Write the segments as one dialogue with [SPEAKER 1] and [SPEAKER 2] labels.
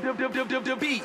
[SPEAKER 1] the beat. The beat.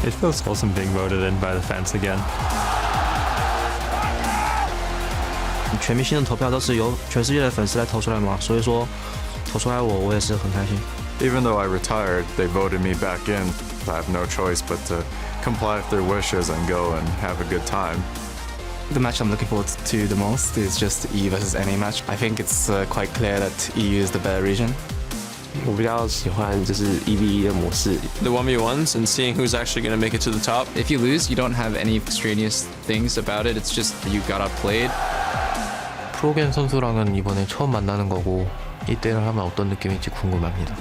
[SPEAKER 2] It feels awesome being voted in by the fans again.
[SPEAKER 3] 全明星的投票都是由全世界的粉丝来投出来嘛，所以说投出来我也是很开心。
[SPEAKER 4] Even though I retired, they voted me back in. I have no choice but to comply with their wishes and go and have a good time.
[SPEAKER 5] The match I'm looking forward to the most is just EU versus NA match. I think it's quite clear that EU is the better region.
[SPEAKER 6] 我比较喜欢就是1v1的模式。
[SPEAKER 7] The 1v1s and seeing who's actually going to make it to the top.
[SPEAKER 8] If you lose, you don't have any extraneous things about it. It's just you got outplayed.
[SPEAKER 9] 프로겐 선수랑은 이번에 처음 만나는 거고 이때를 하면 어떤 느낌일지 궁금합니다.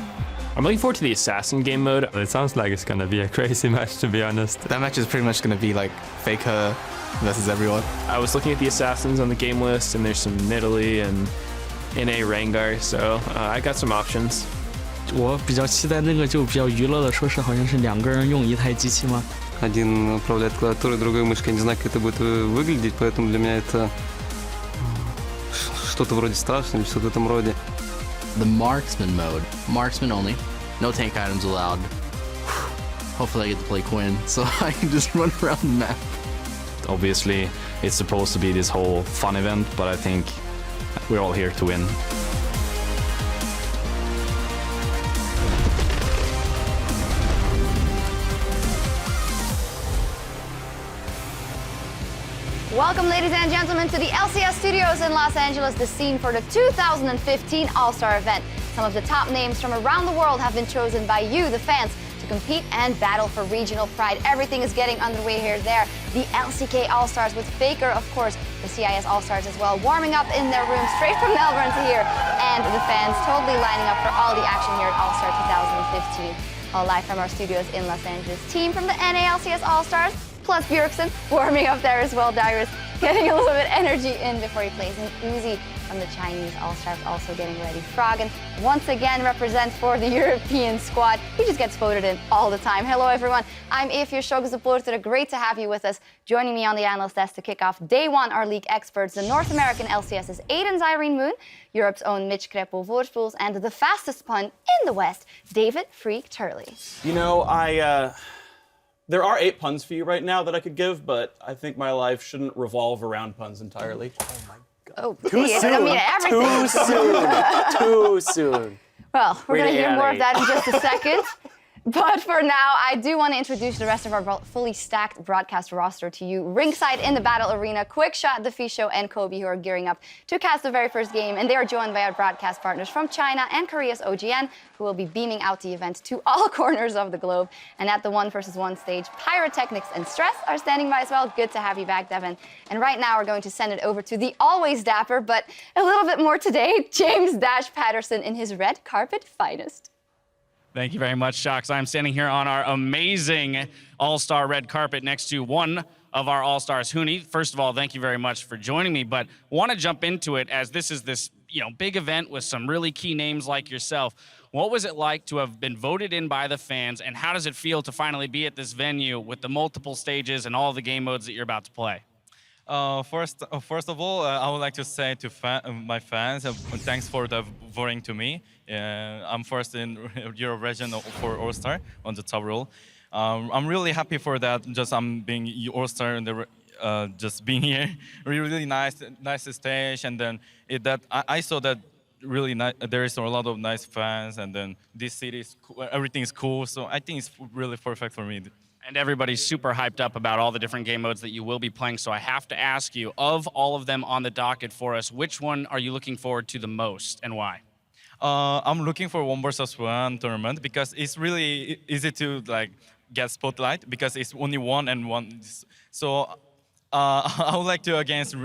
[SPEAKER 10] I'm looking forward to the assassin game mode.
[SPEAKER 2] It sounds like it's gonna be a crazy match, to be honest.
[SPEAKER 5] That match is pretty much going to be like FLICKR versus everyone.
[SPEAKER 10] I was looking at the assassins on the game list, and there's some Nidalee and NA Rengar, so I got some options.
[SPEAKER 11] 我比较期待那个就比较娱乐的，说是好像是2个人用一台机器吗？
[SPEAKER 6] Один управляет клавиатурой, другой мышкой. Не знаю, как это будет выглядеть, поэтому для меня это что-то вроде страшного или что-то в этом роде.
[SPEAKER 12] The marksman mode. Marksman only. No tank items allowed. Hopefully I get to play Quinn, so I can just run around the map.
[SPEAKER 13] Obviously, it's supposed to be this whole fun event, but I think we're all here to win.
[SPEAKER 14] Welcome, ladies and gentlemen, to the LCS studios in Los Angeles, the scene for the 2015 All-Star event. Some of the top names from around the world have been chosen by you, the fans, to compete and battle for regional pride. Everything is getting underway here. There, the LCK All-Stars with FLICKR, of course, the CIS All-Stars as well, warming up in their room straight from Melbourne to here, and the fans totally lining up for all the action here at All-Star 2015. All live from our studios in Los Angeles. Team from the NA LCS All-Stars, plus Bjergsen warming up there as well. Dyrus getting a little bit energy in before he plays. And Uzi from the Chinese All-Stars also getting ready. Froggen once again represents for the European squad. He just gets voted in all the time. Hello everyone, I'm Efir Supporter. Great to have you with us. Joining me on the analyst desk to kick off day one are league experts. The North American LCS's Aiden's Irene Moon, Europe's own Mitch Kreppel Voorspools, and the fastest pun in the West, David Freak Turley.
[SPEAKER 15] You know, there are 8 puns for you right now that I could give, but I think my life shouldn't revolve around puns entirely. Oh my God.
[SPEAKER 14] Oh, too soon. I mean, everything.
[SPEAKER 6] Too soon. Too soon.
[SPEAKER 14] Well, we're going to hear more of that in just a second. But for now, I do want to introduce the rest of our fully stacked broadcast roster to you. Ringside in the battle arena, Quickshot, The Fish Show, and Kobe, who are gearing up to cast the very first game. And they are joined by our broadcast partners from China and Korea's OGN, who will be beaming out the event to all corners of the globe. And at the 1v1 stage, Pyrotechnics and Stress are standing by as well. Good to have you back, Devin. And right now, we're going to send it over to the always dapper, but a little bit more today, James Dash Patterson in his red carpet finest.
[SPEAKER 16] Thank you very much, Shocks. I'm standing here on our amazing all-star red carpet next to one of our all-stars, Huni. First of all, thank you very much for joining me, but want to jump into it as this is this big event with some really key names like yourself. What was it like to have been voted in by the fans, and how does it feel to finally be at this venue with the multiple stages and all the game modes that you're about to play?
[SPEAKER 17] First of all, I would like to say to my fans, thanks for voting to me. I'm first in Europe region for All-Star on the top role. I'm really happy for that. Just I'm being All-Star and just being here. Really nice stage, and then I saw that really there is a lot of nice fans, and then this city is cool, everything is cool. So I think it's really perfect for me.
[SPEAKER 16] And everybody's super hyped up about all the different game modes that you will be playing. So I have to ask you, of all of them on the docket for us, which one are you looking forward to the most and why?
[SPEAKER 17] I'm looking for 1v1 tournament because it's really easy to get spotlight because it's only 1 and 1. So I would like to against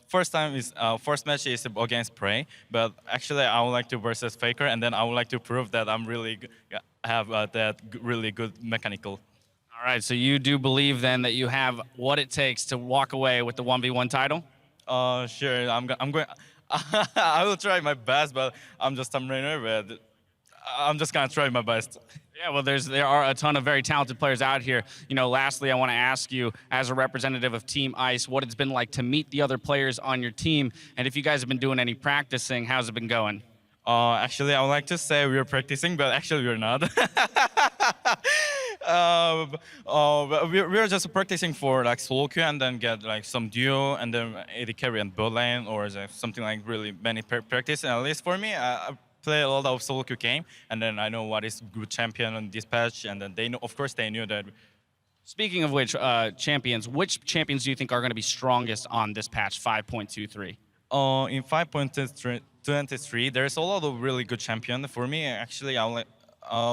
[SPEAKER 17] first match is against Prey, but actually I would like to versus FLICKR, and then I would like to prove that I'm really have that really good mechanical.
[SPEAKER 16] All right, so you do believe then that you have what it takes to walk away with the 1v1 title?
[SPEAKER 17] Sure, I'm going. I will try my best, but I'm just Tom Rainer, but I'm just gonna try my best.
[SPEAKER 16] Yeah, well, there are a ton of very talented players out here. Lastly, I want to ask you, as a representative of Team Ice, what it's been like to meet the other players on your team, and if you guys have been doing any practicing, how's it been going?
[SPEAKER 17] Actually, I would like to say we're practicing, but actually we're not. we're just practicing for like solo queue and then get like some duo and then AD carry and bot lane or something like really many practice. And at least for me, I play a lot of solo queue game and then I know what is good champion on this patch and then they know, of course, they knew that.
[SPEAKER 16] Speaking of which, champions, which champions do you think are going to be strongest on this patch 5.23?
[SPEAKER 17] In 5.23, there's a lot of really good champion. For me, actually, I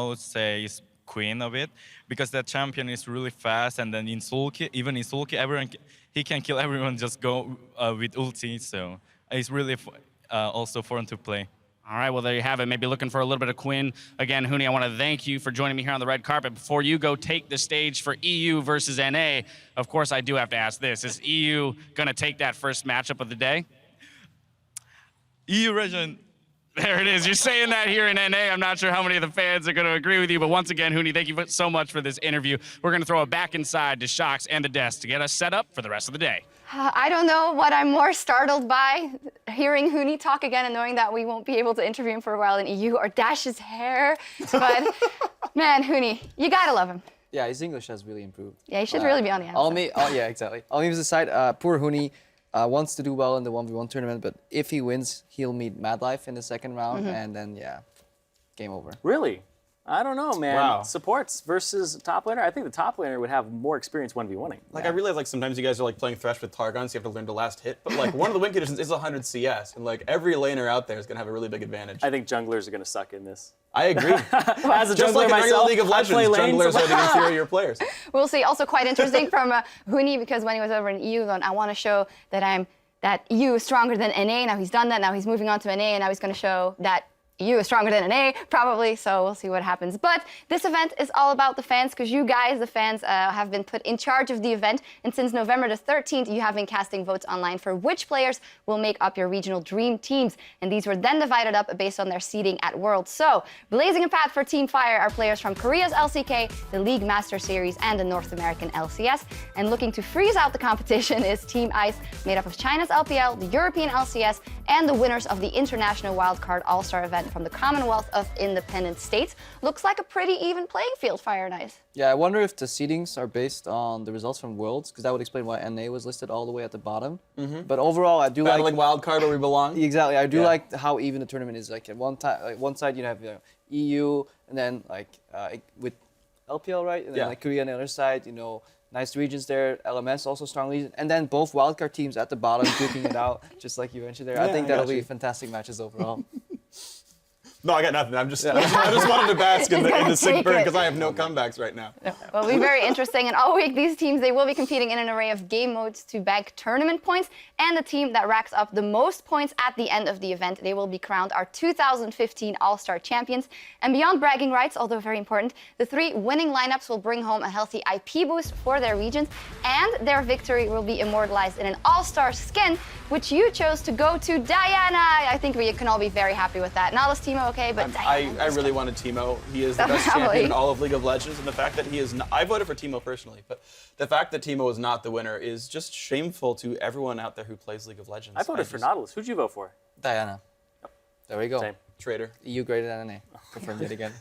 [SPEAKER 17] would say is Queen of it because that champion is really fast and then in solo queue, even in solo queue, he can kill everyone just go with ulti. So it's really also fun to play.
[SPEAKER 16] All right, well, there you have it. Maybe looking for a little bit of Quinn. Again, Huni, I want to thank you for joining me here on the red carpet. Before you go take the stage for EU versus NA, of course, I do have to ask this. Is EU going to take that first matchup of the day?
[SPEAKER 17] EU region.
[SPEAKER 16] There it is. You're saying that here in NA. I'm not sure how many of the fans are going to agree with you, but once again, Huni, thank you so much for this interview. We're going to throw it back inside to Shox and the desk to get us set up for the rest of the day.
[SPEAKER 14] I don't know what I'm more startled by, hearing Huni talk again and knowing that we won't be able to interview him for a while in EU, or Dash's hair. But man, Huni, you gotta love him.
[SPEAKER 18] Yeah, his English has really improved.
[SPEAKER 14] Yeah, he should really be on the outside.
[SPEAKER 18] Yeah, exactly. All memes aside, poor Huni wants to do well in the 1v1 tournament, but if he wins, he'll meet Madlife in the second round, and then, yeah, game over.
[SPEAKER 19] Really? I don't know, man.
[SPEAKER 15] Wow.
[SPEAKER 19] Supports versus top laner. I think the top laner would have more experience 1v1ing.
[SPEAKER 15] Like, I realize, like, sometimes you guys are, like, playing Thresh with Targon, so you have to learn to last hit. But, like, one of the win conditions is 100 CS. And, like, every laner out there is going to have a really big advantage.
[SPEAKER 19] I think junglers are going to suck in this.
[SPEAKER 15] I agree.
[SPEAKER 19] As a
[SPEAKER 15] Just
[SPEAKER 19] jungler
[SPEAKER 15] like in regular
[SPEAKER 19] myself,
[SPEAKER 15] League of
[SPEAKER 19] I
[SPEAKER 15] Legends,
[SPEAKER 19] play lanes.
[SPEAKER 15] junglers are the inferior players.
[SPEAKER 14] We'll see. Also quite interesting from Huni, because when he was over in EU, going, I want to show that EU is stronger than NA. Now he's done that. Now he's moving on to NA, and now he's going to show that EU is stronger than NA, probably, so we'll see what happens. But this event is all about the fans, because you guys, the fans, have been put in charge of the event. And since November the 13th, you have been casting votes online for which players will make up your regional dream teams. And these were then divided up based on their seeding at Worlds. So, blazing a path for Team Fire are players from Korea's LCK, the League Master Series, and the North American LCS. And looking to freeze out the competition is Team Ice, made up of China's LPL, the European LCS, and the winners of the International Wildcard All-Star event from the Commonwealth of Independent States. Looks like a pretty even playing field, Fire and Ice.
[SPEAKER 18] Yeah, I wonder if the seedings are based on the results from Worlds, because that would explain why NA was listed all the way at the bottom. But overall, I do
[SPEAKER 15] Battling wildcard where we belong.
[SPEAKER 18] Exactly, I do like how even the tournament is. Like at one side you have EU, and then like with LPL, right? And then like Korea on the other side, nice regions there. LMS also strong region, and then both wildcard teams at the bottom duking it out, just like you mentioned there.
[SPEAKER 15] Yeah,
[SPEAKER 18] I think that'll be
[SPEAKER 15] you.
[SPEAKER 18] fantastic matches overall.
[SPEAKER 15] No, I got nothing. I just wanted to bask in the sick burn because I have no comebacks right now.
[SPEAKER 14] Well, it'll be very interesting. And all week, these teams, they will be competing in an array of game modes to bank tournament points. And the team that racks up the most points at the end of the event, they will be crowned our 2015 All-Star champions. And beyond bragging rights, although very important, the 3 winning lineups will bring home a healthy IP boost for their regions. And their victory will be immortalized in an All-Star skin, which you chose to go to Diana. I think we can all be very happy with that. Not as Timo, okay, but Diana.
[SPEAKER 15] I really wanted Timo. He is the best champion in all of League of Legends, and the fact that he is not, I voted for Timo personally, but the fact that Timo is not the winner is just shameful to everyone out there who plays League of Legends.
[SPEAKER 19] I voted for Nautilus. Who'd you vote for?
[SPEAKER 18] Diana. There we go.
[SPEAKER 19] Same.
[SPEAKER 15] Traitor.
[SPEAKER 18] EU greater than NA. Confirmed it again.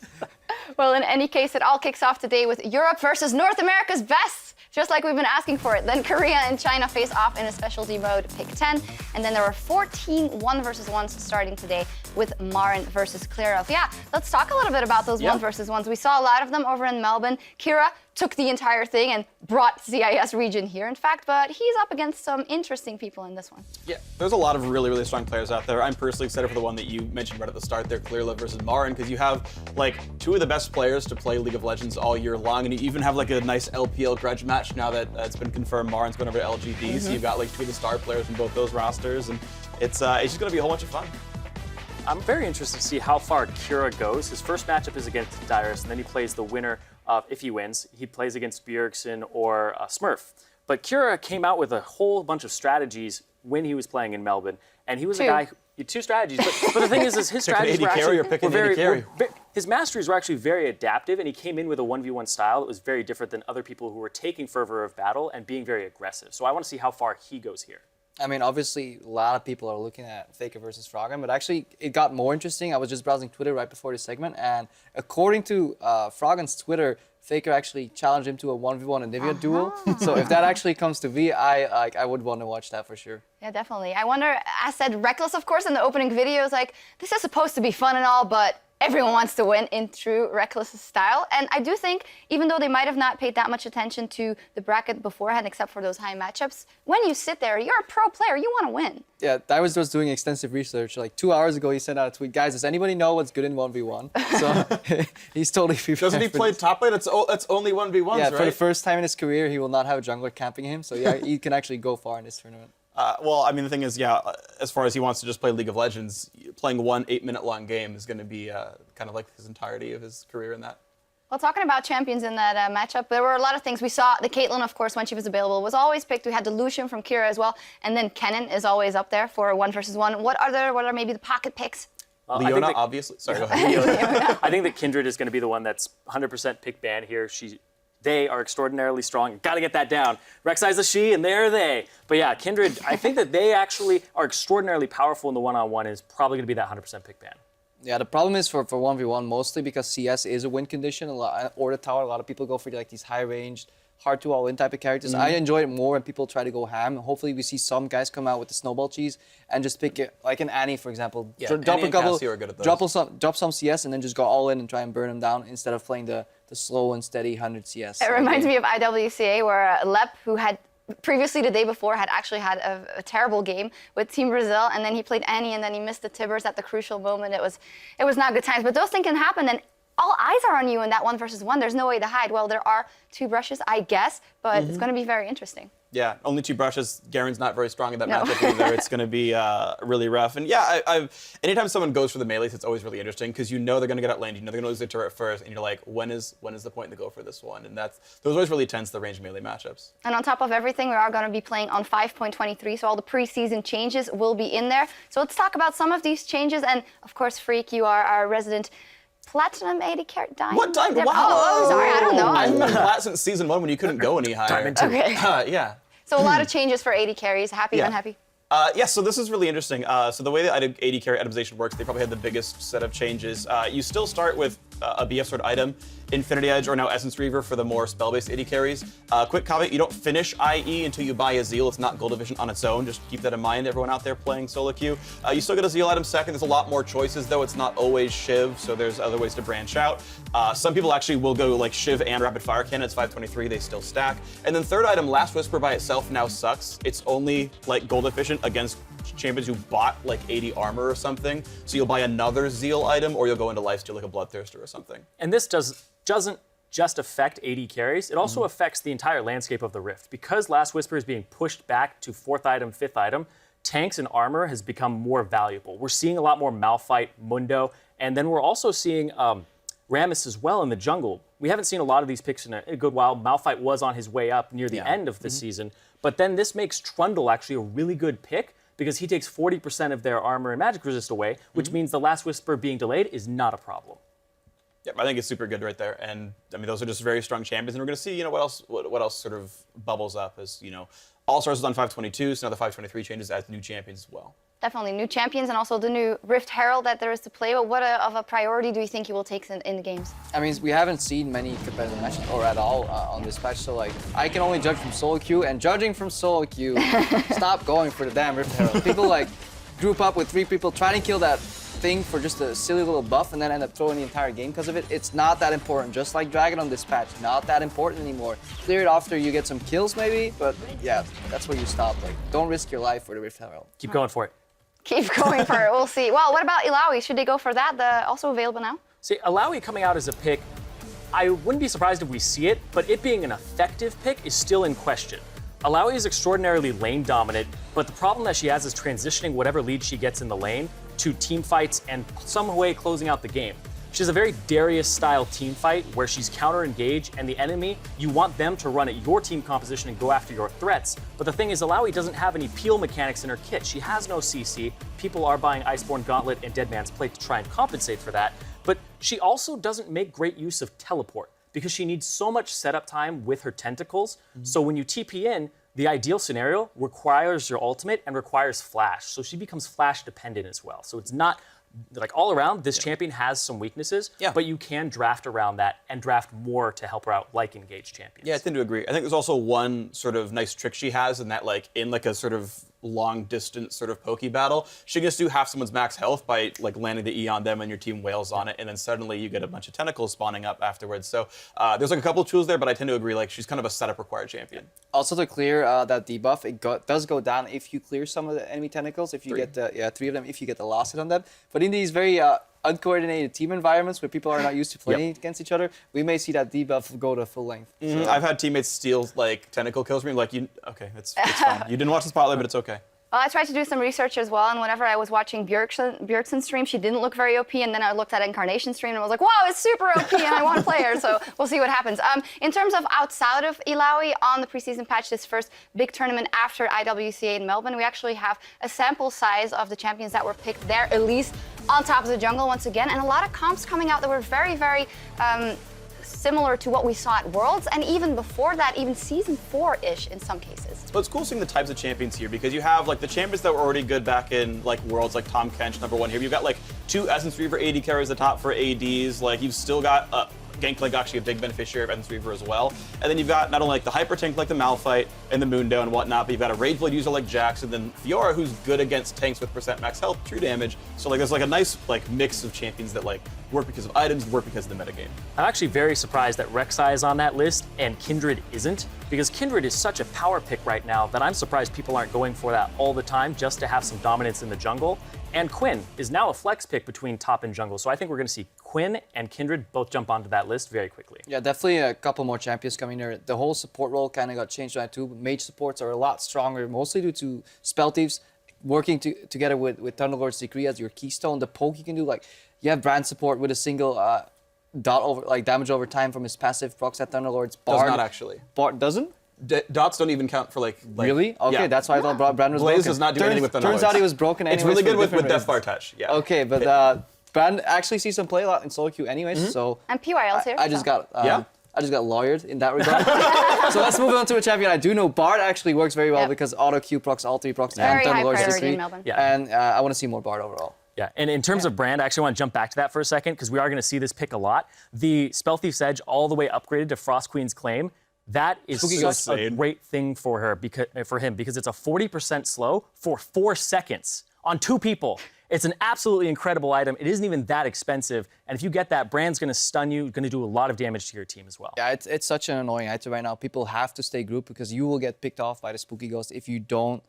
[SPEAKER 14] Well, in any case, it all kicks off today with Europe versus North America's best. Just like we've been asking for it. Then Korea and China face off in a specialty mode, pick 10. And then there are 14 1 versus 1s starting today with Marin versus Klerov. Yeah, let's talk a little bit about those 1 versus 1s. We saw a lot of them over in Melbourne. Kira took the entire thing and brought CIS region here, in fact, but he's up against some interesting people in this one.
[SPEAKER 15] Yeah, there's a lot of really, really strong players out there. I'm personally excited for the one that you mentioned right at the start there, Clearlove versus Marin, because you have like 2 of the best players to play League of Legends all year long, and you even have like a nice LPL grudge match now that it's been confirmed Marin's going over to LGD, so you've got like 2 of the star players from both those rosters, and it's just going to be a whole bunch of fun.
[SPEAKER 19] I'm very interested to see how far Kira goes. His first matchup is against Dyrus, and then he plays the winner of, if he wins, he plays against Bjergsen or Smurf. But Kira came out with a whole bunch of strategies when he was playing in Melbourne, and he was a guy. 2 strategies, but the thing is his strategies were actually his masteries were actually very adaptive, and he came in with a 1v1 style that was very different than other people who were taking fervor of battle and being very aggressive. So I want to see how far he goes here.
[SPEAKER 18] I mean, obviously, a lot of people are looking at FLICKR versus Froggen, but actually, it got more interesting. I was just browsing Twitter right before this segment, and according to Froggen's Twitter, FLICKR actually challenged him to a 1v1 Anivia duel. So if that actually comes to V, I would want to watch that for sure.
[SPEAKER 14] Yeah, definitely. I wonder, as said, Reckless, of course, in the opening video is like, this is supposed to be fun and all, but everyone wants to win in true Reckless style. And I do think, even though they might have not paid that much attention to the bracket beforehand, except for those high matchups, when you sit there, you're a pro player, you want to win.
[SPEAKER 18] Yeah, I was just doing extensive research. Like 2 hours ago, he sent out a tweet, guys, does anybody know what's good in 1v1? So he's totally prepared.
[SPEAKER 15] Doesn't he play top lane? It's only 1v1s,
[SPEAKER 18] yeah,
[SPEAKER 15] right?
[SPEAKER 18] for the first time in his career, he will not have a jungler camping him. So yeah, he can actually go far in this tournament.
[SPEAKER 15] Well, I mean, the thing is, yeah, as far as he wants to just play League of Legends, playing one 8-minute-long game is going to be kind of like his entirety of his career in that.
[SPEAKER 14] Well, talking about champions in that matchup, there were a lot of things. We saw the Caitlyn, of course, when she was available, was always picked. We had the Lucian from Kira as well, and then Kennen is always up there for 1 versus 1. What are maybe the pocket picks?
[SPEAKER 15] Leona, obviously. Sorry, go ahead.
[SPEAKER 19] I think that Kindred is going to be the one that's 100% pick ban here. They are extraordinarily strong. Got to get that down. Rek'Sai's a she, and they're they. But yeah, Kindred, I think that they actually are extraordinarily powerful in the one-on-one, and is probably going to be that 100% pick ban.
[SPEAKER 18] Yeah, the problem is for 1v1 mostly because CS is a win condition. Or the tower, a lot of people go for like these high-ranged, hard-to-all-win type of characters. I enjoy it more when people try to go ham. Hopefully we see some guys come out with the snowball cheese and just pick it, like an Annie, for example.
[SPEAKER 15] Yeah, Annie and Cassie are good at those.
[SPEAKER 18] Drop some CS and then just go all in and try and burn them down instead of playing the slow and steady 100 CS.
[SPEAKER 14] It reminds me of IWCA, where Lep, who had previously the day before had actually had a terrible game with Team Brazil, and then he played Annie, and then he missed the Tibbers at the crucial moment. It was not good times, but those things can happen, and all eyes are on you in that 1 versus 1. There's no way to hide. Well, there are 2 brushes, I guess, but it's going to be very interesting.
[SPEAKER 15] Yeah, only 2 brushes. Garen's not very strong in that matchup either. It's going to be really rough. And yeah, anytime someone goes for the melees, it's always really interesting because you know they're going to get outlaned. You know they're going to lose their turret first, and you're like, when is the point to go for this one? And those are always really tense, the range melee matchups.
[SPEAKER 14] And on top of everything, we are going to be playing on 5.23, so all the preseason changes will be in there. So let's talk about some of these changes. And of course, Freak, you are our resident Platinum 80 carat diamond.
[SPEAKER 15] What diamond? Wow.
[SPEAKER 14] Oh, sorry, I don't know.
[SPEAKER 15] I've been plat since season 1 when you couldn't go any higher.
[SPEAKER 19] Diamond 2.
[SPEAKER 14] Okay.
[SPEAKER 15] Yeah.
[SPEAKER 14] So a lot of changes for 80 carries. Happy, unhappy?
[SPEAKER 15] Yeah, so this is really interesting. So the way that 80 carry itemization works, they probably had the biggest set of changes. You still start with a BF sword item, Infinity Edge, or now Essence Reaver for the more spell-based 80 carries. Quick caveat, you don't finish IE until you buy a Zeal. It's not Gold Division on its own. Just keep that in mind, everyone out there playing solo queue. You still get a Zeal item second. There's a lot more choices, though. It's not always Shiv, so there's other ways to branch out. Some people actually will go like Shiv and Rapid Fire Cannon. It's 523. They still stack. And then third item, Last Whisper by itself now sucks. It's only like gold efficient against champions who bought like 80 armor or something. So you'll buy another Zeal item, or you'll go into Lifesteal like a Bloodthirster or something.
[SPEAKER 19] And this doesn't just affect 80 carries, it also affects the entire landscape of the Rift. Because Last Whisper is being pushed back to 4th item, 5th item, tanks and armor has become more valuable. We're seeing a lot more Malphite, Mundo, and then we're also seeing Rammus as well in the jungle. We haven't seen a lot of these picks in a good while. Malphite was on his way up near the end of the season, but then this makes Trundle actually a really good pick because he takes 40% of their armor and magic resist away, which means the Last Whisper being delayed is not a problem.
[SPEAKER 15] Yeah, I think it's super good right there, and I mean those are just very strong champions, and we're going to see what else sort of bubbles up as All Stars is on 522, so now the 523 changes as new champions as well.
[SPEAKER 14] Definitely new champions and also the new Rift Herald that there is to play. But what of a priority do you think he will take in the games?
[SPEAKER 18] I mean, we haven't seen many competitive matches or at all on this patch, so like I can only judge from solo queue, and judging from solo queue, stop going for the damn Rift Herald. People like group up with 3 people trying to kill that thing for just a silly little buff and then end up throwing the entire game because of it. It's not that important. Just like Dragon on this patch, not that important anymore. Clear it after you get some kills maybe, but yeah, that's where you stop. Like, don't risk your life for the Rift Herald.
[SPEAKER 19] Keep going for it.
[SPEAKER 14] Keep going for it. We'll see. Well, what about Illaoi? Should they go for that? Also available now?
[SPEAKER 19] See, Illaoi coming out as a pick, I wouldn't be surprised if we see it, but it being an effective pick is still in question. Illaoi is extraordinarily lane dominant, but the problem that she has is transitioning whatever lead she gets in the lane to team fights and some way closing out the game. She has a very Darius-style team fight where she's counter-engaged, and the enemy, you want them to run at your team composition and go after your threats. But the thing is, Illaoi doesn't have any peel mechanics in her kit. She has no CC. People are buying Iceborne Gauntlet and Dead Man's Plate to try and compensate for that. But she also doesn't make great use of teleport because she needs so much setup time with her tentacles. So when you TP in, the ideal scenario requires your ultimate and requires flash. So she becomes flash dependent as well. So it's not like all around, this champion has some weaknesses, but you can draft around that and draft more to help her out, like engaged champions.
[SPEAKER 15] Yeah, I tend to agree. I think there's also one sort of nice trick she has in that, like, in like a sort of long distance sort of pokey battle, she can just do half someone's max health by like landing the E on them and your team wails on it, and then suddenly you get a bunch of tentacles spawning up afterwards. So there's like a couple of tools there, but I tend to agree, like, she's kind of a setup required champion.
[SPEAKER 18] Also to clear that debuff, it does go down if you clear some of the enemy tentacles, if you get the, 3 of them, if you get the last hit on them. But in these very uncoordinated team environments where people are not used to playing against each other, we may see that debuff go to full length. So,
[SPEAKER 15] I've had teammates steal like tentacle kills from me, like, okay, it's fine. You didn't watch the spotlight, but it's okay.
[SPEAKER 14] Well, I tried to do some research as well, and whenever I was watching Bjergsen's stream, she didn't look very OP, and then I looked at Incarnation's stream and I was like, wow, it's super OP, and I want to play her, so we'll see what happens. In terms of outside of Illaoi on the preseason patch, this first big tournament after IWCA in Melbourne, we actually have a sample size of the champions that were picked there, at least on top of the jungle once again, and a lot of comps coming out that were very, very similar to what we saw at Worlds, and even before that, even Season 4-ish in some cases.
[SPEAKER 15] So it's cool seeing the types of champions here, because you have like the champions that were already good back in like Worlds, like Tom Kench, #1 here. You've got like 2 Essence Reaver AD carries, the top for ADs. Like, you've still got Gangplank actually a big beneficiary of Essence Reaver as well. And then you've got not only like the Hyper Tank like the Malphite and the Mundo and whatnot, but you've got a Rage Blade user like Jax, and then Fiora, who's good against tanks with % max health, true damage. So like there's like a nice like mix of champions that like work because of items, work because of the metagame.
[SPEAKER 19] I'm actually very surprised that Rek'Sai is on that list and Kindred isn't, because Kindred is such a power pick right now that I'm surprised people aren't going for that all the time just to have some dominance in the jungle. And Quinn is now a flex pick between top and jungle, so I think we're going to see Quinn and Kindred both jump onto that list very quickly.
[SPEAKER 18] Yeah, definitely a couple more champions coming there. The whole support role kind of got changed on that too. Mage supports are a lot stronger, mostly due to Spell Thieves working together with Thunderlord's Decree as your keystone. The poke you can do, like, you have Brand support with a single dot over, like, damage over time from his passive, procs at Thunderlord's. Bard
[SPEAKER 15] Does not actually.
[SPEAKER 18] Bard doesn't?
[SPEAKER 15] Dots don't even count for like
[SPEAKER 18] really? Okay,
[SPEAKER 15] yeah.
[SPEAKER 18] That's why I thought Brand was
[SPEAKER 15] Blaze
[SPEAKER 18] broken.
[SPEAKER 15] does not do anything with Thunderlords.
[SPEAKER 18] Turns out he was broken anyways.
[SPEAKER 15] It's really good with
[SPEAKER 18] reasons.
[SPEAKER 15] Death Bar Touch, yeah.
[SPEAKER 18] Okay, but Brand actually sees some play a lot in solo queue anyways, so...
[SPEAKER 14] And PYL's here.
[SPEAKER 18] I just got lawyered in that regard. So let's move on to a champion I do know. Bard actually works very well because auto Q procs, all 3 procs, and Thunderlord's Decree. And I want to see more Bard overall.
[SPEAKER 19] Yeah, and in terms of Brand, I actually want to jump back to that for a second, because we are going to see this pick a lot. The Spell Thief's Edge all the way upgraded to Frost Queen's Claim. That is such a great thing for her, for him, because it's a 40% slow for 4 seconds on 2 people. It's an absolutely incredible item. It isn't even that expensive. And if you get that, Brand's going to stun you, going to do a lot of damage to your team as well.
[SPEAKER 18] Yeah, it's such an annoying item right now. People have to stay grouped because you will get picked off by the Spooky Ghost if you don't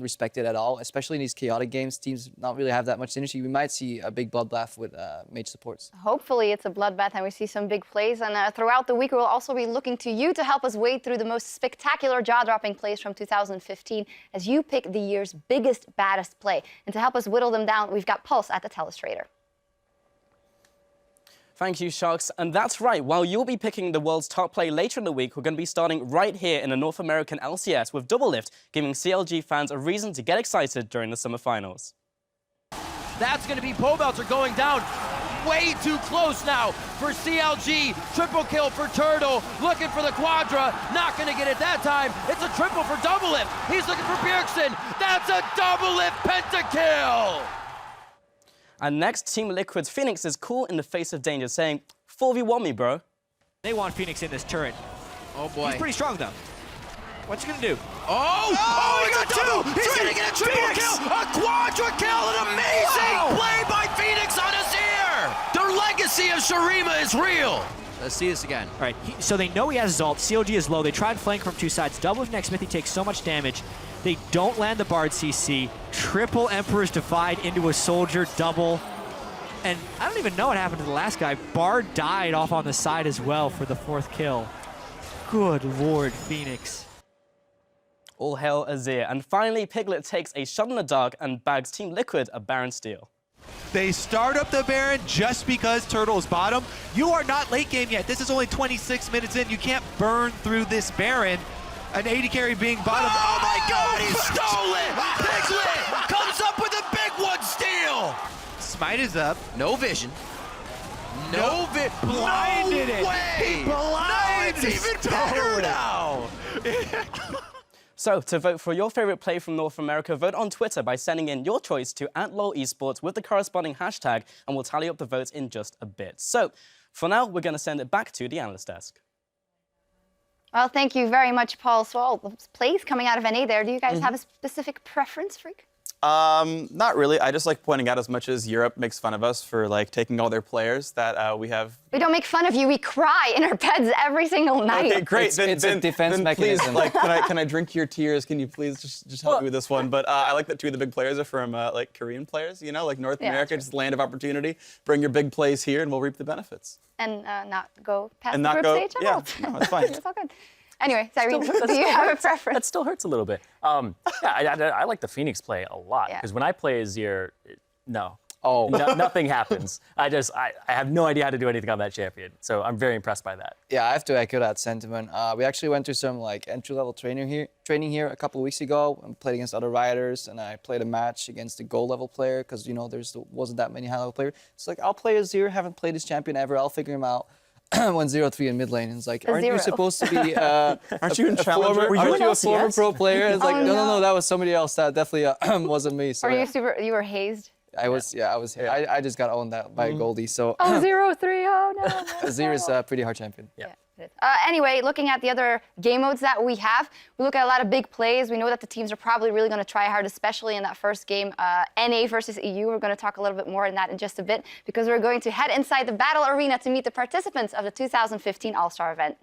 [SPEAKER 18] respect it at all. Especially in these chaotic games, teams not really have that much synergy. We might see a big bloodbath with mage supports.
[SPEAKER 14] Hopefully it's a bloodbath and we see some big plays. And throughout the week, we'll also be looking to you to help us wade through the most spectacular jaw-dropping plays from 2015 as you pick the year's biggest, baddest play. And to help us whittle them down, we've got Pulse at the Telestrator.
[SPEAKER 20] Thank you, Sharks. And that's right, while you'll be picking the world's top play later in the week, we're going to be starting right here in the North American LCS with Double Lift, giving CLG fans a reason to get excited during the summer finals.
[SPEAKER 1] That's going to be Pobelter going down. Way too close now for CLG. Triple kill for Turtle, looking for the Quadra. Not going to get it that time. It's a triple for Double Lift. He's looking for Bjergsen. That's a Double Lift pentakill.
[SPEAKER 20] And next, Team Liquid's Phoenix is cool in the face of danger, saying, 4v1 me, bro.
[SPEAKER 21] They want Phoenix in this turret.
[SPEAKER 1] Oh, boy.
[SPEAKER 21] He's pretty strong, though. What's he going to do?
[SPEAKER 1] Oh, he got 2! He's going to get a triple kill! A quadra kill! An amazing play by Phoenix on Azir! The legacy of Shurima is real!
[SPEAKER 21] Let's see this again. All right, so they know he has his ult. COG is low. They try and flank from 2 sides. Double with next Smithy takes so much damage. They don't land the Bard CC. Triple Emperor's Divide into a soldier double. And I don't even know what happened to the last guy. Bard died off on the side as well for the 4th kill. Good lord, Phoenix.
[SPEAKER 20] All hail Azir. And finally, Piglet takes a shot in the dark and bags Team Liquid a Baron steal.
[SPEAKER 22] They start up the Baron just because Turtle is bottom. You are not late game yet. This is only 26 minutes in. You can't burn through this Baron. An AD carry being bottom.
[SPEAKER 1] Oh my god, he stole it! Piglet comes up with a big one steal!
[SPEAKER 22] Smite is up.
[SPEAKER 1] No vision.
[SPEAKER 22] Blinded
[SPEAKER 1] no
[SPEAKER 22] it.
[SPEAKER 1] Way.
[SPEAKER 22] He blinded
[SPEAKER 1] no, it's even better now!
[SPEAKER 20] So, to vote for your favorite play from North America, vote on Twitter by sending in your choice to @LOLesports with the corresponding hashtag, and we'll tally up the votes in just a bit. So, for now, we're going to send it back to the analyst desk.
[SPEAKER 14] Well, thank you very much, Paul. So all the plays coming out of NA there, do you guys have a specific preference, Freak?
[SPEAKER 15] Not really. I just like pointing out as much as Europe makes fun of us for like taking all their players that we have.
[SPEAKER 14] We don't make fun of you. We cry in our beds every single night.
[SPEAKER 15] Okay, great.
[SPEAKER 18] It's a defense mechanism.
[SPEAKER 15] Please, like, can I drink your tears? Can you please just help me with this one? But I like that two of the big players are from like Korean players. You know, like North America, just land of opportunity. Bring your big plays here, and we'll reap the benefits.
[SPEAKER 14] And not go past
[SPEAKER 15] And
[SPEAKER 14] the
[SPEAKER 15] not
[SPEAKER 14] group
[SPEAKER 15] go.
[SPEAKER 14] stage at
[SPEAKER 15] Yeah,
[SPEAKER 14] all.
[SPEAKER 15] no, it's fine.
[SPEAKER 14] It's all good. Anyway, Cyrene, do you have a preference?
[SPEAKER 19] That still hurts a little bit. I like the Phoenix play a lot because when I play Azir, nothing happens. I have no idea how to do anything on that champion. So I'm very impressed by that.
[SPEAKER 18] Yeah, I have to echo that sentiment. We actually went through some like entry-level training here a couple of weeks ago and played against other riders, and I played a match against a gold level player because wasn't that many high level players. It's like I'll play Azir, haven't played this champion ever, I'll figure him out. 1-0-3 in mid lane, and it's like, aren't you supposed to be?
[SPEAKER 15] Aren't you in Challenger?
[SPEAKER 18] Aren't you a former pro player? It's like, no, that was somebody else. That definitely wasn't me. So,
[SPEAKER 14] you were hazed?
[SPEAKER 18] I was. I just got owned that by Goldie. So.
[SPEAKER 14] 0-3. Oh no.
[SPEAKER 18] Azir is a pretty hard champion.
[SPEAKER 14] Yeah. Anyway, looking at the other game modes that we have, we look at a lot of big plays. We know that the teams are probably really going to try hard, especially in that first game, NA versus EU. We're going to talk a little bit more on that in just a bit because we're going to head inside the battle arena to meet the participants of the 2015 All-Star event.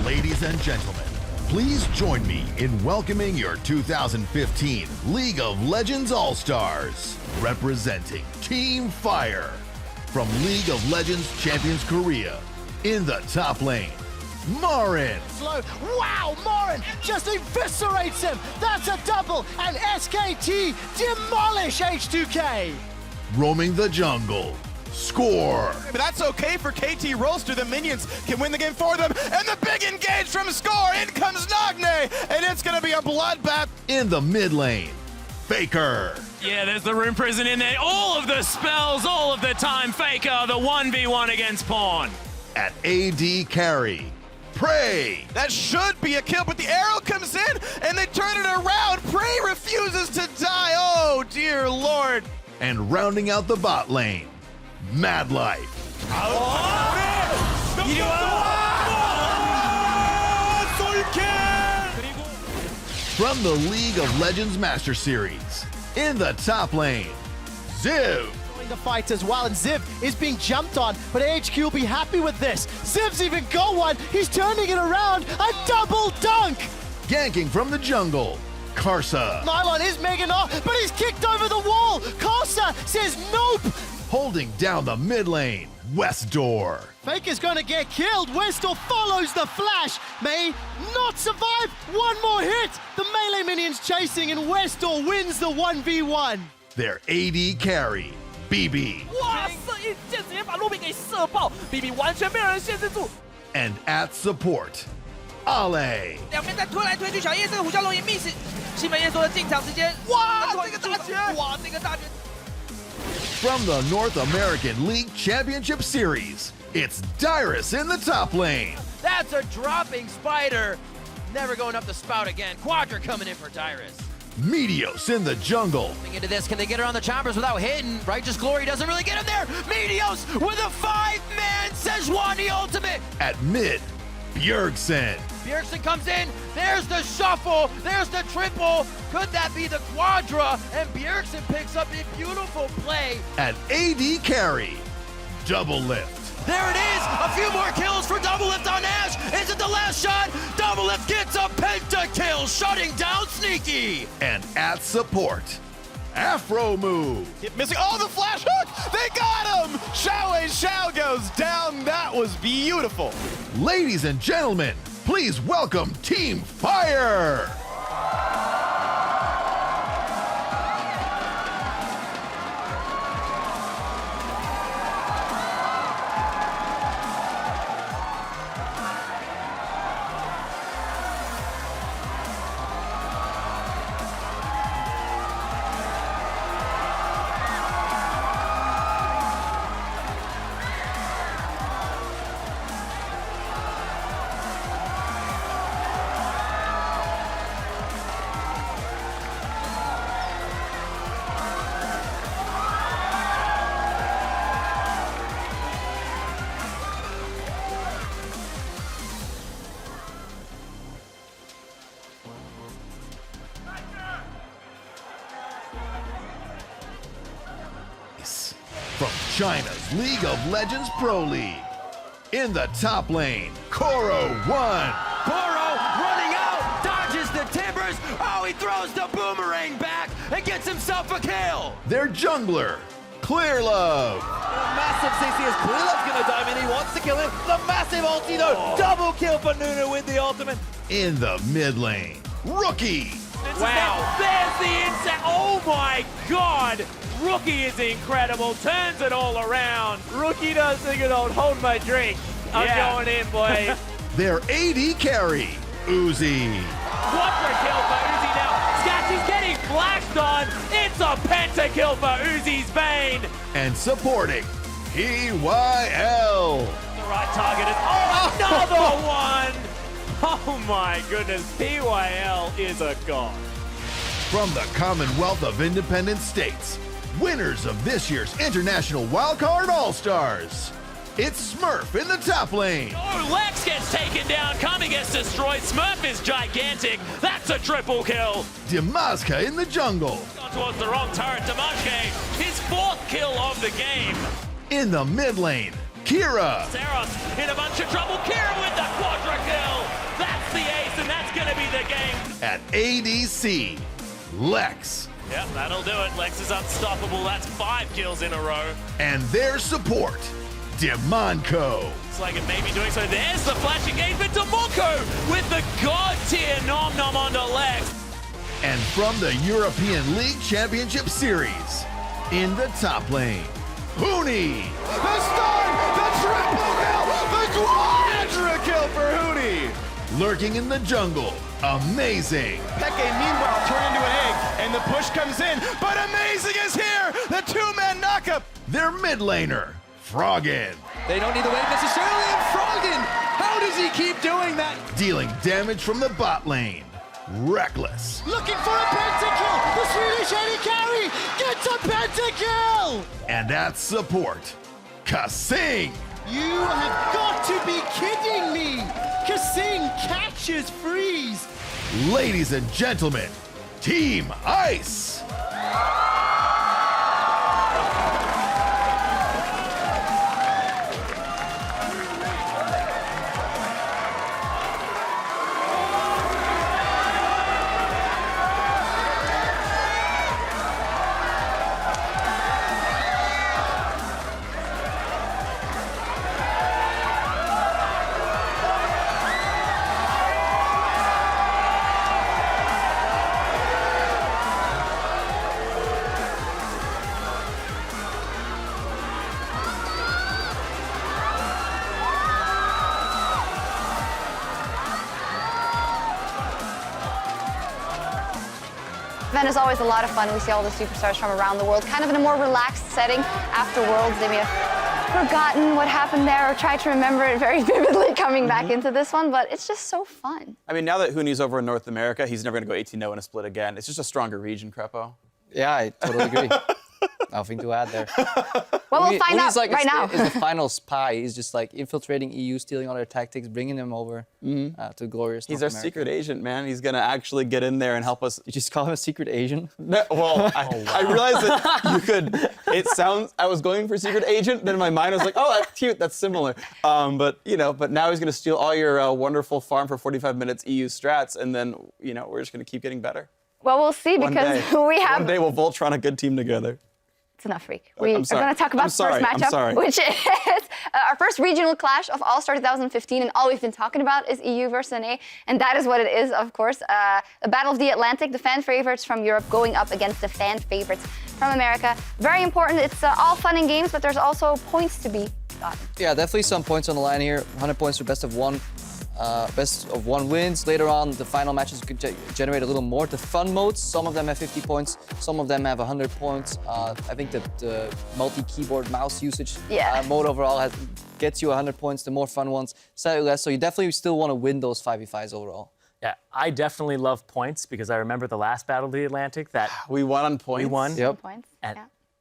[SPEAKER 3] Ladies and gentlemen, please join me in welcoming your 2015 League of Legends All-Stars, representing Team Fire from League of Legends Champions Korea. In the top lane, Marin.
[SPEAKER 4] Slow. Wow, Marin just eviscerates him. That's a double, and SKT demolish H2K.
[SPEAKER 3] Roaming the jungle, Score.
[SPEAKER 22] But that's okay for KT Roaster. The minions can win the game for them. And the big engage from Score. In comes Nagne, and it's going to be a bloodbath.
[SPEAKER 3] In the mid lane, FLICKR.
[SPEAKER 23] Yeah, there's the Rune Prison in there. All of the spells, all of the time. FLICKR, the 1v1 against Pawn.
[SPEAKER 3] At AD carry, Prey.
[SPEAKER 22] That should be a kill, but the arrow comes in, and they turn it around. Prey refuses to die. Oh, dear Lord.
[SPEAKER 3] And rounding out the bot lane, Mad Life. From the League of Legends Master Series, in the top lane, Ziv.
[SPEAKER 4] The fight as well, and Ziv is being jumped on, but AHQ will be happy with this. Ziv's even got one. He's turning it around. A double dunk.
[SPEAKER 3] Ganking from the jungle, Karsa.
[SPEAKER 4] Nylon is making off, but he's kicked over the wall. Karsa says nope.
[SPEAKER 3] Holding down the mid lane, Westdoor.
[SPEAKER 4] Fake is going to get killed. Westdoor follows the flash. May not survive. One more hit. The melee minions chasing, and Westdoor wins the 1v1.
[SPEAKER 3] Their AD carry, BB.
[SPEAKER 4] 哇，射一箭直接把路比给射爆 ，BB 完全被人限制住。
[SPEAKER 3] And at support, Ale.
[SPEAKER 4] 两边在推来推去，小叶这个虎啸龙也 miss。西门叶说的进场之间，哇，这个大绝，哇，这个大绝。
[SPEAKER 3] From the North American League Championship Series, it's Dyrus in the top lane.
[SPEAKER 1] That's a dropping spider. Never going up the spout again. Quadra coming in for Dyrus.
[SPEAKER 3] Meteos in the jungle.
[SPEAKER 1] Into this, can they get her on the choppers without hitting? Righteous Glory doesn't really get him there. Meteos with a 5-man Sejuani ultimate.
[SPEAKER 3] At mid, Bjergsen.
[SPEAKER 1] Bjergsen comes in. There's the shuffle. There's the triple. Could that be the quadra? And Bjergsen picks up a beautiful play.
[SPEAKER 3] At AD carry, Double Lift.
[SPEAKER 1] There it is. A few more kills for Double Lift on Ash. Is it the last shot? Double Lift gets a pentakill, shutting down Sneaky.
[SPEAKER 3] And at support, Afro Move.
[SPEAKER 22] Missing. Oh, the flash hook. They got him. Shao goes down. That was beautiful.
[SPEAKER 3] Ladies and gentlemen, please welcome Team Fire. China's League of Legends Pro League. In the top lane, Koro won.
[SPEAKER 1] Koro running out, dodges the timbers. Oh, he throws the boomerang back and gets himself a kill.
[SPEAKER 3] Their jungler, Clear Love.
[SPEAKER 7] Massive CC as Clearlove's gonna dive in. He wants to kill him. The massive ulti though. Double kill for Nunu with the ultimate.
[SPEAKER 3] In the mid lane, Rookie.
[SPEAKER 23] Wow. There's the insect. Oh my God. Rookie is incredible. Turns it all around.
[SPEAKER 7] Rookie does think it out. Hold my drink. I'm going in, boy.
[SPEAKER 3] Their AD carry, Uzi.
[SPEAKER 23] Quadra kill for Uzi now. Scatchy's getting flashed on. It's a pentakill for Uzi's Bane.
[SPEAKER 3] And supporting, PYL.
[SPEAKER 23] The right target is. Oh, another one. Oh my goodness. PYL is a god.
[SPEAKER 3] From the Commonwealth of Independent States, winners of this year's International Wildcard All-Stars. It's Smurf in the top lane.
[SPEAKER 23] Oh, Lex gets taken down. Kami gets destroyed. Smurf is gigantic. That's a triple kill.
[SPEAKER 3] Dimazka in the jungle.
[SPEAKER 23] Gone towards the wrong turret. Damashke, his 4th kill of the game.
[SPEAKER 3] In the mid lane, Kira.
[SPEAKER 23] Saros in a bunch of trouble. Kira with the quadra kill. That's the ace, and that's going to be the game.
[SPEAKER 3] At ADC, Lex.
[SPEAKER 23] Yep, that'll do it. Lex is unstoppable. That's 5 kills in a row.
[SPEAKER 3] And their support, Demonco.
[SPEAKER 23] Looks like it may be doing so. There's the flash engagement to Monko with the god tier nom nom onto Lex.
[SPEAKER 3] And from the European League Championship Series, in the top lane, Huni.
[SPEAKER 7] The stun, the triple kill, the quadra kill for Huni.
[SPEAKER 3] Lurking in the jungle, Amazing.
[SPEAKER 7] Peke, meanwhile, turned into an egg, and the push comes in, but Amazing is here! The two-man knockup!
[SPEAKER 3] Their mid laner, Froggen.
[SPEAKER 7] They don't need the wave necessarily, and Froggen! How does he keep doing that?
[SPEAKER 3] Dealing damage from the bot lane, Reckless.
[SPEAKER 4] Looking for a pentakill! The Swedish AD carry gets a pentakill!
[SPEAKER 3] And at support, Kasing.
[SPEAKER 4] You have got to be kidding me! Kasing catches Freeze!
[SPEAKER 3] Ladies and gentlemen, Team Ice.
[SPEAKER 14] Event is always a lot of fun. We see all the superstars from around the world, kind of in a more relaxed setting. After Worlds, they may have forgotten what happened there or tried to remember it very vividly coming back into this one, but it's just so fun.
[SPEAKER 15] I mean, now that Huni's over in North America, he's never going to go 18-0 in a split again. It's just a stronger region, Crepo.
[SPEAKER 18] Yeah, I totally agree. Nothing to add there.
[SPEAKER 14] Well, we'll find out
[SPEAKER 18] like
[SPEAKER 14] right now.
[SPEAKER 18] Is the final spy. He's just like infiltrating EU, stealing all their tactics, bringing them over to glorious
[SPEAKER 15] He's
[SPEAKER 18] North
[SPEAKER 15] our
[SPEAKER 18] America.
[SPEAKER 15] secret agent, man. He's going to actually get in there and help us.
[SPEAKER 18] You just call him a secret agent?
[SPEAKER 15] No, well, I realized that you could. It sounds. I was going for secret agent, then in my mind I was like, oh, that's cute. That's similar. But now he's going to steal all your wonderful farm for 45 minutes EU strats, and then we're just going to keep getting better.
[SPEAKER 14] Well, we'll see because we have.
[SPEAKER 15] One day we'll Voltron a good team together.
[SPEAKER 14] It's enough, Freak. We are going to talk about the first
[SPEAKER 15] I'm
[SPEAKER 14] matchup,
[SPEAKER 15] sorry.
[SPEAKER 14] which is our first regional clash of All-Star 2015, and all we've been talking about is EU versus NA, and that is what it is, of course. A battle of the Atlantic, the fan favorites from Europe going up against the fan favorites from America. Very important. It's all fun and games, but there's also points to be gotten.
[SPEAKER 18] Yeah, definitely some points on the line here. 100 points for best of one. Best of one wins. Later on, the final matches could generate a little more. The fun modes, some of them have 50 points, some of them have 100 points. I think that the multi-keyboard mouse usage mode overall gets you 100 points. The more fun ones, slightly less. So you definitely still want to win those 5v5s overall.
[SPEAKER 19] Yeah, I definitely love points because I remember the last Battle of the Atlantic that
[SPEAKER 15] we won on points.
[SPEAKER 19] We won.
[SPEAKER 18] Yep.
[SPEAKER 14] Points.
[SPEAKER 19] And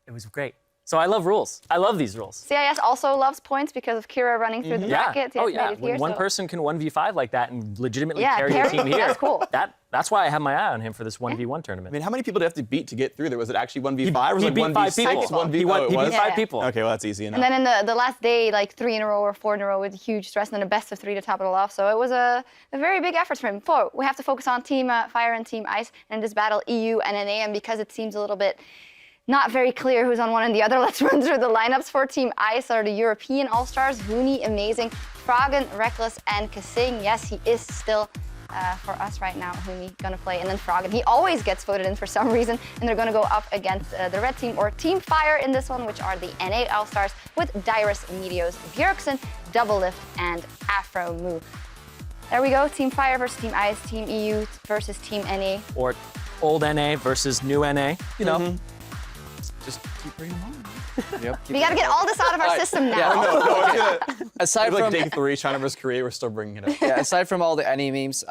[SPEAKER 19] it was great. So I love rules. I love these rules.
[SPEAKER 14] CIS also loves points because of Kira running through the bracket.
[SPEAKER 19] Oh yeah,
[SPEAKER 14] Here,
[SPEAKER 19] when one person can 1v5 like that and legitimately
[SPEAKER 14] Yeah,
[SPEAKER 19] carry a team here,
[SPEAKER 14] that's cool.
[SPEAKER 19] That's why I have my eye on him for this 1v1 tournament.
[SPEAKER 15] I mean, how many people did you have to beat to get through there? Was it actually 1v5 or was
[SPEAKER 19] he
[SPEAKER 15] it
[SPEAKER 19] beat 5 people.
[SPEAKER 15] 1v6?
[SPEAKER 19] He beat 5 people.
[SPEAKER 15] Okay, well, that's easy enough.
[SPEAKER 14] And then in the last day, like 3 in a row or 4 in a row with huge stress, and then a best of 3 to top it all off. So it was a very big effort for him. We have to focus on Team Fire and Team Ice in this battle, EU and NA, and because it seems a little bit not very clear who's on one and the other, let's run through the lineups for Team Ice. Are the European All-Stars, Huni, amazing, Froggen, Reckless, and Kasing. Yes, he is still, for us right now, Huni gonna play. And then Froggen, he always gets voted in for some reason, and they're gonna go up against the red team, or Team Fire in this one, which are the NA All-Stars, with Dyrus, Meteos, Bjergsen, Doublelift, and Afro Moo. There we go, Team Fire versus Team Ice, Team EU versus Team NA.
[SPEAKER 19] Or old NA versus new NA, you know.
[SPEAKER 15] Just keep bringing them on.
[SPEAKER 14] Yep. We gotta get all this out of our system now.
[SPEAKER 18] Aside
[SPEAKER 15] like
[SPEAKER 18] from
[SPEAKER 15] day 3, China versus Korea, we're still bringing it up.
[SPEAKER 18] yeah, aside from all the NA memes,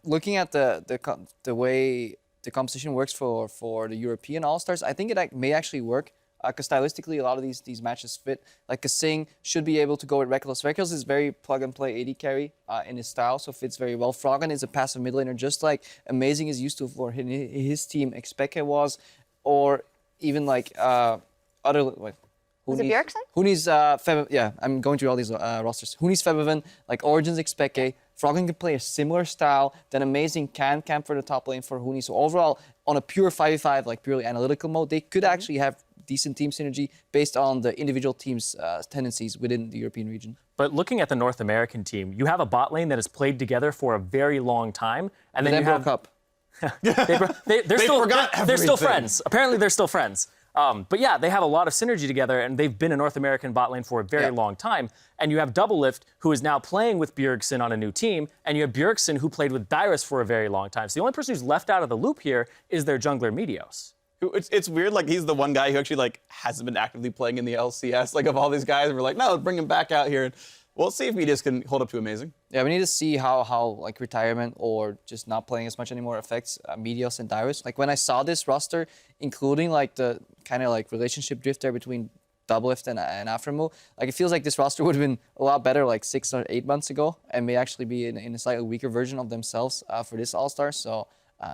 [SPEAKER 18] looking at the way the competition works for the European All-Stars, I think it may actually work. Because stylistically, a lot of these matches fit. Like Kasing should be able to go with Reckless. Reckless is very plug-and-play AD carry in his style, so fits very well. Froggen is a passive mid laner, just like Amazing is used to for his team. FLICKR was, or even like other like.
[SPEAKER 14] Was it Bjergsen?
[SPEAKER 18] Huni's I'm going through all these rosters. Huni's Febiven, like Origins FLICKR. Froggen can play a similar style, then Amazing can camp for the top lane for Huni. So overall, on a pure 5v5, like purely analytical mode, they could actually have decent team synergy based on the individual team's tendencies within the European region.
[SPEAKER 19] But looking at the North American team, you have a bot lane that has played together for a very long time, and then you have
[SPEAKER 18] broke up.
[SPEAKER 19] they're still friends. Apparently, they're still friends. But yeah, they have a lot of synergy together, and they've been a North American bot lane for a very long time. And you have Doublelift, who is now playing with Bjergsen on a new team, and you have Bjergsen, who played with Dyrus for a very long time. So the only person who's left out of the loop here is their jungler Meteos.
[SPEAKER 15] It's weird, like he's the one guy who actually like hasn't been actively playing in the LCS, like of all these guys, and we're like, no, bring him back out here. And we'll see if Meteos can hold up to Amazing.
[SPEAKER 18] Yeah, we need to see how like retirement or just not playing as much anymore affects Meteos and Dyrus. Like when I saw this roster, including like the kind of like relationship drift there between Doublelift and Aframu, like it feels like this roster would have been a lot better like 6 or 8 months ago, and may actually be in a slightly weaker version of themselves for this All-Star. So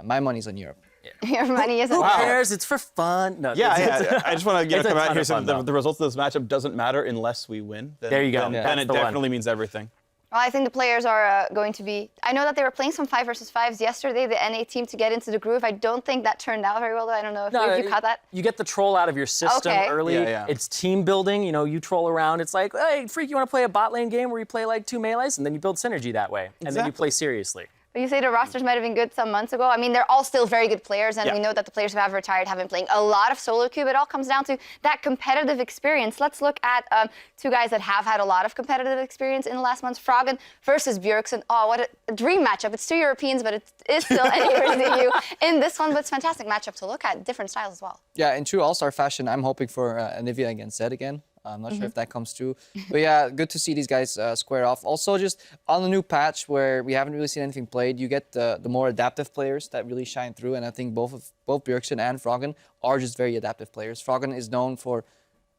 [SPEAKER 18] my money's on Europe.
[SPEAKER 14] Your money isn't.
[SPEAKER 19] Who cares? It's for fun. No,
[SPEAKER 15] I just want to come out here saying the results of this matchup doesn't matter unless we win. Then,
[SPEAKER 19] there you go.
[SPEAKER 15] Then it definitely means everything.
[SPEAKER 14] Well, I think the players are going to be. I know that they were playing some 5 versus 5s yesterday, the NA team, to get into the groove. I don't think that turned out very well, though. I don't know if you caught that.
[SPEAKER 19] You get the troll out of your system early. It's team building. You know, you troll around. It's like, hey, Freak, you want to play a bot lane game where you play like 2 melees, and then you build synergy that way, and then you play seriously.
[SPEAKER 14] But you say the rosters might have been good some months ago. I mean, they're all still very good players, and we know that the players who have retired have been playing a lot of solo queue. It all comes down to that competitive experience. Let's look at 2 guys that have had a lot of competitive experience in the last months. Froggen versus Bjergsen. Oh, what a dream matchup. It's 2 Europeans, but it is still NA versus EU in this one. But it's a fantastic matchup to look at. Different styles as well.
[SPEAKER 18] Yeah, in true All-Star fashion, I'm hoping for Anivia against Zed again. I'm not sure if that comes true. But yeah, good to see these guys square off. Also, just on the new patch where we haven't really seen anything played, you get the more adaptive players that really shine through. And I think both Bjergsen and Froggen are just very adaptive players. Froggen is known for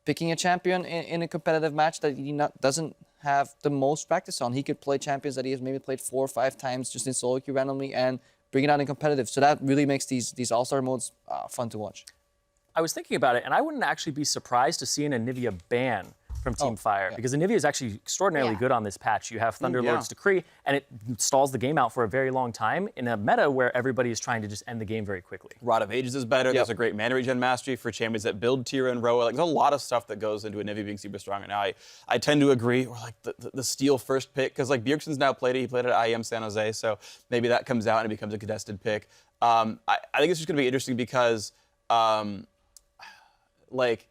[SPEAKER 18] picking a champion in a competitive match that he doesn't have the most practice on. He could play champions that he has maybe played 4 or 5 times just in solo queue randomly and bring it out in competitive. So that really makes these All-Star modes fun to watch.
[SPEAKER 19] I was thinking about it, and I wouldn't actually be surprised to see an Anivia ban from Team Fire, because Anivia is actually extraordinarily good on this patch. You have Thunderlord's Decree, and it stalls the game out for a very long time in a meta where everybody is trying to just end the game very quickly.
[SPEAKER 15] Rod of Ages is better. There's a great mana regen mastery for champions that build Tira and Roa. Like, there's a lot of stuff that goes into Anivia being super strong. And now I tend to agree, or like the steal first pick, because like Bjergsen's now played it. He played it at IEM San Jose, so maybe that comes out and it becomes a contested pick. I think it's just going to be interesting because like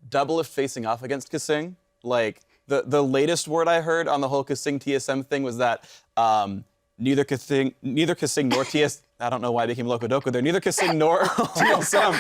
[SPEAKER 15] Doublelift facing off against Kasing, like the latest word I heard on the whole Kasing TSM thing was that neither Kasing nor TS I don't know why I became Loco Doco there. Neither Kasing nor TSM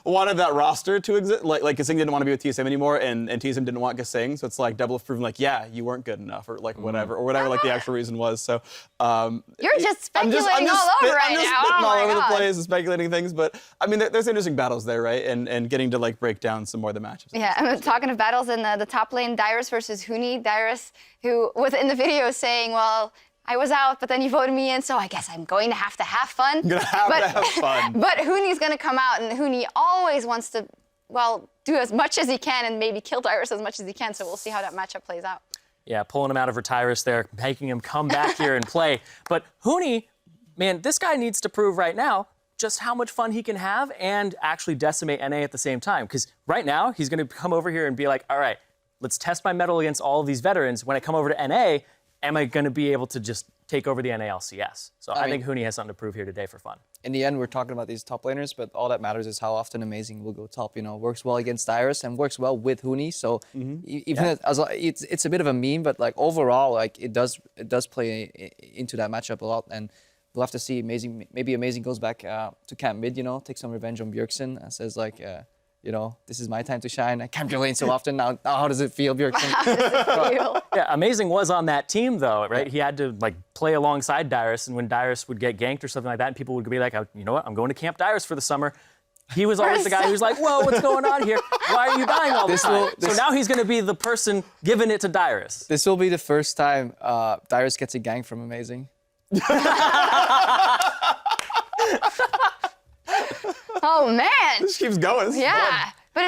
[SPEAKER 15] wanted that roster to exist. Like Kasing didn't want to be with TSM anymore, and TSM didn't want Kasing. So it's like double proving like, yeah, you weren't good enough, or like whatever like the actual reason was. So
[SPEAKER 14] you're just speculating all over right now.
[SPEAKER 15] Spitting all over the place and speculating things, but I mean, there's interesting battles there, right? And getting to like break down some more of the matches.
[SPEAKER 14] Yeah, I'm talking of battles in the top lane, Dyrus versus Huni. Dyrus, who was in the video saying, well, I was out, but then you voted me in, so I guess I'm going to have fun.
[SPEAKER 15] I'm gonna have to have fun.
[SPEAKER 14] But Huni's gonna come out, and Huni always wants to, well, do as much as he can and maybe kill Dyrus as much as he can, so we'll see how that matchup plays out.
[SPEAKER 19] Yeah, pulling him out of Retyrus there, making him come back here and play. But Huni, man, this guy needs to prove right now just how much fun he can have and actually decimate NA at the same time. Because right now, he's gonna come over here and be like, all right, let's test my mettle against all of these veterans. When I come over to NA, am I going to be able to just take over the NALCS? So I think Huni has something to prove here today for fun.
[SPEAKER 18] In the end, we're talking about these top laners, but all that matters is how often Amazing will go top. You know, works well against Dyrus and works well with Huni. So even it's a bit of a meme, but like overall, like it does play into that matchup a lot. And we'll have to see. Maybe Amazing goes back to camp mid. You know, take some revenge on Bjergsen and says like. You know, this is my time to shine. I can't lane so often. Now how does it feel, Bjergsen?
[SPEAKER 14] How does it feel?
[SPEAKER 19] Yeah, Amazing was on that team, though, right? He had to, like, play alongside Dyrus, and when Dyrus would get ganked or something like that, and people would be like, you know what, I'm going to Camp Dyrus for the summer. He was always the guy who was like, whoa, what's going on here? Why are you dying all the time? So now he's going to be the person giving it to Dyrus.
[SPEAKER 18] This will be the first time Dyrus gets a gank from Amazing.
[SPEAKER 14] Oh, man.
[SPEAKER 15] This keeps going.
[SPEAKER 14] Yeah. But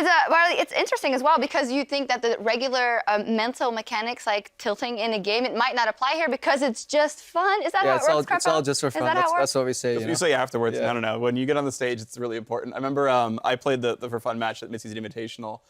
[SPEAKER 14] it's interesting as well because you think that the regular mental mechanics like tilting in a game, it might not apply here because it's just fun. Is that how it works,
[SPEAKER 18] it's all just for fun. That's what we say.
[SPEAKER 15] You say afterwards. Yeah. I don't know. When you get on the stage, it's really important. I remember I played the for fun match at Mid-Season Invitational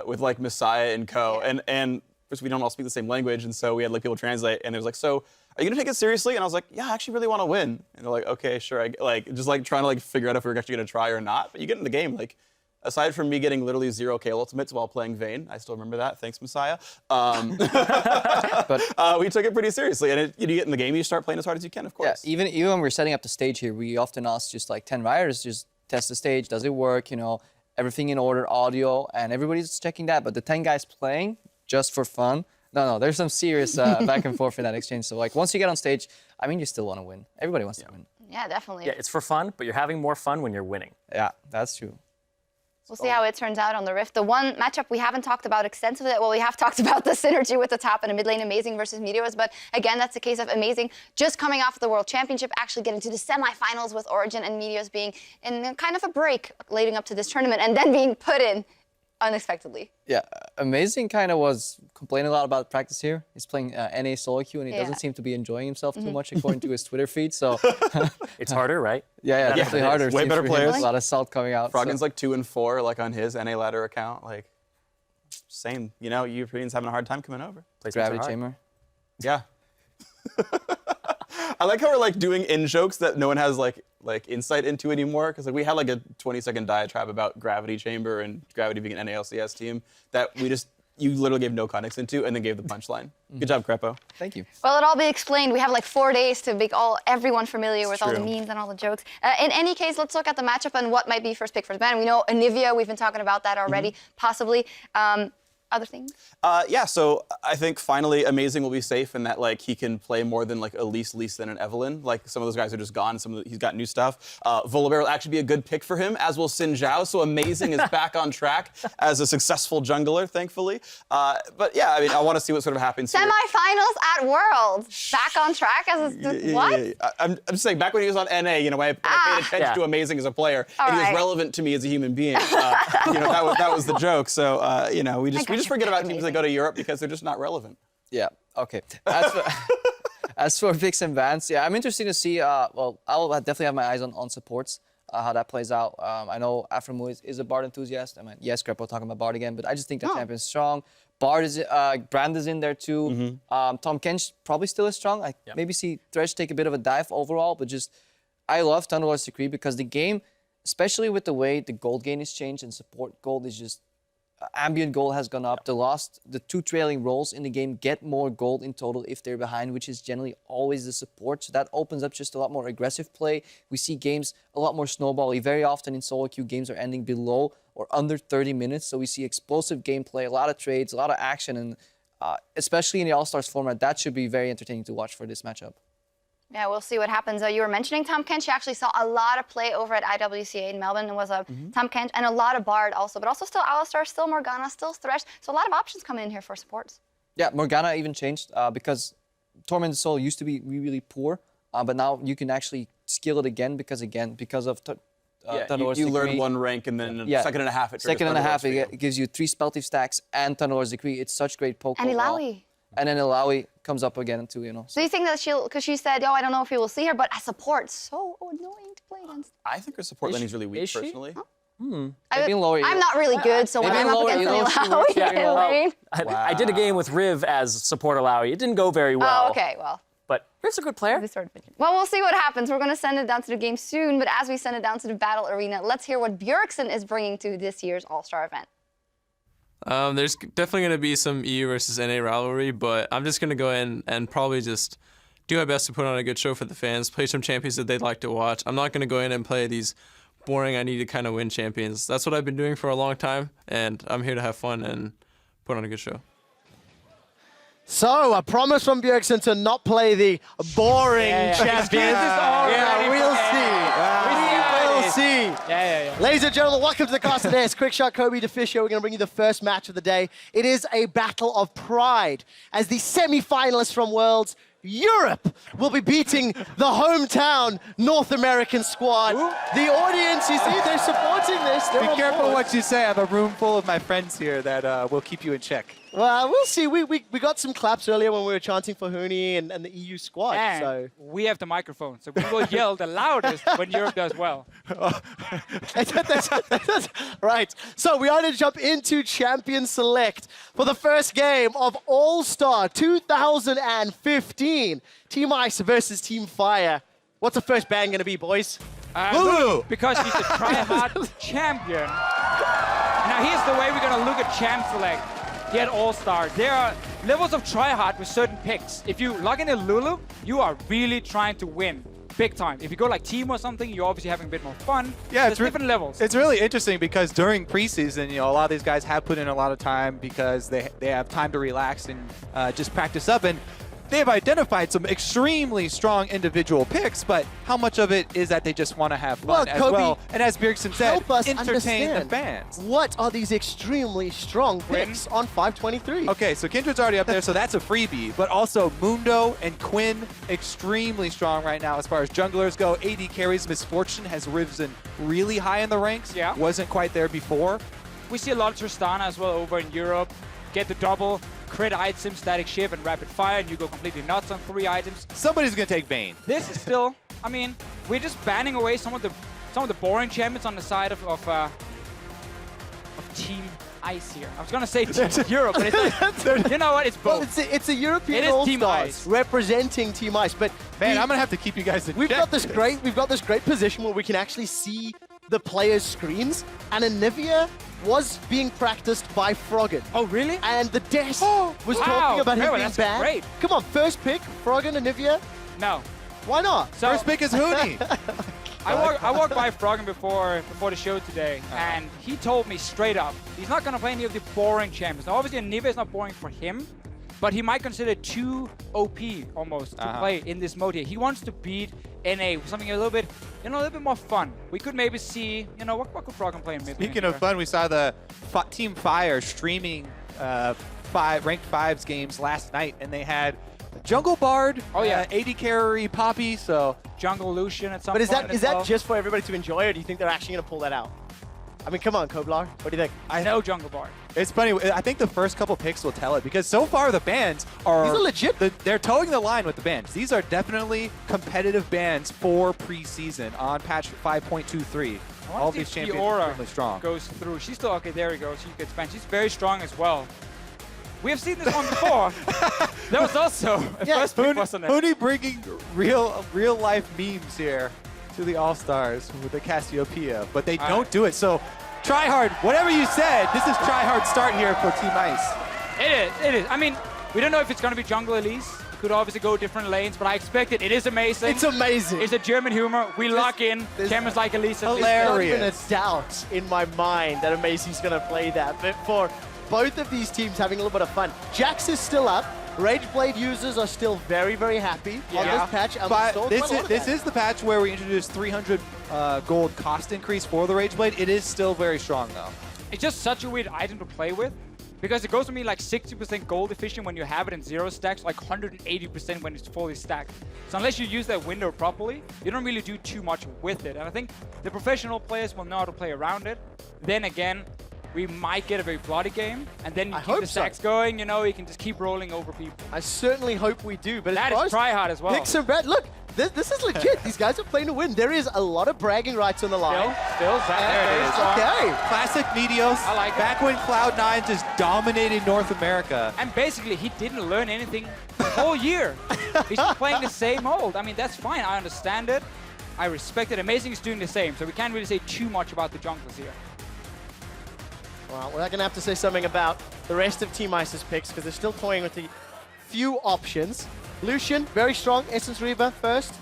[SPEAKER 15] with like Messiah and co.
[SPEAKER 14] Yeah.
[SPEAKER 15] And first we don't all speak the same language, and so we had like people translate, and they was like, so are you gonna take it seriously? And I was like, yeah, I actually really want to win. And they're like, okay, sure. Just like trying to like figure out if we were actually gonna try or not. But you get in the game, like. Aside from me getting literally 0k ultimates while playing Vayne, I still remember that. Thanks, Messiah. But we took it pretty seriously, and you get in the game, you start playing as hard as you can, of course.
[SPEAKER 18] Yeah, even when we're setting up the stage here, we often ask just like 10 riders, just test the stage, does it work? You know, everything in order, audio, and everybody's checking that. But the 10 guys playing just for fun, no, there's some serious back and forth in that exchange. So like once you get on stage, I mean, you still want to win. Everybody wants to win.
[SPEAKER 14] Yeah, definitely.
[SPEAKER 19] Yeah, it's for fun, but you're having more fun when you're winning.
[SPEAKER 18] Yeah, that's true.
[SPEAKER 14] We'll see how it turns out on the Rift. The one matchup we haven't talked about extensively, well, we have talked about the synergy with the top and a mid lane Amazing versus Meteors, but again, that's the case of Amazing just coming off the World Championship, actually getting to the semifinals with Origin and Meteors being in kind of a break leading up to this tournament and then being put in unexpectedly.
[SPEAKER 18] Yeah, Amazing kind of was complaining a lot about practice here. He's playing NA solo queue and he doesn't seem to be enjoying himself too much according to his Twitter feed, so.
[SPEAKER 19] It's harder, right?
[SPEAKER 18] Yeah, definitely harder.
[SPEAKER 15] Way better players.
[SPEAKER 18] A lot of salt coming out.
[SPEAKER 15] Froggen's like 2 and 4, like on his NA ladder account, like same. You know, Europeans having a hard time coming over.
[SPEAKER 18] Gravity Chamber.
[SPEAKER 15] Yeah. I like how we're like doing in-jokes that no one has like insight into anymore, because like we had like a 20-second diatribe about Gravity Chamber and Gravity being an NALCS team that you literally gave no context into and then gave the punchline. Good job, Crepo.
[SPEAKER 18] Thank you.
[SPEAKER 14] Well, it'll all be explained. We have like 4 days to make everyone familiar with all the memes and all the jokes. In any case, let's look at the matchup and what might be first pick for the ban. We know Anivia, we've been talking about that already, possibly. Other things?
[SPEAKER 15] Yeah, so I think finally Amazing will be safe in that like he can play more than like Elise, then an Evelyn. Like some of those guys are just gone. He's got new stuff. Volibear will actually be a good pick for him, as will Xin Zhao. So Amazing is back on track as a successful jungler, thankfully. But yeah, I mean, I want to see what sort of happens here.
[SPEAKER 14] Semifinals at Worlds, back on track as what?
[SPEAKER 15] Yeah. I'm just saying, back when he was on NA, you know, I paid attention to Amazing as a player, and he was relevant to me as a human being. You know, that was the joke. So you know, we just forget about teams that go to Europe because they're just not relevant.
[SPEAKER 18] Yeah, okay. As for picks and bans, yeah, I'm interested to see, well, I'll definitely have my eyes on supports, how that plays out. I know Aframu is a Bard enthusiast. I mean, yes, Crepo talking about Bard again, but I just think that champion's strong. Brand is in there too. Tom Kench probably still is strong. I maybe see Thresh take a bit of a dive overall, but just, I love Thunderlord's Decree because the game, especially with the way the gold gain is changed and support gold is just ambient gold has gone up. The 2 trailing roles in the game get more gold in total if they're behind, which is generally always the support. So that opens up just a lot more aggressive play. We see games a lot more snowbally. Very often in solo queue, games are ending below or under 30 minutes. So we see explosive gameplay, a lot of trades, a lot of action, and especially in the All-Stars format, that should be very entertaining to watch for this matchup.
[SPEAKER 14] Yeah, we'll see what happens. You were mentioning Tom Kench. You actually saw a lot of play over at IWCA in Melbourne. It was Tom Kench and a lot of Bard also, but also still Alistar, still Morgana, still Thresh. So a lot of options coming in here for supports. Yeah, Morgana even changed because Torment Soul used to be really poor, but now you can actually skill it again because of
[SPEAKER 15] you learn 1 rank and then in a second and a half
[SPEAKER 18] it gives you 3 spell thief stacks and Thunderlord's Decree. It's such great poke.
[SPEAKER 14] And Illaoi.
[SPEAKER 18] And then Illaoi comes up again too, you know.
[SPEAKER 14] So you think that because she said, oh, I don't know if we will see her, but as support, so annoying to play against.
[SPEAKER 15] I think her support laning is really weak, personally.
[SPEAKER 14] I'm not really good, so when I'm up against an Illaoi,
[SPEAKER 19] I did a game with Riv as support Illaoi. It didn't go very well.
[SPEAKER 14] Oh, okay, well.
[SPEAKER 19] But Riv's a good player.
[SPEAKER 14] Well, we'll see what happens. We're going to send it down to the game soon, but as we send it down to the battle arena, let's hear what Bjergsen is bringing to this year's All-Star event.
[SPEAKER 2] There's definitely going to be some EU versus NA rivalry, but I'm just going to go in and probably just do my best to put on a good show for the fans, play some champions that they'd like to watch. I'm not going to go in and play these boring, I need to kind of win champions. That's what I've been doing for a long time, and I'm here to have fun and put on a good show.
[SPEAKER 4] So, a promise from Bjergsen to not play the boring champions. We'll see. Ladies and gentlemen, welcome to the cast today. It's Quick Shot, Kobe DeFisher. We're going to bring you the first match of the day. It is a battle of pride as the semi-finalists from Worlds Europe will be beating the hometown North American squad. The audience, you see, they're supporting this.
[SPEAKER 22] Be careful what you say. I have a room full of my friends here that will keep you in check.
[SPEAKER 4] Well, we'll see. We got some claps earlier when we were chanting for Huni and the EU squad.
[SPEAKER 8] And
[SPEAKER 4] so
[SPEAKER 8] we have the microphone, so we will yell the loudest when Europe does well.
[SPEAKER 4] That's right. So we are going to jump into Champion Select for the first game of All-Star 2015. Team Ice versus Team Fire. What's the first ban going to be, boys?
[SPEAKER 8] Lulu! Because he's a try-hard champion. Now here's the way we're going to look at Champ Select. Get All-Star. There are levels of try-hard with certain picks. If you log in a Lulu, you are really trying to win. Big time. If you go like team or something, you're obviously having a bit more fun.
[SPEAKER 22] Yeah,
[SPEAKER 8] there's different levels.
[SPEAKER 22] It's really interesting because during preseason, a lot of these guys have put in a lot of time because they have time to relax and just practice up. And they have identified some extremely strong individual picks, but how much of it is that they just want to have fun as
[SPEAKER 4] Kobe,
[SPEAKER 22] well? And as Bjergsen said,
[SPEAKER 4] help us
[SPEAKER 22] entertain the
[SPEAKER 4] understand.
[SPEAKER 22] fans.
[SPEAKER 4] What are these extremely strong picks on 523?
[SPEAKER 22] Okay, so Kindred's already up there, so that's a freebie. But also Mundo and Quinn, extremely strong right now as far as junglers go. AD carries Misfortune has risen really high in the ranks.
[SPEAKER 8] Yeah.
[SPEAKER 22] Wasn't quite there before.
[SPEAKER 8] We see a lot of Tristana as well over in Europe. Get the double, crit items, static shift, and rapid fire, and you go completely nuts on 3 items.
[SPEAKER 22] Somebody's gonna take Vayne.
[SPEAKER 8] This is still, I mean, we're just banning away some of the boring champions on the side of Team Ice here. I was gonna say Team Europe, but it's like, you know what? It's both.
[SPEAKER 4] Well, it's a European
[SPEAKER 8] Team
[SPEAKER 4] All-Stars
[SPEAKER 8] Ice
[SPEAKER 4] representing Team Ice, but
[SPEAKER 22] man, I'm gonna have to keep you guys in
[SPEAKER 4] we've
[SPEAKER 22] check
[SPEAKER 4] got this
[SPEAKER 22] for
[SPEAKER 4] great position where we can actually see the players' screens, and Anivia was being practiced by Froggen.
[SPEAKER 8] Oh, really?
[SPEAKER 4] And the Des was talking about him being banned.
[SPEAKER 8] Great.
[SPEAKER 4] Come on, first pick, Froggen, Anivia?
[SPEAKER 8] No.
[SPEAKER 4] Why not?
[SPEAKER 8] So,
[SPEAKER 22] first pick is Huni.
[SPEAKER 8] I walked by Froggen before the show today, and he told me straight up, he's not going to play any of the boring champions. Now, obviously, Anivia is not boring for him, but he might consider too OP almost to play in this mode here. He wants to beat NA, something a little bit more fun. We could maybe see, what could Froggen play in mid?
[SPEAKER 22] Speaking of fun, we saw the Team Fire streaming ranked 5s games last night, and they had Jungle Bard, AD Carry, Poppy, so
[SPEAKER 8] Jungle Lucian at some
[SPEAKER 4] point.
[SPEAKER 8] But
[SPEAKER 4] is that just for everybody to enjoy, or do you think they're actually going to pull that out? I mean, come on, Koblar. What do you think?
[SPEAKER 8] I know Jungle Bard.
[SPEAKER 22] It's funny. I think the first couple picks will tell it because so far the bans are...
[SPEAKER 4] These are legit.
[SPEAKER 22] They're towing the line with the bans. These are definitely competitive bans for preseason on patch 5.23. All these champions are really strong.
[SPEAKER 8] Goes through. She's still... Okay, there we go. She gets banned. She's very strong as well. We have seen this one before. There was also a first pick, wasn't it?
[SPEAKER 22] Huni bringing real life memes here to the All-Stars with the Cassiopeia, but they don't do it. So try hard. Whatever you said, this is try hard start here for Team Ice.
[SPEAKER 8] It is. I mean, we don't know if it's going to be jungle Elise. Could obviously go different lanes, but I expect it. It is amazing.
[SPEAKER 4] It's amazing.
[SPEAKER 8] It's a German humor. We lock in. Cameras like Elise.
[SPEAKER 4] There's not even a doubt in my mind that Amazing's going to play that. But for both of these teams having a little bit of fun. Jax is still up. Rageblade users are still very, very happy on this patch. And
[SPEAKER 22] But this is the patch where we introduced 300 gold cost increase for the Rageblade. It is still very strong, though.
[SPEAKER 8] It's just such a weird item to play with. Because it goes from being like 60% gold efficient when you have it in 0 stacks, like 180% when it's fully stacked. So unless you use that window properly, you don't really do too much with it. And I think the professional players will know how to play around it. Then again, we might get a very bloody game, and then you keep the stacks going, you know, you can just keep rolling over people.
[SPEAKER 4] I certainly hope we do. But
[SPEAKER 8] that is try hard as well.
[SPEAKER 4] Picks and bet. Look, this is legit. These guys are playing to win. There is a lot of bragging rights on the line.
[SPEAKER 8] Still, there it is.
[SPEAKER 22] Okay. Classic Meteos.
[SPEAKER 8] I like it.
[SPEAKER 22] Back when Cloud9 just dominated North America.
[SPEAKER 8] And basically, he didn't learn anything the whole year. He's just playing the same old. I mean, that's fine. I understand it. I respect it. Amazing is doing the same, so we can't really say too much about the junglers here.
[SPEAKER 4] Well, we're going to have to say something about the rest of Team Ice's picks because they're still toying with the few options. Lucian, very strong. Essence Reaver first.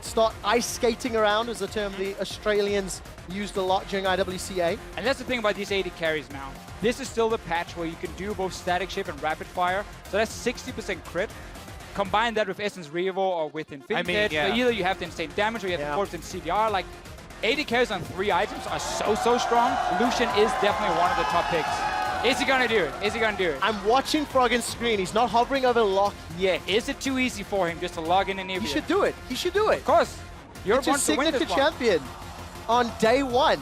[SPEAKER 4] Start ice skating around is a term the Australians used a lot during IWCA.
[SPEAKER 8] And that's the thing about these 80 carries now. This is still the patch where you can do both static shift and rapid fire. So that's 60% crit. Combine that with Essence Reaver or with Infinity. So either you have the insane damage or you have the 4% CDR. Like 80 carries on 3 items are so strong. Lucian is definitely one of the top picks. Is he gonna do it? Is he gonna do it?
[SPEAKER 4] I'm watching Froggen's screen. He's not hovering over lock yet.
[SPEAKER 8] Is it too easy for him just to log in and
[SPEAKER 4] He should do it. He should do it.
[SPEAKER 8] Of course. You're
[SPEAKER 4] it's your signature champion on day 1.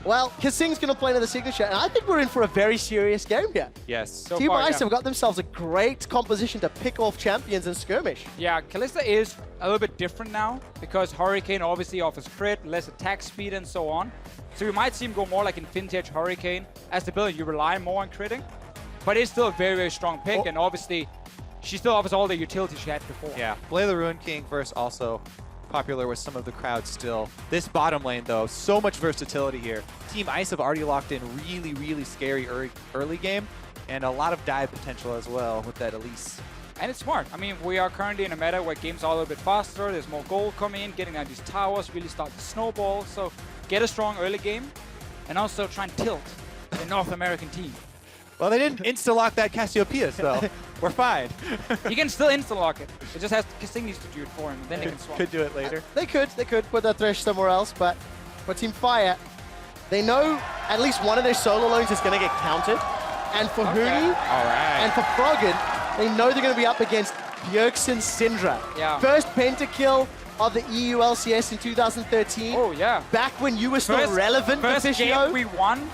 [SPEAKER 4] Well, Kasing's going to play another signature, and I think we're in for a very serious game here.
[SPEAKER 22] Yes.
[SPEAKER 4] Team Ice have got themselves a great composition to pick off champions in skirmish.
[SPEAKER 8] Yeah, Kalista is a little bit different now because Hurricane obviously offers crit, less attack speed, and so on. So we might see him go more like Infinity Edge Hurricane. As the builder, you rely more on critting, but it's still a very, very strong pick, and obviously she still offers all the utility she had before.
[SPEAKER 22] Yeah, Blade the Ruin King first also popular with some of the crowd still. This bottom lane, though, so much versatility here. Team Ice have already locked in really scary early game, and a lot of dive potential as well with that Elise.
[SPEAKER 8] And it's smart. I mean, we are currently in a meta where games are a little bit faster, there's more gold coming in, getting down these towers, really start to snowball. So get a strong early game, and also try and tilt the North American team.
[SPEAKER 22] Well, they didn't insta-lock that Cassiopeia, so we're fine.
[SPEAKER 8] You can still insta-lock it. It just has Kasing needs to do it for him, and then they can swap.
[SPEAKER 22] Could do it later.
[SPEAKER 4] They could put that Thresh somewhere else, but for Team Fire, they know at least one of their solo lanes is going to get counted. And for Huni and for Froggen, they know they're going to be up against Bjergsen Syndra.
[SPEAKER 8] Yeah.
[SPEAKER 4] First pentakill of the EU LCS in 2013.
[SPEAKER 8] Oh, yeah.
[SPEAKER 4] Back when you were still relevant,
[SPEAKER 8] First game we won.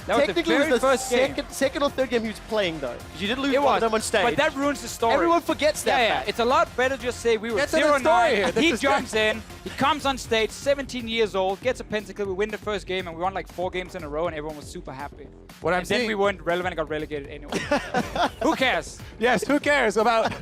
[SPEAKER 8] That
[SPEAKER 4] Technically,
[SPEAKER 8] was the
[SPEAKER 4] it was
[SPEAKER 8] very
[SPEAKER 4] the second or third game he was playing, though. Because you did lose
[SPEAKER 8] It
[SPEAKER 4] one
[SPEAKER 8] was,
[SPEAKER 4] of them on stage.
[SPEAKER 8] but that ruins the story.
[SPEAKER 4] Everyone forgets that fact.
[SPEAKER 8] It's a lot better to just say we were
[SPEAKER 4] Get to the story here.
[SPEAKER 8] 0-9.
[SPEAKER 4] This
[SPEAKER 8] He
[SPEAKER 4] is
[SPEAKER 8] jumps in, he comes on stage, 17 years old, gets a pentakill, we win the first game, and we won like 4 games in a row, and everyone was super happy.
[SPEAKER 22] What I'm
[SPEAKER 8] and then
[SPEAKER 22] saying-
[SPEAKER 8] we weren't relevant and got relegated anyway. Who cares?
[SPEAKER 22] Yes, who cares about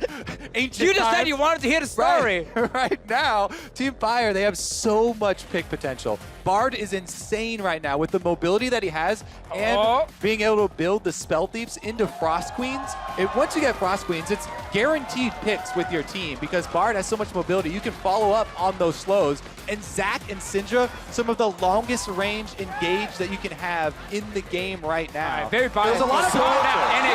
[SPEAKER 22] ancient
[SPEAKER 8] You just said
[SPEAKER 22] times?
[SPEAKER 8] you wanted to hear the story.
[SPEAKER 22] Right now, Team Fire, they have so much pick potential. Bard is insane right now with the mobility that he has and being able to build the Spell Thieves into Frost Queens. Once you get Frost Queens, it's guaranteed picks with your team because Bard has so much mobility. You can follow up on those slows. And Zac and Syndra, some of the longest range engage that you can have in the game right now.
[SPEAKER 8] Very biased.
[SPEAKER 22] There's a lot of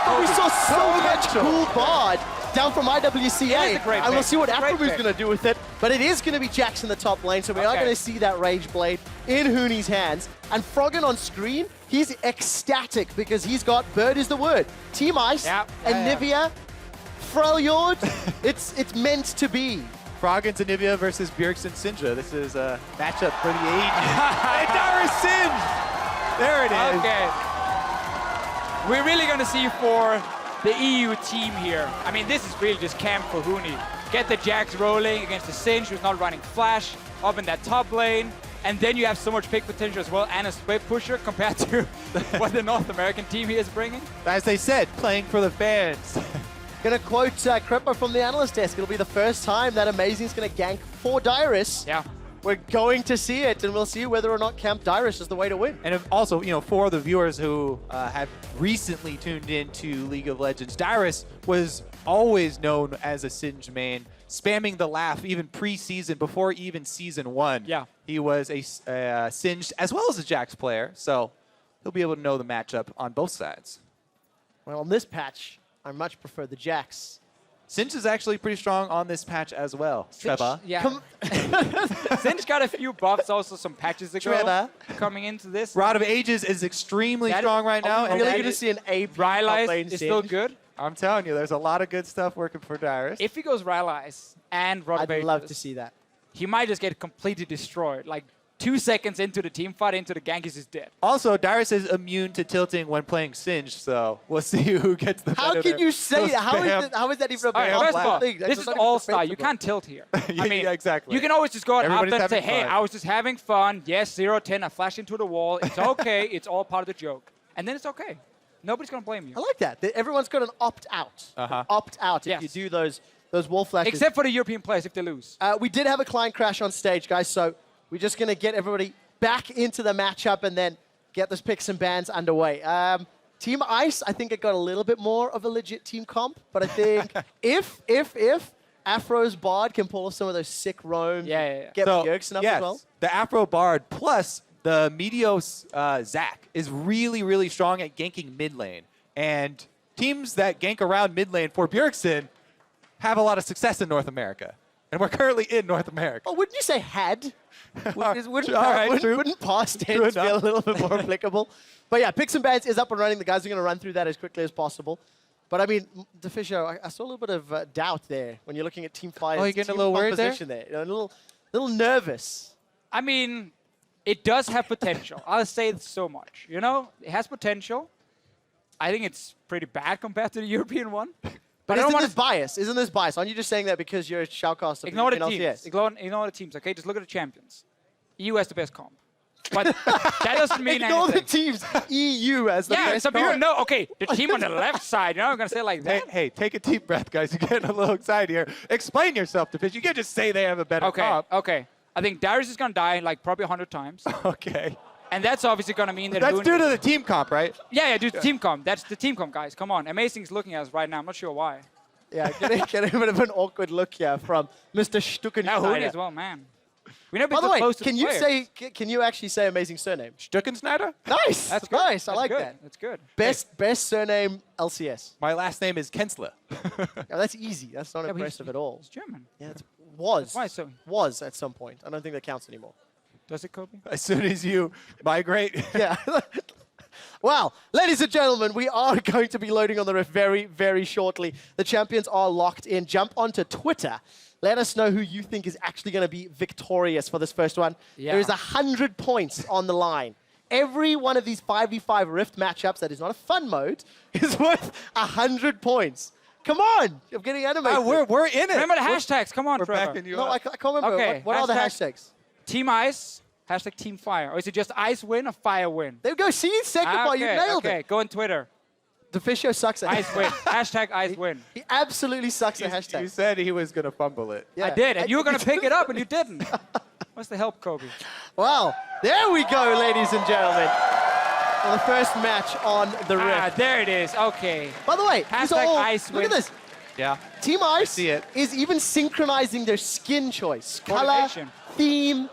[SPEAKER 4] But we saw so much cool Bard down from IWCA.
[SPEAKER 8] It is a great
[SPEAKER 4] and we'll
[SPEAKER 8] pick.
[SPEAKER 4] see what
[SPEAKER 8] Great
[SPEAKER 4] Afromu's
[SPEAKER 8] pick.
[SPEAKER 4] going to do with it. But it is going to be Jax in the top lane, so we are going to see that Rage Blade in Huni's hands. And Froggen on screen, he's ecstatic because he's got Bird is the word. Team Ice and Nivea, Freljord, it's meant to be.
[SPEAKER 22] Froggen's Anivia versus Bjergsen Syndra. This is a matchup for the ages. And Dara Sinj! There it is.
[SPEAKER 8] Okay. We're really going to see for the EU team here. I mean, this is really just camp for Huni. Get the Jax rolling against the Singe, who's not running Flash, up in that top lane. And then you have so much pick potential as well, and a split pusher compared to what the North American team here is bringing.
[SPEAKER 22] As they said, playing for the fans.
[SPEAKER 4] Gonna quote Crepo from the analyst desk. It'll be the first time that Amazing's gonna gank for Dyrus.
[SPEAKER 8] Yeah.
[SPEAKER 4] We're going to see it, and we'll see whether or not Camp Dyrus is the way to win.
[SPEAKER 22] And also, for the viewers who have recently tuned into League of Legends, Dyrus was always known as a Singed main, spamming the laugh even pre-season, before even Season 1.
[SPEAKER 8] Yeah.
[SPEAKER 22] He was a Singed as well as a Jax player, so he'll be able to know the matchup on both sides.
[SPEAKER 4] Well, on this patch, I much prefer the Jax.
[SPEAKER 22] Singed is actually pretty strong on this patch as well. Trevor.
[SPEAKER 8] Yeah. Singed got a few buffs also some patches ago
[SPEAKER 22] Trevor.
[SPEAKER 8] coming into this.
[SPEAKER 22] Rod of Ages is extremely strong right now.
[SPEAKER 4] Are we really going to see an AP
[SPEAKER 8] Rylai's is still good.
[SPEAKER 22] I'm telling you, there's a lot of good stuff working for Dyrus.
[SPEAKER 8] If he goes Rylai's and Rod of
[SPEAKER 4] I'd
[SPEAKER 8] Ages,
[SPEAKER 4] love to see that.
[SPEAKER 8] he might just get completely destroyed. Like 2 seconds into the team fight, into the gank, he's just dead.
[SPEAKER 22] Also, Dyrus is immune to tilting when playing Singed, so we'll see who gets the
[SPEAKER 4] How can you say that? How is that even a
[SPEAKER 8] First of all,
[SPEAKER 4] thing?
[SPEAKER 8] this is All-Star. You can't tilt here. I mean,
[SPEAKER 22] exactly.
[SPEAKER 8] You can always just go out
[SPEAKER 22] Everybody's
[SPEAKER 8] and say,
[SPEAKER 22] having
[SPEAKER 8] hey,
[SPEAKER 22] fun.
[SPEAKER 8] I was just having fun. Yes, 0-10, I flashed into the wall. It's okay. It's all part of the joke. And then it's okay. Nobody's going to blame you.
[SPEAKER 4] I like that. Everyone's got an opt-out. Opt-out if you do those wall flashes.
[SPEAKER 8] Except for the European players if they lose.
[SPEAKER 4] We did have a client crash on stage, guys, so we're just going to get everybody back into the matchup and then get those picks and bans underway. Team Ice, I think it got a little bit more of a legit team comp, but I think if Afro's Bard can pull off some of those sick roams, get Bjergsen up as well.
[SPEAKER 22] The Afro Bard plus the Meteos Zac is really, really strong at ganking mid lane. And teams that gank around mid lane for Bjergsen have a lot of success in North America. And we're currently in North America.
[SPEAKER 4] Oh, wouldn't you say had?
[SPEAKER 22] True.
[SPEAKER 4] Wouldn't past tense be a little bit more applicable? But yeah, Picks and Bans is up and running. The guys are going to run through that as quickly as possible. But I mean, DeFisho, I saw a little bit of doubt there when you're looking at Team Fire's
[SPEAKER 22] you're getting a
[SPEAKER 4] team
[SPEAKER 22] little worried there?
[SPEAKER 4] composition there. A little nervous.
[SPEAKER 8] I mean, it does have potential. I'll say it so much. You know, it has potential. I think it's pretty bad compared to the European one.
[SPEAKER 4] But isn't this bias? Isn't this bias? Aren't you just saying that because you're a shoutcaster?
[SPEAKER 8] Ignore the
[SPEAKER 4] in
[SPEAKER 8] teams.
[SPEAKER 4] LCS?
[SPEAKER 8] Ignore the teams, okay? Just look at the champions. EU has the best comp. But that doesn't mean
[SPEAKER 4] Ignore
[SPEAKER 8] anything.
[SPEAKER 4] the teams. EU as the
[SPEAKER 8] yeah,
[SPEAKER 4] best
[SPEAKER 8] some people
[SPEAKER 4] comp.
[SPEAKER 8] know. Okay, the team on the left side, you know, I'm going to say it like that.
[SPEAKER 22] Hey, take a deep breath, guys. You're getting a little excited here. Explain yourself, DeFish. You can't just say they have a better comp.
[SPEAKER 8] Okay. I think Darius is going to die like probably 100 times.
[SPEAKER 22] Okay.
[SPEAKER 8] And that's obviously going to mean that
[SPEAKER 22] That's due to the team comp, right?
[SPEAKER 8] Yeah, due to team comp. That's the team comp, guys. Come on. Amazing's looking at us right now. I'm not sure why.
[SPEAKER 4] Yeah, getting a bit of an awkward look here from Mr. Stuckenschneider.
[SPEAKER 8] Now Hooney as well, man. We never been
[SPEAKER 4] By the
[SPEAKER 8] so
[SPEAKER 4] way,
[SPEAKER 8] close to
[SPEAKER 4] can
[SPEAKER 8] the
[SPEAKER 4] you
[SPEAKER 8] players.
[SPEAKER 4] can you actually say amazing surname?
[SPEAKER 22] Stuckenschneider?
[SPEAKER 4] Nice.
[SPEAKER 8] That's good.
[SPEAKER 4] nice. I
[SPEAKER 8] That's
[SPEAKER 4] like
[SPEAKER 8] good.
[SPEAKER 4] that.
[SPEAKER 8] That's good.
[SPEAKER 4] Best surname LCS.
[SPEAKER 22] My last name is Kensler.
[SPEAKER 4] Yeah, that's easy. That's not
[SPEAKER 8] Yeah, but
[SPEAKER 4] impressive at all.
[SPEAKER 8] It's German.
[SPEAKER 4] Yeah, it was.
[SPEAKER 8] That's why so.
[SPEAKER 4] Was at some point. I don't think that counts anymore.
[SPEAKER 8] Does it, Kobe?
[SPEAKER 22] As soon as you migrate.
[SPEAKER 4] Yeah. Well, ladies and gentlemen, we are going to be loading on the Rift very, very shortly. The champions are locked in. Jump onto Twitter. Let us know who you think is actually going to be victorious for this first one.
[SPEAKER 8] Yeah.
[SPEAKER 4] There is 100 points on the line. Every one of these 5v5 Rift matchups that is not a fun mode is worth 100 points. Come on! I'm getting animated.
[SPEAKER 22] We're in it.
[SPEAKER 8] Remember the hashtags. Come on,
[SPEAKER 22] We're
[SPEAKER 8] Trevor.
[SPEAKER 22] backing you
[SPEAKER 4] No,
[SPEAKER 22] up.
[SPEAKER 4] I can't remember.
[SPEAKER 8] Okay.
[SPEAKER 4] What are the hashtags?
[SPEAKER 8] Team Ice, hashtag Team Fire. Or is it just Ice win or Fire win?
[SPEAKER 4] There we go. See, second part. You nailed
[SPEAKER 8] Okay,
[SPEAKER 4] it.
[SPEAKER 8] go on Twitter.
[SPEAKER 4] DeFisho sucks at
[SPEAKER 8] Ice win. Hashtag Ice win.
[SPEAKER 4] He absolutely sucks at
[SPEAKER 22] You
[SPEAKER 4] hashtags.
[SPEAKER 22] said he was going to fumble it.
[SPEAKER 4] Yeah.
[SPEAKER 8] I did, and you were going to pick it up, and you didn't. What's the help, Kobe?
[SPEAKER 4] Well, there we go, ladies and gentlemen. For the first match on the Rift.
[SPEAKER 8] Ah, there it is. Okay.
[SPEAKER 4] By the way, these are
[SPEAKER 8] Hashtag
[SPEAKER 4] all,
[SPEAKER 8] Ice
[SPEAKER 4] look
[SPEAKER 8] win.
[SPEAKER 4] at this.
[SPEAKER 22] Yeah.
[SPEAKER 4] Team Ice
[SPEAKER 22] see it.
[SPEAKER 4] is even synchronizing their skin choice. Color,
[SPEAKER 8] Motivation.
[SPEAKER 4] theme.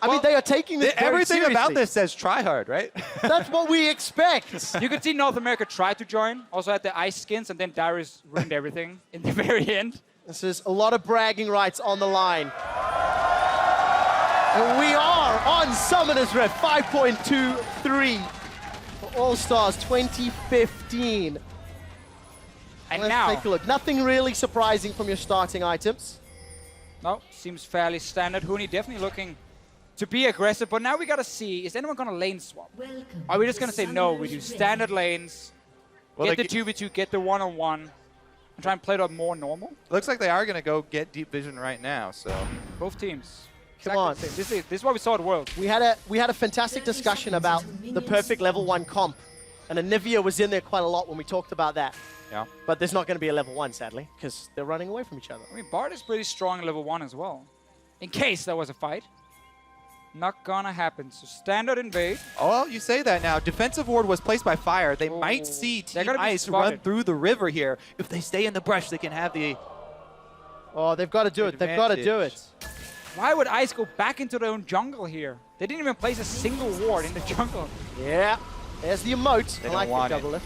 [SPEAKER 4] I mean, they are taking this very
[SPEAKER 22] Everything about
[SPEAKER 4] seriously.
[SPEAKER 22] this says try hard, right?
[SPEAKER 4] That's what we expect.
[SPEAKER 8] You could see North America try to join, also had the Ice skins, and then Darius ruined everything in the very end.
[SPEAKER 4] This is a lot of bragging rights on the line. And we are on Summoner's Rift 5.23 for All-Stars 2015.
[SPEAKER 8] And
[SPEAKER 4] Let's
[SPEAKER 8] now,
[SPEAKER 4] take a look. Nothing really surprising from your starting items.
[SPEAKER 8] no, seems fairly standard. Hooney definitely looking to be aggressive, but now we got to see, is anyone going to lane swap? Are we just going to say, no, we do standard lanes,
[SPEAKER 22] Well,
[SPEAKER 8] get the 2v2, get the 1-on-1, and try and play it out more normal?
[SPEAKER 22] Looks like they are going to go get deep vision right now, so.
[SPEAKER 8] Both teams.
[SPEAKER 4] Come on.
[SPEAKER 8] This is what we saw at Worlds.
[SPEAKER 4] We had a fantastic discussion about the perfect level 1 comp. And Anivia was in there quite a lot when we talked about that.
[SPEAKER 22] Yeah.
[SPEAKER 4] But there's not going to be a level 1, sadly, because they're running away from each other.
[SPEAKER 8] I mean, Bard is pretty strong in level 1 as well. In case there was a fight. Not gonna happen. So standard invade.
[SPEAKER 22] Oh, well, you say that now. Defensive ward was placed by Fire. They might see Team Ice run through the river here. If they stay in the brush, they can have the...
[SPEAKER 4] Oh, they've got to do it. They've got to do it.
[SPEAKER 8] Why would Ice go back into their own jungle here? They didn't even place a single ward in the jungle.
[SPEAKER 4] Yeah. There's the emote.
[SPEAKER 22] They
[SPEAKER 4] I like
[SPEAKER 22] don't want
[SPEAKER 4] the
[SPEAKER 22] it.
[SPEAKER 4] double lift.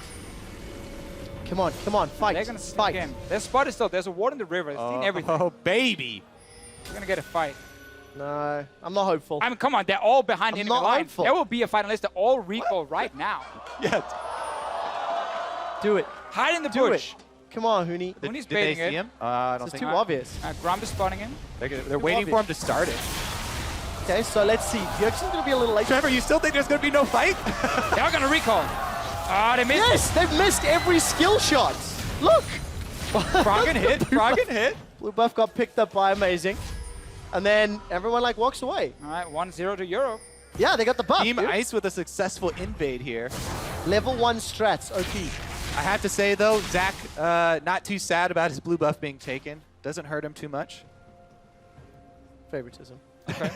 [SPEAKER 4] Come on, fight.
[SPEAKER 8] They're gonna sneak in. Their spot is still, there's a ward in the river. They've seen everything.
[SPEAKER 22] Oh, baby.
[SPEAKER 8] We're gonna get a fight.
[SPEAKER 4] No, I'm not hopeful.
[SPEAKER 8] I mean, come on, they're all behind enemy
[SPEAKER 4] not
[SPEAKER 8] line.
[SPEAKER 4] hopeful.
[SPEAKER 8] There will be a fight unless they all recall right now.
[SPEAKER 22] Yes.
[SPEAKER 4] Do it.
[SPEAKER 8] Hide in the
[SPEAKER 4] Do
[SPEAKER 8] bush.
[SPEAKER 4] it. Come on, Huni.
[SPEAKER 8] Huni's
[SPEAKER 22] Did they
[SPEAKER 8] baiting
[SPEAKER 22] see
[SPEAKER 8] it.
[SPEAKER 22] him? I don't
[SPEAKER 4] This is
[SPEAKER 22] think
[SPEAKER 4] too obvious.
[SPEAKER 8] Grump is spawning him.
[SPEAKER 22] They're waiting for him to start it.
[SPEAKER 4] Okay, so let's see. Bjergsen's going to be a little late.
[SPEAKER 22] Trevor, you still think there's going to be no fight?
[SPEAKER 8] They are gonna recall. Ah, they missed
[SPEAKER 4] Yes, they've missed every skill shot. Look.
[SPEAKER 22] Froggen hit. Froggen hit.
[SPEAKER 4] Blue buff got picked up by Amazing. And then everyone like walks away.
[SPEAKER 8] All right, 1-0 to Europe.
[SPEAKER 4] Yeah, they got the buff.
[SPEAKER 22] Team
[SPEAKER 4] dude.
[SPEAKER 22] Ice with a successful invade here.
[SPEAKER 4] Level 1 strats, OP.
[SPEAKER 22] I have to say, though, Zach, not too sad about his blue buff being taken. Doesn't hurt him too much.
[SPEAKER 4] Favoritism. Okay.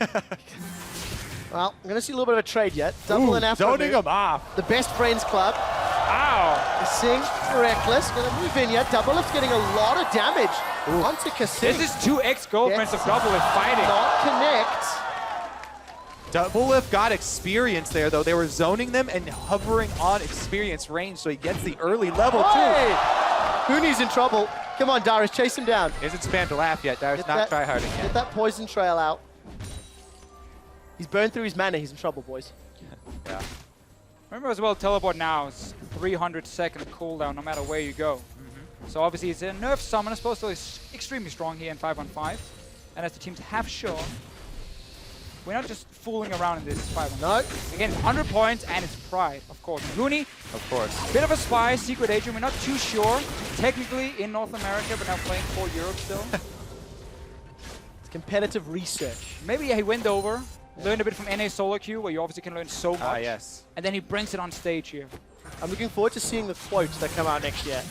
[SPEAKER 4] Well, I'm going to see a little bit of a trade yet. Double and Afro.
[SPEAKER 22] Zoning him off.
[SPEAKER 4] The best friends club.
[SPEAKER 8] Ow.
[SPEAKER 4] Sing, Reckless, going to move in yet. Double Lift getting a lot of damage onto Kasing.
[SPEAKER 8] This is 2 ex-girlfriends of Double Lift fighting.
[SPEAKER 4] Not connect.
[SPEAKER 22] Double Lift got experience there, though. They were zoning them and hovering on experience range, so he gets the early level,
[SPEAKER 4] Hey! Huni's in trouble. Come on, Darius, chase him down.
[SPEAKER 22] too. Isn't spammed to laugh yet. Darius
[SPEAKER 4] Get
[SPEAKER 22] not
[SPEAKER 4] that-
[SPEAKER 22] tryharding yet.
[SPEAKER 4] Get that poison trail out. He's burned through his mana. He's in trouble, boys.
[SPEAKER 22] Yeah.
[SPEAKER 8] Remember as well, teleport now is 300-second cooldown no matter where you go. So obviously it's a nerf summon. I suppose so it's extremely strong here in 5-on-5. And as the teams have shown, we're not just fooling around in this 5-on-5.
[SPEAKER 4] No.
[SPEAKER 8] Again, 100 points and it's Pride, of course. Huni,
[SPEAKER 22] Of course.
[SPEAKER 8] bit of a spy, secret agent. We're not too sure. Technically in North America, but now playing for Europe still.
[SPEAKER 4] It's competitive research.
[SPEAKER 8] Maybe he went over, learned a bit from NA Solo Queue, where you obviously can learn so much.
[SPEAKER 22] Ah, yes.
[SPEAKER 8] And then he brings it on stage here.
[SPEAKER 4] I'm looking forward to seeing the quotes that come out next year.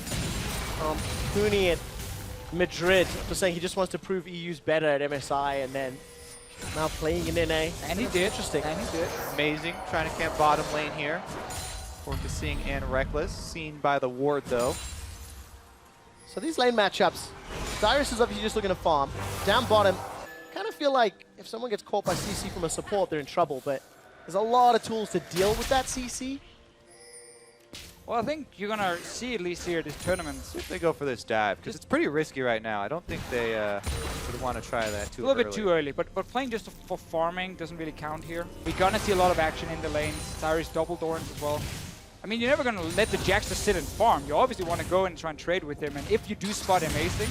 [SPEAKER 4] Huni at Madrid was saying he just wants to prove EU's better at MSI, and then now playing in NA.
[SPEAKER 8] And he did.
[SPEAKER 4] Interesting.
[SPEAKER 8] And he did.
[SPEAKER 22] Amazing. Trying to camp bottom lane here for Kasing and Reckless. Seen by the ward, though.
[SPEAKER 4] So these lane matchups, Darius is obviously just looking to farm. Down bottom, kind of feel like if someone gets caught by CC from a support, they're in trouble, but there's a lot of tools to deal with that CC.
[SPEAKER 8] Well, I think you're going to see at least here this tournament.
[SPEAKER 22] If they go for this dive, because it's pretty risky right now. I don't think they would want to try that too early.
[SPEAKER 8] A little bit too early, but playing just for farming doesn't really count here. We're going to see a lot of action in the lanes. Darius double Dorans as well. I mean, you're never going to let the Jax just sit and farm. You obviously want to go and try and trade with him. And if you do spot Amazing,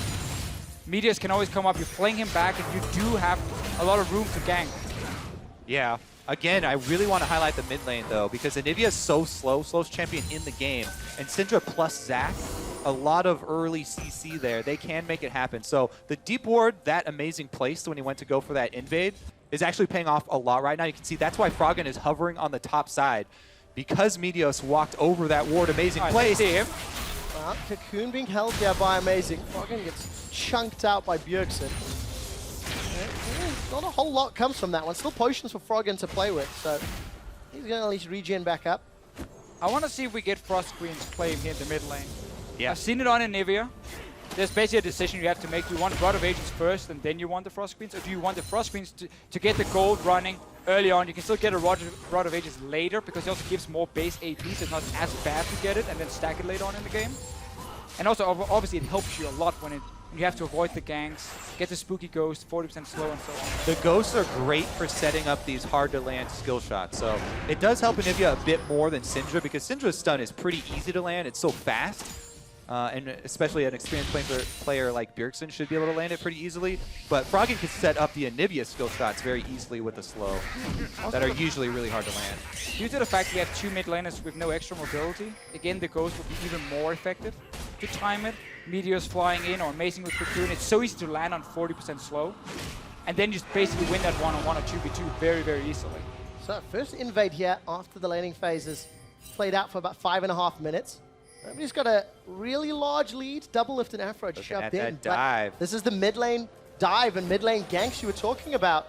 [SPEAKER 8] Meteors can always come up. You fling him back, and you do have a lot of room to gank.
[SPEAKER 22] Yeah. Again, I really want to highlight the mid lane, though, because Anivia is so slow, slowest champion in the game. And Syndra plus Zac, a lot of early CC there. They can make it happen. So the deep ward, that Amazing placed when he went to go for that invade, is actually paying off a lot right now. You can see that's why Froggen is hovering on the top side. Because Meteos walked over that ward, Amazing place.
[SPEAKER 8] See him.
[SPEAKER 4] Well, Cocoon being held here by Amazing. Froggen gets chunked out by Bjergsen. Not a whole lot comes from that one. Still potions for Froggen to play with, so he's going to at least regen back up.
[SPEAKER 8] I want to see if we get Frost Queen's claim here in the mid lane.
[SPEAKER 22] Yeah.
[SPEAKER 8] I've seen it on Anivia. There's basically a decision you have to make. Do you want Rod of Ages first and then you want the Frost Queens? Or do you want the Frost Queens to get the gold running early on? You can still get a Rod of Ages later because it also gives more base AP, so it's not as bad to get it and then stack it later on in the game. And also, obviously, it helps you a lot when you have to avoid the ganks, get the Spooky Ghost, 40% slow and so on.
[SPEAKER 22] The ghosts are great for setting up these hard-to-land skill shots. So it does help Anivia a bit more than Syndra, because Syndra's stun is pretty easy to land. It's so fast. And especially an experienced player like Bjergsen should be able to land it pretty easily. But Froggen can set up the Anivia skill shots very easily with the slow that are usually really hard to land.
[SPEAKER 8] Due to the fact we have 2 mid laners with no extra mobility, again, the Ghost will be even more effective to time it. Meteors flying in or Amazing with Cocoon. It's so easy to land on 40% slow. And then just basically win that 1-on-1 or 2v2 very, very easily.
[SPEAKER 4] So first invade here after the laning phases played out for about 5.5 minutes. Everybody's got a really large lead. Double Lift and Afro just shoved in.
[SPEAKER 22] That dive.
[SPEAKER 4] This is the mid lane dive and mid lane ganks you were talking about.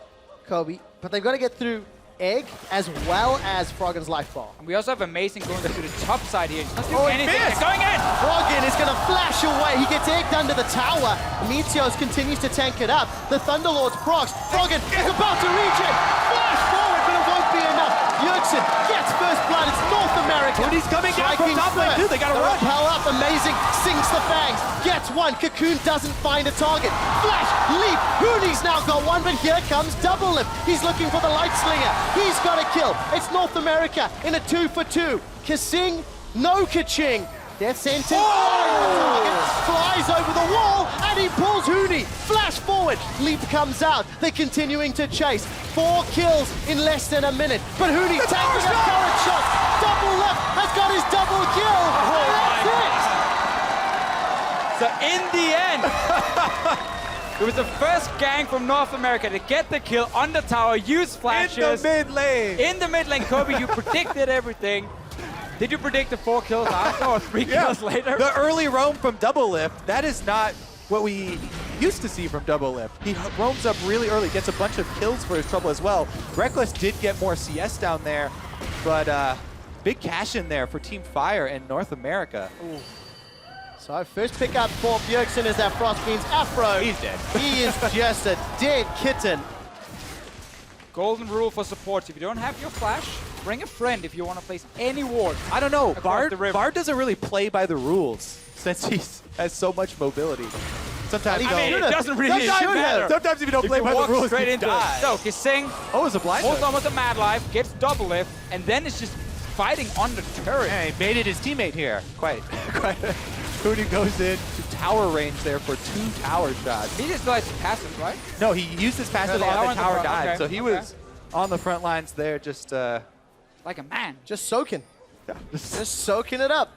[SPEAKER 4] Kobe, but they've got to get through Egg as well as Froggen's life bar.
[SPEAKER 8] And we also have Amazing going to the top side here. He's not doing anything. He's going in!
[SPEAKER 4] Froggen is going to flash away. He gets egged under the tower. Meteos continues to tank it up. The Thunderlords procs. Froggen is about to reach it. Flash forward, but it won't be enough. Bjergsen gets first blood. It's North America.
[SPEAKER 7] When he's coming down from top lane too, they got to rush.
[SPEAKER 4] Repel up, Amazing sinks the fangs. Gets one. Cocoon doesn't find a target. Flash, leap. Hooney's now got one, but here comes Double Lift. He's looking for the Light Slinger. He's got a kill. It's North America in a 2-for-2. Kasing, no ka-ching. Death sentence. Oh! Flies over the wall, and he pulls Hooney. Flash forward. Leap comes out. They're continuing to chase. 4 kills in less than a minute. But Hooney taking a current shot. Double Lift has got his double kill. And that's it.
[SPEAKER 8] So in the end, it was the first gang from North America to get the kill on the tower, use flashes.
[SPEAKER 22] In the mid lane.
[SPEAKER 8] In the mid lane, Kobe, you predicted everything. Did you predict the 4 kills after or 3 kills later?
[SPEAKER 22] The early roam from Double Lift, that is not what we used to see from Double Lift. He roams up really early, gets a bunch of kills for his trouble as well. Reckless did get more CS down there, but big cash in there for Team Fire and North America.
[SPEAKER 4] Ooh. So first pick up for Bjergsen is that Frostbeam's Afro.
[SPEAKER 22] He's dead.
[SPEAKER 4] He is just a dead kitten.
[SPEAKER 8] Golden rule for supports. If you don't have your flash, bring a friend if you want to place any ward.
[SPEAKER 22] I don't know.
[SPEAKER 8] Bard
[SPEAKER 22] doesn't really play by the rules since he has so much mobility. Sometimes
[SPEAKER 8] it doesn't really matter.
[SPEAKER 22] Sometimes if you don't play by the rules,
[SPEAKER 8] straight
[SPEAKER 22] you
[SPEAKER 8] into
[SPEAKER 22] die.
[SPEAKER 8] it. So Kasing,
[SPEAKER 22] it's a blind.
[SPEAKER 8] almost a mad life, gets double lift, and then it's just fighting on the turret.
[SPEAKER 22] Yeah, he baited his teammate here. Quite. Hooney goes in to tower range there for 2 tower shots.
[SPEAKER 8] He just likes passive, right?
[SPEAKER 22] No, he used his passive
[SPEAKER 8] Really?
[SPEAKER 22] on the tower
[SPEAKER 8] Okay,
[SPEAKER 22] dive. So he was on the front lines there just...
[SPEAKER 8] like a man.
[SPEAKER 4] Just soaking.
[SPEAKER 22] Yeah,
[SPEAKER 4] just soaking it up.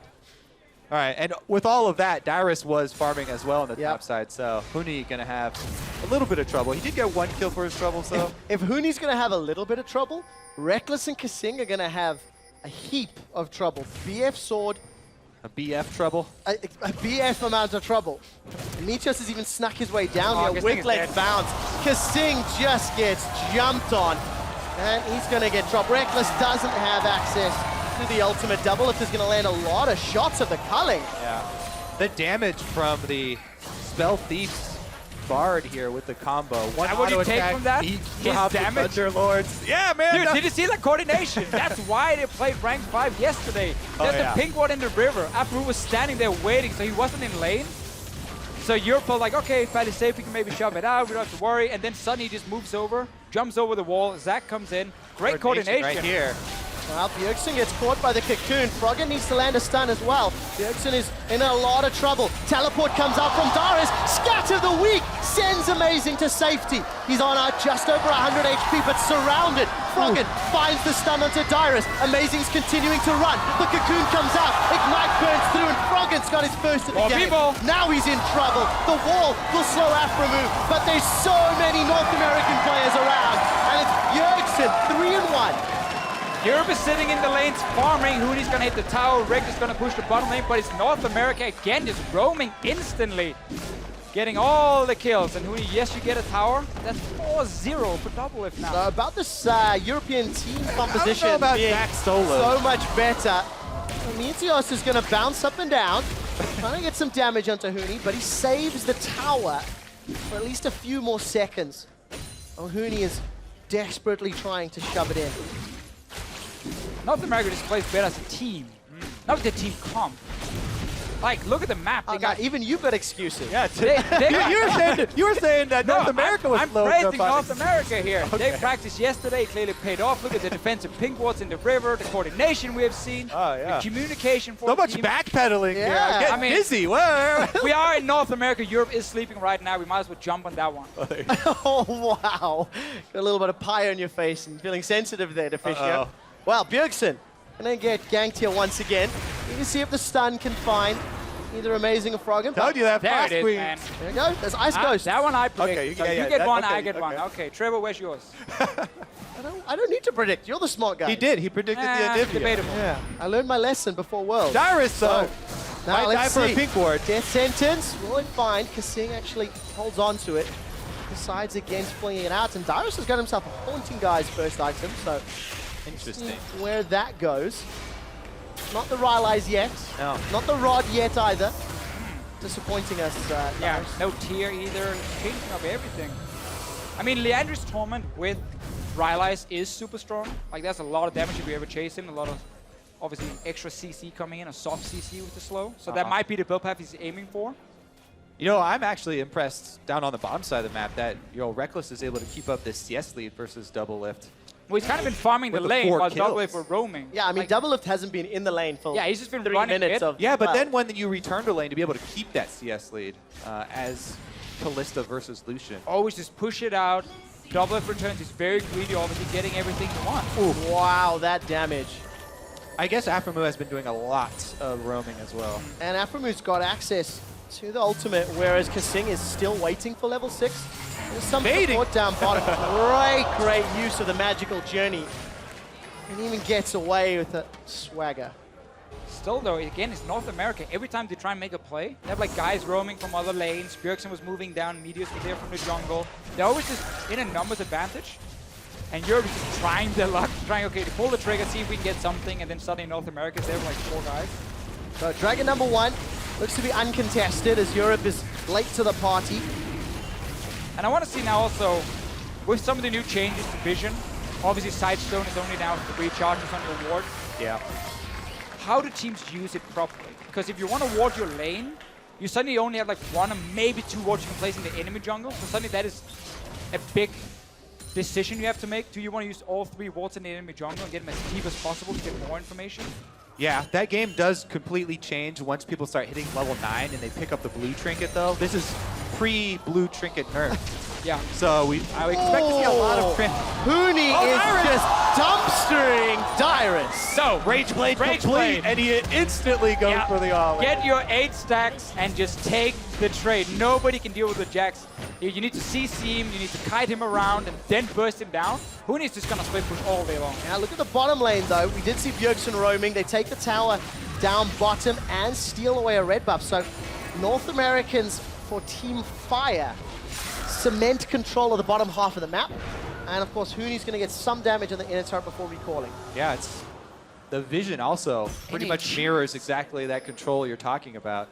[SPEAKER 22] All right, and with all of that, Dyrus was farming as well on the top side, so Hooney going to have a little bit of trouble. He did get 1 kill for his trouble, so...
[SPEAKER 4] If Hooney's going to have a little bit of trouble, Reckless and Kasing are going to have a heap of trouble. BF sword.
[SPEAKER 22] A BF trouble?
[SPEAKER 4] A BF amount of trouble. And Meteos has even snuck his way down here.
[SPEAKER 8] Kasing is
[SPEAKER 4] Wiglet
[SPEAKER 8] dead.
[SPEAKER 4] bounce. Kasing just gets jumped on. And he's going to get dropped. Reckless doesn't have access to the ultimate. Double Lift is going to land a lot of shots at the culling.
[SPEAKER 22] Yeah. The damage from the Spell Thief's Bard here with the combo. One
[SPEAKER 8] And what do you take from that?
[SPEAKER 22] His
[SPEAKER 8] damage?
[SPEAKER 22] Thunderlords. Yeah, man.
[SPEAKER 8] Dude, did you see that coordination? That's why they played rank 5 yesterday. There's the pink ward in the river. Apu was standing there waiting, so he wasn't in lane. So Europe felt like, okay, fairly safe, we can maybe shove it out, we don't have to worry. And then suddenly he just moves over, jumps over the wall. Zach comes in. Great coordination.
[SPEAKER 22] Right here.
[SPEAKER 4] Well, Bjergsen gets caught by the Cocoon. Froggen needs to land a stun as well. Bjergsen is in a lot of trouble. Teleport comes out from Darius. Scatter the weak. Sends Amazing to safety. He's on just over 100 HP, but surrounded. Froggen finds the stun onto Darius. Amazing's continuing to run. The Cocoon comes out. Ignite burns through, and Froggen's got his first of the game. Now he's in trouble. The wall will slow Afro move, but there's so many North American players around. And it's Bjergsen, 3-1.
[SPEAKER 8] Europe is sitting in the lanes farming. Hooney's gonna hit the tower. Rick is gonna push the bottom lane, but it's North America again just roaming instantly. Getting all the kills. And Hooney, yes, you get a tower. That's 4-0 for Double Lift now.
[SPEAKER 4] So about this European team composition
[SPEAKER 22] I don't know about
[SPEAKER 4] being
[SPEAKER 22] Zach Solo.
[SPEAKER 4] so much better. Meteos is gonna bounce up and down, trying to get some damage onto Hooney, but he saves the tower for at least a few more seconds. Oh, Hooney is desperately trying to shove it in.
[SPEAKER 8] North America just plays better as a team. Not with the team comp. Like, look at the map. They got
[SPEAKER 4] even you've got excuses.
[SPEAKER 22] Yeah,
[SPEAKER 8] you
[SPEAKER 22] were saying that North America was
[SPEAKER 8] I'm
[SPEAKER 22] low.
[SPEAKER 8] praising North America here.
[SPEAKER 22] Okay.
[SPEAKER 8] They practiced yesterday, clearly paid off. Look at the defensive pink wards in the river, the coordination we have seen, the communication for
[SPEAKER 22] So
[SPEAKER 8] the
[SPEAKER 22] much
[SPEAKER 8] team.
[SPEAKER 22] backpedaling here. I'm getting dizzy. Whoa.
[SPEAKER 8] We are in North America. Europe is sleeping right now. We might as well jump on that one.
[SPEAKER 4] Oh, wow. Got a little bit of pie on your face and feeling sensitive there, Deficio.
[SPEAKER 22] Uh-oh.
[SPEAKER 4] Well, Bjergsen gonna get ganked here once again. You can see if the stun can find either Amazing or Froggen.
[SPEAKER 22] Told you that
[SPEAKER 8] There
[SPEAKER 22] fast
[SPEAKER 8] it is,
[SPEAKER 22] queen.
[SPEAKER 8] man.
[SPEAKER 4] There you go. There's Ice Ghost.
[SPEAKER 8] That one I predict.
[SPEAKER 22] Okay,
[SPEAKER 8] So
[SPEAKER 22] yeah,
[SPEAKER 8] you get one,
[SPEAKER 22] okay,
[SPEAKER 8] I get one. Okay, Trevor, where's yours?
[SPEAKER 4] I don't need to predict. You're the smart guy.
[SPEAKER 22] He did. He predicted the Anivia.
[SPEAKER 8] Debatable.
[SPEAKER 4] Yeah. I learned my lesson before Worlds.
[SPEAKER 22] Dyrus, though.
[SPEAKER 4] Now
[SPEAKER 22] Might die
[SPEAKER 4] let's
[SPEAKER 22] for
[SPEAKER 4] see.
[SPEAKER 22] a pink ward.
[SPEAKER 4] Death sentence. Will it find? Kasing actually holds on to it. decides against flinging it out, and Dyrus has got himself a Haunting Guy's first item, so
[SPEAKER 22] interesting
[SPEAKER 4] where that goes. Not the Rylai's yet.
[SPEAKER 22] No.
[SPEAKER 4] Not the Rod yet either. Disappointing us,
[SPEAKER 8] Yeah,
[SPEAKER 4] Dyrus.
[SPEAKER 8] no tier either. Changing up everything. I mean, Leandri's Torment with Rylai's is super strong. Like, there's a lot of damage if you ever chase him. A lot of, obviously, extra CC coming in, a soft CC with the slow. So that might be the build path he's aiming for.
[SPEAKER 22] You know, I'm actually impressed down on the bottom side of the map that, you know, Reckless is able to keep up this CS lead versus Double Lift.
[SPEAKER 8] Well, he's kind of been farming the
[SPEAKER 22] With the
[SPEAKER 8] lane
[SPEAKER 22] 4
[SPEAKER 8] while
[SPEAKER 22] kills.
[SPEAKER 8] Double Lift were roaming.
[SPEAKER 4] Yeah, I mean, Double Lift hasn't been in the lane for
[SPEAKER 8] Yeah, he's just been
[SPEAKER 4] 3
[SPEAKER 8] running
[SPEAKER 4] minutes
[SPEAKER 8] it.
[SPEAKER 4] of...
[SPEAKER 22] Yeah, but
[SPEAKER 4] well,
[SPEAKER 22] then when you return to lane to be able to keep that CS lead as Kalista versus Lucian.
[SPEAKER 8] Always just push it out. Double Lift returns. He's very greedy, obviously getting everything he wants.
[SPEAKER 4] Ooh, wow, that damage.
[SPEAKER 22] I guess Aphromoo has been doing a lot of roaming as well.
[SPEAKER 4] And Aphromu's got access to the ultimate, whereas Kasing is still waiting for level 6. There's some support down bottom. Great use of the magical journey. And even gets away with a swagger.
[SPEAKER 8] Still though, again, it's North America. Every time they try and make a play, they have like guys roaming from other lanes. Bjergsen was moving down, Meteors were there from the jungle. They're always just in a numbers advantage. And Europe is just trying their luck, trying, okay, to pull the trigger, see if we can get something, and then suddenly North America's there with like 4 guys.
[SPEAKER 4] So Dragon number 1 looks to be uncontested as Europe is late to the party.
[SPEAKER 8] And I want to see now also, with some of the new changes to Vision, obviously Sidestone is only now 3 charges on your ward.
[SPEAKER 22] Yeah.
[SPEAKER 8] How do teams use it properly? Because if you want to ward your lane, you suddenly only have like 1 or maybe 2 wards you can place in the enemy jungle. So suddenly that is a big decision you have to make. Do you want to use all 3 wards in the enemy jungle and get them as deep as possible to get more information?
[SPEAKER 22] Yeah, that game does completely change once people start hitting level 9 and they pick up the blue trinket though. This is pre-blue trinket nerf.
[SPEAKER 8] Yeah.
[SPEAKER 22] So I would expect to see a lot of
[SPEAKER 4] Huni is just dumpstering Dyrus.
[SPEAKER 8] So,
[SPEAKER 22] Rage Blade
[SPEAKER 8] Rage
[SPEAKER 22] complete,
[SPEAKER 8] Blade.
[SPEAKER 22] and he instantly goes for the all-in.
[SPEAKER 8] Get your 8 stacks and just take the trade. Nobody can deal with the Jax. You need to CC him, you need to kite him around, and then burst him down. Huni's just gonna split push all day long.
[SPEAKER 4] Now look at the bottom lane though. We did see Bjergsen roaming. They take the tower down bottom and steal away a red buff. So North Americans for Team Fire cement control of the bottom half of the map. And of course, Huni's going to get some damage on the inner turret before recalling.
[SPEAKER 22] Yeah, it's the vision also pretty much mirrors exactly that control you're talking about.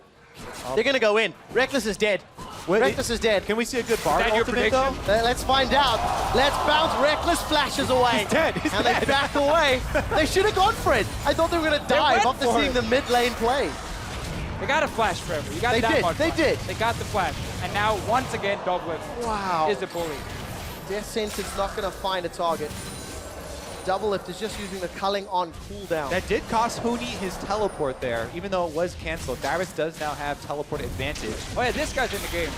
[SPEAKER 4] They're going to go in. Reckless is dead. Reckless is dead.
[SPEAKER 22] Can we see a good Bard ultimate though?
[SPEAKER 4] Let's find out. Let's bounce. Reckless flashes away.
[SPEAKER 22] He's dead. He's
[SPEAKER 4] and
[SPEAKER 22] dead.
[SPEAKER 4] they back away. They should have gone for it. I thought they were going to dive after seeing the mid lane play.
[SPEAKER 8] They got a flash, Trevor. You got
[SPEAKER 4] They
[SPEAKER 8] that
[SPEAKER 4] did,
[SPEAKER 8] much
[SPEAKER 4] they
[SPEAKER 8] flash.
[SPEAKER 4] did.
[SPEAKER 8] They got the flash. And now, once again, Doublet is a bully.
[SPEAKER 4] Death Sentence not going to find a target. Double Lift is just using the culling on cooldown.
[SPEAKER 22] That did cost Huni his teleport there, even though it was canceled. Dyrus does now have teleport advantage.
[SPEAKER 8] Oh yeah, this guy's in the game.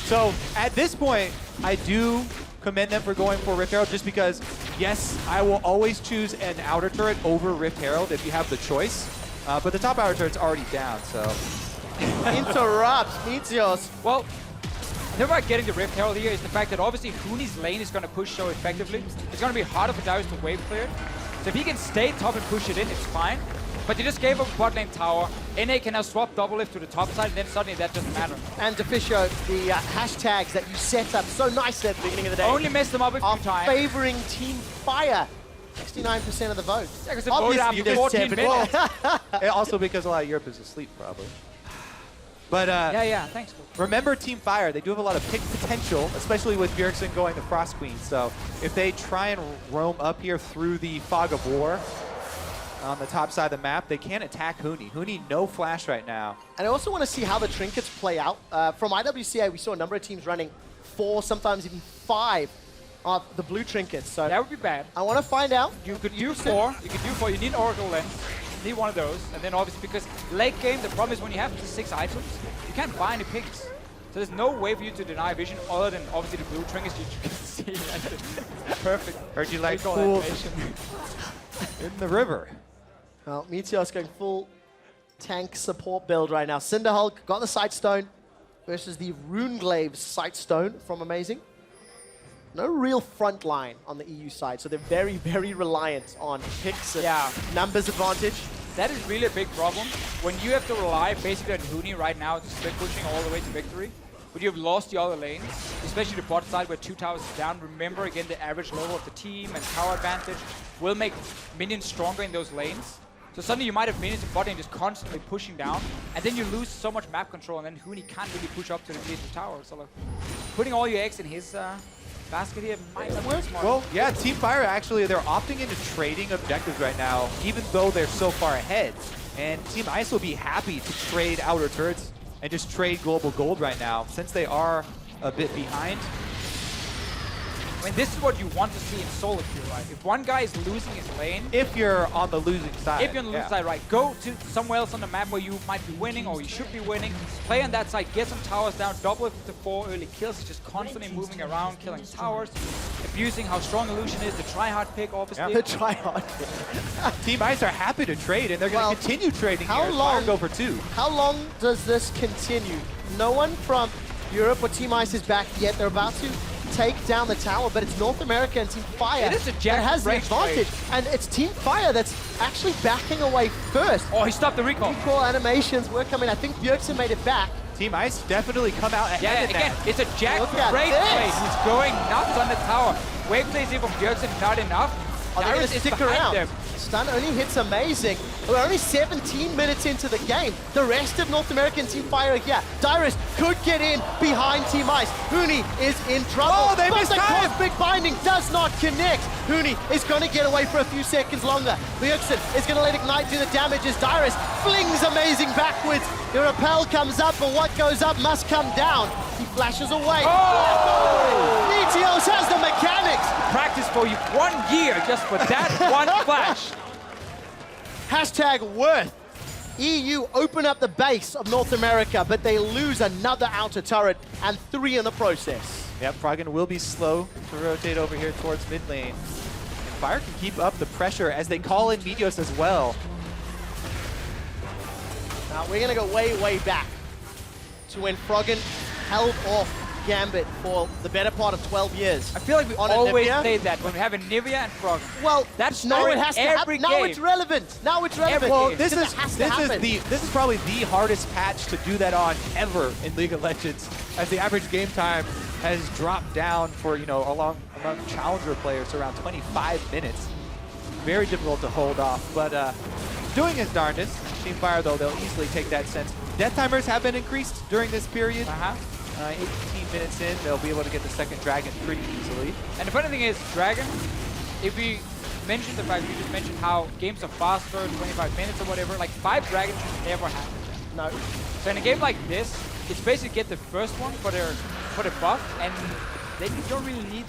[SPEAKER 22] So at this point, I do commend them for going for Rift Herald just because, yes, I will always choose an outer turret over Rift Herald if you have the choice. But the top outer turret's already down, so.
[SPEAKER 4] Interrupts Meteos.
[SPEAKER 8] Well, the thing about getting the Rift Herald here is the fact that obviously Huni's lane is going to push so effectively. It's going to be harder for Dyrus to wave clear it. So if he can stay top and push it in, it's fine. But you just gave up bot lane tower. NA can now swap Double Lift to the top side, and then suddenly that doesn't matter.
[SPEAKER 4] And Deficio, the hashtags that you set up so nicely at the beginning of the day
[SPEAKER 8] Only messed them up a few times.
[SPEAKER 4] Favoring Team Fire. 69% of the vote.
[SPEAKER 8] Yeah, because it voted after 14 minutes.
[SPEAKER 22] And also because a lot of Europe is asleep, probably. But
[SPEAKER 8] yeah, thanks.
[SPEAKER 22] Remember Team Fire, they do have a lot of pick potential, especially with Bjergsen going the Frost Queen. So if they try and roam up here through the Fog of War on the top side of the map, they can attack Huni. Huni, no flash right now.
[SPEAKER 4] And I also want to see how the trinkets play out. From IWCA, we saw a number of teams running 4, sometimes even 5 of the blue trinkets. So
[SPEAKER 8] that would be bad.
[SPEAKER 4] I want to find out.
[SPEAKER 8] You could do 4. You could do 4. You need Oracle Lens. You need one of those. And then obviously because late game, the problem is when you have the 6 items, you can't buy any picks. So there's no way for you to deny vision other than obviously the blue trinkets you can see. Perfect.
[SPEAKER 22] Heard you like
[SPEAKER 8] Recall
[SPEAKER 22] cool
[SPEAKER 8] animation.
[SPEAKER 22] in the river.
[SPEAKER 4] Well, Meteos going full tank support build right now. Cinderhulk got the Sightstone versus the Runeglave's Sightstone from Amazing. No real front line on the EU side, so they're very, very reliant on picks and numbers advantage.
[SPEAKER 8] That is really a big problem. When you have to rely basically on Huni right now to split pushing all the way to victory, but you've lost the other lanes, especially the bot side where 2 towers is down. Remember, again, the average level of the team and power advantage will make minions stronger in those lanes. So suddenly you might have minions in bot lane just constantly pushing down, and then you lose so much map control, and then Huni can't really push up to the tier 2 tower. So like, putting all your eggs in his basket here might not work smart.
[SPEAKER 22] Well, yeah, Team Fire actually, they're opting into trading objectives right now, even though they're so far ahead. And Team Ice will be happy to trade outer turrets and just trade global gold right now, since they are a bit behind.
[SPEAKER 8] I mean, this is what you want to see in solo queue, right? If one guy is losing his lane...
[SPEAKER 22] If you're on the losing side.
[SPEAKER 8] If you're on the losing side, right. Go to somewhere else on the map where you might be winning or you should be winning. Play on that side, get some towers down, double it to 4 early kills, just constantly moving around, killing towers, abusing how strong Illusion is, the try-hard pick, obviously.
[SPEAKER 22] Yeah, the try-hard pick. Team Ice are happy to trade, and they're going to continue trading
[SPEAKER 4] how
[SPEAKER 22] here.
[SPEAKER 4] long
[SPEAKER 22] Go for 2.
[SPEAKER 4] How long does this continue? No one from Europe or Team Ice is back yet. They're about to take down the tower, but it's North America and Team Fire
[SPEAKER 8] It is a
[SPEAKER 4] that has the advantage. And it's Team Fire that's actually backing away first.
[SPEAKER 8] Oh, he stopped the recall.
[SPEAKER 4] Recall animations were coming. I think Bjergsen made it back.
[SPEAKER 22] Team Ice definitely come out ahead.
[SPEAKER 8] Yeah, again, it's a Jack great play. He's going nuts on the tower. Wave plays here from Bjergsen, not enough.
[SPEAKER 4] Are they going to
[SPEAKER 8] Dyrus is
[SPEAKER 4] stick
[SPEAKER 8] behind
[SPEAKER 4] around?
[SPEAKER 8] them.
[SPEAKER 4] Stun only hits amazing. We're only 17 minutes into the game. The rest of North American Team Fire are here. Dyrus could get in behind Team Ice. Huni is in trouble.
[SPEAKER 22] Oh, they
[SPEAKER 4] but
[SPEAKER 22] missed
[SPEAKER 4] the
[SPEAKER 22] time.
[SPEAKER 4] Cosmic Binding does not connect. Huni is going to get away for a few seconds longer. Bjergsen is going to let Ignite do the damage as Dyrus flings amazing backwards. The rappel comes up, but what goes up must come down. He flashes away.
[SPEAKER 8] Oh!
[SPEAKER 4] Meteos has the mechanics.
[SPEAKER 8] Practice for you 1 year just for that one flash.
[SPEAKER 4] Hashtag worth. EU open up the base of North America, but they lose another outer turret and 3 in the process.
[SPEAKER 22] Yep, Froggen will be slow to rotate over here towards mid lane. And Fire can keep up the pressure as they call in Meteos as well.
[SPEAKER 4] Now we're going to go way, way back to when Froggen held off Gambit for the better part of 12 years.
[SPEAKER 8] I feel like we
[SPEAKER 4] on
[SPEAKER 8] always
[SPEAKER 4] Nivea.
[SPEAKER 8] played that when we have a Nivea and Froggen.
[SPEAKER 4] Well,
[SPEAKER 8] that's
[SPEAKER 4] now it has to happen.
[SPEAKER 8] every
[SPEAKER 4] Now
[SPEAKER 8] game.
[SPEAKER 4] it's relevant. Now it's relevant.
[SPEAKER 22] Well, this
[SPEAKER 4] Because
[SPEAKER 22] is
[SPEAKER 4] it has to happen.
[SPEAKER 22] this is probably the hardest patch to do that on ever in League of Legends, as the average game time has dropped down for among challenger players to around 25 minutes. Very difficult to hold off, but doing his darndest. Team Fire though, they'll easily take that sense. Death timers have been increased during this period. 18 minutes in, they'll be able to get the second dragon pretty easily.
[SPEAKER 8] And the funny thing is, Dragon, if we mention the fact, we just mentioned how games are faster, 25 minutes or whatever, like 5 dragons should never happen.
[SPEAKER 4] No.
[SPEAKER 8] So in a game like this, it's basically get the first one for the buff, and then you don't really need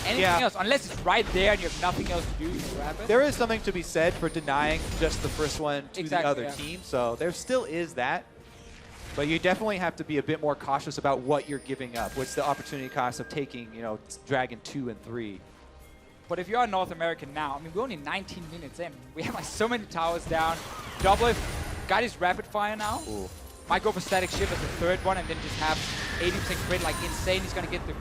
[SPEAKER 8] anything else, unless it's right there and you have nothing else to do, you can grab it.
[SPEAKER 22] There is something to be said for denying just the first one to the other team, so there still is that. But you definitely have to be a bit more cautious about what you're giving up. What's the opportunity cost of taking, Dragon 2 and 3?
[SPEAKER 8] But if you're North American now, I mean, we're only 19 minutes in. We have like so many towers down. Double got his rapid fire now.
[SPEAKER 22] Ooh.
[SPEAKER 8] Might go for static shift as the third one and then just have 80% crit like insane. He's going to get the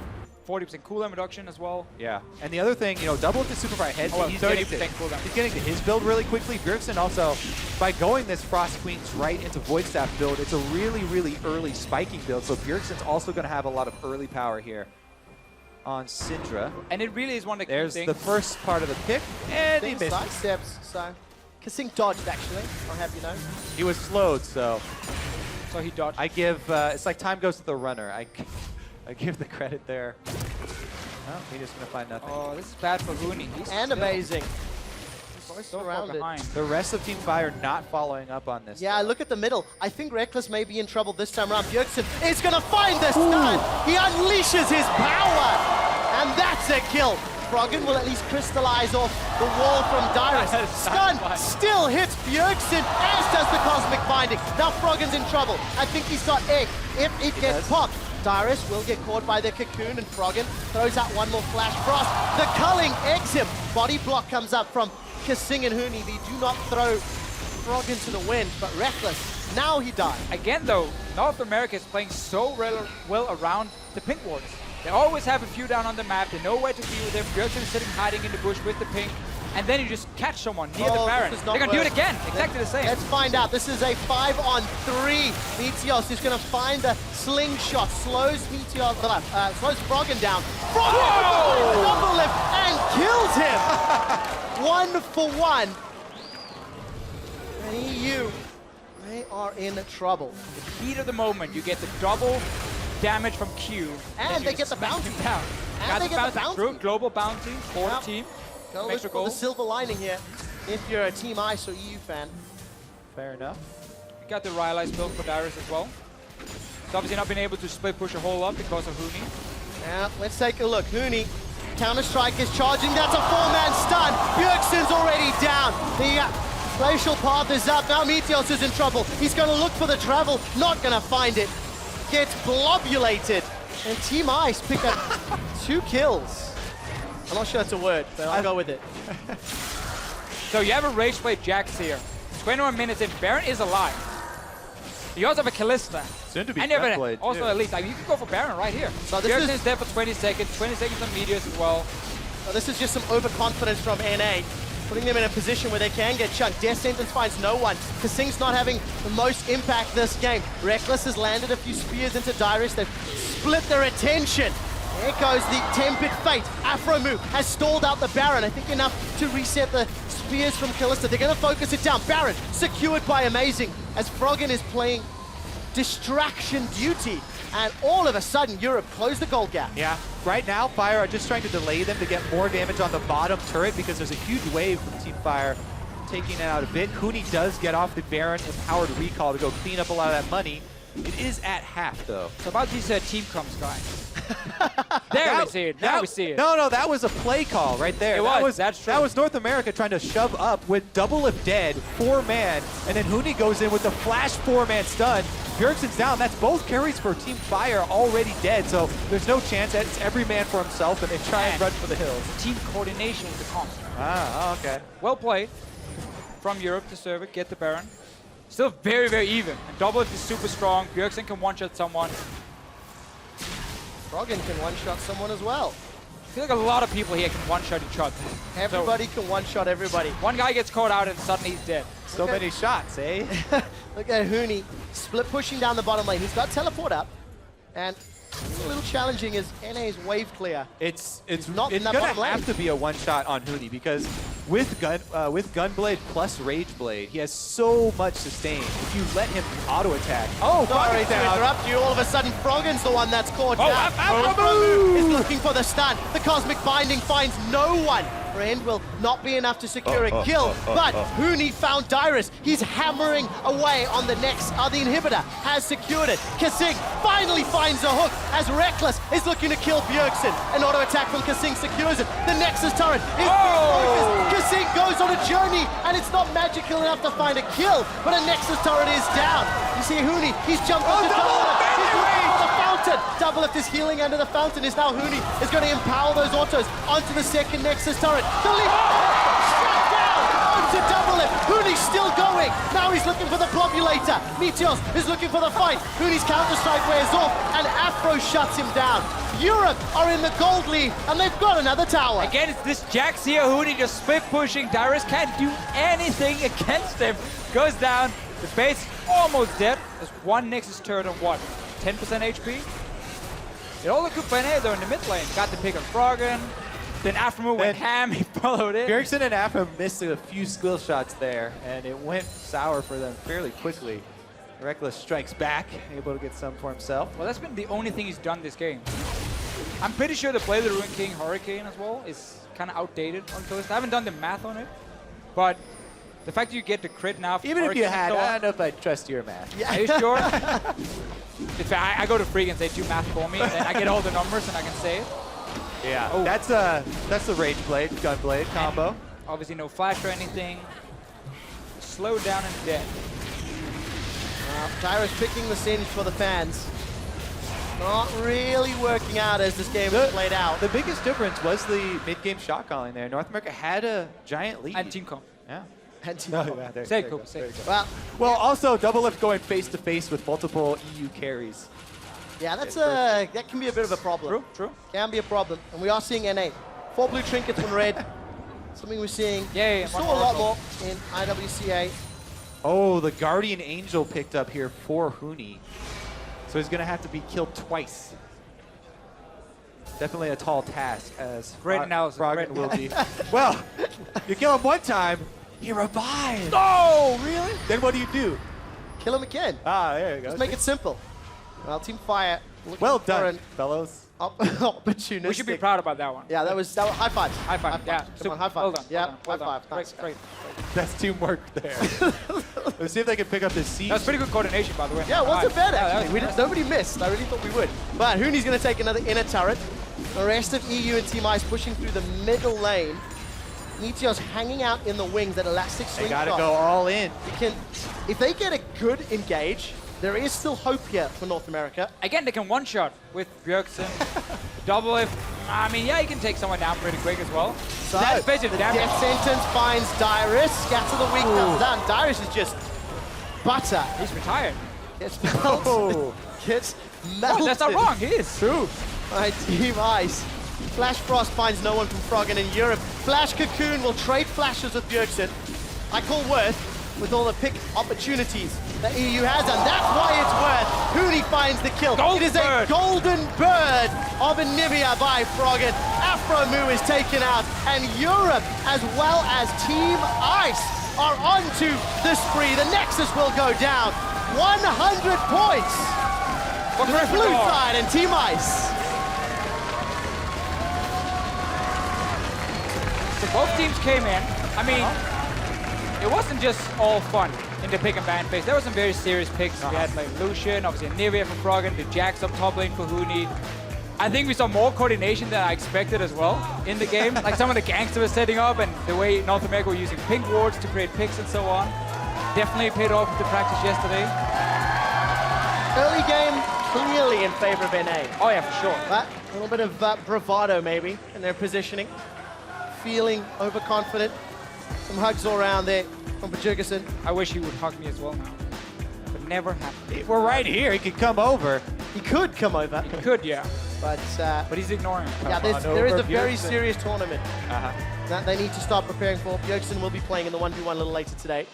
[SPEAKER 8] 40% cooldown reduction as well.
[SPEAKER 22] Yeah, and the other thing, Double with the super fire head, he's
[SPEAKER 8] 30%
[SPEAKER 22] cooldown. He's getting to his build really quickly. Bjergsen also, by going this Frost Queens right into Void Staff build, it's a really, really early spiking build, so Bjergsen's also going to have a lot of early power here on Syndra.
[SPEAKER 8] And it really is one of the
[SPEAKER 22] There's
[SPEAKER 8] key
[SPEAKER 22] the
[SPEAKER 8] things.
[SPEAKER 22] first part of the pick, and he missed.
[SPEAKER 4] Side steps, so Kasink dodged actually, I'll have you know.
[SPEAKER 22] He was slowed, so
[SPEAKER 8] he dodged.
[SPEAKER 22] I give, it's like time goes to the runner. I give the credit there. Oh, we're just going to find nothing.
[SPEAKER 8] Oh, this is bad for Huni.
[SPEAKER 4] And amazing.
[SPEAKER 8] He's so far
[SPEAKER 4] surrounded.
[SPEAKER 8] behind.
[SPEAKER 22] The rest of Team Fire not following up on this.
[SPEAKER 4] Yeah, look at the middle. I think Reckless may be in trouble this time around. Bjergsen is going to find the stun. He unleashes his power. And that's a kill. Froggen will at least crystallize off the wall from Dyrus. Stun still hits Bjergsen, as does the Cosmic Binding. Now Froggen's in trouble. I think he's got egg. If it gets popped, Dyrus will get caught by the cocoon, and Froggen throws out one more flash frost. The culling eggs him. Body block comes up from Kasing and Huni. They do not throw Froggen to the wind, but Reckless, now he died.
[SPEAKER 8] Again though, North America is playing so well around the pink wards. They always have a few down on the map. They know where to be with them. Bjergsen is sitting hiding in the bush with the pink. and then you just catch someone near the
[SPEAKER 4] Oh,
[SPEAKER 8] Baron.
[SPEAKER 4] this is
[SPEAKER 8] They're
[SPEAKER 4] not
[SPEAKER 8] going to do it
[SPEAKER 4] work.
[SPEAKER 8] again, exactly the same.
[SPEAKER 4] Let's find out. This is a 5-on-3. Meteos is going to find the slingshot, slows Meteos, slows Froggen down. Froggen double lift and kills him. 1 for 1. And EU, they are in trouble.
[SPEAKER 8] The heat of the moment, you get the double damage from Q.
[SPEAKER 4] And they get the bounty.
[SPEAKER 8] Down.
[SPEAKER 4] And
[SPEAKER 8] Got
[SPEAKER 4] they
[SPEAKER 8] the
[SPEAKER 4] get the
[SPEAKER 8] bounty.
[SPEAKER 4] bounty.
[SPEAKER 8] True, global bounty for the team.
[SPEAKER 4] Go
[SPEAKER 8] Makes
[SPEAKER 4] look
[SPEAKER 8] a
[SPEAKER 4] for the
[SPEAKER 8] goal.
[SPEAKER 4] silver lining here if you're a Team Ice or EU fan.
[SPEAKER 22] Fair enough.
[SPEAKER 8] We got the Rylai's build for Darius as well. He's obviously not been able to split push a whole lot because of Huni.
[SPEAKER 4] Yeah, let's take a look. Huni, Counter-Strike is charging. That's a 4-man stun. Bjergsen's already down. The glacial path is up. Now Meteos is in trouble. He's going to look for the travel. Not going to find it. Gets blobulated. And Team Ice pick up 2 kills. I'm not sure that's a word, but I'll go with it.
[SPEAKER 8] So you have a Rage Blade Jax here. 21 minutes in. Baron is alive. You also have a Kalista.
[SPEAKER 22] Soon to be
[SPEAKER 8] and you have
[SPEAKER 22] Gunblade,
[SPEAKER 8] also
[SPEAKER 22] too.
[SPEAKER 8] a lead. Like, you can go for Baron right here.
[SPEAKER 4] So this
[SPEAKER 8] Bjergsen
[SPEAKER 4] is-
[SPEAKER 8] is there for 20 seconds. 20 seconds on Meteors as well.
[SPEAKER 4] So this is just some overconfidence from NA, putting them in a position where they can get chunked. Death Sentence finds no one. Kasing's not having the most impact this game. Reckless has landed a few spears into Dyrus. They've split their attention. There goes the Tempered Fate. Afromu has stalled out the Baron. I think enough to reset the spears from Kalista. They're going to focus it down. Baron secured by Amazing as Froggen is playing distraction duty. And all of a sudden, Europe closed the gold gap.
[SPEAKER 22] Yeah, right now, Fire are just trying to delay them to get more damage on the bottom turret because there's a huge wave from Team Fire taking it out a bit. Huni does get off the Baron empowered recall to go clean up a lot of that money. It is at half, though.
[SPEAKER 8] So about these team comps, guys. There we see it. Now we see it.
[SPEAKER 22] No, that was a play call right there.
[SPEAKER 8] It was. That's true.
[SPEAKER 22] That was North America trying to shove up with double if dead, 4-man, and then Huni goes in with the flash 4-man stun. Bjergsen's down. That's both carries for Team Fire already dead, so there's no chance. It's every man for himself, and they try and run for the hills.
[SPEAKER 8] Team coordination with the comps.
[SPEAKER 22] Ah, okay.
[SPEAKER 8] Well played from Europe to serve it, get the Baron. Still very, very even. And double is super strong. Bjergsen can one-shot someone.
[SPEAKER 4] Froggen can one-shot someone as well.
[SPEAKER 8] I feel like a lot of people here can one-shot each other.
[SPEAKER 4] Everybody can one-shot everybody.
[SPEAKER 8] One guy gets caught out and suddenly he's dead.
[SPEAKER 22] So many shots, eh?
[SPEAKER 4] Look at Huni split pushing down the bottom lane. He's got teleport up, and it's a little challenging as NA's wave clear.
[SPEAKER 22] It's
[SPEAKER 4] not in that
[SPEAKER 22] gonna
[SPEAKER 4] bottom lane.
[SPEAKER 22] have to be a one-shot on Huni because with Gunblade plus Rageblade, he has so much sustain. If you let him auto attack,
[SPEAKER 4] Sorry
[SPEAKER 22] Froggen's
[SPEAKER 4] to
[SPEAKER 22] down.
[SPEAKER 4] interrupt you. All of a sudden, Froggen's the one that's caught down.
[SPEAKER 22] Afromu
[SPEAKER 4] is looking for the stun. The Cosmic Binding finds no one. Friend will not be enough to secure a kill, but Huni found Dyrus. He's hammering away on the next. The inhibitor has secured it. Kasing finally finds a hook as Reckless is looking to kill Bjergsen. An auto attack from Kasing secures it. The Nexus turret is being focused. Kasing goes on a journey, and it's not magical enough to find a kill, but a Nexus turret is down. You see Huni, he's jumped on the double lift. He's looking for the fountain. Double lift is healing under the fountain. Is now Huni is going to empower those autos onto the second Nexus turret. The lead shut down onto double lift. Huni's still going. Now he's looking for the globulator. Meteos is looking for the fight. Huni's counter-strike wears off, and Afro shuts him down. Europe are in the gold lead, and they've got another tower.
[SPEAKER 8] Again, it's this Jax here. Huni just split pushing. Dyrus can't do anything against him. Goes down. The base almost dead. There's one Nexus turret on what? 10% HP? It all looked good for NA though in the mid lane. Got the pick on Froggen. Then Afromu went ham, he followed it.
[SPEAKER 22] Bjergsen and Afro missed a few skill shots there, and it went sour for them fairly quickly. Reckless strikes back, able to get some for himself.
[SPEAKER 8] Well, that's been the only thing he's done this game. I'm pretty sure the Play of the Ruin King Hurricane as well is kind of outdated on Kalista. I haven't done the math on it, but the fact that you get the crit now.
[SPEAKER 22] Even if you had, I don't know if I'd trust your math.
[SPEAKER 8] Yeah. Are you sure? I go to Freak and say do math for me, and then I get all the numbers and I can say it.
[SPEAKER 22] Yeah, that's the Rageblade, Gunblade combo.
[SPEAKER 8] Obviously no flash or anything. Slowed down and dead.
[SPEAKER 4] Dyrus picking the Singe for the fans. Not really working out as this game was played out.
[SPEAKER 22] The biggest difference was the mid-game shot calling there. North America had a giant lead.
[SPEAKER 8] And team comp.
[SPEAKER 22] Yeah.
[SPEAKER 4] And team
[SPEAKER 22] comp.
[SPEAKER 4] comp.
[SPEAKER 8] Say
[SPEAKER 22] Well, also double lift going face-to-face with multiple EU carries.
[SPEAKER 4] Yeah, that can be a bit of a problem.
[SPEAKER 8] True.
[SPEAKER 4] Can be a problem. And we are seeing NA. 4 blue trinkets, 1 red. Something we're seeing.
[SPEAKER 8] Yeah,
[SPEAKER 4] we saw a lot more in IWCA.
[SPEAKER 22] Oh, the Guardian Angel picked up here for Huni. So he's going to have to be killed twice. Definitely a tall task, as
[SPEAKER 8] Great analysis.
[SPEAKER 22] Froggen will be. Well, you kill him one time, he revives.
[SPEAKER 8] Oh, really?
[SPEAKER 22] Then what do?
[SPEAKER 4] Kill him again.
[SPEAKER 22] Ah, there you go.
[SPEAKER 4] Just make it simple. Well, Team Fire.
[SPEAKER 22] Well done, fellows.
[SPEAKER 4] Opportunistic.
[SPEAKER 8] We should be proud about that one.
[SPEAKER 4] Yeah, that was high five.
[SPEAKER 8] High five. Yeah.
[SPEAKER 4] Come on, high five.
[SPEAKER 8] Well done.
[SPEAKER 4] Yeah,
[SPEAKER 8] well
[SPEAKER 4] high
[SPEAKER 8] done.
[SPEAKER 4] five. Nice.
[SPEAKER 8] Great.
[SPEAKER 22] That's teamwork there. Let's see if they can pick up this siege.
[SPEAKER 8] That's pretty good coordination, by the way.
[SPEAKER 4] Yeah, it wasn't bad
[SPEAKER 8] Yeah,
[SPEAKER 4] actually. Nobody missed. I really thought we would. But Huni's going to take another inner turret. The rest of EU and Team Ice pushing through the middle lane. Meteor's hanging out in the wings, that elastic
[SPEAKER 22] They
[SPEAKER 4] slingshot.
[SPEAKER 22] got to go all in.
[SPEAKER 4] If they get a good engage, there is still hope here for North America.
[SPEAKER 8] Again, they can one-shot with Bjergsen. Double if, I mean, yeah, he can take someone down pretty quick as well.
[SPEAKER 4] So
[SPEAKER 8] that's basically
[SPEAKER 4] the
[SPEAKER 8] damage.
[SPEAKER 4] death sentence finds Dyrus. Scatter the weak comes down. Dyrus is just butter.
[SPEAKER 8] He's retired.
[SPEAKER 4] Gets melted. Gets melted.
[SPEAKER 8] Oh, that's not wrong, he is.
[SPEAKER 4] True. By Team Ice. Flash Frost finds no one from Froggen in Europe. Flash Cocoon will trade flashes with Bjergsen. I call Worth with all the pick opportunities that EU has, and that's why it's Worth. Huni finds the kill. It is a golden bird of Anivia by Froggen. Afro Moo is taken out, and Europe, as well as Team Ice, are onto the spree. The Nexus will go down. 100 points for the blue side and Team Ice.
[SPEAKER 8] So both teams came in. I mean, it wasn't just all fun in the pick and ban phase. There were some very serious picks. We had like Lucian, obviously Nivea for Froggen, the Jax up top lane for Huni. I think we saw more coordination than I expected as well in the game. Like some of the ganks that were setting up and the way North America were using pink wards to create picks and so on. Definitely paid off with the practice yesterday.
[SPEAKER 4] Early game clearly in favor of NA.
[SPEAKER 8] Oh yeah, for sure.
[SPEAKER 4] But a little bit of bravado maybe in their positioning. Feeling overconfident. Some hugs all around there from Bjergsen.
[SPEAKER 8] I wish he would hug me as well now. But never happened.
[SPEAKER 22] We're right here. He could come over.
[SPEAKER 4] He could come over.
[SPEAKER 8] He could, yeah.
[SPEAKER 4] But
[SPEAKER 8] he's ignoring it.
[SPEAKER 4] Yeah, there is a very
[SPEAKER 22] Bjergsen.
[SPEAKER 4] serious tournament that they need to start preparing for. Bjergsen will be playing in the 1v1 a little later today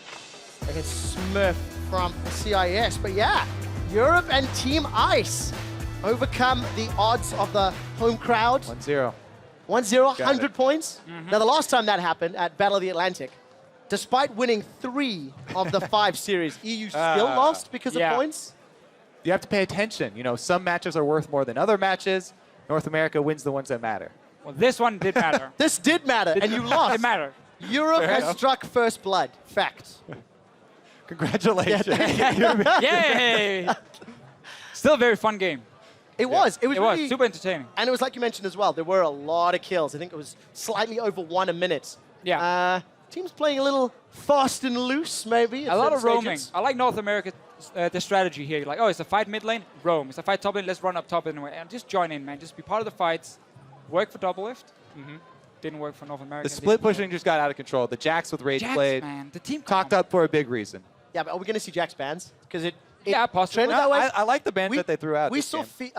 [SPEAKER 4] against Smurf from CIS. But yeah, Europe and Team Ice overcome the odds of the home crowd.
[SPEAKER 22] 1-0.
[SPEAKER 4] 1-0, 100 points. Now, the last time that happened at Battle of the Atlantic, despite winning 3 of the 5 series, EU still lost because of points.
[SPEAKER 22] You have to pay attention. You know, some matches are worth more than other matches. North America wins the ones that matter.
[SPEAKER 8] Well, this one did matter.
[SPEAKER 4] This did matter, and you lost.
[SPEAKER 8] It mattered.
[SPEAKER 4] Europe
[SPEAKER 22] Fair
[SPEAKER 4] has
[SPEAKER 22] enough.
[SPEAKER 4] struck first blood. Fact.
[SPEAKER 22] Congratulations.
[SPEAKER 8] Yay! Still a very fun game.
[SPEAKER 4] It was. It was really,
[SPEAKER 8] super entertaining.
[SPEAKER 4] And it was like you mentioned as well, there were a lot of kills. I think it was slightly over 1 a minute.
[SPEAKER 8] Yeah.
[SPEAKER 4] Teams playing a little fast and loose, maybe.
[SPEAKER 8] A lot of roaming. I like North America, the strategy here. Like, oh, it's a fight mid lane, roam. It's a fight top lane, let's run up top anyway. And just join in, man. Just be part of the fights. Work for double lift. Didn't work for North America.
[SPEAKER 22] The split pushing just got out of control. The Jax with Rage
[SPEAKER 8] Jax,
[SPEAKER 22] Blade
[SPEAKER 8] man. The team
[SPEAKER 22] cocked up for a big reason.
[SPEAKER 4] Yeah, but are we going to see Jax bans? Because
[SPEAKER 8] yeah, possibly.
[SPEAKER 4] trended that way.
[SPEAKER 22] I like the bans that they threw out.
[SPEAKER 4] We
[SPEAKER 22] this
[SPEAKER 4] saw
[SPEAKER 22] game.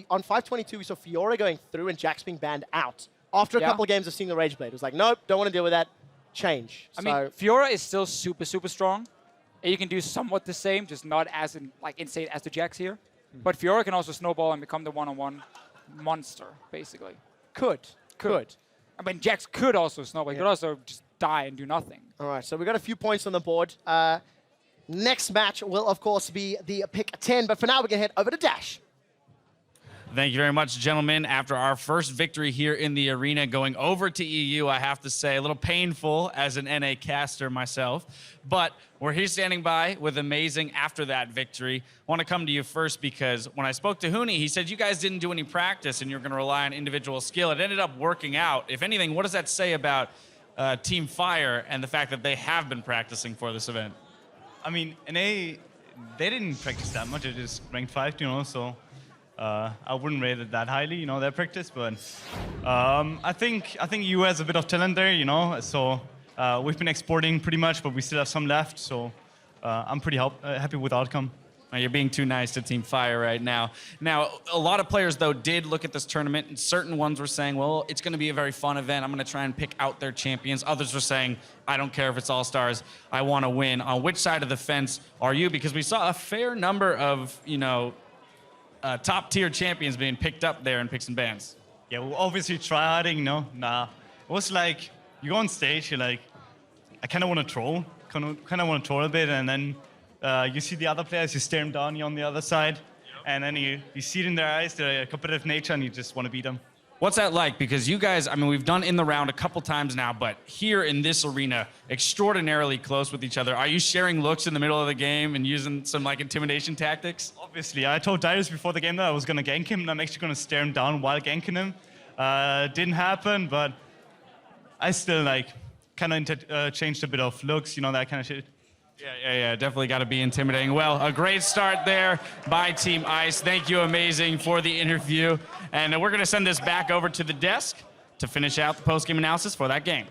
[SPEAKER 4] on 522, we saw Fiora going through and Jax being banned out. After a couple of games of seeing the Rage Blade, it was like, nope, don't want to deal with that. Change.
[SPEAKER 8] I mean, Fiora is still super, super strong. And you can do somewhat the same, just not as insane as the Jax here. But Fiora can also snowball and become the one-on-one monster, basically.
[SPEAKER 4] Could.
[SPEAKER 8] I mean, Jax could also snowball. He could also just die and do nothing.
[SPEAKER 4] All right, so we got a few points on the board. Next match will, of course, be the pick 10. But for now, we're going to head over to Dash.
[SPEAKER 16] Thank you very much, gentlemen. After our first victory here in the arena, going over to EU, I have to say, a little painful as an NA caster myself. But we're here standing by with amazing after that victory. I want to come to you first because when I spoke to Huni, he said you guys didn't do any practice and you're going to rely on individual skill. It ended up working out. If anything, what does that say about Team Fire and the fact that they have been practicing for this event?
[SPEAKER 17] I mean, NA, they didn't practice that much. It is ranked 5, you know, so I wouldn't rate it that highly, you know, their practice. But I think EU has a bit of talent there, you know. So we've been exporting pretty much, but we still have some left. So I'm pretty happy with the outcome.
[SPEAKER 16] You're being too nice to Team Fire right now. Now, a lot of players, though, did look at this tournament, and certain ones were saying, well, it's going to be a very fun event. I'm going to try and pick out their champions. Others were saying, I don't care if it's All-Stars. I want to win. On which side of the fence are you? Because we saw a fair number of, top-tier champions being picked up there in Picks and Bans.
[SPEAKER 5] Yeah, well, obviously tryharding, no? Nah. It was like, you go on stage, you're like, I kind of want to troll. Kind of want to troll a bit, and then you see the other players, you stare them down, you're on the other side, and then you see it in their eyes, their competitive nature, and you just want to beat them.
[SPEAKER 16] What's that like? Because you guys, I mean, we've done in the round a couple times now, but here in this arena, extraordinarily close with each other. Are you sharing looks in the middle of the game and using some like intimidation tactics?
[SPEAKER 5] Obviously, I told Darius before the game that I was going to gank him, and I'm actually going to stare him down while ganking him. Didn't happen, but I still kind of changed a bit of looks, that kind of shit.
[SPEAKER 16] Yeah, definitely got to be intimidating. Well, a great start there by Team Ice. Thank you, Amazing, for the interview. And we're going to send this back over to the desk to finish out the post-game analysis for that game.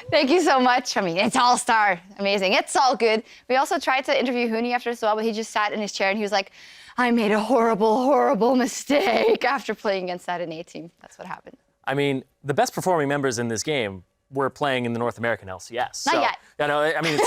[SPEAKER 14] Thank you so much. I mean, it's All-Star. Amazing. It's all good. We also tried to interview Huni after as well, but he just sat in his chair and he was like, I made a horrible, horrible mistake after playing against that NA team. That's what happened.
[SPEAKER 19] I mean, the best performing members in this game were playing in the North American LCS.
[SPEAKER 14] Not yet.
[SPEAKER 19] I mean,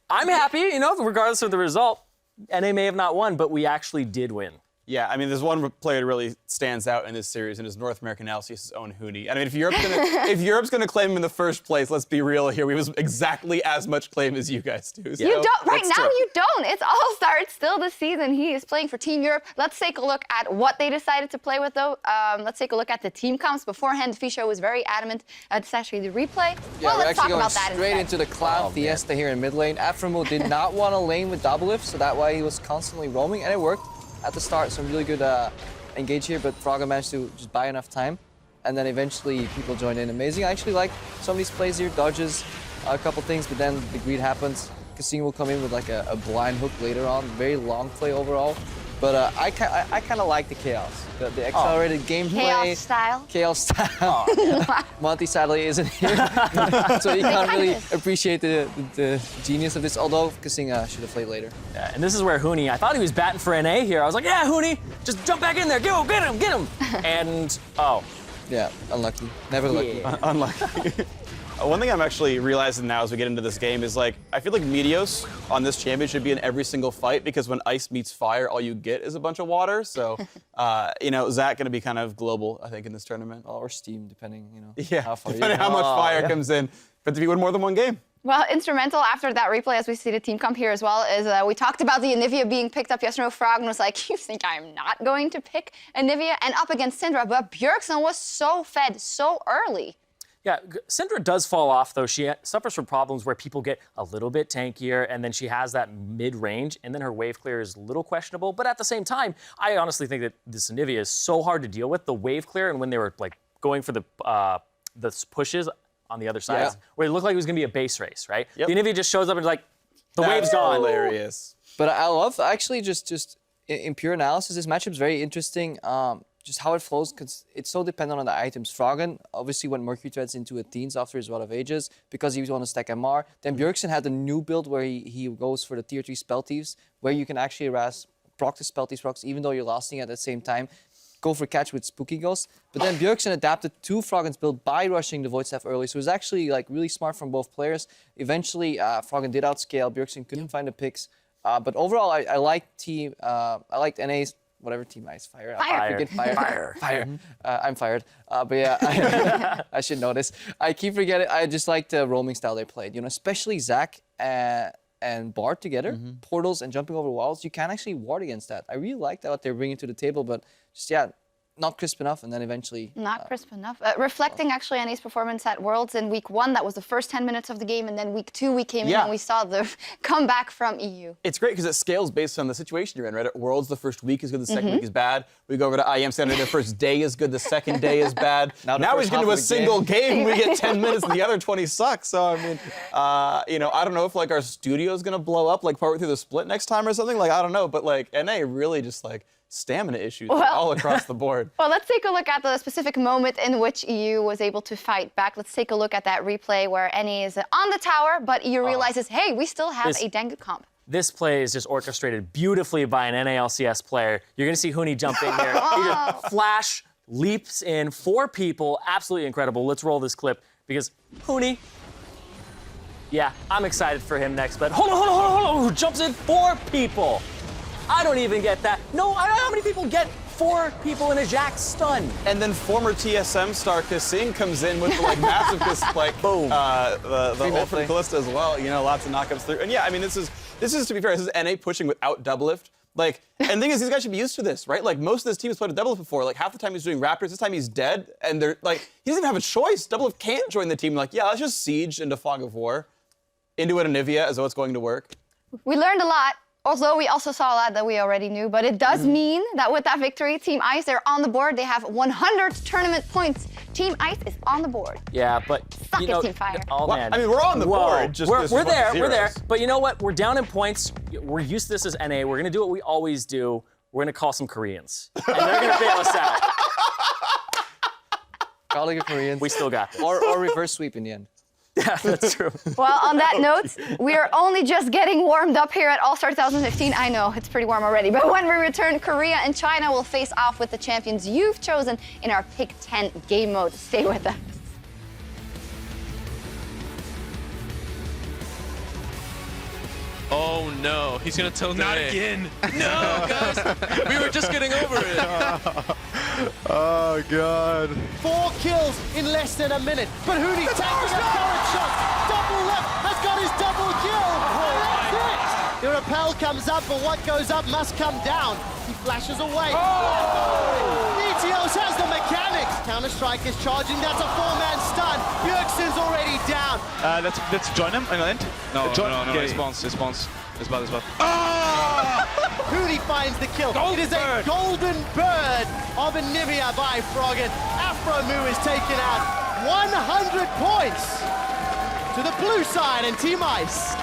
[SPEAKER 19] I'm happy, regardless of the result. NA may have not won, but we actually did win.
[SPEAKER 15] Yeah, I mean, there's one player that really stands out in this series, and his North American LCS's own Huni. I mean, if Europe's gonna claim him in the first place, let's be real here. We was exactly as much claim as you guys do. So
[SPEAKER 14] you don't. Right now, you don't. It's All-Star. It's still the season. He is playing for Team Europe. Let's take a look at what they decided to play with, though. Let's take a look at the team comps. Beforehand, Fisho was very adamant. It's actually the replay.
[SPEAKER 18] Yeah,
[SPEAKER 14] well, let's talk about that
[SPEAKER 18] straight
[SPEAKER 14] instead.
[SPEAKER 18] into the Cloud Fiesta here in mid lane. Aframo did not want to lane with double lift, so that way he was constantly roaming, and it worked. At the start, some really good engage here, but Frogger managed to just buy enough time, and then eventually people joined in. Amazing. I actually like some of these plays here, dodges a couple things, but then the greed happens. Casino will come in with like a blind hook later on. Very long play overall, but I kind of like the chaos, the accelerated gameplay. Chaos style. Yeah. Monty sadly isn't here, so he can't really appreciate the genius of this, although Kasinga should have played later.
[SPEAKER 19] Yeah, and this is where Huni, I thought he was batting for NA here. I was like, yeah, Huni, just jump back in there. Go, get him. And,
[SPEAKER 18] Yeah, unlucky. Never lucky.
[SPEAKER 15] Unlucky. One thing I'm actually realizing now as we get into this game is I feel like Meteos on this champion should be in every single fight, because when ice meets fire, all you get is a bunch of water. So, Zach gonna be kind of global, I think, in this tournament.
[SPEAKER 18] Or Steam, depending,
[SPEAKER 15] how far depending how much fire comes in. But if you win more than one game.
[SPEAKER 14] Well, instrumental after that replay, as we see the team comp here as well, is we talked about the Anivia being picked up yesterday. Frog was like, you think I'm not going to pick Anivia? And up against Syndra, but Bjergsen was so fed so early.
[SPEAKER 19] Yeah, Syndra does fall off, though. She suffers from problems where people get a little bit tankier, and then she has that mid-range, and then her wave clear is a little questionable. But at the same time, I honestly think that this Anivia is so hard to deal with. The wave clear, and when they were going for the pushes on the other side, where it looked like it was going to be a base race, right? Yep. The Anivia just shows up and the wave's gone.
[SPEAKER 15] Hilarious.
[SPEAKER 18] But I love, actually, just in pure analysis, this matchup's very interesting. Just how it flows, because it's so dependent on the items. Froggen obviously went Mercury Threads into Athenes after his Rod of Ages because he was on to stack MR. Then Bjergsen had the new build where he goes for the tier 3 Spell Thieves, where you can actually proc the Spell Thieves procs even though you're lasting at the same time. Go for catch with Spooky Ghost. But then Bjergsen adapted to Froggen's build by rushing the Void Staff early. So it was actually really smart from both players. Eventually, Froggen did outscale. Bjergsen couldn't find the picks. But overall, I liked NA's whatever team Ice. Fire. I'm fired. But yeah, I should know this. I keep forgetting. I just like the roaming style they played. Especially Zach and Bard together, portals and jumping over walls. You can actually ward against that. I really like that what they're bringing to the table, but just not crisp enough, and then eventually...
[SPEAKER 14] Not crisp enough. Reflecting actually on his performance at Worlds in week 1, that was the first 10 minutes of the game, and then week 2 we came in and we saw the comeback from EU.
[SPEAKER 15] It's great because it scales based on the situation you're in, right? At Worlds, the first week is good, the second week is bad. We go over to IEM Center, the first day is good, the second day is bad. Now we get into a single game, we get 10 minutes, and the other 20 suck. So, I mean, I don't know if our studio is going to blow up partway through the split next time or something. I don't know, but NA really just stamina issues all across the board.
[SPEAKER 14] Well, let's take a look at the specific moment in which EU was able to fight back. Let's take a look at that replay where NA is on the tower, but EU realizes, hey, we still have a dang good comp.
[SPEAKER 19] This play is just orchestrated beautifully by an NALCS player. You're gonna see Huni jump in here. He just flash, leaps in 4 people, absolutely incredible. Let's roll this clip because Huni, yeah, I'm excited for him next, but hold on, who jumps in 4 people? I don't even get that. No, I don't know how many people get 4 people in a Jack stun.
[SPEAKER 15] And then former TSM star Kasing comes in with the like massive boom. The ult from Kalista as well. You know, lots of knockups through. And yeah, I mean, this is to be fair, this is NA pushing without double lift. Like, and the thing is, these guys should be used to this, right? Like, most of this team has played a double lift before. Like, half the time he's doing Raptors, this time he's dead, and they're like, he doesn't even have a choice. Double lift can't join the team. Like, yeah, let's just siege into Fog of War, into an Anivia as though it's going to work.
[SPEAKER 14] We learned a lot. Although we also saw a lot that we already knew, but it does mean that with that victory, Team Ice, they're on the board. They have 100 tournament points. Team Ice is on the board.
[SPEAKER 19] Yeah, but
[SPEAKER 14] Suck it, Team Fire.
[SPEAKER 19] Oh man.
[SPEAKER 15] I mean, we're on the board. Just
[SPEAKER 19] we're there. But you know what? We're down in points. We're used to this as NA. We're gonna do what we always do. We're gonna call some Koreans, and they're gonna bail us out.
[SPEAKER 18] Calling Koreans.
[SPEAKER 19] We still got this.
[SPEAKER 18] Or reverse sweep in the end.
[SPEAKER 19] Yeah, that's true.
[SPEAKER 14] Well, on that note, we are only just getting warmed up here at All-Star 2015. I know, it's pretty warm already. But when we return, Korea and China will face off with the champions you've chosen in our Pick 10 game mode. Stay with us.
[SPEAKER 2] Oh no, he's gonna tilt
[SPEAKER 23] Not
[SPEAKER 2] it.
[SPEAKER 23] again.
[SPEAKER 2] No, guys, we were just getting over it.
[SPEAKER 4] Oh, God. 4 kills in less than a minute. But Huni taking a turret shot. Double left has got his double kill. And that's it. The rappel comes up, but what goes up must come down. He flashes away. ETOs has the mechanics. Counter-Strike is charging. That's a 4-man stun. Bjergsen's already down.
[SPEAKER 23] Let's join him and end. No, response. It's bad.
[SPEAKER 4] Huni finds the kill. It is a golden bird of Anivia by Froggen. Afromu is taken out. 100 points to the blue side and Team Ice.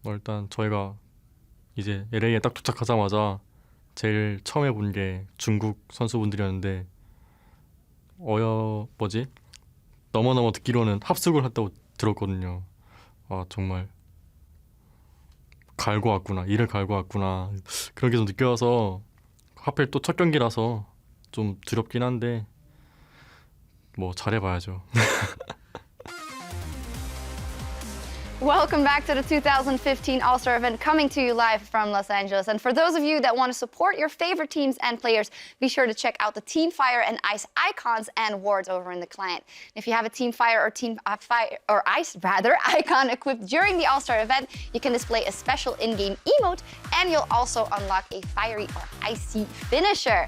[SPEAKER 9] 일단 저희가 이제 LA에 딱 도착하자마자 제일 처음 해본 게 중국 선수분들이었는데 너무너무 듣기로는 합숙을 했다고 들었거든요. 아 정말 갈고 왔구나, 이를 갈고 왔구나, 그런 게 좀 느껴서 하필 또 첫 경기라서 좀 두렵긴 한데 뭐 잘해봐야죠.
[SPEAKER 14] Welcome back to the 2015 All-Star event, coming to you live from Los Angeles. And for those of you that want to support your favorite teams and players, be sure to check out the Team Fire and Ice icons and awards over in the client. If you have a Team Fire or Team Fire or Ice rather icon equipped during the All-Star event, you can display a special in-game emote, and you'll also unlock a fiery or icy finisher.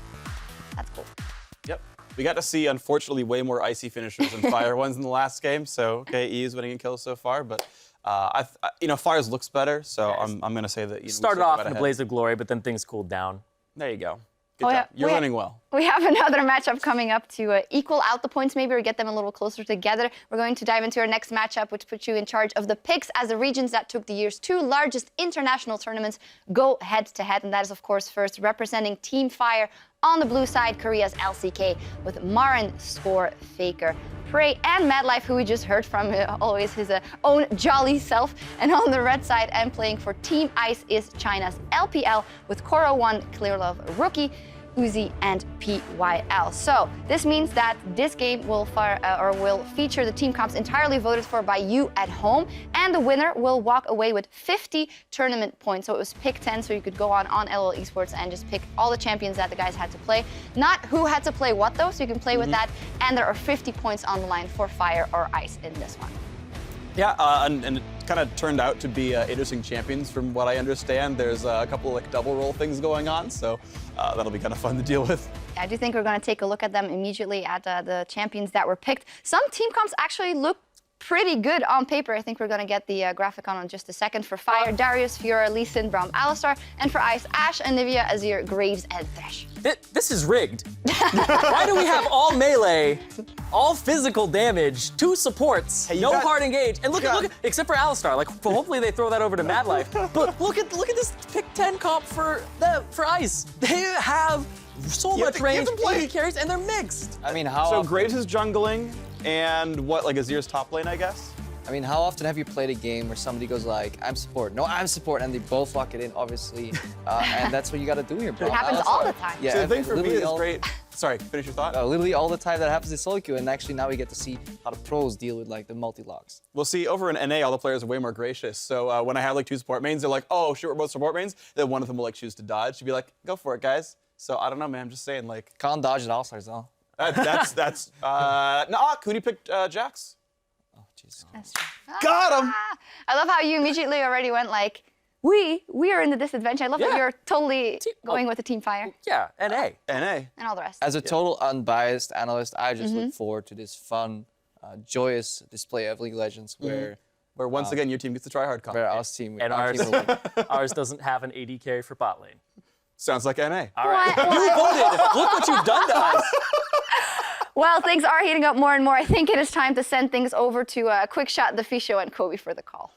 [SPEAKER 14] That's cool.
[SPEAKER 15] Yep. We got to see, unfortunately, way more icy finishers than fire ones in the last game. So, okay, E is winning in kills so far, but Fire's looks better. So I'm going to say that
[SPEAKER 19] Started off in a blaze of glory, but then things cooled down.
[SPEAKER 15] There you go. Good job. You're running well.
[SPEAKER 14] We have another matchup coming up to equal out the points maybe or get them a little closer together. We're going to dive into our next matchup, which puts you in charge of the picks as the regions that took the year's 2 largest international tournaments go head-to-head. And that is, of course, first representing Team Fire on the blue side, Korea's LCK, with Marin, Score, FLICKR, Prey, and Madlife, who we just heard from, always his own jolly self. And on the red side, and playing for Team Ice, is China's LPL, with Koro1, Clearlove, Rookie, Uzi, and PYL. So this means that this game will feature the team comps entirely voted for by you at home, and the winner will walk away with 50 tournament points. So it was pick 10, so you could go on LOL Esports and just pick all the champions that the guys had to play. Not who had to play what though, so you can play with that, and there are 50 points on the line for Fire or Ice in this one.
[SPEAKER 15] Yeah, and it kind of turned out to be interesting champions from what I understand. There's a couple of double roll things going on, so that'll be kind of fun to deal with.
[SPEAKER 14] I do think we're going to take a look at them immediately at the champions that were picked. Some team comps actually look pretty good on paper. I think we're going to get the graphic on in just a second. For Fire, Darius, Fiora, Lee Sin, Braum, Alistar, and for Ice, Ashe, Anivia, Azir, Graves, and Thresh.
[SPEAKER 19] This is rigged. Why do we have all melee, all physical damage, 2 supports, no hard engage, and look at except for Alistar. Like, hopefully they throw that over to Madlife. But look at this pick 10 comp for Ice. They have so much range, AD carries, and they're mixed.
[SPEAKER 18] I mean, how?
[SPEAKER 15] So Graves is jungling, and what, like Azir's top lane, I guess?
[SPEAKER 18] I mean, how often have you played a game where somebody goes like, I'm support, no, I'm support, and they both lock it in, obviously, and that's what you got to do here, bro.
[SPEAKER 14] It happens all the time.
[SPEAKER 18] Yeah,
[SPEAKER 15] so the thing for me is great. Sorry, finish your thought.
[SPEAKER 18] Literally all the time that happens in solo queue, and actually now we get to see how the pros deal with like the multi-logs.
[SPEAKER 15] Well, see, over in NA, all the players are way more gracious. So when I have like 2 support mains, they're like, oh, sure, we're both support mains. Then one of them will like choose to dodge. To be like, go for it, guys. So I don't know, man. I'm just saying, like,
[SPEAKER 18] can't dodge at All-Stars though.
[SPEAKER 15] Kuni picked Jax.
[SPEAKER 18] Oh, jeez.
[SPEAKER 14] That's true.
[SPEAKER 15] Got him.
[SPEAKER 14] I love how you immediately already went like, we are in the disadvantage. I love that you're totally going with the Team Fire.
[SPEAKER 19] Yeah, NA.
[SPEAKER 14] And all the rest.
[SPEAKER 18] As a total unbiased analyst, I just look forward to this fun, joyous display of League of Legends where
[SPEAKER 15] once again your team gets to try hard comp.
[SPEAKER 18] Where our team
[SPEAKER 19] ours doesn't have an AD carry for bot lane.
[SPEAKER 15] Sounds like NA.
[SPEAKER 19] All right. You voted. Look what you've done to us.
[SPEAKER 14] Well, things are heating up more and more. I think it is time to send things over to Quick Shot, the Fisho, and Kobe for the call.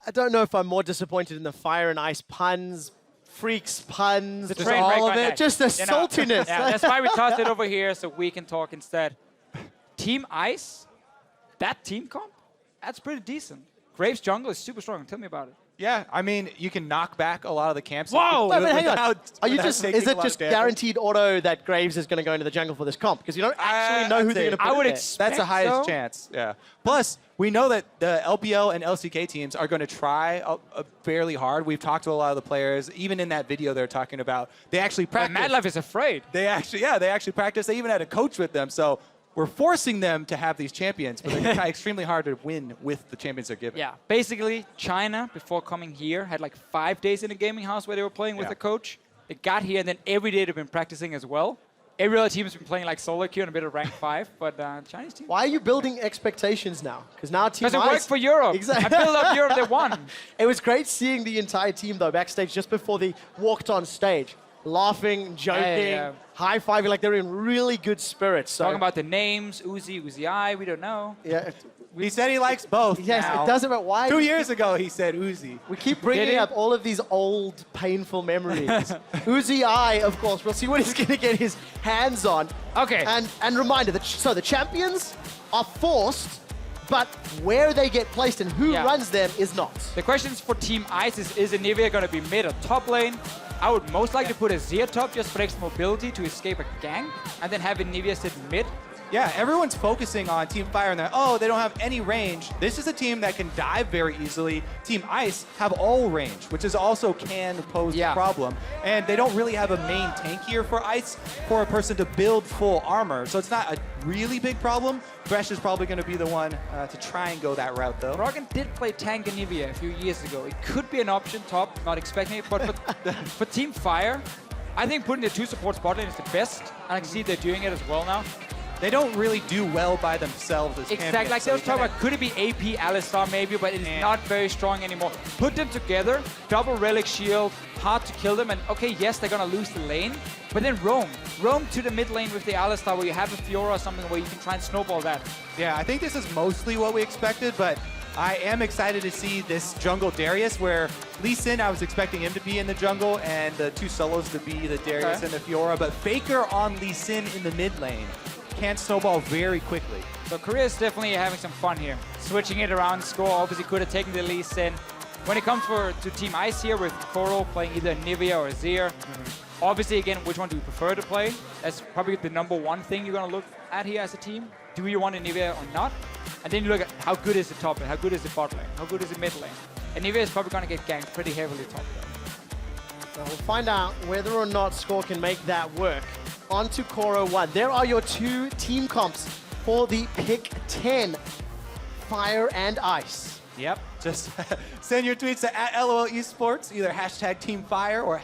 [SPEAKER 4] I don't know if I'm more disappointed in the Fire and Ice puns, Freaks puns,
[SPEAKER 8] The
[SPEAKER 4] just
[SPEAKER 8] train
[SPEAKER 4] all
[SPEAKER 8] wreck
[SPEAKER 4] of
[SPEAKER 8] on
[SPEAKER 4] it,
[SPEAKER 8] that.
[SPEAKER 4] just the
[SPEAKER 8] You know,
[SPEAKER 4] saltiness.
[SPEAKER 8] Yeah, that's why we tossed it over here so we can talk instead. Team Ice, that team comp, that's pretty decent. Graves jungle is super strong. Tell me about it.
[SPEAKER 22] Yeah, I mean, you can knock back a lot of the camps.
[SPEAKER 8] Whoa!
[SPEAKER 4] Wait, but hang on. Are you
[SPEAKER 22] without
[SPEAKER 4] just?
[SPEAKER 22] taking
[SPEAKER 4] Is
[SPEAKER 22] a
[SPEAKER 4] it
[SPEAKER 22] lot
[SPEAKER 4] just
[SPEAKER 22] of damage.
[SPEAKER 4] guaranteed auto that Graves is going to go into the jungle for this comp? Because you don't actually know who they're going to put
[SPEAKER 22] I would
[SPEAKER 4] in there.
[SPEAKER 22] expect that's the highest chance. Yeah. Plus, we know that the LPL and LCK teams are going to try fairly hard. We've talked to a lot of the players. Even in that video, they're talking about they actually practice.
[SPEAKER 8] Madlife is afraid.
[SPEAKER 22] They actually practice. They even had a coach with them. So we're forcing them to have these champions, but they're going to try extremely hard to win with the champions they're given.
[SPEAKER 8] Yeah, basically, China, before coming here, had like 5 days in a gaming house where they were playing with a coach. They got here, and then every day they've been practicing as well. Every other team has been playing like solo queue and a bit of rank 5, but Chinese team.
[SPEAKER 4] Why are you building expectations now? Because now Team Ice...
[SPEAKER 8] Because it worked for Europe.
[SPEAKER 4] Exactly.
[SPEAKER 8] I built up Europe, they won.
[SPEAKER 4] It was great seeing the entire team, though, backstage just before they walked on stage. Laughing, joking, high-fiving, like they're in really good spirits. So.
[SPEAKER 8] Talking about the names, Uzi, Uzi I, we don't know.
[SPEAKER 4] Yeah,
[SPEAKER 22] He said he likes both.
[SPEAKER 4] Yes,
[SPEAKER 22] now.
[SPEAKER 4] it doesn't matter why.
[SPEAKER 22] 2 years ago, he said Uzi.
[SPEAKER 4] We keep bringing up all of these old, painful memories. Uzi I, of course, we'll see what he's going to get his hands on.
[SPEAKER 8] Okay.
[SPEAKER 4] And reminder, so the champions are forced, but where they get placed and who runs them is not.
[SPEAKER 8] The questions for Team Ice is Anivia going to be mid or top lane? I would most likely put Azir top just for extra mobility to escape a gank, and then have Anivia sit mid.
[SPEAKER 22] Yeah, everyone's focusing on Team Fire and they're, oh, they don't have any range. This is a team that can dive very easily. Team Ice have all range, which is also can pose a problem. And they don't really have a main tank here for Ice for a person to build full armor. So it's not a really big problem. Thresh is probably going to be the one to try and go that route, though.
[SPEAKER 8] Froggen did play tank Anivia a few years ago. It could be an option top, not expecting it. But for Team Fire, I think putting the 2 support spot lane is the best. And I can see they're doing it as well now.
[SPEAKER 22] They don't really do well by themselves as
[SPEAKER 8] Exactly,
[SPEAKER 22] champions,
[SPEAKER 8] like
[SPEAKER 22] so
[SPEAKER 8] they were talking about, could it be AP Alistar maybe, but it's not very strong anymore. Put them together, double relic shield, hard to kill them, and okay, yes, they're gonna lose the lane, but then roam to the mid lane with the Alistar where you have a Fiora or something where you can try and snowball that.
[SPEAKER 22] Yeah, I think this is mostly what we expected, but I am excited to see this jungle Darius where Lee Sin, I was expecting him to be in the jungle and the 2 solos to be the Darius and the Fiora, but FLICKR on Lee Sin in the mid lane can snowball very quickly.
[SPEAKER 8] So Korea is definitely having some fun here. Switching it around, score obviously could have taken the Lee Sin. When it comes to Team Ice here with Koro playing either Nivea or Azir, obviously again, which one do you prefer to play? That's probably the #1 thing you're gonna look at here as a team. Do you want a Nivea or not? And then you look at how good is the top lane, how good is the bot lane, how good is the mid lane. And Nivea is probably gonna get ganked pretty heavily top lane.
[SPEAKER 4] So we'll find out whether or not Score can make that work. On to Koro 1. There are your 2 team comps for the pick 10. Fire and Ice.
[SPEAKER 22] Yep. Just send your tweets to @LOL Esports, either #Team Fire or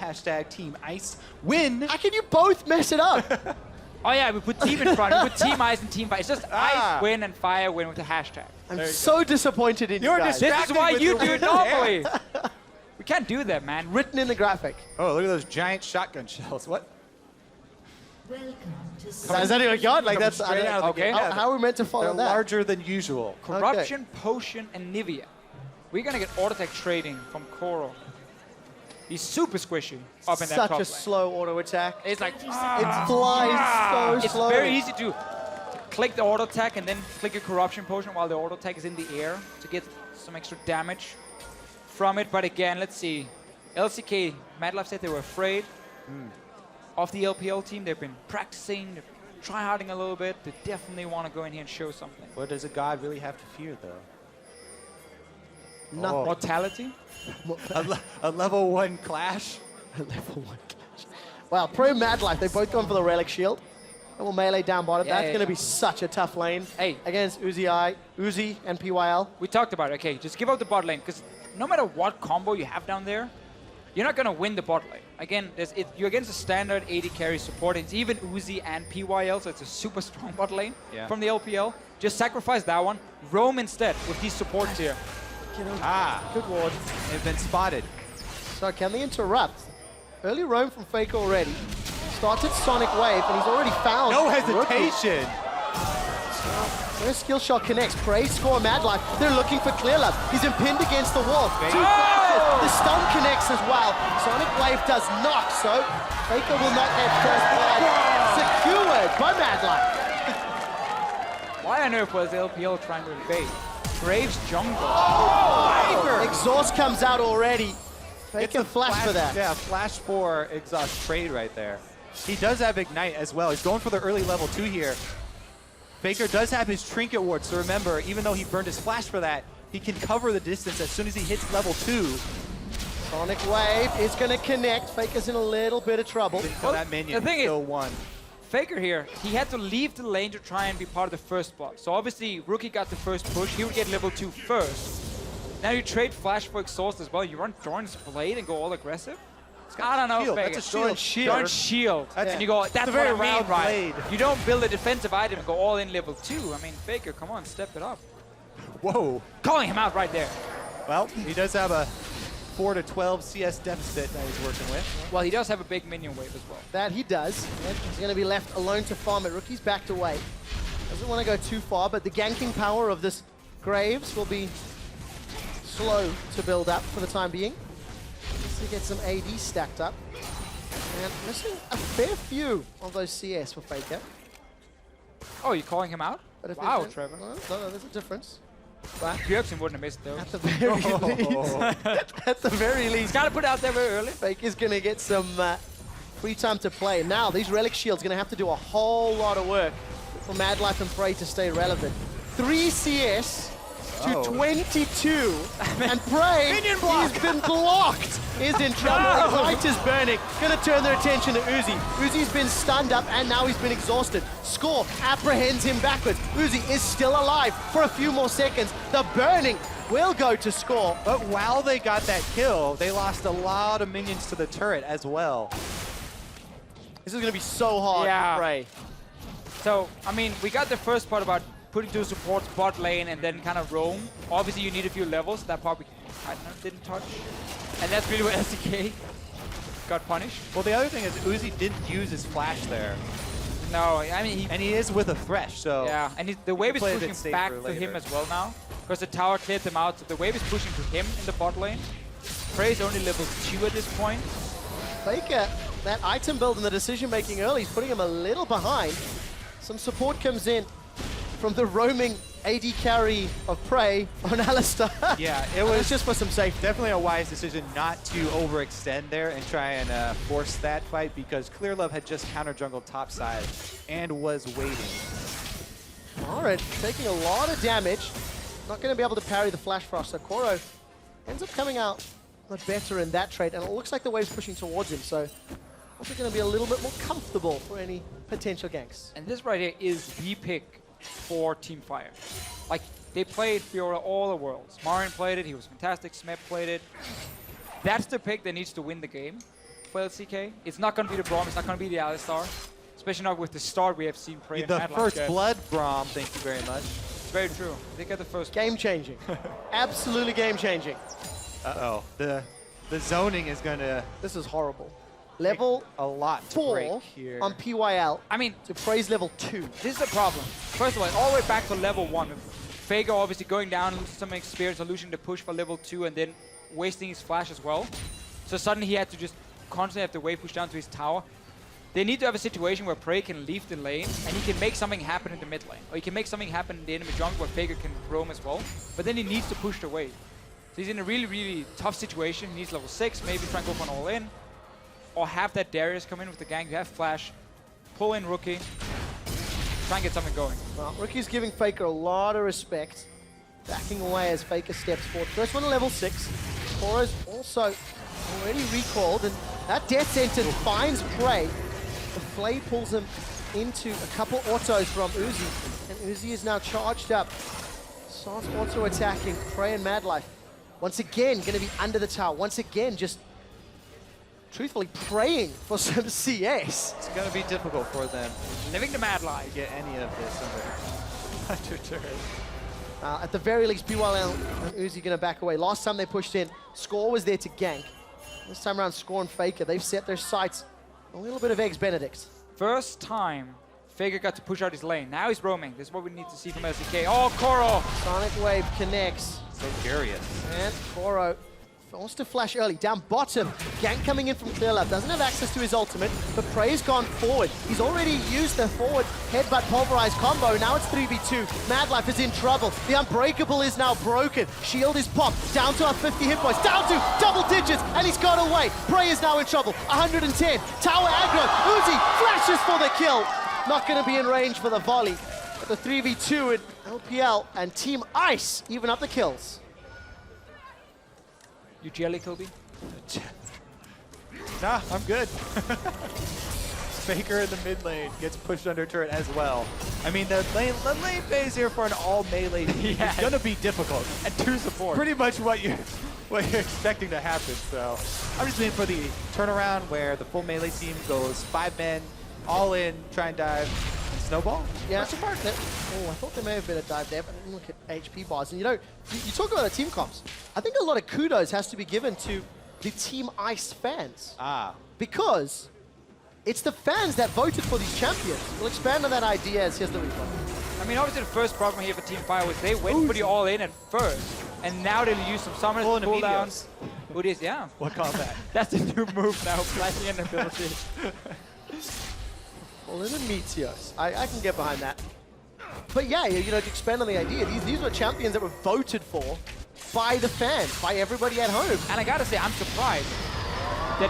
[SPEAKER 22] #Team Ice. Win.
[SPEAKER 4] How can you both mess it up?
[SPEAKER 8] Oh yeah, we put team in front, we put Team Ice and Team Fire. It's just Ice win and Fire win with the hashtag.
[SPEAKER 4] I'm so disappointed in you guys.
[SPEAKER 8] This is why you do it normally. We can't do that, man.
[SPEAKER 4] Written in the graphic.
[SPEAKER 22] Oh, look at those giant shotgun shells. What?
[SPEAKER 4] Is that what you got? Like that's
[SPEAKER 22] straight out of the game. Yeah,
[SPEAKER 4] how are we meant to follow
[SPEAKER 22] they're
[SPEAKER 4] that?
[SPEAKER 22] larger than usual.
[SPEAKER 8] Corruption, Potion, and Nivea. We're gonna get auto attack trading from Koro. He's super squishy up in that top
[SPEAKER 4] Such a
[SPEAKER 8] lane.
[SPEAKER 4] slow auto attack.
[SPEAKER 8] It's like
[SPEAKER 4] it flies so slowly.
[SPEAKER 8] It's very easy to click the auto attack and then click a Corruption Potion while the auto attack is in the air to get some extra damage from it. But again, let's see. LCK, Mad Life said they were afraid of the LPL team. They've been practicing, they're try-harding a little bit. They definitely want to go in here and show something.
[SPEAKER 22] What does a god really have to fear, though?
[SPEAKER 4] Nothing.
[SPEAKER 8] Mortality?
[SPEAKER 22] A level 1 clash?
[SPEAKER 4] A level 1 clash. Wow, Pro Mad Life, they've both gone for the Relic Shield. And we'll melee down bottom.
[SPEAKER 8] Yeah,
[SPEAKER 4] That's going to be such a tough lane against Uzi and PYL.
[SPEAKER 8] We talked about it. Okay, just give up the bot lane, because no matter what combo you have down there, you're not going to win the bot lane. Again, you're against a standard 80 carry support. It's even Uzi and PYL, so it's a super strong bot lane from the LPL. Just sacrifice that one. Roam instead with these supports here.
[SPEAKER 4] Good ward.
[SPEAKER 22] They've been spotted.
[SPEAKER 4] So can they interrupt? Early roam from FLICKR already. Started Sonic Wave, and he's already found
[SPEAKER 22] No hesitation.
[SPEAKER 4] No skill shot connects. Praise Score Mad Life. They're looking for Clear Love. He's impinned against the wall. 2 flashes. The stun connects as well. Sonic Wave does not, so FLICKR will not get first blood. Secured by Mad Life.
[SPEAKER 8] Why on earth was LPL trying to invade? Graves jungle.
[SPEAKER 4] Exhaust comes out already.
[SPEAKER 22] It's a flash for that. Yeah, flash for exhaust trade right there. He does have Ignite as well. He's going for the early level 2 here. FLICKR does have his Trinket Ward, so remember, even though he burned his flash for that, he can cover the distance as soon as he hits level 2.
[SPEAKER 4] Sonic Wave is going to connect. FLICKR's in a little bit of trouble.
[SPEAKER 22] That minion
[SPEAKER 8] the thing
[SPEAKER 22] still
[SPEAKER 8] is,
[SPEAKER 22] won.
[SPEAKER 8] FLICKR here, he had to leave the lane to try and be part of the first block. So obviously, Rookie got the first push. He would get level 2 first. Now you trade Flash for Exhaust as well. You run Jordan's Blade and go all aggressive? I don't know,
[SPEAKER 22] shield.
[SPEAKER 8] FLICKR.
[SPEAKER 22] That's a shield.
[SPEAKER 8] Jordan's Shield. And you go, that's
[SPEAKER 22] a
[SPEAKER 8] what
[SPEAKER 22] very
[SPEAKER 8] I mean,
[SPEAKER 22] round
[SPEAKER 8] right?
[SPEAKER 22] blade.
[SPEAKER 8] You don't build a defensive item and go all in level 2. I mean, FLICKR, come on, step it up.
[SPEAKER 22] Whoa.
[SPEAKER 8] Calling him out right there.
[SPEAKER 22] Well, he does have a 4 to 12 CS deficit that he's working with.
[SPEAKER 8] Well, he does have a big minion wave as well.
[SPEAKER 4] That he does. He's going to be left alone to farm it. Rookie's backed away. Doesn't want to go too far, but the ganking power of this Graves will be slow to build up for the time being. Just to get some AD stacked up. And missing a fair few of those CS for FLICKR.
[SPEAKER 8] Oh, you're calling him out?
[SPEAKER 4] But if
[SPEAKER 8] Wow,
[SPEAKER 4] it-
[SPEAKER 8] Trevor.
[SPEAKER 4] No, there's a difference. But
[SPEAKER 8] Bjergsen wouldn't have missed those.
[SPEAKER 4] at the very least, at the very least,
[SPEAKER 8] got to put it out there very early.
[SPEAKER 4] FLICKR's going to get some free time to play. Now, these Relic Shields going to have to do a whole lot of work for Mad Life and Prey to stay relevant. 3 CS to 22, and Prey, he's been blocked, is in trouble.
[SPEAKER 8] No.
[SPEAKER 4] Light is burning, gonna turn their attention to Uzi. Uzi's been stunned up, and now he's been exhausted. Score apprehends him backwards. Uzi is still alive for a few more seconds. The burning will go to Score.
[SPEAKER 22] But while they got that kill, they lost a lot of minions to the turret as well.
[SPEAKER 4] This is gonna be so hard for Prey.
[SPEAKER 8] So, I mean, we got the first part about putting two supports bot lane and then kind of roam. Obviously, you need a few levels. That part we didn't touch. And that's really where SDK got punished.
[SPEAKER 22] Well, the other thing is Uzi didn't use his flash there.
[SPEAKER 8] No, I mean,
[SPEAKER 22] and he is with a Thresh, so...
[SPEAKER 8] Yeah, and the wave is
[SPEAKER 22] play a bit
[SPEAKER 8] pushing
[SPEAKER 22] safer
[SPEAKER 8] back to
[SPEAKER 22] later.
[SPEAKER 8] him as well now. Because the tower cleared them out, so the wave is pushing to him in the bot lane. Prey is only level 2 at this point.
[SPEAKER 4] FLICKR, that item build and the decision making early is putting him a little behind. Some support comes in from the roaming AD carry of Prey on Alistar.
[SPEAKER 22] Yeah, it was just for some safety. Definitely a wise decision not to overextend there and try and force that fight, because Clearlove had just counter jungled topside and was waiting.
[SPEAKER 4] Alright, taking a lot of damage. Not going to be able to parry the Flash Frost. So Koro ends up coming out much better in that trade, and it looks like the wave's pushing towards him. So also going to be a little bit more comfortable for any potential ganks.
[SPEAKER 8] And this right here is the pick for Team Fire. Like, they played Fiora all the worlds. Marin played it, he was fantastic, Smep played it. That's the pick that needs to win the game for LCK. It's not going to be the Braum, it's not going to be the Alistar. Especially not with the start we have seen Prey and
[SPEAKER 22] The
[SPEAKER 8] Mad Life
[SPEAKER 22] first
[SPEAKER 8] get.
[SPEAKER 22] blood Braum, thank you very much.
[SPEAKER 8] It's very true. They get the first
[SPEAKER 4] Game-changing. Absolutely game-changing.
[SPEAKER 22] Uh-oh. The zoning is going to...
[SPEAKER 4] This is horrible. Level
[SPEAKER 22] a lot to
[SPEAKER 4] 4
[SPEAKER 22] break here.
[SPEAKER 4] on PYL.
[SPEAKER 8] I mean,
[SPEAKER 4] to Prey's level 2.
[SPEAKER 8] This is the problem. First of all, all the way back to level 1. FLICKR obviously going down, losing some experience, or losing the push for level 2, and then wasting his flash as well. So suddenly he had to just constantly have the wave push down to his tower. They need to have a situation where Prey can leave the lane, and he can make something happen in the mid lane. Or he can make something happen in the enemy jungle where FLICKR can roam as well. But then he needs to push the wave. So he's in a really, really tough situation. He needs level 6, maybe try and go for an all-in. Or have that Darius come in with the gank. You have Flash, pull in Rookie, try and get something going.
[SPEAKER 4] Well, Rookie's giving FLICKR a lot of respect. Backing away as FLICKR steps forward. First one to level 6. Koro's also already recalled, and that Death Sentence finds Prey. The Flay pulls him into a couple autos from Uzi, and Uzi is now charged up. Soft auto attacking Prey and Mad Life. Once again, going to be under the tower. Once again, just truthfully praying for some CS.
[SPEAKER 22] It's going to be difficult for them.
[SPEAKER 8] Living the Mad Life.
[SPEAKER 22] To get any of this under turret.
[SPEAKER 4] At the very least, BYL and Uzi going to back away. Last time they pushed in, Score was there to gank. This time around, Score and FLICKR, they've set their sights. A little bit of Eggs Benedict.
[SPEAKER 8] First time FLICKR got to push out his lane. Now he's roaming. This is what we need to see from LCK. Oh, Koro!
[SPEAKER 4] Sonic Wave connects.
[SPEAKER 22] So curious.
[SPEAKER 4] And Koro forced to flash early. Down bottom, gank coming in from Clearlove. Doesn't have access to his ultimate, but Prey's gone forward. He's already used the forward headbutt pulverize combo. Now it's 3v2. Mad Life is in trouble. The Unbreakable is now broken. Shield is popped. Down to our 50 hit points. Down to double digits, and he's got away. Prey is now in trouble. 110. Tower aggro. Uzi flashes for the kill. Not going to be in range for the volley. But the 3v2 in LPL and Team Ice even up the kills.
[SPEAKER 8] You jelly, Kobe?
[SPEAKER 22] Nah, I'm good. FLICKR in the mid lane gets pushed under turret as well. I mean, the lane phase here for an all melee team is going to be difficult.
[SPEAKER 8] And 2 support.
[SPEAKER 22] Pretty much what you're expecting to happen. So I'm just waiting for the turnaround where the full melee team goes 5 men, all in, try and dive, and snowball.
[SPEAKER 4] Yeah. Oh, I thought there may have been a dive there, but I didn't look at HP bars. And you know, you talk about the team comps. I think a lot of kudos has to be given to the Team Ice fans. Because it's the fans that voted for these champions. We'll expand on that idea as here's the replay.
[SPEAKER 8] I mean, obviously the first problem here for Team Fire was they went pretty all in at first, and now they use some summoners and cooldowns. Udis, yeah.
[SPEAKER 22] What combat?
[SPEAKER 8] That's a new move now, flashing in ability.
[SPEAKER 4] Well, in the Meteors, I can get behind that. But yeah, you know, to expand on the idea, these were champions that were voted for by the fans, by everybody at home.
[SPEAKER 8] And I gotta say, I'm surprised that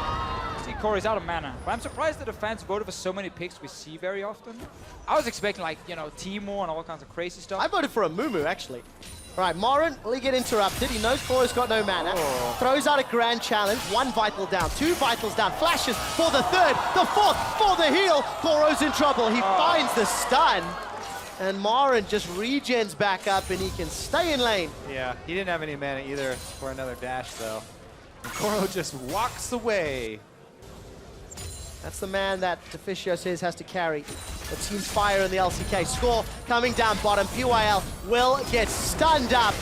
[SPEAKER 8] Corey's out of mana, but I'm surprised that the fans voted for so many picks we see very often. I was expecting, like, you know, Timo and all kinds of crazy stuff.
[SPEAKER 4] I voted for a Mumu, actually. All right, Morin, will he get interrupted? He knows Koro's got no mana. Throws out a grand challenge. 1 vital down, 2 vitals down. Flashes for the 3rd, the 4th for the heal. Koro's in trouble. He finds the stun. And Morin just regens back up and he can stay in lane.
[SPEAKER 22] Yeah, he didn't have any mana either for another dash, though. And Koro just walks away.
[SPEAKER 4] That's the man that Deficio says has to carry the Team Fire in the LCK. Score coming down bottom. PYL will get stunned up.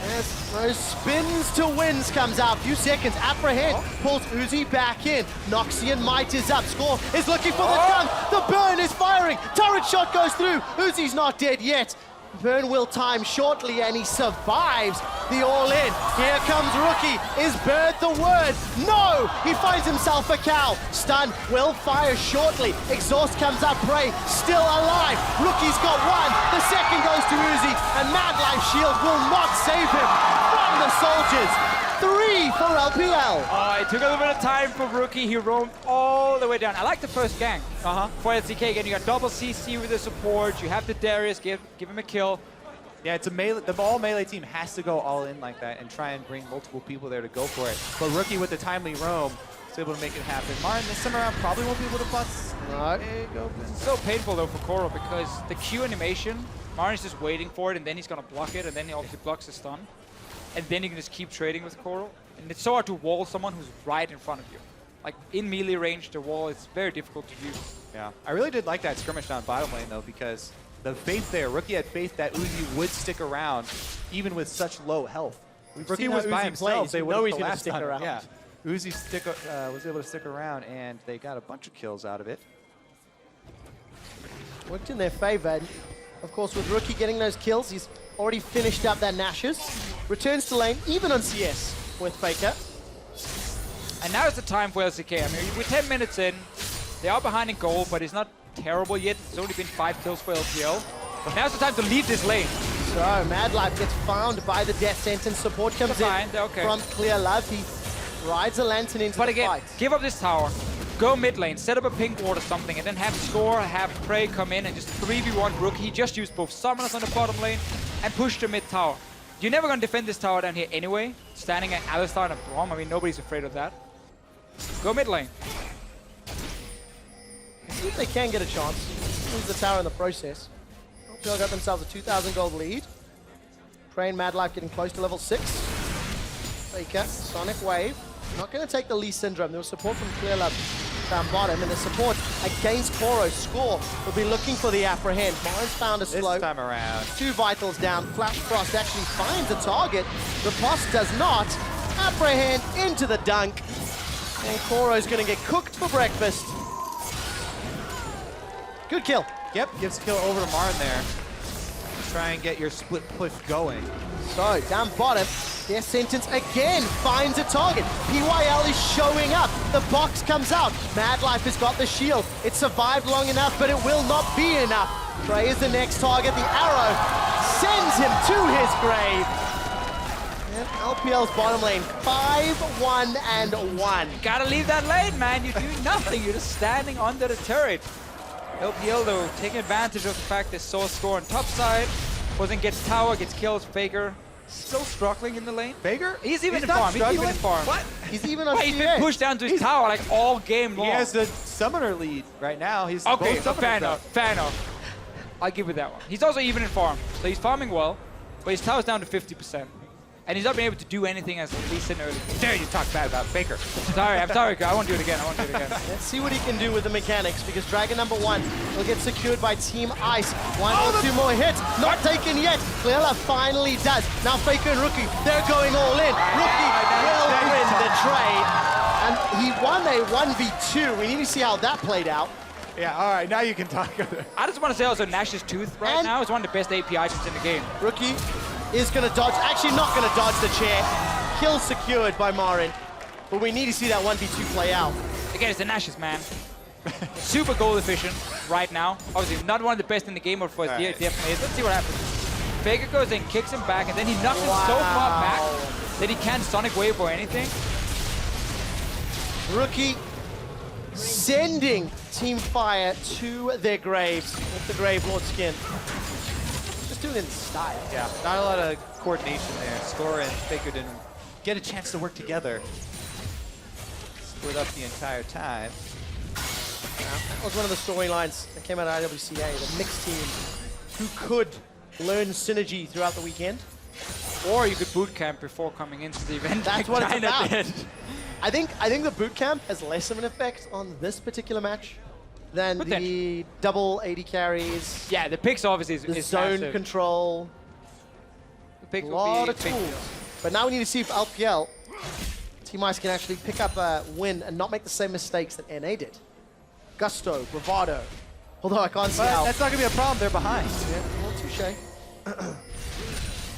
[SPEAKER 4] As those spins to wins comes out. Few seconds. Apprehend. Pulls Uzi back in. Noxian Might is up. Score is looking for the dunk. The burn is firing. Turret shot goes through. Uzi's not dead yet. Burn will time shortly and he survives the all-in. Here comes Rookie. Is Bird the word? No! He finds himself a cow. Stun will fire shortly. Exhaust comes up. Prey still alive. Rookie's got 1. The second goes to Uzi and Mad Life Shield will not save him from the soldiers. 3 for LPL.
[SPEAKER 8] Oh, it took a little bit of time for Rookie. He roamed all the way down. I like the first gank for LCK. Again, you got double CC with the support. You have the Darius, give him a kill.
[SPEAKER 22] Yeah, it's a melee. The all melee team has to go all in like that and try and bring multiple people there to go for it. But Rookie with the timely roam is able to make it happen. Marin this time around probably won't be able to bust.
[SPEAKER 8] It's so painful though for Koro because the Q animation, Marin's just waiting for it and then he's gonna block it and then he obviously blocks the stun. And then you can just keep trading with Koro. And it's so hard to wall someone who's right in front of you. Like in melee range, the wall is very difficult to use.
[SPEAKER 22] Yeah, I really did like that skirmish down bottom lane though because the faith there, Rookie had faith that Uzi would stick around even with such low health. Rookie was by himself, they would have collapsed on him. Yeah, Uzi was able to stick around and they got a bunch of kills out of it.
[SPEAKER 4] Worked in their favor. And of course, with Rookie getting those kills, he's already finished up that Nash's. Returns to lane, even on CS with FLICKR.
[SPEAKER 8] And now is the time for LCK. I mean, we're 10 minutes in. They are behind in gold, but it's not terrible yet. It's only been 5 kills for LPL. But now's the time to lead this lane.
[SPEAKER 4] So, Mad Life gets found by the death sentence. Support comes in from Clear Love. He rides a lantern into the fight.
[SPEAKER 8] Give up this tower. Go mid lane, set up a pink ward or something, and then have Score, have Prey come in and just 3v1 Rookie. He just used both summoners on the bottom lane and push the mid tower. You're never going to defend this tower down here anyway. Standing at Alistar and a Braum, I mean, nobody's afraid of that. Go mid lane.
[SPEAKER 4] See if they can get a chance. Lose the tower in the process. LPL got themselves a 2,000 gold lead. Prey and Mad Life getting close to level 6. FLICKR, Sonic Wave. Not going to take the Lee Syndrome. There was support from Clear Love down bottom, and the support against Koro. Score will be looking for the Apprehend. Marin's found a slow.
[SPEAKER 22] This time around. 2
[SPEAKER 4] vitals down. Flash Frost actually finds a target. Riposte does not. Apprehend into the dunk. And Koro's going to get cooked for breakfast. Good kill.
[SPEAKER 22] Yep, gives kill over to Marin there. Try and get your split push going.
[SPEAKER 4] So, down bottom, their sentence again finds a target. PYL is showing up. The box comes out. Mad Life has got the shield. It survived long enough, but it will not be enough. Prey is the next target. The arrow sends him to his grave. And LPL's bottom lane, 5-1 and 1.
[SPEAKER 8] Gotta leave that lane, man. You're doing nothing. You're just standing under the turret. LPL, though, taking advantage of the fact they saw Score on top side. Wasn't gets tower, gets kills. FLICKR still struggling in the lane.
[SPEAKER 22] FLICKR?
[SPEAKER 8] He's even in farm. He's even in farm.
[SPEAKER 22] What?
[SPEAKER 4] He's even on
[SPEAKER 8] He's been pushed down to his tower like all game long.
[SPEAKER 22] He has the summoner lead right now. He's
[SPEAKER 8] okay,
[SPEAKER 22] both
[SPEAKER 8] fair enough. I'll give you that one. He's also even in farm. So he's farming well, but his tower's down to 50%. And he's not been able to do anything as Lee said earlier. Dare you talk bad about FLICKR. I'm sorry, I won't do it again.
[SPEAKER 4] Let's see what he can do with the mechanics, because Dragon number 1 will get secured by Team Ice. 1 or 2 more hits, not taken yet. Clear Love finally does. Now FLICKR and Rookie, they're going all in. Rookie will win the trade. And he won a 1v2. We need to see how that played out.
[SPEAKER 22] Yeah, all right, now you can talk.
[SPEAKER 8] I just want to say also Nash's Tooth right now is one of the best AP items in the game.
[SPEAKER 4] Rookie is going to dodge, actually not going to dodge the chair. Kill secured by Marin. But we need to see that 1v2 play out.
[SPEAKER 8] Again, it's the Nashes, man. Super goal efficient right now. Obviously, not one of the best in the game, but for his definitely is. Let's see what happens. FLICKR goes in, kicks him back, and then he knocks him so far back that he can't Sonic Wave or anything.
[SPEAKER 4] Rookie sending Team Fire to their graves with the Grave Lord skin. Just doing it in style.
[SPEAKER 22] Yeah, not a lot of coordination there. Score and FLICKR didn't get a chance to work together. Split up the entire time.
[SPEAKER 4] That was one of the storylines that came out of IWCA, the mixed team who could learn synergy throughout the weekend.
[SPEAKER 8] Or you could boot camp before coming into the event.
[SPEAKER 4] That's
[SPEAKER 8] like
[SPEAKER 4] what it's
[SPEAKER 8] China
[SPEAKER 4] about.
[SPEAKER 8] did.
[SPEAKER 4] I think the boot camp has less of an effect on this particular match than the double 80 carries.
[SPEAKER 8] Yeah, the picks obviously
[SPEAKER 4] the
[SPEAKER 8] is
[SPEAKER 4] zone
[SPEAKER 8] massive.
[SPEAKER 4] control.
[SPEAKER 8] The picks
[SPEAKER 4] a
[SPEAKER 8] will
[SPEAKER 4] lot
[SPEAKER 8] be
[SPEAKER 4] of
[SPEAKER 8] big
[SPEAKER 4] tools.
[SPEAKER 8] deal.
[SPEAKER 4] But now we need to see if LPL Team Ice can actually pick up a win and not make the same mistakes that NA did. Gusto, bravado. Although I can't see how.
[SPEAKER 22] That's not going to be a problem. They're behind.
[SPEAKER 4] Yeah, well, touche.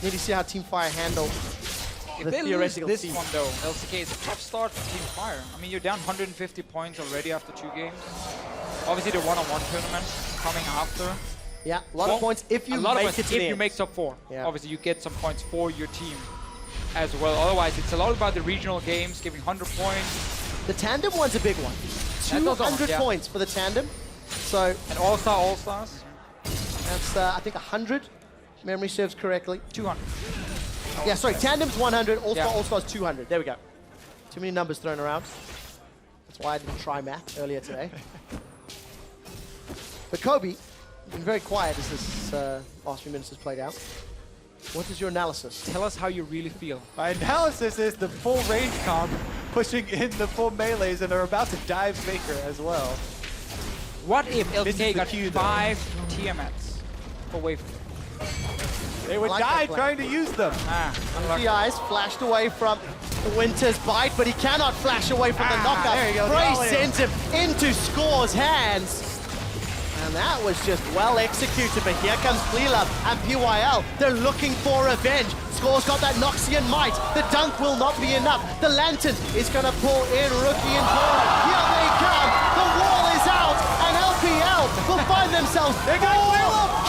[SPEAKER 4] Need to see how Team Fire handle
[SPEAKER 8] If
[SPEAKER 4] the
[SPEAKER 8] they lose
[SPEAKER 4] theoretical
[SPEAKER 8] this
[SPEAKER 4] team.
[SPEAKER 8] one though, LCK is a tough start for Team Fire. I mean, you're down 150 points already after 2 games. Obviously, the one-on-one tournament coming after.
[SPEAKER 4] Yeah, a lot of points if you make it to the
[SPEAKER 8] if you
[SPEAKER 4] end.
[SPEAKER 8] make top 4.
[SPEAKER 4] Yeah.
[SPEAKER 8] Obviously, you get some points for your team as well. Otherwise, it's a lot about the regional games, giving 100 points.
[SPEAKER 4] The tandem one's a big one.
[SPEAKER 8] That goes on,
[SPEAKER 4] 200
[SPEAKER 8] yeah.
[SPEAKER 4] points for the tandem. So
[SPEAKER 8] And All-Stars.
[SPEAKER 4] that's I think 100. If memory serves correctly.
[SPEAKER 8] 200.
[SPEAKER 4] Yeah, sorry. Tandem's 100. All-Star,
[SPEAKER 8] Yeah.
[SPEAKER 4] All-Star's 200. There we go. Too many numbers thrown around. That's why I didn't try math earlier today. But Kobe, you've been very quiet as this last few minutes has played out. What is your analysis?
[SPEAKER 8] Tell us how you really feel.
[SPEAKER 22] My analysis is the full range comp pushing in the full melees, and they're about to dive FLICKR as well.
[SPEAKER 8] What if
[SPEAKER 22] Misses
[SPEAKER 8] LCK
[SPEAKER 22] the
[SPEAKER 8] got
[SPEAKER 22] Q, though.
[SPEAKER 8] 5 Tiamats for wave?
[SPEAKER 22] They would
[SPEAKER 4] Like
[SPEAKER 22] die
[SPEAKER 4] that plan.
[SPEAKER 22] trying to use them.
[SPEAKER 4] The eyes flashed away from the Winter's bite, but he cannot flash away from the knockout.
[SPEAKER 22] there he goes,
[SPEAKER 4] Bray
[SPEAKER 22] all in.
[SPEAKER 4] sends him into Score's hands. And that was just well executed, but here comes FLICKR and PYL. They're looking for revenge. Score's got that Noxian might. The dunk will not be enough. The Lantern is going to pull in Rookie and Cora. Here they come. The wall is out, and LPL will find themselves 4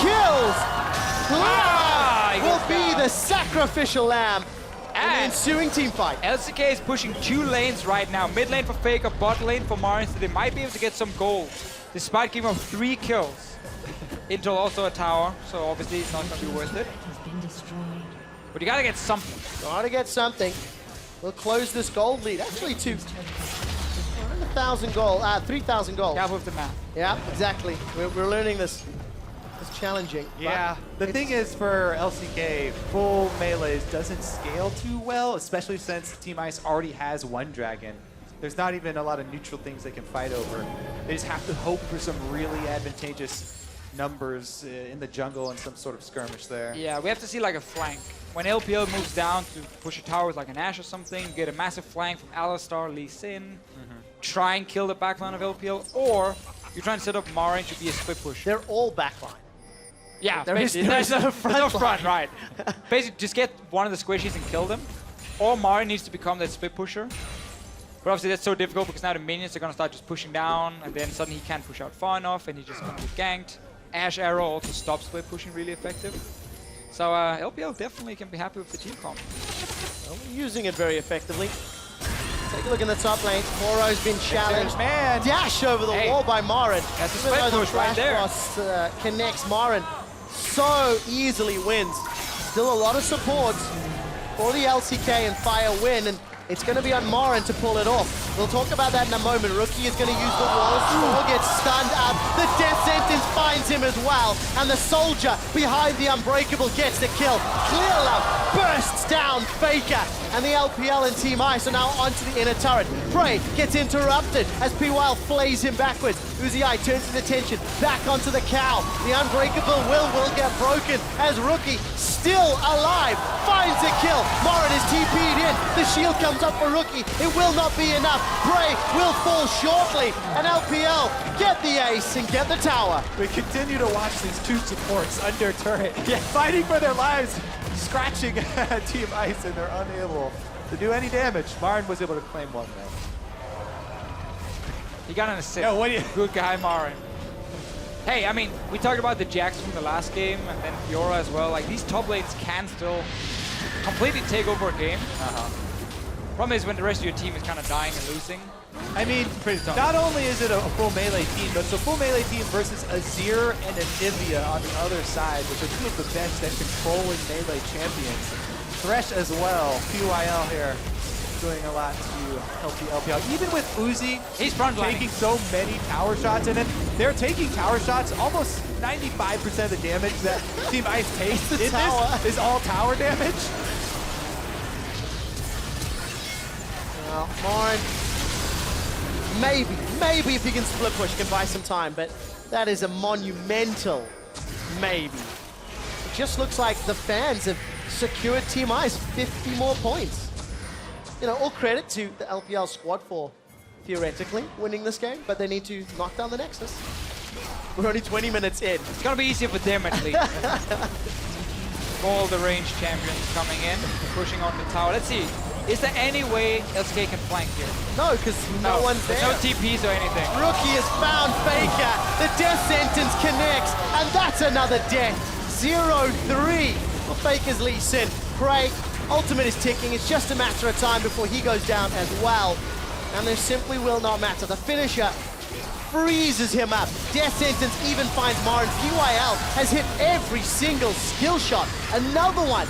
[SPEAKER 4] kills. FLICKR will be the sacrificial lamb in the ensuing team fight.
[SPEAKER 8] LCK is pushing 2 lanes right now. Mid lane for FLICKR, bot lane for Marin, so they might be able to get some gold, despite giving up 3 kills. Intel also a tower, so obviously it's not going to be worth it. But you gotta get something.
[SPEAKER 4] Gotta get something. We'll close this gold lead. Actually, to 1,000 gold, 3,000 gold.
[SPEAKER 8] Careful with the math.
[SPEAKER 4] Yeah, exactly. We're learning this. It's challenging.
[SPEAKER 22] Yeah, the thing is for LCK, full melees doesn't scale too well, especially since Team Ice already has 1 dragon. There's not even a lot of neutral things they can fight over. They just have to hope for some really advantageous numbers in the jungle and some sort of skirmish there.
[SPEAKER 8] Yeah, we have to see like a flank. When LPL moves down to push a tower with like an Ashe or something, you get a massive flank from Alistar, Lee Sin, try and kill the backline of LPL, or you're trying to set up Marin to be a split push.
[SPEAKER 4] They're all backline.
[SPEAKER 8] Yeah,
[SPEAKER 4] There is
[SPEAKER 8] basically.
[SPEAKER 4] no
[SPEAKER 8] There's
[SPEAKER 4] front
[SPEAKER 8] no
[SPEAKER 4] line.
[SPEAKER 8] front, right. Basically, just get one of the squishies and kill them. Or Marin needs to become that split pusher. But obviously that's so difficult because now the minions are going to start just pushing down, and then suddenly he can't push out far enough, and he's just going to get ganked. Ashe Arrow also stops split pushing really effective. So LPL definitely can be happy with the team comp.
[SPEAKER 4] Well, we're using it very effectively. Take a look in the top lane. Moro's been challenged.
[SPEAKER 22] Man.
[SPEAKER 4] Dash over the wall by Marin.
[SPEAKER 8] That's a
[SPEAKER 4] Even
[SPEAKER 8] split
[SPEAKER 4] though the
[SPEAKER 8] push right
[SPEAKER 4] Flash
[SPEAKER 8] there.
[SPEAKER 4] Cross connects, Marin so easily wins. Still a lot of support for the LCK and Fire win, and it's going to be on Marin to pull it off. We'll talk about that in a moment. Rookie is going to use the wall. Score gets stunned up. The death sentence finds him as well. And the soldier behind the Unbreakable gets the kill. Clear Love bursts down FLICKR. And the LPL and Team Ice are now onto the inner turret. Prey gets interrupted as PYL flays him backwards. Uzi turns his attention back onto the cow. The Unbreakable will get broken as Rookie, still alive, finds a kill. Marin is TP'd in. The shield comes up for Rookie. It will not be enough. down. Bray will fall shortly, and LPL get the ace and get the tower.
[SPEAKER 22] We continue to watch these two supports under turret, fighting for their lives, scratching Team Ice, and they're unable to do any damage. Marin was able to claim one, though.
[SPEAKER 8] He got an assist.
[SPEAKER 22] Yeah, what do you...
[SPEAKER 8] Good guy, Marin. Hey, I mean, we talked about the Jax from the last game, and then Fiora as well. Like, these top lanes can still completely take over a game. Problem is when the rest of your team is kind of dying and losing.
[SPEAKER 22] I mean, not only is it a full melee team, but it's a full melee team versus Azir and Anivia on the other side, which are two of the best at controlling melee champions. Thresh as well, PYL here, doing a lot to help the LPL. Even with Uzi,
[SPEAKER 8] he's
[SPEAKER 22] taking so many tower shots, and then they're taking tower shots, almost 95% of the damage that Team Ice takes in this is all tower damage.
[SPEAKER 4] Well, Marin, maybe if he can split push, can buy some time, but that is a monumental maybe. It just looks like the fans have secured Team Ice 50 more points. You know, all credit to the LPL squad for theoretically winning this game, but they need to knock down the Nexus. We're only 20 minutes in.
[SPEAKER 8] It's gonna be easier for them at least. All the ranged champions coming in, pushing on the tower. Let's see. Is there any way LCK can flank here?
[SPEAKER 4] No, because no one's there.
[SPEAKER 8] No TPs or anything.
[SPEAKER 4] Rookie has found FLICKR. The death sentence connects, and that's another death. 0-3 for FLICKR's Lee Sin. Prey, ultimate is ticking. It's just a matter of time before he goes down as well. And there simply will not matter. The finisher freezes him up. Death sentence even finds Marin. PYL has hit every single skill shot. Another one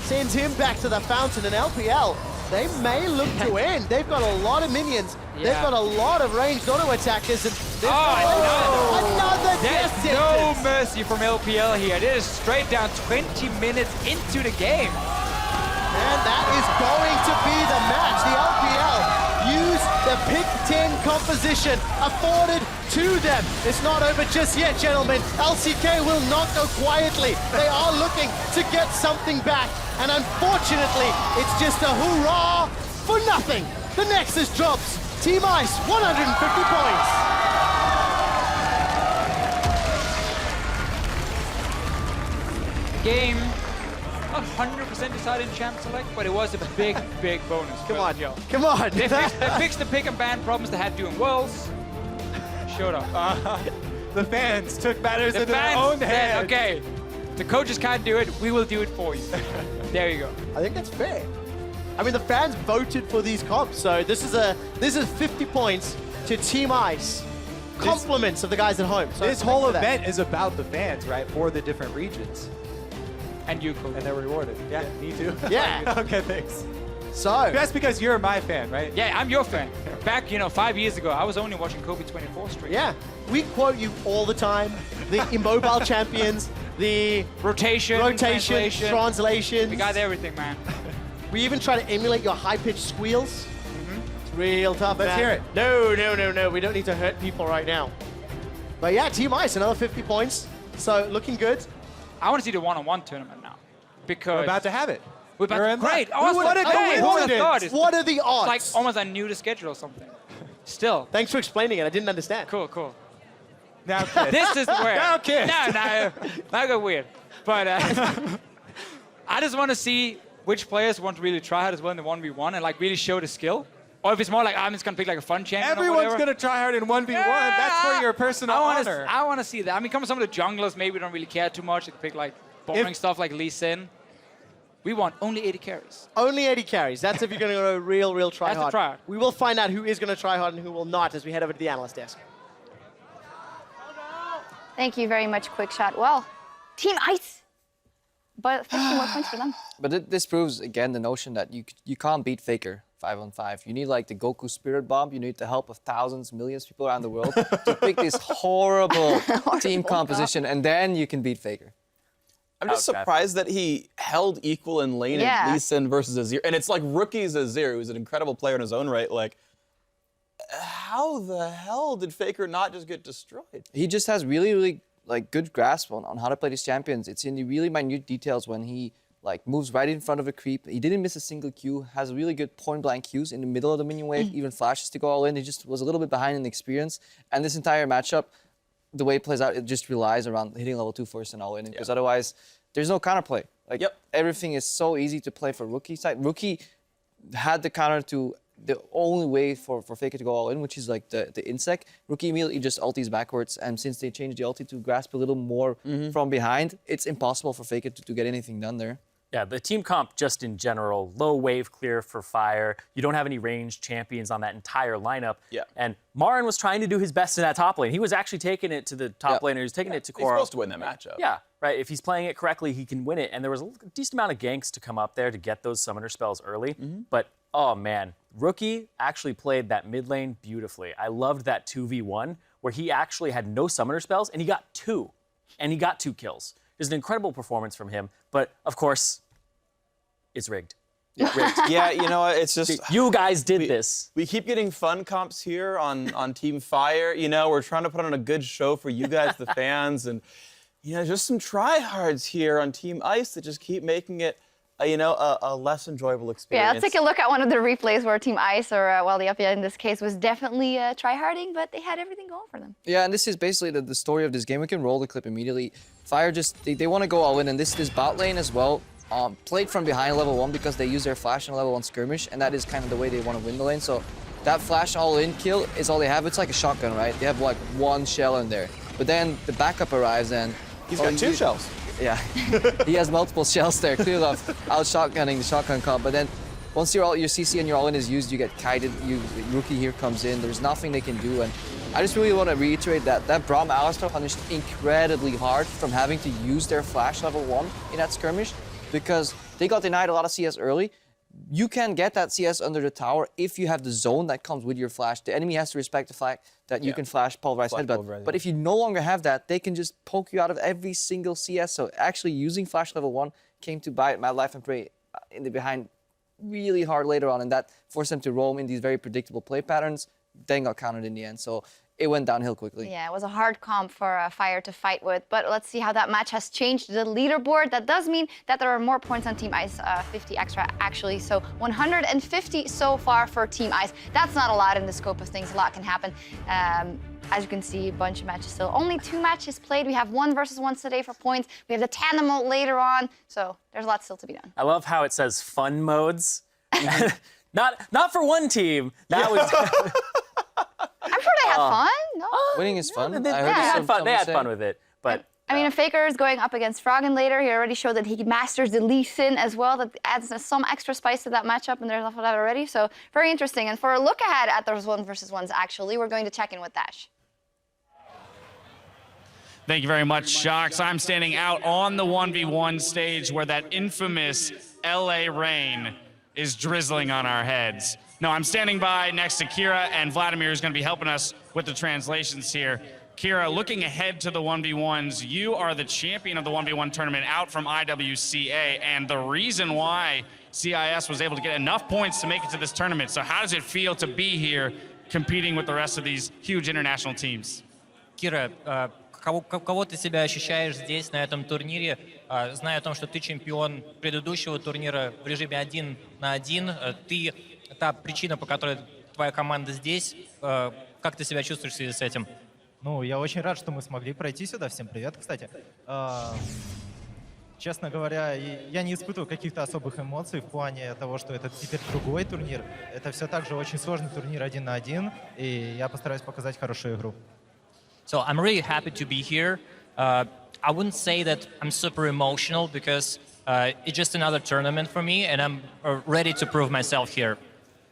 [SPEAKER 4] sends him back to the fountain, and LPL, they may look to win. They've got a lot of minions. They've got a lot of ranged auto attackers, and another death sentence.
[SPEAKER 8] No mercy from LPL here. It is straight down 20 minutes into the game.
[SPEAKER 4] And that is going to be the match. The LPL use the pick 10 composition afforded to them. It's not over just yet, gentlemen. LCK will not go quietly. They are looking to get something back. And unfortunately, it's just a hurrah for nothing. The Nexus drops. Team Ice, 150
[SPEAKER 8] points. Game not 100% decided in champ select, but it was a big, big bonus.
[SPEAKER 4] Come on, yo. Come on.
[SPEAKER 8] They fixed the pick and ban problems they had doing Worlds. Showed up.
[SPEAKER 22] The fans took matters
[SPEAKER 8] the
[SPEAKER 22] into their
[SPEAKER 8] fans
[SPEAKER 22] own
[SPEAKER 8] said,
[SPEAKER 22] hands.
[SPEAKER 8] okay, the coaches can't do it, we will do it for you. There you go.
[SPEAKER 4] I think that's fair. I mean, the fans voted for these comps, so this is 50 points to Team Ice. Compliments of the guys at home. So
[SPEAKER 22] this whole event is about the fans, right? For the different regions.
[SPEAKER 8] And you, Kobe.
[SPEAKER 22] And they're rewarded. Yeah, me too.
[SPEAKER 4] Yeah.
[SPEAKER 22] Okay, thanks.
[SPEAKER 4] So.
[SPEAKER 22] That's because you're my fan, right?
[SPEAKER 8] Yeah, I'm your fan. Back, 5 years ago, I was only watching Kobe 24 stream.
[SPEAKER 4] Yeah, we quote you all the time. The immobile champions, the
[SPEAKER 8] rotation,
[SPEAKER 4] translations.
[SPEAKER 8] We got everything, man.
[SPEAKER 4] We even try to emulate your high-pitched squeals. It's real tough,
[SPEAKER 22] Let's hear it.
[SPEAKER 4] No. We don't need to hurt people right now. But yeah, Team Ice, another 50 points. So looking good.
[SPEAKER 8] I want to see the one-on-one tournament now. Because
[SPEAKER 22] we're about to have it.
[SPEAKER 8] We're about to, great.
[SPEAKER 22] Awesome.
[SPEAKER 4] What are the odds?
[SPEAKER 8] It's like almost I knew the schedule or something. Still.
[SPEAKER 4] Thanks for explaining it. I didn't understand.
[SPEAKER 8] Cool.
[SPEAKER 22] Now kiss.
[SPEAKER 8] This is weird.
[SPEAKER 22] Now kiss.
[SPEAKER 8] No, that got weird. But I just want to see which players want to really try hard as well in the 1v1 and like really show the skill. Or if it's more like, I'm just going to pick like a fun champion.
[SPEAKER 22] Everyone's going to try hard in 1v1.
[SPEAKER 8] Yeah.
[SPEAKER 22] That's for your personal honor.
[SPEAKER 8] I want to see that. I mean, some of the junglers maybe don't really care too much. They can pick like boring stuff like Lee Sin. We want only 80 carries.
[SPEAKER 4] Only 80 carries. That's if you're going to go real try
[SPEAKER 8] That's
[SPEAKER 4] hard.
[SPEAKER 8] the try hard.
[SPEAKER 4] We will find out who is going to try hard and who will not as we head over to the analyst desk.
[SPEAKER 14] Thank you very much, Quickshot. Well, Team Ice, but 50 more points for them.
[SPEAKER 18] But this proves, again, the notion that you can't beat FLICKR 5-on-5. You need like the Goku Spirit Bomb. You need the help of thousands, millions of people around the world to pick this horrible team composition, and then you can beat FLICKR.
[SPEAKER 15] I'm just surprised that he held equal in lane in Lee Sin versus Azir. And it's like rookie's Azir, who's an incredible player in his own right. Like, how the hell did FLICKR not just get destroyed?
[SPEAKER 18] He just has really like good grasp on how to play these champions. It's in the really minute details when he like moves right in front of a creep. He didn't miss a single Q, has really good point-blank Qs in the middle of the minion wave, even flashes to go all in. He just was a little bit behind in experience. And this entire matchup, the way it plays out, it just relies around hitting level 2 first and all in, because otherwise there's no counterplay. Like everything is so easy to play for Rookie side. Rookie had the counter to the only way for FLICKR to go all in, which is like the insect. Rookie immediately just ultis backwards, and since they changed the ulti to grasp a little more from behind, it's impossible for FLICKR to get anything done there.
[SPEAKER 19] Yeah, the team comp just in general, low wave clear for Fire. You don't have any ranged champions on that entire lineup.
[SPEAKER 15] Yeah.
[SPEAKER 19] And Marin was trying to do his best in that top lane. He was actually taking it to the top lane, or he was taking it to Koro.
[SPEAKER 15] He's supposed to win that matchup.
[SPEAKER 19] Yeah, right. If he's playing it correctly, he can win it. And there was a decent amount of ganks to come up there to get those summoner spells early. But, oh man, Rookie actually played that mid lane beautifully. I loved that 2v1 where he actually had no summoner spells, and he got 2. And he got 2 kills. It was an incredible performance from him. But, of course, it's rigged.
[SPEAKER 15] Yeah, you know, it's just...
[SPEAKER 19] You guys did this.
[SPEAKER 15] We keep getting fun comps here on Team Fire. You know, we're trying to put on a good show for you guys, the fans. And, you know, just some tryhards here on Team Ice that just keep making it, a less enjoyable experience.
[SPEAKER 14] Yeah, let's take a look at one of the replays where Team Ice, or well, the Upia in this case, was definitely tryharding, but they had everything going for them.
[SPEAKER 18] Yeah, and this is basically the story of this game. We can roll the clip immediately. Fire just, they want to go all in, and this bot lane as well, played from behind level 1 because they use their flash in level 1 skirmish, and that is kind of the way they want to win the lane. So that flash all-in kill is all they have. It's like a shotgun, right? They have like 1 shell in there. But then the backup arrives, and...
[SPEAKER 15] He's got 2 shells.
[SPEAKER 18] Yeah, he has multiple shells there, clearly out shotgunning the shotgun comp. But then once your CC and your all-in is used, you get kited. Rookie here comes in. There's nothing they can do. And I just really want to reiterate that Braum Alistar punished incredibly hard from having to use their flash level 1 in that skirmish, because they got denied a lot of CS early. You can get that CS under the tower if you have the zone that comes with your flash. The enemy has to respect the fact that you can flash pulverized headbutt. But if you no longer have that, they can just poke you out of every single CS. So actually using flash level 1 came to bite Mad Life and Prey in the behind really hard later on, and that forced them to roam in these very predictable play patterns, then got countered in the end. So it went downhill quickly.
[SPEAKER 14] Yeah, it was a hard comp for Fire to fight with, but let's see how that match has changed the leaderboard. That does mean that there are more points on Team Ice, 50 extra actually, so 150 so far for Team Ice. That's not a lot in the scope of things, a lot can happen. As you can see, a bunch of matches still. Only 2 matches played. We have 1 versus 1 today for points. We have the tandem mode later on, so there's a lot still to be done.
[SPEAKER 19] I love how it says fun modes. not for one team. That was...
[SPEAKER 14] I'm sure they had fun. No.
[SPEAKER 18] Winning is fun.
[SPEAKER 19] They had fun with it, but...
[SPEAKER 14] I mean, FLICKR is going up against Froggen later. He already showed that he masters the Lee Sin as well. That adds some extra spice to that matchup, and there's enough of that already. So very interesting. And for a look ahead at those 1 versus 1s, actually, we're going to check in with Dash.
[SPEAKER 16] Thank you very much, Shocks. I'm standing out on the 1v1 stage where that infamous LA rain is drizzling on our heads. No, I'm standing by next to Kira, and Vladimir is going to be helping us with the translations here. Kira, looking ahead to the 1v1s, you are the champion of the 1v1 tournament out from IWCA, and the reason why CIS was able to get enough points to make it to this tournament. So how does it feel to be here competing with the rest of these huge international teams?
[SPEAKER 10] Кира, кого ты себя ощущаешь здесь, на этом турнире, зная о том, что ты чемпион предыдущего турнира в режиме 1 на 1, ты та причина, по которой твоя команда здесь, как ты себя чувствуешь в связи с этим?
[SPEAKER 11] Ну, я очень рад, что мы смогли пройти сюда. Всем привет, кстати. Честно говоря, я не испытываю каких-то особых эмоций в плане того, что это теперь другой турнир. Это все так же очень сложный турнир 1 на 1, и я постараюсь показать хорошую игру.
[SPEAKER 10] So I'm really happy to be here. I wouldn't say that I'm super emotional because it's just another tournament for me, and I'm ready to prove myself here.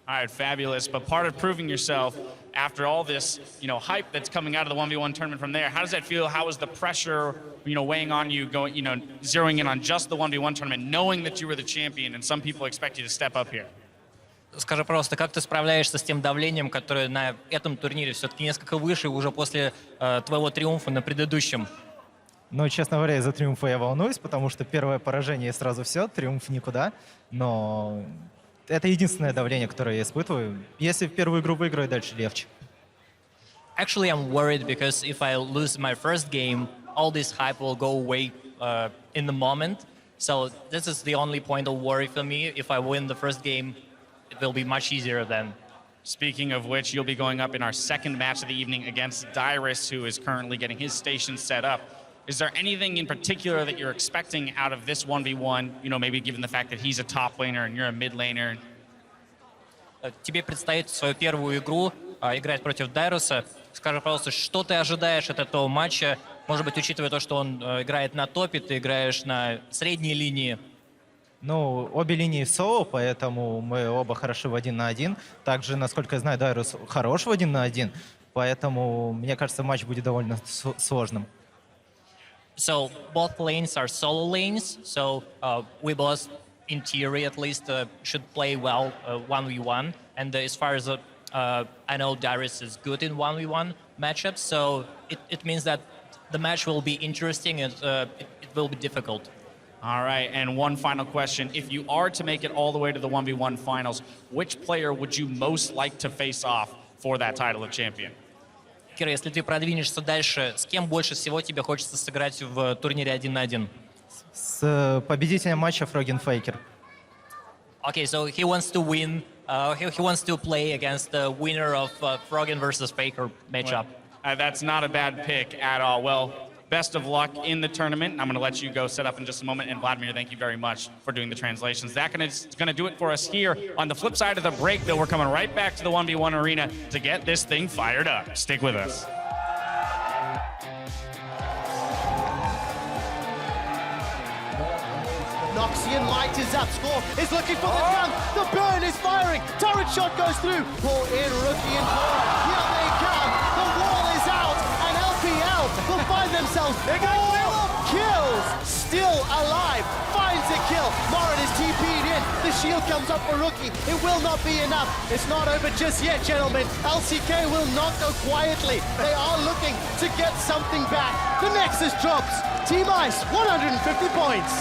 [SPEAKER 16] All right, fabulous. But part of proving yourself after all this, hype that's coming out of the 1v1 tournament from there, how does that feel? How is the pressure, weighing on you, going, zeroing in on just the 1v1 tournament, knowing that you were the champion and some people expect you to step up here?
[SPEAKER 10] Скажи просто, как ты справляешься с тем давлением, которое на этом турнире все-таки несколько выше уже после твоего триумфа на предыдущем?
[SPEAKER 11] Ну, честно говоря, из-за триумфа я волнуюсь, потому что первое поражение и сразу все, триумф никуда. Но это единственное давление, которое я испытываю. Если в первую игру выиграю, дальше легче.
[SPEAKER 10] Actually, I'm worried because if I lose my first game, all this hype will go away in the moment. So this is the only point of worry for me. If I win the first game, it will be much easier then.
[SPEAKER 16] Speaking of which, you'll be going up in our second match of the evening against Dyrus, who is currently getting his station set up. Is there anything in particular that you're expecting out of this 1v1, you know, maybe given the fact that he's a top laner and you're a mid laner?
[SPEAKER 10] Тебе предстоит свою первую игру играть против Дайруса. Скажи, пожалуйста, что ты ожидаешь от этого матча? Может быть, учитывая то, что он играет на топе, ты играешь на средней линии.
[SPEAKER 11] Ну, обе линии соло, поэтому мы оба хороши в 1 на 1. Также, насколько я знаю, Дайрус хорош в 1 на 1, поэтому, мне кажется, матч будет довольно сложным.
[SPEAKER 10] So both lanes are solo lanes, so we both, in theory at least, should play well 1v1. And as far as I know, Dyrus is good in 1v1 matchups, so it means that the match will be interesting and it will be difficult.
[SPEAKER 16] All right, and one final question. If you are to make it all the way to the 1v1 finals, which player would you most like to face off for that title of champion?
[SPEAKER 10] Кира, если ты продвинешься дальше, с кем больше всего тебе хочется сыграть в турнире 1 на 1?
[SPEAKER 11] С победителем матча Froggen FLICKR.
[SPEAKER 10] Okay, so he wants to win. He wants to play against the winner of Froggen versus FLICKR matchup.
[SPEAKER 16] That's not a bad pick at all. Well, best of luck in the tournament. I'm going to let you go set up in just a moment. And Vladimir, thank you very much for doing the translations. That's going to do it for us here. On the flip side of the break, though, we're coming right back to the 1v1 arena to get this thing fired up. Stick with us.
[SPEAKER 4] Noxian light is up. Score is looking for the jump. The burn is firing. Turret shot goes through. Pull in Rookie and Core. Here they come. The wall is out. And LPL will find themselves 4 kills. Still alive. Finds a kill. Morin is TP'd in. The shield comes up for Rookie. It will not be enough. It's not over just yet, gentlemen. LCK will not go quietly. They are looking to get something back. The Nexus drops. Team Ice, 150 points.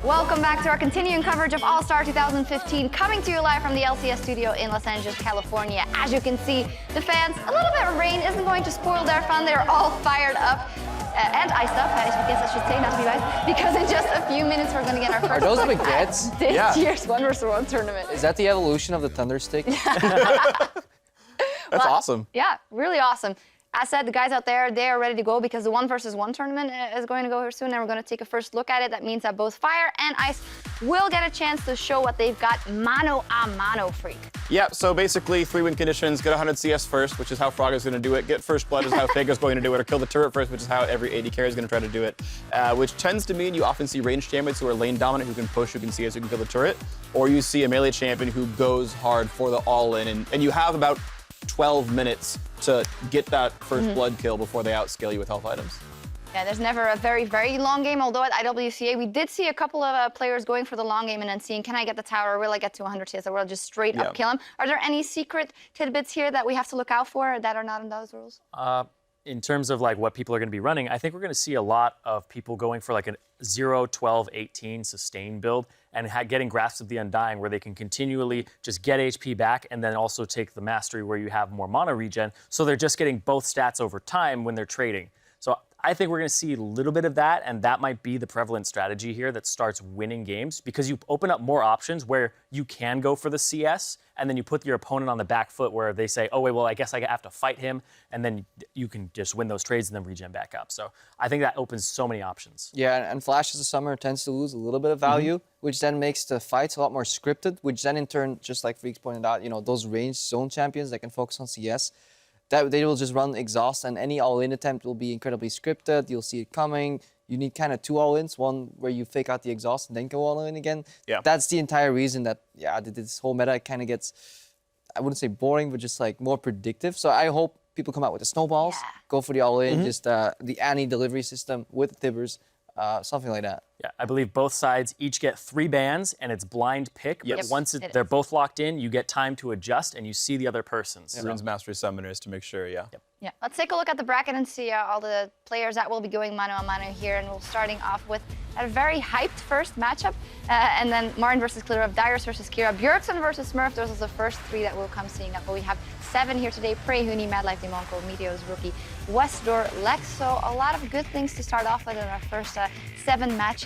[SPEAKER 14] Welcome back to our continuing coverage of All-Star 2015, coming to you live from the LCS studio in Los Angeles, California. As you can see, the fans, a little bit of rain isn't going to spoil their fun. They're all fired up. And iced up, I guess I should say, not to be biased, because in just a few minutes we're going to get our first
[SPEAKER 18] Are those
[SPEAKER 14] look
[SPEAKER 18] baguettes?
[SPEAKER 14] at this year's 1vs1 tournament.
[SPEAKER 18] Is that the evolution of the Thunder Stick?
[SPEAKER 15] That's awesome.
[SPEAKER 14] Yeah, really awesome. As said, the guys out there, they are ready to go because the 1vs1 tournament is going to go here soon, and we're going to take a first look at it. That means that both Fire and Ice will get a chance to show what they've got mano a mano, Freak.
[SPEAKER 15] Yeah, so basically 3-win conditions, get 100 CS first, which is how Frog is going to do it. Get first blood is how FLICKR is going to do it. Or kill the turret first, which is how every AD carry is going to try to do it. Which tends to mean you often see ranged champions who are lane dominant, who can push, who can CS, who can kill the turret. Or you see a melee champion who goes hard for the all-in. And you have about 12 minutes to get that first blood kill before they outscale you with health items.
[SPEAKER 14] Yeah, there's never a very, very long game, although at IWCA we did see a couple of players going for the long game and then seeing, can I get the tower, will I get to 100 CS, or will I just straight up kill him? Are there any secret tidbits here that we have to look out for that are not in those rules?
[SPEAKER 19] In terms of like what people are going to be running, I think we're going to see a lot of people going for like a 0, 12, 18 sustain build and getting Grasp of the Undying where they can continually just get HP back and then also take the Mastery where you have more mana regen. So they're just getting both stats over time when they're trading. So I think we're going to see a little bit of that, and that might be the prevalent strategy here that starts winning games because you open up more options where you can go for the CS, and then you put your opponent on the back foot where they say, oh, wait, well, I guess I have to fight him, and then you can just win those trades and then regen back up. So I think that opens so many options.
[SPEAKER 18] Yeah, and Flash as a summoner tends to lose a little bit of value, which then makes the fights a lot more scripted, which then in turn, just like Freaks pointed out, you know, those ranged zone champions that can focus on CS, that they will just run exhaust, and any all-in attempt will be incredibly scripted. You'll see it coming. You need kind of 2 all-ins, one where you fake out the exhaust and then go all-in again. Yeah. That's the entire reason that, yeah, this whole meta kind of gets, I wouldn't say boring, but just like more predictive. So I hope people come out with the snowballs, go for the all-in, just the Annie delivery system with Tibbers, something like that.
[SPEAKER 19] Yeah, I believe both sides each get 3 bans, and it's blind pick. But once they're both locked in, you get time to adjust, and you see the other person's.
[SPEAKER 15] Rune's Mastery Summoners to make sure,
[SPEAKER 14] Yeah, let's take a look at the bracket and see all the players that will be going mano a mano here. And we're starting off with a very hyped first matchup. And then Marin versus Clear, Dyrus versus Kira, Bjergsen versus Smurf. Those are the first 3 that will come seeing up. But we have 7 here today. Prey, Huni, Mad Life, Demonko, Meteos, Rookie, Westdoor, Lex. So a lot of good things to start off with in our first 7 matches.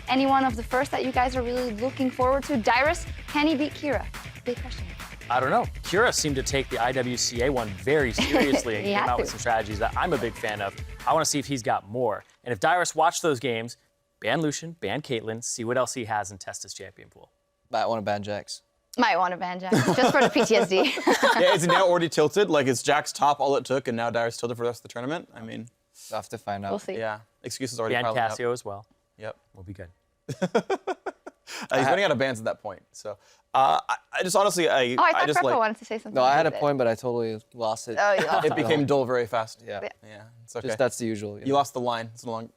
[SPEAKER 14] Any one of the first that you guys are really looking forward to? Dyrus, can he beat Kira? Big question.
[SPEAKER 19] I don't know. Kira seemed to take the IWCA one very seriously and came out with some strategies that I'm a big fan of. I want to see if he's got more. And if Dyrus watched those games, ban Lucian, ban Caitlyn, see what else he has and test his champion pool.
[SPEAKER 18] Might want to ban Jax.
[SPEAKER 14] Might want to ban Jax, just for the PTSD.
[SPEAKER 15] Yeah, is he now already tilted? Like, is Jax top all it took, and now Dyrus tilted for the rest of the tournament? I mean...
[SPEAKER 18] We'll have to find out.
[SPEAKER 14] We'll see.
[SPEAKER 15] Yeah, excuses already
[SPEAKER 19] ban
[SPEAKER 15] piling up.
[SPEAKER 19] Cassio as well.
[SPEAKER 15] Yep.
[SPEAKER 19] We'll be good.
[SPEAKER 15] He's running out of bans at that point, so... I just honestly,
[SPEAKER 14] I thought
[SPEAKER 15] just
[SPEAKER 14] Preppo wanted to say something.
[SPEAKER 18] No, I had a point, but I totally lost it.
[SPEAKER 14] Oh, you lost
[SPEAKER 15] it became dull very fast.
[SPEAKER 18] Yeah.
[SPEAKER 15] Yeah, it's okay.
[SPEAKER 18] Just that's the usual.
[SPEAKER 15] You lost the line. It's no longer...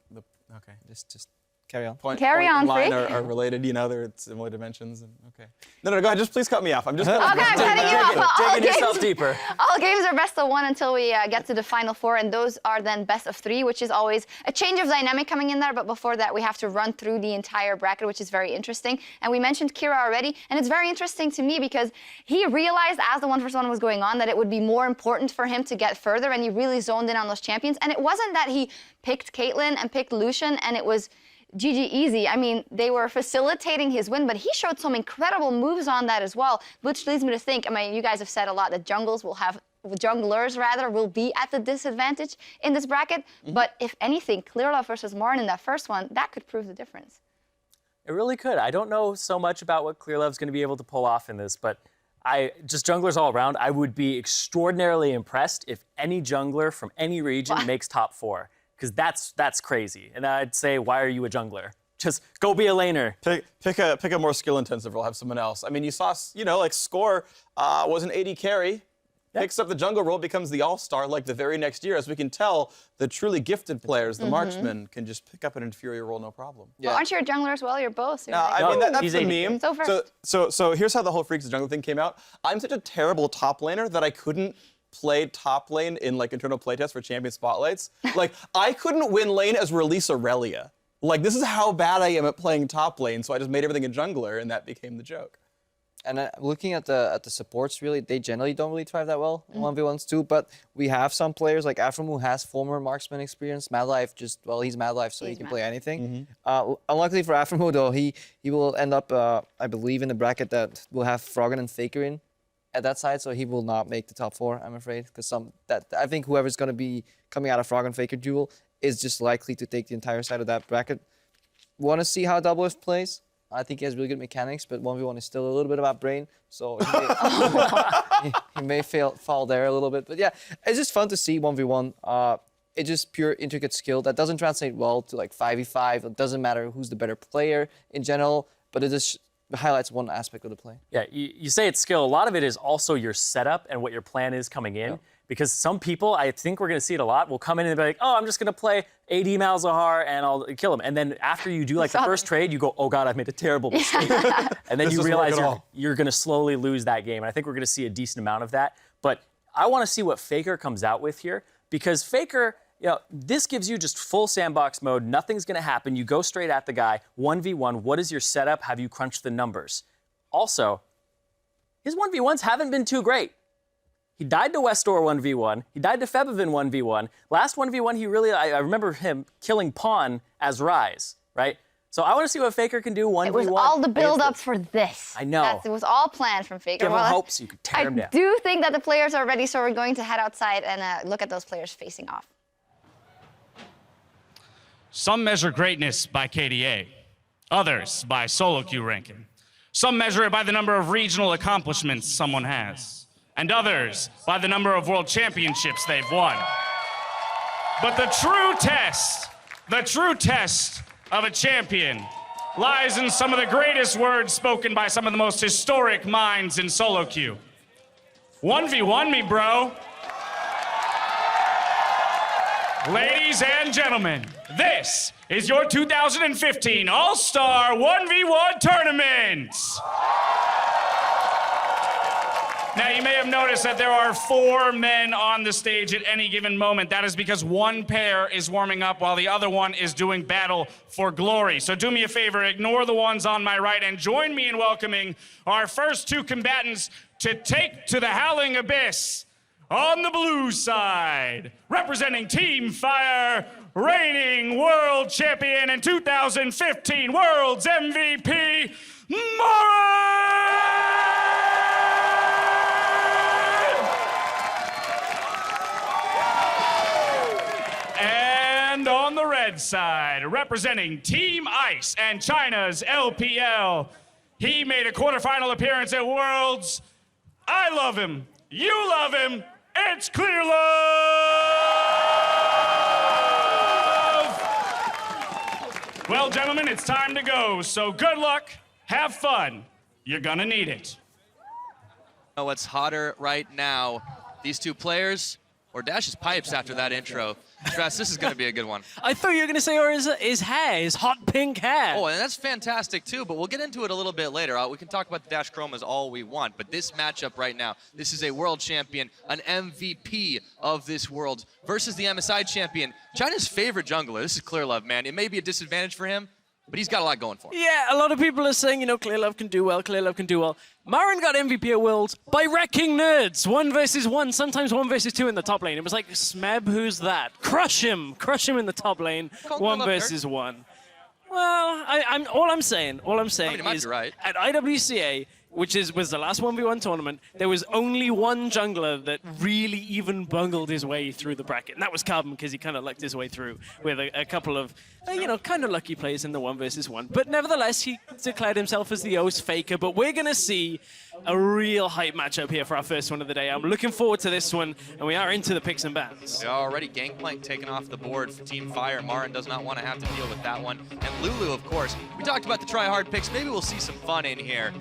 [SPEAKER 15] Okay.
[SPEAKER 18] Just carry on.
[SPEAKER 14] Carry on,
[SPEAKER 15] and line
[SPEAKER 14] Freak.
[SPEAKER 15] are related, you know, they're similar dimensions. And, okay. No, go ahead. Just please cut me off. I'm just
[SPEAKER 14] Okay, I'm cutting you off.
[SPEAKER 19] Digging yourself deeper.
[SPEAKER 14] All games are best of 1 until we get to the final 4, and those are then best of 3, which is always a change of dynamic coming in there. But before that, we have to run through the entire bracket, which is very interesting. And we mentioned Kira already, and it's very interesting to me because he realized as the 1vs1 was going on that it would be more important for him to get further, and he really zoned in on those champions. And it wasn't that he picked Caitlyn and picked Lucian, and it was GG easy. I mean, they were facilitating his win, but he showed some incredible moves on that as well, which leads me to think, I mean, you guys have said a lot that junglers will be at the disadvantage in this bracket, but if anything, Clearlove versus Marin in that first one, that could prove the difference.
[SPEAKER 19] It really could. I don't know so much about what Clearlove's going to be able to pull off in this, but just junglers all around, I would be extraordinarily impressed if any jungler from any region makes top 4. Because that's crazy. And I'd say, why are you a jungler? Just go be a laner.
[SPEAKER 15] Pick a more skill-intensive role, have someone else. I mean, you saw, you know, like Score was an AD carry, picks up the jungle role, becomes the all-star like the very next year. As we can tell, the truly gifted players, the marksmen, can just pick up an inferior role, no problem.
[SPEAKER 14] Yeah. Well, aren't you a jungler as well? You're both. So
[SPEAKER 15] no, I mean, that's the meme.
[SPEAKER 14] So,
[SPEAKER 15] so here's how the whole Freaks of Jungle thing came out. I'm such a terrible top laner that I couldn't played top lane in like internal playtests for champion spotlights. Like I couldn't win lane as Release Aurelia. Like, this is how bad I am at playing top lane, so I just made everything a jungler, and that became the joke.
[SPEAKER 18] And looking at the supports, really, they generally don't really thrive that well in 1v1s too. But we have some players like Afram who has former marksman experience. Mad Life he's Mad Life, so he can play anything. Unluckily for Afram though, he will end up, I believe, in the bracket that will have Froggen and FLICKR in at that side, so he will not make the top 4, I'm afraid, because I think whoever's going to be coming out of Froggen FLICKR duel is just likely to take the entire side of that bracket. Want to see how Doublelift plays? I think he has really good mechanics, but 1v1 is still a little bit about brain, so he may fall there a little bit. But yeah, it's just fun to see 1v1. It's just pure intricate skill that doesn't translate well to like 5v5. It doesn't matter who's the better player in general, but it just highlights one aspect of the play.
[SPEAKER 19] Yeah, you say it's skill. A lot of it is also your setup and what your plan is coming in. Yeah. Because some people, I think we're going to see it a lot, will come in and be like, oh, I'm just going to play AD Malzahar and I'll kill him. And then after you do like the first trade, you go, oh God, I've made a terrible mistake. And then you realize you're going to slowly lose that game. And I think we're going to see a decent amount of that. But I want to see what FLICKR comes out with here, because FLICKR, this gives you just full sandbox mode. Nothing's going to happen. You go straight at the guy, 1v1. What is your setup? Have you crunched the numbers? Also, his 1v1s haven't been too great. He died to Westor 1v1. He died to Febivin 1v1. Last 1v1, I remember him killing Pawn as Ryze, right? So I want to see what FLICKR can do 1v1.
[SPEAKER 14] It was all the build-up for this.
[SPEAKER 19] I know.
[SPEAKER 14] It was all planned from FLICKR.
[SPEAKER 19] Give him hope so you could tear him down.
[SPEAKER 14] I do think that the players are ready, so we're going to head outside and look at those players facing off.
[SPEAKER 16] Some measure greatness by KDA, others by solo queue ranking. Some measure it by the number of regional accomplishments someone has, and others by the number of world championships they've won. But the true test of a champion lies in some of the greatest words spoken by some of the most historic minds in solo queue. 1v1 me, bro. Ladies and gentlemen, this is your 2015 All-Star 1v1 Tournament. Now, you may have noticed that there are 4 men on the stage at any given moment. That is because one pair is warming up while the other one is doing battle for glory. So do me a favor, ignore the ones on my right and join me in welcoming our first 2 combatants to take to the Howling Abyss. On the blue side, representing Team Fire, reigning world champion and 2015 World's MVP, Marin! And on the red side, representing Team Ice and China's LPL, he made a quarterfinal appearance at Worlds. I love him. You love him. It's Clear Love! Well, gentlemen, it's time to go. So good luck. Have fun. You're gonna need it.
[SPEAKER 6] Oh, what's hotter right now? These 2 players or Dash's pipes after that intro? Stress, this is going to be a good one.
[SPEAKER 21] I thought you were going to say, or his hair, his hot pink hair.
[SPEAKER 6] Oh, and that's fantastic too, but we'll get into it a little bit later. We can talk about the Dash Chromas all we want, but this matchup right now, this is a world champion, an MVP of this world versus the MSI champion, China's favorite jungler. This is Clear Love, man. It may be a disadvantage for him, but he's got a lot going for him.
[SPEAKER 21] Yeah, a lot of people are saying, Clear Love can do well, Clear Love can do well. Marin got MVP at Worlds by wrecking nerds. 1 versus 1, sometimes 1 versus 2 in the top lane. It was like, Smeb, who's that? Crush him in the top lane, 1 versus 1. Well, all I'm saying is
[SPEAKER 6] right.
[SPEAKER 21] At IWCA, which was the last 1v1 tournament, there was only 1 jungler that really even bungled his way through the bracket, and that was Carbon, because he kind of lucked his way through with a couple of, kind of lucky plays in the 1 versus 1. But nevertheless, he declared himself as the O's faker, but we're going to see a real hype matchup here for our first one of the day. I'm looking forward to this one, and we are into the picks and bans.
[SPEAKER 6] Already Gangplank taken off the board for Team Fire. Marin does not want to have to deal with that one. And Lulu, of course. We talked about the try-hard picks. Maybe we'll see some fun in here.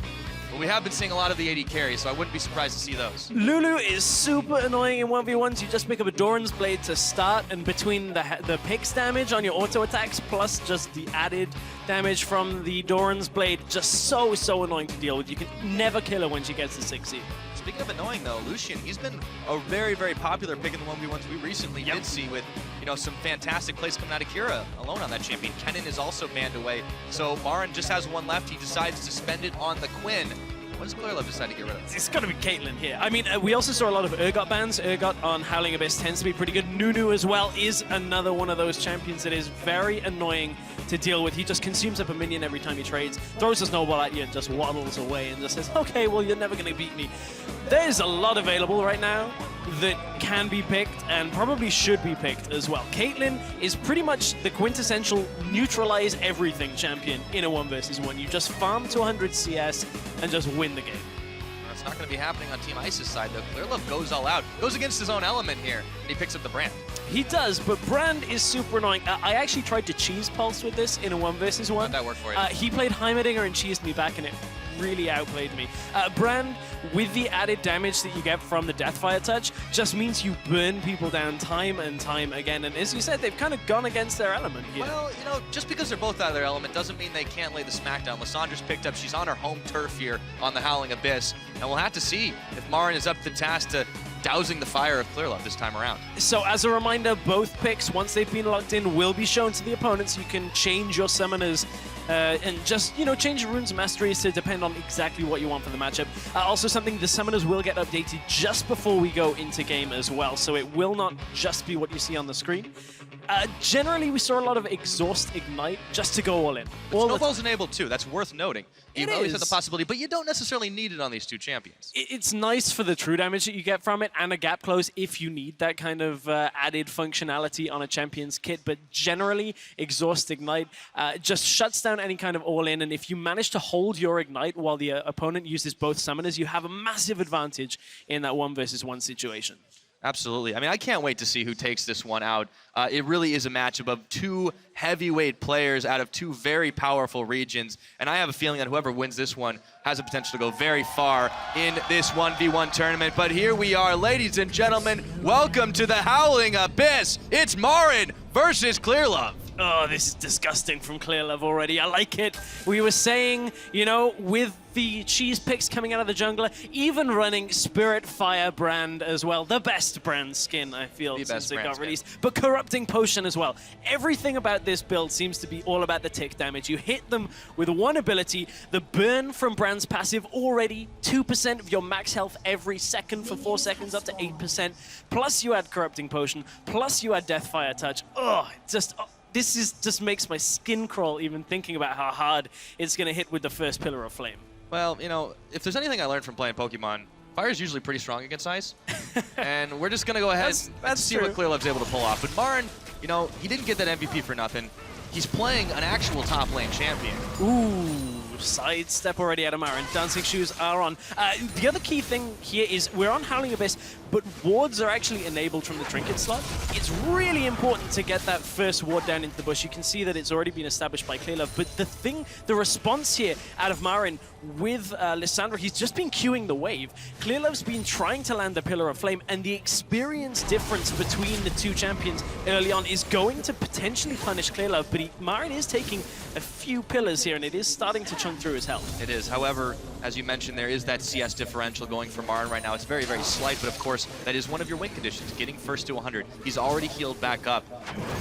[SPEAKER 6] But we have been seeing a lot of the AD carries, so I wouldn't be surprised to see those.
[SPEAKER 21] Lulu is super annoying in 1v1s. You just pick up a Doran's Blade to start, and between the picks damage on your auto attacks plus just the added damage from the Doran's Blade, just so annoying to deal with. You can never kill her when she gets to 6 seed.
[SPEAKER 6] Speaking of annoying though, Lucian, he's been a very, very popular pick in the 1v1s we recently did see with, you know, some fantastic plays coming out of Kira alone on that champion. Kennen is also banned away. So Marin just has one left. He decides to spend it on the Quinn. What does Clearlove decide to get rid of?
[SPEAKER 12] It's got to be Caitlyn here. I mean, we also saw a lot of Urgot bans. Urgot on Howling Abyss tends to be pretty good. Nunu as well is another one of those champions that is very annoying to deal with. He just consumes up a minion every time he trades, throws a snowball at you and just waddles away and just says, okay, well, you're never going to beat me. There's a lot available right now that can be picked and probably should be picked as well. Caitlyn is pretty much the quintessential neutralize everything champion in a 1v1. You just farm to 100 CS and just win the game.
[SPEAKER 6] It's not going to be happening on Team Ice's side, though. Clearlove goes all out, goes against his own element here, and he picks up the Brand.
[SPEAKER 12] He does, but Brand is super annoying. I actually tried to cheese Pulse with this in a 1v1.
[SPEAKER 6] How'd that work for you?
[SPEAKER 12] He played Heimerdinger and cheesed me back, and it really outplayed me. Brand, with the added damage that you get from the Deathfire touch, just means you burn people down time and time again. And as you said, they've kind of gone against their element here.
[SPEAKER 6] Well, you know, just because they're both out of their element doesn't mean they can't lay the smackdown. Lissandra's picked up. She's on her home turf here on the Howling Abyss. And we'll have to see if Marin is up to the task to dousing the fire of Clearlove this time around.
[SPEAKER 12] So as a reminder, both picks, once they've been locked in, will be shown to the opponents. You can change your summoners and just, you know, change your runes and masteries to depend on exactly what you want for the matchup. Also something, the summoners will get updated just before we go into game as well, so it will not just be what you see on the screen. Generally, we saw a lot of Exhaust Ignite just to go all in.
[SPEAKER 6] Snowball's enabled too, that's worth noting. You always have the
[SPEAKER 12] is.
[SPEAKER 6] possibility, but you don't necessarily need it on these two champions.
[SPEAKER 12] It's nice for the true damage that you get from it and a gap close if you need that kind of added functionality on a champion's kit, but generally, Exhaust Ignite just shuts down any kind of all-in, and if you manage to hold your Ignite while the opponent uses both summoners, you have a massive advantage in that 1v1 situation.
[SPEAKER 6] Absolutely. I mean, I can't wait to see who takes this one out. It really is a matchup of two heavyweight players out of two very powerful regions, and I have a feeling that whoever wins this one has the potential to go very far in this 1v1 tournament. But here we are, ladies and gentlemen. Welcome to the Howling Abyss. It's Marin versus Clearlove.
[SPEAKER 12] Oh, this is disgusting from Clearlove already. I like it. We were saying, you know, with the cheese picks coming out of the jungler, even running Spirit Fire Brand as well. The best Brand skin, I feel, since it got released. But Corrupting Potion as well. Everything about this build seems to be all about the tick damage. You hit them with one ability, the burn from Brand's passive already 2% of your max health every second for 4 seconds, up to 8%. Plus you add Corrupting Potion, plus you add Deathfire Touch. Oh, just... This just makes my skin crawl even thinking about how hard it's going to hit with the first Pillar of Flame.
[SPEAKER 6] Well, you know, if there's anything I learned from playing Pokemon, fire is usually pretty strong against ice. And we're just going to go ahead and see what Clearlove's able to pull off. But Marin, you know, he didn't get that MVP for nothing. He's playing an actual top lane champion.
[SPEAKER 12] Ooh, sidestep already out of Marin. Dancing shoes are on. The other key thing here is we're on Howling Abyss, but wards are actually enabled from the trinket slot. It's really important to get that first ward down into the bush. You can see that it's already been established by Clearlove, but the response here out of Marin with Lissandra, he's just been queuing the wave. Clearlove's been trying to land the Pillar of Flame, and the experience difference between the two champions early on is going to potentially punish Clearlove, but Marin is taking a few pillars here, and it is starting to chunk through his health.
[SPEAKER 6] It is. However, as you mentioned, there is that CS differential going for Marin right now. It's very, very slight, but of course, that is one of your win conditions, getting first to 100. He's already healed back up.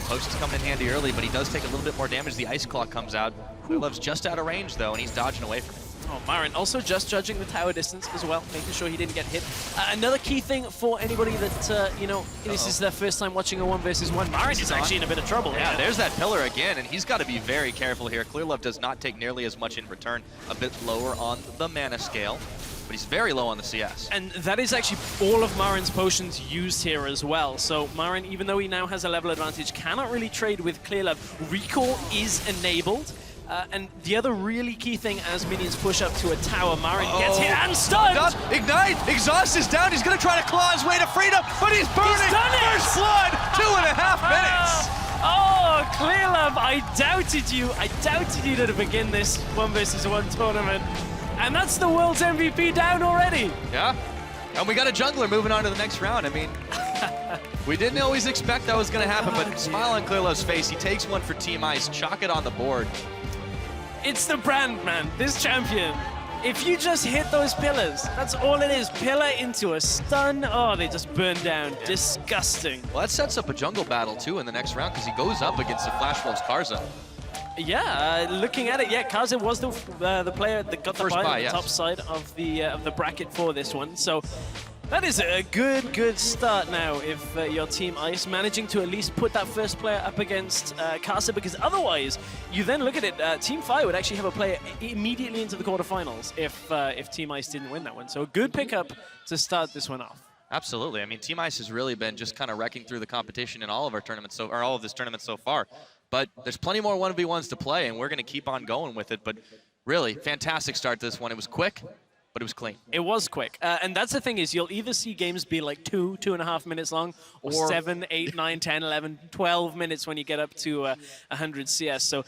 [SPEAKER 6] Post is coming in handy early, but he does take a little bit more damage. The Ice Claw comes out. Clearlove's just out of range, though, and he's dodging away from it.
[SPEAKER 12] Oh, Marin also just judging the tower distance as well, making sure he didn't get hit. Another key thing for anybody that, you know, this is their first time watching a 1v1. Marin is actually in a bit of trouble.
[SPEAKER 6] Yeah, there's that pillar again, and he's got to be very careful here. Clearlove does not take nearly as much in return, a bit lower on the mana scale, but he's very low on the CS.
[SPEAKER 12] And that is actually all of Marin's potions used here as well. So Marin, even though he now has a level advantage, cannot really trade with Clearlove. Recall is enabled. And the other really key thing as minions push up to a tower, Marin gets hit and stunned!
[SPEAKER 6] Ignite! Exhaust is down, he's gonna try to claw his way to freedom, but he's burning!
[SPEAKER 12] He's done it!
[SPEAKER 6] First blood, 2.5 minutes!
[SPEAKER 12] Oh, Clearlove, I doubted you. I doubted you to begin this 1v1 tournament. And that's the world's MVP down already.
[SPEAKER 6] Yeah, and we got a jungler moving on to the next round. I mean, we didn't always expect that was gonna happen, but smile on Clearlove's face. He takes one for Team Ice, chalk it on the board.
[SPEAKER 12] It's the brand, man. This champion If you just hit those pillars, that's all it is. Pillar into a stun. Oh, they just burn down. Disgusting.
[SPEAKER 6] Well, that sets up a jungle battle, too, in the next round, because he goes up against the Flash Wolves Karza.
[SPEAKER 12] Yeah, looking at it, yeah, Karza was the player that got the
[SPEAKER 6] First
[SPEAKER 12] buy
[SPEAKER 6] buy,
[SPEAKER 12] on the
[SPEAKER 6] yes.
[SPEAKER 12] top side of the bracket for this one. So that is a good start now if your Team Ice managing to at least put that first player up against Karza, because otherwise you then look at it, Team Fire would actually have a player immediately into the quarterfinals if Team Ice didn't win that one. So a good pickup to start this one off.
[SPEAKER 6] Absolutely. I mean, Team Ice has really been just kind of wrecking through the competition in all of our tournaments, or all of this tournament so far. But there's plenty more 1v1s to play, and we're going to keep on going with it. But really, fantastic start to this one. It was quick, but it was clean.
[SPEAKER 12] It was quick. And that's the thing is, you'll either see games be like 2.5 minutes long, or 7, 8, 9, 10, 11, 12 minutes when you get up to 100 CS. So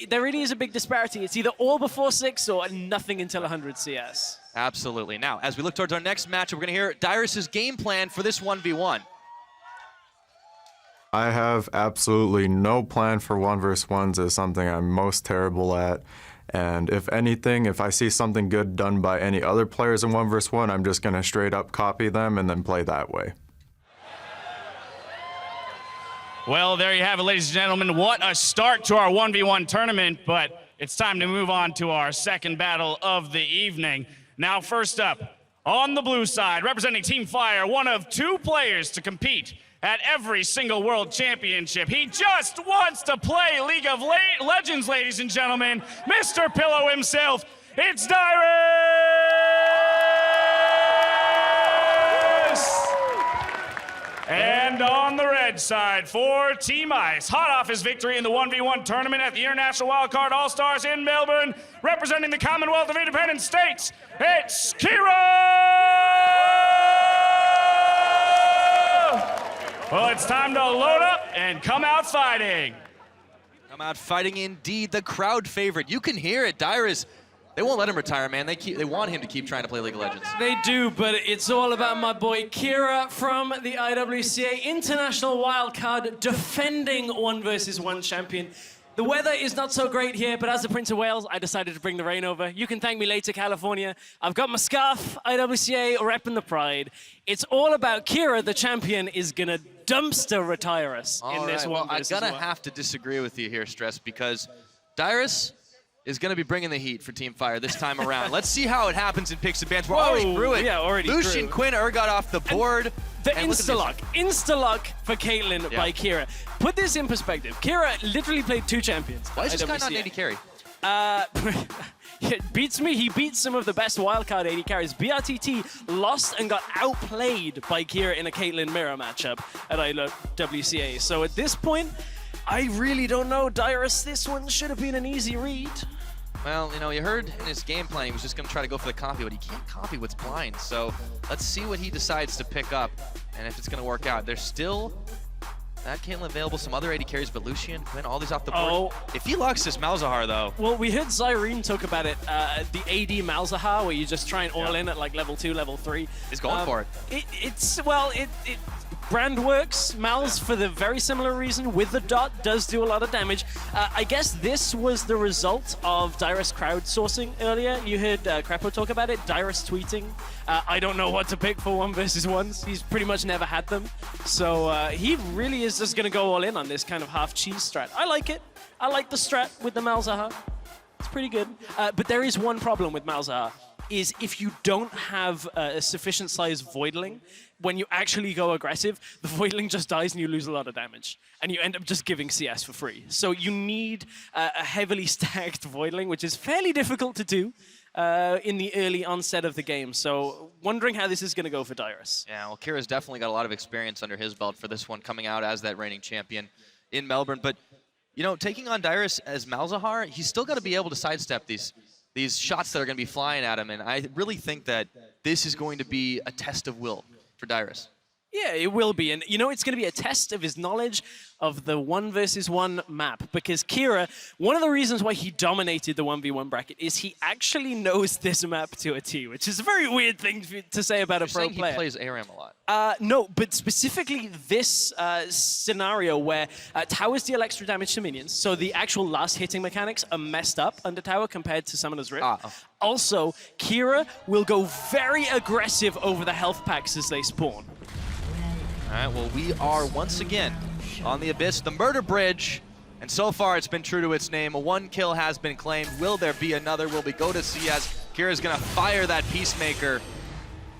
[SPEAKER 12] there really is a big disparity. It's either all before 6 or nothing until 100 CS.
[SPEAKER 6] Absolutely. Now, as we look towards our next match, we're going to hear Dyrus' game plan for this 1v1.
[SPEAKER 1] I have absolutely no plan for 1v1s. It's something I'm most terrible at. And if anything, if I see something good done by any other players in 1v1, I'm just going to straight up copy them and then play that way.
[SPEAKER 16] Well, there you have it, ladies and gentlemen. What a start to our 1v1 tournament, but it's time to move on to our second battle of the evening. Now, first up, on the blue side, representing Team Fire, one of 2 players to compete at every single World Championship. He just wants to play League of Legends, ladies and gentlemen. Mr. Pillow himself, it's Dyrus! And on the red side for Team Ice, hot off his victory in the 1v1 tournament at the International Wildcard All-Stars in Melbourne, representing the Commonwealth of Independent States, it's Kira! Well, it's time to load up and come out fighting.
[SPEAKER 6] Come out fighting indeed, the crowd favorite. You can hear it, Dyrus. They won't let him retire, man. They want him to keep trying to play League of Legends.
[SPEAKER 12] They do, but it's all about my boy Kira from the IWCA International Wildcard, defending 1v1 champion. The weather is not so great here, but as the Prince of Wales, I decided to bring the rain over. You can thank me later, California. I've got my scarf, IWCA, repping the pride. It's all about Kira, the champion, is gonna dumpster retire us in this one.
[SPEAKER 6] Well, I'm gonna have to disagree with you here, Stress, because Dyrus is going to be bringing the heat for Team Fire this time around. Let's see how it happens in picks and bans. We're already through it.
[SPEAKER 12] Yeah, already
[SPEAKER 6] Lucian,
[SPEAKER 12] through.
[SPEAKER 6] Quinn, got off the board.
[SPEAKER 12] The insta-lock for Caitlyn by Kira. Put this in perspective. Kira literally played 2 champions.
[SPEAKER 6] Why is this guy not an AD carry?
[SPEAKER 12] It beats me. He beats some of the best wildcard AD carries. BRTT lost and got outplayed by Kira in a Caitlyn mirror matchup at IWCA. So at this point, I really don't know. Dyrus, this one should have been an easy read.
[SPEAKER 6] Well, you know, you heard in his game plan he was just going to try to go for the copy, but he can't copy what's blind. So let's see what he decides to pick up and if it's going to work out. There's still that Caitlyn available, some other AD carries, but Lucian, Quinn, all these off the board. If he locks this Malzahar, though.
[SPEAKER 12] Well, we heard Zyrene talk about it, the AD Malzahar, where you just try and all in at like level 2, level 3.
[SPEAKER 6] He's going for it.
[SPEAKER 12] It brand works. Mal's, for the very similar reason, with the dot, does do a lot of damage. I guess this was the result of Dyrus crowdsourcing earlier. You heard Crepo talk about it, Dyrus tweeting. I don't know what to pick for 1v1s. He's pretty much never had them. So he really is just going to go all in on this kind of half-cheese strat. I like it. I like the strat with the Malzahar. It's pretty good. But there is one problem with Malzahar, is if you don't have a sufficient size Voidling, when you actually go aggressive, the Voidling just dies and you lose a lot of damage. And you end up just giving CS for free. So you need a heavily stacked Voidling, which is fairly difficult to do in the early onset of the game. So wondering how this is going to go for Dyrus.
[SPEAKER 6] Yeah, well, Kira's definitely got a lot of experience under his belt for this one, coming out as that reigning champion in Melbourne. But, you know, taking on Dyrus as Malzahar, he's still got to be able to sidestep these shots that are going to be flying at him. And I really think that this is going to be a test of will for Dyrus.
[SPEAKER 12] Yeah, it will be. And, you know, it's going to be a test of his knowledge of the 1v1 map. Because Kira, one of the reasons why he dominated the 1v1 bracket is he actually knows this map to a T, which is a very weird thing to say about a pro player.
[SPEAKER 6] He plays ARAM a lot.
[SPEAKER 12] No, but specifically this scenario where towers deal extra damage to minions, so the actual last hitting mechanics are messed up under tower compared to Summoner's Rift. Also, Kira will go very aggressive over the health packs as they spawn.
[SPEAKER 6] All right, well, we are once again on the Abyss, the Murder Bridge, and so far it's been true to its name. 1 kill has been claimed. Will there be another? Will we go to CS? Kira's gonna fire that Peacemaker.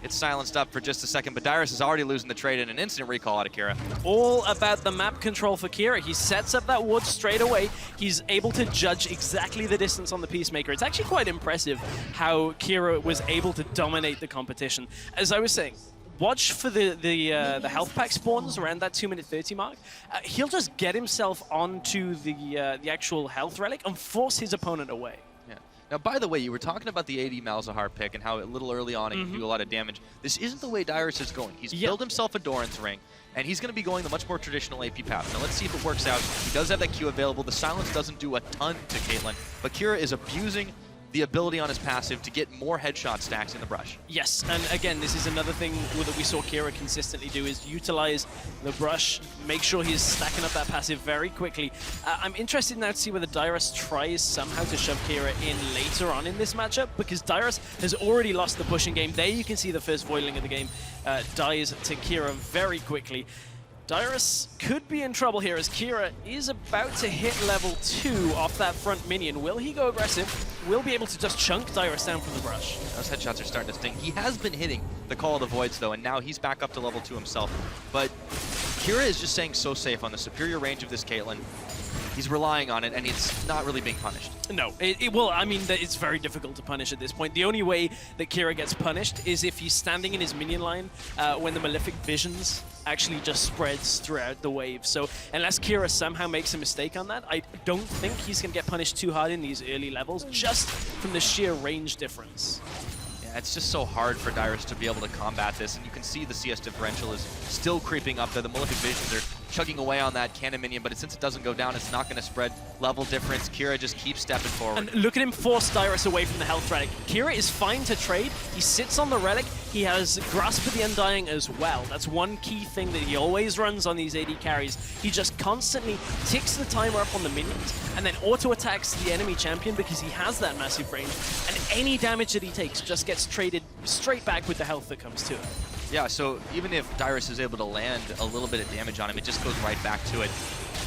[SPEAKER 6] It's silenced up for just a second, but Dyrus is already losing the trade in an instant recall out of Kira.
[SPEAKER 12] All about the map control for Kira. He sets up that ward straight away. He's able to judge exactly the distance on the Peacemaker. It's actually quite impressive how Kira was able to dominate the competition. As I was saying, watch for the health pack spawns around that 2-minute 30 mark. He'll just get himself onto the actual health relic and force his opponent away.
[SPEAKER 6] Yeah. Now, by the way, you were talking about the AD Malzahar pick and how a little early on it can do a lot of damage. This isn't the way Dyrus is going. He's built himself a Doran's Ring, and he's going to be going the much more traditional AP path. Now, let's see if it works out. He does have that Q available. The silence doesn't do a ton to Caitlyn, but Kira is abusing the ability on his passive to get more headshot stacks in the brush.
[SPEAKER 12] Yes, and again, this is another thing that we saw Kira consistently do is utilize the brush, make sure he's stacking up that passive very quickly. I'm interested now to see whether Dyrus tries somehow to shove Kira in later on in this matchup, because Dyrus has already lost the pushing game. There you can see the first Voidling of the game dies to Kira very quickly. Dyrus could be in trouble here as Kira is about to hit level 2 off that front minion. Will he go aggressive? Will be able to just chunk Dyrus down from the brush.
[SPEAKER 6] Those headshots are starting to sting. He has been hitting the Call of the Voids though, and now he's back up to level 2 himself. But Kira is just staying so safe on the superior range of this Caitlyn. He's relying on it, and it's not really being punished.
[SPEAKER 12] No, well, I mean, it's very difficult to punish at this point. The only way that Kira gets punished is if he's standing in his minion line when the Malefic Visions actually just spreads throughout the wave. So unless Kira somehow makes a mistake on that, I don't think he's going to get punished too hard in these early levels, just from the sheer range difference.
[SPEAKER 6] Yeah, it's just so hard for Dyrus to be able to combat this, and you can see the CS differential is still creeping up there. The Malefic Visions are chugging away on that cannon minion, but since it doesn't go down, it's not going to spread level difference. Kira just keeps stepping forward.
[SPEAKER 12] And look at him force Dyrus away from the health relic. Kira is fine to trade. He sits on the relic. He has Grasp of the Undying as well. That's one key thing that he always runs on these AD carries. He just constantly ticks the timer up on the minions and then auto-attacks the enemy champion because he has that massive range. And any damage that he takes just gets traded straight back with the health that comes to it.
[SPEAKER 6] Yeah, so even if Dyrus is able to land a little bit of damage on him, it just goes right back to it.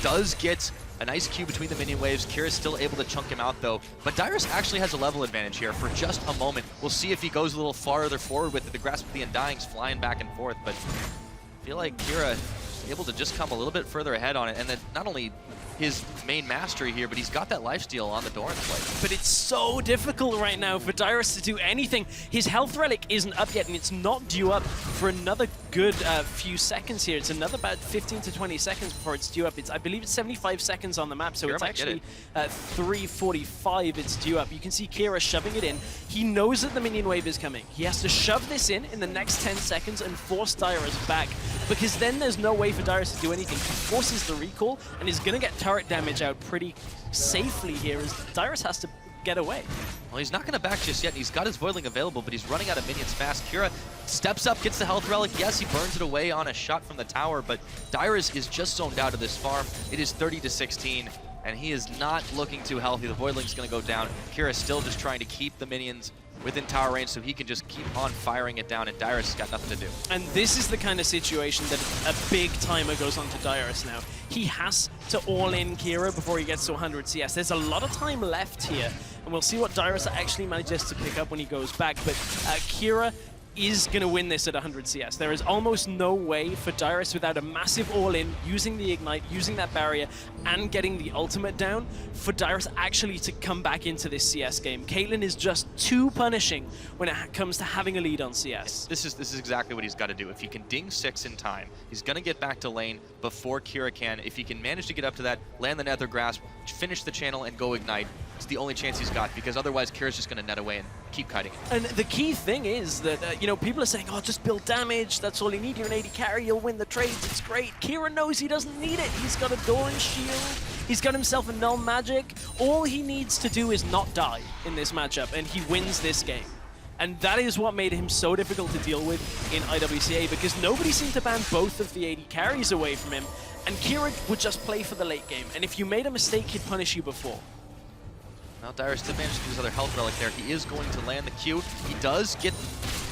[SPEAKER 6] Does get a nice Q between the minion waves. Kira's still able to chunk him out though, but Dyrus actually has a level advantage here for just a moment. We'll see if he goes a little farther forward with it. The Grasp of the Undying's flying back and forth, but I feel like Kira is able to just come a little bit further ahead on it, and then not only his main mastery here, but he's got that lifesteal on the Doran's Blade.
[SPEAKER 12] But it's so difficult right now for Dyrus to do anything. His health relic isn't up yet, and it's not due up for another good few seconds here. It's another about 15 to 20 seconds before it's due up. I believe it's 75 seconds on the map, so it's actually 3:45 it's due up. You can see Kira shoving it in. He knows that the minion wave is coming. He has to shove this in the next 10 seconds and force Dyrus back, because then there's no way for Dyrus to do anything. He forces the recall and is going to get turret damage out pretty safely here as Dyrus has to get away.
[SPEAKER 6] Well, he's not going to back just yet. He's got his Voidling available, but he's running out of minions fast. Kira steps up, gets the health relic. Yes, he burns it away on a shot from the tower, but Dyrus is just zoned out of this farm. It is 30-16, and he is not looking too healthy. The Voidling's going to go down. Kira's still just trying to keep the minions within tower range so he can just keep on firing it down, and Dyrus has got nothing to do.
[SPEAKER 12] And this is the kind of situation that a big timer goes on to Dyrus now. He has to all-in Kira before he gets to 100 CS. There's a lot of time left here, and we'll see what Dyrus actually manages to pick up when he goes back. But Kira is going to win this at 100 CS. There is almost no way for Dyrus without a massive all-in, using the Ignite, using that barrier, and getting the ultimate down, for Dyrus actually to come back into this CS game. Caitlyn is just too punishing when it comes to having a lead on CS.
[SPEAKER 6] This is exactly what he's got to do. If he can ding 6 in time, he's going to get back to lane before Kira can. If he can manage to get up to that, land the Nether Grasp, finish the channel, and go Ignite, It's the only chance he's got, because otherwise Kira's just going to net away and keep kiting it.
[SPEAKER 12] And the key thing is that, you know, people are saying, oh, just build damage, that's all you need, you're an AD carry, you'll win the trades, it's great. Kira knows he doesn't need it. He's got a Doran shield, he's got himself a null magic. All he needs to do is not die in this matchup, and he wins this game. And that is what made him so difficult to deal with in IWCA, because nobody seemed to ban both of the AD carries away from him, and Kira would just play for the late game. And if you made a mistake, he'd punish you before.
[SPEAKER 6] Now Dyrus did manage to use other health relic there. He is going to land the Q. He does get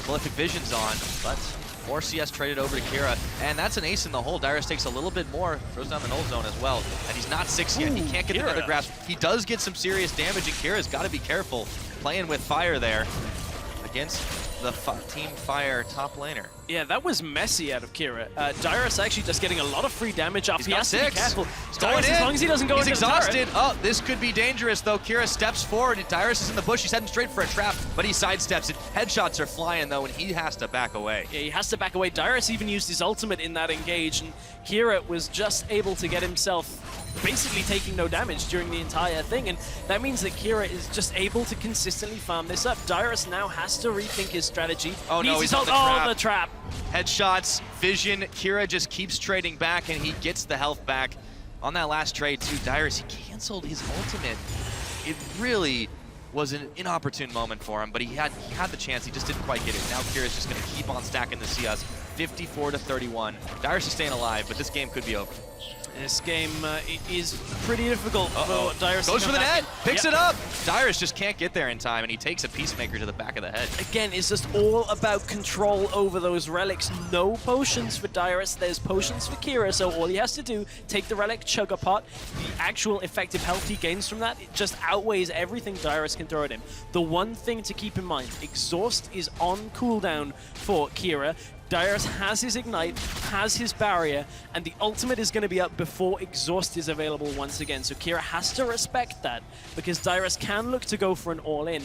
[SPEAKER 6] Prolific Visions on, but more CS traded over to Kira. And that's an ace in the hole. Dyrus takes a little bit more, throws down the null zone as well. And he's not 6 yet. He can't get the Nether Grasp. He does get some serious damage, and Kira's got to be careful playing with fire there against the Team Fire top laner.
[SPEAKER 12] Yeah, that was messy out of Kira. Dyrus actually just getting a lot of free damage off. He has to be careful.
[SPEAKER 6] He's going in.
[SPEAKER 12] As long as he doesn't go into
[SPEAKER 6] exhausted.
[SPEAKER 12] the turret.
[SPEAKER 6] Oh, this could be dangerous, though. Kira steps forward. Dyrus is in the bush. He's heading straight for a trap, but he sidesteps it. Headshots are flying, though, and he has to back away.
[SPEAKER 12] Yeah, he has to back away. Dyrus even used his ultimate in that engage, and Kira was just able to get himself basically taking no damage during the entire thing, and that means that Kira is just able to consistently farm this up. Dyrus now has to rethink his strategy.
[SPEAKER 6] Oh no, he's on the
[SPEAKER 12] trap.
[SPEAKER 6] trap.
[SPEAKER 12] The trap.
[SPEAKER 6] Headshots, vision, Kira just keeps trading back, and he gets the health back. On that last trade, too, Dyrus, he canceled his ultimate. It really was an inopportune moment for him, but he had the chance, he just didn't quite get it. Now Kira's just gonna keep on stacking the CS. 54-31. Dyrus is staying alive, but this game could be over.
[SPEAKER 12] This game is pretty difficult for Dyrus.
[SPEAKER 6] Goes for the net, picks
[SPEAKER 12] Yep.
[SPEAKER 6] it up. Dyrus just can't get there in time, and he takes a Peacemaker to the back of the head.
[SPEAKER 12] Again, it's just all about control over those relics. No potions for Dyrus, there's potions for Kira, so all he has to do, take the relic, chug a pot. The actual effective health he gains from that, it just outweighs everything Dyrus can throw at him. The one thing to keep in mind, Exhaust is on cooldown for Kira. Dyrus has his Ignite, has his Barrier, and the ultimate is going to be up before Exhaust is available once again. So Kira has to respect that, because Dyrus can look to go for an all-in.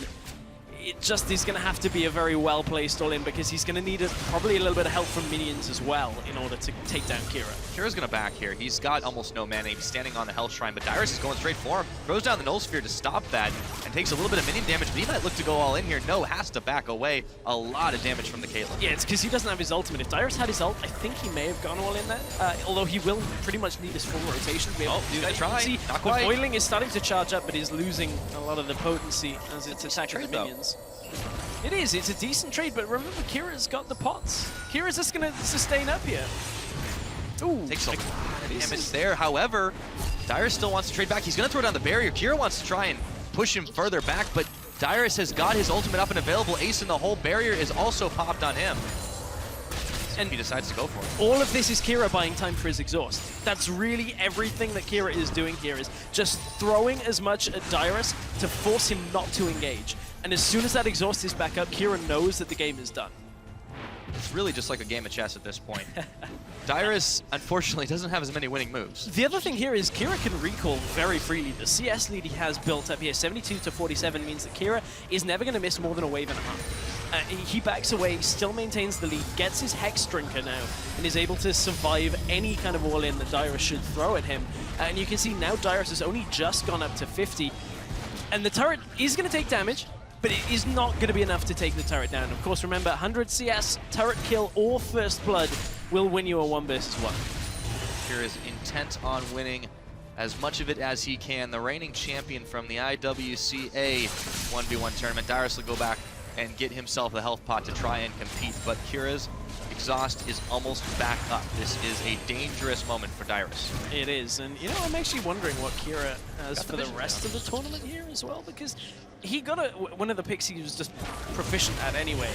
[SPEAKER 12] It just is going to have to be a very well-placed all-in, because he's going to need probably a little bit of help from minions as well in order to take down Kira.
[SPEAKER 6] Kira's going to back here. He's got almost no mana. He's standing on the Health Shrine, but Dyrus is going straight for him. Throws down the Null Sphere to stop that, and takes a little bit of minion damage, but he might look to go all in here. No, has to back away. A lot of damage from the Caitlyn.
[SPEAKER 12] Yeah, it's because he doesn't have his ultimate. If Dyrus had his ult, I think he may have gone all in there. Although he will pretty much need his full rotation to be able to do that.
[SPEAKER 6] Try.
[SPEAKER 12] See,
[SPEAKER 6] Not
[SPEAKER 12] the
[SPEAKER 6] quite.
[SPEAKER 12] Boiling is starting to charge up, but is losing a lot of the potency as it's attacking the minions. It is. It's a decent trade, but remember, Kira's got the pots. Kira's just going to sustain up here. Ooh.
[SPEAKER 6] Takes a lot of damage there. However, Dyrus still wants to trade back. He's going to throw down the barrier. Kira wants to try and push him further back, but Dyrus has got his ultimate up and available. Ace in the hole. Barrier is also popped on him. And he decides to go for it.
[SPEAKER 12] All of this is Kira buying time for his exhaust. That's really everything that Kira is doing here, is just throwing as much at Dyrus to force him not to engage. And as soon as that exhaust is back up, Kira knows that the game is done.
[SPEAKER 6] It's really just like a game of chess at this point. Dyrus, unfortunately, doesn't have as many winning moves.
[SPEAKER 12] The other thing here is Kira can recall very freely. The CS lead he has built up here, 72-47, means that Kira is never going to miss more than a wave and a half. He backs away, still maintains the lead, gets his Hex Drinker now, and is able to survive any kind of all-in that Dyrus should throw at him. And you can see now Dyrus has only just gone up to 50, and the turret is going to take damage, but it is not going to be enough to take the turret down. Of course, remember, 100 CS, turret kill, or first blood will win you a 1 versus 1.
[SPEAKER 6] Kira is intent on winning as much of it as he can. The reigning champion from the IWCA 1v1 tournament. Dyrus will go back and get himself the health pot to try and compete, but Kira's exhaust is almost back up. This is a dangerous moment for Dyrus.
[SPEAKER 12] It is, and you know, I'm actually wondering what Kira has for the rest of the tournament here as well, because he got one of the picks he was just proficient at anyway,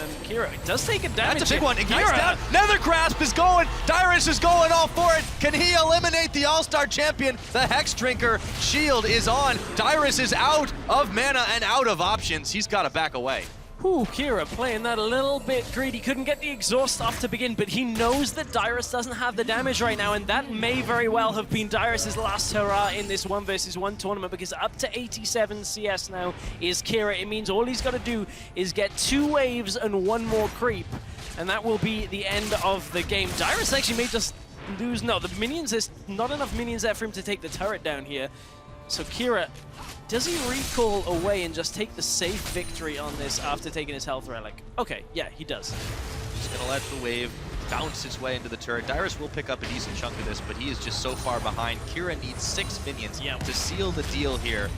[SPEAKER 12] and Kira does take a damage.
[SPEAKER 6] That's a big one. Ignite's
[SPEAKER 12] Kira
[SPEAKER 6] down. Nether Grasp is going. Dyrus is going all for it. Can he eliminate the All-Star champion? The Hex Drinker shield is on. Dyrus is out of mana and out of options. He's got to back away.
[SPEAKER 12] Ooh, Kira playing that a little bit greedy. Couldn't get the exhaust off to begin, but he knows that Dyrus doesn't have the damage right now, and that may very well have been Dyrus' last hurrah in this 1 versus 1 tournament, because up to 87 CS now is Kira. It means all he's got to do is get 2 waves and 1 more creep, and that will be the end of the game. Dyrus actually may just lose. No, the minions, there's not enough minions there for him to take the turret down here. So Kira Does he recall away and just take the safe victory on this after taking his health relic? Okay, yeah, he does.
[SPEAKER 6] Just gonna let the wave bounce its way into the turret. Dyrus will pick up a decent chunk of this, but he is just so far behind. Kira needs 6 minions to seal the deal here.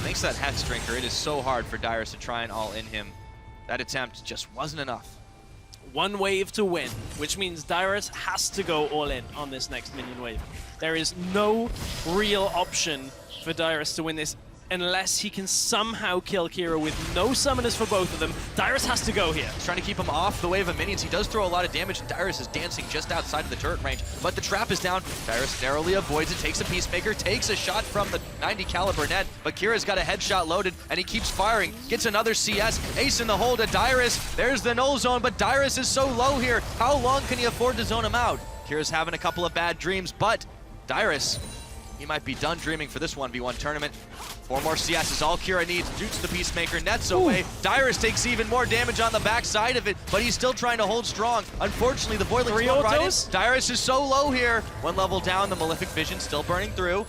[SPEAKER 6] Thanks to that Hex Drinker, it is so hard for Dyrus to try and all-in him. That attempt just wasn't enough.
[SPEAKER 12] One wave to win, which means Dyrus has to go all in on this next minion wave. There is no real option for Dyrus to win this unless he can somehow kill Kira with no summoners for both of them. Dyrus has to go here.
[SPEAKER 6] He's trying to keep him off the wave of minions. He does throw a lot of damage, and Dyrus is dancing just outside of the turret range, but the trap is down. Dyrus narrowly avoids it, takes a Peacemaker, takes a shot from the 90 caliber net, but Kira's got a headshot loaded, and he keeps firing, gets another CS, ace in the hole to Dyrus. There's the null zone, but Dyrus is so low here. How long can he afford to zone him out? Kira's having a couple of bad dreams, but Dyrus, he might be done dreaming for this 1v1 tournament. 4 more CS is all Kira needs. Jukes the Peacemaker, nets away. Dyrus takes even more damage on the backside of it, but he's still trying to hold strong. Unfortunately, the Boiling's going right in. Dyrus is so low here. 1 level down, the Malefic Vision still burning through.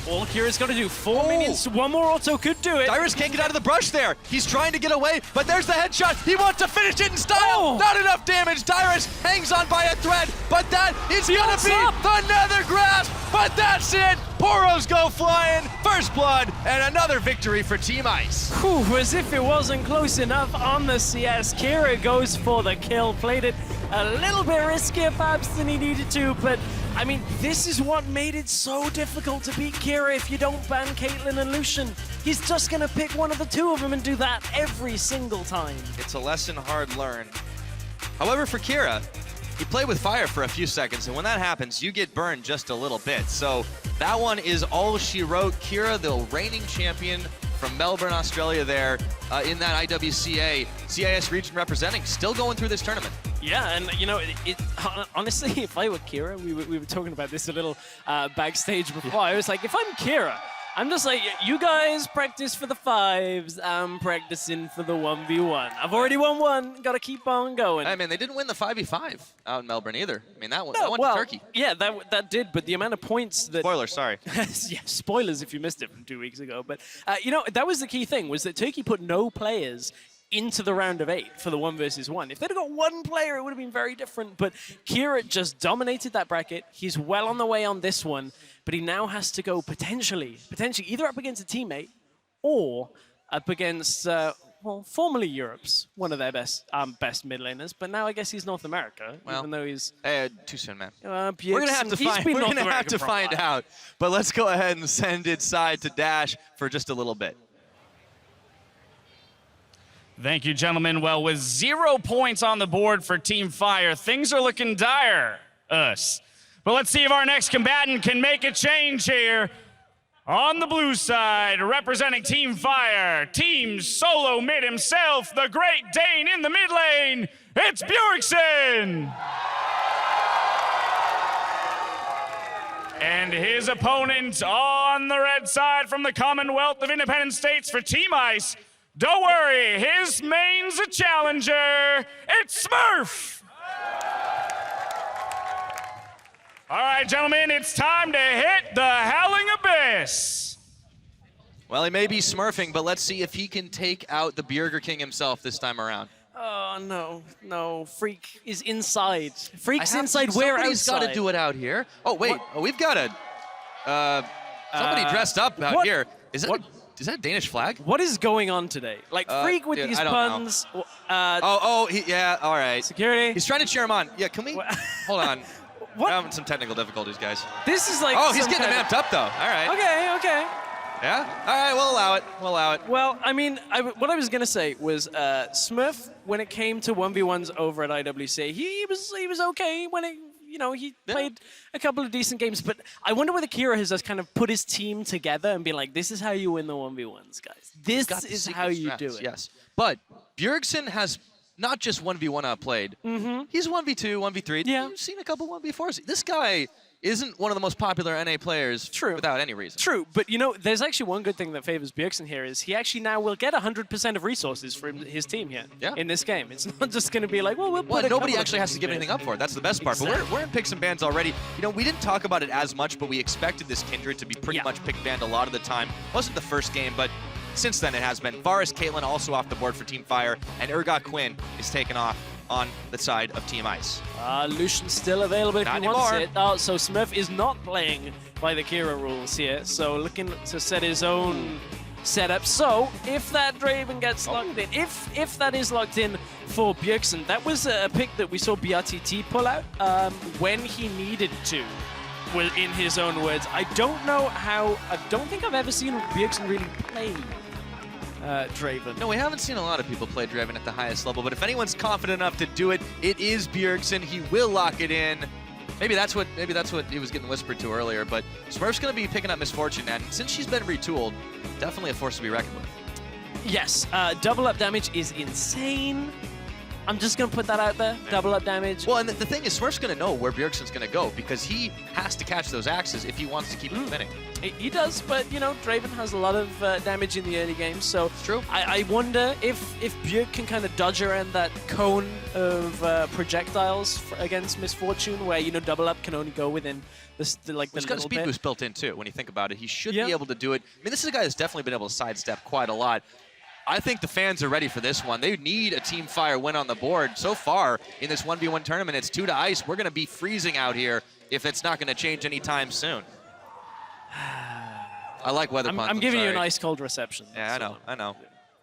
[SPEAKER 12] All Kira's got to do, 4 minions, 1 more auto could do it.
[SPEAKER 6] Dyrus can't get out of the brush there. He's trying to get away, but there's the headshot. He wants to finish it in style. Not enough damage. Dyrus hangs on by a thread, but that is gonna be the Nether Grasp. But that's it. Poros go flying. First blood and another victory for Team Ice.
[SPEAKER 12] Whew, as if it wasn't close enough on the CS. Kira goes for the kill. Played it a little bit riskier perhaps than he needed to, but I mean, this is what made it so difficult to beat Kira if you don't ban Caitlyn and Lucian. He's just gonna pick one of the 2 of them and do that every single time.
[SPEAKER 6] It's a lesson hard learned. However, for Kira, he played with fire for a few seconds, and when that happens, you get burned just a little bit. So that one is all she wrote. Kira, the reigning champion from Melbourne, Australia there in that IWCA, CIS region representing, still going through this tournament.
[SPEAKER 12] Yeah, and you know, honestly, if I were Kira, we were talking about this a little backstage before. I was like, if I'm Kira, I'm just like, you guys practice for the 5s, I'm practicing for the 1v1. I've already won 1, gotta keep on going.
[SPEAKER 6] I mean, they didn't win the 5v5 out in Melbourne either. I mean, that went to Turkey.
[SPEAKER 12] Yeah, that did, but the amount of points that...
[SPEAKER 6] Spoiler, sorry.
[SPEAKER 12] Yeah, spoilers if you missed it from 2 weeks ago. But, you know, that was the key thing, was that Turkey put no players into the round of 8 for the 1 versus 1. If they'd have got 1 player, it would have been very different, but Kira just dominated that bracket. He's well on the way on this one, but he now has to go potentially either up against a teammate or up against, well, formerly Europe's one of their best mid laners, but now I guess he's North America, even though he's...
[SPEAKER 6] too soon, man.
[SPEAKER 12] We're going to
[SPEAKER 6] have to find out, but let's go ahead and send it side to Dash for just a little bit.
[SPEAKER 16] Thank you, gentlemen. Well, with 0 points on the board for Team Fire, things are looking dire. But let's see if our next combatant can make a change here. On the blue side, representing Team Fire, Team Solo Mid himself, the Great Dane in the mid lane, it's Bjorkson! And his opponent on the red side from the Commonwealth of Independent States for Team Ice, don't worry, his main's a challenger. It's Smurf! All right, gentlemen, it's time to hit the Howling Abyss.
[SPEAKER 6] Well, he may be smurfing, but let's see if he can take out the Burger King himself this time around.
[SPEAKER 12] Oh, no. Freak is inside. Freak's inside, we're outside.
[SPEAKER 6] Somebody's got to do it out here. Oh, wait. Oh, we've got somebody dressed up out here. Is that a Danish flag?
[SPEAKER 12] What is going on today? Like, Freak with these puns.
[SPEAKER 6] Yeah, all right.
[SPEAKER 12] Security.
[SPEAKER 6] He's trying to cheer him on. Yeah, can we? Hold on. We're having some technical difficulties, guys.
[SPEAKER 12] This is like.
[SPEAKER 6] Oh, he's getting amped up, though. All right.
[SPEAKER 12] Okay.
[SPEAKER 6] Yeah? All right, we'll allow it.
[SPEAKER 12] Well, I mean, what I was going to say was Smurf, when it came to 1v1s over at IWC, he was okay when it. You know, he played a couple of decent games, but I wonder whether Kira has just kind of put his team together and been like, this is how you win the 1v1s, guys. This is how you do it.
[SPEAKER 6] Yes. But Bjergsen has not just 1v1 outplayed. He's 1v2, 1v3.
[SPEAKER 12] Yeah.
[SPEAKER 6] You've seen a couple 1v4s. This guy isn't one of the most popular NA players without any reason.
[SPEAKER 12] True, but you know, there's actually one good thing that favors Bjergsen here is he actually now will get 100% of resources from his team here in this game. It's not just going to be like, well, we'll put
[SPEAKER 6] nobody actually has to give anything up for it. That's the best part.
[SPEAKER 12] Exactly.
[SPEAKER 6] But we're in picks and bans already. You know, we didn't talk about it as much, but we expected this Kindred to be pretty much pick banned a lot of the time. Wasn't the first game, but since then it has been. Varus Caitlyn also off the board for Team Fire, and Urgot Quinn is taken off on the side of Team Ice.
[SPEAKER 12] Lucian's still available if
[SPEAKER 6] Not
[SPEAKER 12] he wants
[SPEAKER 6] anymore.
[SPEAKER 12] it. Oh, so Smurf is not playing by the Kira rules here, so looking to set his own setup. So if that Draven gets locked in, if that is locked in for Bjergsen, that was a pick that we saw BRTT pull out when he needed to. Well, in his own words, I don't think I've ever seen Bjergsen really play Draven.
[SPEAKER 6] No, we haven't seen a lot of people play Draven at the highest level, but if anyone's confident enough to do it, it is Bjergsen. He will lock it in. Maybe that's what he was getting whispered to earlier, but Smurf's going to be picking up Misfortune, and since she's been retooled, definitely a force to be reckoned with.
[SPEAKER 12] Yes, double up damage is insane. I'm just going to put that out there. Double up damage.
[SPEAKER 6] Well, and the thing is, Smurf's going to know where Bjergsen's going to go because he has to catch those axes if he wants to keep them spinning.
[SPEAKER 12] He does, but, you know, Draven has a lot of damage in the early game, so
[SPEAKER 6] true.
[SPEAKER 12] I wonder if Bjerg can kind of dodge around that cone of projectiles against Misfortune, where, you know, double up can only go within the
[SPEAKER 6] He's got a
[SPEAKER 12] little
[SPEAKER 6] speed
[SPEAKER 12] bit.
[SPEAKER 6] boost built in, too, when you think about it. He should be able to do it. I mean, this is a guy that's definitely been able to sidestep quite a lot. I think the fans are ready for this one. They need a Team Fire win on the board. So far in this 1v1 tournament, it's 2 to ice. We're going to be freezing out here if it's not going to change anytime soon. I like weather puns.
[SPEAKER 12] I'm giving you an ice cold reception.
[SPEAKER 6] Yeah, I know.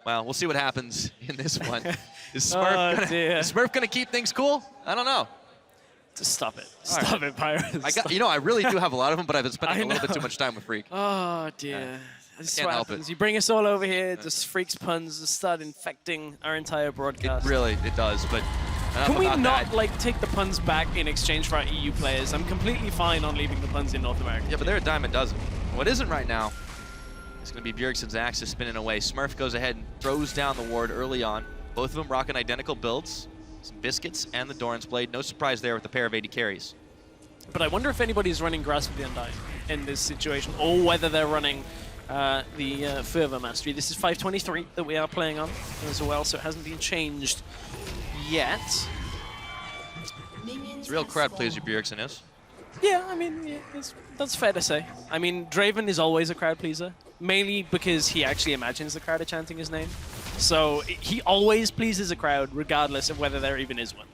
[SPEAKER 6] Well, we'll see what happens in this one. Is Smurf gonna keep things cool? I don't know.
[SPEAKER 12] Just stop it. Stop it, Pirates.
[SPEAKER 6] I really do have a lot of them, but I've been spending a little bit too much time with Freak.
[SPEAKER 12] Oh, dear. This
[SPEAKER 6] can't
[SPEAKER 12] what
[SPEAKER 6] help
[SPEAKER 12] happens.
[SPEAKER 6] it.
[SPEAKER 12] You bring us all over here, just Freak's puns just start infecting our entire broadcast.
[SPEAKER 6] It does, but
[SPEAKER 12] Can we
[SPEAKER 6] about
[SPEAKER 12] not
[SPEAKER 6] that.
[SPEAKER 12] like take the puns back in exchange for our EU players? I'm completely fine on leaving the puns in North America.
[SPEAKER 6] Yeah, but they're a dime a dozen. What isn't right now is going to be Bjergsen's axis spinning away. Smurf goes ahead and throws down the ward early on. Both of them rocking identical builds. Some Biscuits and the Doran's Blade. No surprise there with the pair of 80 carries.
[SPEAKER 12] But I wonder if anybody's running Grasp of the Undying in this situation, or whether they're running the Fervor Mastery. This is 523 that we are playing on as well, so it hasn't been changed yet.
[SPEAKER 6] It's a real crowd pleaser, Bjergsen is.
[SPEAKER 12] Yeah, I mean, that's fair to say. I mean, Draven is always a crowd pleaser, mainly because he actually imagines the crowd are chanting his name. So he always pleases a crowd, regardless of whether there even is one.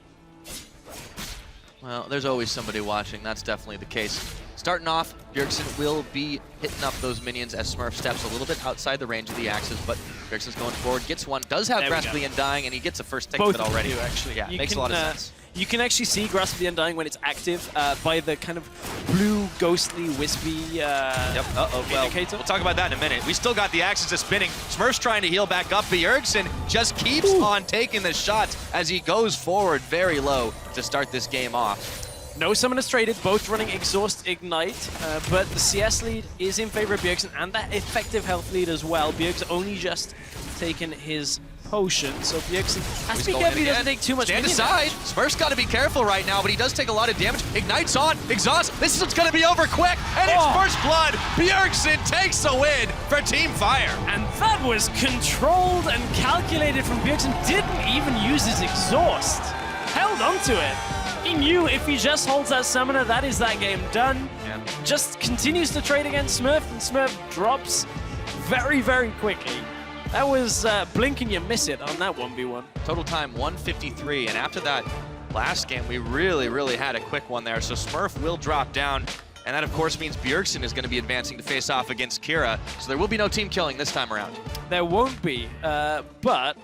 [SPEAKER 6] Well, there's always somebody watching. That's definitely the case. Starting off, Bjergsen will be hitting up those minions as Smurf steps a little bit outside the range of the axes, but Bjergsen's going forward, gets one, does have Grasp of the Undying, and he gets a first take of it already.
[SPEAKER 12] Both actually.
[SPEAKER 6] Yeah, makes a lot of sense.
[SPEAKER 12] You can actually see Grasp of the Undying when it's active by the kind of blue, ghostly, wispy indicator.
[SPEAKER 6] We'll talk about that in a minute. We still got the axes of spinning. Smurf's trying to heal back up. Bjergsen just keeps on taking the shots as he goes forward very low to start this game off.
[SPEAKER 12] No Summoners traded, both running Exhaust Ignite, but the CS lead is in favor of Bjergsen and that effective health lead as well. Bjergsen only just taken his potion, so Bjergsen has to be careful he doesn't take too much
[SPEAKER 6] Stand
[SPEAKER 12] minion
[SPEAKER 6] aside.
[SPEAKER 12] damage.
[SPEAKER 6] Smurf's got to be careful right now, but he does take a lot of damage. Ignites on, exhaust. This is going to be over quick, and it's first blood. Bjergsen takes the win for Team Fire.
[SPEAKER 12] And that was controlled and calculated from Bjergsen. Didn't even use his exhaust. Held onto it. He knew if he just holds that summoner, that is that game done.
[SPEAKER 6] Yeah.
[SPEAKER 12] Just continues to trade against Smurf, and Smurf drops very, very quickly. That was blink and you miss it on that 1v1.
[SPEAKER 6] Total time 153, and after that last game, we really had a quick one there. So Smurf will drop down, and that of course means Bjergsen is going to be advancing to face off against Kira. So there will be no team killing this time around.
[SPEAKER 12] There won't be, but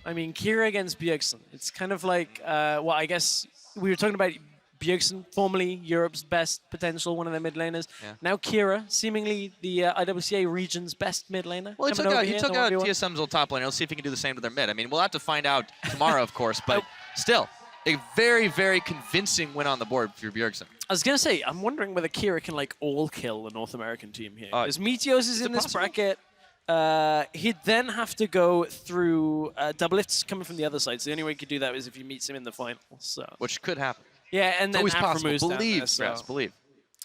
[SPEAKER 12] I mean, Kira against Bjergsen. It's kind of like, well, I guess we were talking about Bjergsen, formerly Europe's best potential, one of their mid laners.
[SPEAKER 6] Yeah.
[SPEAKER 12] Now Kira, seemingly the IWCA region's best mid laner.
[SPEAKER 6] Well, he
[SPEAKER 12] coming over here
[SPEAKER 6] took
[SPEAKER 12] in the
[SPEAKER 6] out
[SPEAKER 12] 1v1.
[SPEAKER 6] TSM's old top laner. Let's see if he can do the same to their mid. I mean, we'll have to find out tomorrow, of course, but still, a very convincing win on the board for Bjergsen.
[SPEAKER 12] I was going to say, I'm wondering whether Kira can like all kill the North American team here. Because Meteos is in this bracket. he'd then have to go through double lifts coming from the other side. So the only way he could do that is if he meets him in the final. So
[SPEAKER 6] which could happen.
[SPEAKER 12] Yeah, and
[SPEAKER 6] it's
[SPEAKER 12] then
[SPEAKER 6] always
[SPEAKER 12] Afro
[SPEAKER 6] possible.
[SPEAKER 12] moves down
[SPEAKER 6] Believe,
[SPEAKER 12] there, so.
[SPEAKER 6] Grass, believe.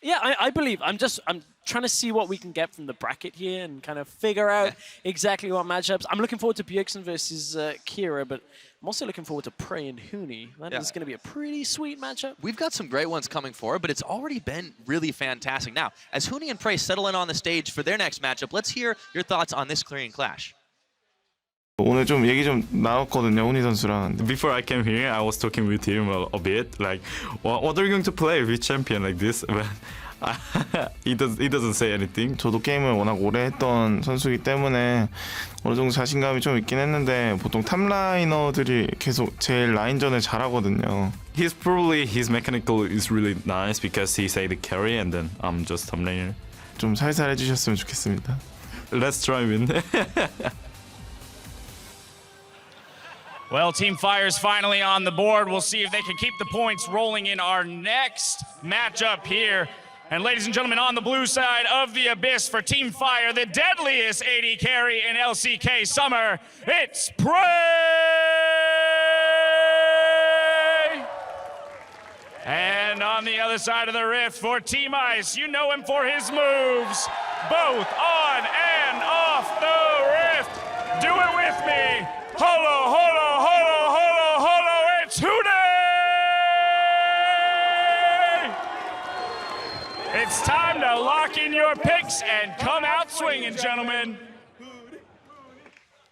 [SPEAKER 12] Yeah, I believe. I'm trying to see what we can get from the bracket here and kind of figure out exactly what matchups. I'm looking forward to Bjergsen versus Kira, but I'm also looking forward to Prey and Huni. That is going to be a pretty sweet matchup.
[SPEAKER 6] We've got some great ones coming forward, but it's already been really fantastic. Now, as Huni and Prey settle in on the stage for their next matchup, let's hear your thoughts on this clearing clash.
[SPEAKER 3] 오늘 좀 얘기 좀 나눴거든요, 훈이 선수랑.
[SPEAKER 1] Before I came here, I was talking with him a bit, like, what are you going to play with champion like this? But he doesn't say anything.
[SPEAKER 3] 저도 게임을 워낙 오래 했던 선수이기 때문에 어느 정도 자신감이 좀 있긴 했는데 보통 탑라이너들이 계속 제일 라인전을 잘하거든요.
[SPEAKER 1] His mechanical is really nice because he say the carry and then I'm just top laner.
[SPEAKER 3] 좀 살살 해주셨으면 좋겠습니다.
[SPEAKER 1] Let's try win.
[SPEAKER 16] Well, Team Fire's finally on the board. We'll see if they can keep the points rolling in our next matchup here. And ladies and gentlemen, on the blue side of the Abyss for Team Fire, the deadliest AD carry in LCK Summer, it's Prey! And on the other side of the rift for Team Ice, you know him for his moves, both on and off the rift. Do it with me. Holo, holo, holo, holo, holo, it's Huni! It's time to lock in your picks and come out swinging, gentlemen.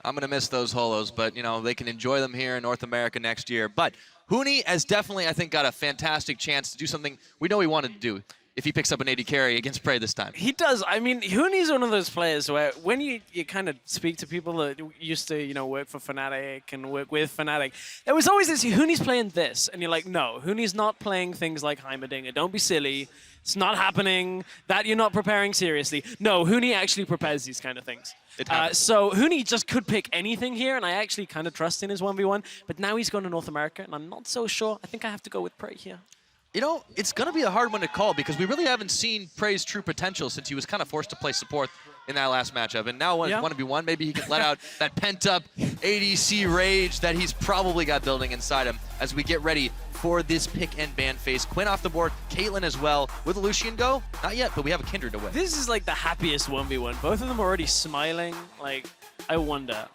[SPEAKER 6] I'm going to miss those holos, but, you know, they can enjoy them here in North America next year. But Huni has definitely, I think, got a fantastic chance to do something we know he wanted to do if he picks up an AD carry against Prey this time.
[SPEAKER 12] He does. I mean, Huni's one of those players where when you kind of speak to people that used to, you know, work for Fnatic and work with Fnatic, there was always this, Huni's playing this. And you're like, no, Huni's not playing things like Heimerdinger. Don't be silly. It's not happening. That you're not preparing seriously. No, Huni actually prepares these kind of things. So Huni just could pick anything here, and I actually kind of trust in his 1v1. But now he's going to North America, and I'm not so sure. I think I have to go with Prey here.
[SPEAKER 6] You know, it's going to be a hard one to call because we really haven't seen Prey's true potential since he was kind of forced to play support in that last matchup. And now when it's 1v1, maybe he can let out that pent-up ADC rage that he's probably got building inside him as we get ready for this pick and ban phase. Quinn off the board, Caitlyn as well. Will the Lucian go? Not yet, but we have a Kindred to win.
[SPEAKER 12] This is like the happiest 1v1. Both of them are already smiling. Like, I wonder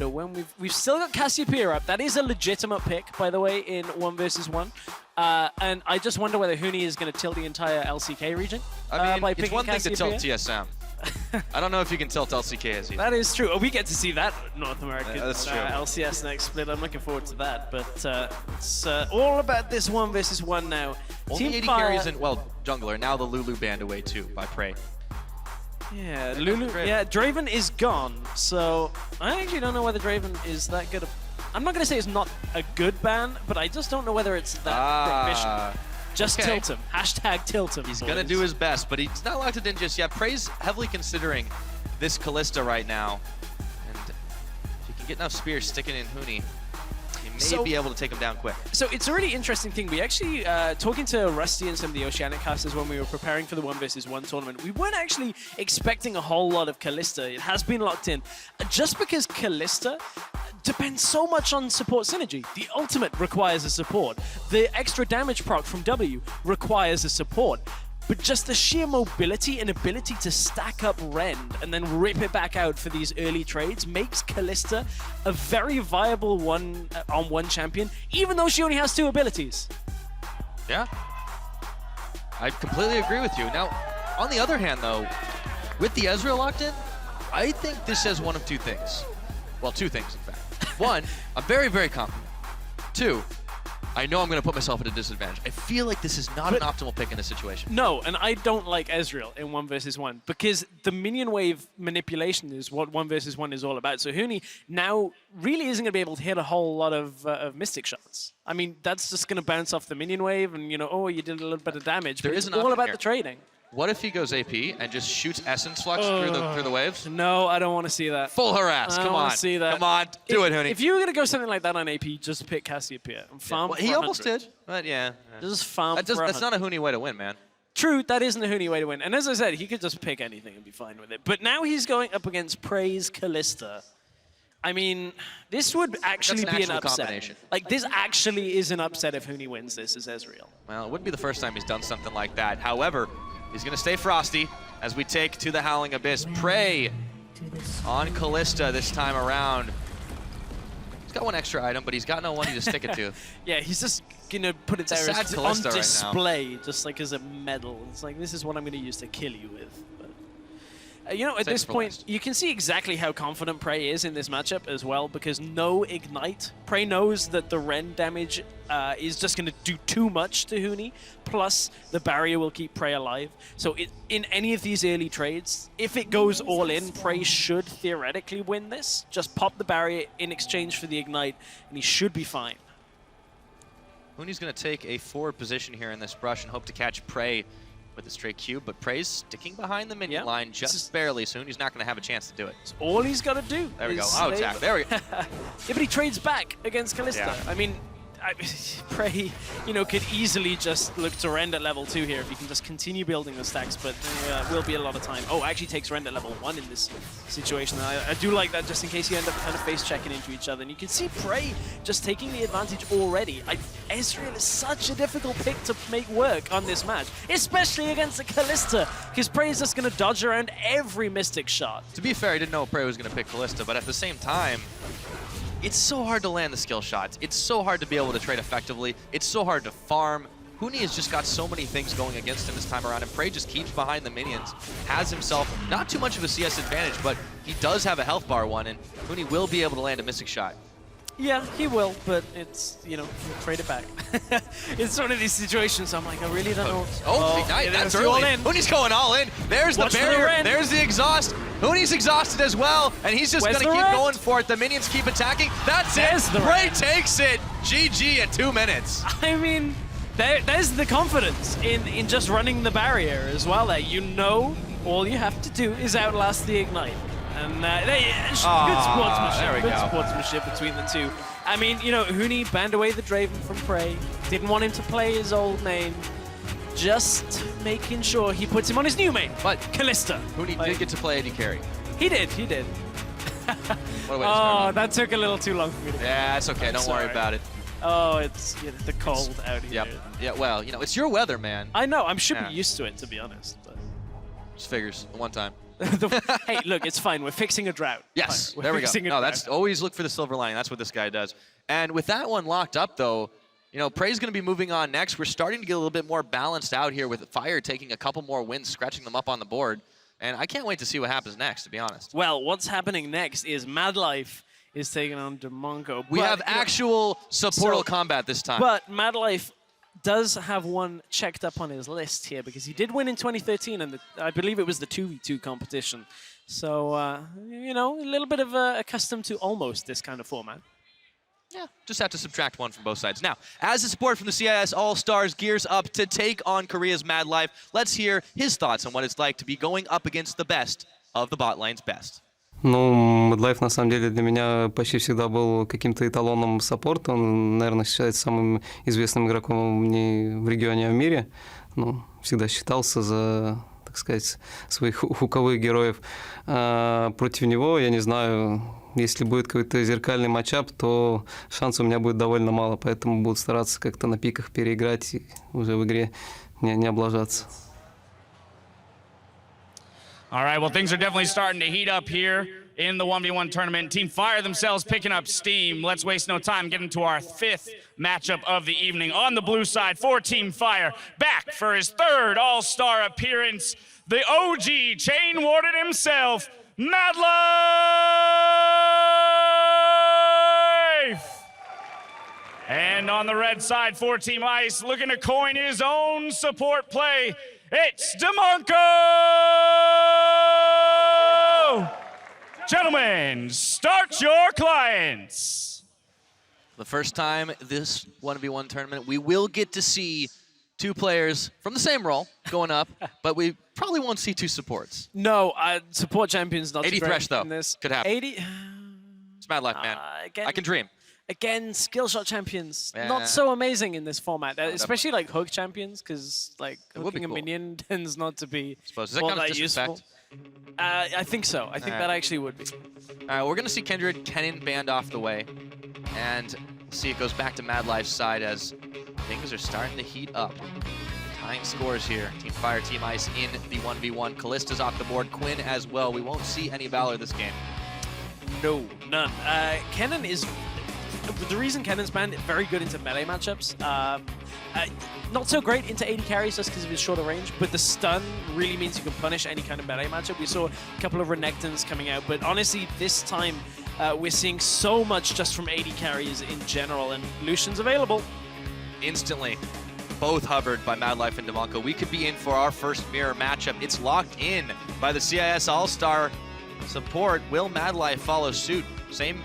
[SPEAKER 12] when we've still got Cassiopeia up. That is a legitimate pick, by the way, in 1v1. And I just wonder whether Huni is going to tilt the entire LCK region.
[SPEAKER 6] I mean,
[SPEAKER 12] by
[SPEAKER 6] it's
[SPEAKER 12] picking
[SPEAKER 6] one thing to tilt
[SPEAKER 12] Cassiopeia.
[SPEAKER 6] TSM. I don't know if you can tilt LCK as either.
[SPEAKER 12] That is true. Oh, we get to see that North American
[SPEAKER 6] that's true.
[SPEAKER 12] LCS next split. I'm looking forward to that. But it's all about this 1v1 now.
[SPEAKER 6] Only
[SPEAKER 12] Team
[SPEAKER 6] 80
[SPEAKER 12] Fire,
[SPEAKER 6] carries and, well, jungler. Now the Lulu banned away too by Prey.
[SPEAKER 12] Yeah, Lulu. Yeah, Draven is gone. So I actually don't know whether Draven is that good. I'm not going to say it's not a good ban, but I just don't know whether it's that proficient. Just tilt him. Hashtag tilt him.
[SPEAKER 6] He's going to do his best, but he's not locked it in just yet. Prey's heavily considering this Kalista right now. And if he can get enough spears sticking in Huni, he may be able to take him down quick.
[SPEAKER 12] So it's a really interesting thing. We actually, talking to Rusty and some of the Oceanic casters when we were preparing for the 1v1 tournament, we weren't actually expecting a whole lot of Kalista. It has been locked in. Just because Kalista depends so much on support synergy. The ultimate requires a support. The extra damage proc from W requires a support. But just the sheer mobility and ability to stack up Rend and then rip it back out for these early trades makes Kalista a very viable one-on-one champion, even though she only has 2 abilities.
[SPEAKER 6] Yeah. I completely agree with you. Now, on the other hand, though, with the Ezreal locked in, I think this says one of 2 things. Well, 2 things, in fact. 1, I'm very, very confident. 2, I know I'm going to put myself at a disadvantage. I feel like this is not an optimal pick in this situation.
[SPEAKER 12] No, and I don't like Ezreal in 1v1 because the minion wave manipulation is what 1v1 is all about. So Huni now really isn't going to be able to hit a whole lot of Mystic shots. I mean, that's just going to bounce off the minion wave and, you know, oh, you did a little bit of damage. But it's all about the trading.
[SPEAKER 6] What if he goes AP and just shoots Essence Flux through the waves?
[SPEAKER 12] No, I don't want to see that.
[SPEAKER 6] Full harass.
[SPEAKER 12] I
[SPEAKER 6] Come
[SPEAKER 12] don't
[SPEAKER 6] on.
[SPEAKER 12] want to see that.
[SPEAKER 6] Come on. Do it, Huni.
[SPEAKER 12] If you were going to go something like that on AP, just pick Cassiopeia and farm
[SPEAKER 6] Well, he almost did, but yeah.
[SPEAKER 12] Just farm
[SPEAKER 6] That's not a Huni way to win, man.
[SPEAKER 12] True, that isn't a Huni way to win. And as I said, he could just pick anything and be fine with it. But now he's going up against Praise Kalista. I mean, this would actually be an upset. Like, this actually is an upset if Huni wins this as Ezreal.
[SPEAKER 6] Well, it wouldn't be the first time he's done something like that. However, he's going to stay frosty as we take to the Howling Abyss. Prey on Kalista this time around. He's got one extra item, but he's got no money to stick it to.
[SPEAKER 12] Yeah, he's just going to put it there as on display, just like as a medal. It's like, this is what I'm going to use to kill you with. You know, at this point, you can see exactly how confident Prey is in this matchup as well, because no Ignite. Prey knows that the Ren damage is just going to do too much to Huni, plus the barrier will keep Prey alive. So in any of these early trades, if it goes all in, Prey should theoretically win this. Just pop the barrier in exchange for the Ignite, and he should be fine.
[SPEAKER 6] Huni's going to take a forward position here in this brush and hope to catch Prey with a straight cube, but Prey's sticking behind the minion line just barely, so he's not going to have a chance to do it.
[SPEAKER 12] It's all he's got to do.
[SPEAKER 6] There we go. Oh, attack. There we go.
[SPEAKER 12] Yeah, but he trades back against Kalista.
[SPEAKER 6] Yeah.
[SPEAKER 12] I mean, Prey, you know, could easily just look to Rend at level 2 here if he can just continue building the stacks, but there will be a lot of time. Oh, actually takes Rend at level 1 in this situation. I do like that just in case you end up kind of face checking into each other. And you can see Prey just taking the advantage already. Ezreal is such a difficult pick to make work on this match, especially against the Kalista, because Prey is just going to dodge around every Mystic shot.
[SPEAKER 6] To be fair, I didn't know Prey was going to pick Kalista, but at the same time, it's so hard to land the skill shots. It's so hard to be able to trade effectively. It's so hard to farm. Huni has just got so many things going against him this time around, and Prey just keeps behind the minions, has himself not too much of a CS advantage, but he does have a health bar one, and Huni will be able to land a Mystic shot.
[SPEAKER 12] Yeah, he will, but it's, you know, trade it back. It's one of these situations I'm like, I really don't know.
[SPEAKER 6] Oh, that's early. Huni's going all in. There's the barrier. There's the exhaust. Huni's exhausted as well, and he's just going to keep going for it. The minions keep attacking. That's it. Prey takes it. GG at 2 minutes.
[SPEAKER 12] I mean, there's the confidence in just running the barrier as well. There, you know, all you have to do is outlast the Ignite. And good sportsmanship.
[SPEAKER 6] There we
[SPEAKER 12] good
[SPEAKER 6] go.
[SPEAKER 12] sportsmanship between the two. I mean, you know, Huni banned away the Draven from Prey. Didn't want him to play his old name. Just making sure he puts him on his new main.
[SPEAKER 6] But
[SPEAKER 12] Kalista.
[SPEAKER 6] Huni did get to play AD carry.
[SPEAKER 12] He did.
[SPEAKER 6] What a way to start
[SPEAKER 12] Oh,
[SPEAKER 6] off.
[SPEAKER 12] that took a little too long for me to
[SPEAKER 6] Yeah, it's okay. Don't worry about it.
[SPEAKER 12] Oh, it's the cold out here.
[SPEAKER 6] Yep. Yeah, well, you know, it's your weather, man.
[SPEAKER 12] I know. I should be used to it, to be honest. But
[SPEAKER 6] Just figures. One time.
[SPEAKER 12] hey, look, it's fine. We're fixing a drought.
[SPEAKER 6] Yes,
[SPEAKER 12] Fine.
[SPEAKER 6] there
[SPEAKER 12] We're
[SPEAKER 6] we go.
[SPEAKER 12] fixing a
[SPEAKER 6] No,
[SPEAKER 12] drought.
[SPEAKER 6] that's always look for the silver lining. That's what this guy does. And with that one locked up, though, you know, Prey's going to be moving on next. We're starting to get a little bit more balanced out here with Fire taking a couple more wins, scratching them up on the board. And I can't wait to see what happens next, to be honest.
[SPEAKER 12] Well, what's happening next is Mad Life is taking on Demonko.
[SPEAKER 6] We have actual supportal combat this time.
[SPEAKER 12] But Mad Life does have one checked up on his list here because he did win in 2013, and I believe it was the 2v2 competition. So, you know, a little bit of accustomed to almost this kind of format.
[SPEAKER 6] Yeah, just have to subtract one from both sides. Now, as the support from the CIS All-Stars gears up to take on Korea's Mad Life, let's hear his thoughts on what it's like to be going up against the best of the bot lane's best.
[SPEAKER 7] Ну, Mad Life на самом деле для меня почти всегда был каким-то эталоном саппорта. Он, наверное, считается самым известным игроком не в регионе, а в мире. Ну, всегда считался за, так сказать, своих хуковых героев. Против него, я не знаю, если будет какой-то зеркальный матчап, то шансов у меня будет довольно мало, поэтому буду стараться как-то на пиках переиграть и уже в игре не облажаться.
[SPEAKER 16] All right, well, things are definitely starting to heat up here in the 1v1 tournament. Team Fire themselves picking up steam. Let's waste no time, get into our 5th matchup of the evening. On the blue side for Team Fire, back for his 3rd All-Star appearance, the OG Chain Warden himself, Mad Life! And on the red side for Team Ice, looking to coin his own support play, it's Demonko! Gentlemen, start your clients.
[SPEAKER 6] The first time this 1v1 tournament, we will get to see 2 players from the same role going up, but we probably won't see 2 supports.
[SPEAKER 12] No, support champion's not
[SPEAKER 6] 80
[SPEAKER 12] too great
[SPEAKER 6] Thresh, though.
[SPEAKER 12] in this.
[SPEAKER 6] Could happen.
[SPEAKER 12] 80?
[SPEAKER 6] It's Mad Life, man. I can dream.
[SPEAKER 12] again, skill shot champions,
[SPEAKER 6] Yeah.
[SPEAKER 12] not so amazing in this format, especially like hook champions, because like hooking a minion tends not to be
[SPEAKER 6] Suppose. Does that
[SPEAKER 12] all
[SPEAKER 6] count as
[SPEAKER 12] that useful.
[SPEAKER 6] disrespect?
[SPEAKER 12] I think so. I think that actually would be.
[SPEAKER 6] All right, we're going to see Kindred Kennen banned off the way. And see it goes back to Mad Life's side as things are starting to heat up. Tying scores here. Team Fire, Team Ice in the 1v1. Kallista's off the board. Quinn as well. We won't see any Valor this game.
[SPEAKER 12] No, none. Kennen is... The reason Kennen's banned, very good into melee matchups. Not so great into AD carries just because of his shorter range, but the stun really means you can punish any kind of melee matchup. We saw a couple of Renekton's coming out, but honestly, this time we're seeing so much just from AD carries in general, and Lucian's available.
[SPEAKER 6] Instantly, both hovered by Mad Life and Demonko. We could be in for our first mirror matchup. It's locked in by the CIS All-Star support. Will Mad Life follow suit? Same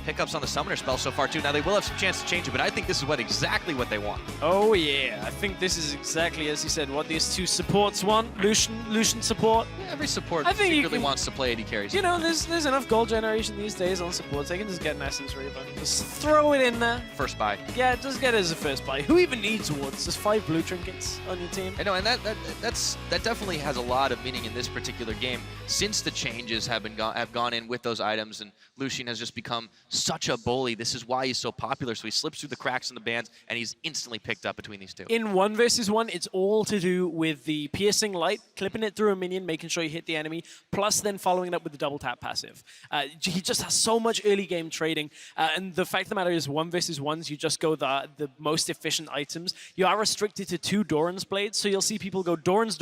[SPEAKER 6] pickups on the Summoner spell so far too. Now they will have some chance to change it, but I think this is exactly what they want.
[SPEAKER 12] Oh yeah, I think this is exactly, as you said, what these two supports want. Lucian support.
[SPEAKER 6] Yeah, every support
[SPEAKER 12] I think
[SPEAKER 6] secretly wants to play AD carries.
[SPEAKER 12] You know, there's enough gold generation these days on supports. They can just get an Essence Reaver. Just throw it in there.
[SPEAKER 6] First buy.
[SPEAKER 12] Yeah, just get it as a first buy. Who even needs wards? Just 5 blue trinkets on your team.
[SPEAKER 6] I know, and that definitely has a lot of meaning in this particular game since the changes have gone in with those items, and Lucian has just become such a bully. This is why he's so popular. So he slips through the cracks in the bans, and he's instantly picked up between these two.
[SPEAKER 12] In 1 versus 1, it's all to do with the piercing light, clipping it through a minion, making sure you hit the enemy, plus then following it up with the double tap passive. He just has so much early game trading, and the fact of the matter is 1 versus 1s, you just go the most efficient items. You are restricted to 2 Doran's blades, so you'll see people go Doran's,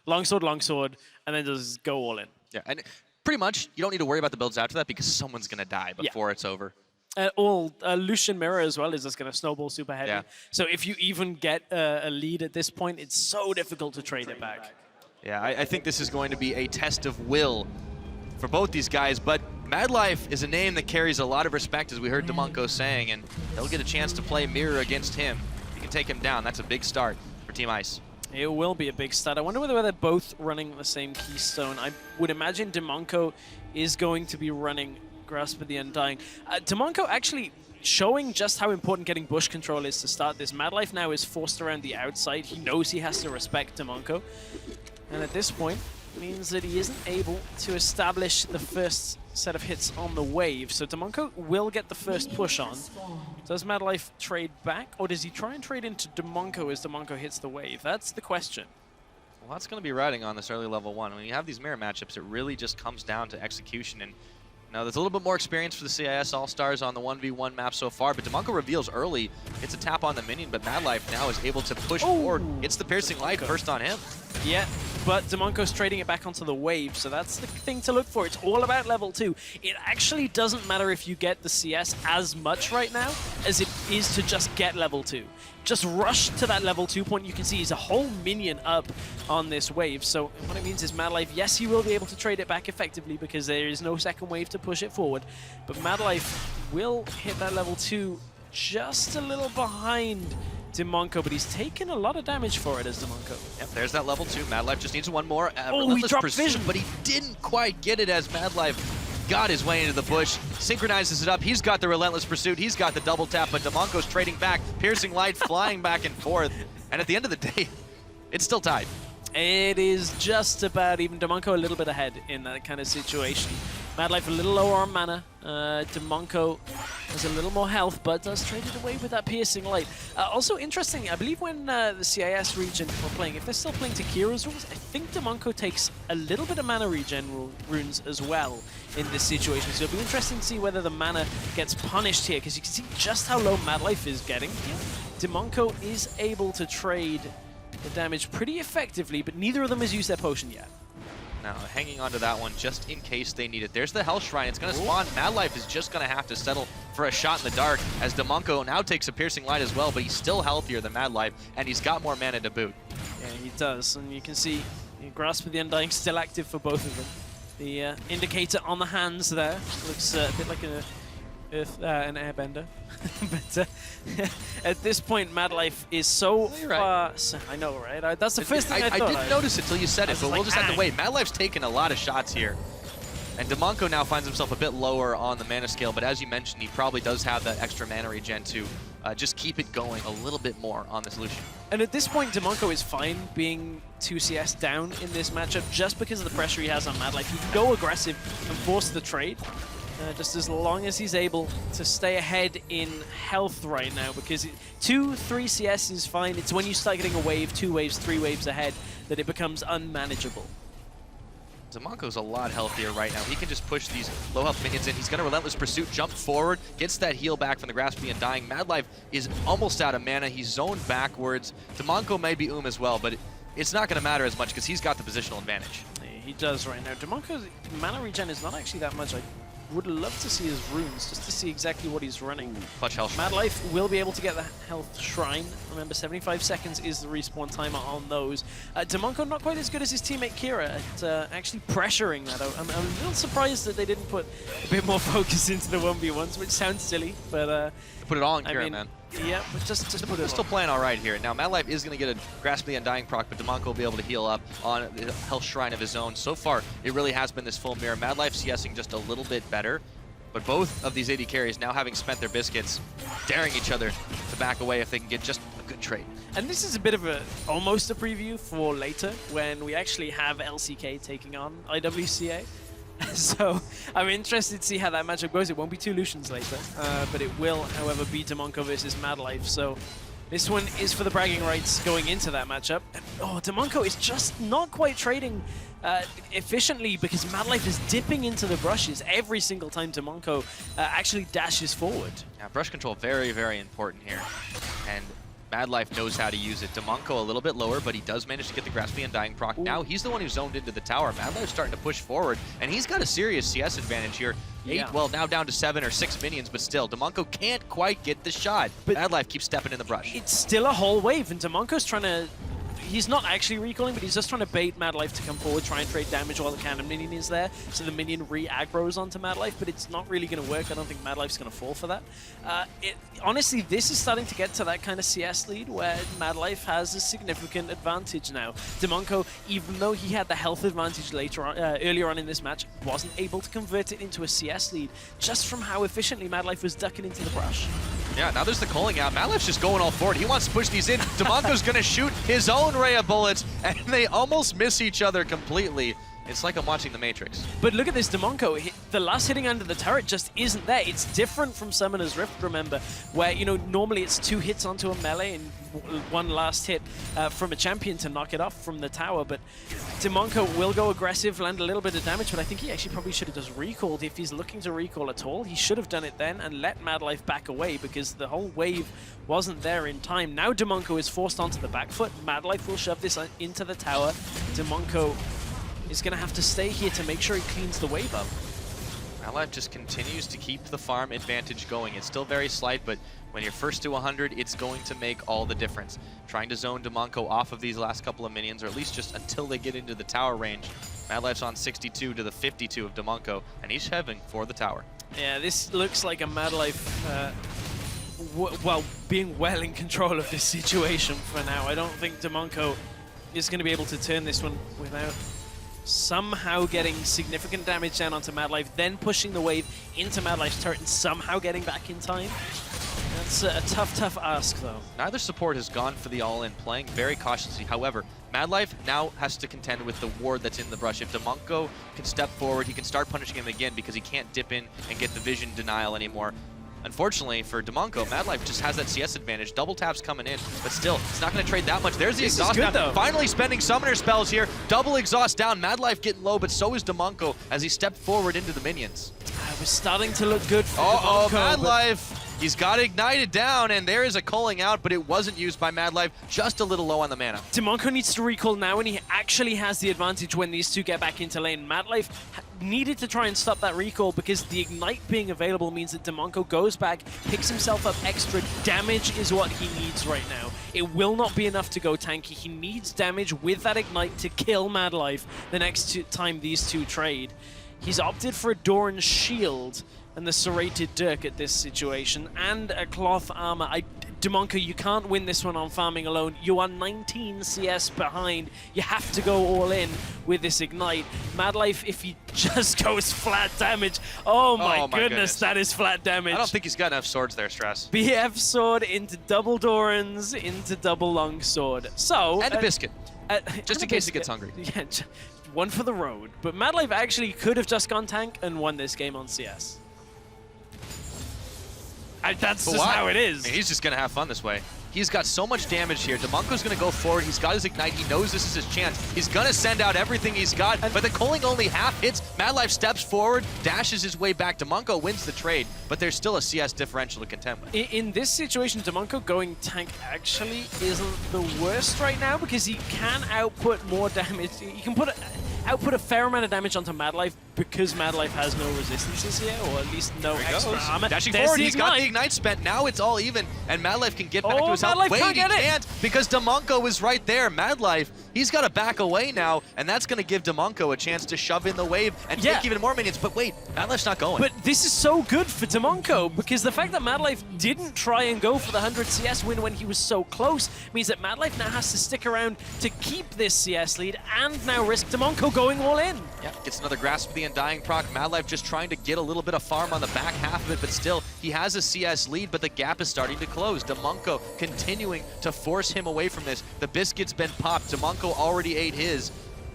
[SPEAKER 12] longsword, and then just go all in.
[SPEAKER 6] Yeah, and pretty much you don't need to worry about the builds after that because someone's going to die before it's over.
[SPEAKER 12] Lucian Mirror as well is just going to snowball super heavy.
[SPEAKER 6] Yeah.
[SPEAKER 12] So if you even get a lead at this point, it's so difficult to trade it back.
[SPEAKER 6] Yeah, I think this is going to be a test of will for both these guys, but Mad Life is a name that carries a lot of respect, as we heard Demonko saying, and they'll get a chance to play Mirror against him. He can take him down. That's a big start for Team Ice.
[SPEAKER 12] It will be a big start. I wonder whether they're both running the same keystone. I would imagine Demonko is going to be running Grasp of the Undying. Demonko actually showing just how important getting bush control is to start this. Mad Life now is forced around the outside. He knows he has to respect Demonko. And at this point, means that he isn't able to establish the first set of hits on the wave. So Demonko will get the first push on. Does Mad Life trade back, or does he try and trade into Demonko as Demonko hits the wave? That's the question.
[SPEAKER 6] Well, that's going to be riding on this early level 1. When you have these mirror matchups, it really just comes down to execution. And now there's a little bit more experience for the CIS All-Stars on the 1v1 map so far, but Demonko reveals early. It's a tap on the minion, but Mad Life now is able to push forward. It's the piercing light first on him.
[SPEAKER 12] Yeah, but Demonko's trading it back onto the wave, so that's the thing to look for. It's all about level 2. It actually doesn't matter if you get the CS as much right now as it is to just get level 2. Just rush to that level 2 point. You can see he's a whole minion up on this wave. So what it means is Mad Life, yes, he will be able to trade it back effectively because there is no second wave to push it forward. But Mad Life will hit that level 2 just a little behind Demonko, but he's taken a lot of damage for it as Demonko.
[SPEAKER 6] Yep, there's that level 2. Mad Life just needs one more.
[SPEAKER 12] He dropped
[SPEAKER 6] Pursuit,
[SPEAKER 12] vision,
[SPEAKER 6] but he didn't quite get it as Mad Life got his way into the bush, synchronizes it up. He's got the Relentless Pursuit. He's got the double tap, but Demonko's trading back. Piercing Light flying back and forth. And at the end of the day, it's still tied.
[SPEAKER 12] It is just about even. Demonko a little bit ahead in that kind of situation. Mad Life a little lower on mana. Demonko has a little more health, but does trade it away with that Piercing Light. Also interesting, I believe when the CIS region were playing, if they're still playing Takira's rules, I think Demonko takes a little bit of mana regen runes as well in this situation. So it'll be interesting to see whether the mana gets punished here, because you can see just how low Mad Life is getting. Demonko is able to trade the damage pretty effectively, but neither of them has used their potion yet.
[SPEAKER 6] Now, hanging on to that one just in case they need it. There's the Hell Shrine. It's going to spawn. Mad Life is just going to have to settle for a shot in the dark as Demonko now takes a Piercing Light as well, but he's still healthier than Mad Life, and he's got more mana to boot.
[SPEAKER 12] Yeah, he does, and you can see the Grasp of the Undying still active for both of them. The indicator on the hands there looks a bit like an airbender. But at this point, Mad Life is so far... I know, right? That's the first thing I thought.
[SPEAKER 6] I didn't notice it till you said it, but we'll just have to wait. Mad Life's taken a lot of shots here. And Demonko now finds himself a bit lower on the mana scale, but as you mentioned, he probably does have that extra mana regen to just keep it going a little bit more on this Lucian.
[SPEAKER 12] And at this point, Demonko is fine being 2 CS down in this matchup just because of the pressure he has on Mad Life. He can go aggressive and force the trade, just as long as he's able to stay ahead in health right now, because 2-3 CS is fine. It's when you start getting a wave, 2 waves, 3 waves ahead that it becomes unmanageable.
[SPEAKER 6] Demonko's a lot healthier right now. He can just push these low health minions in. He's going to Relentless Pursuit, jump forward, gets that heal back from the Grasp of the Undying. Mad Life is almost out of mana. He's zoned backwards. Demonko may be as well, but it's not going to matter as much because he's got the positional advantage.
[SPEAKER 12] Yeah, he does right now. Demonko's mana regen is not actually that much. I would love to see his runes, just to see exactly what he's running.
[SPEAKER 6] Clutch Health.
[SPEAKER 12] Mad Life will be able to get the Health Shrine. Remember, 75 seconds is the respawn timer on those. Demonko not quite as good as his teammate Kira at actually pressuring that out. I'm a little surprised that they didn't put a bit more focus into the 1v1s, which sounds silly, but...
[SPEAKER 6] Put it all on Kira, man.
[SPEAKER 12] Yeah, but just put it
[SPEAKER 6] still playing all right here. Now, Mad Life is going to get a Grasp of the Undying proc, but Demonko will be able to heal up on the Health Shrine of his own. So far, it really has been this full mirror. Mad Life CSing just a little bit better, but both of these AD carries now having spent their biscuits, daring each other to back away if they can get just a good trade.
[SPEAKER 12] And this is a bit of almost a preview for later, when we actually have LCK taking on IWCA. So I'm interested to see how that matchup goes. It won't be 2 Lucians later, but it will, however, be Demonko versus Mad Life. So this one is for the bragging rights going into that matchup. And, Demonko is just not quite trading efficiently because Mad Life is dipping into the brushes every single time Demonko actually dashes forward.
[SPEAKER 6] Yeah, brush control very, very important here. And Mad Life knows how to use it. Demonko a little bit lower, but he does manage to get the Grasp of the Undying proc. Ooh. Now he's the one who's zoned into the tower. Mad Life's starting to push forward, and he's got a serious CS advantage here. 8, well, now down to 7 or 6 minions, but still, Demonko can't quite get the shot. But Mad Life keeps stepping in the brush.
[SPEAKER 12] It's still a whole wave, and Demonko's trying to... He's not actually recalling, but he's just trying to bait Mad Life to come forward, try and trade damage while the cannon minion is there, so the minion re-aggroes onto Mad Life, but it's not really going to work. I don't think Mad Life's going to fall for that. Honestly, this is starting to get to that kind of CS lead where Mad Life has a significant advantage now. Demonko, even though he had the health advantage earlier on in this match, wasn't able to convert it into a CS lead just from how efficiently Mad Life was ducking into the brush.
[SPEAKER 6] Yeah, now there's the calling out. Mad Life's just going all forward. He wants to push these in. Demonko's going to shoot his own ray of bullets, and they almost miss each other completely. It's like I'm watching The Matrix.
[SPEAKER 12] But look at this Demonko. The last hitting under the turret just isn't there. It's different from Summoner's Rift, remember, where, normally it's 2 hits onto a melee and 1 last hit from a champion to knock it off from the tower. But Demonko will go aggressive, land a little bit of damage, but I think he actually probably should have just recalled. If he's looking to recall at all, he should have done it then and let Mad Life back away because the whole wave wasn't there in time. Now Demonko is forced onto the back foot. Mad Life will shove this into the tower. Demonko is going to have to stay here to make sure he cleans the wave up.
[SPEAKER 6] Mad Life just continues to keep the farm advantage going. It's still very slight, but when you're first to 100, it's going to make all the difference. Trying to zone Demonko off of these last couple of minions, or at least just until they get into the tower range. Mad Life's on 62 to the 52 of Demonko, and he's heading for the tower.
[SPEAKER 12] Yeah, this looks like a Mad Life, being well in control of this situation for now. I don't think Demonko is going to be able to turn this one without somehow getting significant damage down onto Mad Life, then pushing the wave into Mad Life's turret and somehow getting back in time. That's a tough ask, though.
[SPEAKER 6] Neither support has gone for the all-in, playing very cautiously. However, Mad Life now has to contend with the ward that's in the brush. If Demonko can step forward, he can start punishing him again because he can't dip in and get the vision denial anymore. Unfortunately for Demonko, Mad Life just has that CS advantage. Double taps coming in, but still, it's not going to trade that much. There's the exhaust down. Finally spending summoner spells here. Double exhaust down. Mad Life getting low, but so is Demonko as he stepped forward into the minions.
[SPEAKER 12] It was starting to look good for Demonko.
[SPEAKER 6] Mad Life. He's got ignited down, and there is a calling out, but it wasn't used by Mad Life. Just a little low on the mana.
[SPEAKER 12] Demonko needs to recall now, and he actually has the advantage when these two get back into lane. Mad Life needed to try and stop that recall because the ignite being available means that Demonko goes back, picks himself up extra. Damage is what he needs right now. It will not be enough to go tanky. He needs damage with that ignite to kill Mad Life the next time these two trade. He's opted for a Doran's Shield and the Serrated Dirk at this situation, and a cloth armor. I Demonko, you can't win this one on farming alone. You are 19 CS behind. You have to go all in with this Ignite. Madlife, if he just goes flat damage, oh my goodness, that is flat damage.
[SPEAKER 6] I don't think he's got enough swords there, Stress.
[SPEAKER 12] BF sword into double Dorans, into double longsword. So
[SPEAKER 6] and a biscuit, just in case he gets hungry.
[SPEAKER 12] Yeah, one for the road. But Madlife actually could have just gone tank and won this game on CS. That's just how it is.
[SPEAKER 6] I mean, he's just going to have fun this way. He's got so much damage here. Demonko's going to go forward. He's got his Ignite. He knows this is his chance. He's going to send out everything he's got, but the culling only half hits. Madlife steps forward, dashes his way back. Demonko wins the trade, but there's still a CS differential to contend with.
[SPEAKER 12] In this situation, Demonko going tank actually isn't the worst right now because he can output more damage. He can output a fair amount of damage onto Madlife because Madlife has no resistances here, or at least no extra armor.
[SPEAKER 6] Dashing
[SPEAKER 12] There's
[SPEAKER 6] forward,
[SPEAKER 12] the
[SPEAKER 6] he's got the Ignite spent. Now it's all even, and Madlife can get back to his health.
[SPEAKER 12] Madlife
[SPEAKER 6] Wait,
[SPEAKER 12] can't
[SPEAKER 6] he
[SPEAKER 12] get it.
[SPEAKER 6] can't because Demonko is right there. Madlife, he's got to back away now, and that's going to give Demonko a chance to shove in the wave and take even more minions. But wait, Madlife's not going.
[SPEAKER 12] But this is so good for Demonko because the fact that Madlife didn't try and go for the 100 CS win when he was so close means that Madlife now has to stick around to keep this CS lead and now risk Demonko going all in.
[SPEAKER 6] Yeah, gets another Grasp of the Undying proc. Madlife just trying to get a little bit of farm on the back half of it, but still, he has a CS lead, but the gap is starting to close. Demonko continuing to force him away from this. The biscuit's been popped. Demonko already ate his,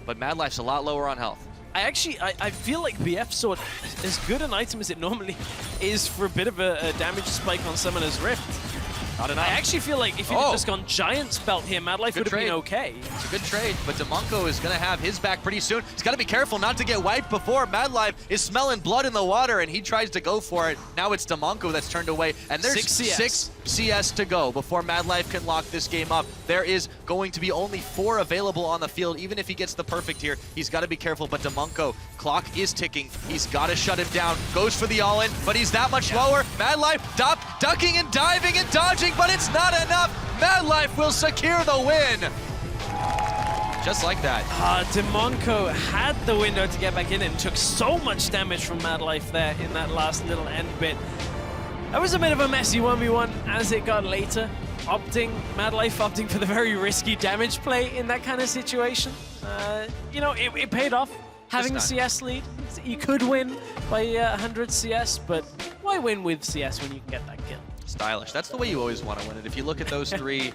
[SPEAKER 6] but Madlife's a lot lower on health.
[SPEAKER 12] I feel like BF Sword, as good an item as it normally is for a bit of a damage spike on Summoner's Rift.
[SPEAKER 6] Not enough.
[SPEAKER 12] I actually feel like if he'd have just gone Giant's Belt here, Madlife would have been okay.
[SPEAKER 6] It's a good trade, but Demonko is going to have his back pretty soon. He's got to be careful not to get wiped before. Madlife is smelling blood in the water, and he tries to go for it. Now it's Demonko that's turned away, and there's 6 CS to go before Madlife can lock this game up. There is going to be only 4 available on the field. Even if he gets the perfect here, he's got to be careful, but Demonko, clock is ticking. He's got to shut him down. Goes for the all-in, but he's that much lower. Madlife ducking and diving and dodging, but it's not enough. Madlife will secure the win. Just like that.
[SPEAKER 12] Demonko had the window to get back in and took so much damage from Madlife there in that last little end bit. That was a bit of a messy 1v1 as it got later. Madlife opting for the very risky damage play in that kind of situation. You know, it paid off. Having the CS lead, you could win by 100 CS, but why win with CS when you can get that kill?
[SPEAKER 6] Stylish. That's the way you always want to win it. If you look at those 3,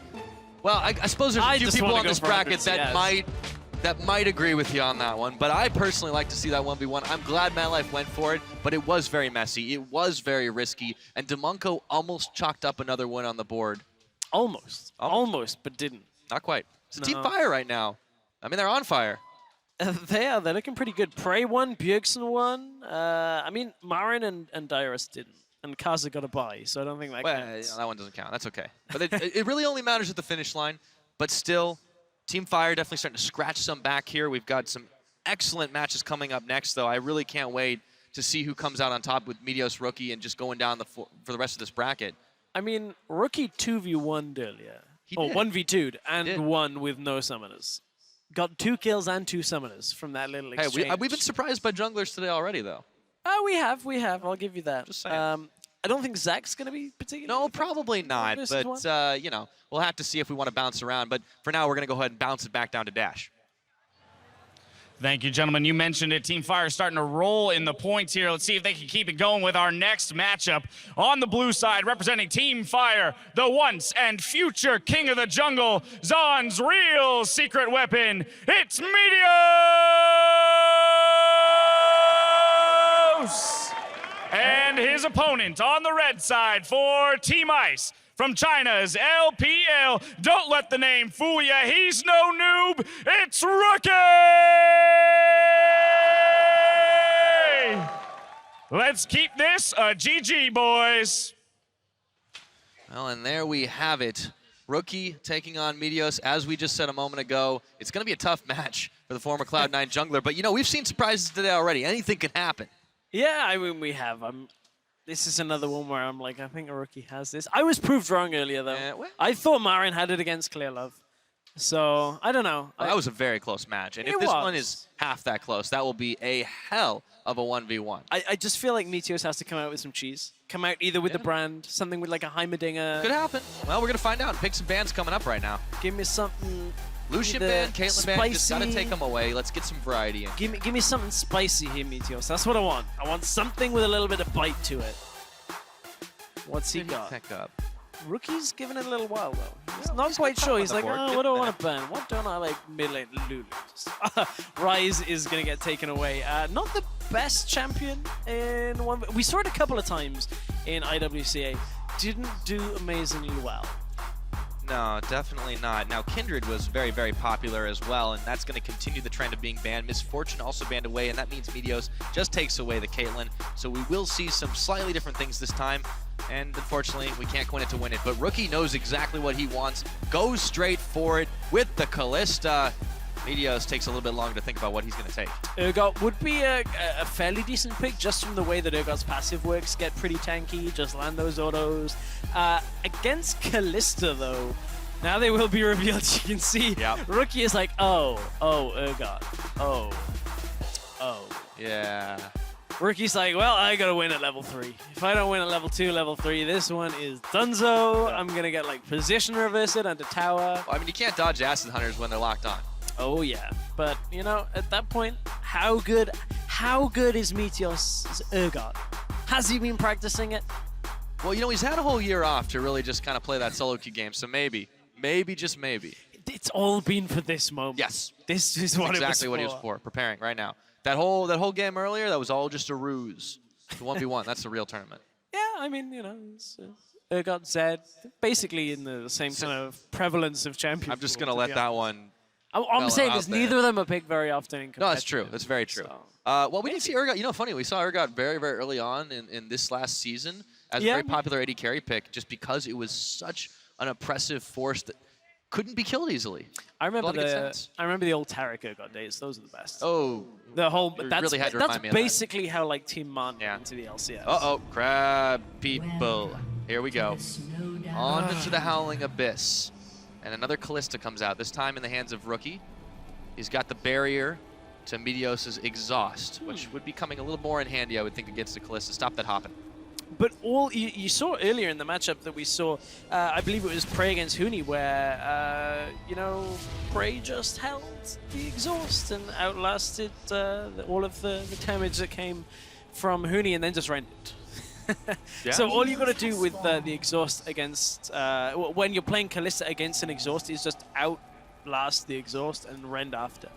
[SPEAKER 6] well, I suppose there's a few people on this bracket that might agree with you on that one, but I personally like to see that 1v1. I'm glad Madlife went for it, but it was very messy. It was very risky, and Demonko almost chalked up another win on the board.
[SPEAKER 12] Almost, but didn't.
[SPEAKER 6] Not quite. It's a Team Fire right now. I mean, they're on fire.
[SPEAKER 12] They're looking pretty good. Prey won, Bjergsen won. I mean, Marin and Dyrus didn't. And Kaza got a bye, so I don't think that counts.
[SPEAKER 6] Yeah, that one doesn't count. That's okay. But it really only matters at the finish line. But still, Team Fire definitely starting to scratch some back here. We've got some excellent matches coming up next, though. I really can't wait to see who comes out on top with Meteos, Rookie, and just going down for the rest of this bracket.
[SPEAKER 12] I mean, Rookie 2v1'd earlier. Or 1v2'd and won with no summoners. Got 2 kills and 2 summoners from that little exchange.
[SPEAKER 6] Hey, we've been surprised by junglers today already, though.
[SPEAKER 12] We have. I'll give you that. Just saying. I don't think Zach's going to be particularly...
[SPEAKER 6] No, probably not. But, you know, we'll have to see if we want to bounce around. But for now, we're going to go ahead and bounce it back down to Dash.
[SPEAKER 16] Thank you, gentlemen. You mentioned it. Team Fire starting to roll in the points here. Let's see if they can keep it going with our next matchup. On the blue side, representing Team Fire, the once and future king of the jungle, Zaan's real secret weapon. It's Meteos! And his opponent on the red side for Team Ice, from China's LPL. Don't let the name fool ya, he's no noob, it's Rookie! Let's keep this a GG, boys.
[SPEAKER 6] Well, and there we have it. Rookie taking on Meteos. As we just said a moment ago, it's going to be a tough match for the former Cloud9 jungler, but you know, we've seen surprises today already. Anything can happen.
[SPEAKER 12] Yeah, I mean, we have. This is another one where I'm like, I think a Rookie has this. I was proved wrong earlier, though. I thought Marin had it against Clear Love. So, I don't know.
[SPEAKER 6] Well, that was a very close match. And if this one is half that close, that will be a hell of a 1v1.
[SPEAKER 12] I just feel like Meteos has to come out with some cheese. Come out either with the brand, something with like a Heimerdinger.
[SPEAKER 6] Could happen. Well, we're going to find out. Pick some bands coming up right now.
[SPEAKER 12] Give me something.
[SPEAKER 6] Lucian band, Caitlyn band, just got to take them away. Let's get some variety in.
[SPEAKER 12] Give me something spicy here, Meteos. That's what I want. I want something with a little bit of bite to it. What's he got?
[SPEAKER 6] Pick up.
[SPEAKER 12] Rookie's giving it a little while, though. He's not quite sure. He's like, oh, what do I want to ban? What don't I like? Mid-lane Lulu. Rise is going to get taken away. Not the best champion in one. We saw it a couple of times in IWCA. Didn't do amazingly well.
[SPEAKER 6] No, definitely not. Now, Kindred was very, very popular as well, and that's going to continue the trend of being banned. Misfortune also banned away, and that means Meteos just takes away the Caitlyn. So we will see some slightly different things this time, and unfortunately, we can't win it to win it. But Rookie knows exactly what he wants, goes straight for it with the Kalista. Meteos takes a little bit longer to think about what he's going to take.
[SPEAKER 12] Urgot would be a fairly decent pick just from the way that Urgot's passive works. Get pretty tanky, just land those autos. Against Kalista, though, now they will be revealed. You can see Rookie is like, oh, Urgot. Oh.
[SPEAKER 6] Yeah.
[SPEAKER 12] Rookie's like, well, I gotta win at level 3. If I don't win at level 2, level 3, this one is dunzo. I'm gonna get like position reverse it onto tower.
[SPEAKER 6] Well, I mean, you can't dodge Acid Hunters when they're locked on.
[SPEAKER 12] Oh yeah, but you know, at that point, how good is Meteos' Urgot? Has he been practicing it?
[SPEAKER 6] Well, you know, he's had a whole year off to really just kind of play that solo queue game, so maybe, just maybe.
[SPEAKER 12] It's all been for this moment.
[SPEAKER 6] Yes.
[SPEAKER 12] This is what
[SPEAKER 6] exactly what he was for, preparing right now. That whole game earlier, that was all just a ruse. The 1v1, that's the real tournament.
[SPEAKER 12] Yeah, I mean, you know, it's, Urgot Zed, basically in the same kind of prevalence of champions.
[SPEAKER 6] I'm just going to let that one...
[SPEAKER 12] I'm saying is neither of them are picked very often in competitive.
[SPEAKER 6] No, that's true. That's very true. So, well, we did see Urgot. You know, funny, we saw Urgot very, very early on in this last season as a very popular AD carry pick just because it was such an oppressive force that couldn't be killed easily.
[SPEAKER 12] I remember the old Tarek Urgot days. Those are the best.
[SPEAKER 6] Oh.
[SPEAKER 12] The whole... That's,
[SPEAKER 6] really had to remind me of
[SPEAKER 12] basically how, like, Team Mon went into the LCS.
[SPEAKER 6] Uh-oh. Crab people. Here we go. On to the Howling Abyss. And another Kalista comes out, this time in the hands of Rookie. He's got the barrier to Meteos' exhaust, which would be coming a little more in handy, I would think, against the Kalista. Stop that hopping.
[SPEAKER 12] But all you saw earlier in the matchup that we saw, I believe it was Prey against Huni, where, you know, Prey just held the exhaust and outlasted all of the damage that came from Huni and then just ran it. So all you got to do with the exhaust against, when you're playing Kalista against an exhaust, is just outlast the exhaust and rend after.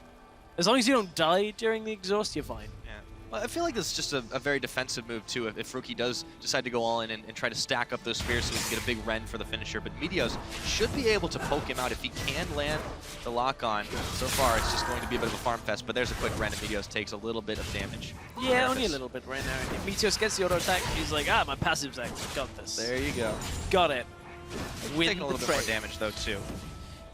[SPEAKER 12] As long as you don't die during the exhaust, you're fine.
[SPEAKER 6] Yeah. Well, I feel like this is just a very defensive move, too, if Rookie does decide to go all in and try to stack up those spears so we can get a big rend for the finisher. But Meteos should be able to poke him out if he can land the lock-on. So far, it's just going to be a bit of a farm fest, but there's a quick rend and Meteos takes a little bit of damage.
[SPEAKER 12] Yeah, only a little bit right now. If Meteos gets the auto attack, he's like, my passive's actually got this.
[SPEAKER 6] There you go.
[SPEAKER 12] Got it.
[SPEAKER 6] Taking a little bit more damage, though, too.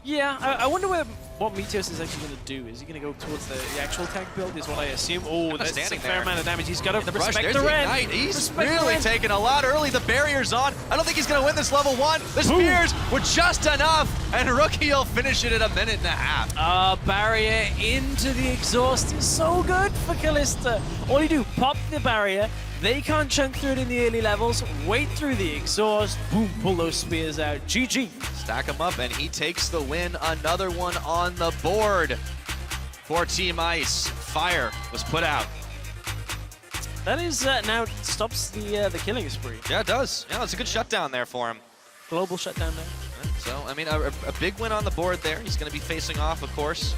[SPEAKER 12] Yeah, I wonder what Meteos is actually going to do. Is he going to go towards the actual tank build, is what I assume? Oh, that's a fair amount of damage. He's got to respect the red.
[SPEAKER 6] He's really taking a lot early. The barrier's on. I don't think he's going to win this level 1. The spears were just enough, and Rookie will finish it in a minute and a half.
[SPEAKER 12] Barrier into the exhaust is so good for Kalista. All you do, pop the barrier. They can't chunk through it in the early levels. Wait through the exhaust. Boom, pull those spears out. GG.
[SPEAKER 6] Stack him up, and he takes the win. Another one on the board for Team Ice. Fire was put out.
[SPEAKER 12] That is now stops the killing spree.
[SPEAKER 6] Yeah, it does. Yeah, it's a good shutdown there for him.
[SPEAKER 12] Global shutdown there.
[SPEAKER 6] So, I mean, a big win on the board there. He's going to be facing off, of course.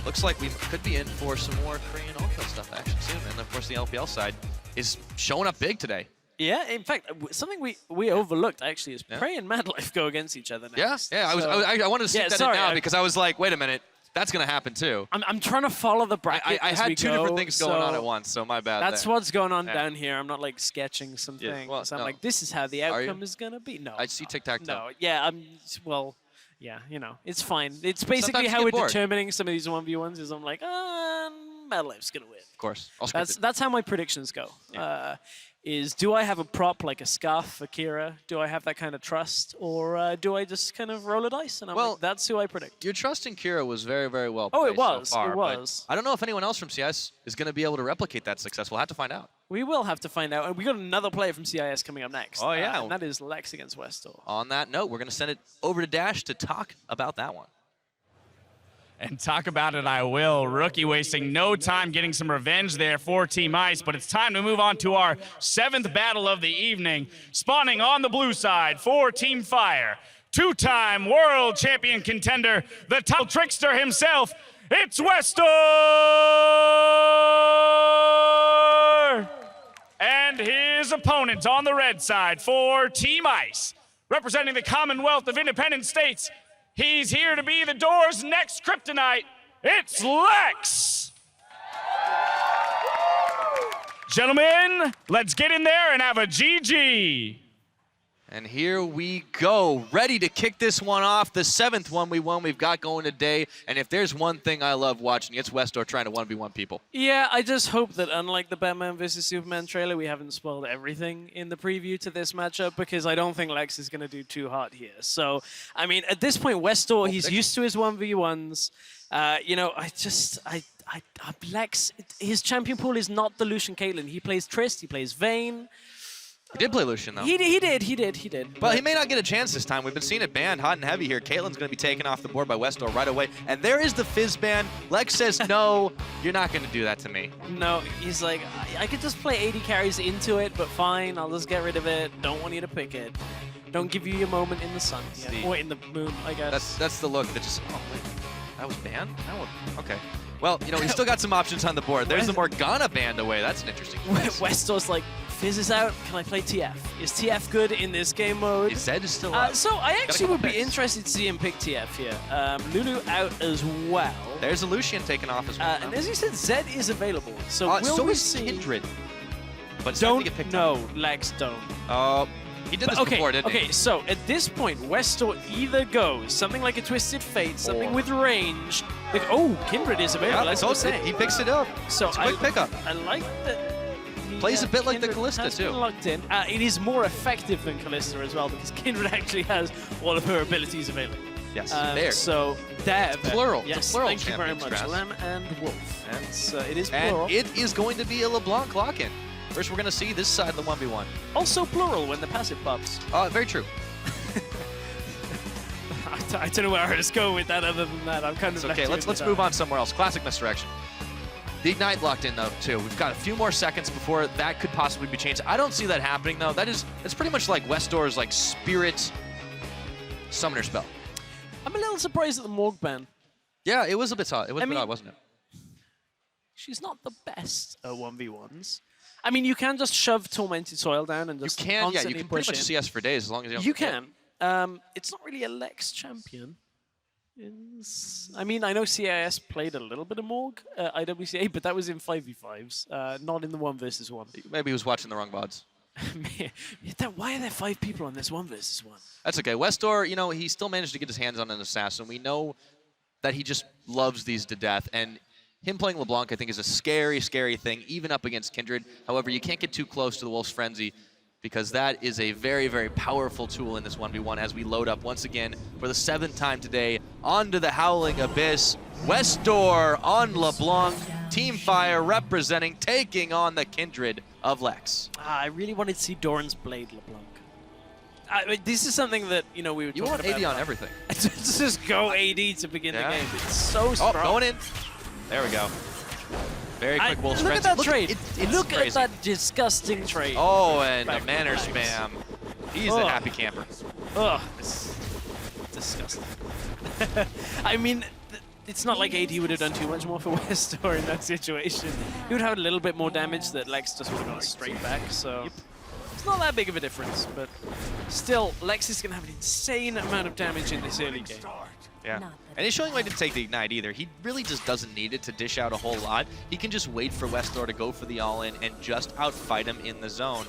[SPEAKER 6] Looks like we could be in for some more Korean all-kill stuff action soon. And, of course, the LPL side is showing up big today.
[SPEAKER 12] Yeah, in fact, something we overlooked, actually, is Prey and Madlife go against each other now.
[SPEAKER 6] Yeah, I wanted to see that in now because I was like, wait a minute, that's going to happen too.
[SPEAKER 12] I'm trying to follow the bracket
[SPEAKER 6] I had two different things going on at once, so my bad.
[SPEAKER 12] That's what's going on down here. I'm not, like, sketching something.
[SPEAKER 6] Yeah, well,
[SPEAKER 12] so I'm like, this is how the outcome is going to be. No.
[SPEAKER 6] I see tic-tac-toe.
[SPEAKER 12] No, yeah, well... Yeah, you know, it's fine. It's basically how we're determining some of these 1v1s is I'm like, MadLife's going to win.
[SPEAKER 6] Of course. All
[SPEAKER 12] That's how my predictions go. Do I have a prop like a Scarf for Kira? Do I have that kind of trust? Or do I just kind of roll a dice? And I'm like, that's who I predict.
[SPEAKER 6] Your trust in Kira was very, very well
[SPEAKER 12] Oh, it
[SPEAKER 6] placed
[SPEAKER 12] was.
[SPEAKER 6] so far,
[SPEAKER 12] It
[SPEAKER 6] but
[SPEAKER 12] was.
[SPEAKER 6] I don't know if anyone else from CIS is going to be able to replicate that success. We'll have to find out.
[SPEAKER 12] We will have to find out. And we got another player from CIS coming up next.
[SPEAKER 6] Oh, yeah.
[SPEAKER 12] And that is Lex against Westor.
[SPEAKER 6] On that note, we're going to send it over to Dash to talk about that one.
[SPEAKER 16] And talk about it I will. Rookie wasting no time getting some revenge there for Team Ice, but it's time to move on to our 7th battle of the evening. Spawning on the blue side for Team Fire, 2-time world champion contender, the title trickster himself, it's Westor! And his opponent on the red side for Team Ice, representing the Commonwealth of Independent States, he's here to be the Doors' next kryptonite. It's Lex! Gentlemen, let's get in there and have a GG.
[SPEAKER 6] And here we go, ready to kick this one off. The 7th one we've got going today. And if there's one thing I love watching, it's Westor trying to 1v1 people.
[SPEAKER 12] Yeah, I just hope that unlike the Batman vs. Superman trailer, we haven't spoiled everything in the preview to this matchup, because I don't think Lex is going to do too hot here. So, I mean, at this point, Westor, he's used to his 1v1s. You know, Lex, his champion pool is not the Lucian Caitlyn. He plays Trist, he plays Vayne.
[SPEAKER 6] He did play Lucian, though.
[SPEAKER 12] He did.
[SPEAKER 6] But he may not get a chance this time. We've been seeing it banned hot and heavy here. Caitlyn's going to be taken off the board by Westor right away. And there is the Fizz ban. Lex says, no, you're not going to do that to me.
[SPEAKER 12] No, he's like, I could just play 80 carries into it, but fine, I'll just get rid of it. Don't want you to pick it. Don't give you your moment in the sun. Yeah. Or in the moon, I guess.
[SPEAKER 6] That's the look that just, oh, wait, that was banned? That one, okay. Well, you know, he's still got some options on the board. There's the Morgana banned away. That's an interesting choice.
[SPEAKER 12] Westor's like, Fizz is out, can I play TF? Is TF good in this game mode?
[SPEAKER 6] Zed is still out.
[SPEAKER 12] So I actually would be interested to see him pick TF here. Lulu out as well.
[SPEAKER 6] There's a Lucian taken off as well.
[SPEAKER 12] And as you said, Zed is available. So will
[SPEAKER 6] so
[SPEAKER 12] we
[SPEAKER 6] is
[SPEAKER 12] see...
[SPEAKER 6] Kindred. But
[SPEAKER 12] don't, get picked no, Lex don't.
[SPEAKER 6] He did this before, didn't he?
[SPEAKER 12] Okay, so at this point, Westor either goes something like a Twisted Fate, something with range. Like, oh, Kindred is available.
[SPEAKER 6] Yeah, he picks it up.
[SPEAKER 12] So
[SPEAKER 6] it's a quick pickup.
[SPEAKER 12] I like that.
[SPEAKER 6] Plays a bit like the Callista, too.
[SPEAKER 12] Locked in. It is more effective than Callista as well, because Kindred actually has all of her abilities available.
[SPEAKER 6] Yes, there.
[SPEAKER 12] So there.
[SPEAKER 6] Plural.
[SPEAKER 12] Yes,
[SPEAKER 6] it's a plural
[SPEAKER 12] thank you very much.
[SPEAKER 6] Grass.
[SPEAKER 12] Lem and Wolf. It is plural.
[SPEAKER 6] And it is going to be a LeBlanc lock-in. First, we're going to see this side of the 1v1.
[SPEAKER 12] Also plural when the passive pops.
[SPEAKER 6] Very true.
[SPEAKER 12] I don't know where I was going with that other than that. I'm kind of
[SPEAKER 6] okay, let's move on somewhere else. Classic misdirection. The Ignite locked in, though, too. We've got a few more seconds before that could possibly be changed. I don't see that happening, though. It's pretty much like Westor's like Spirit Summoner spell.
[SPEAKER 12] I'm a little surprised at the Morg ban.
[SPEAKER 6] Yeah, it was a bit odd. It was a bit odd, wasn't it?
[SPEAKER 12] She's not the best at 1v1s. I mean, you can just shove Tormented Soil down and just constantly
[SPEAKER 6] you can
[SPEAKER 12] push
[SPEAKER 6] pretty much CS for days as long as you don't
[SPEAKER 12] You
[SPEAKER 6] get
[SPEAKER 12] can. It's not really a Lex champion. I mean, I know CIS played a little bit of Morg IWCA, but that was in 5v5s, not in the 1 versus 1.
[SPEAKER 6] Maybe he was watching the wrong VODs.
[SPEAKER 12] Why are there 5 people on this 1 versus 1?
[SPEAKER 6] That's okay. Westor, you know, he still managed to get his hands on an assassin. We know that he just loves these to death, and him playing LeBlanc, I think, is a scary, scary thing, even up against Kindred. However, you can't get too close to the Wolf's Frenzy, because that is a very, very powerful tool in this 1v1 as we load up once again for the 7th time today onto the Howling Abyss. Westor on LeBlanc, Team Fire representing, taking on the Kindred of Lex.
[SPEAKER 12] I really wanted to see Doran's Blade LeBlanc. This is something that, you know, we were talking about.
[SPEAKER 6] You want AD on everything.
[SPEAKER 12] Just go AD to begin the game. It's so strong.
[SPEAKER 6] Oh, going in. There we go. Very quick Wolf's
[SPEAKER 12] Look
[SPEAKER 6] Frenzy.
[SPEAKER 12] at that trade. Look
[SPEAKER 6] crazy.
[SPEAKER 12] at that disgusting trade.
[SPEAKER 6] Oh, and a manner spam. He's a happy camper.
[SPEAKER 12] Ugh. It's disgusting. I mean, it's not like AD would have done too much more for Westor in that situation. He would have a little bit more damage that Lex just would have gone straight back, so it's not that big of a difference, but still, Lex is going to have an insane amount of damage in this early game.
[SPEAKER 6] Yeah. And he's showing why he didn't take the Ignite either. He really just doesn't need it to dish out a whole lot. He can just wait for Westor to go for the all-in and just outfight him in the zone.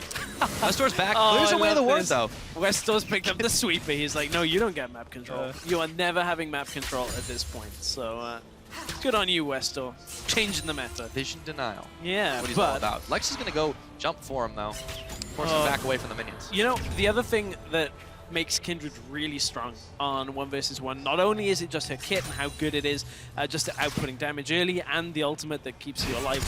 [SPEAKER 6] Westor's back. Clears away the ward, though.
[SPEAKER 12] Westor's picked up the sweeper. He's like, no, you don't get map control. You are never having map control at this point. So Good on you, Westor. Changing the meta.
[SPEAKER 6] Vision denial.
[SPEAKER 12] Yeah,
[SPEAKER 6] what he's
[SPEAKER 12] but
[SPEAKER 6] all about. Lex is going to go jump for him, though. Force him back away from the minions.
[SPEAKER 12] You know, the other thing that makes Kindred really strong on 1v1, not only is it just her kit and how good it is, just outputting damage early and the ultimate that keeps you alive.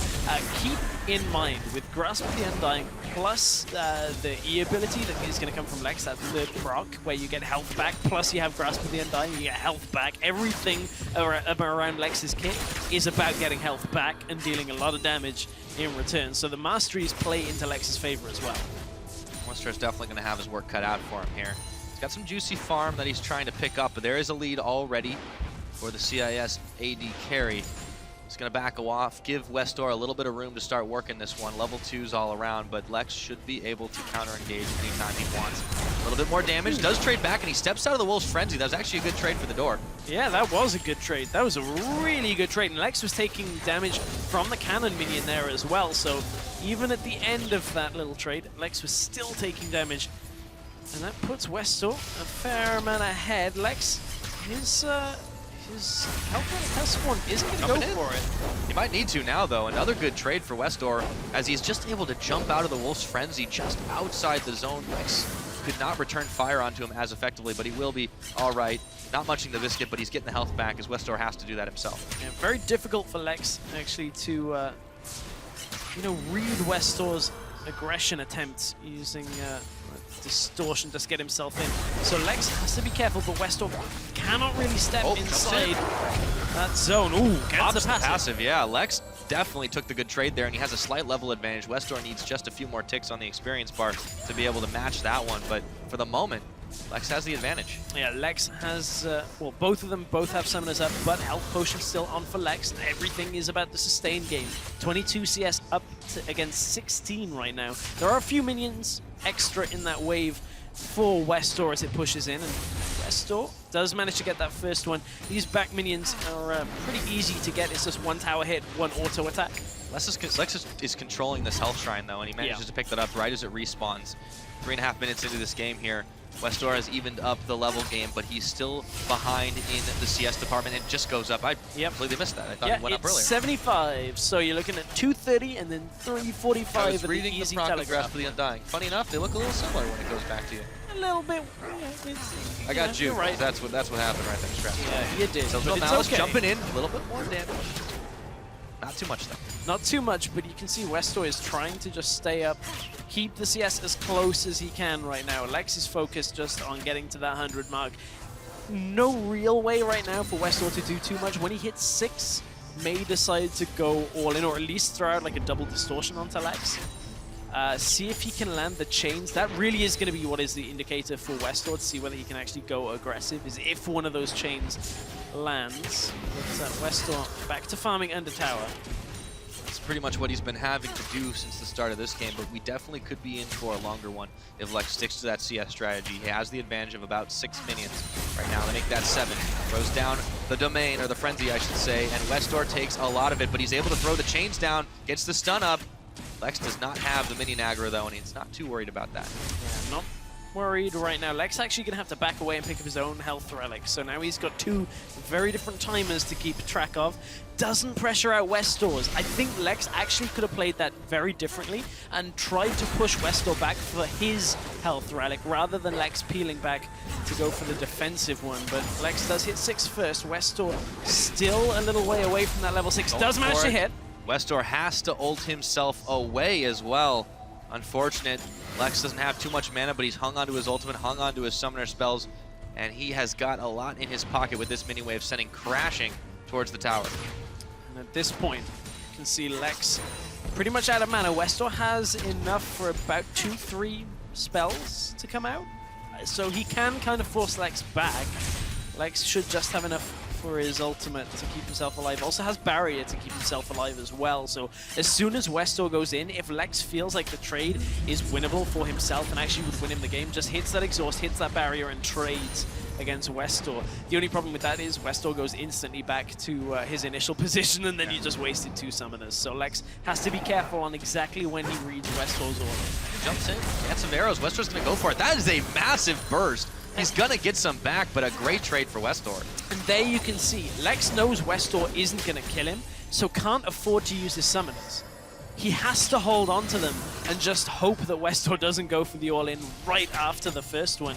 [SPEAKER 12] Keep in mind, with Grasp of the Undying plus the E ability that is going to come from Lex, that third proc, where you get health back, plus you have Grasp of the Undying, you get health back. Everything around Lex's kit is about getting health back and dealing a lot of damage in return. So the masteries play into Lex's favor as well.
[SPEAKER 6] Westor is definitely going to have his work cut out for him here. He's got some juicy farm that he's trying to pick up, but there is a lead already for the CIS AD carry. He's going to back off, give Westor a little bit of room to start working this one. Level 2s all around, but Lex should be able to counter-engage anytime he wants. A little bit more damage, does trade back, and he steps out of the Wolf's Frenzy. That was actually a good trade for the door.
[SPEAKER 12] Yeah, that was a good trade. That was a really good trade, and Lex was taking damage from the cannon minion there as well, so even at the end of that little trade, Lex was still taking damage. And that puts Westor a fair amount ahead. Lex, his health spawn isn't going to go for it.
[SPEAKER 6] He might need to now, though. Another good trade for Westor, as he's just able to jump out of the Wolf's Frenzy just outside the zone. Lex could not return fire onto him as effectively, but he will be all right. Not munching the biscuit, but he's getting the health back, as Westor has to do that himself.
[SPEAKER 12] Yeah, very difficult for Lex, actually, to read Westor's aggression attempts using distortion to get himself in. So Lex has to be careful, but Westor cannot really step inside that zone. Ooh, gets the
[SPEAKER 6] passive. Yeah, Lex definitely took the good trade there, and he has a slight level advantage. Westor needs just a few more ticks on the experience bar to be able to match that one, but for the moment, Lex has the advantage.
[SPEAKER 12] Yeah, Lex has, well, both of them both have summoners up, but health potion still on for Lex. Everything is about the sustain game. 22 CS up against 16 right now. There are a few minions extra in that wave for Westor as it pushes in, and Westor does manage to get that first one. These back minions are pretty easy to get. It's just one tower hit, one auto attack.
[SPEAKER 6] Lex is controlling this health shrine, though, and he manages to pick that up right as it respawns. 3.5 minutes into this game here. Westor has evened up the level game, but he's still behind in the CS department. It just goes up. I completely missed that. I thought he went up earlier.
[SPEAKER 12] 75, so you're looking at 230 and then 345
[SPEAKER 6] I was
[SPEAKER 12] at
[SPEAKER 6] reading
[SPEAKER 12] the easy
[SPEAKER 6] the
[SPEAKER 12] telegraph.
[SPEAKER 6] Grasp of the Undying. Funny enough, they look a little similar when it goes back to you.
[SPEAKER 12] A little bit.
[SPEAKER 6] I got you.
[SPEAKER 12] Right.
[SPEAKER 6] That's what happened right there, Strap.
[SPEAKER 12] Yeah, you did.
[SPEAKER 6] So
[SPEAKER 12] But
[SPEAKER 6] now
[SPEAKER 12] it's okay.
[SPEAKER 6] jumping in, a little bit more damage. Not too much, though.
[SPEAKER 12] Not too much, but you can see Westor is trying to just stay up, keep the CS as close as he can right now. Lex is focused just on getting to that 100 mark. No real way right now for Westor to do too much. When he hits 6, may decide to go all in, or at least throw out like a double distortion onto Lex. See if he can land the chains. That really is going to be what is the indicator for Westor to see whether he can actually go aggressive, is if one of those chains lands. But Westor back to farming under tower.
[SPEAKER 6] That's pretty much what he's been having to do since the start of this game, but we definitely could be in for a longer one if Lex sticks to that CS strategy. He has the advantage of about 6 minions right now. They make that 7. Throws down the domain, or the frenzy, I should say, and Westor takes a lot of it, but he's able to throw the chains down, gets the stun up. Lex does not have the minion aggro, though, and he's not too worried about that.
[SPEAKER 12] Yeah, not worried right now. Lex actually going to have to back away and pick up his own health relic. So now he's got 2 very different timers to keep track of. Doesn't pressure out Westor's. I think Lex actually could have played that very differently and tried to push Westor back for his health relic rather than Lex peeling back to go for the defensive one. But Lex does hit 6 first. Westor still a little way away from that level 6. Does manage to hit.
[SPEAKER 6] Westor has to ult himself away as well. Unfortunate. Lex doesn't have too much mana, but he's hung onto his ultimate, hung onto his summoner spells, and he has got a lot in his pocket with this mini wave sending crashing towards the tower.
[SPEAKER 12] And at this point, you can see Lex pretty much out of mana. Westor has enough for about 2-3 spells to come out, so he can kind of force Lex back. Lex should just have enough for his ultimate to keep himself alive. Also has barrier to keep himself alive as well. So as soon as Westor goes in, if Lex feels like the trade is winnable for himself and actually would win him the game, just hits that exhaust, hits that barrier, and trades against Westor. The only problem with that is Westor goes instantly back to his initial position, and then you just wasted 2 summoners. So Lex has to be careful on exactly when he reads Westor's order.
[SPEAKER 6] Jumps in, gets some arrows. Westor's going to go for it. That is a massive burst. He's gonna get some back, but a great trade for Westor.
[SPEAKER 12] And there you can see, Lex knows Westor isn't going to kill him, so can't afford to use his summoners. He has to hold on to them and just hope that Westor doesn't go for the all-in right after the first one.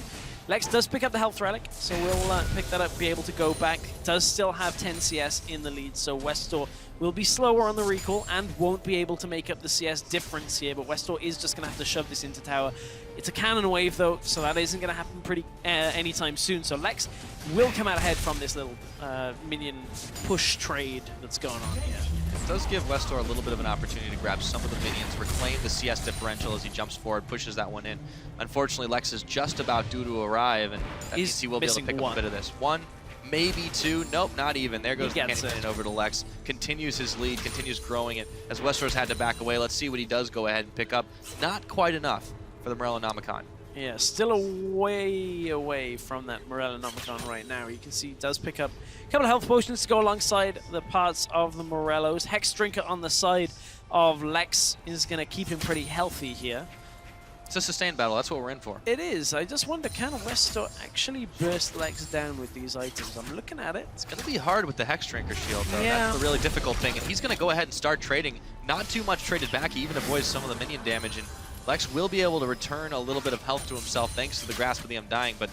[SPEAKER 12] Lex does pick up the health relic, so we'll pick that up, be able to go back. Does still have 10 CS in the lead, so Westor will be slower on the recall and won't be able to make up the CS difference here, but Westor is just going to have to shove this into tower. It's a cannon wave though, so that isn't going to happen pretty anytime soon, so Lex will come out ahead from this little minion push trade that's going on here.
[SPEAKER 6] It does give Westor a little bit of an opportunity to grab some of the minions, reclaim the CS differential as he jumps forward, pushes that one in. Unfortunately, Lex is just about due to arrive, and that means he will be able to pick up a bit of this. One, maybe two, nope, not even. There goes the cannon over to Lex, continues his lead, continues growing it, as Westor's had to back away. Let's see what he does go ahead and pick up. Not quite enough for the Morellonomicon.
[SPEAKER 12] Yeah, still a way away from that Morellonomicon right now. You can see he does pick up a couple of health potions to go alongside the parts of the Morellos. Hex Drinker on the side of Lex is going to keep him pretty healthy here.
[SPEAKER 6] It's a sustained battle, that's what we're in for.
[SPEAKER 12] It is. I just wonder, can Westor actually burst Lex down with these items? I'm looking at it.
[SPEAKER 6] It's going to be hard with the Hex Drinker shield, though.
[SPEAKER 12] Yeah.
[SPEAKER 6] That's the really difficult thing. And he's going to go ahead and start trading. Not too much traded back. He even avoids some of the minion damage. And Lex will be able to return a little bit of health to himself thanks to the Grasp of the Undying. But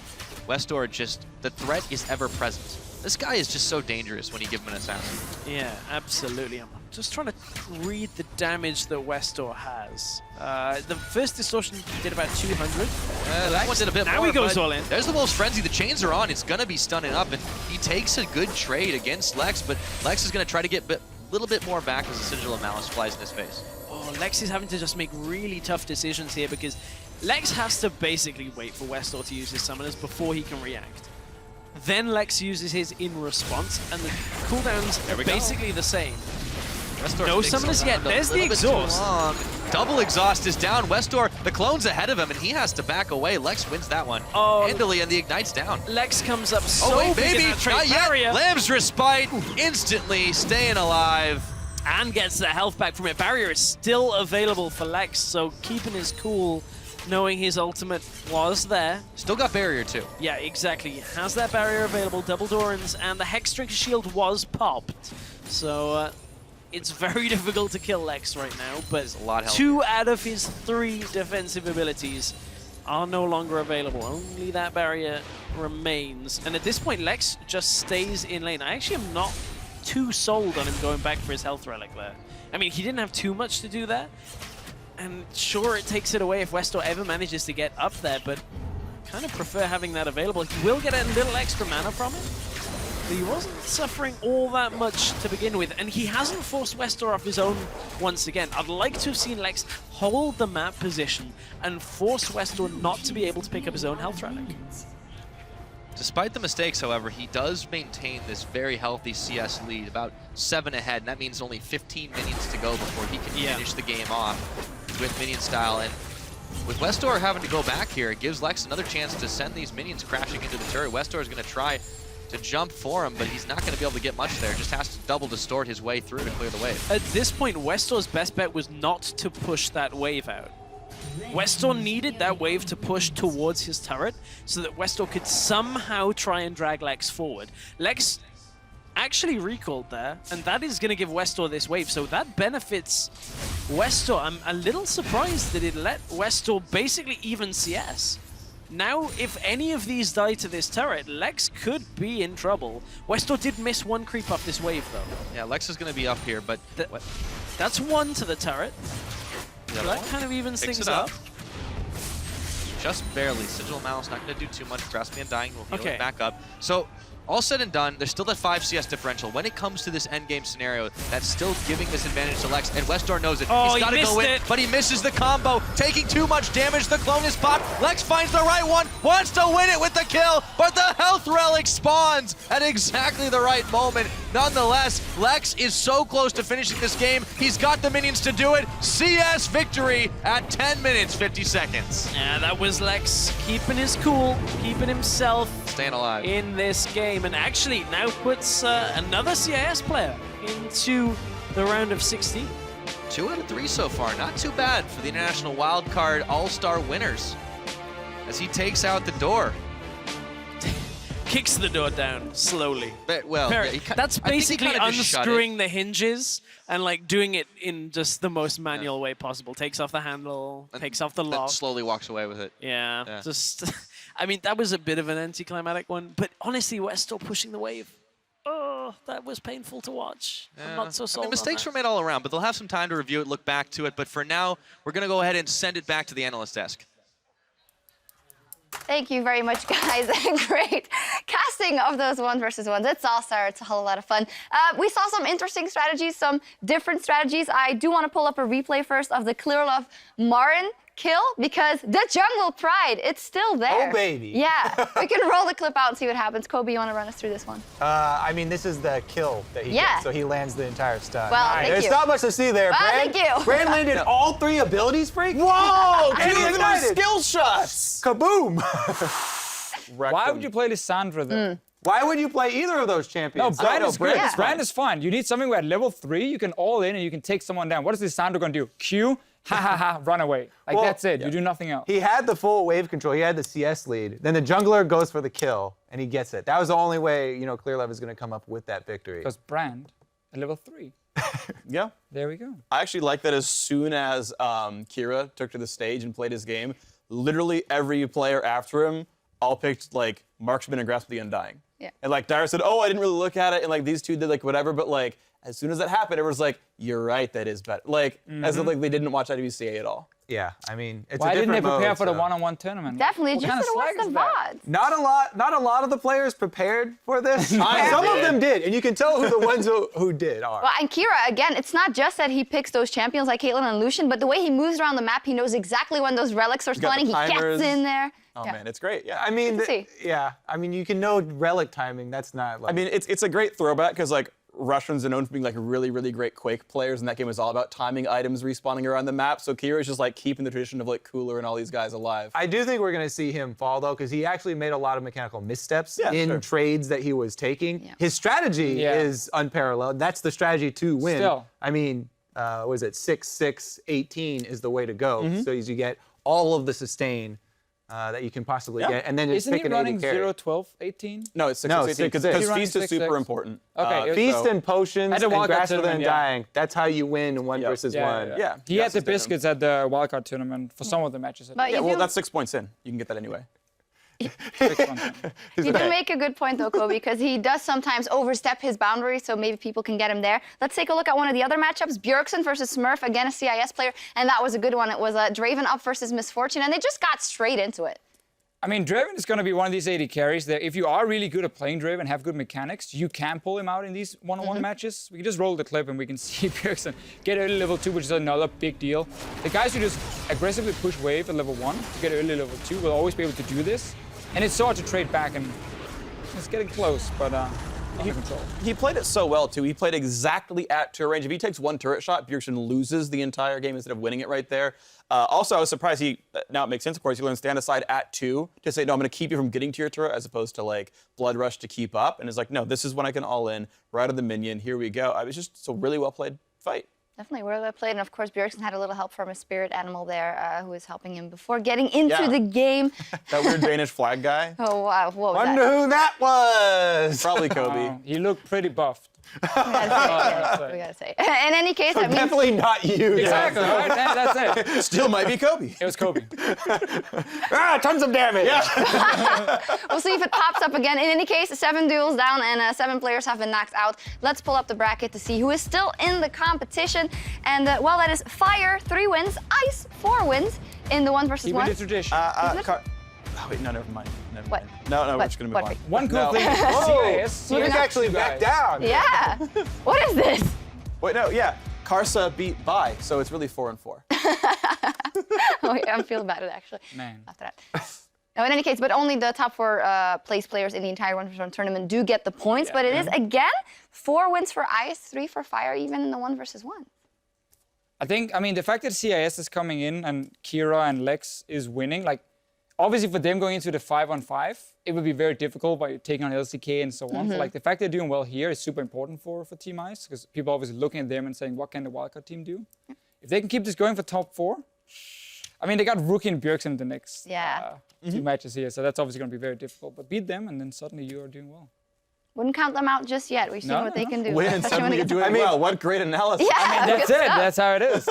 [SPEAKER 6] Westor just, the threat is ever present. This guy is just so dangerous when you give him an assassin.
[SPEAKER 12] Yeah, absolutely. I'm just trying to read the damage that Westor has. The first distortion did about 200.
[SPEAKER 6] That one did a bit more.
[SPEAKER 12] Now he goes all in.
[SPEAKER 6] There's the Wolf's Frenzy. The chains are on. It's going to be stunning up. And he takes a good trade against Lex, but Lex is going to try to get a little bit more back as the Sigil of Malice flies in his face.
[SPEAKER 12] Oh, Lex is having to just make really tough decisions here because Lex has to basically wait for Westor to use his summoners before he can react. Then Lex uses his in response, and the cooldowns are basically the same.
[SPEAKER 6] Westor
[SPEAKER 12] No summoners yet. There's the exhaust.
[SPEAKER 6] Double exhaust is down. Westor, the clone's ahead of him, and he has to back away. Lex wins that one handily, and the Ignite's down.
[SPEAKER 12] Lex comes up so
[SPEAKER 6] oh, wait,
[SPEAKER 12] big
[SPEAKER 6] baby,
[SPEAKER 12] in that trade
[SPEAKER 6] not yet.
[SPEAKER 12] barrier.
[SPEAKER 6] Lamb's Respite, instantly staying alive.
[SPEAKER 12] And gets the health back from it. Barrier is still available for Lex, so keeping his cool, knowing his ultimate was there.
[SPEAKER 6] Still got barrier too.
[SPEAKER 12] Yeah, exactly. He has that barrier available, double Dorans, and the Hex Drinker shield was popped. So it's very difficult to kill Lex right now, but
[SPEAKER 6] a lot
[SPEAKER 12] 2 out of his 3 defensive abilities are no longer available. Only that barrier remains. And at this point, Lex just stays in lane. I actually am not too sold on him going back for his health relic there. I mean, he didn't have too much to do there. And sure, it takes it away if Westor ever manages to get up there, but kind of prefer having that available. He will get a little extra mana from it, but he wasn't suffering all that much to begin with, and he hasn't forced Westor off his own once again. I'd like to have seen Lex hold the map position and force Westor not to be able to pick up his own health relic.
[SPEAKER 6] Despite the mistakes, however, he does maintain this very healthy CS lead, about 7 ahead, and that means only 15 minions to go before he can finish the game off with minion style. And with Westor having to go back here, it gives Lex another chance to send these minions crashing into the turret. Westor is going to try to jump for him, but he's not going to be able to get much there. Just has to double distort his way through to clear the wave.
[SPEAKER 12] At this point, Westor's best bet was not to push that wave out. Westor needed that wave to push towards his turret so that Westor could somehow try and drag Lex forward. Lex actually recalled there, and that is going to give Westor this wave, so that benefits Westor. I'm a little surprised that it let Westor basically even CS. Now, if any of these die to this turret, Lex could be in trouble. Westor did miss 1 creep off this wave, though.
[SPEAKER 6] Yeah, Lex is going to be up here, but...
[SPEAKER 12] That's 1 to the turret. So that kind of evens things up.
[SPEAKER 6] Just barely. Sigil of Malice not going to do too much. Grasp of the Undying will heal it back up. So, all said and done, there's still that 5 CS differential. When it comes to this endgame scenario, that's still giving this advantage to Lex, and Westor knows it.
[SPEAKER 12] Oh,
[SPEAKER 6] he's got to go in, but he misses the combo, taking too much damage. The clone is popped. Lex finds the right one, wants to win it with the kill, but the health relic spawns at exactly the right moment. Nonetheless, Lex is so close to finishing this game. He's got the minions to do it. CS victory at 10 minutes, 50 seconds.
[SPEAKER 12] Yeah, that was Lex keeping his cool, keeping himself
[SPEAKER 6] staying alive
[SPEAKER 12] in this game, and actually now puts another CIS player into the round of 16.
[SPEAKER 6] 2 out of 3 so far. Not too bad for the International Wildcard All-Star winners as he takes out the door.
[SPEAKER 12] kicks the door down slowly.
[SPEAKER 6] Well,
[SPEAKER 12] Very-
[SPEAKER 6] yeah, he
[SPEAKER 12] that's
[SPEAKER 6] I think he
[SPEAKER 12] basically
[SPEAKER 6] kinda just shut it.
[SPEAKER 12] unscrewing the hinges and like doing it in just the most manual way possible. Takes off the handle, takes off the
[SPEAKER 6] Then
[SPEAKER 12] lock.
[SPEAKER 6] slowly walks away with it.
[SPEAKER 12] Yeah, just, I mean, that was a bit of an anticlimactic one, but honestly, we're still pushing the wave. Oh, that was painful to watch. I'm not so sold
[SPEAKER 6] I mean, mistakes
[SPEAKER 12] on
[SPEAKER 6] were made all around, but they'll have some time to review it, look back to it. But for now, we're going to go ahead and send it back to the analyst desk.
[SPEAKER 14] Thank you very much, guys. Great casting of those 1v1s. It's All-Star. It's a whole lot of fun. We saw some interesting strategies, some different strategies. I do want to pull up a replay first of the Clearlove Marin kill because the jungle pride, it's still there.
[SPEAKER 13] Oh, baby.
[SPEAKER 14] Yeah. We can roll the clip out and see what happens. Kobe, you want to run us through this one?
[SPEAKER 13] I mean, this is the kill that he gets, so he lands the entire stun.
[SPEAKER 14] Well, thank
[SPEAKER 13] There's
[SPEAKER 14] you.
[SPEAKER 13] not much to see there,
[SPEAKER 14] Well,
[SPEAKER 13] Brand.
[SPEAKER 14] thank you.
[SPEAKER 13] Brand landed all 3 abilities, Freak.
[SPEAKER 15] Whoa!
[SPEAKER 13] And
[SPEAKER 15] Two
[SPEAKER 13] he
[SPEAKER 15] of those
[SPEAKER 13] ignited.
[SPEAKER 15] skill shots!
[SPEAKER 13] Kaboom!
[SPEAKER 17] Why would you play Lissandra though?
[SPEAKER 13] Why would you play either of those
[SPEAKER 17] No,
[SPEAKER 13] champions?
[SPEAKER 17] Brand is good.
[SPEAKER 13] Brand
[SPEAKER 17] Brand is fun. You need something where at level 3 you can all in and you can take someone down. What is Lissandra going to do? Q, ha ha ha, run away. Like
[SPEAKER 13] Well,
[SPEAKER 17] that's it. You do nothing else.
[SPEAKER 13] He had the full wave control. He had the CS lead. Then the jungler goes for the kill, and he gets it. That was the only way, you know, Clearlove is going to come up with that victory.
[SPEAKER 17] Because Brand at level 3.
[SPEAKER 15] Yeah.
[SPEAKER 17] There we go.
[SPEAKER 15] I actually like that as soon as Kira took to the stage and played his game, literally every player after him all picked like Marksman and Grasp the Undying.
[SPEAKER 14] Yeah.
[SPEAKER 15] And like Dyer said, oh, I didn't really look at it, and like these two did like whatever, but like as soon as that happened, everyone's like, you're right, that is better. Like as if like they didn't watch IWCA at all.
[SPEAKER 13] Yeah, I mean, it's
[SPEAKER 17] Why
[SPEAKER 13] a
[SPEAKER 17] didn't
[SPEAKER 13] different
[SPEAKER 17] they prepare
[SPEAKER 13] mode,
[SPEAKER 17] for the
[SPEAKER 13] so.
[SPEAKER 17] one-on-one tournament?
[SPEAKER 14] Definitely,
[SPEAKER 17] What
[SPEAKER 14] just
[SPEAKER 17] kind of
[SPEAKER 14] to watch
[SPEAKER 17] slag
[SPEAKER 14] the
[SPEAKER 17] is that?
[SPEAKER 14] VODs.
[SPEAKER 13] Not a lot of the players prepared for this. Some of them did, and you can tell who the ones who did are.
[SPEAKER 14] Well, and Kira, again, it's not just that he picks those champions like Caitlyn and Lucian, but the way he moves around the map, he knows exactly when those relics are
[SPEAKER 15] He's got the
[SPEAKER 14] spawning. He
[SPEAKER 15] timers.
[SPEAKER 14] gets in there.
[SPEAKER 15] Oh
[SPEAKER 14] Yeah.
[SPEAKER 15] man, it's great. Yeah.
[SPEAKER 13] I mean,
[SPEAKER 14] Good to see.
[SPEAKER 13] I mean, you can know relic timing. That's not like.
[SPEAKER 15] I mean, it's a great throwback because like Russians are known for being like really, really great Quake players, and that game was all about timing items respawning around the map. So Kira's just like keeping the tradition of like Cooler and all these guys alive.
[SPEAKER 13] I do think we're going to see him fall though, because he actually made a lot of mechanical missteps in
[SPEAKER 15] sure.
[SPEAKER 13] trades that he was taking. His strategy is unparalleled. That's the strategy to win.
[SPEAKER 17] Still.
[SPEAKER 13] I mean, was it 6-6-18 is the way to go. So as you get all of the sustain that you can possibly get, and then just
[SPEAKER 17] Isn't
[SPEAKER 13] pick
[SPEAKER 17] he
[SPEAKER 13] an
[SPEAKER 17] running
[SPEAKER 13] 80 carry.
[SPEAKER 17] 0, 12, 18?
[SPEAKER 15] No, it's 6
[SPEAKER 13] No,
[SPEAKER 15] 6 18
[SPEAKER 13] 6,
[SPEAKER 15] because
[SPEAKER 13] six.
[SPEAKER 15] Feast is
[SPEAKER 17] He's running
[SPEAKER 15] super
[SPEAKER 17] 6, 6.
[SPEAKER 15] important.
[SPEAKER 17] Okay,
[SPEAKER 13] Feast
[SPEAKER 15] so-
[SPEAKER 13] and potions
[SPEAKER 17] At the
[SPEAKER 13] and
[SPEAKER 17] wildcard
[SPEAKER 13] Grasp of the
[SPEAKER 17] tournament, yeah.
[SPEAKER 13] Undying. That's how you win in 1 versus 1.
[SPEAKER 15] Yeah.
[SPEAKER 17] He had
[SPEAKER 15] Yes,
[SPEAKER 17] the
[SPEAKER 15] it's different.
[SPEAKER 17] biscuits at the wildcard tournament for some of the matches.
[SPEAKER 14] But
[SPEAKER 15] Yeah,
[SPEAKER 14] you
[SPEAKER 15] well,
[SPEAKER 14] do-
[SPEAKER 15] that's 6 points in. You can get that anyway.
[SPEAKER 14] You do make a good point, though, Kobe, because he does sometimes overstep his boundaries, so maybe people can get him there. Let's take a look at one of the other matchups. Bjergsen versus Smurf, again, a CIS player, and that was a good one. It was Draven up versus Misfortune, and they just got straight into it.
[SPEAKER 17] I mean, Draven is going to be one of these 80 carries that if you are really good at playing Draven and have good mechanics, you can pull him out in these one-on-one matches. We can just roll the clip and we can see Bjergsen get early level 2, which is another big deal. The guys who just aggressively push wave at level 1 to get early level 2 will always be able to do this. And it's so hard to trade back, and it's getting close, but under control.
[SPEAKER 15] He played it so well, too. He played exactly at turret range. If he takes one turret shot, Bjergsen loses the entire game instead of winning it right there. Also, I was surprised now it makes sense, of course, he learned stand aside at 2 to say, no, I'm going to keep you from getting to your turret as opposed to, like, blood rush to keep up. And it's like, no, this is when I can all in, right on the minion, here we go. I was just a really well-played fight.
[SPEAKER 14] Definitely, well played. And of course, Bjergsen had a little help from a spirit animal there who was helping him before getting into the game.
[SPEAKER 15] That weird Danish flag guy.
[SPEAKER 14] Oh, wow. What was
[SPEAKER 13] Wonder
[SPEAKER 14] that?
[SPEAKER 13] who that was.
[SPEAKER 15] Probably Kobe.
[SPEAKER 17] He looked pretty buffed.
[SPEAKER 14] We gotta say. In any case,
[SPEAKER 13] So
[SPEAKER 14] that means
[SPEAKER 13] definitely not you.
[SPEAKER 17] Exactly, right? That's it.
[SPEAKER 15] Still might be Kobe.
[SPEAKER 17] It was Kobe.
[SPEAKER 13] Tons of damage.
[SPEAKER 14] we'll see if it pops up again. In any case, 7 duels down and 7 players have been knocked out. Let's pull up the bracket to see who is still in the competition. And well, that is Fire 3 wins, Ice 4 wins in the 1 versus
[SPEAKER 17] Keep
[SPEAKER 14] 1.
[SPEAKER 17] it a tradition.
[SPEAKER 15] Oh, wait, no, never mind. Never
[SPEAKER 14] What?
[SPEAKER 15] mind. No, we're
[SPEAKER 14] What?
[SPEAKER 15] just going to
[SPEAKER 14] What?
[SPEAKER 15] move on.
[SPEAKER 17] One cool
[SPEAKER 15] No.
[SPEAKER 17] thing.
[SPEAKER 13] Oh,
[SPEAKER 17] CIS
[SPEAKER 13] Luke actually backed down.
[SPEAKER 14] Yeah. What is this?
[SPEAKER 15] Wait, no, yeah. Karsa beat Vi, so it's really 4-4.
[SPEAKER 14] Oh, yeah, I'm feeling bad actually.
[SPEAKER 17] Man.
[SPEAKER 14] After that. No, in any case, but only the top 4 place players in the entire 1 versus 1 tournament do get the points. But it is, again, 4 wins for Ice, 3 for Fire, even in the 1 versus 1.
[SPEAKER 17] I mean, the fact that CIS is coming in and Kira and Lex is winning, like, obviously for them going into the 5-on-5, it would be very difficult by taking on LCK and so on. But, like, the fact they're doing well here is super important for Team Ice, because people are obviously looking at them and saying, what can the wildcard team do? If they can keep this going for top 4, I mean, they got Rookie and Bjergsen in the next two matches here, so that's obviously going to be very difficult. But beat them, and then suddenly you are doing well.
[SPEAKER 14] Wouldn't count them out just yet. We've seen what they can do.
[SPEAKER 13] Win and
[SPEAKER 14] especially when
[SPEAKER 13] suddenly
[SPEAKER 14] it
[SPEAKER 13] you're
[SPEAKER 14] gets
[SPEAKER 13] doing well. What great analysis.
[SPEAKER 14] Yeah,
[SPEAKER 17] I mean, that's it. That's how it is.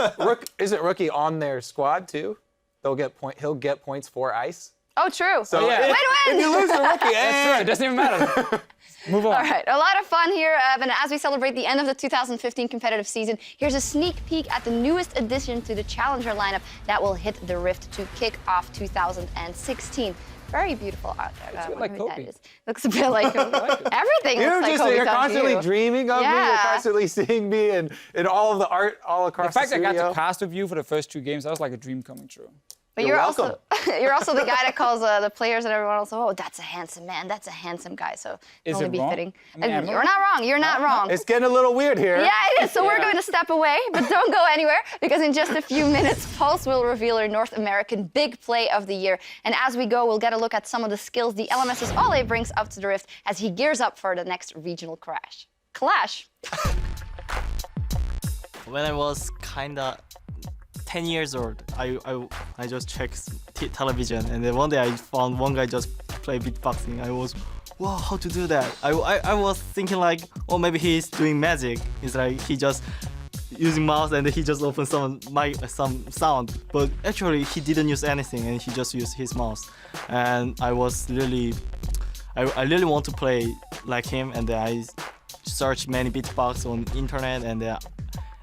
[SPEAKER 13] Isn't Rookie on their squad too? He'll get points for ice.
[SPEAKER 14] Oh, true.
[SPEAKER 13] So
[SPEAKER 14] Win-win.
[SPEAKER 13] if you lose to Rookie,
[SPEAKER 17] That's true. It doesn't even matter. Move on.
[SPEAKER 14] All right, a lot of fun here, and as we celebrate the end of the 2015 competitive season, here's a sneak peek at the newest addition to the Challenger lineup that will hit the Rift to kick off 2016. Very beautiful art there.
[SPEAKER 17] Looks a bit like Kobe.
[SPEAKER 14] That is. Looks a bit like everything.
[SPEAKER 13] You're
[SPEAKER 14] looks
[SPEAKER 13] just
[SPEAKER 14] like
[SPEAKER 13] you're
[SPEAKER 14] Kobe
[SPEAKER 13] constantly
[SPEAKER 14] you.
[SPEAKER 13] dreaming of me. You're
[SPEAKER 14] Yeah.
[SPEAKER 13] constantly seeing me in all of the art all across
[SPEAKER 17] The fact
[SPEAKER 13] the
[SPEAKER 17] that I
[SPEAKER 13] studio.
[SPEAKER 17] got to cast with you for the first 2 games, that was like a dream coming true.
[SPEAKER 14] But you're also you're also the guy that calls the players and everyone else, oh, that's a handsome man, that's a handsome guy. So it
[SPEAKER 17] Is
[SPEAKER 14] only
[SPEAKER 17] it
[SPEAKER 14] be
[SPEAKER 17] wrong?
[SPEAKER 14] fitting.
[SPEAKER 17] I mean,
[SPEAKER 14] You're not wrong. You're not wrong.
[SPEAKER 13] It's getting a little weird here.
[SPEAKER 14] Yeah, it is. So we're going to step away, but don't go anywhere because in just a few minutes, Pulse will reveal our North American big play of the year. And as we go, we'll get a look at some of the skills the LMS's Ole brings up to the Rift as he gears up for the next regional clash.
[SPEAKER 2] When I was kinda 10 years old, I just checked television, and then one day I found one guy just play beatboxing. I was, wow, how to do that? I was thinking like, oh, maybe he's doing magic. It's like he just using mouse and he just opens some sound, but actually he didn't use anything and he just used his mouse. And I was really, I really want to play like him, and then I searched many beatbox on internet, and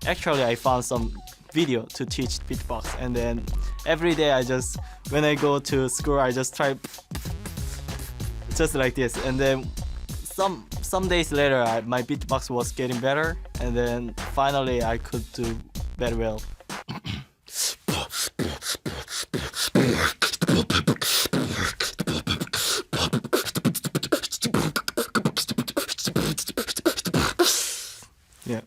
[SPEAKER 2] actually I found some video to teach beatbox, and then every day when I go to school, I just try just like this, and then some days later my beatbox was getting better, and then finally I could do very well. Yeah.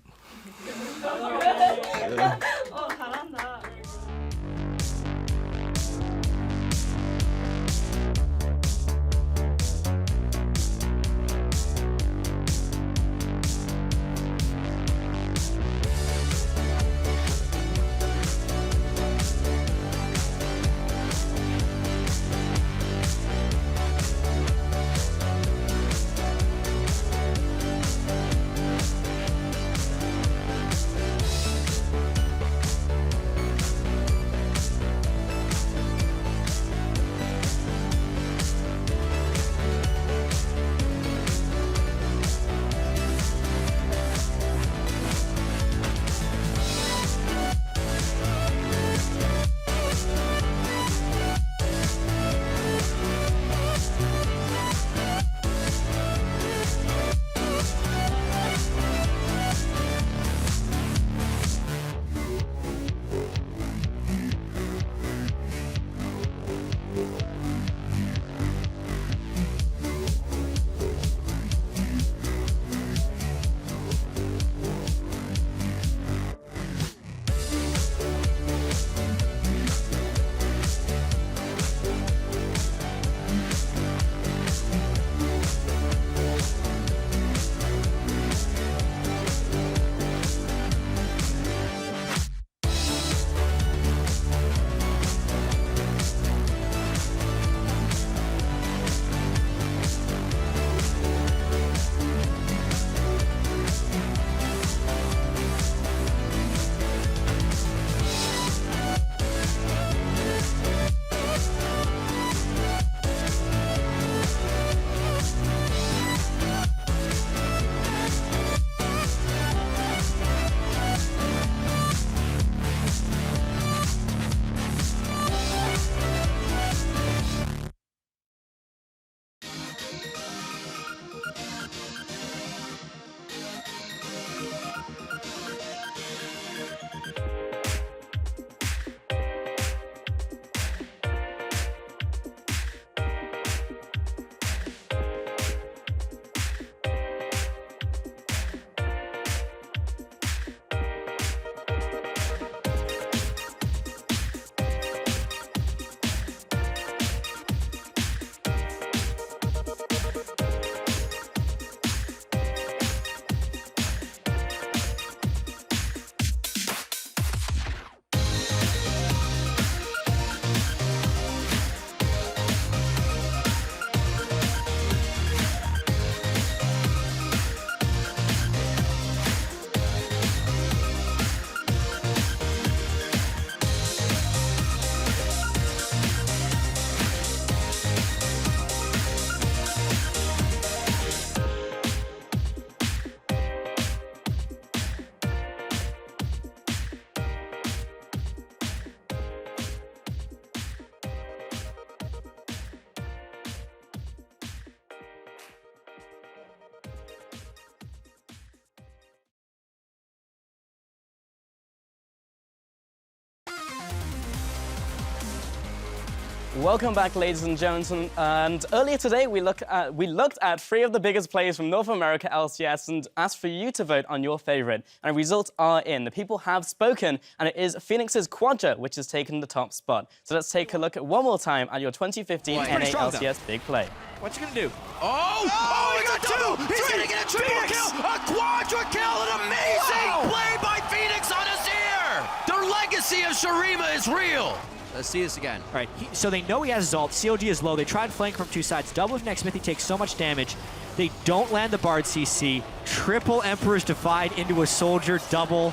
[SPEAKER 5] Welcome back, ladies and gentlemen. And earlier today, we looked at 3 of the biggest players from North America LCS and asked for you to vote on your favorite. And results are in. The people have spoken, and it is Phoenix's Quadra, which has taken the top spot. So let's take a look at one more time at your 2015 NA LCS big play.
[SPEAKER 21] What's he gonna do?
[SPEAKER 20] Oh, he got 2! He's gonna get a triple kill! A quadra kill! An amazing play by Phoenix on Azir! The legacy of Shurima is real! Let's see this again.
[SPEAKER 21] All right, so they know he has Zalt. COG is low. They tried flank from 2 sides. Double with next Smithy takes so much damage. They don't land the Bard CC. Triple Emperor's Defied into a soldier double.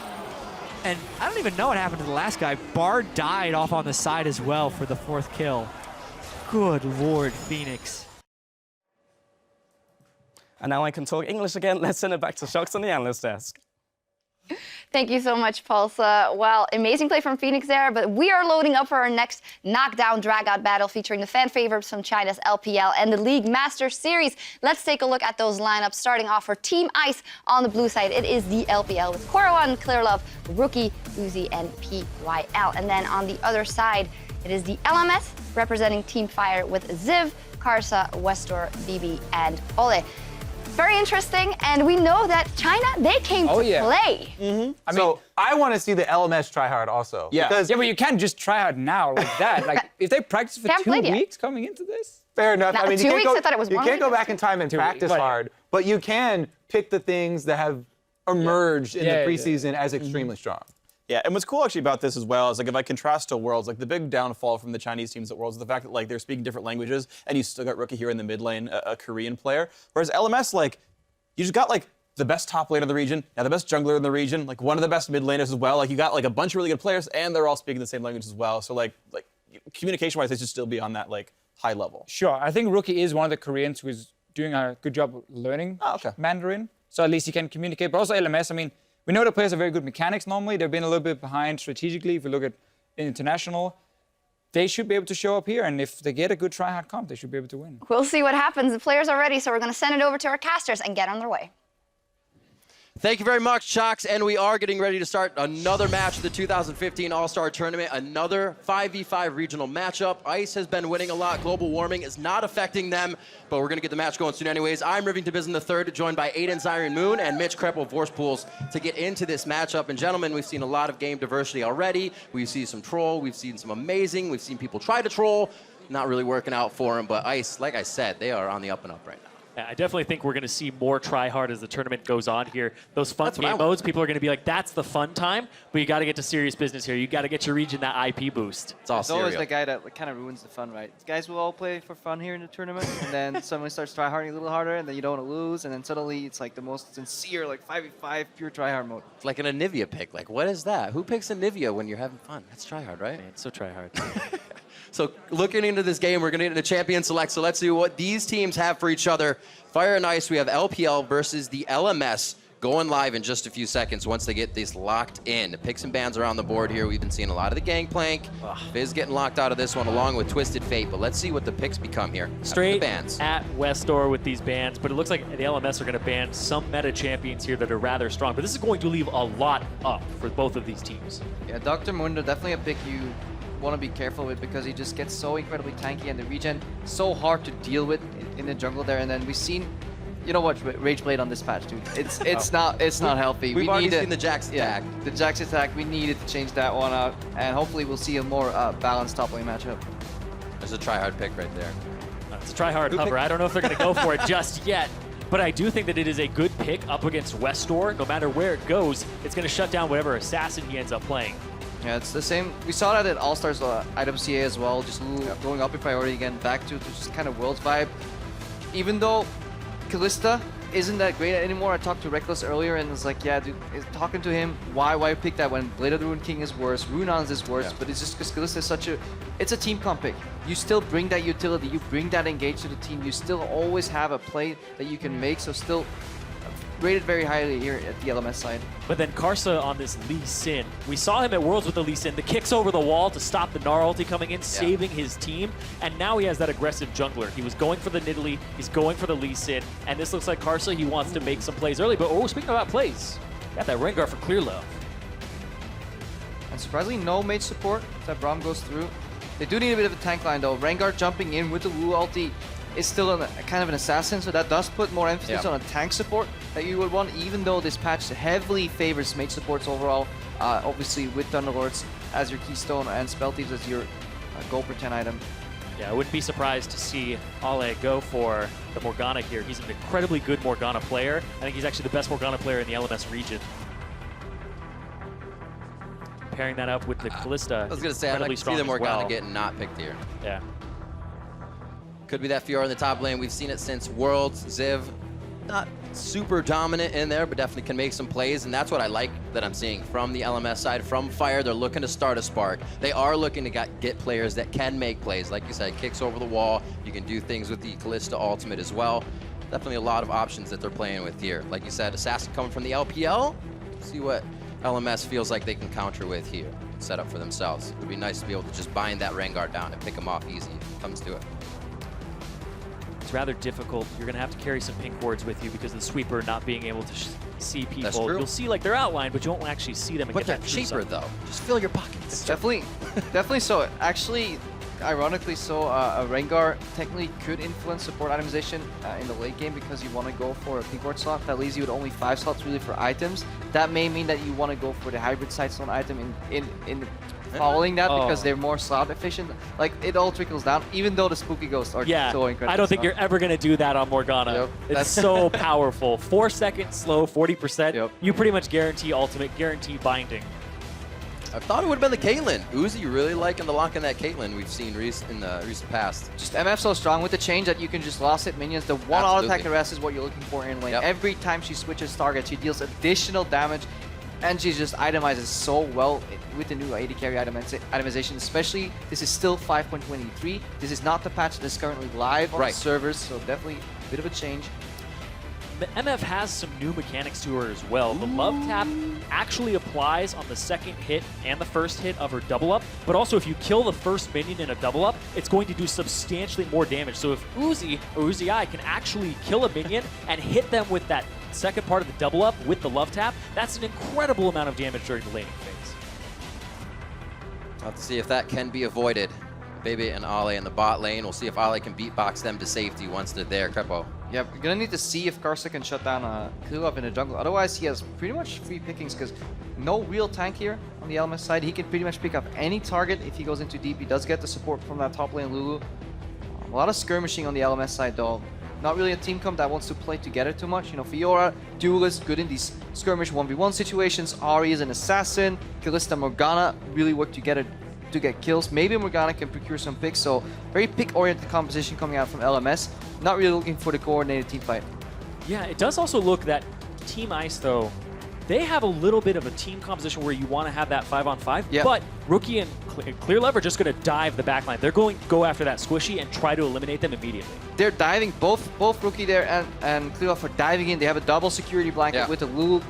[SPEAKER 21] And I don't even know what happened to the last guy. Bard died off on the side as well for the 4th kill. Good lord, Phoenix.
[SPEAKER 5] And now I can talk English again. Let's send it back to Shox on the analyst desk.
[SPEAKER 14] Thank you so much, Pulsa. Well, amazing play from Phoenix there, but we are loading up for our next knockdown drag-out battle featuring the fan favorites from China's LPL and the League Master Series. Let's take a look at those lineups, starting off for Team Ice on the blue side. It is the LPL with Korowon, Clearlove, Rookie, Uzi, and PYL. And then on the other side, it is the LMS representing Team Fire with Ziv, Karsa, Westor, BB, and Ole. Very interesting, and we know that China, they came to play.
[SPEAKER 13] I mean, I want to see the LMS try hard also.
[SPEAKER 17] Yeah,
[SPEAKER 13] Because
[SPEAKER 17] but you can't just try hard now like that. Like, if they practice for 2 weeks coming into this?
[SPEAKER 13] Fair enough.
[SPEAKER 14] Not
[SPEAKER 13] I mean,
[SPEAKER 14] 2
[SPEAKER 13] you
[SPEAKER 14] weeks,
[SPEAKER 13] can't
[SPEAKER 14] I thought it was
[SPEAKER 13] you
[SPEAKER 14] 1
[SPEAKER 13] can't go
[SPEAKER 14] week.
[SPEAKER 13] back in time and
[SPEAKER 17] 2 weeks,
[SPEAKER 13] practice
[SPEAKER 17] but-
[SPEAKER 13] hard, but you can pick the things that have emerged in the
[SPEAKER 17] Yeah,
[SPEAKER 13] preseason as extremely strong.
[SPEAKER 15] Yeah, and what's cool actually about this as well is like if I contrast to Worlds, like the big downfall from the Chinese teams at Worlds is the fact that like they're speaking different languages and you still got Rookie here in the mid lane, a Korean player. Whereas LMS, like, you just got like the best top laner in the region, now the best jungler in the region, like one of the best mid laners as well. Like you got like a bunch of really good players and they're all speaking the same language as well. So like communication-wise, they should still be on that like high level.
[SPEAKER 17] Sure, I think Rookie is one of the Koreans who is doing a good job learning Mandarin. So at least he can communicate. But also LMS, I mean, we know the players are very good mechanics normally. They've been a little bit behind strategically. If we look at international, they should be able to show up here. And if they get a good try-hard comp, they should be able to win.
[SPEAKER 14] We'll see what happens. The players are ready, so we're going to send it over to our casters and get on their way.
[SPEAKER 23] Thank you very much, Shox, and we are getting ready to start another match of the 2015 All-Star Tournament, another 5v5 regional matchup. ICE has been winning a lot. Global warming is not affecting them, but we're going to get the match going soon anyways. I'm Rivington Bizen III, joined by Aiden Siren Moon and Mitch Kreppel of Vorspools to get into this matchup. And gentlemen, we've seen a lot of game diversity already. We've seen some troll, we've seen some amazing, we've seen people try to troll, not really working out for them, but ICE, like I said, they are on the up and up right now.
[SPEAKER 24] I definitely think we're going to see more try-hard as the tournament goes on here. Those fun game modes, people are going to be like, that's the fun time, but you got to get to serious business here. You got to get your region that IP boost. It's all
[SPEAKER 18] It's always the guy that kind of ruins the fun, right? Guys will all play for fun here in the tournament, and then someone starts try-harding a little harder, and then you don't want to lose, and then suddenly it's like the most sincere, like 5v5 pure try-hard mode.
[SPEAKER 23] It's like an Anivia pick. Like, what is that? Who picks Anivia when you're having fun? That's try-hard, right?
[SPEAKER 24] Man, so try-hard.
[SPEAKER 23] So looking into this game, we're going to get into champion select. So let's see what these teams have for each other. Fire and Ice, we have LPL versus the LMS going live in just a few seconds once they get this locked in. The picks and bans are on the board here. We've been seeing a lot of the Gangplank. Fizz getting locked out of this one along with Twisted Fate, but let's see what the picks become here.
[SPEAKER 24] Straight
[SPEAKER 23] the bans.
[SPEAKER 24] at Westor with these bans, but it looks like the LMS are going to ban some meta champions here that are rather strong, but this is going to leave a lot up for both of these teams.
[SPEAKER 18] Yeah, Dr. Mundo, definitely a pick you want to be careful with because he just gets so incredibly tanky and the regen so hard to deal with in the jungle there. And then we've seen, you know what, Rageblade on this patch, dude. It's not healthy.
[SPEAKER 23] We've already seen the Jax attack.
[SPEAKER 18] The Jax attack. We needed to change that one out, and hopefully we'll see a more balanced top lane matchup.
[SPEAKER 23] There's a try-hard pick right there.
[SPEAKER 24] It's a try-hard hover. I don't know if they're going to go for it just yet. But I do think that it is a good pick up against Westor. No matter where it goes, it's going to shut down whatever assassin he ends up playing.
[SPEAKER 18] Yeah, it's the same. We saw that at All-Stars IWCA as well, just going up in priority again, back to just kind of Worlds vibe. Even though Kalista isn't that great anymore, I talked to Reckless earlier and was like, yeah, dude, talking to him, why pick that when Blade of the Rune King is worse, Runons is worse, but it's just because Kalista is such a, it's a team comp pick. You still bring that utility, you bring that engage to the team, you still always have a play that you can make, so still rated very highly here at the LMS side.
[SPEAKER 24] But then Karsa on this Lee Sin. We saw him at Worlds with the Lee Sin. The kicks over the wall to stop the Gnar ulti coming in, saving his team. And now he has that aggressive jungler. He was going for the Nidalee, he's going for the Lee Sin. And this looks like Karsa, he wants to make some plays early. But speaking about plays, got that Rengar for Clearlove.
[SPEAKER 18] And surprisingly, no mage support. That Braum goes through. They do need a bit of a tank line though. Rengar jumping in with the Lulu ulti is still a kind of an assassin, so that does put more emphasis on a tank support that you would want, even though this patch heavily favors mage supports overall. Obviously with Thunderlords as your keystone and Spell Thieves as your goal per 10 item.
[SPEAKER 12] Yeah, I wouldn't be surprised to see Ale go for the Morgana here. He's an incredibly good Morgana player. I think he's actually the best Morgana player in the LMS region. Pairing that up with the Callista.
[SPEAKER 23] I was going to say, I'd like to see the Morgana getting not picked here.
[SPEAKER 12] Yeah.
[SPEAKER 23] Could be that Fiora in the top lane. We've seen it since Worlds. Ziv, not super dominant in there, but definitely can make some plays, and that's what I like that I'm seeing from the LMS side. From Fire, they're looking to start a spark. They are looking to get players that can make plays. Like you said, kicks over the wall. You can do things with the Callista ultimate as well. Definitely a lot of options that they're playing with here. Like you said, Assassin coming from the LPL. See what LMS feels like they can counter with here. Set up for themselves. It would be nice to be able to just bind that Rengar down and pick him off easy if it comes to it.
[SPEAKER 12] It's rather difficult. You're going to have to carry some pink wards with you because of the sweeper not being able to see people.
[SPEAKER 23] That's true.
[SPEAKER 12] You'll see like they're outlined, but you won't actually see them. And
[SPEAKER 23] But
[SPEAKER 12] get
[SPEAKER 23] they're
[SPEAKER 12] that true
[SPEAKER 23] cheaper
[SPEAKER 12] sight.
[SPEAKER 23] though. Just fill your pockets.
[SPEAKER 18] Definitely so. Actually, ironically so, a Rengar technically could influence support itemization in the late game because you want to go for a pink ward slot. That leaves you with only 5 slots really for items. That may mean that you want to go for the hybrid sightstone item in following that because they're more slot efficient. Like, it all trickles down, even though the spooky ghosts are so incredible.
[SPEAKER 12] I don't think you're ever going to do that on Morgana. It's so powerful. 4 seconds slow, 40%. You pretty much guarantee ultimate, guarantee binding.
[SPEAKER 23] I thought it would have been the Caitlyn. Uzi really liking the lock in that Caitlyn we've seen in the recent past.
[SPEAKER 18] Just MF so strong with the change that you can just lost hit minions. The one auto attack arrest is what you're looking for in lane. Every time she switches target, she deals additional damage, and she just itemizes so well with the new AD carry itemization. Especially, this is still 5.23. This is not the patch that is currently live on the servers, so definitely a bit of a change.
[SPEAKER 12] The MF has some new mechanics to her as well. The love tap actually applies on the second hit and the first hit of her double up, but also if you kill the first minion in a double up, it's going to do substantially more damage. So if Uzi or Uzi can actually kill a minion and hit them with that second part of the double up with the love tap, that's an incredible amount of damage during the laning phase.
[SPEAKER 23] Let's see if that can be avoided. Baby and Ale in the bot lane. We'll see if Ale can beatbox them to safety once they're there. Crepo.
[SPEAKER 18] Yeah, we're gonna need to see if Karsa can shut down Club in the jungle. Otherwise, he has pretty much free pickings because no real tank here on the LMS side. He can pretty much pick up any target if he goes into deep. He does get the support from that top lane Lulu. A lot of skirmishing on the LMS side though. Not really a team comp that wants to play together too much. You know, Fiora, Duelist, good in these skirmish 1v1 situations. Ahri is an assassin. Callista, Morgana really work together to get kills. Maybe Morgana can procure some picks, so very pick-oriented composition coming out from LMS. Not really looking for the coordinated team fight.
[SPEAKER 12] Yeah, it does also look that Team Ice, though, they have a little bit of a team composition where you want to have that 5-on-5, but Rookie and Clearlove are just going to dive the backline. They're going to go after that squishy and try to eliminate them immediately.
[SPEAKER 18] They're diving, both Rookie there and Clearlove are diving in. They have a double security blanket with a Lulu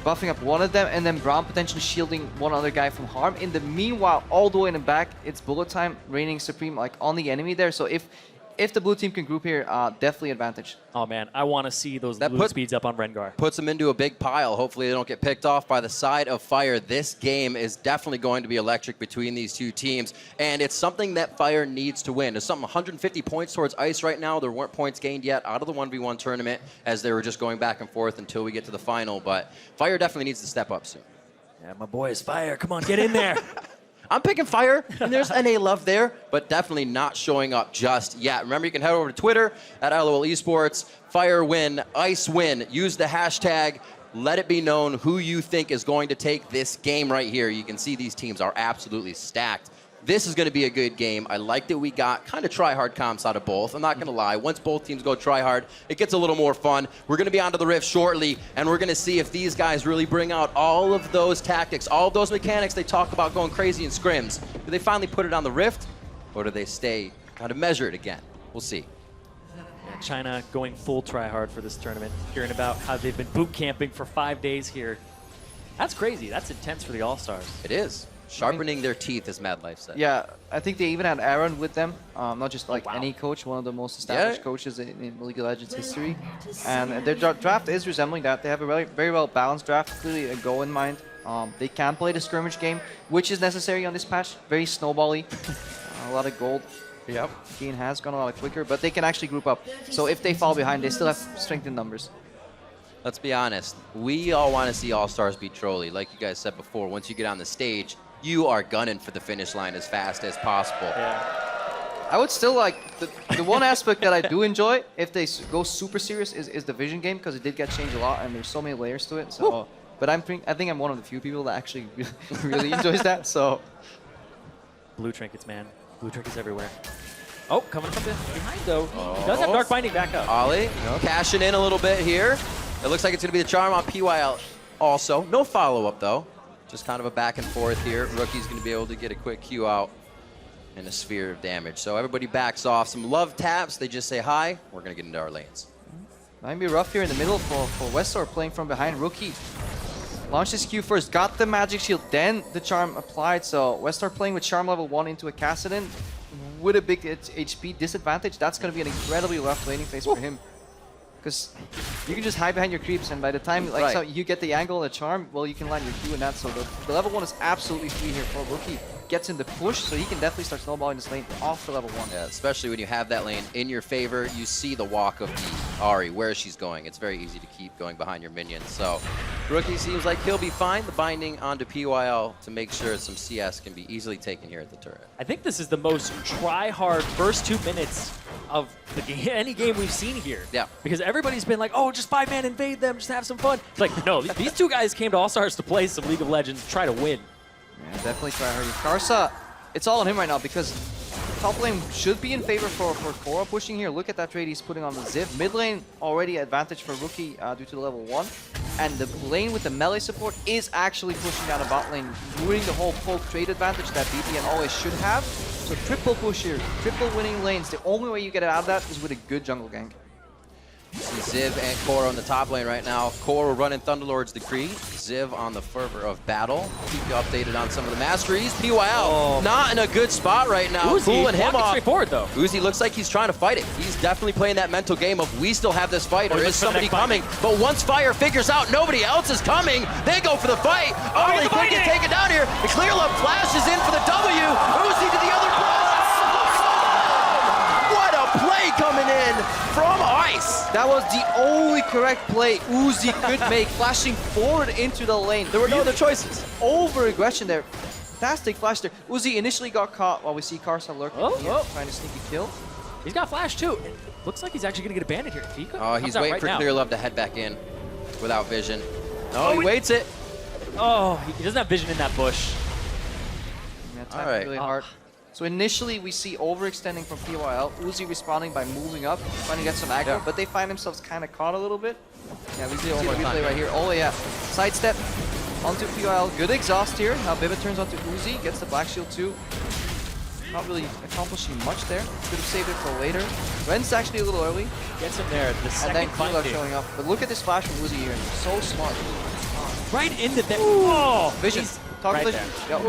[SPEAKER 18] buffing up one of them, and then Braum potentially shielding one other guy from harm. In the meanwhile, all the way in the back, it's bullet time reigning supreme like on the enemy there. So if the blue team can group here, definitely advantage.
[SPEAKER 12] Oh man, I want to see those blue speeds up on Rengar.
[SPEAKER 23] Puts them into a big pile. Hopefully they don't get picked off by the side of Fire. This game is definitely going to be electric between these two teams, and it's something that Fire needs to win. There's something 150 points towards Ice right now. There weren't points gained yet out of the 1v1 tournament as they were just going back and forth until we get to the final, but Fire definitely needs to step up soon.
[SPEAKER 12] Yeah, my boy is Fire. Come on, get in there.
[SPEAKER 23] I'm picking Fire, and there's NA love there, but definitely not showing up just yet. Remember, you can head over to Twitter at LOL Esports. Fire win, Ice win. Use the hashtag. Let it be known who you think is going to take this game right here. You can see these teams are absolutely stacked. This is going to be a good game. I like that we got kind of try-hard comps out of both. I'm not going to lie. Once both teams go try-hard, it gets a little more fun. We're going to be onto the Rift shortly, and we're going to see if these guys really bring out all of those tactics, all of those mechanics they talk about going crazy in scrims. Do they finally put it on the Rift, or do they stay kind of measured again? We'll see.
[SPEAKER 12] Yeah, China going full try-hard for this tournament. Hearing about how they've been boot camping for 5 days here. That's crazy. That's intense for the All-Stars.
[SPEAKER 23] It is. Sharpening their teeth, as Mad Life said.
[SPEAKER 18] Yeah, I think they even had Aaron with them, not just like any coach, one of the most established coaches in League of Legends history. And their draft is resembling that. They have a very well balanced draft, clearly a goal in mind. They can play the skirmish game, which is necessary on this patch, very snowbally. a lot of gold. Yep. Keen has gone a lot quicker, but they can actually group up. So if they fall behind, they still have strength in numbers.
[SPEAKER 23] Let's be honest. We all want to see All-Stars beat Trolli. Like you guys said before, once you get on the stage, you are gunning for the finish line as fast as possible.
[SPEAKER 18] Yeah. I would still like, the one aspect that I do enjoy, if they go super serious, is the vision game, because it did get changed a lot, and there's so many layers to it. So, but I think I'm one of the few people that actually really enjoys that. So,
[SPEAKER 12] Blue trinkets, man. Blue trinkets everywhere. Oh, coming from behind though. He does have Dark Binding back up.
[SPEAKER 23] Ollie, cashing in a little bit here. It looks like it's going to be the charm on PYL also. No follow-up though. Just kind of a back and forth here. Rookie's going to be able to get a quick Q out and a sphere of damage. So everybody backs off. Some love taps. They just say hi. We're going to get into our lanes.
[SPEAKER 18] Might be rough here in the middle for Westar playing from behind. Rookie launched his Q first, got the magic shield, then the charm applied. So Westar playing with charm level 1 into a Kassadin with a big HP disadvantage. That's going to be an incredibly rough laning phase for him. Because you can just hide behind your creeps, and by the time so you get the angle and the charm, well, you can land your Q in that. So the level 1 is absolutely free here for Rookie. Gets in the push, so he can definitely start snowballing this lane off the level 1.
[SPEAKER 23] Yeah, especially when you have that lane in your favor. You see the walk of the Ahri, where she's going. It's very easy to keep going behind your minions. So Rookie seems like he'll be fine. The binding onto PYL to make sure some CS can be easily taken here at the turret.
[SPEAKER 12] I think this is the most try-hard first 2 minutes of the any game we've seen here.
[SPEAKER 23] Yeah.
[SPEAKER 12] Because everybody's been like, oh, just 5-man invade them, just have some fun. It's like, no, these 2 guys came to All-Stars to play some League of Legends, try to win.
[SPEAKER 18] Yeah, definitely try hard. Karsa, it's all on him right now because top lane should be in favor for Koro pushing here. Look at that trade he's putting on the Ziv. Mid lane already advantage for Rookie due to the level 1. And the lane with the melee support is actually pushing down a bot lane, ruining the whole poke trade advantage that BBN always should have. So triple push here, triple winning lanes. The only way you get out of that is with a good jungle gank.
[SPEAKER 23] See Ziv and Koro in the top lane right now. Koro running Thunderlord's Decree. Ziv on the fervor of battle. Keep you updated on some of the masteries. PYL not in a good spot right now.
[SPEAKER 12] Uzi
[SPEAKER 23] Cooling him off.
[SPEAKER 12] straightforward though.
[SPEAKER 23] Uzi looks like he's trying to fight it. He's definitely playing that mental game of we still have this fight, or is somebody coming? But once Fire figures out nobody else is coming, they go for the fight. Oh, he could get taken down here. The Clear Love flashes in for the W. Uzi to the other cross. What a play coming in from Ice.
[SPEAKER 18] That was the only correct play Uzi could make, flashing forward into the lane.
[SPEAKER 23] There were no other choices.
[SPEAKER 18] Over aggression there. Fantastic flash there. Uzi initially got caught while we see Karsa lurking here, trying to sneak a kill.
[SPEAKER 12] He's got flash too. It looks like he's actually going to get abandoned here. If he
[SPEAKER 23] he's waiting for Clear Love to head back in without vision.
[SPEAKER 12] Oh,
[SPEAKER 23] he waits it.
[SPEAKER 12] Oh, he doesn't have vision in that bush.
[SPEAKER 18] Yeah, tapping really hard. So initially we see overextending from PYL, Uzi responding by moving up, trying to get some aggro, but they find themselves kind of caught a little bit. Yeah, we see the replay right here. Oh yeah, sidestep onto PYL, good exhaust here. Now Bibba turns onto Uzi, gets the black shield too. Not really accomplishing much there. Could have saved it for later. Ren's actually a little early.
[SPEAKER 12] Gets him there. The second
[SPEAKER 18] and then Kula showing up. But look at this flash from Uzi here. So smart.
[SPEAKER 12] Right into that. Oh,
[SPEAKER 18] vision. Talk
[SPEAKER 12] right
[SPEAKER 18] vision.
[SPEAKER 12] Yep.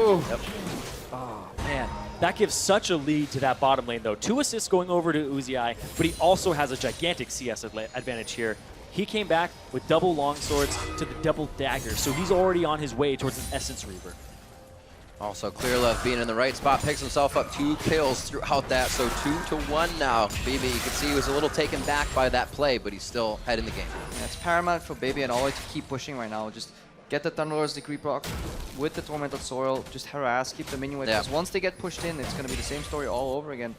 [SPEAKER 12] Oh man. That gives such a lead to that bottom lane, though. 2 assists going over to Uzi, but he also has a gigantic CS advantage here. He came back with double longswords to the double dagger, so he's already on his way towards an Essence Reaver.
[SPEAKER 23] Also, Clear Love being in the right spot, picks himself up 2 kills throughout that, so 2-1 now. Baby, you can see he was a little taken back by that play, but he's still ahead in the game.
[SPEAKER 18] Yeah, it's paramount for Baby and Ollie to keep pushing right now. Just get the Thunderlord's Decree proc with the Tormented Soil, just harass, keep the minion away, because once they get pushed in, it's going to be the same story all over again.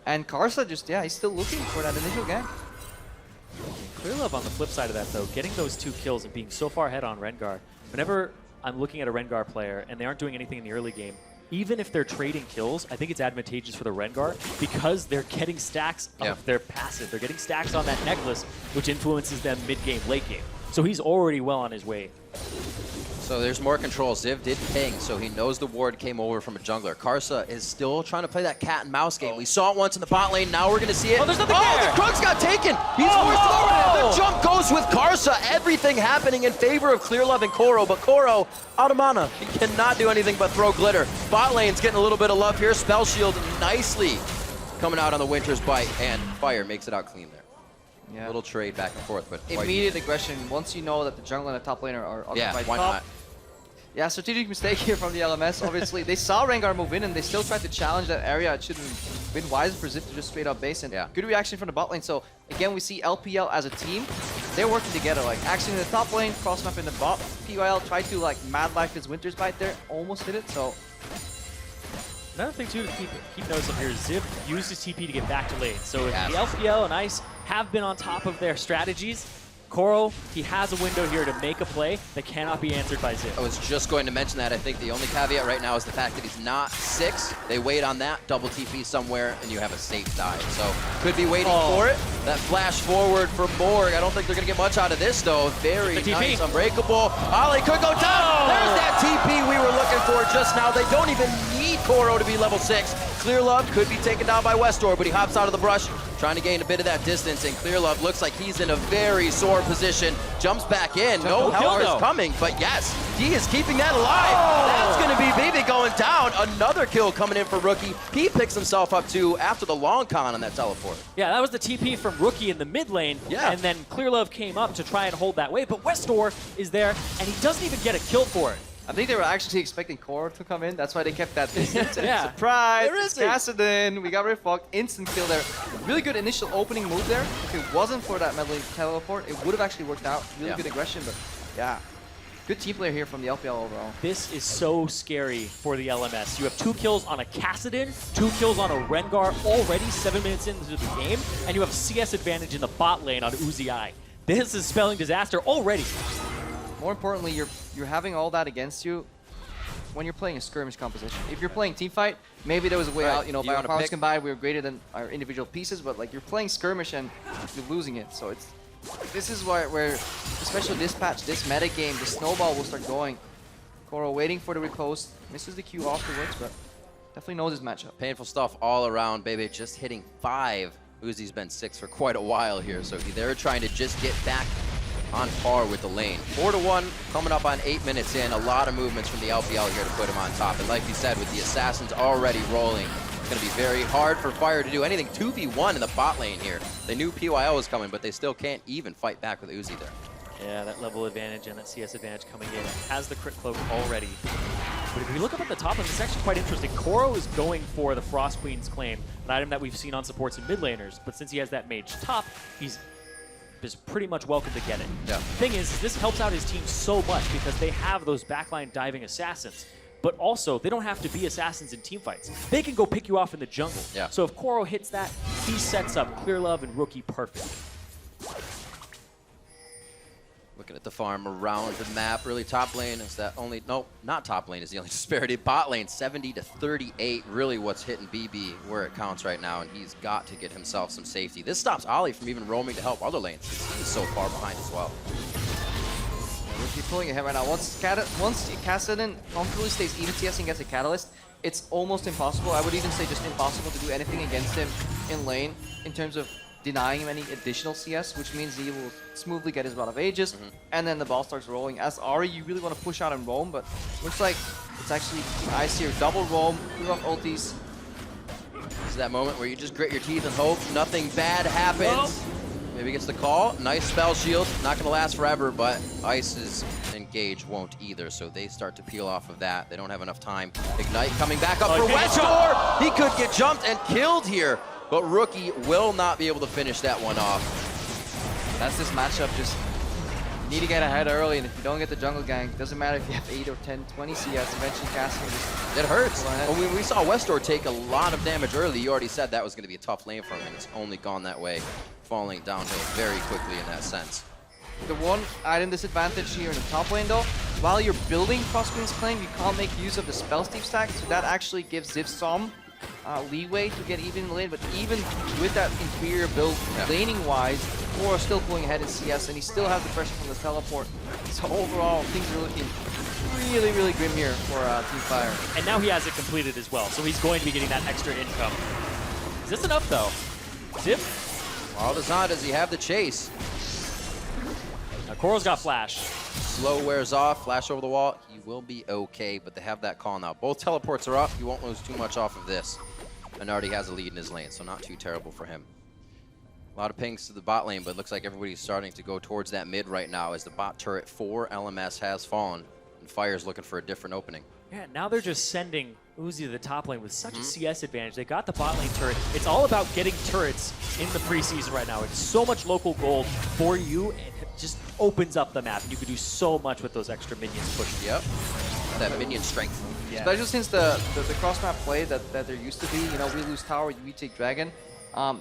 [SPEAKER 18] And Karsa just, he's still looking for that initial gank.
[SPEAKER 12] Clear Love on the flip side of that, though, getting those 2 kills and being so far ahead on Rengar. Whenever I'm looking at a Rengar player and they aren't doing anything in the early game, even if they're trading kills, I think it's advantageous for the Rengar because they're getting stacks of their passive. They're getting stacks on that necklace, which influences them mid-game, late game. So he's already well on his way.
[SPEAKER 23] So there's more control. Ziv did ping, so he knows the ward came over from a jungler. Karsa is still trying to play that cat and mouse game. We saw it once in the bot lane. Now we're going to see it.
[SPEAKER 12] Oh, there's nothing there.
[SPEAKER 23] The Crooks got taken. He's forced forward. The jump goes with Karsa. Everything happening in favor of Clear Love and Koro, but Koro out of mana. He cannot do anything but throw glitter. Bot lane's getting a little bit of love here. Spell Shield nicely coming out on the Winter's Bite, and Fire makes it out clean there.
[SPEAKER 18] Yeah.
[SPEAKER 23] A little trade back and forth, but
[SPEAKER 18] immediate aggression. Once you know that the jungle and the top laner are occupied
[SPEAKER 23] why
[SPEAKER 18] top,
[SPEAKER 23] not?
[SPEAKER 18] Yeah, strategic mistake here from the LMS. Obviously, they saw Rengar move in and they still tried to challenge that area. It should have been wiser for Zip to just straight up base, and good reaction from the bot lane. So again, we see LPL as a team. They're working together, like Action in the top lane, cross map in the bot. PYL tried to like mad life his Winter's Bite there, almost hit it. So
[SPEAKER 12] another thing too to keep notice of here is Ziv used his TP to get back to lane. So if the LPL and Ice have been on top of their strategies, Koro, he has a window here to make a play that cannot be answered by Ziv.
[SPEAKER 23] I was just going to mention that. I think the only caveat right now is the fact that he's not 6. They wait on that, double TP somewhere, and you have a safe dive. So could be waiting for it. That flash forward from Morg. I don't think they're going to get much out of this, though. Very nice, unbreakable. Ollie could go down. There's that TP we were looking for just now. They don't even need Koro to be level 6. Clear Love could be taken down by Westor, but he hops out of the brush, trying to gain a bit of that distance, and Clear Love looks like he's in a very sore position. Jumps back in. No power is coming, but yes, he is keeping that alive. That's going to be Bibi going down. Another kill coming in for Rookie. He picks himself up too after the long con on that teleport.
[SPEAKER 12] Yeah, that was the TP from Rookie in the mid lane, and then Clear Love came up to try and hold that wave, but Westor is there, and he doesn't even get a kill for it.
[SPEAKER 18] I think they were actually expecting Koro to come in. That's why they kept that distance. Surprise! It's Kassadin. We got Riftwalk. Instant kill there. Really good initial opening move there. If it wasn't for that meddling teleport, it would have actually worked out. Really good aggression, but yeah. Good team player here from the LPL overall.
[SPEAKER 12] This is so scary for the LMS. You have 2 kills on a Kassadin, 2 kills on a Rengar already 7 minutes into the game, and you have a CS advantage in the bot lane on Uzi. This is spelling disaster already.
[SPEAKER 18] More importantly, you're having all that against you when you're playing a skirmish composition. If you're playing teamfight, maybe there was a way out, you know, by our powers combined, we were greater than our individual pieces, but like you're playing skirmish and you're losing it. So this is where especially this patch, this meta game, the snowball will start going. Koro waiting for the riposte, misses the Q afterwards, but definitely knows his matchup.
[SPEAKER 23] Painful stuff all around, baby. Just hitting 5. Uzi's been 6 for quite a while here, so they're trying to just get back on par with the lane. 4-1 coming up on 8 minutes in. A lot of movements from the LPL here to put him on top. And like you said, with the Assassins already rolling, it's going to be very hard for Fire to do anything. 2v1 in the bot lane here. They knew PYL was coming, but they still can't even fight back with Uzi there.
[SPEAKER 12] Yeah, that level advantage and that CS advantage coming in. Has the crit cloak already. But if you look up at the top, it's actually quite interesting. Koro is going for the Frost Queen's claim, an item that we've seen on supports and mid laners. But since he has that mage top, he's is pretty much welcome to get it. The thing is, this helps out his team so much because they have those backline diving assassins. But also, they don't have to be assassins in teamfights. They can go pick you off in the jungle. So if Koro hits that, he sets up Clear Love and Rookie perfect.
[SPEAKER 23] Looking at the farm around the map, really top lane is that only, no, not top lane is the only disparity. Bot lane 70-38, really what's hitting BB where it counts right now, and he's got to get himself some safety. This stops Ollie from even roaming to help other lanes. He's so far behind as well.
[SPEAKER 18] Rookie pulling ahead right now. Once Kassadin comfortably stays even CS and gets a Catalyst, it's almost impossible. I would even say just impossible to do anything against him in lane in terms of denying him any additional CS, which means he will smoothly get his Rod of Ages, and then the ball starts rolling. As Ari, you really want to push out and roam, but looks like it's actually Ice here. Double roam, pull off ultis.
[SPEAKER 23] This is that moment where you just grit your teeth and hope nothing bad happens. Maybe gets the call. Nice spell shield. Not going to last forever, but Ice's engage won't either, so they start to peel off of that. They don't have enough time. Ignite coming back up for Westor. He could get jumped and killed here, but Rookie will not be able to finish that one off.
[SPEAKER 18] That's this matchup. Just need to get ahead early, and if you don't get the jungle gank, it doesn't matter if you have 8 or 10, 20 CS, eventually casting just...
[SPEAKER 23] It hurts. When we saw Westor take a lot of damage early, you already said that was going to be a tough lane for him, and it's only gone that way, falling downhill very quickly in that sense.
[SPEAKER 18] The one item disadvantage here in the top lane though, while you're building Frost Queen's Claim, you can't make use of the spell steep stack, so that actually gives Ziv some leeway to get even in the lane, but even with that inferior build, laning-wise, Koro is still pulling ahead in CS, and he still has the pressure from the teleport. So overall, things are looking really, really grim here for Team Fire.
[SPEAKER 12] And now he has it completed as well, so he's going to be getting that extra income. Is this enough, though? Zip?
[SPEAKER 23] Well, does not. Does he have the chase?
[SPEAKER 12] Now, Koro's got flash.
[SPEAKER 23] Slow wears off, flash over the wall. He will be okay, but they have that call now. Both teleports are up. He won't lose too much off of this. And already has a lead in his lane, so not too terrible for him. A lot of pings to the bot lane, but it looks like everybody's starting to go towards that mid right now as the bot turret for LMS has fallen. Fire's looking for a different opening.
[SPEAKER 12] Yeah, now they're just sending Uzi to the top lane with such a CS advantage. They got the bot lane turret. It's all about getting turrets in the preseason right now. It's so much local gold for you, and it just opens up the map. And you can do so much with those extra minions pushing.
[SPEAKER 23] Yep. That minion strength.
[SPEAKER 18] Yeah. Especially since the cross-map play that there used to be, you know, we lose tower, we take dragon,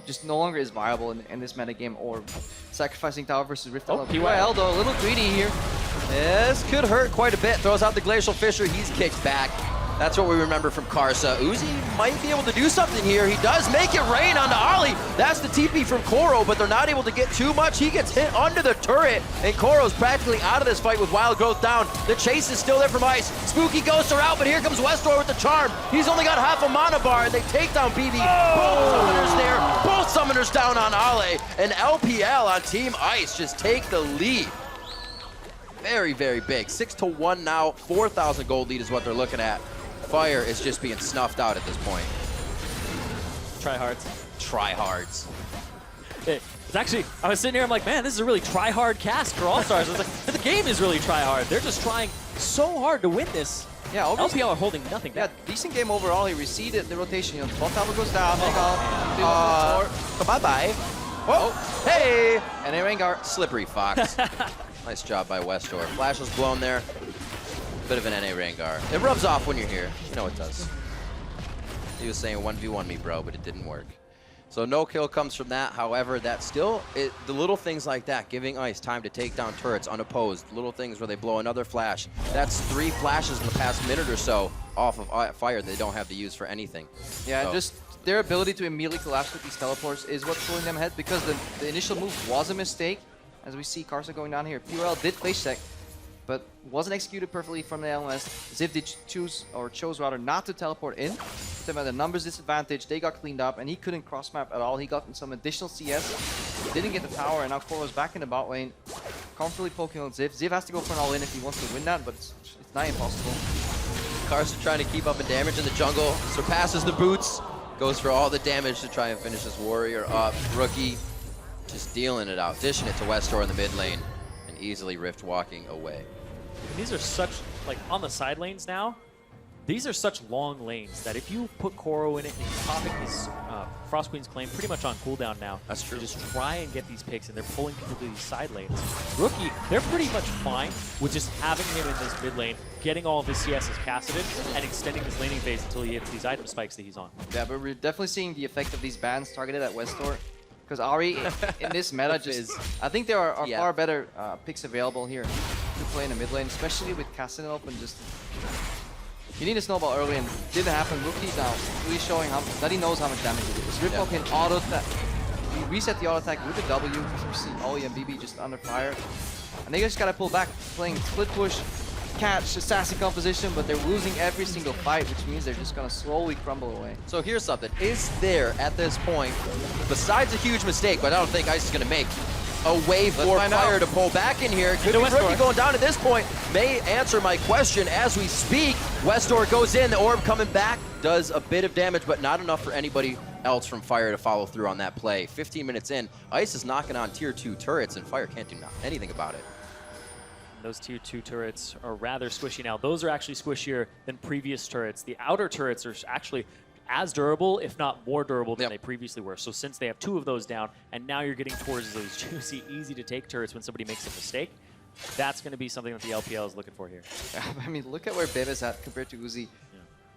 [SPEAKER 18] just no longer is viable in this metagame, or sacrificing tower versus Rift.
[SPEAKER 23] PYL though, a little greedy here. This could hurt quite a bit. Throws out the Glacial Fissure, he's kicked back. That's what we remember from Karsa. Uzi might be able to do something here. He does make it rain onto Ollie. That's the TP from Koro, but they're not able to get too much. He gets hit under the turret, and Koro's practically out of this fight with Wild Growth down. The chase is still there from Ice. Spooky Ghosts are out, but here comes Westor with the charm. He's only got half a mana bar, and they take down BB. Both summoners there, both summoners down on Ale, and LPL on Team Ice just take the lead. Very, very big. 6-1 now, 4,000 gold lead is what they're looking at. Fire is just being snuffed out at this point.
[SPEAKER 12] Tryhards.
[SPEAKER 23] Tryhards.
[SPEAKER 12] It's actually, I was sitting here, I'm like, man, this is a really try-hard cast for All-Stars. I was like, the game is really try-hard. They're just trying so hard to win this.
[SPEAKER 18] Yeah,
[SPEAKER 12] LPL are holding nothing back.
[SPEAKER 18] Yeah, decent game overall. He receded the rotation. You know, bot tower goes down.
[SPEAKER 23] Bye-bye.
[SPEAKER 18] Oh,
[SPEAKER 23] hey!
[SPEAKER 18] And a Rengar.
[SPEAKER 23] Slippery Fox. Nice job by Westor. Flash was blown there. Bit of an NA Rengar. It rubs off when you're here. You know it does. He was saying 1v1 me, bro, but it didn't work. So no kill comes from that. However, that's still, the little things like that, giving Ice time to take down turrets unopposed, little things where they blow another flash. That's 3 flashes in the past minute or so off of Fire they don't have to use for anything.
[SPEAKER 18] Yeah,
[SPEAKER 23] so.
[SPEAKER 18] just their ability to immediately collapse with these teleports is what's pulling them ahead, because the initial move was a mistake. As we see Karsa going down here. PRL did place check, but wasn't executed perfectly from the LMS. Ziv did chose rather not to teleport in. Put them at a numbers disadvantage. They got cleaned up, and he couldn't cross map at all. He got some additional CS. Didn't get the tower, and now Koro's back in the bot lane, comfortably poking on Ziv. Ziv has to go for an all-in if he wants to win that, but it's not impossible.
[SPEAKER 23] Karsa trying to keep up in damage in the jungle, surpasses the boots, goes for all the damage to try and finish this warrior up. Rookie just dealing it out, dishing it to Westor in the mid lane, and easily Rift walking away.
[SPEAKER 12] These are such, like, on the side lanes now, these are such long lanes that if you put Koro in it and he's popping his Frost Queen's Claim pretty much on cooldown now.
[SPEAKER 23] That's true.
[SPEAKER 12] Just try and get these picks, and they're pulling people to these side lanes. Rookie, they're pretty much fine with just having him in this mid lane, getting all of his CSs casted, and extending his laning phase until he hits these item spikes that he's on.
[SPEAKER 18] Yeah, but we're definitely seeing the effect of these bans targeted at Westor. Because Ari, in this meta, just I think there are far better picks available here to play in the mid lane, especially with Cassidy open. Just you need a snowball early, and didn't happen. Rookie now really showing that he knows how much damage he does. Ripple can auto attack. We reset the auto attack with the W. We see Ollie and BB just under fire, and they just gotta pull back, playing split push, catch, assassin composition, but they're losing every single fight, which means they're just gonna slowly crumble away.
[SPEAKER 23] So here's something. Is there, at this point, besides a huge mistake, but I don't think Ice is going to make, a way for Fire to pull back in here? Could be Rookie going down at this point. May answer my question as we speak. Westor goes in, the orb coming back, does a bit of damage, but not enough for anybody else from Fire to follow through on that play. 15 minutes in, Ice is knocking on tier 2 turrets, and Fire can't do anything about it.
[SPEAKER 12] Those tier 2 turrets are rather squishy now. Those are actually squishier than previous turrets. The outer turrets are actually as durable, if not more durable than they previously were. So since they have 2 of those down, and now you're getting towards those juicy, easy to take turrets when somebody makes a mistake, that's going to be something that the LPL is looking for here.
[SPEAKER 18] I mean, look at where Beb is at compared to Uzi.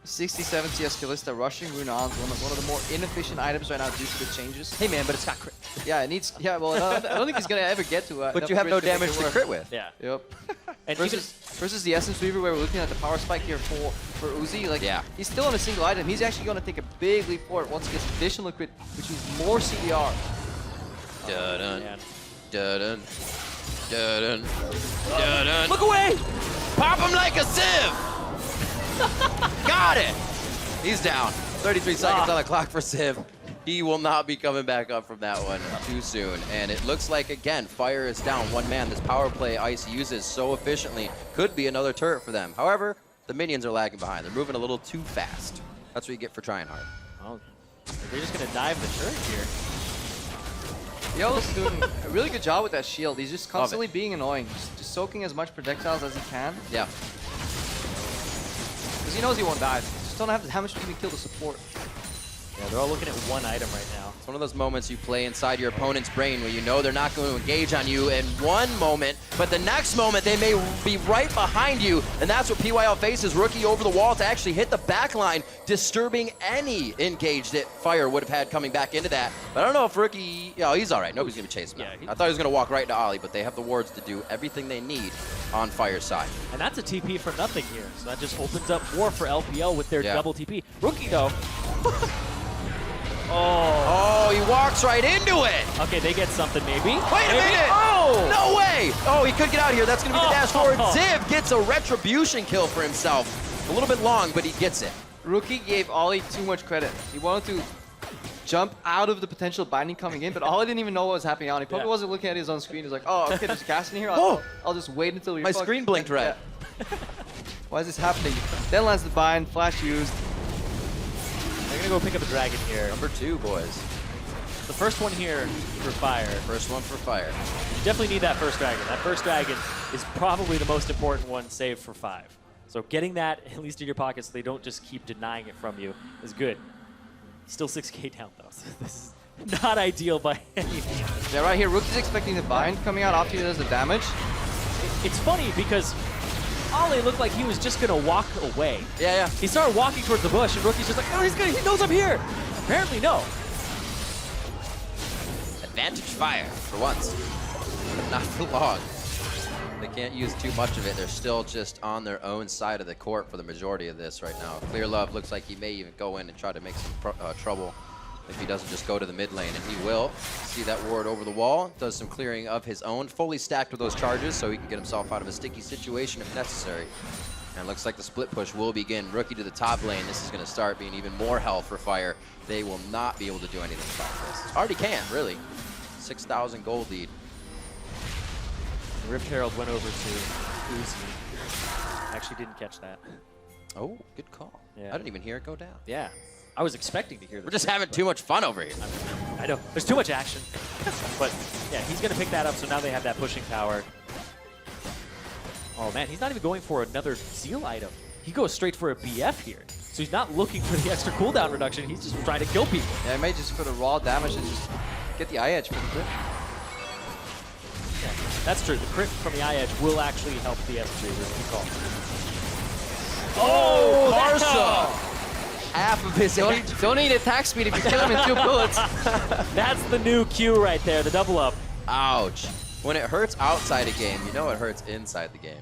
[SPEAKER 18] 67 CS Kalista, rushing Rune on, one of the more inefficient items right now due to the changes.
[SPEAKER 12] Hey man, but it's got crit.
[SPEAKER 18] Yeah, it needs. Yeah, well, I don't think he's gonna ever get to.
[SPEAKER 23] But you have no damage to crit with.
[SPEAKER 12] Yeah.
[SPEAKER 18] Yep.
[SPEAKER 12] And
[SPEAKER 18] versus the Essence Weaver, where we're looking at the power spike here for Uzi. Like, he's still on a single item. He's actually gonna take a big leap forward once he gets additional crit, which means more CDR.
[SPEAKER 23] Dun-dun. Dun-dun. Dun-dun. Dun-dun.
[SPEAKER 12] Look away!
[SPEAKER 23] Pop him like a sieve! Got it! He's down. 33 seconds on the clock for Civ. He will not be coming back up from that one too soon. And it looks like, again, Fire is down 1 man. This power play Ice uses so efficiently could be another turret for them. However, the minions are lagging behind. They're moving a little too fast. That's what you get for trying hard.
[SPEAKER 12] Oh, they're just going to dive the turret here.
[SPEAKER 18] Yellow's doing a really good job with that shield. He's just constantly being annoying. Just soaking as much projectiles as he can.
[SPEAKER 23] Yeah.
[SPEAKER 18] Because he knows he won't die. Just don't have the damage to even kill the support.
[SPEAKER 24] Yeah, they're all looking at one item right now.
[SPEAKER 23] It's one of those moments you play inside your opponent's brain where you know they're not going to engage on you in one moment, but the next moment they may be right behind you, and that's what PYL faces. Rookie over the wall to actually hit the back line, disturbing any engage that Fire would have had coming back into that. But I don't know if Rookie, he's all right. Nobody's going to chase him out. I thought he was going to walk right into Ollie, but they have the wards to do everything they need on Fire's side.
[SPEAKER 24] And that's a TP for nothing here. So that just opens up more for LPL with their double TP. Rookie, though.
[SPEAKER 23] Oh, he walks right into it.
[SPEAKER 24] Okay, they get something maybe.
[SPEAKER 23] Wait a minute.
[SPEAKER 24] Oh!
[SPEAKER 23] No way. Oh, he could get out of here. That's going to be the dash forward. Ziv gets a retribution kill for himself. A little bit long, but he gets it.
[SPEAKER 18] Rookie gave Ollie too much credit. He wanted to jump out of the potential binding coming in, but Ollie didn't even know what was happening on. He probably wasn't looking at his own screen. He's like, oh, okay, there's a cast in here. I'll just wait until we
[SPEAKER 23] My screen blinked red.
[SPEAKER 18] Yeah. Why is this happening? Then lands the bind, flash used.
[SPEAKER 24] They're going to go pick up a dragon here.
[SPEAKER 23] Number 2, boys.
[SPEAKER 24] The first one here for Fire.
[SPEAKER 23] First one for Fire.
[SPEAKER 24] You definitely need that first dragon. That first dragon is probably the most important one saved for 5. So getting that at least in your pocket so they don't just keep denying it from you is good. Still 6k down though. So this is not ideal by any means.
[SPEAKER 18] Yeah, right here, Rookie's expecting the bind coming out after he does the damage.
[SPEAKER 24] It's funny because Ollie looked like he was just gonna walk away.
[SPEAKER 23] Yeah.
[SPEAKER 24] He started walking towards the bush, and Rookie's just like, oh, he knows I'm here. Apparently, no.
[SPEAKER 23] Advantage Fire for once, but not for long. They can't use too much of it. They're still just on their own side of the court for the majority of this right now. Clear Love looks like he may even go in and try to make some trouble if he doesn't just go to the mid lane, and he will. See that ward over the wall, does some clearing of his own, fully stacked with those charges so he can get himself out of a sticky situation if necessary. And looks like the split push will begin. Rookie to the top lane. This is going to start being even more hell for Fire. They will not be able to do anything about this. Already can, really. 6,000 gold lead.
[SPEAKER 24] Rift Herald went over to Uzi. Actually didn't catch that.
[SPEAKER 23] Oh, good call.
[SPEAKER 24] Yeah.
[SPEAKER 23] I didn't even hear it go down.
[SPEAKER 24] Yeah. I was expecting to hear this.
[SPEAKER 23] We're just having too much fun over here.
[SPEAKER 24] I know. There's too much action. But, yeah, he's going to pick that up, so now they have that pushing power. Oh, man, he's not even going for another Zeal item. He goes straight for a BF here. So he's not looking for the extra cooldown reduction. He's just trying to kill people.
[SPEAKER 18] Yeah, he may just for the raw damage and just get the eye edge for the crit.
[SPEAKER 24] Yeah, that's true. The crit from the eye edge will actually help the SG. Good call.
[SPEAKER 23] Oh, Barca! Half of his
[SPEAKER 18] don't need attack speed if you kill him in 2 bullets.
[SPEAKER 24] That's the new Q right there, the double up.
[SPEAKER 23] Ouch. When it hurts outside a game, you know it hurts inside the game.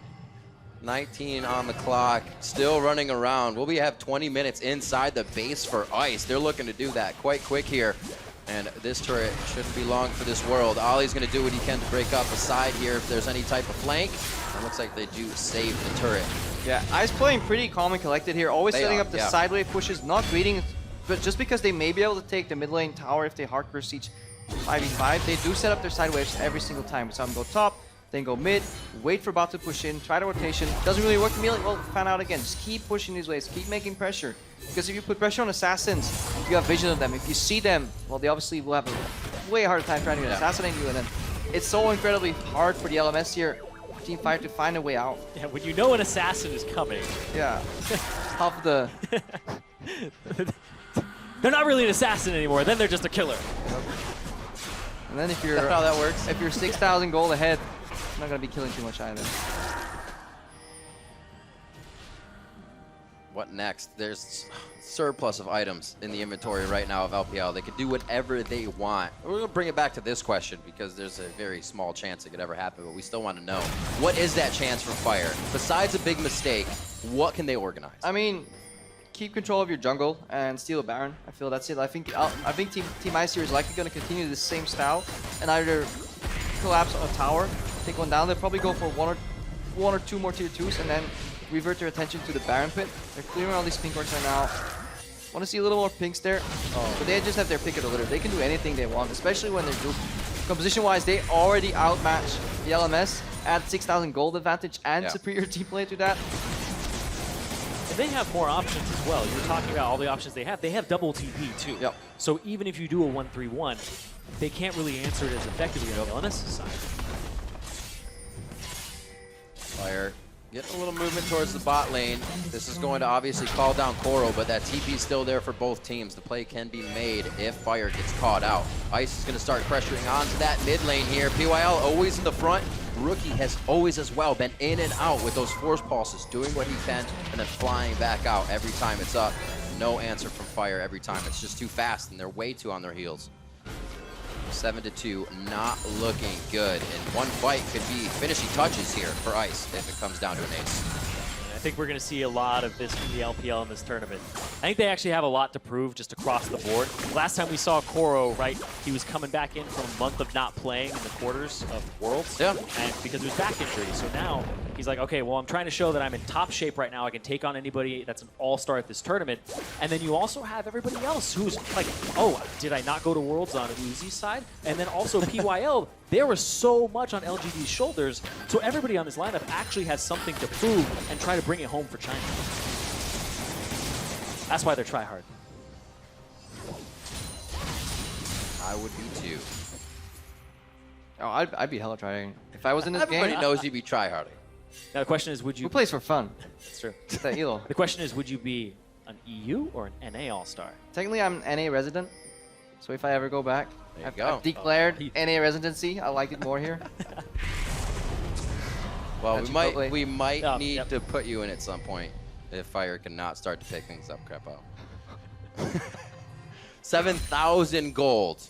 [SPEAKER 23] 19 on the clock, still running around. Will we have 20 minutes inside the base for Ice? They're looking to do that quite quick here. And this turret shouldn't be long for this world. Ollie's going to do what he can to break up a side here if there's any type of flank. It looks like they do save the turret.
[SPEAKER 18] Yeah, Ice playing pretty calm and collected here, always setting up the sideway pushes, not greeting, but just because they may be able to take the mid lane tower if they hard burst each 5v5, they do set up their side waves every single time. We saw them go top, then go mid, wait for bot to push in, try the rotation. Doesn't really work immediately, well, fan out again. Just keep pushing these waves, keep making pressure. Because if you put pressure on assassins, you have vision of them. If you see them, well, they obviously will have a way harder time trying to assassinate you. And then it's so incredibly hard for the LMS here, Team Fire, to find a way out.
[SPEAKER 24] Yeah, when you know an assassin is coming.
[SPEAKER 18] Yeah. Half the...
[SPEAKER 24] They're not really an assassin anymore, then they're just a killer.
[SPEAKER 18] And then if you're...
[SPEAKER 23] That's how that works.
[SPEAKER 18] If you're 6,000 gold ahead, you're not going to be killing too much either.
[SPEAKER 23] What next? There's surplus of items in the inventory right now of LPL. They can do whatever they want. We're going to bring it back to this question because there's a very small chance it could ever happen, but we still want to know. What is that chance for Fire? Besides a big mistake, what can they organize?
[SPEAKER 18] I mean, keep control of your jungle and steal a Baron. I feel that's it. I think Team Ice here is likely going to continue the same style and either collapse on a tower, take one down. They'll probably go for one or two more tier 2s and then revert their attention to the Baron pit. They're clearing all these pink wards right now. Want to see a little more pinks there, but they just have their pick of the litter. They can do anything they want, especially when they're duped. Composition-wise, they already outmatch the LMS, add 6,000 gold advantage and superior team play to that.
[SPEAKER 24] And they have more options as well. You're talking about all the options they have. They have double TP too.
[SPEAKER 18] Yep.
[SPEAKER 24] So even if you do a 1-3-1, they can't really answer it as effectively on the LMS side.
[SPEAKER 23] Fire Getting a little movement towards the bot lane. This is going to obviously call down Koro, but that TP is still there for both teams. The play can be made if Fire gets caught out. Ice is going to start pressuring onto that mid lane here. PYL always in the front. Rookie has always as well been in and out with those force pulses, doing what he can and then flying back out every time it's up. No answer from Fire every time. It's just too fast and they're way too on their heels. 7-2, not looking good. And one fight could be finishing touches here for Ice if it comes down to an ace.
[SPEAKER 12] I think we're going to see a lot of this from the LPL in this tournament. I think they actually have a lot to prove just across the board. Last time we saw Koro, right, he was coming back in from a month of not playing in the quarters of Worlds.
[SPEAKER 23] Yeah.
[SPEAKER 12] And because of his back injury. So now he's like, okay, well, I'm trying to show that I'm in top shape right now. I can take on anybody that's an all-star at this tournament. And then you also have everybody else who's like, oh, did I not go to Worlds on Uzi's side? And then also PYL, there was so much on LGD's shoulders. So everybody on this lineup actually has something to prove and try to bring it home for China. That's why they're try hard.
[SPEAKER 23] I would be too.
[SPEAKER 18] Oh, I'd be hella trying. If I was in this game...
[SPEAKER 23] Everybody knows you'd be try-harding.
[SPEAKER 12] Now the question is, would you...
[SPEAKER 18] Who plays for fun?
[SPEAKER 12] That's true.
[SPEAKER 18] Get that elo.
[SPEAKER 12] The question is, would you be an EU or an NA All-Star?
[SPEAKER 18] Technically, I'm an NA resident. So if I ever go back, I've declared NA residency. I like it more here.
[SPEAKER 23] Well, we might need to put you in at some point if Fire cannot start to pick things up. Crap out. 7,000 gold.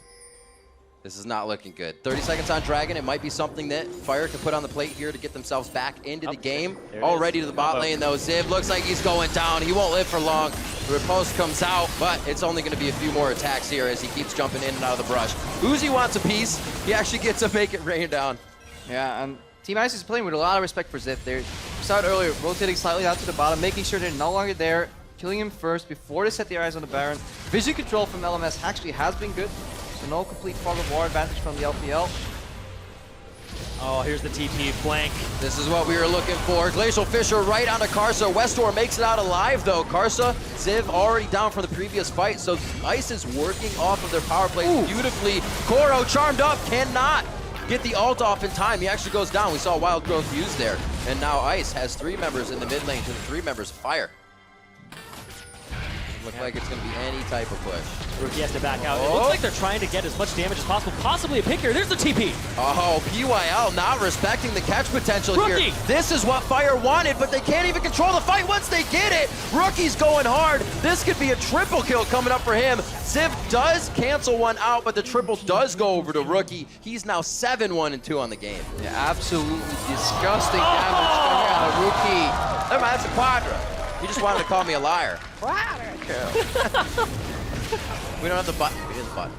[SPEAKER 23] This is not looking good. 30 seconds on Dragon. It might be something that Fire can put on the plate here to get themselves back into the game. Already to the bot lane, though. Ziv looks like he's going down. He won't live for long. The riposte comes out, but it's only going to be a few more attacks here as he keeps jumping in and out of the brush. Uzi wants a piece. He actually gets to make it rain down.
[SPEAKER 18] Yeah, Team Ice is playing with a lot of respect for Ziv. They started earlier, rotating slightly out to the bottom, making sure they're no longer there, killing him first before they set their eyes on the Baron. Vision control from LMS actually has been good. So no complete fog of war advantage from the LPL.
[SPEAKER 12] Oh, here's the TP flank.
[SPEAKER 23] This is what we were looking for. Glacial Fissure right onto Karsa. Westor makes it out alive, though. Karsa, Ziv already down from the previous fight, so Ice is working off of their power plays beautifully. Koro charmed up, cannot get the ult off in time. He actually goes down. We saw Wild Growth used there. And now Ice has 3 members in the mid lane to the 3 members of Fire. Look like it's going to be any type of push.
[SPEAKER 12] Rookie has to back out. It looks like they're trying to get as much damage as possible. Possibly a pick here. There's the TP.
[SPEAKER 23] Oh, PYL not respecting the catch potential
[SPEAKER 12] Rookie.
[SPEAKER 23] here. This is what Fire wanted, but they can't even control the fight once they get it. Rookie's going hard. This could be a triple kill coming up for him. Ziv does cancel one out, but the triple does go over to Rookie. He's now 7-1-2 on the game.
[SPEAKER 18] Yeah, absolutely disgusting damage coming out of Rookie.
[SPEAKER 23] Never mind, that's a Quadra. He just wanted to call me a liar. We don't have the button. We did the button.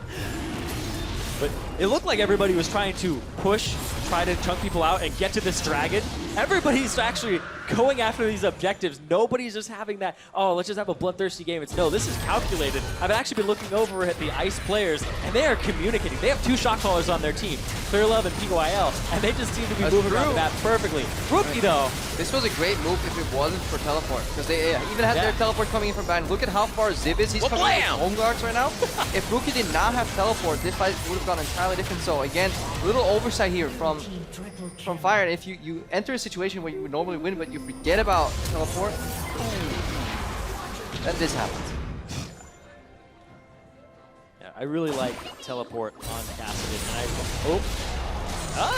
[SPEAKER 12] But it looked like everybody was trying to push, try to chunk people out, and get to this dragon. Everybody's actually going after these objectives. Nobody's just having that, oh, let's just have a bloodthirsty game. It's no, this is calculated. I've actually been looking over at the Ice players, and they are communicating. They have 2 shot callers on their team, Clearlove and PYL, and they just seem to be moving around the map perfectly. Rookie, though.
[SPEAKER 18] This was a great move if it wasn't for teleport, because they even had their teleport coming in from behind. Look at how far Ziv is. He's coming in with home guards right now. If Rookie did not have teleport, this fight would have gone entirely different. So again, a little oversight here from Fire. And if you enter a situation where you would normally win, but you forget about teleport, then this happens.
[SPEAKER 12] Yeah, I really like teleport on Cassidy.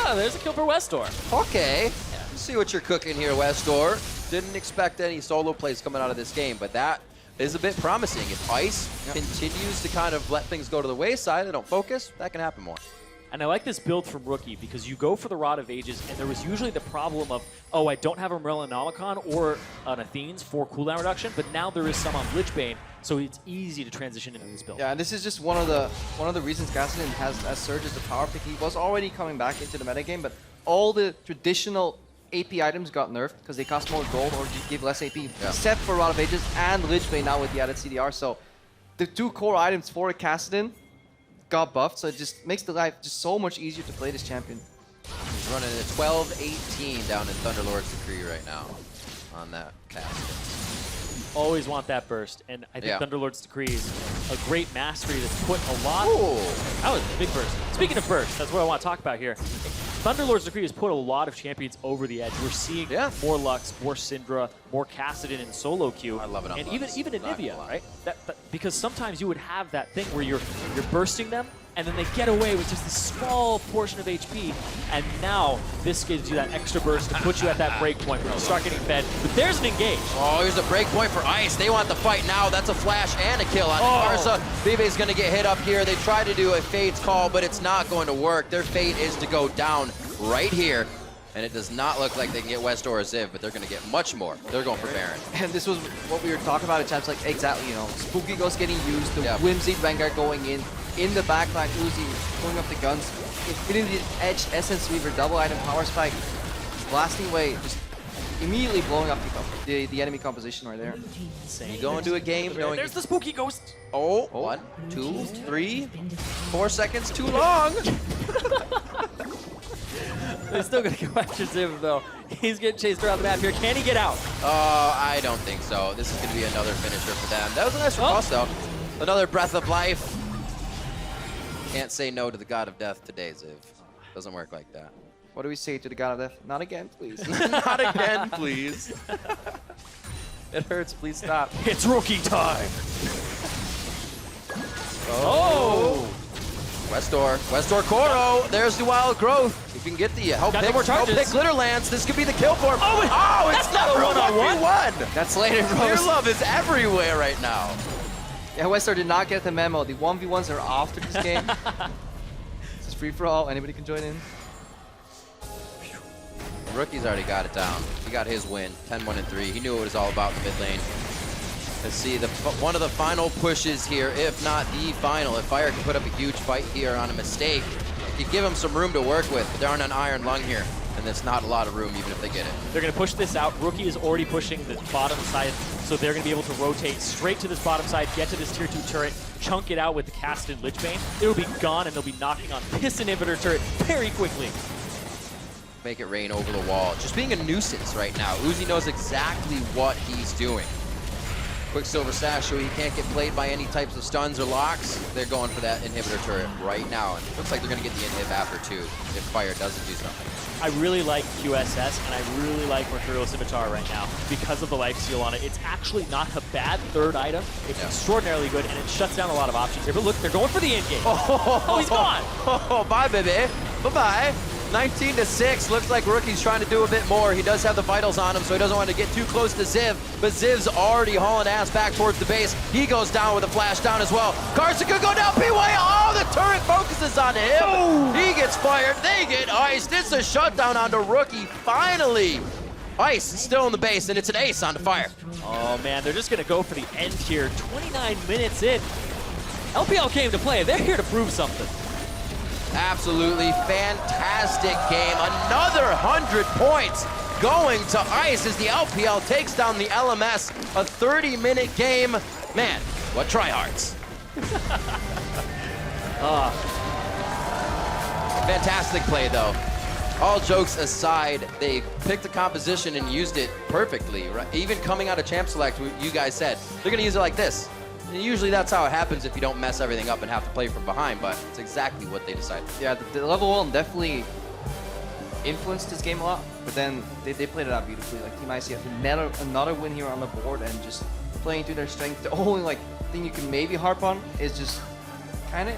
[SPEAKER 12] And there's a kill for Westor.
[SPEAKER 23] Okay. See what you're cooking here, Westor. Didn't expect any solo plays coming out of this game, but that is a bit promising. If Ice continues to kind of let things go to the wayside, they don't focus, that can happen more.
[SPEAKER 12] And I like this build from Rookie because you go for the Rod of Ages, and there was usually the problem of, oh, I don't have a Morellonomicon or an Athene's for cooldown reduction, but now there is some on Lichbane, so it's easy to transition into this build.
[SPEAKER 18] Yeah, and this is just one of the reasons Gaston has Surge as the power pick. He was already coming back into the metagame, but all the traditional AP items got nerfed because they cost more gold or give less AP, except for Rod of Ages and Lichbane now with the added CDR. So the 2 core items for Kassadin got buffed, so it just makes the life just so much easier to play this champion.
[SPEAKER 23] He's running a 12-18 down in Thunderlord's Decree right now on that cast.
[SPEAKER 12] Always want that burst, and I think Thunderlord's Decree is a great mastery that's put a lot. That was a big burst. Speaking of burst, that's what I want to talk about here. Thunderlord's Decree has put a lot of champions over the edge. We're seeing more Lux, more Syndra, more Kassadin in solo queue. I love it. And even Anivia, right? Because sometimes you would have that thing where you're bursting them, and then they get away with just a small portion of HP, and now this gives you that extra burst to put you at that break point where you start getting fed. But there's an engage.
[SPEAKER 23] Oh, here's a break point for Ice. They want the fight now. That's a flash and a kill on Barca. Bebe's gonna get hit up here. They try to do a Fade's call, but it's not going to work. Their fate is to go down right here. And it does not look like they can get West or a Ziv, but they're going to get much more. They're going for Baron.
[SPEAKER 18] And this was what we were talking about at times, like exactly, you know, Spooky Ghost getting used, the Whimsy Vanguard going in the backline, Uzi pulling up the guns, Infinity Edge, Essence Weaver, double item, Power Spike, blasting away, just immediately blowing up the enemy composition right there.
[SPEAKER 23] You go into a game knowing...
[SPEAKER 12] There's the Spooky Ghost!
[SPEAKER 23] Oh, 1, 2, 3, 4 seconds too long!
[SPEAKER 12] They're still going to go after Ziv, though. He's getting chased around the map here. Can he get out?
[SPEAKER 23] I don't think so. This is going to be another finisher for them. That was a nice cross, though. Another breath of life. Can't say no to the God of Death today, Ziv. Doesn't work like that.
[SPEAKER 18] What do we say to the God of Death? Not again, please.
[SPEAKER 23] Not again, please. It hurts. Please stop.
[SPEAKER 12] It's rookie time.
[SPEAKER 23] Oh! Westor Koro. There's the wild growth. If you can get the help pick Glitter Lance, this could be the kill for him. Oh, it's not a one-on-one.
[SPEAKER 18] That's later,
[SPEAKER 23] Clear Love is everywhere right now.
[SPEAKER 18] Yeah, Westor did not get the memo. The 1v1s are after this game. This is free for all. Anybody can join in.
[SPEAKER 23] Rookie's already got it down. He got his win, 10-1-3. He knew what it was all about in the mid lane. Let's see, one of the final pushes here, if not the final. If Fire can put up a huge fight here on a mistake, it could give them some room to work with, but they're on an iron lung here, and there's not a lot of room even if they get it.
[SPEAKER 12] They're going to push this out. Rookie is already pushing the bottom side, so they're going to be able to rotate straight to this bottom side, get to this tier 2 turret, chunk it out with the casted Lichbane. It'll be gone, and they'll be knocking on this inhibitor turret very quickly.
[SPEAKER 23] Make it rain over the wall. Just being a nuisance right now. Uzi knows exactly what he's doing. Quicksilver Sash, so he can't get played by any types of stuns or locks. They're going for that inhibitor turret right now. And it looks like they're going to get the inhib after too, if Fire doesn't do something.
[SPEAKER 12] I really like QSS, and I really like Mercurial Scimitar right now because of the life steal on it. It's actually not a bad third item. It's extraordinarily good, and it shuts down a lot of options here. But look, they're going for the end game. Oh, he's gone!
[SPEAKER 23] Oh, bye, baby. Bye-bye. 19-6. Looks like Rookie's trying to do a bit more. He does have the vitals on him, so he doesn't want to get too close to Ziv. But Ziv's already hauling ass back towards the base. He goes down with a flash down as well. Carson could go down. P-Way. Oh, the turret focuses on him. Oh. He gets fired. They get iced. It's a shutdown onto Rookie. Finally. Ice still in the base, and it's an ace onto Fire.
[SPEAKER 12] Oh, man. They're just going to go for the end here. 29 minutes in. LPL came to play. They're here to prove something.
[SPEAKER 23] Absolutely fantastic game. Another 100 points going to Ice as the LPL takes down the LMS. A 30-minute game. Man, what tryhards. Fantastic play, though. All jokes aside, they picked the composition and used it perfectly. Right? Even coming out of Champ Select, you guys said, they're going to use it like this. And usually that's how it happens if you don't mess everything up and have to play from behind, but it's exactly what they decided.
[SPEAKER 18] Yeah, the level 1 definitely influenced this game a lot, but then they played it out beautifully. Like Team Ice had another win here on the board and just playing to their strength. The only thing you can maybe harp on is just kind of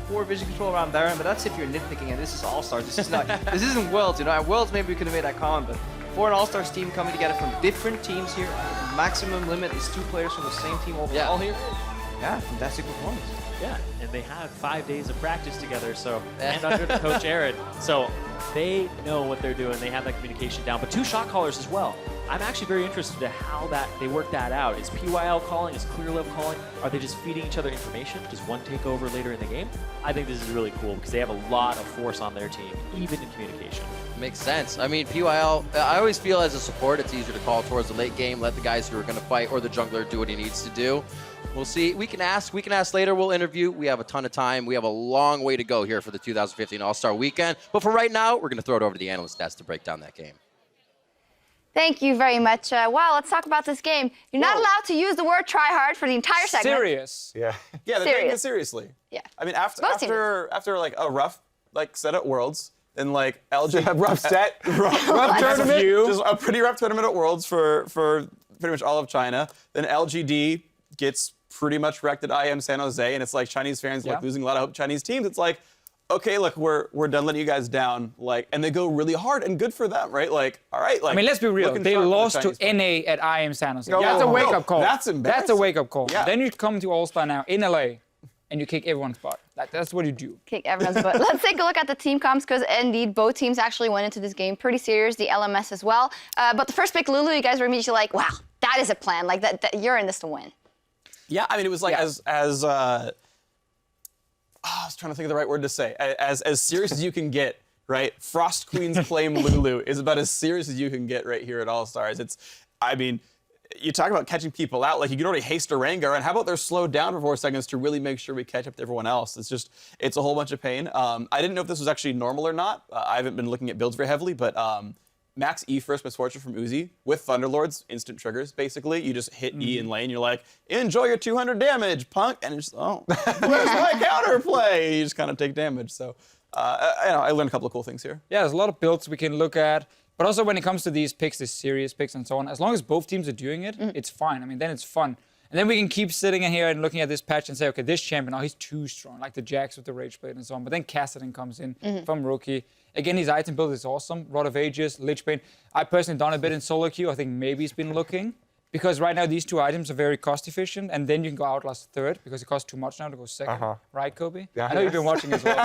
[SPEAKER 18] poor vision control around Baron, but that's if you're nitpicking, and this is All-Stars. This is not, this isn't Worlds, you know. At Worlds maybe we could have made that comment, but for an All-Stars team coming together from different teams here, the maximum limit is 2 players from the same team overall here. Yeah, fantastic performance.
[SPEAKER 12] Yeah, and they had 5 days of practice together, so, and under the coach Aaron, so they know what they're doing. They have that communication down, but 2 shot callers as well. I'm actually very interested in how they work that out. Is PYL calling? Is Clear Love calling? Are they just feeding each other information? Does one take over later in the game? I think this is really cool because they have a lot of force on their team, even in communication.
[SPEAKER 23] Makes sense. I mean, PYL, I always feel as a support, it's easier to call towards the late game, let the guys who are going to fight or the jungler do what he needs to do. We'll see. We can ask later. We'll interview. We have a ton of time. We have a long way to go here for the 2015 All-Star Weekend. But for right now, we're going to throw it over to the analyst desk to break down that game.
[SPEAKER 14] Thank you very much. Well, let's talk about this game. You're not allowed to use the word try hard for the entire segment.
[SPEAKER 15] Serious. Yeah. Yeah, they're taking it seriously.
[SPEAKER 14] Yeah.
[SPEAKER 15] I mean, after like a rough set at Worlds, then like LG
[SPEAKER 13] rough set,
[SPEAKER 15] rough tournament, just a pretty rough tournament at Worlds for pretty much all of China. Then LGD gets pretty much wrecked at IM San Jose, and it's like Chinese fans like losing a lot of hope. Chinese teams, it's like, okay, look, we're done letting you guys down, like, and they go really hard, and good for them, right? Like, all right, like.
[SPEAKER 17] I mean, let's be real. They lost to NA at IM San Jose. That's a wake-up call.
[SPEAKER 15] That's embarrassing.
[SPEAKER 17] That's a wake-up call.
[SPEAKER 15] Yeah.
[SPEAKER 17] Then you come to All-Star now in LA, and you kick everyone's butt. That's what you do.
[SPEAKER 14] Kick everyone's butt. Let's take a look at the team comps, because indeed both teams actually went into this game pretty serious, the LMS as well. But the first pick, Lulu, you guys were immediately like, wow, that is a plan. Like, that you're in this to win.
[SPEAKER 15] Yeah, I mean, it was like I was trying to think of the right word to say. As serious as you can get, right? Frost Queen's claim Lulu is about as serious as you can get right here at All Stars. I mean, you talk about catching people out, like you can already haste a Rengar, and how about they're slowed down for 4 seconds to really make sure we catch up to everyone else? It's a whole bunch of pain. I didn't know if this was actually normal or not. I haven't been looking at builds very heavily, but Max E first Misfortune from Uzi with Thunderlords, instant triggers, basically. You just hit E in lane, you're like, enjoy your 200 damage, punk, and it's oh, where's my counterplay? You just kind of take damage, so I learned a couple of cool things here.
[SPEAKER 17] Yeah, there's a lot of builds we can look at, but also when it comes to these picks, these serious picks and so on, as long as both teams are doing it, it's fine. I mean, then it's fun. And then we can keep sitting in here and looking at this patch and say, okay, this champion, oh, he's too strong, like the Jax with the Rage Blade and so on. But then Kassadin comes in from Rookie. Again, his item build is awesome. Rod of Ages, Lich Bane. I personally done a bit in solo queue. I think maybe he's been looking. Because right now these two items are very cost efficient, and then you can go Outlast third because it costs too much now to go second. Right, Kobe?
[SPEAKER 13] Yeah,
[SPEAKER 17] I know you've been watching as well.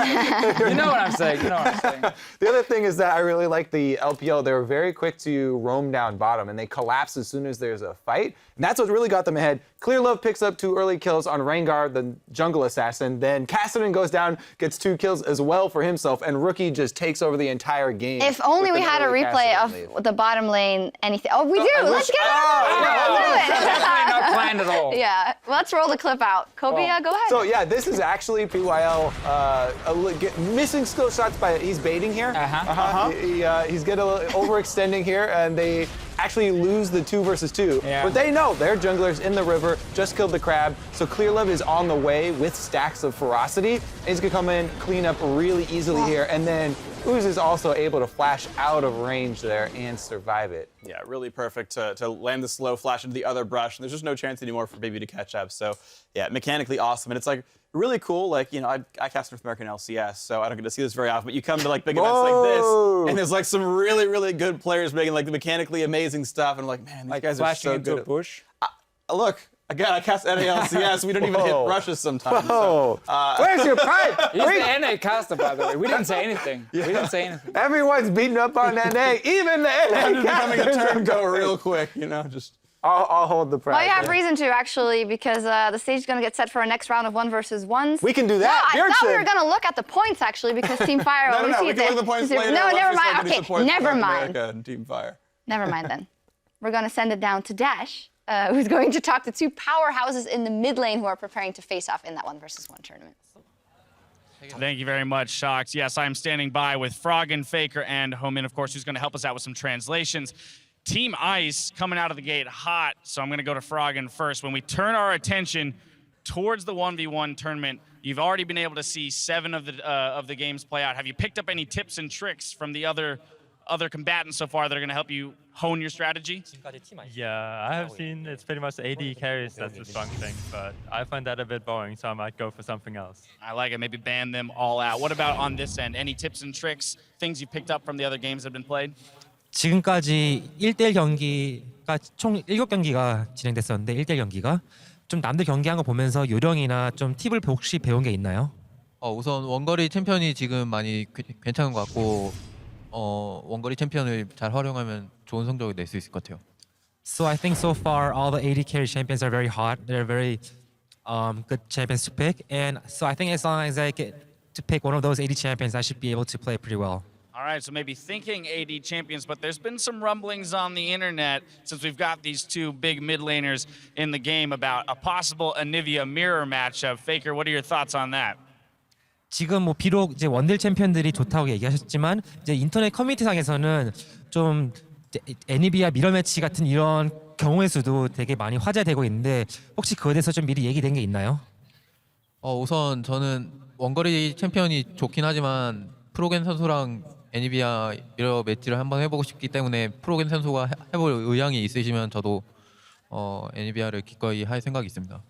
[SPEAKER 17] So you know what I'm saying.
[SPEAKER 13] The other thing is that I really like the LPL. They were very quick to roam down bottom, and they collapse as soon as there's a fight. And that's what really got them ahead. Clear Love picks up 2 early kills on Rengar, the jungle assassin. Then Kassadin goes down, gets 2 kills as well for himself, and Rookie just takes over the entire game.
[SPEAKER 14] If only we had a replay of the bottom lane anything. Oh, we do. Let's get it. Let's do it.
[SPEAKER 17] Definitely not planned at all.
[SPEAKER 14] Yeah, let's roll the clip out. Kobe, go ahead.
[SPEAKER 13] So yeah, this is actually PYL missing skill shots by he's baiting here. He's getting overextending here, and they actually lose the 2 versus 2.
[SPEAKER 17] Yeah.
[SPEAKER 13] But they know they're junglers in the river, just killed the crab. So Clear Love is on the way with stacks of ferocity. And he's gonna come in, clean up really easily here, and then Uz is also able to flash out of range there and survive it.
[SPEAKER 15] Yeah, really perfect to land the slow flash into the other brush, and there's just no chance anymore for Baby to catch up. So yeah, mechanically awesome, and it's like really cool. Like, you know, I cast North American LCS, so I don't get to see this very often, but you come to like big events like this, and there's like some really, really good players making like the mechanically amazing stuff, and I'm like, man, these guys are so good.
[SPEAKER 17] Into a bush.
[SPEAKER 15] Look. Again, I cast NALCS. We don't even hit brushes sometimes.
[SPEAKER 13] Whoa.
[SPEAKER 15] So,
[SPEAKER 13] Where's your pipe?
[SPEAKER 17] He's the NA caster, by the way. We didn't say anything. We didn't say anything.
[SPEAKER 13] Everyone's beating up on NA, even the NA.
[SPEAKER 15] I'm just becoming a turn go real quick, you know, just.
[SPEAKER 13] I'll hold the pride.
[SPEAKER 14] Well, you have reason to, actually, because the stage is going to get set for our next round of 1 versus 1s.
[SPEAKER 13] We can do that.
[SPEAKER 14] No, I thought we were going to look at the points, actually, because Team Fire always
[SPEAKER 15] we can look at the points later.
[SPEAKER 14] No, never mind.
[SPEAKER 15] Okay,
[SPEAKER 14] never mind.
[SPEAKER 15] America and Team Fire.
[SPEAKER 14] Never mind, then. We're going to send it down to Dash, who's going to talk to 2 powerhouses in the mid lane who are preparing to face off in that 1 versus 1 tournament.
[SPEAKER 16] Thank you very much, Shox. Yes, I'm standing by with Froggen, FLICKR, and Homin, of course, who's going to help us out with some translations. Team Ice coming out of the gate hot, so I'm going to go to Froggen first. When we turn our attention towards the 1v1 tournament, you've already been able to see 7 of the games play out. Have you picked up any tips and tricks from the other combatants so far that are going to help you hone your strategy?
[SPEAKER 8] Yeah, I have seen it's pretty much AD carries that's the strong thing, but I find that a bit boring, so I might go for something else.
[SPEAKER 16] I like it. Maybe ban them all out. What about on this end? Any tips and tricks, things you picked up from the other games that have been played?
[SPEAKER 9] 지금까지 1대1 경기가 총 7경기가 진행됐었는데 1대1 경기가 좀 남들 경기한 거 보면서 요령이나 좀 팁을 혹시 배운 게 있나요?
[SPEAKER 11] 우선 원거리 챔피언이 지금 많이 괜찮은 것 같고 원거리 챔피언을 잘 활용하면 좋은 성적을 낼 수 있을 것 같아요.
[SPEAKER 9] So I think so far all the AD carry champions are very hot. They're very good champions to pick, and so I think as long as I get to pick one of those AD champions, I should be able to play pretty well.
[SPEAKER 16] All right, so maybe thinking AD champions, but there's been some rumblings on the internet since we've got these 2 big mid laners in the game about a possible Anivia mirror matchup. FLICKR, what are your thoughts on that?
[SPEAKER 9] 지금 뭐 비록 이제 원딜 챔피언들이 좋다고 얘기하셨지만 이제 인터넷 커뮤니티상에서는 좀 애니비아 미러 매치 같은 이런 경우의 수도 되게 많이 화제되고 있는데 혹시 그거에 대해서 좀 미리 얘기된 게 있나요?
[SPEAKER 11] 우선 저는 원거리 챔피언이 좋긴 하지만 프로겐 선수랑 애니비아 미러 매치를 한번 해보고 싶기 때문에 프로겐 선수가 해볼 의향이 있으시면 저도 애니비아를 기꺼이 할 생각이 있습니다.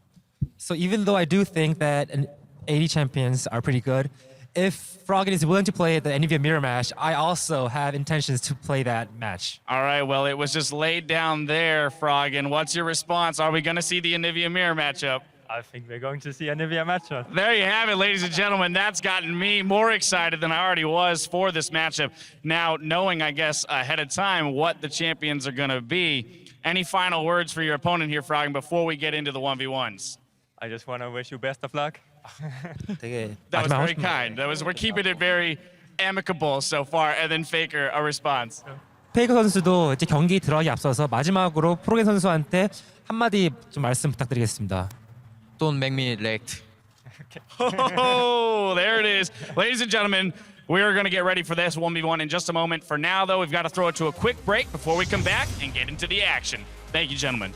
[SPEAKER 9] So even though I do think that an 80 champions are pretty good, if Froggen is willing to play the NVIDIA mirror match, I also have intentions to play that match.
[SPEAKER 16] All right, well, it was just laid down there, Froggen. What's your response? Are we going to see the Anivia Mirror matchup?
[SPEAKER 8] I think we're going to see a Nivea matchup.
[SPEAKER 16] There you have it, ladies and gentlemen. That's gotten me more excited than I already was for this matchup. Now, knowing, I guess, ahead of time what the champions are going to be, any final words for your opponent here, Froggen, before we get into the 1v1s?
[SPEAKER 8] I just want to wish you best of luck.
[SPEAKER 9] 되게
[SPEAKER 16] That was
[SPEAKER 9] 마지막
[SPEAKER 16] very
[SPEAKER 9] 하고 싶은
[SPEAKER 16] kind. We're keeping it very amicable so far. And then FLICKR, a response.
[SPEAKER 9] 페이커 선수도 이제 경기 들어가기 앞서서 마지막으로 프로겐 선수한테 한마디 좀 말씀 부탁드리겠습니다.
[SPEAKER 11] Don't make me late.
[SPEAKER 16] Oh, there it is. Ladies and gentlemen, we are going to get ready for this 1v1 in just a moment. For now, though, we've got to throw it to a quick break before we come back and get into the action. Thank you, gentlemen.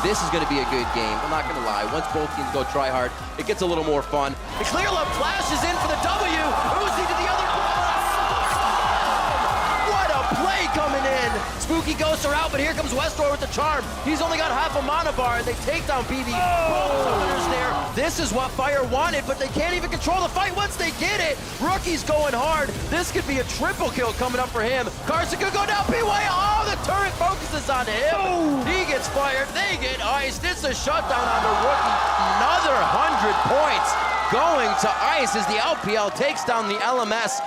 [SPEAKER 23] This is going to be a good game. I'm not going to lie. Once both teams go try hard, it gets a little more fun. And Clearlove flashes in for the W. Uzi to the other corner. What a play coming in. Spooky ghosts are out, but here comes Westor with the charm. He's only got half a mana bar, and they take down BB. Both summoners there. This is what Fire wanted, but they can't even control the fight once they get it. Rookie's going hard. This could be a triple kill coming up for him. Carson could go down. BY. Oh, the turret focuses on him. He gets fired. They get iced. It's a shutdown on the Rookie. Another 100 points going to Ice as the LPL takes down the LMS.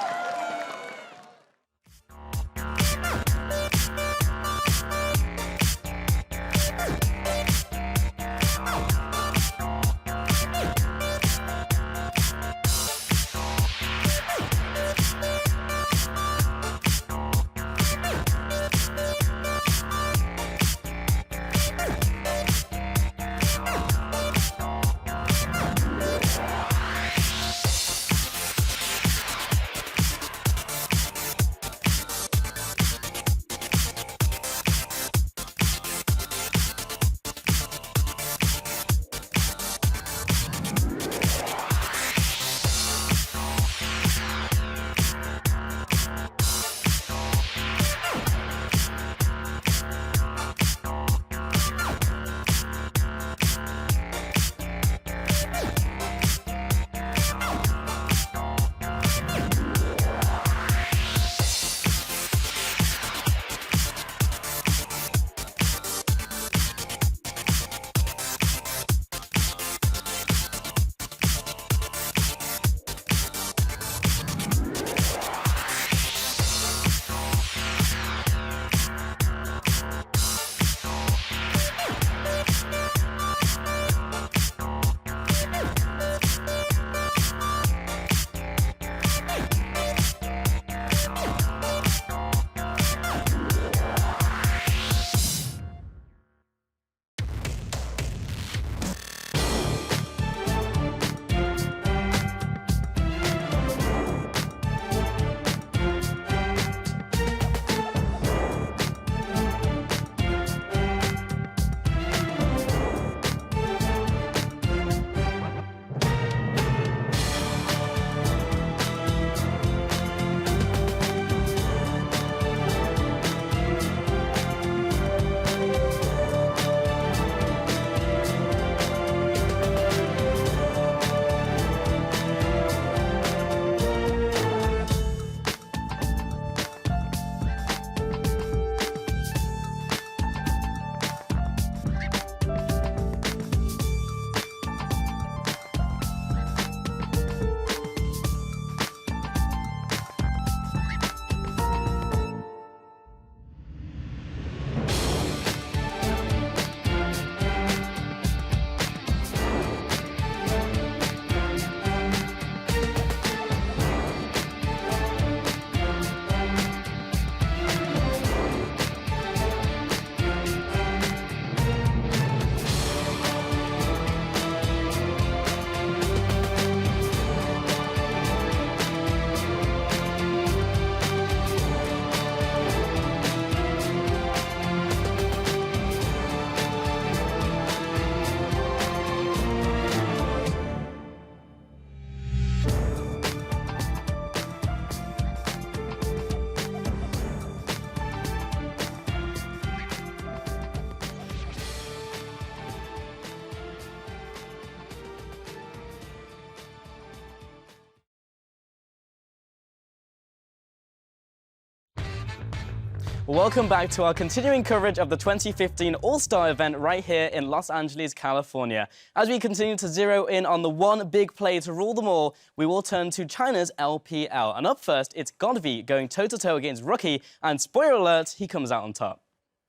[SPEAKER 5] Welcome back to our continuing coverage of the 2015 All-Star event right here in Los Angeles, California. As we continue to zero in on the one big play to rule them all, we will turn to China's LPL. And up first, it's Godvi going toe-to-toe against Rookie, and spoiler alert, he comes out on top.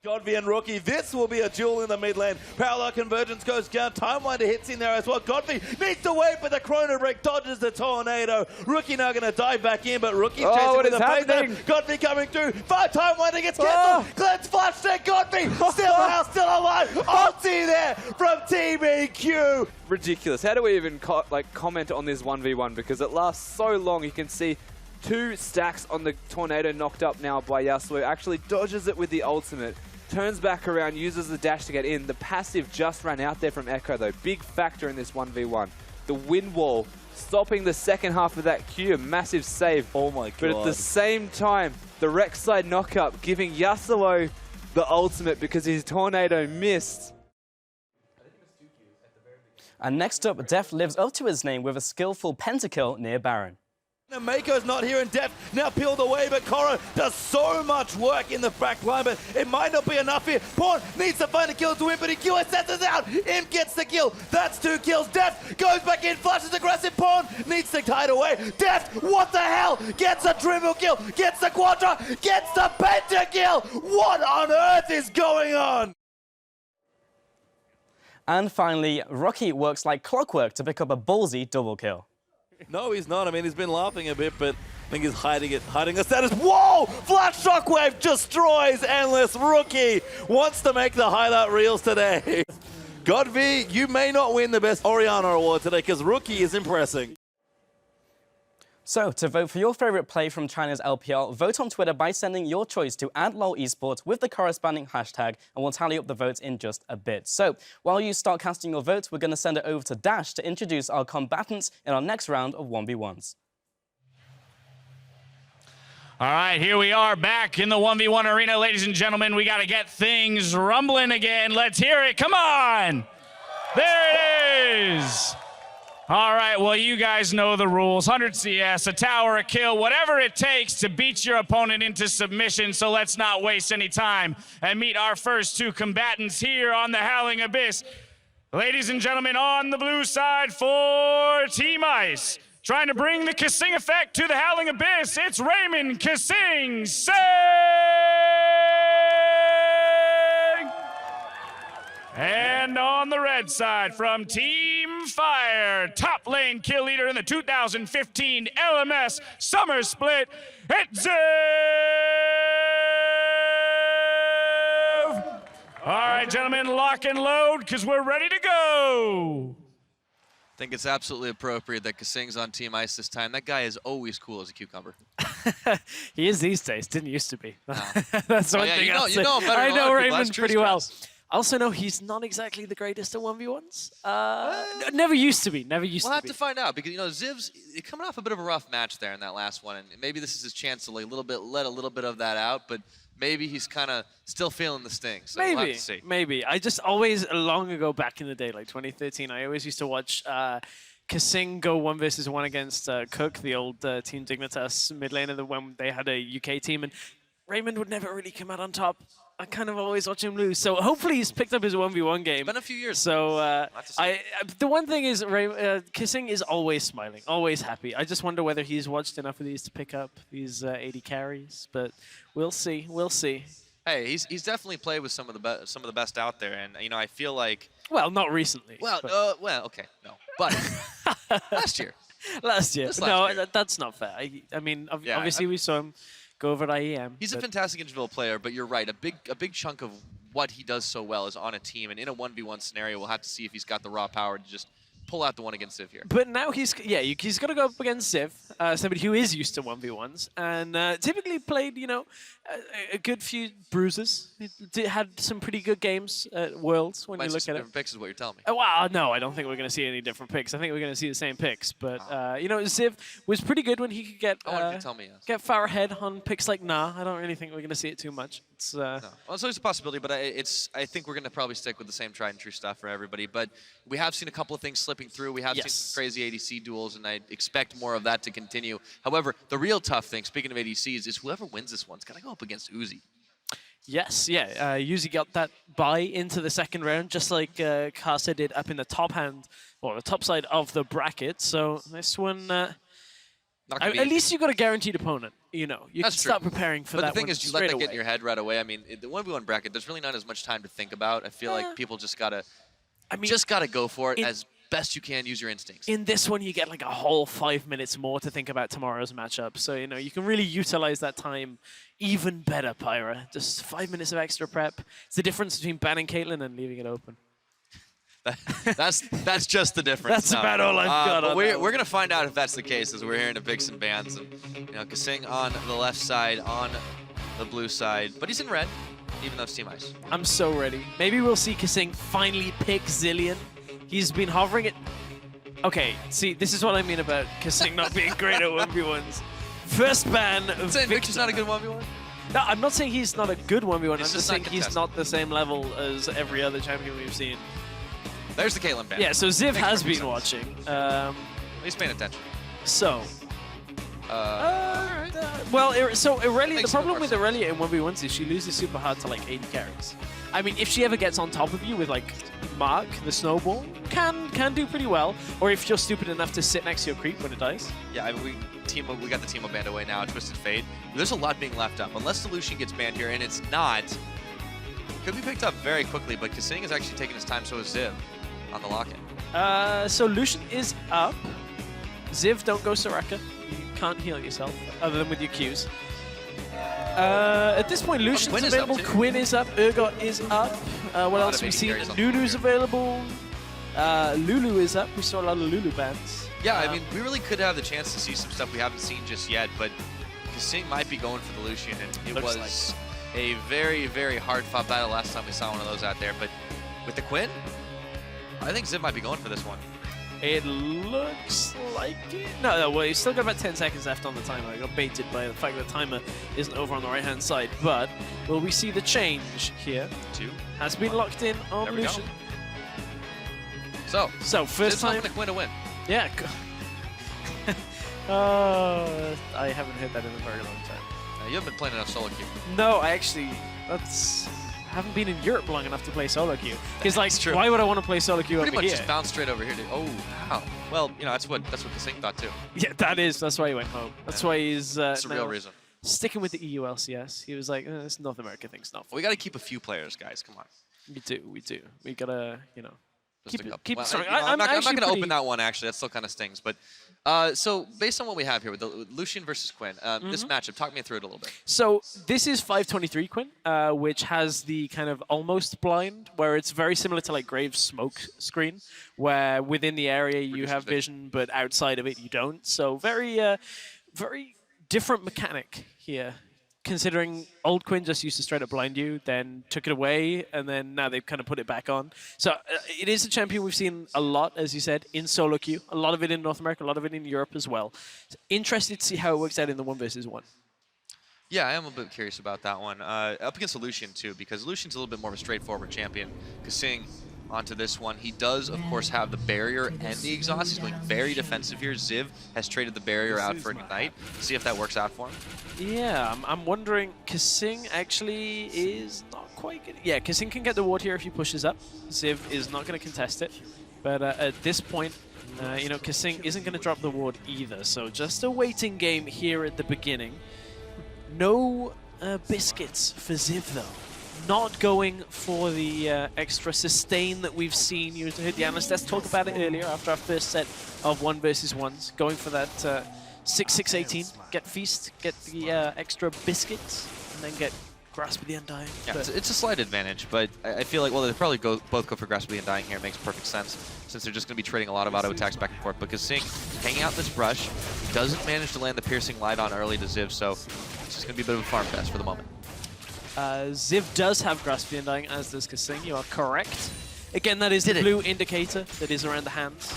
[SPEAKER 4] Godvi and Rookie, this will be a duel in the mid lane. Parallel convergence goes down. Timewinder hits in there as well. Godvi needs to wait for the chrono break, dodges the tornado. Rookie now going to dive back in, but Rookie's chasing with a paydown. Godvi coming through. Timewinder gets cancelled. Glenn's flash there. Godvi still alive. Ulti there from TBQ.
[SPEAKER 10] Ridiculous. How do we even comment on this 1v1? Because it lasts so long. You can see 2 stacks on the tornado knocked up now by Yasuo. Actually dodges it with the ultimate. Turns back around, uses the dash to get in. The passive just ran out there from Echo though. Big factor in this 1v1. The wind wall stopping the second half of that Q. A massive save.
[SPEAKER 4] Oh my god.
[SPEAKER 10] But at the same time, the Rek'Sai knockup giving Yasuo the ultimate because his tornado missed.
[SPEAKER 5] And next up, Def lives up to his name with a skillful pentakill near Baron.
[SPEAKER 4] Mako's not here in depth, now peeled away, but Koro does so much work in the back line, but it might not be enough here. Pawn needs to find a kill to win, but he sets us out. Imp gets the kill. That's 2 kills. Deft goes back in, flashes aggressive. Pawn needs to hide away. Deft, what the hell? Gets a triple kill, gets the quadra, gets the pentakill. What on earth is going on?
[SPEAKER 5] And finally, Rocky works like clockwork to pick up a ballsy double kill.
[SPEAKER 4] No, he's not. I mean, he's been laughing a bit, but I think he's hiding the status. Whoa! Flash Shockwave destroys Endless. Rookie wants to make the highlight reels today. Godvi, you may not win the best Oriana award today because Rookie is impressing.
[SPEAKER 5] So, to vote for your favorite play from China's LPL, vote on Twitter by sending your choice to @LOLEsports with the corresponding hashtag, and we'll tally up the votes in just a bit. So, while you start casting your votes, we're going to send it over to Dash to introduce our combatants in our next round of 1v1s.
[SPEAKER 16] All right, here we are back in the 1v1 arena, ladies and gentlemen. We got to get things rumbling again. Let's hear it. Come on. There it is. All right, well, you guys know the rules. 100 CS, a tower, a kill, whatever it takes to beat your opponent into submission. So let's not waste any time and meet our first 2 combatants here on the Howling Abyss. Ladies and gentlemen, on the blue side for Team Ice, trying to bring the Kissing effect to the Howling Abyss, it's Raymond Kissing Sing! And on the red side from Team Fire, top lane kill leader in the 2015 LMS Summer Split, it's Ziv! All right, gentlemen, lock and load, because we're ready to go.
[SPEAKER 6] I think it's absolutely appropriate that Kasing's on Team Ice this time. That guy is always cool as a cucumber.
[SPEAKER 12] He is these days. Didn't used to be.
[SPEAKER 6] No.
[SPEAKER 12] That's one thing
[SPEAKER 6] you
[SPEAKER 12] I'll
[SPEAKER 6] know
[SPEAKER 12] say.
[SPEAKER 6] him better than
[SPEAKER 12] I
[SPEAKER 6] a lot
[SPEAKER 12] know
[SPEAKER 6] of people.
[SPEAKER 12] Raymond
[SPEAKER 6] That's true,
[SPEAKER 12] pretty well.
[SPEAKER 6] Strauss.
[SPEAKER 12] I also know he's not exactly the greatest at 1v1s. Never used to be. Never used
[SPEAKER 6] We'll
[SPEAKER 12] to
[SPEAKER 6] have
[SPEAKER 12] be.
[SPEAKER 6] to find out because, you know, Ziv's coming off a bit of a rough match there in that last one, and maybe this is his chance to let a little bit of that out, but maybe he's kind of still feeling the sting. So we'll have to see.
[SPEAKER 12] Maybe. I just always, long ago back in the day, like 2013, I always used to watch Kasing go 1v1 against Cook, the old Team Dignitas mid laner, when they had a UK team, and Raymond would never really come out on top. I kind of always watch him lose. So hopefully he's picked up his 1v1 game. It's
[SPEAKER 6] been a few years.
[SPEAKER 12] So the one thing is Kissing is always smiling, always happy. I just wonder whether he's watched enough of these to pick up these 80 carries. But we'll see. We'll see.
[SPEAKER 6] Hey, he's definitely played with some of the best out there, and you know I feel like.
[SPEAKER 12] Well, not recently.
[SPEAKER 6] Well, okay, no, but last year.
[SPEAKER 12] Last year. That's not fair. I mean,
[SPEAKER 6] Yeah,
[SPEAKER 12] obviously we saw him go over at IEM.
[SPEAKER 6] He's a fantastic individual player, but you're right. A big chunk of what he does so well is on a team, and in a 1v1 scenario, we'll have to see if he's got the raw power to just pull out the one against Ziv here.
[SPEAKER 12] But now he's got to go up against Ziv, somebody who is used to 1v1s, and typically played, you know, a good few bruises. He had some pretty good games at Worlds when you look at it.
[SPEAKER 6] Different picks is what you're telling me.
[SPEAKER 12] Well, no, I don't think we're going to see any different picks. I think we're going to see the same picks. But, you know, Ziv was pretty good when he could get far ahead on picks like Nah. I don't really think we're going to see it too much. It's,
[SPEAKER 6] no. Well, it's always a possibility, but I think we're going to probably stick with the same tried and true stuff for everybody. But we have seen a couple of things slipping through. We have seen some crazy ADC duels, and I expect more of that to continue. However, the real tough thing, speaking of ADCs, is whoever wins this one's got to go up against Uzi.
[SPEAKER 24] Yes, yeah. Yuzi got that bye into the second round, just like Kasa did up in the top hand, or the top side of the bracket. So this one, at least you got a guaranteed opponent. You know, you can start preparing for that.
[SPEAKER 6] But the thing
[SPEAKER 24] one
[SPEAKER 6] is, you let that
[SPEAKER 24] straight
[SPEAKER 6] get in
[SPEAKER 24] away.
[SPEAKER 6] your head right away. I mean, the 1v1 bracket, there's really not as much time to think about. I feel like people just gotta, go for it as best you can. Use your instincts.
[SPEAKER 24] In this one, you get like a whole 5 minutes more to think about tomorrow's matchup. So, you know, you can really utilize that time even better, Pyra. Just 5 minutes of extra prep. It's the difference between banning Caitlyn and leaving it open.
[SPEAKER 6] That's just the difference.
[SPEAKER 24] That's about all I've got
[SPEAKER 6] But
[SPEAKER 24] on
[SPEAKER 6] we're
[SPEAKER 24] that
[SPEAKER 6] going to find out if that's the case as we're hearing the Bigs and Bands. And, you know, Kasing on the left side, on the blue side. But he's in red, even though it's Team Ice.
[SPEAKER 24] I'm so ready. Maybe we'll see Kasing finally pick Zilean. He's been hovering it. Okay, see, this is what I mean about Kasing not being great at 1v1s. First ban of
[SPEAKER 6] saying
[SPEAKER 24] Victor.
[SPEAKER 6] Victor's not a good 1v1?
[SPEAKER 24] No, I'm not saying he's not a good 1v1. I'm
[SPEAKER 6] He's
[SPEAKER 24] just
[SPEAKER 6] just not
[SPEAKER 24] saying he's
[SPEAKER 6] contested.
[SPEAKER 24] not the same level as every other champion we've seen.
[SPEAKER 6] There's the Caitlyn ban.
[SPEAKER 24] Yeah, so Ziv
[SPEAKER 6] Makes
[SPEAKER 24] has
[SPEAKER 6] perfect
[SPEAKER 24] been
[SPEAKER 6] sense.
[SPEAKER 24] watching.
[SPEAKER 6] He's paying attention.
[SPEAKER 24] So. Well, Aurelia, the problem with Aurelia in 1v1s is she loses super hard to like 80 carries. I mean, if she ever gets on top of you with like Mark, the snowball, can do pretty well. Or if you're stupid enough to sit next to your creep when it dies.
[SPEAKER 6] Yeah, I mean, we got the Teemo banned away now, Twisted Fate. There's a lot being left up. Unless the Lucian gets banned here, and it's not, could be picked up very quickly, but Kasing is actually taking his time, so is Ziv on the lock-in.
[SPEAKER 24] So Lucian is up. Ziv, don't go Soraka. You can't heal yourself, other than with your Qs. At this point, Lucian's
[SPEAKER 6] Quinn is up
[SPEAKER 24] available,
[SPEAKER 6] too.
[SPEAKER 24] Quinn is up, Urgot is up. What else
[SPEAKER 6] of
[SPEAKER 24] we
[SPEAKER 6] AD
[SPEAKER 24] seen?
[SPEAKER 6] carries on
[SPEAKER 24] Lulu's available. Lulu is up. We saw a lot of Lulu bans.
[SPEAKER 6] Yeah, I mean, we really could have the chance to see some stuff we haven't seen just yet, but Kasing might be going for the Lucian, and it
[SPEAKER 24] Looks
[SPEAKER 6] was a very, very hard-fought battle last time we saw one of those out there. But with the Quinn, I think Ziv might be going for this one.
[SPEAKER 24] It looks like it. No, well, he's still got about 10 seconds left on the timer. I got baited by the fact that the timer isn't over on the right-hand side. But will we see the change here?
[SPEAKER 6] 2.
[SPEAKER 24] Has been locked in on
[SPEAKER 6] There we go.
[SPEAKER 24] Lucian.
[SPEAKER 6] So
[SPEAKER 24] first
[SPEAKER 6] Ziv's
[SPEAKER 24] time.
[SPEAKER 6] hoping to Quinn to win.
[SPEAKER 24] Yeah. I haven't heard that in a very long time.
[SPEAKER 6] You haven't been playing enough solo queue.
[SPEAKER 24] No, I actually, I haven't been in Europe long enough to play solo queue. Because like,
[SPEAKER 6] true.
[SPEAKER 24] why would I want to play solo queue
[SPEAKER 6] Pretty
[SPEAKER 24] over
[SPEAKER 6] much
[SPEAKER 24] here?
[SPEAKER 6] just bounced straight over here. Oh, wow. Well, you know, that's what Kasing thought too.
[SPEAKER 24] Yeah, that's why he went home. That's why he's
[SPEAKER 6] That's the real
[SPEAKER 24] now
[SPEAKER 6] reason.
[SPEAKER 24] sticking with the EU LCS. He was like, this North America thing's not for
[SPEAKER 6] We got to keep a few players, guys. Come on.
[SPEAKER 24] We do. We gotta, you know,
[SPEAKER 6] Just
[SPEAKER 24] keep
[SPEAKER 6] a
[SPEAKER 24] it,
[SPEAKER 6] couple.
[SPEAKER 24] keep
[SPEAKER 6] Well,
[SPEAKER 24] it strong.
[SPEAKER 6] you know, I'm not
[SPEAKER 24] actually
[SPEAKER 6] going to
[SPEAKER 24] pretty-
[SPEAKER 6] open that one, actually. That still kind of stings. But so based on what we have here with the Lucian versus Quinn, this matchup, talk me through it a little bit.
[SPEAKER 24] So this is 523 Quinn, which has the kind of almost blind, where it's very similar to like Graves' smoke screen, where within the area you have vision, but outside of it you don't. So very, very different mechanic here. Considering old Quinn just used to straight up blind you, then took it away, and then now they've kind of put it back on. So it is a champion we've seen a lot, as you said, in solo queue. A lot of it in North America, a lot of it in Europe as well. So interested to see how it works out in the 1 versus 1.
[SPEAKER 6] Yeah, I am a bit curious about that one. Up against Lucian, too, because Lucian's a little bit more of a straightforward champion. Kasing onto this one. He does, of course, have the barrier and the exhaust. He's going very defensive here. Ziv has traded the barrier out for Ignite. See if that works out for him.
[SPEAKER 24] Yeah, I'm wondering, Kasing actually is not quite good. Yeah, Kasing can get the ward here if he pushes up. Ziv is not going to contest it. But at this point, you know, Kasing isn't going to drop the ward either. So just a waiting game here at the beginning. No biscuits for Ziv, though. Not going for the extra sustain that we've seen used to hit the analyst. Let's talk about it earlier after our first set of 1 versus 1s. Going for that 6-6-18. Get Feast, get the extra biscuits, and then get Grasp of the Undying.
[SPEAKER 6] Yeah, it's a slight advantage, but I feel like, well, they probably both go for Grasp of the Undying here. It makes perfect sense since they're just going to be trading a lot of auto attacks back and forth. But Kasing hanging out this brush, doesn't manage to land the piercing light on early to Ziv, so it's just going to be a bit of a farm fest for the moment.
[SPEAKER 24] Ziv does have Grasp of the Undying, as does Kasing. You are correct. Again, that is the blue indicator that is around the hands.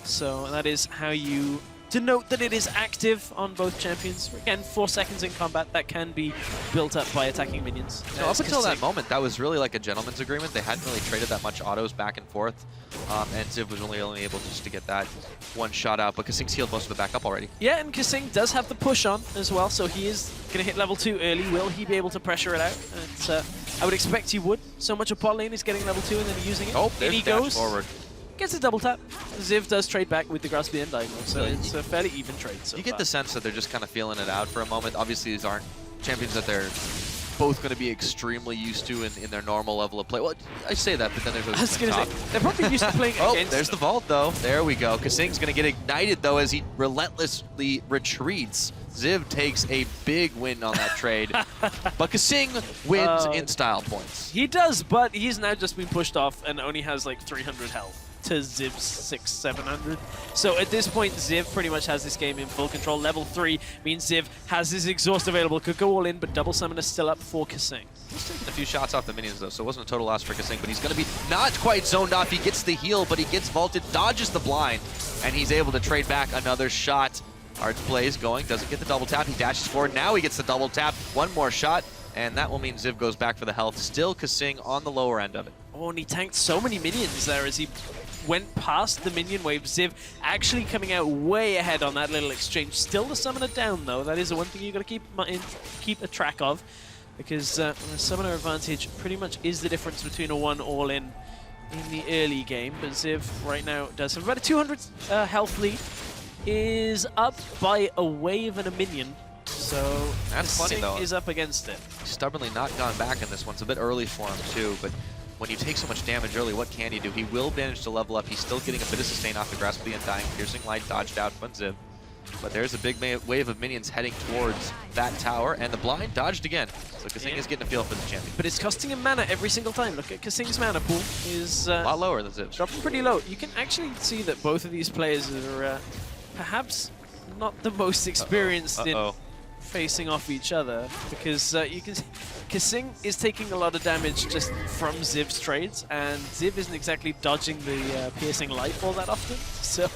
[SPEAKER 24] So that is how you denote that it is active on both champions. Again, 4 seconds in combat, that can be built up by attacking minions.
[SPEAKER 6] No, up until that moment, that was really like a gentleman's agreement. They hadn't really traded that much autos back and forth, and Ziv was only able just to get that one shot out, but Kasing's healed most of the back up already.
[SPEAKER 24] Yeah, and Kasing does have the push on as well, so he is going to hit level 2 early. Will he be able to pressure it out?
[SPEAKER 12] I would expect he would. So much of bot lane is getting level 2 and then using it.
[SPEAKER 6] Oh,
[SPEAKER 12] in he
[SPEAKER 6] there's dash
[SPEAKER 12] goes.
[SPEAKER 6] forward.
[SPEAKER 12] Gets a double tap. Ziv does trade back with the graspy end diagonal, so it's a fairly even trade so
[SPEAKER 6] You get
[SPEAKER 12] far.
[SPEAKER 6] the sense that they're just kind of feeling it out for a moment. Obviously, these aren't champions that they're both going to be extremely used to in their normal level of play. Well, I say that, but then there's
[SPEAKER 12] I was going to
[SPEAKER 6] top.
[SPEAKER 12] say, they're probably used to playing
[SPEAKER 6] Oh,
[SPEAKER 12] against
[SPEAKER 6] there's the vault, though. There we go. Kasing's going to get ignited, though, as he relentlessly retreats. Ziv takes a big win on that trade, but Kasing wins in style points.
[SPEAKER 12] He does, but he's now just been pushed off and only has like 300 health to Ziv's 600-700. So at this point, Ziv pretty much has this game in full control. Level 3 means Ziv has his exhaust available, could go all in, but double summon is still up for Kasing.
[SPEAKER 6] He's taking a few shots off the minions, though, so it wasn't a total loss for Kasing, but he's going to be not quite zoned off. He gets the heal, but he gets vaulted, dodges the blind, and he's able to trade back another shot. Hard plays going, doesn't get the double tap. He dashes forward. Now he gets the double tap. One more shot, and that will mean Ziv goes back for the health. Still Kasing on the lower end of it.
[SPEAKER 12] Oh, and he tanked so many minions there as he went past the minion wave. Ziv actually coming out way ahead on that little exchange. Still the summoner down, though. That is the one thing you've got to keep a track of, because the summoner advantage pretty much is the difference between a 1 all-in in the early game. But Ziv right now does have about a 200 health lead. Is up by a wave and a minion, so
[SPEAKER 6] that's funny though.
[SPEAKER 12] Is up against it.
[SPEAKER 6] He's stubbornly not gone back in this one. It's a bit early for him too, but when you take so much damage early, what can you do? He will manage to level up. He's still getting a bit of sustain off the grasp of the undying. Piercing light dodged out from Ziv, but there's a big wave of minions heading towards that tower, and the blind dodged again. So Kasing is getting a feel for the champion.
[SPEAKER 12] But it's costing him mana every single time. Look at Kasing's mana pool is
[SPEAKER 6] a lot lower than Ziv's.
[SPEAKER 12] Dropping pretty low. You can actually see that both of these players are perhaps not the most experienced in facing off each other, because you can Kasing is taking a lot of damage just from Ziv's trades, and Ziv isn't exactly dodging the piercing light all that often. So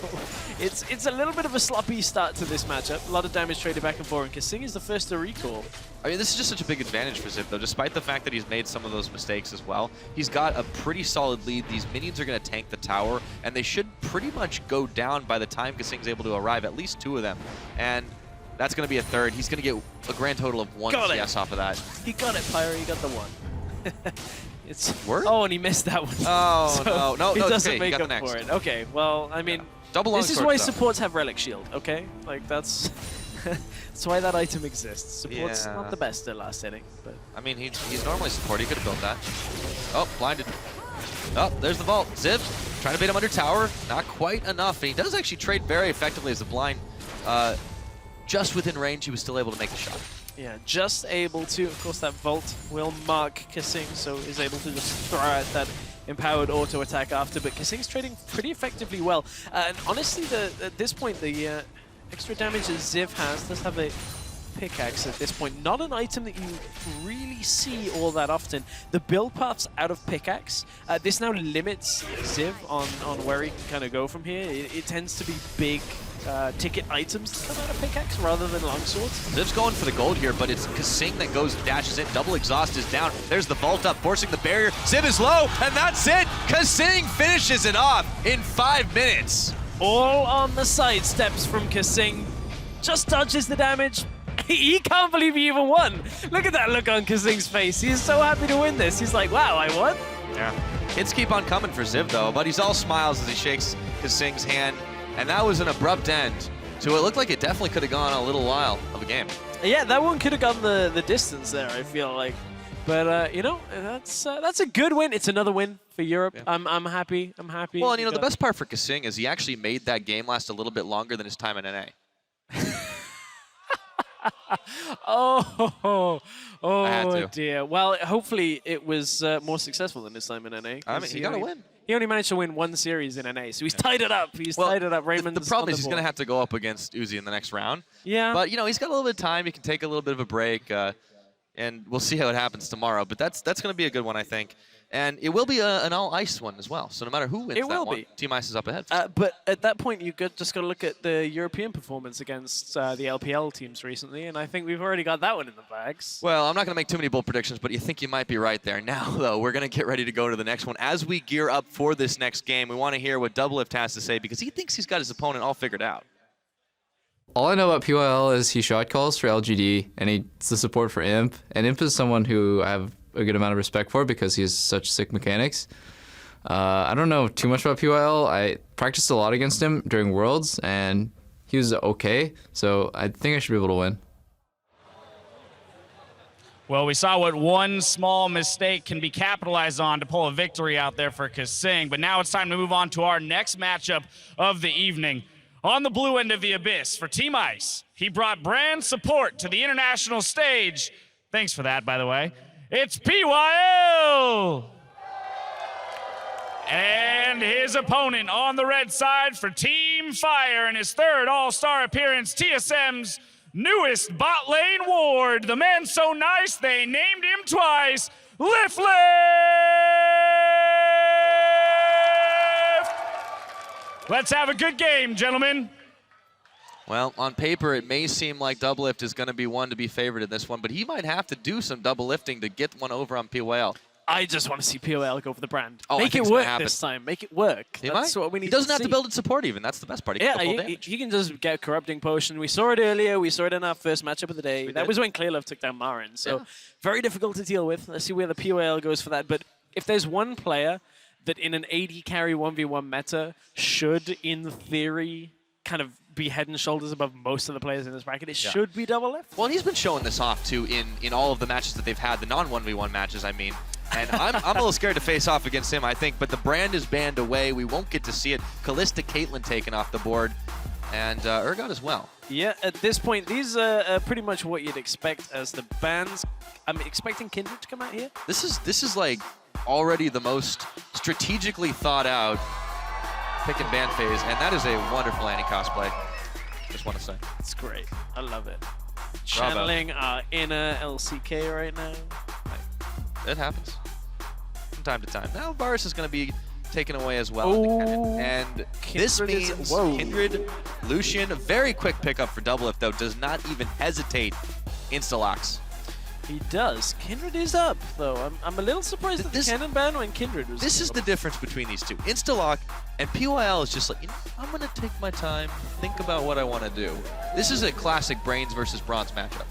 [SPEAKER 12] it's a little bit of a sloppy start to this matchup. A lot of damage traded back and forth, and Kasing is the first to recall.
[SPEAKER 6] I mean, this is just such a big advantage for Ziv, though, despite the fact that he's made some of those mistakes as well. He's got a pretty solid lead. These minions are going to tank the tower, and they should pretty much go down by the time Kasing's able to arrive, at least 2 of them. And that's going to be a third. He's going to get a grand total of 1 CS off of that.
[SPEAKER 12] He got it, Pyro. He got the 1. It's
[SPEAKER 6] Word?
[SPEAKER 12] Oh, and he missed that one.
[SPEAKER 6] Oh,
[SPEAKER 12] So
[SPEAKER 6] no.
[SPEAKER 12] he
[SPEAKER 6] it's
[SPEAKER 12] doesn't
[SPEAKER 6] okay.
[SPEAKER 12] make
[SPEAKER 6] He got
[SPEAKER 12] up
[SPEAKER 6] the next.
[SPEAKER 12] for it. Okay, well, I mean,
[SPEAKER 6] Double
[SPEAKER 12] this is
[SPEAKER 6] longsword
[SPEAKER 12] why
[SPEAKER 6] stuff.
[SPEAKER 12] supports have Relic Shield, okay? Like, that's that's why that item exists. Support's
[SPEAKER 6] Yeah.
[SPEAKER 12] not the best at last hitting, but...
[SPEAKER 6] I mean, he's normally support. He could have built that. Oh, blinded. Oh, there's the vault. Ziv trying to bait him under tower. Not quite enough. And he does actually trade very effectively as the blind. Just within range, he was still able to make the shot.
[SPEAKER 12] Yeah, just able to. Of course, that Vault will mark Kasing, so is able to just throw out that empowered auto attack after. But Kasing's trading pretty effectively well. And honestly, at this point, the extra damage that Ziv has does have a pickaxe at this point. Not an item that you really see all that often. The build paths out of pickaxe, this now limits Ziv on where he can kind of go from here. It tends to be big ticket items that come out of pickaxe rather than longswords.
[SPEAKER 6] Ziv's going for the gold here, but it's Kasing that goes and dashes in. Double exhaust is down. There's the vault up, forcing the barrier. Ziv is low, and that's it. Kasing finishes it off in 5 minutes.
[SPEAKER 12] All on the side steps from Kasing. Just dodges the damage. He can't believe he even won. Look at that look on Kasing's face. He's so happy to win this. He's like, wow, I won?
[SPEAKER 6] Yeah. Hits keep on coming for Ziv, though, but he's all smiles as he shakes Kasing's hand. And that was an abrupt end to it looked like it definitely could have gone a little while of a game.
[SPEAKER 12] Yeah, that one could have gone the distance there, I feel like. But, you know, that's a good win. It's another win for Europe. Yeah. I'm happy. I'm happy.
[SPEAKER 6] Well, and, you know, the best part for Kasing is he actually made that game last a little bit longer than his time in NA.
[SPEAKER 12] Oh dear. Well, hopefully it was more successful than his time in NA.
[SPEAKER 6] I mean, he got to win.
[SPEAKER 12] He only managed to win 1 series in NA, so he's tied it up. He's tied it up. Raymond's
[SPEAKER 6] the problem is he's
[SPEAKER 12] board.
[SPEAKER 6] going to have to go up against Uzi in the next round.
[SPEAKER 12] Yeah.
[SPEAKER 6] But, you know, he's got a little bit of time. He can take a little bit of a break, and we'll see how it happens tomorrow. But that's going to be a good one, I think. And it will be an all-ice one as well. So no matter who wins that one, Team Ice is up ahead.
[SPEAKER 12] But at that point, you just got to look at the European performance against the LPL teams recently, and I think we've already got that one in the bags.
[SPEAKER 6] Well, I'm not going to make too many bold predictions, but you think you might be right there. Now, though, we're going to get ready to go to the next one. As we gear up for this next game, we want to hear what Doublelift has to say because he thinks he's got his opponent all figured out.
[SPEAKER 1] All I know about PYL is he shot calls for LGD, and he's the support for Imp. And Imp is someone who I have a good amount of respect for because he has such sick mechanics. I don't know too much about PYL. I practiced a lot against him during Worlds, and he was okay, so I think I should be able to win.
[SPEAKER 16] Well, we saw what one small mistake can be capitalized on to pull a victory out there for Kasing, but now it's time to move on to our next matchup of the evening. On the blue end of the abyss for Team Ice, he brought brand support to the international stage. Thanks for that, by the way. It's PYL! And his opponent on the red side for Team Fire in his third All-Star appearance, TSM's newest bot lane ward, the man so nice they named him twice, Lift. Let's have a good game, gentlemen.
[SPEAKER 6] Well, on paper, it may seem like Doublelift is going to be one to be favored in this one, but he might have to do some double lifting to get one over on PYL.
[SPEAKER 12] I just want to see POL go for the brand.
[SPEAKER 6] Oh,
[SPEAKER 12] Make it work this time. Make it work. That's what we need.
[SPEAKER 6] He doesn't
[SPEAKER 12] to
[SPEAKER 6] have
[SPEAKER 12] see.
[SPEAKER 6] to build in support even. That's the best part. He can go full damage.
[SPEAKER 12] You can just get Corrupting Potion. We saw it earlier. We saw it in our first matchup of the day. That was when Clearlove took down Marin. So very difficult to deal with. Let's see where the POL goes for that. But if there's one player that in an AD carry 1v1 meta should, in theory, kind of be head and shoulders above most of the players in this bracket, it should be Doublelift.
[SPEAKER 6] Well, he's been showing this off, too, in all of the matches that they've had, the non-1v1 matches, I mean. And I'm a little scared to face off against him, I think. But the brand is banned away. We won't get to see it. Callista Caitlyn taken off the board. And Urgot as well.
[SPEAKER 12] Yeah, at this point, these are pretty much what you'd expect as the bans. I'm expecting Kindred to come out here.
[SPEAKER 6] This is like already the most strategically thought out pick and ban phase. And that is a wonderful anti-cosplay. Just want to say.
[SPEAKER 12] It's great. I love it. Channeling our inner LCK right now.
[SPEAKER 6] It happens from time to time. Now Varus is going to be taken away as well. And this means Kindred, Lucian, a very quick pickup for Doublelift, though, does not even hesitate insta-locks.
[SPEAKER 12] He does. Kindred is up, though. I'm a little surprised at the cannon ban when Kindred was.
[SPEAKER 6] This is the difference between these two. Insta-lock and PYL is just like, you know, I'm going to take my time, think about what I want to do. This is a classic Brains versus Bronze matchup.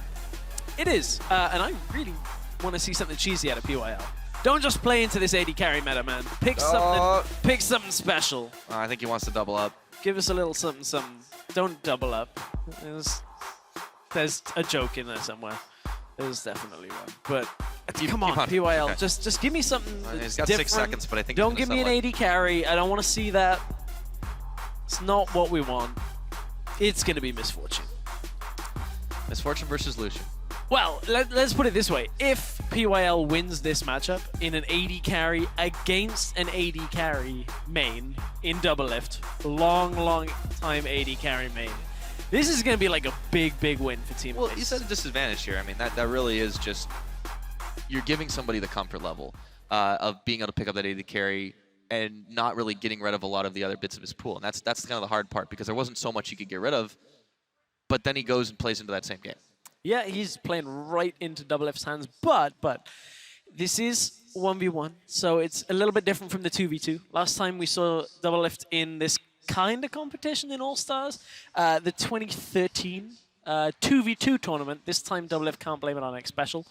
[SPEAKER 12] It is, and I really want to see something cheesy out of PYL. Don't just play into this AD carry meta, man. Pick something special.
[SPEAKER 6] I think he wants to double up.
[SPEAKER 12] Give us a little something. Don't double up. There's a joke in there somewhere. There's definitely one. But come on, PYL. Okay. Just give me something
[SPEAKER 6] He's got
[SPEAKER 12] different.
[SPEAKER 6] 6 seconds, but I think
[SPEAKER 12] don't give me an AD carry. I don't want to see that. It's not what we want. It's going to be Misfortune.
[SPEAKER 6] Misfortune versus Lucian.
[SPEAKER 12] Well, let's put it this way. If PYL wins this matchup in an AD carry against an AD carry main in Doublelift, long time AD carry main, this is going to be like a big win for Team
[SPEAKER 6] Well,
[SPEAKER 12] Ice.
[SPEAKER 6] you said a disadvantage here. I mean, that really is just, you're giving somebody the comfort level of being able to pick up that AD carry and not really getting rid of a lot of the other bits of his pool. And that's kind of the hard part because there wasn't so much he could get rid of, but then he goes and plays into that same game.
[SPEAKER 12] Yeah, he's playing right into Doublelift's hands, but this is 1v1, so it's a little bit different from the 2v2. Last time we saw Doublelift in this kind of competition in All-Stars, the 2013 2v2 tournament. This time Doublelift can't blame it on X Special.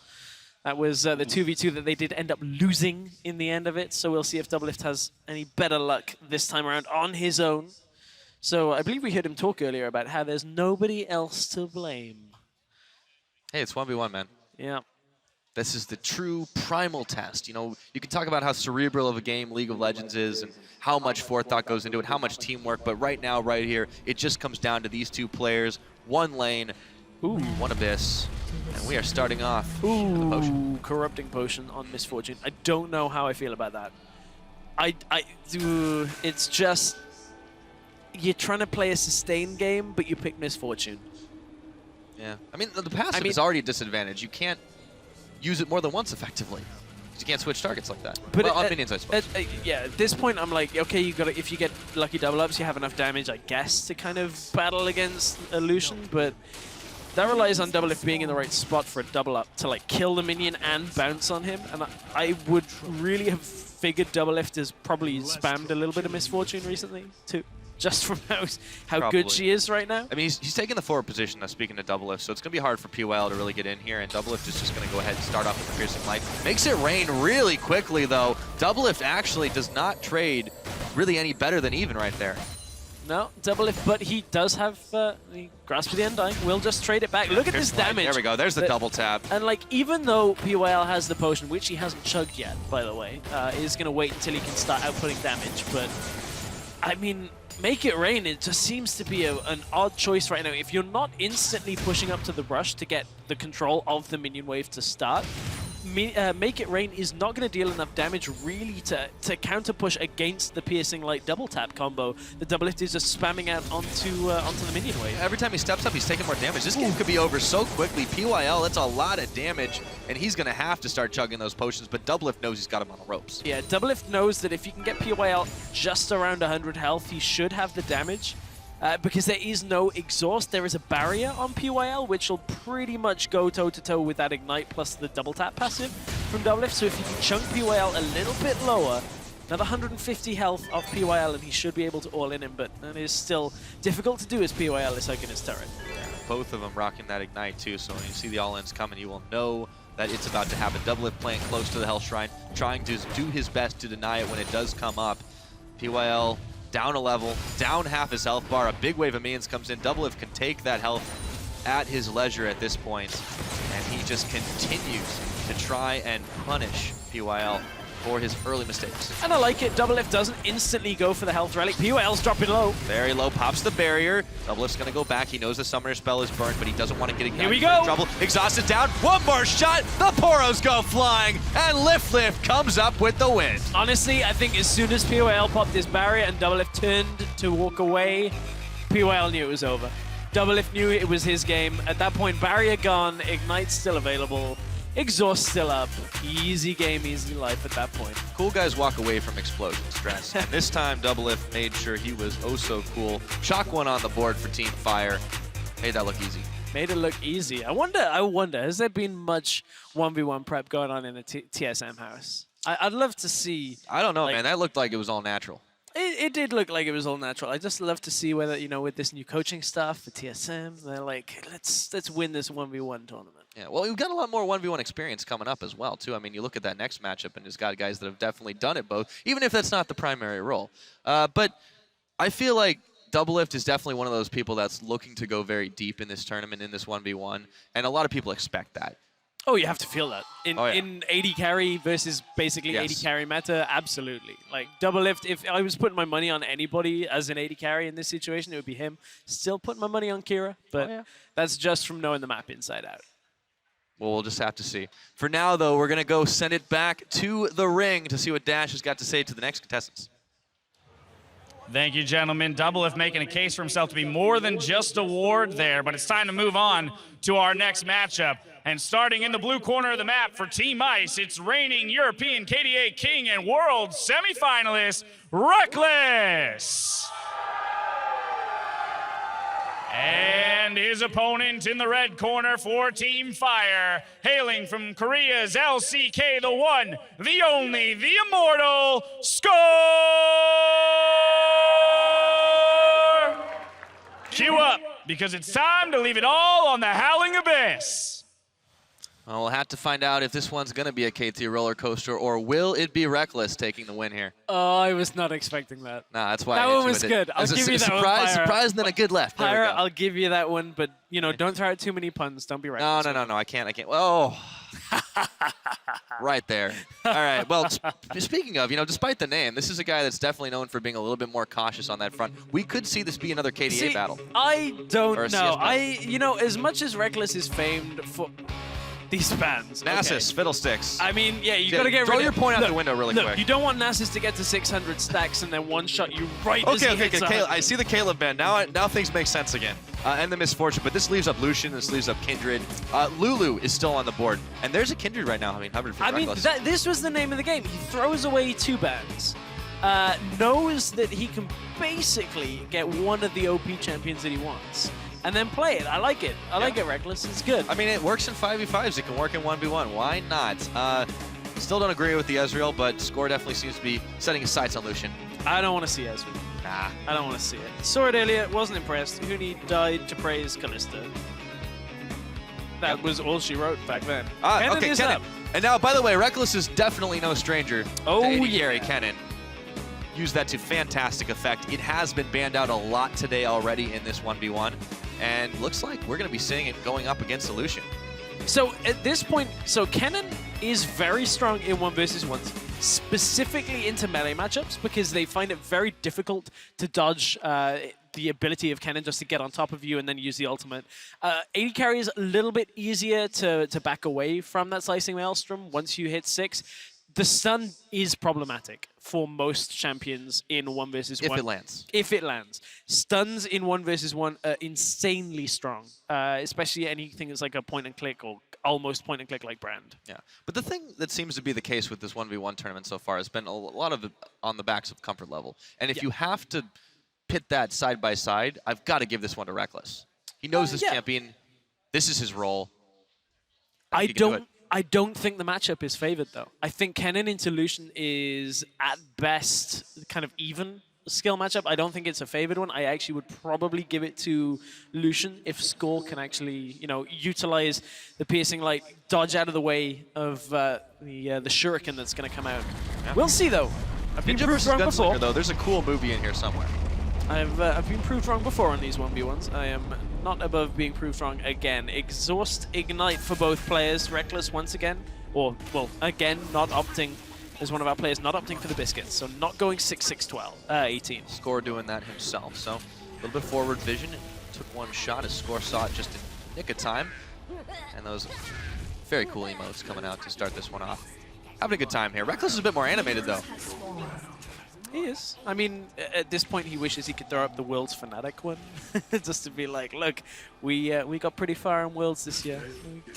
[SPEAKER 12] That was the 2v2 that they did end up losing in the end of it, so we'll see if Doublelift has any better luck this time around on his own. So I believe we heard him talk earlier about how there's nobody else to blame.
[SPEAKER 6] Hey, it's 1v1, man.
[SPEAKER 12] Yeah.
[SPEAKER 6] This is the true primal test. You know, you can talk about how cerebral of a game League of Legends is and how much forethought goes into it, how much teamwork, but right now, right here, it just comes down to these two players, one lane, one abyss, and we are starting off with the potion.
[SPEAKER 12] Corrupting Potion on Misfortune. I don't know how I feel about that. It's just, you're trying to play a sustained game, but you pick Misfortune.
[SPEAKER 6] Yeah, I mean, the passive is already a disadvantage. You can't use it more than once effectively. You can't switch targets like that.
[SPEAKER 12] But
[SPEAKER 6] well, on minions, I suppose.
[SPEAKER 12] Yeah, at this point, I'm like, okay, if you get lucky double ups, you have enough damage, I guess, to kind of battle against Lucian, but that relies on Doublelift being in the right spot for a double up to like kill the minion and bounce on him, and I would really have figured Doublelift has probably spammed a little bit of Misfortune recently, too. just from how
[SPEAKER 6] Probably.
[SPEAKER 12] good she is right now.
[SPEAKER 6] I mean, he's taking the forward position, speaking to Doublelift, so it's going to be hard for PYL to really get in here, and Doublelift is just going to go ahead and start off with the Piercing Light. Makes it rain really quickly, though. Doublelift actually does not trade really any better than even right there.
[SPEAKER 12] No, Doublelift, but he does have the Grasp of the Undying. We'll just trade it back. Look at this damage.
[SPEAKER 6] There we go. There's the double tap.
[SPEAKER 12] And like, even though PYL has the potion, which he hasn't chugged yet, by the way, is going to wait until he can start outputting damage. But I mean, Make It Rain, it just seems to be an odd choice right now. If you're not instantly pushing up to the brush to get the control of the minion wave to start, Make It Rain is not going to deal enough damage really to counter push against the Piercing Light double tap combo. The Doublelift is just spamming out onto the minion wave.
[SPEAKER 6] Every time he steps up, he's taking more damage. This game could be over so quickly. PYL, that's a lot of damage, and he's going to have to start chugging those potions, but Doublelift knows he's got him on the ropes.
[SPEAKER 12] Yeah, Doublelift knows that if you can get PYL just around 100 health, he should have the damage. Because there is no exhaust, there is a barrier on PYL, which will pretty much go toe-to-toe with that Ignite plus the double tap passive from Doublelift. So if you can chunk PYL a little bit lower, another 150 health off PYL, and he should be able to all-in him, but that is still difficult to do as PYL is hugging his turret.
[SPEAKER 6] Yeah, both of them rocking that Ignite too, so when you see the all-ins coming, you will know that it's about to happen. Doublelift playing close to the Hell Shrine, trying to do his best to deny it when it does come up. PYL down a level, down half his health bar. A big wave of minions comes in. Doublelift can take that health at his leisure at this point, and he just continues to try and punish PYL for his early mistakes.
[SPEAKER 12] And I like it. Doublelift doesn't instantly go for the health relic. PYL's dropping low.
[SPEAKER 6] Very low, pops the barrier. Doublelift's gonna go back. He knows the summoner spell is burned, but he doesn't want to get ignited.
[SPEAKER 12] Here we go.
[SPEAKER 6] Trouble. Exhaust is down. One more shot. The Poros go flying, and Lift comes up with the win.
[SPEAKER 12] Honestly, I think as soon as PYL popped his barrier and Doublelift turned to walk away, PYL knew it was over. Doublelift knew it was his game. At that point, barrier gone, Ignite still available. Exhaust still up. Easy game, easy life at that point.
[SPEAKER 6] Cool guys walk away from explosion stress. And this time, Doublelift made sure he was oh so cool. Shock one on the board for Team Fire. Made that look easy.
[SPEAKER 12] Made it look easy. I wonder, has there been much 1v1 prep going on in the TSM house? I'd love to see.
[SPEAKER 6] I don't know, man. That looked like it was all natural.
[SPEAKER 12] It did look like it was all natural. I just love to see whether, with this new coaching stuff for TSM, they're like, let's win this 1v1 tournament.
[SPEAKER 6] Yeah, well, we've got a lot more 1v1 experience coming up as well, too. I mean, you look at that next matchup, and it's got guys that have definitely done it both, even if that's not the primary role. But I feel like Doublelift is definitely one of those people that's looking to go very deep in this tournament, in this 1v1, and a lot of people expect that.
[SPEAKER 12] Oh, you have to feel that. In 80 carry versus basically 80 carry meta, absolutely. Like, Doublelift, if I was putting my money on anybody as an 80 carry in this situation, it would be him. Still putting my money on Kira, but that's just from knowing the map inside out.
[SPEAKER 6] Well, we'll just have to see. For now, though, we're going to go send it back to the ring to see what Dash has got to say to the next contestants.
[SPEAKER 16] Thank you, gentlemen. Doublelift making a case for himself to be more than just a ward there, but it's time to move on to our next matchup. And starting in the blue corner of the map for Team Ice, it's reigning European KDA King and World semifinalist, Reckless. And his opponent in the red corner for Team Fire, hailing from Korea's LCK, the one, the only, the immortal, Score! Cue up, because it's time to leave it all on the Howling Abyss.
[SPEAKER 6] Well, we'll have to find out if this one's going to be a KT roller coaster, or will it be Reckless taking the win here?
[SPEAKER 12] Oh, I was not expecting that.
[SPEAKER 6] Nah, that's why
[SPEAKER 12] that one was good. I'll give you that one, Pyra.
[SPEAKER 6] Surprise, and then a good left.
[SPEAKER 12] Pyra, I'll give you that one, but don't throw out too many puns. Don't be reckless.
[SPEAKER 6] No, I can't. Oh, right there. All right. Well, speaking of, despite the name, this is a guy that's definitely known for being a little bit more cautious on that front. We could see this be another KDA battle.
[SPEAKER 12] I don't know. As much as Reckless is famed for these bans.
[SPEAKER 6] Nasus, Fiddlesticks.
[SPEAKER 12] I mean, yeah, you got to get rid of...
[SPEAKER 6] Throw your point out the window really quick.
[SPEAKER 12] You don't want Nasus to get to 600 stacks and then one-shot you right as he hits
[SPEAKER 6] Caleb, I see the Caleb ban. Now things make sense again. And the Misfortune, but this leaves up Lucian, this leaves up Kindred. Lulu is still on the board. And there's a Kindred right now. Hubbard for Reckless.
[SPEAKER 12] This was the name of the game. He throws away 2 bans. Knows that he can basically get one of the OP champions that he wants. And then play it. I like it. I like it, Reckless. It's good.
[SPEAKER 6] I mean, it works in 5v5s. It can work in 1v1. Why not? Still don't agree with the Ezreal, but Score definitely seems to be setting his sights on Lucian.
[SPEAKER 12] I don't want to see Ezreal.
[SPEAKER 6] Nah.
[SPEAKER 12] I don't want to see it. Saw it earlier, wasn't impressed. Huni died to praise Kalista. That was all she wrote back then. Kennen
[SPEAKER 6] Okay,
[SPEAKER 12] is
[SPEAKER 6] Kennen.
[SPEAKER 12] up.
[SPEAKER 6] And now, by the way, Reckless is definitely no stranger
[SPEAKER 12] Oh,
[SPEAKER 6] to AD
[SPEAKER 12] yeah.
[SPEAKER 6] carry Kennen. Use that to fantastic effect. It has been banned out a lot today already in this 1v1. And looks like we're going to be seeing it going up against Lucian.
[SPEAKER 12] So at this point, Kennen is very strong in 1v1s, specifically into melee matchups, because they find it very difficult to dodge the ability of Kennen just to get on top of you and then use the ultimate. AD carry is a little bit easier to back away from that Slicing Maelstrom once you hit 6. The stun is problematic for most champions in 1v1.
[SPEAKER 6] If it lands.
[SPEAKER 12] If it lands. Stuns in 1v1 are insanely strong, especially anything that's like a point and click or almost point and click like Brand.
[SPEAKER 6] Yeah, but the thing that seems to be the case with this 1v1 tournament so far has been a lot of it on the backs of comfort level. And if you have to pit that side by side, I've got to give this one to Reckless. He knows this champion. This is his role.
[SPEAKER 12] I don't think the matchup is favored, though. I think Kennen into Lucian is, at best, kind of even skill matchup. I don't think it's a favored one. I actually would probably give it to Lucian if Score can actually, utilize the piercing light, dodge out of the way of the shuriken that's going to come out.
[SPEAKER 6] Yeah.
[SPEAKER 12] We'll see, though. I've been proved wrong before.
[SPEAKER 6] Though, there's a cool movie in here somewhere.
[SPEAKER 12] I've been proved wrong before on these 1v1s. I am not above being proved wrong again. Exhaust, Ignite for both players. Reckless once again, again, not opting, as one of our players, not opting for the biscuits. So not going 6-6-12, 18.
[SPEAKER 6] Score doing that himself. So a little bit forward vision. Took one shot as Score saw it just in nick of time. And those very cool emotes coming out to start this one off. Having a good time here. Reckless is a bit more animated, though.
[SPEAKER 12] He is. I mean, at this point, he wishes he could throw up the Worlds Fnatic one, just to be like, look, we got pretty far in Worlds this year.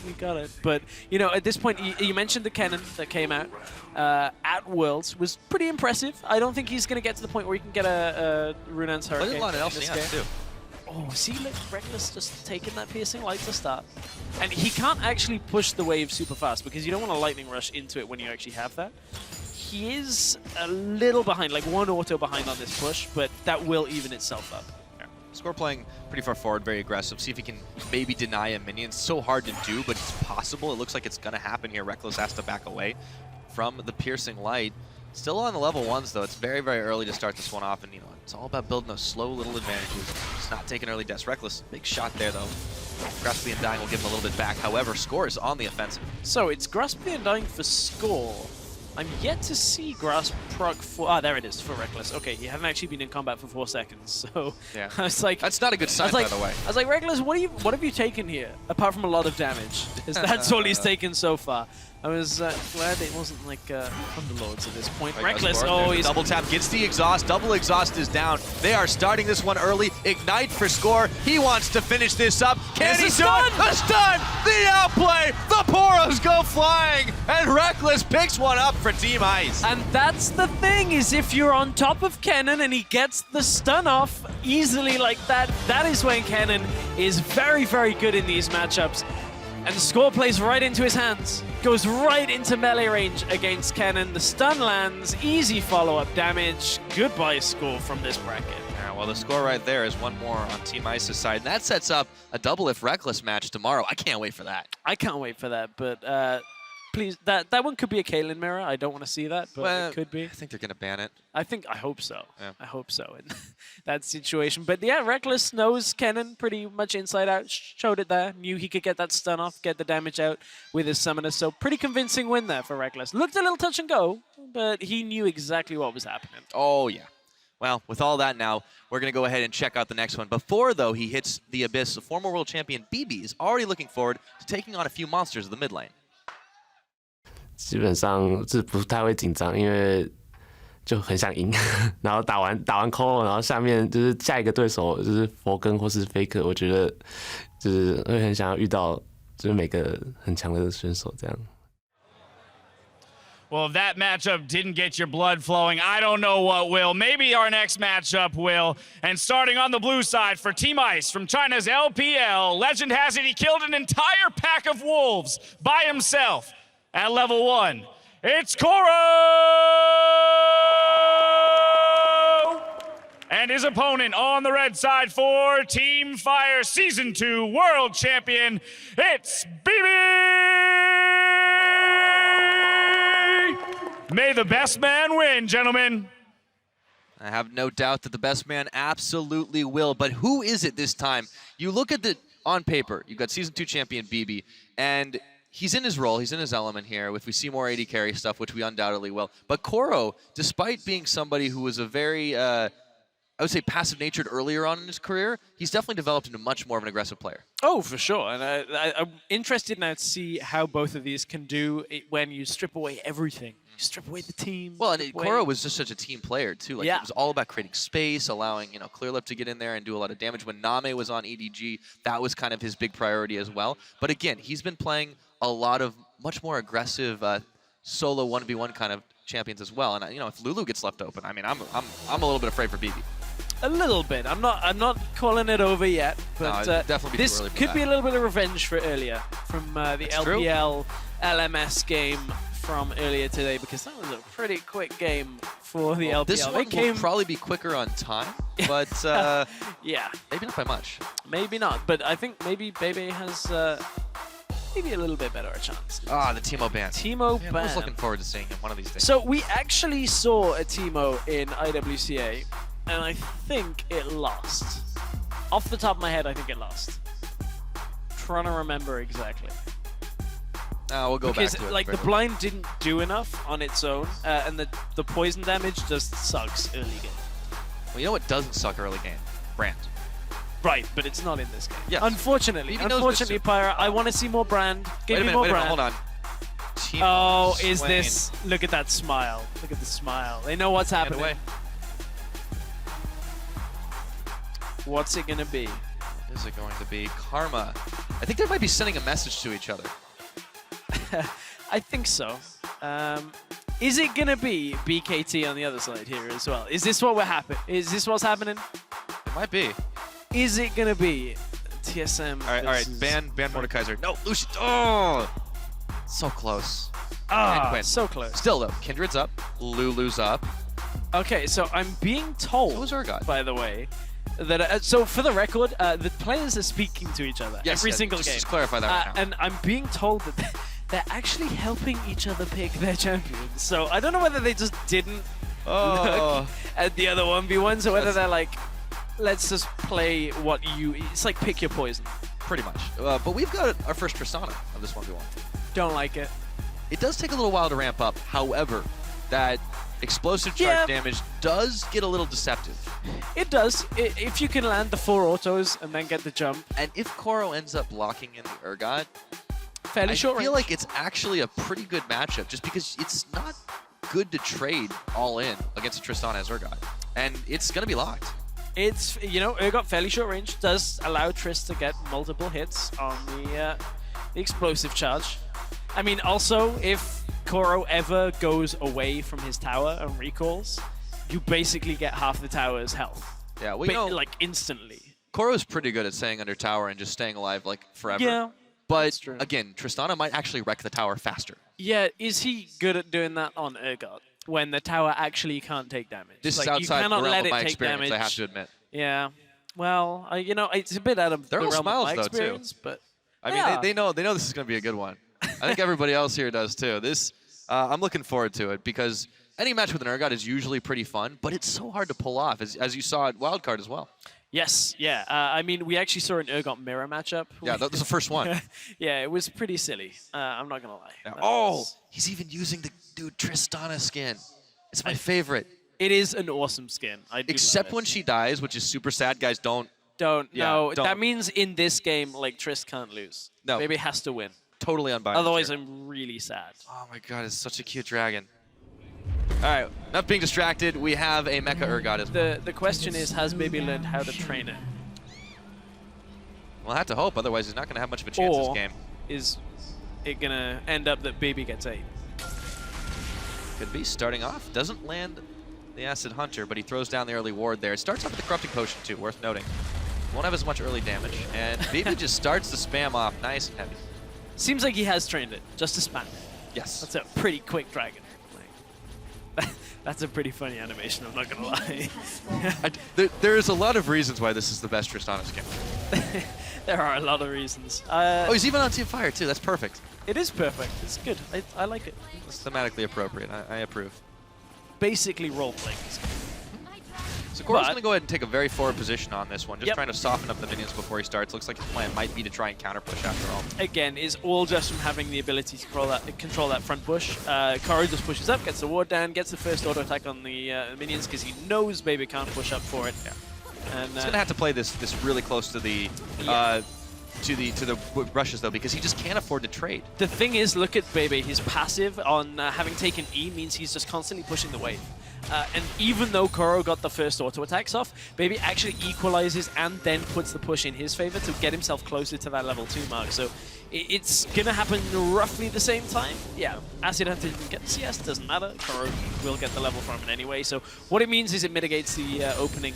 [SPEAKER 12] We got it. But, at this point, you mentioned the Kennen that came out at Worlds was pretty impressive. I don't think he's going to get to the point where he can get a Runan's Hurricane.
[SPEAKER 6] Look at a lot of LCS, too.
[SPEAKER 12] Oh, see, look, Reckless just taking that piercing light to start. And he can't actually push the wave super fast because you don't want to lightning rush into it when you actually have that. He is a little behind, like one auto behind on this push, but that will even itself up.
[SPEAKER 6] Yeah. Score playing pretty far forward, very aggressive. See if he can maybe deny a minion. It's so hard to do, but it's possible. It looks like it's going to happen here. Reckless has to back away from the piercing light. Still on the level 1s, though. It's very, very early to start this one off, and it's all about building those slow little advantages. Just not taking early deaths. Reckless, big shot there, though. Grasp the Undying will give him a little bit back. However, Score is on the offensive.
[SPEAKER 12] So it's Grasp the Undying for Score. I'm yet to see Grasp proc for... there it is, for Reckless. Okay, he hasn't actually been in combat for 4 seconds, so...
[SPEAKER 6] Yeah.
[SPEAKER 12] I was like...
[SPEAKER 6] That's not a good sign, by the way.
[SPEAKER 12] I was like, Reckless, what have you taken here? Apart from a lot of damage. Because that's all he's taken so far. I was glad it wasn't like Underlords at this point.
[SPEAKER 6] Like
[SPEAKER 12] Reckless,
[SPEAKER 6] he's double tap, gets the exhaust, double exhaust is down. They are starting this one early. Ignite for Score. He wants to finish this up. Can he do it? The stun, the outplay, the Poros go flying, and Reckless picks one up for Team Ice.
[SPEAKER 12] And that's the thing, is if you're on top of Kennen and he gets the stun off easily like that, that is when Kennen is very, very good in these matchups. And Score plays right into his hands. Goes right into melee range against Kennen. The stun lands, easy follow-up damage. Goodbye, Score, from this bracket.
[SPEAKER 6] Yeah, well, the score right there is one more on Team Ice's side. And that sets up a double if Reckless match tomorrow. I can't wait for that.
[SPEAKER 12] I can't wait for that, but please, that one could be a Caitlyn mirror. I don't want to see that, but it could be.
[SPEAKER 6] I think they're going to ban it.
[SPEAKER 12] I hope so.
[SPEAKER 6] Yeah.
[SPEAKER 12] I hope so in that situation. But yeah, Reckless knows Kennen pretty much inside out. Showed it there. Knew he could get that stun off, get the damage out with his summoner. So pretty convincing win there for Reckless. Looked a little touch and go, but he knew exactly what was happening.
[SPEAKER 6] Oh, yeah. Well, with all that now, we're going to go ahead and check out the next one. Before, though, he hits the Abyss, the former world champion BB is already looking forward to taking on a few monsters of the mid lane.
[SPEAKER 3] 基本上是不太会紧张，因为就很想赢，然后打完 call， 然后下面就是下一个对手就是佛根或是 FLICKR， 我觉得就是会很想要遇到就是每个很强的选手这样。
[SPEAKER 16] Well, if that matchup didn't get your blood flowing, I don't know what will. Maybe our next matchup will. And starting on the blue side for Team Ice from China's LPL, legend has it he killed an entire pack of wolves by himself at level 1. It's Koro! And his opponent on the red side for Team Fire Season 2 World Champion, it's BB! May the best man win, gentlemen.
[SPEAKER 6] I have no doubt that the best man absolutely will, but who is it this time? You look at the, on paper, you've got Season 2 champion BB, and he's in his role, he's in his element here. If we see more AD carry stuff, which we undoubtedly will. But Koro, despite being somebody who was a very, I would say passive-natured earlier on in his career, he's definitely developed into much more of an aggressive player.
[SPEAKER 12] Oh, for sure. And I'm interested now to see how both of these can do it when you strip away everything. You strip away the team.
[SPEAKER 6] Well, and Koro was just such a team player, too. Like,
[SPEAKER 12] Yeah.
[SPEAKER 6] it was all about creating space, allowing, Clearlip to get in there and do a lot of damage. When Name was on EDG, that was kind of his big priority as well. But again, he's been playing a lot of much more aggressive solo 1v1 kind of champions as well. And, if Lulu gets left open, I mean, I'm a little bit afraid for BB.
[SPEAKER 12] A little bit. I'm not calling it over yet, but
[SPEAKER 6] No, it'd definitely be too
[SPEAKER 12] this
[SPEAKER 6] early for
[SPEAKER 12] could
[SPEAKER 6] that.
[SPEAKER 12] be a little bit of revenge for earlier from the
[SPEAKER 6] That's true.
[SPEAKER 12] LPL LMS game from earlier today, because that was a pretty quick game for the LPL.
[SPEAKER 6] This one
[SPEAKER 12] they
[SPEAKER 6] will probably be quicker on time, but
[SPEAKER 12] yeah,
[SPEAKER 6] maybe not by much.
[SPEAKER 12] maybe not. But I think maybe Bebe has maybe a little bit better a chance.
[SPEAKER 6] Ah, the Teemo ban.
[SPEAKER 12] Teemo
[SPEAKER 6] Man,
[SPEAKER 12] ban.
[SPEAKER 6] I was looking forward to seeing him one of these days.
[SPEAKER 12] So we actually saw a Teemo in IWCA, and I think it lost. Off the top of my head, I think it lost. Trying to remember exactly.
[SPEAKER 6] We'll go
[SPEAKER 12] because,
[SPEAKER 6] back to it.
[SPEAKER 12] like, the blind didn't do enough on its own, and the poison damage just sucks early game.
[SPEAKER 6] Well, you know what doesn't suck early game? Brand.
[SPEAKER 12] Right, but it's not in this game.
[SPEAKER 6] Yes.
[SPEAKER 12] Unfortunately.
[SPEAKER 6] BB knows this too.
[SPEAKER 12] Pyra, I want to see more Brand. Give me more Brand.
[SPEAKER 6] Hold on. Teemo
[SPEAKER 12] Oh, is
[SPEAKER 6] Swain.
[SPEAKER 12] this... Look at that smile. Look at the smile. They know what's happening.
[SPEAKER 6] away.
[SPEAKER 12] What's it going to be?
[SPEAKER 6] What is it going to be? Karma. I think they might be sending a message to each other.
[SPEAKER 12] I think so. Is it going to be BKT on the other side here as well? Is this what we're happen? Is this what's happening?
[SPEAKER 6] It might be.
[SPEAKER 12] Is it going to be TSM?
[SPEAKER 6] All right. Ban Mordekaiser. No, Lucian. Oh, so close. And Quinn.
[SPEAKER 12] So close.
[SPEAKER 6] Still though, Kindred's up. Lulu's up.
[SPEAKER 12] Okay, so I'm being told, by the way, that so for the record, the players are speaking to each other every single game.
[SPEAKER 6] Just clarify that right now.
[SPEAKER 12] And I'm being told that they're actually helping each other pick their champions. So I don't know whether they just didn't look at the other 1v1s or whether they're like, let's just play what you... It's like pick your poison.
[SPEAKER 6] Pretty much. But we've got our first Tristana of this 1v1.
[SPEAKER 12] Don't like it.
[SPEAKER 6] It does take a little while to ramp up. However, that explosive charge damage does get a little deceptive.
[SPEAKER 12] It does. If you can land the 4 autos and then get the jump.
[SPEAKER 6] And if Koro ends up blocking in the Urgot,
[SPEAKER 12] fairly short
[SPEAKER 6] I feel
[SPEAKER 12] range.
[SPEAKER 6] like it's actually a pretty good matchup just because it's not good to trade all in against a Tristana as Urgot. And it's going to be locked.
[SPEAKER 12] It's, Urgot fairly short range does allow Triss to get multiple hits on the explosive charge. I mean, also, if Koro ever goes away from his tower and recalls, you basically get half the tower's health.
[SPEAKER 6] Yeah, well,
[SPEAKER 12] like instantly.
[SPEAKER 6] Koro's pretty good at staying under tower and just staying alive like forever.
[SPEAKER 12] Yeah,
[SPEAKER 6] but again, Tristana might actually wreck the tower faster.
[SPEAKER 12] Yeah, is he good at doing that on Urgot when the tower actually can't take damage?
[SPEAKER 6] This
[SPEAKER 12] like,
[SPEAKER 6] is outside
[SPEAKER 12] you cannot
[SPEAKER 6] the realm
[SPEAKER 12] let
[SPEAKER 6] of
[SPEAKER 12] it
[SPEAKER 6] my
[SPEAKER 12] take
[SPEAKER 6] experience,
[SPEAKER 12] damage.
[SPEAKER 6] I have to admit.
[SPEAKER 12] Yeah. Well, it's a bit out of
[SPEAKER 6] They're
[SPEAKER 12] the
[SPEAKER 6] all
[SPEAKER 12] realm
[SPEAKER 6] smiles
[SPEAKER 12] of my
[SPEAKER 6] though
[SPEAKER 12] experience,
[SPEAKER 6] too.
[SPEAKER 12] but
[SPEAKER 6] I mean, they know this is going to be a good one. I think everybody else here does too. This, I'm looking forward to it because any match with an Urgot is usually pretty fun, but it's so hard to pull off, as you saw at Wildcard as well.
[SPEAKER 12] Yes, yeah. I mean, we actually saw an Urgot mirror matchup.
[SPEAKER 6] Yeah, that was the first one.
[SPEAKER 12] Yeah, it was pretty silly. I'm not going to lie.
[SPEAKER 6] Yeah. Oh, he's even using the dude Tristana skin. It's my favorite.
[SPEAKER 12] It is an awesome skin. I do
[SPEAKER 6] Except
[SPEAKER 12] love it.
[SPEAKER 6] when she dies, which is super sad. Guys, don't.
[SPEAKER 12] No,
[SPEAKER 6] don't.
[SPEAKER 12] that means in this game, like, Triss can't lose.
[SPEAKER 6] No.
[SPEAKER 12] Maybe has to win.
[SPEAKER 6] Totally unbiased.
[SPEAKER 12] Otherwise,
[SPEAKER 6] here.
[SPEAKER 12] I'm really sad.
[SPEAKER 6] Oh my god, it's such a cute dragon. All right, not being distracted, we have a Mecha Urgot as well.
[SPEAKER 12] The question is, has Baby learned how to train it?
[SPEAKER 6] We'll have to hope, otherwise he's not going to have much of a chance
[SPEAKER 12] Or
[SPEAKER 6] this game.
[SPEAKER 12] is it going to end up that Baby gets 8?
[SPEAKER 6] Could be starting off. Doesn't land the Acid Hunter, but he throws down the early ward there. It starts off with the Corrupting Potion too, worth noting. Won't have as much early damage. And Baby just starts the spam off nice and heavy.
[SPEAKER 12] Seems like he has trained it, just to spam it.
[SPEAKER 6] Yes.
[SPEAKER 12] That's a pretty quick dragon. Like, That's a pretty funny animation, I'm not gonna lie.
[SPEAKER 6] There's a lot of reasons why this is the best Tristana skin.
[SPEAKER 12] There are a lot of reasons.
[SPEAKER 6] Oh, he's even on Team Fire too. That's perfect.
[SPEAKER 12] It is perfect. It's good. I like it.
[SPEAKER 6] It's thematically appropriate. I approve.
[SPEAKER 12] Basically role-playing.
[SPEAKER 6] So Coro's going to go ahead and take a very forward position on this one, just
[SPEAKER 12] Yep.
[SPEAKER 6] trying to soften up the minions before he starts. Looks like his plan might be to try and counter push after all.
[SPEAKER 12] Again, is all just from having the ability to control that front push. Koro just pushes up, gets the ward down, gets the first auto attack on the minions because he knows Baby can't push up for it.
[SPEAKER 6] Yeah.
[SPEAKER 12] And
[SPEAKER 6] He's going to have to play this really close to the to the rushes though, because he just can't afford to trade.
[SPEAKER 12] the thing is, look at Baby. His passive on having taken E means he's just constantly pushing the wave. And even though Koro got the first auto attacks off, Baby actually equalizes and then puts the push in his favor to get himself closer to that level 2 mark. So it's gonna happen roughly the same time. Yeah, Acid Hunter didn't get the CS, doesn't matter. Koro will get the level from it anyway. So what it means is it mitigates the opening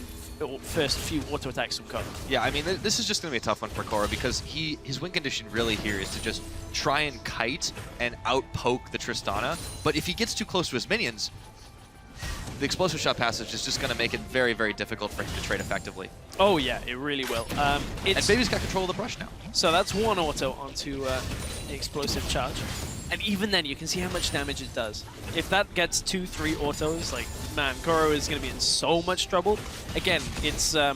[SPEAKER 12] first few auto attacks from Koro.
[SPEAKER 6] Yeah, I mean, this is just going to be a tough one for Koro because his win condition really here is to just try and kite and out-poke the Tristana. But if he gets too close to his minions, the explosive shot passage is just going to make it very, very difficult for him to trade effectively.
[SPEAKER 12] Oh yeah, it really will.
[SPEAKER 6] And Baby's got control of the brush now.
[SPEAKER 12] So that's one auto onto the explosive charge. And even then, you can see how much damage it does. If that gets 2-3 autos, like, man, Koro is going to be in so much trouble. Again, it's a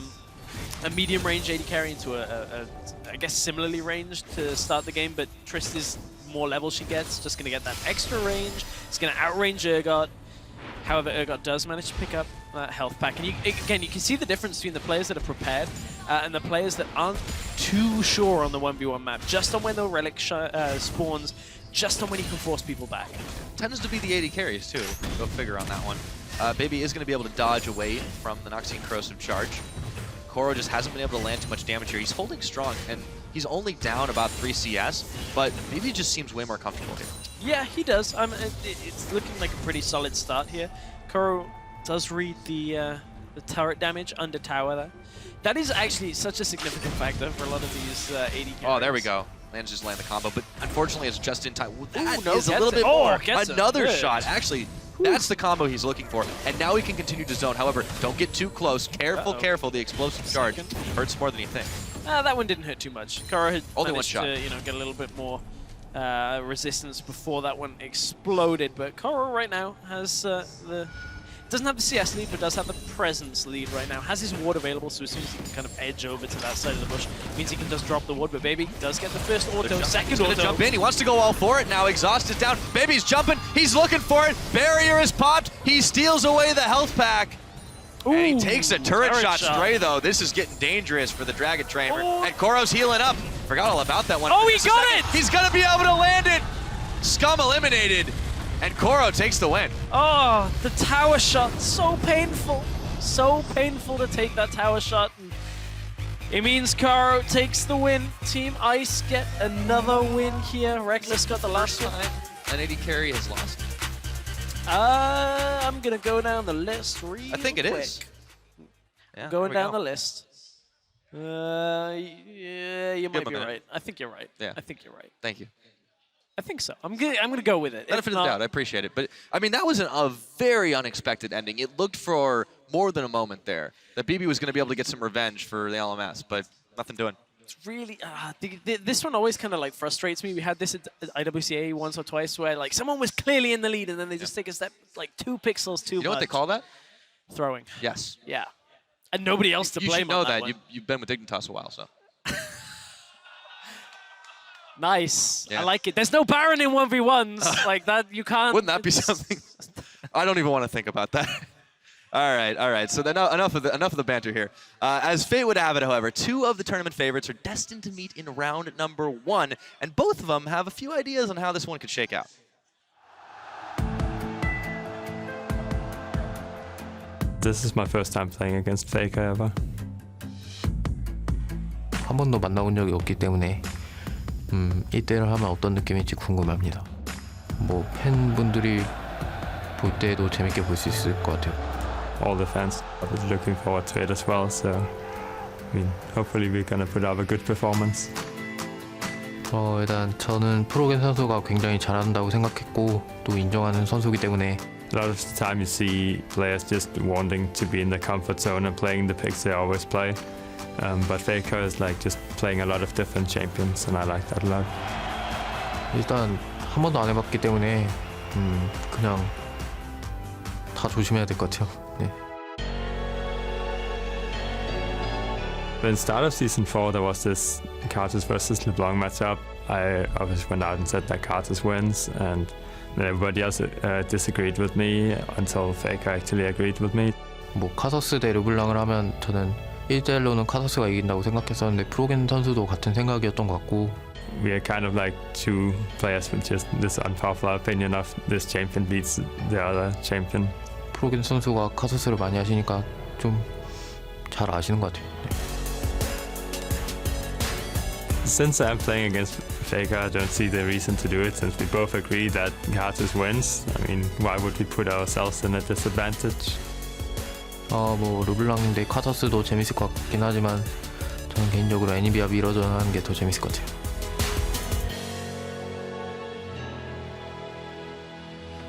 [SPEAKER 12] medium range AD carry into I guess, similarly ranged to start the game, but Trist is more level she gets, just going to get that extra range. It's going to outrange Urgot. However, Urgot does manage to pick up that health pack. And again, you can see the difference between the players that are prepared and the players that aren't too sure on the 1v1 map, just on when the relic spawns, just on when you can force people back.
[SPEAKER 6] Tends to be the AD carries too. Go figure on that one. Baby is going to be able to dodge away from the Noxian Corrosive Charge. Koro just hasn't been able to land too much damage here. He's holding strong, and he's only down about 3 CS, but Baby just seems way more comfortable here.
[SPEAKER 12] Yeah, he does. It's looking like a pretty solid start here. Koro does read the turret damage under tower there. That is actually such a significant factor for a lot of these AD carries.
[SPEAKER 6] Oh, there we go. Manages to land the combo, but unfortunately it's just in time. That
[SPEAKER 12] no,
[SPEAKER 6] is a little bit more. Another
[SPEAKER 12] Good.
[SPEAKER 6] shot. Actually, that's the combo he's looking for. And now he can continue to zone. However, don't get too close. Careful, careful. The explosive charge hurts more than you think.
[SPEAKER 12] That one didn't hurt too much. Koro had
[SPEAKER 6] Only one
[SPEAKER 12] managed
[SPEAKER 6] shot.
[SPEAKER 12] to, get a little bit more resistance before that one exploded. But Koro right now has doesn't have the CS lead, but does have the presence lead right now. Has his ward available, so as soon as he can kind of edge over to that side of the bush, means he can just drop the ward. But Baby does get the first auto, second
[SPEAKER 6] He's
[SPEAKER 12] auto.
[SPEAKER 6] gonna jump in. He wants to go all for it now. Exhaust is down. Baby's jumping. He's looking for it. Barrier is popped. He steals away the health pack.
[SPEAKER 12] Ooh,
[SPEAKER 6] and he takes a turret shot
[SPEAKER 12] shot.
[SPEAKER 6] stray, though. This is getting dangerous for the Dragon Trainer. And Koro's healing up. Forgot all about that one.
[SPEAKER 12] Oh, he
[SPEAKER 6] Just a
[SPEAKER 12] got
[SPEAKER 6] second.
[SPEAKER 12] it!
[SPEAKER 6] He's going to be able to land it. Scum eliminated. And Koro takes the win.
[SPEAKER 12] Oh, the tower shot. So painful. So painful to take that tower shot. And it means Koro takes the win. Team Ice get another win here. Reckless got the last one.
[SPEAKER 6] An AD carry has lost.
[SPEAKER 12] I'm going to go down the list real
[SPEAKER 6] I think it
[SPEAKER 12] quick.
[SPEAKER 6] is. Yeah,
[SPEAKER 12] Going
[SPEAKER 6] there we
[SPEAKER 12] down
[SPEAKER 6] go.
[SPEAKER 12] the list. Yeah, you might be
[SPEAKER 6] looking at it.
[SPEAKER 12] right. I think you're right.
[SPEAKER 6] Yeah.
[SPEAKER 12] I think you're right.
[SPEAKER 6] Thank you.
[SPEAKER 12] I think so. I'm gonna go with it.
[SPEAKER 6] Benefit of the doubt. I appreciate it. But, I mean, that was a very unexpected ending. It looked for more than a moment there that BB was going to be able to get some revenge for the LMS, but nothing doing.
[SPEAKER 12] It's really this one always kind of like frustrates me. We had this at IWCA once or twice where like someone was clearly in the lead and then they just take a step like 2 pixels too much.
[SPEAKER 6] You know what they call that?
[SPEAKER 12] Throwing.
[SPEAKER 6] Yes.
[SPEAKER 12] Yeah. And nobody else to
[SPEAKER 6] You
[SPEAKER 12] blame
[SPEAKER 6] should know
[SPEAKER 12] on that
[SPEAKER 6] that.
[SPEAKER 12] one.
[SPEAKER 6] You've been with Dignitas a while, so.
[SPEAKER 12] Nice.
[SPEAKER 6] Yeah.
[SPEAKER 12] I like it. There's no Baron in 1v1s like that. You can't.
[SPEAKER 6] Wouldn't that be something? I don't even want to think about that. All right. So then enough of the banter here. As fate would have it, however, 2 of the tournament favorites are destined to meet in round number 1, and both of them have a few ideas on how this one could shake out.
[SPEAKER 8] This is my first time playing against FLICKR ever.
[SPEAKER 3] 한 번도 만나본 적이 없기 때문에 1대1을 하면 어떤 느낌일지 궁금합니다. 뭐 팬분들이 볼 때도 재밌게 볼 수 있을 것 같아요.
[SPEAKER 8] All the fans are looking forward to it as well, so I mean, hopefully we're gonna put up a good performance.
[SPEAKER 3] 일단 저는 프로겐 선수가 굉장히 잘한다고 생각했고 또 인정하는 선수이기 때문에
[SPEAKER 8] A lot of the time you see players just wanting to be in their comfort zone and playing the picks they always play. But FLICKR is like just playing a lot of different champions, and I like that a lot.
[SPEAKER 11] 일단 한 번도 안 해봤기 때문에 그냥 다 조심해야 될 것 같아요. 네.
[SPEAKER 8] When start of season 4 there was this Kartus versus LeBlanc matchup. I obviously went out and said that Kartus wins, and everybody else disagreed with me until FLICKR actually agreed with me.
[SPEAKER 11] 뭐 카서스 대 르블랑을 하면 저는 1대1로는 카서스가 이긴다고 생각했었는데 프로겐 선수도 같은 생각이었던 것 같고.
[SPEAKER 8] We are kind of like two players with just this unpopular opinion of this champion beats the other champion.
[SPEAKER 11] 프로겐 선수가 카서스를 많이 하시니까 좀 잘 아시는 것 같아요. 네.
[SPEAKER 8] Since I'm playing against FLICKR, I don't see the reason to do it, since we both agree that Kartus wins. I mean, why would we put ourselves in a disadvantage?
[SPEAKER 11] 뭐 르블랑인데 카서스도 재밌을 것 같긴 하지만 저는 개인적으로 애니비아 미러전 하는 게 더 재밌을 것 같아요.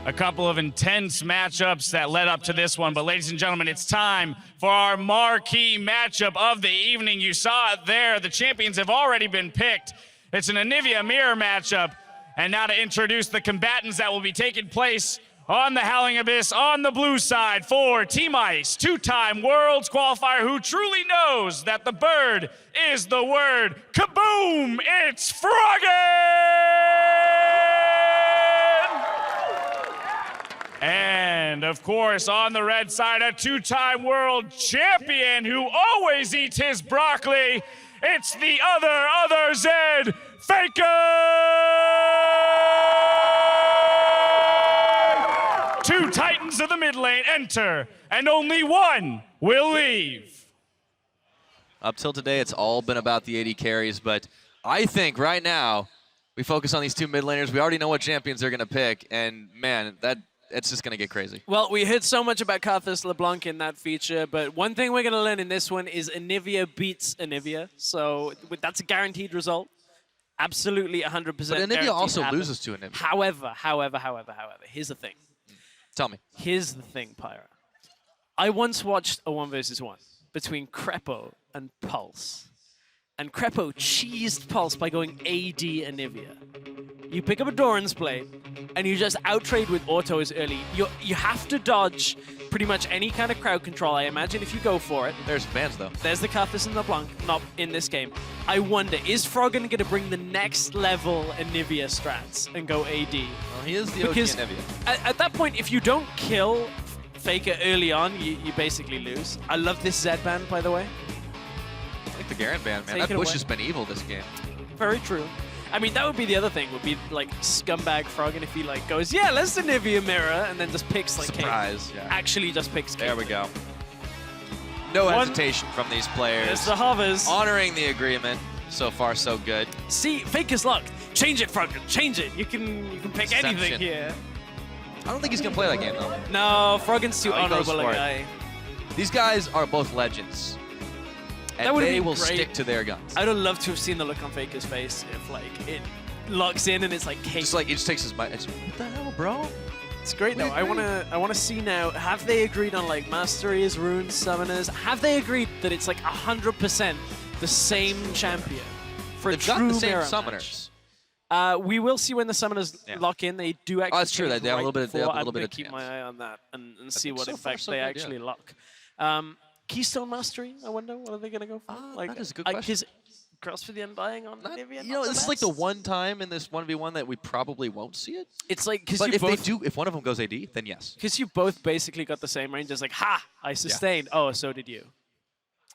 [SPEAKER 16] A couple of intense matchups that led up to this one, but ladies and gentlemen, it's time for our marquee matchup of the evening. You saw it there. The champions have already been picked. It's an Anivia Mirror matchup. And now to introduce the combatants that will be taking place on the Howling Abyss on the blue side for Team Ice, two-time Worlds qualifier who truly knows that the bird is the word. Kaboom! It's Froggen! And, of course, on the red side, a two-time world champion who always eats his broccoli. It's the other Zed, FLICKR! Two titans of the mid lane enter, and only one will leave.
[SPEAKER 6] Up till today, it's all been about the AD carries, but I think right now, we focus on these two mid laners. We already know what champions they're going to pick, and man, it's just going to get crazy.
[SPEAKER 12] Well, we heard so much about Karthus LeBlanc in that feature, but one thing we're going to learn in this one is Anivia beats Anivia. So that's a guaranteed result. Absolutely 100%.
[SPEAKER 6] But Anivia also loses to Anivia.
[SPEAKER 12] However, here's the thing.
[SPEAKER 6] Tell me.
[SPEAKER 12] Here's the thing, Pyra. I once watched a 1v1 between Crepo and Pulse. And Crepo cheesed Pulse by going AD Anivia. You pick up a Doran's Blade, and you just out-trade with autos early. You have to dodge pretty much any kind of crowd control, I imagine, if you go for it.
[SPEAKER 6] There's bans, though.
[SPEAKER 12] There's the Karthus and the Blanc, not in this game. I wonder, is Froggen going to bring the next level Anivia strats and go AD?
[SPEAKER 6] Well, he is the OG Anivia.
[SPEAKER 12] At that point, if you don't kill FLICKR early on, you basically lose. I love this Zed ban, by the way.
[SPEAKER 6] I like the Garen ban, man. That Bush has been evil this game.
[SPEAKER 12] Very true. I mean, that would be the other thing, would be like scumbag Froggen if he like goes, yeah, let's Anivia Mirror, and then just picks like
[SPEAKER 6] Surprise,
[SPEAKER 12] King.
[SPEAKER 6] yeah.
[SPEAKER 12] Actually just picks King.
[SPEAKER 6] There we go. No hesitation from these players.
[SPEAKER 12] There's the hovers.
[SPEAKER 6] Honoring the agreement. So far, so good.
[SPEAKER 12] See, FLICKR's luck. Change it, Froggen. Change it. You can pick anything here.
[SPEAKER 6] I don't think he's going to play that game, though.
[SPEAKER 12] No, Froggen's too honorable a guy.
[SPEAKER 6] These guys are both legends. And they will stick to their guns.
[SPEAKER 12] I would love to have seen the look on FLICKR's face if like it locks in and it's like cake.
[SPEAKER 6] Just like he just takes his mic. What the hell, bro?
[SPEAKER 12] It's great though. I wanna see now. Have they agreed on like masteries, runes, summoners? Have they agreed that it's like 100% the same champion for
[SPEAKER 6] They've
[SPEAKER 12] a true
[SPEAKER 6] got the same
[SPEAKER 12] mirror
[SPEAKER 6] summoners.
[SPEAKER 12] match? We will see when the summoners lock in. They do actually.
[SPEAKER 6] Oh, that's true. They have a little bit. They have a little bit of
[SPEAKER 12] keep
[SPEAKER 6] chance.
[SPEAKER 12] my eye on that and see what
[SPEAKER 6] so
[SPEAKER 12] effect
[SPEAKER 6] far, so
[SPEAKER 12] they
[SPEAKER 6] good,
[SPEAKER 12] actually
[SPEAKER 6] yeah.
[SPEAKER 12] lock. Keystone Mastery, I wonder, what are they going to go for?
[SPEAKER 6] That is a good question.
[SPEAKER 12] Because Cross for the Undying on Anivia,
[SPEAKER 6] You know, this is like the one time in this 1v1 that we probably won't see it.
[SPEAKER 12] It's like, because
[SPEAKER 6] But if they do, if one of them goes AD, then yes.
[SPEAKER 12] Because you both basically got the same range. It's like, ha, I sustained. Yeah. Oh, so did you.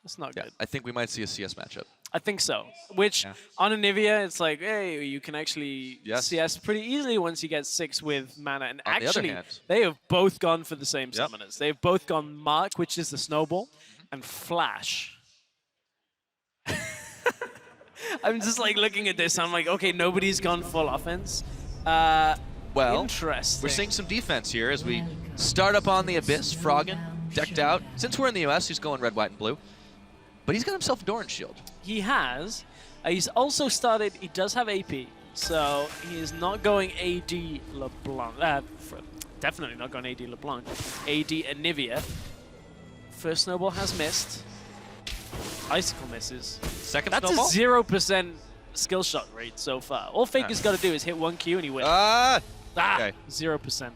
[SPEAKER 12] That's not good.
[SPEAKER 6] I think we might see a CS matchup.
[SPEAKER 12] I think so. Which, on Anivia, it's like, hey, you can actually CS pretty easily once you get 6 with mana. And
[SPEAKER 6] on
[SPEAKER 12] actually,
[SPEAKER 6] the other hand,
[SPEAKER 12] they have both gone for the same summoners. They've both gone Mark, which is the Snowball, and Flash. I'm just like looking at this. I'm like, okay, nobody's gone full offense.
[SPEAKER 6] Well,
[SPEAKER 12] interesting.
[SPEAKER 6] We're seeing some defense here as we start up on the Abyss. Froggen decked out. Since we're in the US, he's going red, white, and blue. But he's got himself a Doran shield.
[SPEAKER 12] He has. He's also started, he does have AP. So he is not going AD LeBlanc. definitely not gone AD LeBlanc. AD Anivia. First snowball has missed. Icicle misses.
[SPEAKER 6] Second
[SPEAKER 12] That's
[SPEAKER 6] snowball?
[SPEAKER 12] a 0% skill shot rate so far. All Faker's got to do is hit 1 Q and he wins.
[SPEAKER 6] Okay.
[SPEAKER 12] 0%.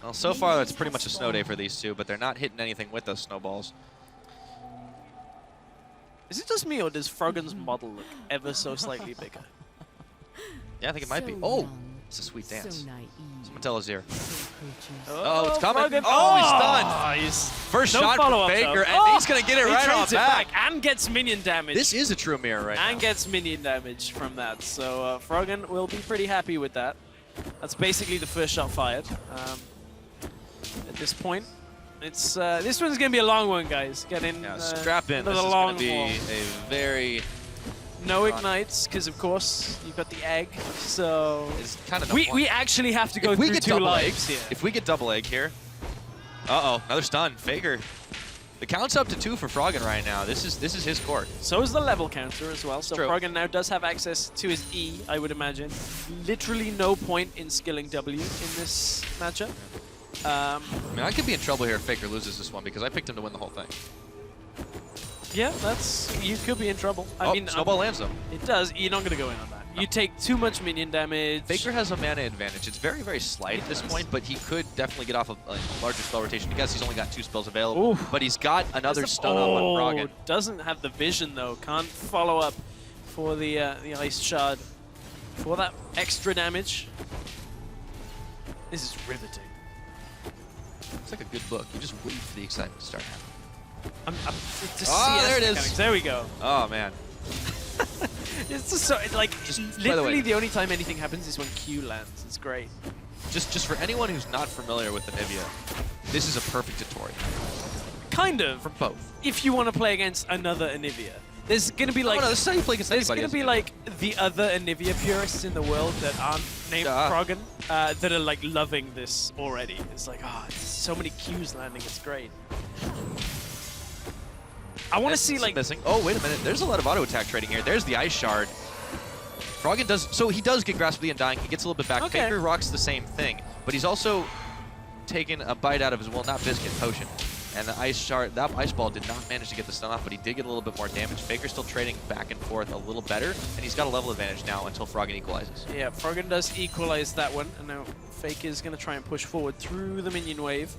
[SPEAKER 6] Well, so far that's pretty much a snow day for these two, but they're not hitting anything with those snowballs.
[SPEAKER 12] Is it just me, or does Froggen's model look ever so slightly bigger?
[SPEAKER 6] Yeah, I think it might be. Oh, it's a sweet dance. Someone tell Azir.
[SPEAKER 12] Oh,
[SPEAKER 6] it's coming.
[SPEAKER 12] Froggen.
[SPEAKER 6] Oh, he's stunned. First shot from Faker, and he's going to get it right on back.
[SPEAKER 12] And gets minion damage.
[SPEAKER 6] This is a true mirror right now.
[SPEAKER 12] And gets minion damage from that. So Froggen will be pretty happy with that. That's basically the first shot fired. At this point, it's this one's going to be a long one, guys. Get in.
[SPEAKER 6] Strap in.
[SPEAKER 12] This
[SPEAKER 6] This is going to be a very...
[SPEAKER 12] No ignites, because of course you've got the egg. So
[SPEAKER 6] it's kind of
[SPEAKER 12] we actually have to go through 2 lives here.
[SPEAKER 6] If we get double egg here, another stun. Faker. The count's up to 2 for Froggen right now. This is his court.
[SPEAKER 12] So is the level counter as well. So
[SPEAKER 6] True.
[SPEAKER 12] Froggen now does have access to his E, I would imagine. Literally no point in skilling W in this matchup.
[SPEAKER 6] I mean, I could be in trouble here if Faker loses this one because I picked him to win the whole thing.
[SPEAKER 12] Yeah, you could be in trouble. I mean,
[SPEAKER 6] snowball lands though.
[SPEAKER 12] It does. You're not going to go in on that. You take too much minion damage.
[SPEAKER 6] Faker has a mana advantage. It's very, very slight at this point, but he could definitely get off a larger spell rotation. I guess he's only got 2 spells available, but he's got another stun up on Froggen.
[SPEAKER 12] Doesn't have the vision though. Can't follow up for the ice shard for that extra damage. This is riveting.
[SPEAKER 6] It's like a good book. You just wait for the excitement to start happening.
[SPEAKER 12] There it is.
[SPEAKER 6] Mechanics.
[SPEAKER 12] There we go.
[SPEAKER 6] Oh man.
[SPEAKER 12] It's just so literally the only time anything happens is when Q lands. It's great.
[SPEAKER 6] Just for anyone who's not familiar with Anivia, this is a perfect tutorial.
[SPEAKER 12] Kind of.
[SPEAKER 6] For both.
[SPEAKER 12] If you want to play against another Anivia. There's going to be like...
[SPEAKER 6] no, this is how you play against
[SPEAKER 12] there's
[SPEAKER 6] anybody.
[SPEAKER 12] There's going to be like the other Anivia purists in the world that aren't named Froggen that are like loving this already. It's like, so many Qs landing. It's great. I want to see like...
[SPEAKER 6] Missing. Oh, wait a minute. There's a lot of auto attack trading here. There's the ice shard. Froggen does... So he does get Grasp of the Undying. He gets a little bit back.
[SPEAKER 12] Okay.
[SPEAKER 6] Faker rocks the same thing. But he's also taken a bite out of his, well, not Biscuit, Potion. And the ice shard, that ice ball did not manage to get the stun off, but he did get a little bit more damage. Faker's still trading back and forth a little better, and he's got a level advantage now until Froggen equalizes.
[SPEAKER 12] Yeah, Froggen does equalize that one, and now Faker's going to try and push forward through the minion wave.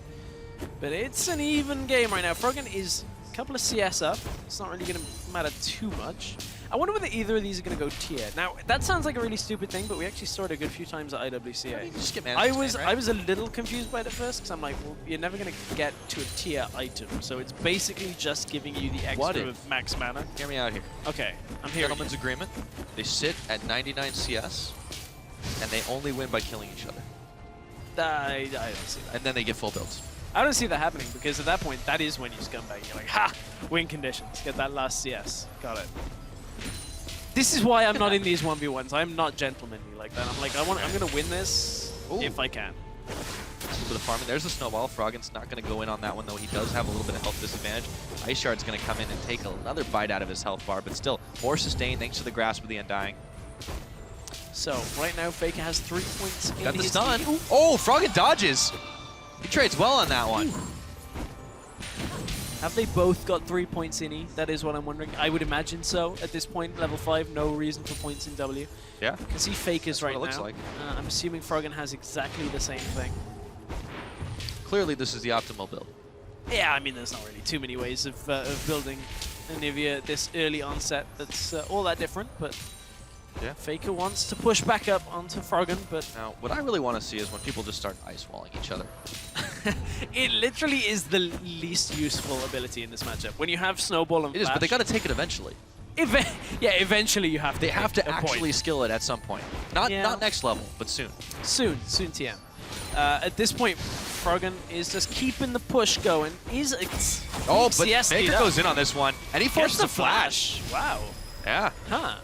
[SPEAKER 12] But it's an even game right now. Froggen is a couple of CS up. It's not really going to matter too much. I wonder whether either of these are going to go tier. Now, that sounds like a really stupid thing, but we actually saw it a good few times at IWCA.
[SPEAKER 6] Just get
[SPEAKER 12] I was a little confused by it at first, because I'm like, well, you're never going to get to a tier item, so it's basically just giving you the extra of max mana.
[SPEAKER 6] Hear me out here.
[SPEAKER 12] Okay, I'm here.
[SPEAKER 6] Gentleman's agreement. They sit at 99 CS, and they only win by killing each other.
[SPEAKER 12] I don't see that.
[SPEAKER 6] And then they get full builds.
[SPEAKER 12] I don't see that happening, because at that point, that is when you scumbag. You're like, ha! Win conditions. Get that last CS. Got it. This is why I'm not in these 1v1s. I'm not gentlemanly like that. I'm like, I'm going to win this if I can.
[SPEAKER 6] A little bit of farming. There's the snowball. Froggen's not going to go in on that one, though. He does have a little bit of health disadvantage. Ice Shard's going to come in and take another bite out of his health bar, but still, more sustained thanks to the Grasp of the Undying.
[SPEAKER 12] So, right now, Faker has 3 points in
[SPEAKER 6] Got the
[SPEAKER 12] his
[SPEAKER 6] stun.
[SPEAKER 12] team.
[SPEAKER 6] Oh, Froggen dodges. He trades well on that one.
[SPEAKER 12] Have they both got 3 points in E? That is what I'm wondering. I would imagine so at this point. Level 5, no reason for points in W.
[SPEAKER 6] Yeah.
[SPEAKER 12] You can see Fakers right now.
[SPEAKER 6] Looks like.
[SPEAKER 12] I'm assuming Froggen has exactly the same thing.
[SPEAKER 6] Clearly, this is the optimal build.
[SPEAKER 12] Yeah, I mean, there's not really too many ways of building Anivia at this early onset that's all that different, but
[SPEAKER 6] yeah.
[SPEAKER 12] Faker wants to push back up onto Froggen, but...
[SPEAKER 6] Now, what I really want to see is when people just start ice walling each other.
[SPEAKER 12] It literally is the least useful ability in this matchup. When you have Snowball and
[SPEAKER 6] It is,
[SPEAKER 12] Flash,
[SPEAKER 6] but they got to take it eventually.
[SPEAKER 12] Yeah, eventually you have to.
[SPEAKER 6] They have to
[SPEAKER 12] a
[SPEAKER 6] actually
[SPEAKER 12] point.
[SPEAKER 6] skill it at some point. Not next level, but soon.
[SPEAKER 12] Soon TM. At this point, Froggen is just keeping the push going. He's
[SPEAKER 6] Oh, but
[SPEAKER 12] CS
[SPEAKER 6] Faker goes in on this one, and he forces
[SPEAKER 12] the
[SPEAKER 6] a flash.
[SPEAKER 12] Wow.
[SPEAKER 6] Yeah.
[SPEAKER 12] Huh.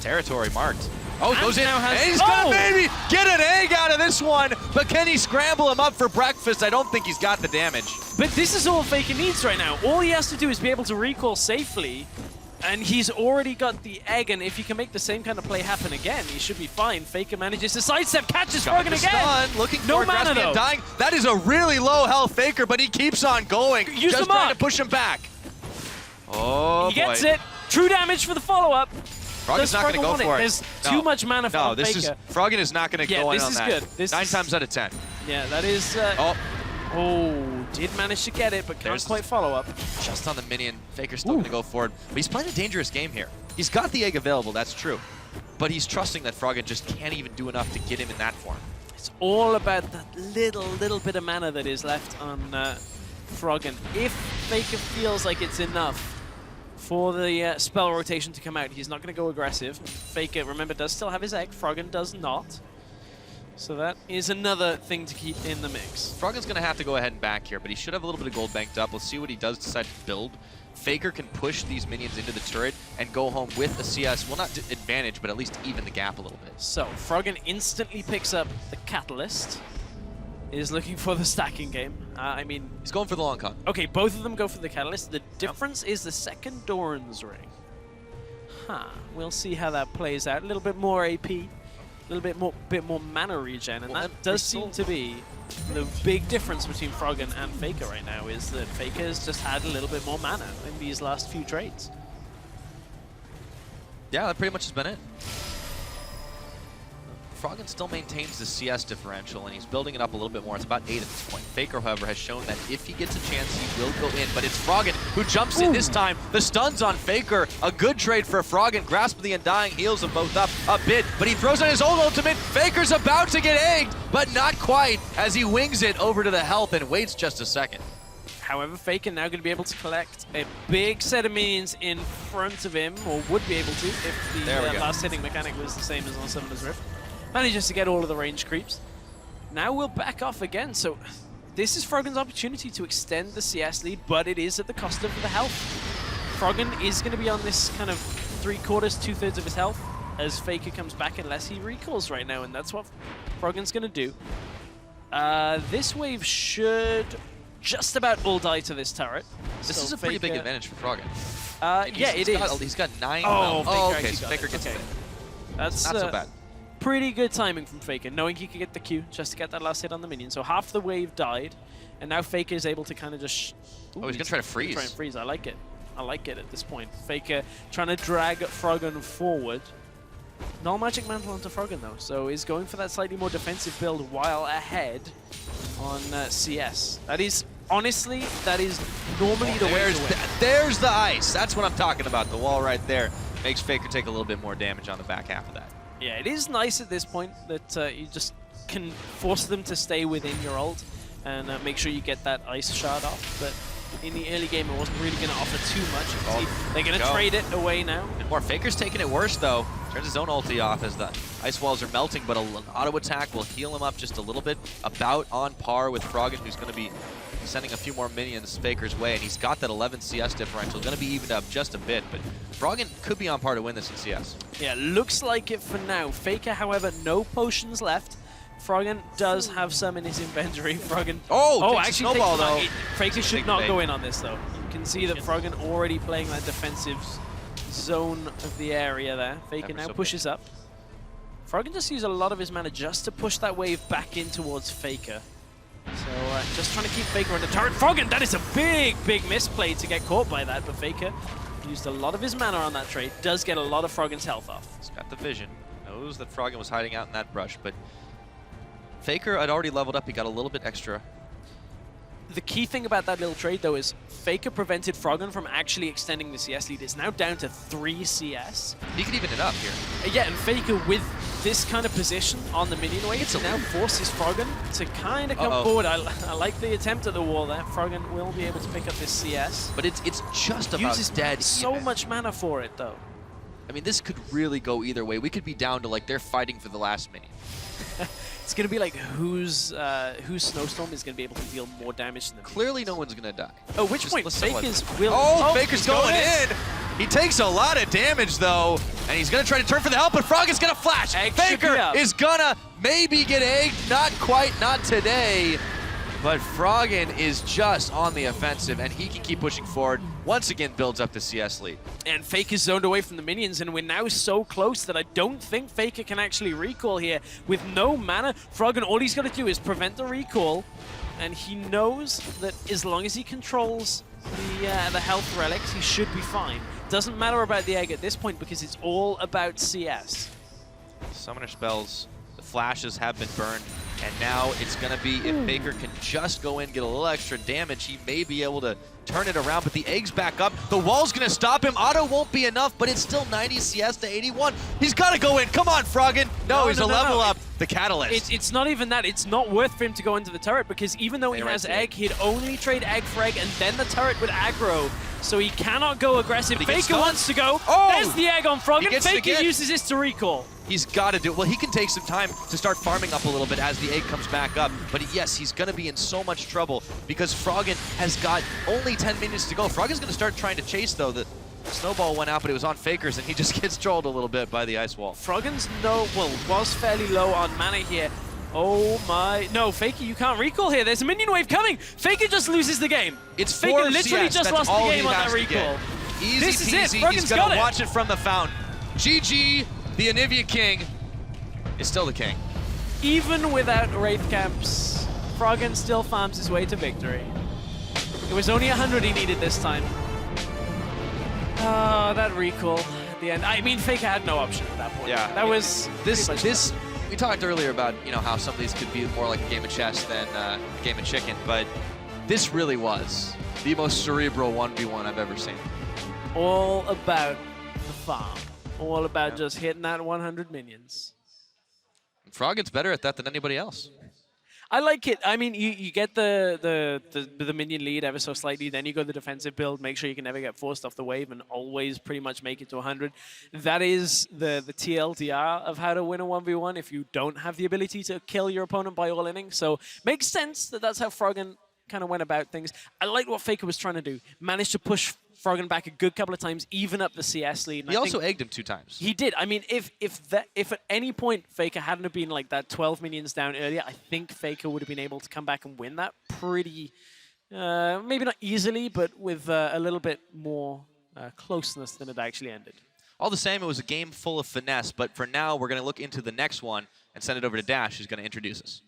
[SPEAKER 6] Territory marked. Oh,
[SPEAKER 12] And
[SPEAKER 6] goes in,
[SPEAKER 12] now has-
[SPEAKER 6] and he's gonna
[SPEAKER 12] Oh!
[SPEAKER 6] maybe get an egg out of this one, but can he scramble him up for breakfast? I don't think he's got the damage.
[SPEAKER 12] But this is all Faker needs right now. All he has to do is be able to recall safely, And he's already got the egg, and if you can make the same kind of play happen again, he should be fine. Faker manages to sidestep, catches Froggen again.
[SPEAKER 6] Stun, looking
[SPEAKER 12] no
[SPEAKER 6] for
[SPEAKER 12] mana though.
[SPEAKER 6] dying. That is a really low health Faker, but he keeps on going.
[SPEAKER 12] Use
[SPEAKER 6] just
[SPEAKER 12] the
[SPEAKER 6] trying
[SPEAKER 12] mark.
[SPEAKER 6] to push him back. Oh,
[SPEAKER 12] He gets it. True damage for the follow-up.
[SPEAKER 6] Froggen's not going to go for it.
[SPEAKER 12] There's too much mana for
[SPEAKER 6] this
[SPEAKER 12] Faker.
[SPEAKER 6] is Froggen is not going to go in on that.
[SPEAKER 12] This is good. This
[SPEAKER 6] 9 times out of 10.
[SPEAKER 12] Yeah, that is... did manage to get it, but can't quite follow up.
[SPEAKER 6] Just on the minion. Faker's still going to go for it. But he's playing a dangerous game here. He's got the egg available, that's true. But he's trusting that Froggen just can't even do enough to get him in that form.
[SPEAKER 12] It's all about that little bit of mana that is left on Froggen. If Faker feels like it's enough for the spell rotation to come out, he's not going to go aggressive. Faker, remember, does still have his egg. Froggen does not. So that is another thing to keep in the mix.
[SPEAKER 6] Froggen's going to have to go ahead and back here, but he should have a little bit of gold banked up. Let's see what he does decide to build. Faker can push these minions into the turret and go home with a CS, well, not advantage, but at least even the gap a little bit.
[SPEAKER 12] So Froggen instantly picks up the Catalyst. Is looking for the stacking game. I mean...
[SPEAKER 6] He's going for the long con.
[SPEAKER 12] Okay, both of them go for the Catalyst. The difference is the second Doran's Ring. We'll see how that plays out. A little bit more AP. A little bit more mana regen, and that does seem to be the big difference between Froggen and Faker right now, is that Faker has just had a little bit more mana in these last few trades.
[SPEAKER 6] Yeah, that pretty much has been it. Froggen still maintains the CS differential, and he's building it up a little bit more. It's about 8 at this point. Faker, however, has shown that if he gets a chance, he will go in. But it's Froggen who jumps in this time. The stun's on Faker. A good trade for Froggen. Grasp the Undying, heals them both up a bit. But he throws on his own ultimate. Faker's about to get egged, but not quite, as he wings it over to the health and waits just a second.
[SPEAKER 12] However, Faker now going to be able to collect a big set of minions in front of him, or would be able to if the last hitting mechanic was the same as on Summoner's Rift. Manages to get all of the range creeps. Now we'll back off again, so this is Froggen's opportunity to extend the CS lead, but it is at the cost of the health. Froggen is going to be on this kind of 3/4, 2/3 of his health as Faker comes back unless he recalls right now, and that's what Froggen's going to do. This wave should just about all die to this turret.
[SPEAKER 6] This is a pretty big advantage for Froggen.
[SPEAKER 12] Yeah, it is.
[SPEAKER 6] He's got 9.
[SPEAKER 12] Okay,
[SPEAKER 6] so Faker gets it.
[SPEAKER 12] That's
[SPEAKER 6] not so bad.
[SPEAKER 12] Pretty good timing from Faker, knowing he could get the Q just to get that last hit on the minion. So half the wave died, and now Faker is able to kind of just...
[SPEAKER 6] he's going to try to freeze.
[SPEAKER 12] Try and freeze. I like it. I like it at this point. Faker trying to drag Froggen forward. Null Magic Mantle onto Froggen, though, so is going for that slightly more defensive build while ahead on CS. That is, honestly, that is normally the way to win.
[SPEAKER 6] There's the ice. That's what I'm talking about. The wall right there makes Faker take a little bit more damage on the back half of that.
[SPEAKER 12] Yeah, it is nice at this point that you just can force them to stay within your ult and make sure you get that ice shard off. But in the early game, it wasn't really going to offer too much. You can see they're going to trade it away now.
[SPEAKER 6] And more Faker's taking it worse, though. Turns his own ulti off as the ice walls are melting, but an auto attack will heal him up just a little bit. About on par with Froggen, who's going to be sending a few more minions Faker's way, and he's got that 11 CS differential. Going to be evened up just a bit, but Froggen could be on par to win this in CS.
[SPEAKER 12] Yeah, looks like it for now. Faker, however, no potions left. Froggen does have some in his inventory. Froggen...
[SPEAKER 6] actually snowball, though.
[SPEAKER 12] Faker should not go in on this, though. You can see that Froggen already playing that defensive zone of the area there. Faker now pushes up. Froggen just used a lot of his mana just to push that wave back in towards Faker. So just trying to keep Faker on the turret. Froggen, that is a big misplay to get caught by that, but Faker used a lot of his mana on that trade. Does get a lot of Froggen's health off.
[SPEAKER 6] He's got the vision. Knows that Froggen was hiding out in that brush, but Faker had already leveled up. He got a little bit extra.
[SPEAKER 12] The key thing about that little trade, though, is Faker prevented Froggen from actually extending the CS lead. It's now down to 3 CS.
[SPEAKER 6] He could even it up here.
[SPEAKER 12] Yeah, and Faker, with this kind of position on the minion wave, it now forces Froggen to kind of come forward. I like the attempt at the wall there. Froggen will be able to pick up this CS.
[SPEAKER 6] But it's just about dead.
[SPEAKER 12] So much mana for it, though.
[SPEAKER 6] I mean, this could really go either way. We could be down to, like, they're fighting for the last minion.
[SPEAKER 12] It's going to be like whose Snowstorm is going to be able to deal more damage than them.
[SPEAKER 6] Clearly no one's going to die.
[SPEAKER 12] Oh, which point? Faker's will...
[SPEAKER 6] Faker's going in! He takes a lot of damage, though, and he's going to try to turn for the help, but Froggen's going to flash! Faker is going to maybe get egged. Not quite, not today. But Froggen is just on the offensive, and he can keep pushing forward. Once again, builds up the CS lead.
[SPEAKER 12] And Faker is zoned away from the minions, and we're now so close that I don't think Faker can actually recall here. With no mana, Froggen, all he's got to do is prevent the recall, and he knows that as long as he controls the health relics, he should be fine. Doesn't matter about the egg at this point because it's all about CS.
[SPEAKER 6] Summoner spells, the flashes have been burned, and now it's going to be if Faker can just go in, get a little extra damage, he may be able to turn it around, but the egg's back up. The wall's going to stop him. Auto won't be enough, but it's still 90 CS to 81. He's got to go in. Come on, Froggen. No, he's a level up. The catalyst.
[SPEAKER 12] It's not even that. It's not worth for him to go into the turret because even though he has egg, he'd only trade egg for egg, and then the turret would aggro. So he cannot go aggressive. Faker wants to go.
[SPEAKER 6] Oh!
[SPEAKER 12] There's the egg on Froggen. Faker uses this to recall.
[SPEAKER 6] He's got to do it. Well, he can take some time to start farming up a little bit as the egg comes back up. But yes, he's going to be in so much trouble because Froggen has got only 10 minutes to go. Froggen's going to start trying to chase, though. The snowball went out, but it was on Faker's, and he just gets trolled a little bit by the ice wall.
[SPEAKER 12] Froggen's was fairly low on mana here. Oh my, no, Faker, you can't recall here. There's a minion wave coming. Faker just loses the game.
[SPEAKER 6] It's
[SPEAKER 12] Faker
[SPEAKER 6] 4
[SPEAKER 12] literally
[SPEAKER 6] CS.
[SPEAKER 12] just
[SPEAKER 6] That's
[SPEAKER 12] lost the
[SPEAKER 6] all
[SPEAKER 12] game
[SPEAKER 6] he
[SPEAKER 12] on
[SPEAKER 6] has
[SPEAKER 12] that
[SPEAKER 6] to get.
[SPEAKER 12] recall.
[SPEAKER 6] Easy
[SPEAKER 12] This is
[SPEAKER 6] peasy.
[SPEAKER 12] it. Froggen's
[SPEAKER 6] He's going
[SPEAKER 12] got
[SPEAKER 6] to
[SPEAKER 12] it.
[SPEAKER 6] watch it from the fountain. GG, the Anivia King is still the king.
[SPEAKER 12] Even without Wraith Camps, Froggen still farms his way to victory. It was only 100 he needed this time. Oh, that recall at the end. I mean, Faker had no option at that point.
[SPEAKER 6] Yeah.
[SPEAKER 12] That was
[SPEAKER 6] This we talked earlier about, how some of these could be more like a game of chess than a game of chicken, but this really was the most cerebral 1v1 I've ever seen.
[SPEAKER 12] all about the farm. All about just hitting that 100 minions.
[SPEAKER 6] Froggen's better at that than anybody else.
[SPEAKER 12] I like it. I mean, you get the minion lead ever so slightly, then you go the defensive build, make sure you can never get forced off the wave and always pretty much make it to 100. That is the TLDR of how to win a 1v1 if you don't have the ability to kill your opponent by all inning. So makes sense that that's how Froggen kind of went about things. I like what Faker was trying to do. Managed to push Froggen back a good couple of times, even up the CS lead. And
[SPEAKER 6] He also egged him 2 times.
[SPEAKER 12] He did. I mean, if at any point Faker hadn't have been like that 12 minions down earlier, I think Faker would have been able to come back and win that pretty, maybe not easily, but with a little bit more closeness than it actually ended.
[SPEAKER 6] All the same, it was a game full of finesse, but for now, we're going to look into the next one and send it over to Dash, who's going to introduce us.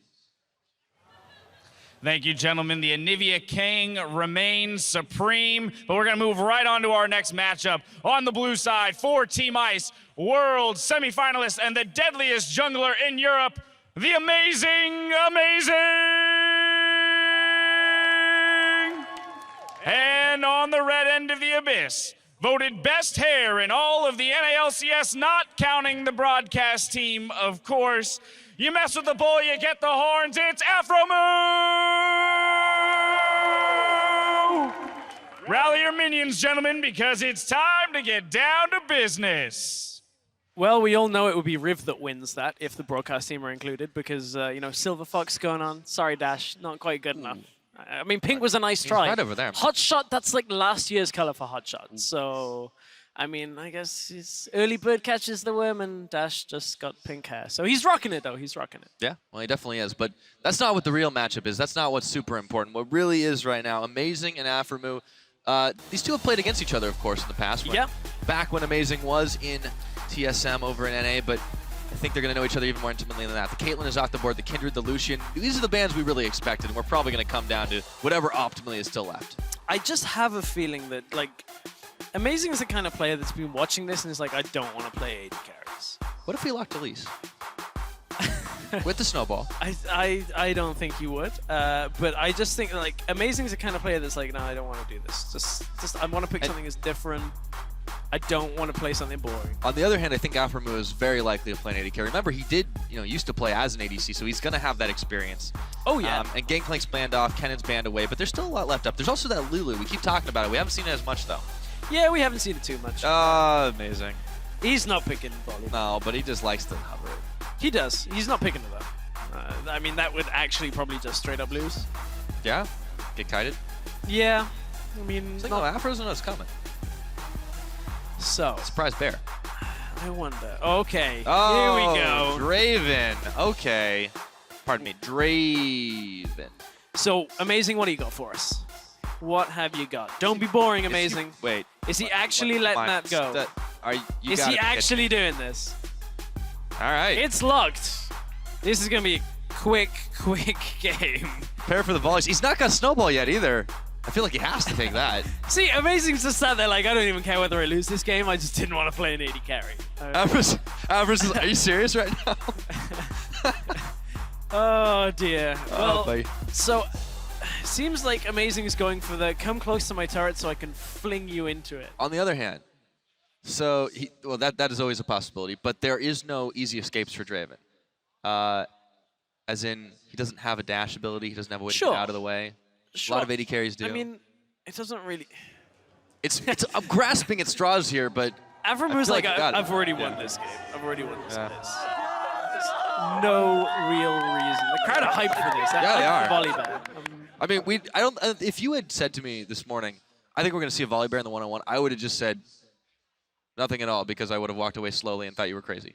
[SPEAKER 16] Thank you, gentlemen. The Anivia King remains supreme, but we're going to move right on to our next matchup. On the blue side, for Team Ice, world semifinalist and the deadliest jungler in Europe, the amazing. And on the red end of the abyss, voted best hair in all of the NALCS, not counting the broadcast team, of course. You mess with the bull, you get the horns. It's Afro Moo! Rally your minions, gentlemen, because it's time to get down to business.
[SPEAKER 12] Well, we all know it would be Riv that wins that if the broadcast team are included because, Silver Fox going on. Sorry, Dash, not quite good enough. I mean, pink was a nice try.
[SPEAKER 6] Right over there.
[SPEAKER 12] Hot Shot, that's like last year's color for Hot Shot. So, I mean, I guess his early bird catches the worm and Dash just got pink hair. So he's rocking it, though. He's rocking it.
[SPEAKER 6] Yeah, well, he definitely is. But that's not what the real matchup is. That's not what's super important. What really is right now, Amazing and Afromu, these two have played against each other, of course, in the past. Back when Amazing was in TSM over in NA, but I think they're going to know each other even more intimately than that. The Caitlyn is off the board, the Kindred, the Lucian. These are the bands we really expected, and we're probably going to come down to whatever optimally is still left.
[SPEAKER 12] I just have a feeling that, Amazing is the kind of player that's been watching this and is like, I don't want to play AD carries.
[SPEAKER 6] What if we locked Elise? With the snowball.
[SPEAKER 12] I don't think you would, but I just think, Amazing is the kind of player that's like, no, I don't want to do this. Just I want to pick something that's different. I don't want to play something boring.
[SPEAKER 6] On the other hand, I think Afromu is very likely to play an AD carry. Remember, he did, used to play as an ADC, so he's going to have that experience.
[SPEAKER 12] Oh, yeah.
[SPEAKER 6] And Gangplank's banned off, Kennon's banned away, but there's still a lot left up. There's also that Lulu. We keep talking about it. We haven't seen it as much, though.
[SPEAKER 12] Yeah, we haven't seen it too much.
[SPEAKER 6] Amazing.
[SPEAKER 12] He's not picking volley.
[SPEAKER 6] No, but he just likes to hover.
[SPEAKER 12] He does. He's not picking it up. I mean, that would actually probably just straight up lose.
[SPEAKER 6] Yeah? Get kited?
[SPEAKER 12] Yeah. I mean...
[SPEAKER 6] It's like, no, Afro doesn't know it's coming.
[SPEAKER 12] So.
[SPEAKER 6] Surprise bear.
[SPEAKER 12] I wonder. Okay.
[SPEAKER 6] Oh,
[SPEAKER 12] here we go.
[SPEAKER 6] Draven. Okay. Pardon me. Draven.
[SPEAKER 12] So, Amazing, what do you got for us? What have you got? Don't be boring, Amazing.
[SPEAKER 6] Wait.
[SPEAKER 12] Is he actually letting that go? Is he actually doing this?
[SPEAKER 6] All right.
[SPEAKER 12] It's locked. This is going to be a quick game.
[SPEAKER 6] Prepare for the volleys. He's not got snowball yet either. I feel like he has to take that.
[SPEAKER 12] See, Amazing's just sat there like, I don't even care whether I lose this game. I just didn't want to play an AD carry.
[SPEAKER 6] Avros, are you serious right now?
[SPEAKER 12] Oh, dear. Well,
[SPEAKER 6] buddy.
[SPEAKER 12] so seems like Amazing is going for the come close to my turret so I can fling you into it.
[SPEAKER 6] On the other hand, so that is always a possibility, but there is no easy escapes for Draven. As in, he doesn't have a dash ability. He doesn't have a way to get out of the way. A lot of AD carries do.
[SPEAKER 12] I mean, it doesn't really...
[SPEAKER 6] I'm grasping at straws here, but...
[SPEAKER 12] Avramu's like, I've already won this game. I've already won this game. There's no real reason. The crowd are hyped for this.
[SPEAKER 6] Yeah, they are.
[SPEAKER 12] Volley bear.
[SPEAKER 6] I mean, if you had said to me this morning, I think we're going to see a volley bear in the 1-on-1, I would have just said nothing at all because I would have walked away slowly and thought you were crazy.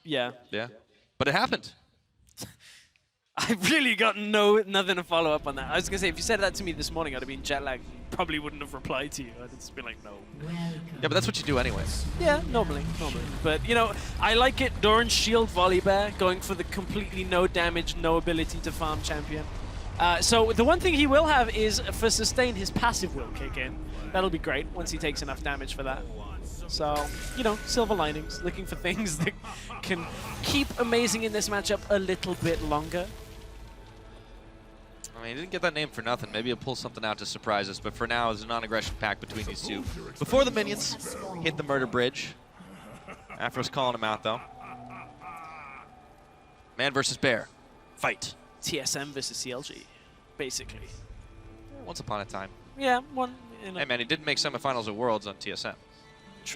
[SPEAKER 12] Yeah.
[SPEAKER 6] Yeah. But it happened.
[SPEAKER 12] I've really got nothing to follow up on that. I was going to say, if you said that to me this morning, I'd have been jet lagged. Probably wouldn't have replied to you. I'd just be like, no.
[SPEAKER 6] Yeah, but that's what you do anyways.
[SPEAKER 12] Yeah, normally. But, you know, I like it. Doran's shield volley bear, going for the completely no damage, no ability to farm champion. So the one thing he will have is, for sustain, his passive will kick in. That'll be great once he takes enough damage for that. So, you know, silver linings, looking for things that can keep Amazing in this matchup a little bit longer.
[SPEAKER 6] I mean, he didn't get that name for nothing. Maybe he'll pull something out to surprise us, but for now, there's a non-aggression pact between these two. Before the minions hit the murder bridge. Afro's calling him out, though. Man versus bear. Fight.
[SPEAKER 12] TSM versus CLG, basically.
[SPEAKER 6] Once upon a time.
[SPEAKER 12] Yeah, one.
[SPEAKER 6] Hey, man, he did make semifinals of Worlds on TSM.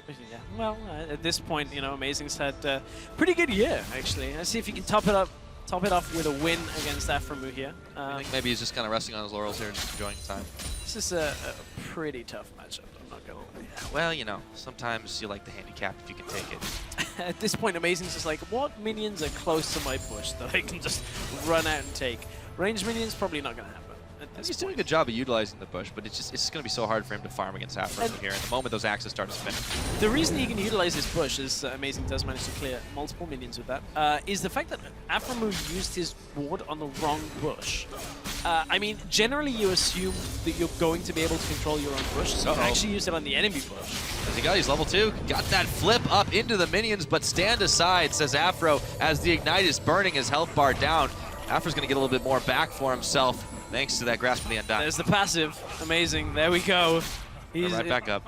[SPEAKER 12] Yeah. Well, at this point, you know, Amazing's had a pretty good year, actually. Let's see if he can top it off with a win against Aframu here.
[SPEAKER 6] I think maybe he's just kind of resting on his laurels here and just enjoying the time.
[SPEAKER 12] This is a pretty tough matchup, I'm not going to lie.
[SPEAKER 6] Well, you know, sometimes you like the handicap if you can take it.
[SPEAKER 12] At this point, Amazing's just like, what minions are close to my bush that I can just run out and take? Ranged minions, probably not going to happen.
[SPEAKER 6] He's doing a good job of utilizing the bush, but it's going to be so hard for him to farm against Afro here. And the moment those axes start to spin.
[SPEAKER 12] The reason he can utilize this bush, as Amazing does manage to clear multiple minions with that, is the fact that Aframu used his ward on the wrong bush. I mean, generally you assume that you're going to be able to control your own bush, so you actually use it on the enemy bush.
[SPEAKER 6] As he got his level 2, got that flip up into the minions, but stand aside, says Afro, as the Ignite is burning his health bar down. Afro's going to get a little bit more back for himself. Thanks to that Grasp of the Undying.
[SPEAKER 12] There's the passive. Amazing. There we go.
[SPEAKER 6] He's right back up.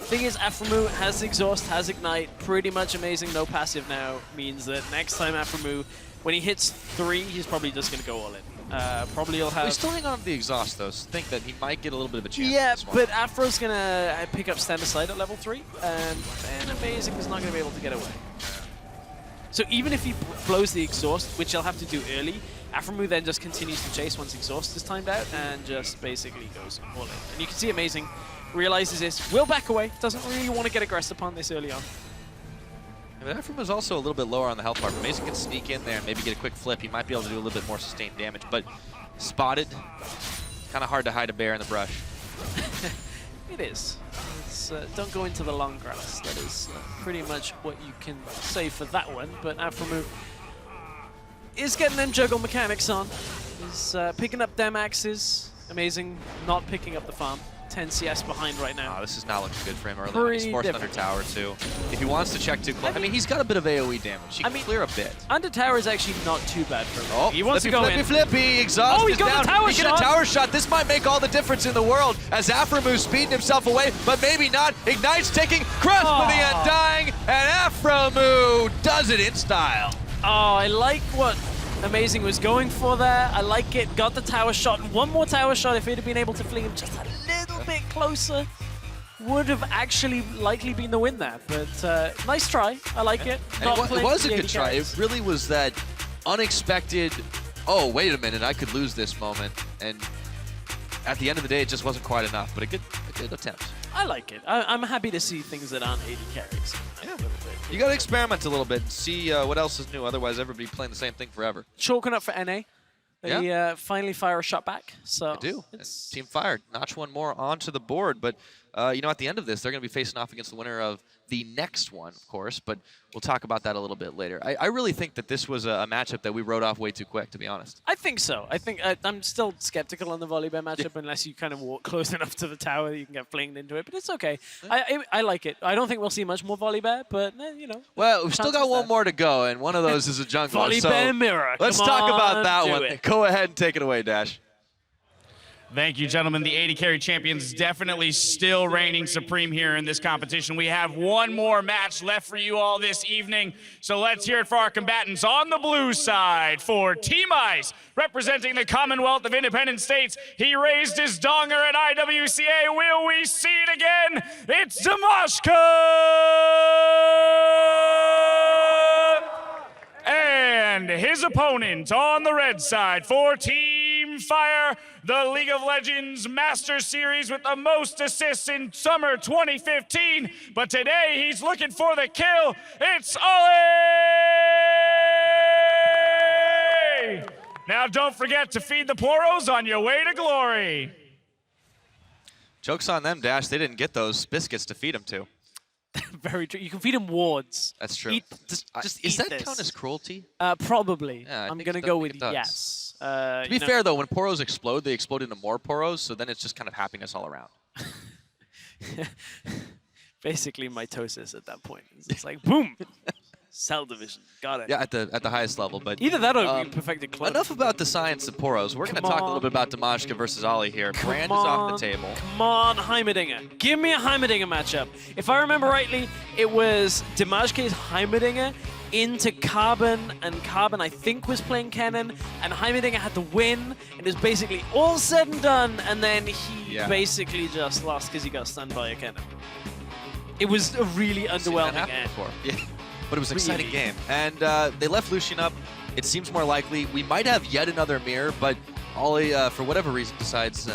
[SPEAKER 12] Thing is, Aframu has Exhaust, has Ignite. Pretty much Amazing. No passive now means that next time Aframu, when he hits 3, he's probably just going to go all in. Probably he'll have...
[SPEAKER 6] He's still hanging on to the Exhaust, though, so think that he might get a little bit of a chance.
[SPEAKER 12] Yeah, but Afro's going to pick up Stand Aside at level 3, and Amazing is not going to be able to get away. So even if he blows the Exhaust, which he'll have to do early, Aframu then just continues to chase once Exhaust is timed out and just basically goes all in. And you can see Amazing realizes this, will back away, doesn't really want to get aggressed upon this early on.
[SPEAKER 6] Yeah, but Aframu's also a little bit lower on the health bar. Amazing can sneak in there and maybe get a quick flip. He might be able to do a little bit more sustained damage, but spotted, kind of hard to hide a bear in the brush.
[SPEAKER 12] It is. It's, don't go into the long grass. That is pretty much what you can say for that one, but Aframu is getting them juggle mechanics on. Is picking up them axes. Amazing, not picking up the farm. 10 CS behind right now.
[SPEAKER 6] Oh, this is not looking good for him early on. He's forced under tower too. If he wants to check too close, I mean, he's got a bit of AoE damage. He can clear a bit.
[SPEAKER 12] Under tower is actually not too bad for him.
[SPEAKER 6] Oh,
[SPEAKER 12] he wants to go in.
[SPEAKER 6] Flippy, Exhaust
[SPEAKER 12] he
[SPEAKER 6] is
[SPEAKER 12] got
[SPEAKER 6] down.
[SPEAKER 12] the tower
[SPEAKER 6] He
[SPEAKER 12] shot.
[SPEAKER 6] get a tower shot. This might make all the difference in the world as Aframu's speeding himself away, but maybe not. Ignite's taking Crust for the Undying, and Aframu does it in style.
[SPEAKER 12] Oh, I like what Amazing was going for there. I like it. Got the tower shot. One more tower shot. If he'd have been able to fling him just a little bit closer, would have actually likely been the win there. But nice try. I like it.
[SPEAKER 6] It was a good try. It really was that unexpected, oh, wait a minute, I could lose this moment. And at the end of the day, it just wasn't quite enough. But a good attempt.
[SPEAKER 12] I like it. I'm happy to see things that aren't AD carries.
[SPEAKER 6] Yeah. You got to experiment a little bit and see what else is new. Otherwise, everybody playing the same thing forever.
[SPEAKER 12] Chalking up for NA. They finally fire a shot back. So
[SPEAKER 6] They do. Team Fire notch one more onto the board, but you know, at the end of this, they're going to be facing off against the winner of the next one, of course, but we'll talk about that a little bit later. I really think that this was a matchup that we wrote off way too quick, to be honest.
[SPEAKER 12] I think so. I think I'm still skeptical on the Volibear matchup unless you kind of walk close enough to the tower that you can get flinged into it, but it's okay. I like it. I don't think we'll see much more Volibear, but you know.
[SPEAKER 6] Well, we've still got one more to go, and one of those is a jungler.
[SPEAKER 12] Volibear mirror.
[SPEAKER 6] Let's
[SPEAKER 12] Come
[SPEAKER 6] talk about
[SPEAKER 12] on,
[SPEAKER 6] that
[SPEAKER 12] do
[SPEAKER 6] one.
[SPEAKER 12] it.
[SPEAKER 6] Go ahead and take it away, Dash.
[SPEAKER 16] Thank you, gentlemen. The 80 carry champions definitely still reigning supreme here in this competition. We have one more match left for you all this evening, so let's hear it for our combatants on the blue side. For Team Ice, representing the Commonwealth of Independent States, he raised his donger at IWCA. Will we see it again? It's Damashka! And his opponent on the red side for Team Fire, the League of Legends Master Series with the most assists in summer 2015. But today he's looking for the kill. It's Ollie! Now don't forget to feed the poros on your way to glory.
[SPEAKER 6] Joke's on them, Dash. They didn't get those biscuits to feed him to.
[SPEAKER 12] Very true. You can feed him wards.
[SPEAKER 6] That's true.
[SPEAKER 12] Just
[SPEAKER 6] is
[SPEAKER 12] eat
[SPEAKER 6] that
[SPEAKER 12] this.
[SPEAKER 6] count as cruelty?
[SPEAKER 12] Probably.
[SPEAKER 6] Yeah,
[SPEAKER 12] I'm going to go with yes.
[SPEAKER 6] To be fair, though, when poros explode, they explode into more poros, so then it's just kind of happiness all around.
[SPEAKER 12] Basically mitosis at that point. It's like, boom! Cell division. Got it.
[SPEAKER 6] Yeah, at the highest level. But
[SPEAKER 12] either that or perfected clone.
[SPEAKER 6] Enough about the science of poros. We're going to talk a little bit about Damashka versus Ollie here. Brand is off the table.
[SPEAKER 12] Come on, Heimerdinger. Give me a Heimerdinger matchup. If I remember rightly, it was Damashka's Heimerdinger into Carbon, and Carbon, I think, was playing Kennen, and Heimerdinger had to win. It was basically all said and done, and then he basically just lost because he got stunned by a Kennen. It was a really underwhelming end.
[SPEAKER 6] Yeah. But it was an exciting game. And they left Lucian up. It seems more likely. We might have yet another mirror, but Ollie, for whatever reason, decides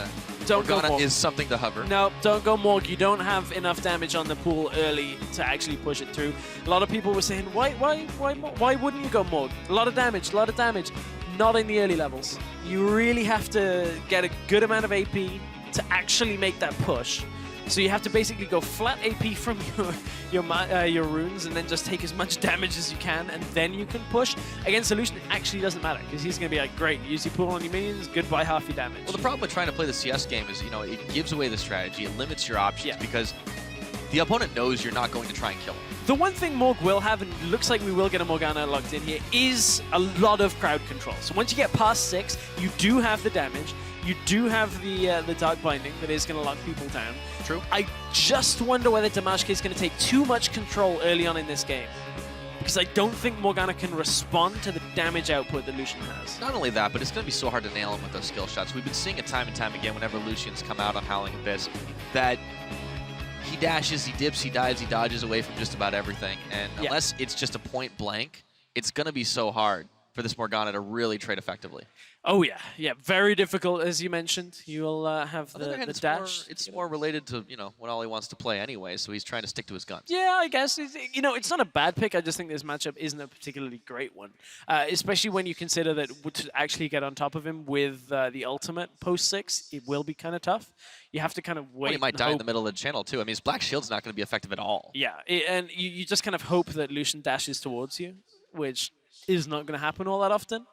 [SPEAKER 6] Morgana is something to hover.
[SPEAKER 12] No, don't go Morg. You don't have enough damage on the pool early to actually push it through. A lot of people were saying, why wouldn't you go Morg? A lot of damage, Not in the early levels. You really have to get a good amount of AP to actually make that push. So you have to basically go flat AP from your runes and then just take as much damage as you can, and then you can push. Against Solution, it actually doesn't matter because he's going to be like, great, use your pool on your minions, goodbye half your damage.
[SPEAKER 6] Well, the problem with trying to play the CS game is, you know, it gives away the strategy, it limits your options because the opponent knows you're not going to try and kill him.
[SPEAKER 12] The one thing Morg will have, and it looks like we will get a Morgana locked in here, is a lot of crowd control. So once you get past 6, you do have the damage. You do have the Dark Binding that is going to lock people down.
[SPEAKER 6] True.
[SPEAKER 12] I just wonder whether Damashka is going to take too much control early on in this game. Because I don't think Morgana can respond to the damage output that Lucian has.
[SPEAKER 6] Not only that, but it's going to be so hard to nail him with those skill shots. We've been seeing it time and time again whenever Lucian's come out on Howling Abyss, that he dashes, he dips, he dives, he dodges away from just about everything. And unless it's just a point blank, it's going to be so hard for this Morgana to really trade effectively.
[SPEAKER 12] Oh, yeah. Very difficult, as you mentioned. You will have the dash.
[SPEAKER 6] It's more related to, you know, what Ollie wants to play anyway, so he's trying to stick to his guns.
[SPEAKER 12] Yeah, I guess. It's not a bad pick. I just think this matchup isn't a particularly great one, especially when you consider that to actually get on top of him with the ultimate post-6, it will be kind of tough. You have to kind of wait.
[SPEAKER 6] Well, he might die in the middle of the channel, too. I mean, his Black Shield's not going to be effective at all.
[SPEAKER 12] Yeah, and you just kind of hope that Lucian dashes towards you, which is not going to happen all that often.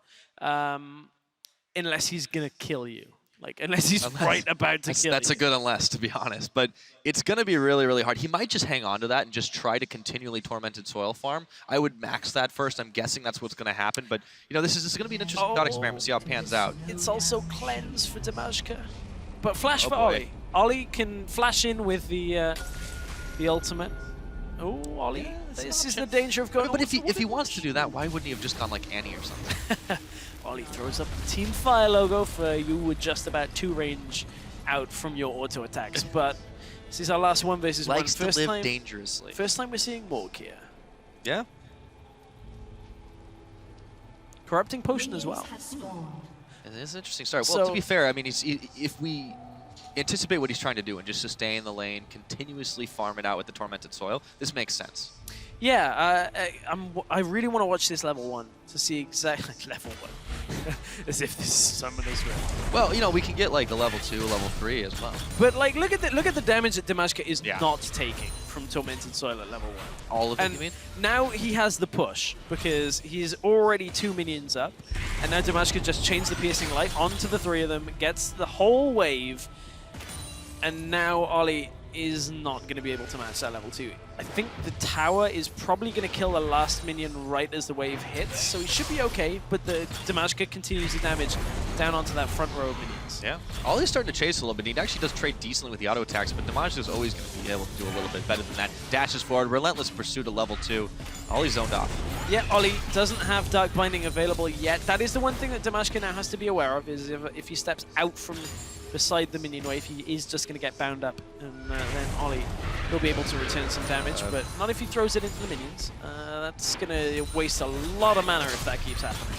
[SPEAKER 12] Unless he's going to kill you. Unless he's right about to kill you.
[SPEAKER 6] That's a good unless, to be honest. But it's going to be really, really hard. He might just hang on to that and just try to continually Tormented Soil farm. I would max that first. I'm guessing that's what's going to happen. But, you know, this is going to be an interesting thought experiment. See how it pans out.
[SPEAKER 12] It's also Cleanse for Damashka. But Flash for Ollie. Ollie can flash in with the ultimate. Oh, Ollie. This is the danger of going...
[SPEAKER 6] But if he wants to do that, why wouldn't he have just gone like Annie or something?
[SPEAKER 12] Ollie throws up the Team Fire logo for you with just about 2 range out from your auto attacks. But this is our last 1 versus 1.
[SPEAKER 6] Likes to live dangerously.
[SPEAKER 12] First time we're seeing Morg here.
[SPEAKER 6] Yeah.
[SPEAKER 12] Corrupting Potion as well.
[SPEAKER 6] It is an interesting start. Well, to be fair, I mean, if we anticipate what he's trying to do and just sustain the lane, continuously farm it out with the Tormented Soil, this makes sense.
[SPEAKER 12] Yeah, I really want to watch this level 1 to see exactly level 1, as if this is Summoner's Rift.
[SPEAKER 6] Well, you know, we can get like the level 2, level 3 as well.
[SPEAKER 12] But like, look at the damage that Damashka is not taking from Tormented Soil at level 1.
[SPEAKER 6] All of it,
[SPEAKER 12] and
[SPEAKER 6] you mean?
[SPEAKER 12] Now he has the push because he's already 2 minions up, and now Damashka just chains the Piercing Light onto the 3 of them, gets the whole wave, and now Ollie is not going to be able to match that level 2. I think the tower is probably going to kill the last minion right as the wave hits, so he should be okay, but the Damashka continues the damage down onto that front row of minions.
[SPEAKER 6] Yeah. Ollie's starting to chase a little bit. He actually does trade decently with the auto attacks, but Damashka's always going to be able to do a little bit better than that. Dashes forward, Relentless Pursuit at level 2. Ollie's zoned off.
[SPEAKER 12] Yeah, Ollie doesn't have Dark Binding available yet. That is the one thing that Damashka now has to be aware of, is if he steps out from beside the minion wave, he is just going to get bound up, and then Ollie will be able to return some damage, but not if he throws it into the minions. That's going to waste a lot of mana if that keeps happening.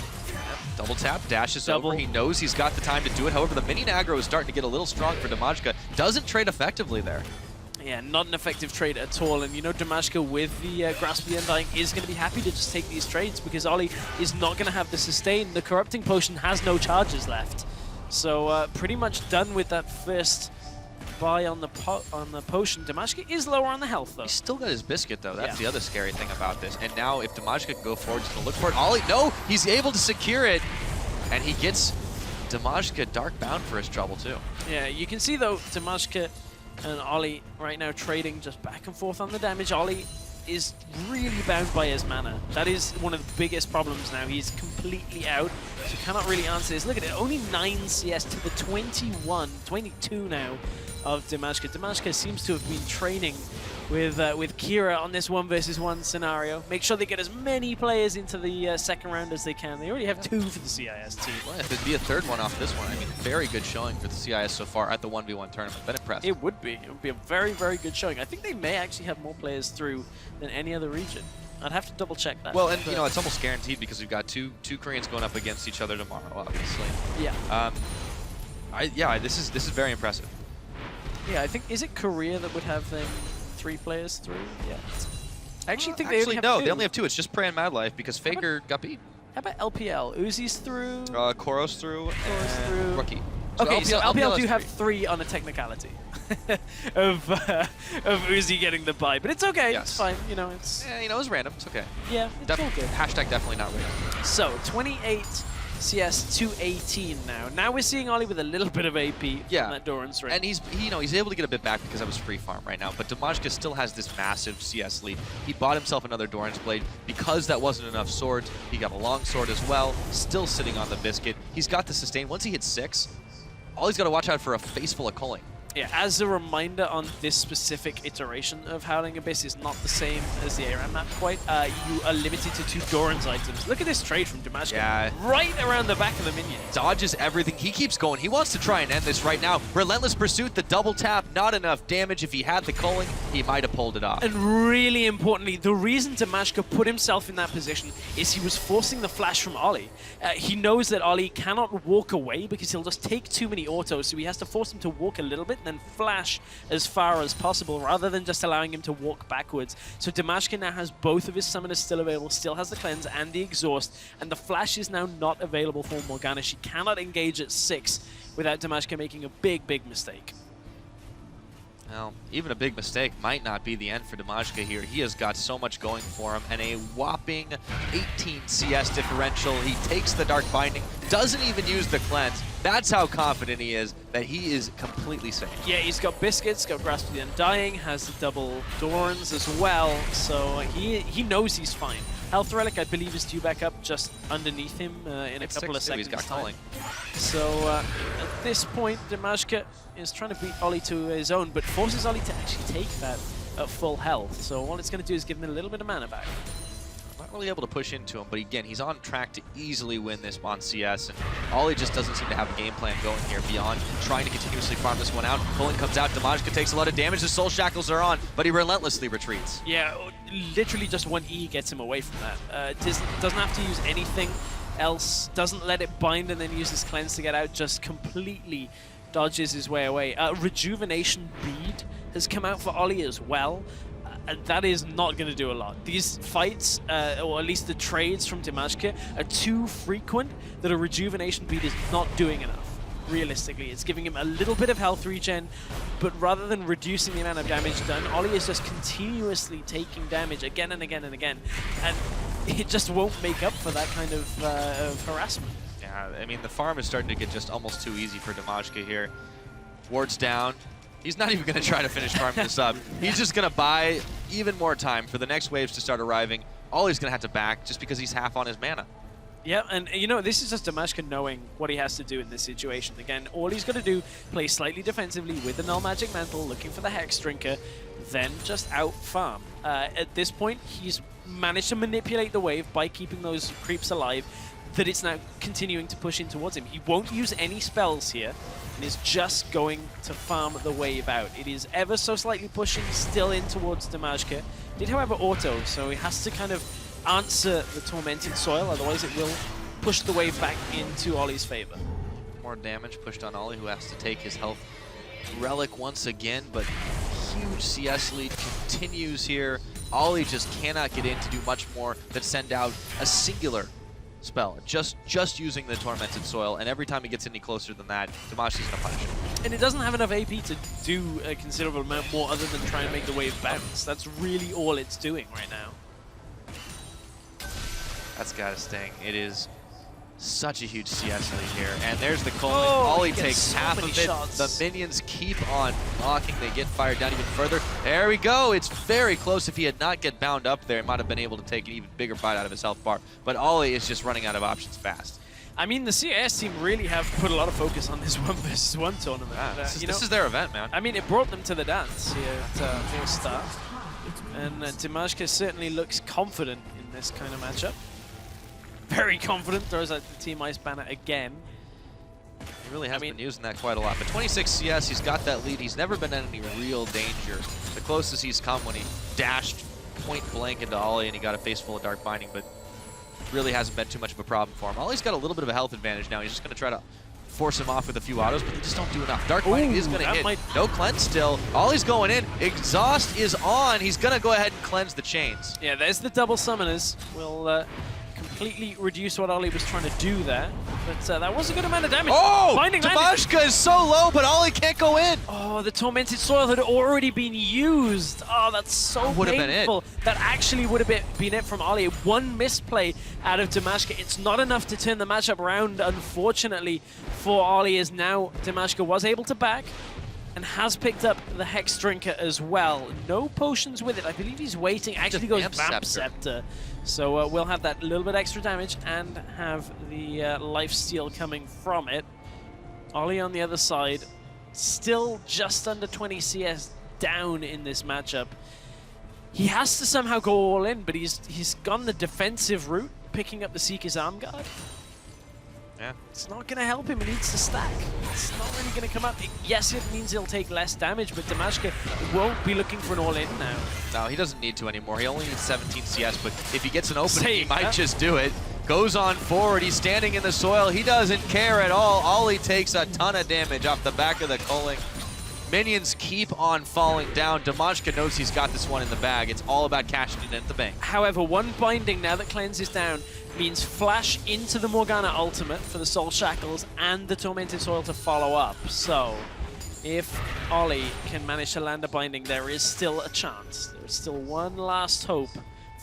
[SPEAKER 6] Double tap, dashes over. He knows he's got the time to do it. However, the minion aggro is starting to get a little strong for Damashka. Doesn't trade effectively there.
[SPEAKER 12] Yeah, not an effective trade at all. And you know, Damashka with the Grasp of the Undying is going to be happy to just take these trades because Ollie is not going to have the sustain. The Corrupting Potion has no charges left. So pretty much done with that first buy on the potion. Damashka is lower on the health, though.
[SPEAKER 6] He's still got his biscuit, though. That's the other scary thing about this. And now if Damashka can go forward, he's going to look for it. Ollie, no! He's able to secure it. And he gets Damashka dark bound for his trouble, too.
[SPEAKER 12] Yeah, you can see, though, Damashka and Ollie right now trading just back and forth on the damage. Ollie is really bound by his mana. That is one of the biggest problems now. He's completely out, so cannot really answer this. Look at it, only 9 CS to the 22 now of Damashka. Damashka seems to have been training with Kira on this 1 versus 1 scenario. Make sure they get as many players into the second round as they can. They already have 2 for the CIS team.
[SPEAKER 6] Well, if there'd be a third one off this one, I mean, very good showing for the CIS so far at the 1v1 tournament. Been impressed.
[SPEAKER 12] It would be. It would be a very, very good showing. I think they may actually have more players through than any other region. I'd have to double check that.
[SPEAKER 6] Well, and you know, it's almost guaranteed because we've got two Koreans going up against each other tomorrow, obviously.
[SPEAKER 12] Yeah.
[SPEAKER 6] This is very impressive.
[SPEAKER 12] Yeah, I think, is it Korea that would have them 3 players through? Yeah. I actually think
[SPEAKER 6] they
[SPEAKER 12] only have 2.
[SPEAKER 6] They only have 2. It's just Prey and Mad Life because FLICKR got beat.
[SPEAKER 12] How about LPL? Uzi's through?
[SPEAKER 6] Koro's through, and Rookie. So
[SPEAKER 12] Okay, so LPL do
[SPEAKER 6] has
[SPEAKER 12] have 3 on a technicality of Uzi getting the bye, but it's okay.
[SPEAKER 6] Yes.
[SPEAKER 12] It's fine. You know, it's
[SPEAKER 6] it was random. It's okay.
[SPEAKER 12] Yeah, it's all good.
[SPEAKER 6] Hashtag definitely not random.
[SPEAKER 12] So 28 CS to 18 now. Now we're seeing Ollie with a little bit of AP from that Doran's ring.
[SPEAKER 6] And he's able to get a bit back because that was free farm right now. But Damashka still has this massive CS lead. He bought himself another Doran's Blade because that wasn't enough swords. He got a long sword as well. Still sitting on the biscuit. He's got the sustain. Once he hits 6, Ollie's got to watch out for a face full of culling.
[SPEAKER 12] Yeah, as a reminder on this specific iteration of Howling Abyss is not the same as the ARAM map quite. You are limited to 2 Doran's items. Look at this trade from Damashka.
[SPEAKER 6] Yeah.
[SPEAKER 12] Right around the back of the minion.
[SPEAKER 6] Dodges everything. He keeps going. He wants to try and end this right now. Relentless Pursuit, the double tap, not enough damage. If he had the culling, he might have pulled it off.
[SPEAKER 12] And really importantly, the reason Damashka put himself in that position is he was forcing the flash from Ollie. He knows that Ollie cannot walk away because he'll just take too many autos, so he has to force him to walk a little bit and then flash as far as possible rather than just allowing him to walk backwards. So Damashka now has both of his summoners still available, still has the cleanse and the exhaust, and the flash is now not available for Morgana. She cannot engage at 6 without Damashka making a big, big mistake.
[SPEAKER 6] Well, even a big mistake might not be the end for Damashka here. He has got so much going for him, and a whopping 18 CS differential. He takes the Dark Binding, doesn't even use the cleanse. That's how confident he is that he is completely safe.
[SPEAKER 12] Yeah, he's got Biscuits, got Grasp of the Undying, has the double Dorans as well, so he knows he's fine. Health Relic, I believe, is due back up just underneath him in a couple of seconds.
[SPEAKER 6] He's got culling.
[SPEAKER 12] So at this point, Damashka is trying to beat Ollie to his own, but forces Ollie to actually take that at full health. So all it's going to do is give him a little bit of mana back.
[SPEAKER 6] Not really able to push into him, but again, he's on track to easily win this on CS, and Ollie just doesn't seem to have a game plan going here beyond trying to continuously farm this one out. Culling comes out, Damashka takes a lot of damage, the Soul Shackles are on, but he relentlessly retreats.
[SPEAKER 12] Yeah, literally just one E gets him away from that. Doesn't have to use anything else, doesn't let it bind and then use his cleanse to get out, just completely dodges his way away. Rejuvenation Bead has come out for Ollie as well. that is not going to do a lot. These fights, or at least the trades from Dimashka, are too frequent that a rejuvenation bead is not doing enough. Realistically, it's giving him a little bit of health regen, but rather than reducing the amount of damage done, Ollie is just continuously taking damage again and again and again, and it just won't make up for that kind of harassment.
[SPEAKER 6] Yeah, I mean, the farm is starting to get just almost too easy for Dimashka here. Ward's down. He's not even going to try to finish farming this up. He's just going to buy even more time for the next waves to start arriving. Ollie's going to have to back just because he's half on his mana.
[SPEAKER 12] Yeah, and you know, this is just Dimashka knowing what he has to do in this situation. Again, all he's got to do, play slightly defensively with the Null Magic Mantle, looking for the Hex Drinker, then just out farm. At this point, he's managed to manipulate the wave by keeping those creeps alive, that it's now continuing to push in towards him. He won't use any spells here, and is just going to farm the wave out. It is ever so slightly pushing still in towards Dimashka. Did, however, auto, so he has to kind of answer the Tormented Soil, otherwise it will push the wave back into Ollie's favor.
[SPEAKER 6] More damage pushed on Ollie, who has to take his health relic once again, but huge CS lead continues here. Ollie just cannot get in to do much more than send out a singular spell, just using the Tormented Soil, and every time he gets any closer than that, Dimashka's going to punish him.
[SPEAKER 12] And it doesn't have enough AP to do a considerable amount more other than try and make the wave bounce. That's really all it's doing right now.
[SPEAKER 6] That's gotta sting. It is such a huge CS lead here. And there's the Coleman.
[SPEAKER 12] Oh,
[SPEAKER 6] Ollie
[SPEAKER 12] he gets
[SPEAKER 6] takes
[SPEAKER 12] so
[SPEAKER 6] half
[SPEAKER 12] many
[SPEAKER 6] of it.
[SPEAKER 12] shots.
[SPEAKER 6] The minions keep on blocking. They get fired down even further. There we go. It's very close. If he had not get bound up there, he might have been able to take an even bigger bite out of his health bar. But Ollie is just running out of options fast.
[SPEAKER 12] I mean, the CIS team really have put a lot of focus on this 1v1 tournament.
[SPEAKER 6] This is their event, man.
[SPEAKER 12] I mean, it brought them to the dance here at near start. And Dimashka certainly looks confident in this kind of matchup. Very confident, throws out the Team Ice banner again.
[SPEAKER 6] He really has been using that quite a lot. But 26 CS, he's got that lead. He's never been in any real danger. The closest he's come when he dashed point blank into Ollie and he got a face full of Dark Binding, but really hasn't been too much of a problem for him. Ollie's got a little bit of a health advantage now. He's just going to try to force him off with a few autos, but they just don't do enough. Dark Binding is going to hit. No cleanse still. Ollie's going in. Exhaust is on. He's going to go ahead and cleanse the chains.
[SPEAKER 12] Yeah, there's the double summoners. We'll completely reduce what Ollie was trying to do there, but that was a good amount of damage.
[SPEAKER 6] Oh!
[SPEAKER 12] Binding
[SPEAKER 6] Dimashka is so low, but Ollie can't go in.
[SPEAKER 12] Oh, the Tormented Soil had already been used. Oh, that's so
[SPEAKER 6] That would have been it.
[SPEAKER 12] painful. That actually would have been it from Ollie. One misplay out of Dimashka. It's not enough to turn the matchup around, unfortunately, for Ollie, as now Dimashka was able to back and has picked up the Hex Drinker as well. No potions with it. I believe he's waiting. Actually goes Vamp Scepter. So we'll have that little bit extra damage and have the lifesteal coming from it. Ollie on the other side, still just under 20 CS down in this matchup. He has to somehow go all in, but he's gone the defensive route, picking up the Seeker's Arm Guard.
[SPEAKER 6] Yeah.
[SPEAKER 12] It's not going to help him. He needs to stack. It's not really going to come up. Yes, it means he'll take less damage, but Dimashka won't be looking for an all-in now.
[SPEAKER 6] No, he doesn't need to anymore. He only needs 17 CS, but if he gets an opening, he might just do it. Goes on forward. He's standing in the soil. He doesn't care at all. Ollie takes a ton of damage off the back of the culling. Minions keep on falling down. Dimashka knows he's got this one in the bag. It's all about cashing it in at the bank.
[SPEAKER 12] However, one binding now that Cleanse is down means flash into the Morgana ultimate for the Soul Shackles and the Tormented Soil to follow up. So if Ollie can manage to land a binding, there is still a chance. There is still one last hope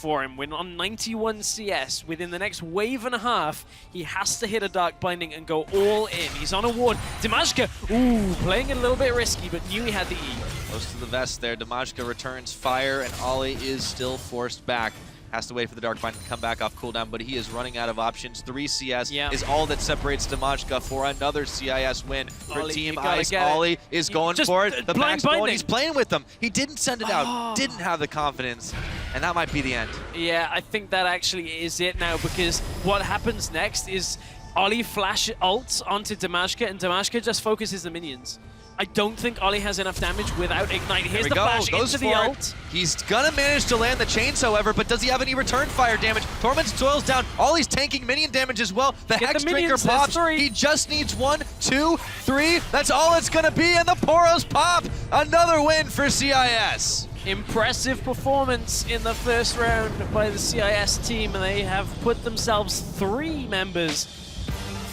[SPEAKER 12] for him. We're on 91 CS. Within the next wave and a half, he has to hit a Dark Binding and go all in. He's on a ward. Dimashka, ooh, playing it a little bit risky, but knew he had the E.
[SPEAKER 6] Close to the vest there. Dimashka returns fire, and Ollie is still forced back. Has to wait for the Dark Binding to come back off cooldown, but he is running out of options. 3 CS is all that separates Dimashka for another CIS win for
[SPEAKER 12] Ollie,
[SPEAKER 6] Team Ice. Ollie is going for it. The back's going. He's playing with them. He didn't send it out. Didn't have the confidence, and that might be the end.
[SPEAKER 12] Yeah, I think that actually is it now, because what happens next is Ollie flash ults onto Dimashka, and Dimashka just focuses the minions. I don't think Ollie has enough damage without Ignite. Here's the flash into the ult.
[SPEAKER 6] He's gonna manage to land the chains, however, but does he have any return fire damage? Tormented Soil's down. Ollie's tanking minion damage as well. The Hex Drinker pops. He just needs 1, 2, 3. That's all it's gonna be, and the Poros pop. Another win for CIS.
[SPEAKER 12] Impressive performance in the first round by the CIS team, and they have put themselves 3 members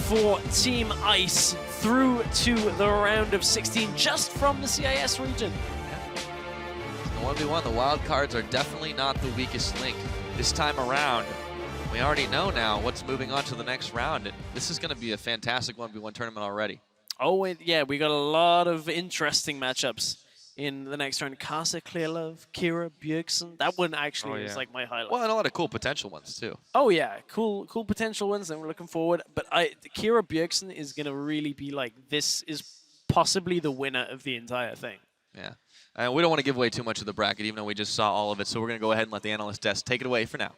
[SPEAKER 12] for Team Ice through to the round of 16 just from the CIS region.
[SPEAKER 6] The 1v1, the wild cards are definitely not the weakest link this time around. We already know now what's moving on to the next round. This is going to be a fantastic 1v1 tournament already.
[SPEAKER 12] Oh, yeah, we got a lot of interesting matchups in the next round. Kasa, Clearlove, Kira, Bjergsen. That one actually is like my highlight.
[SPEAKER 6] Well, and a lot of cool potential ones too.
[SPEAKER 12] Oh yeah, cool potential ones, and we're looking forward. But Kira Bjergsen is gonna really be like, this is possibly the winner of the entire thing.
[SPEAKER 6] Yeah, and we don't want to give away too much of the bracket, even though we just saw all of it. So we're gonna go ahead and let the analyst desk take it away for now.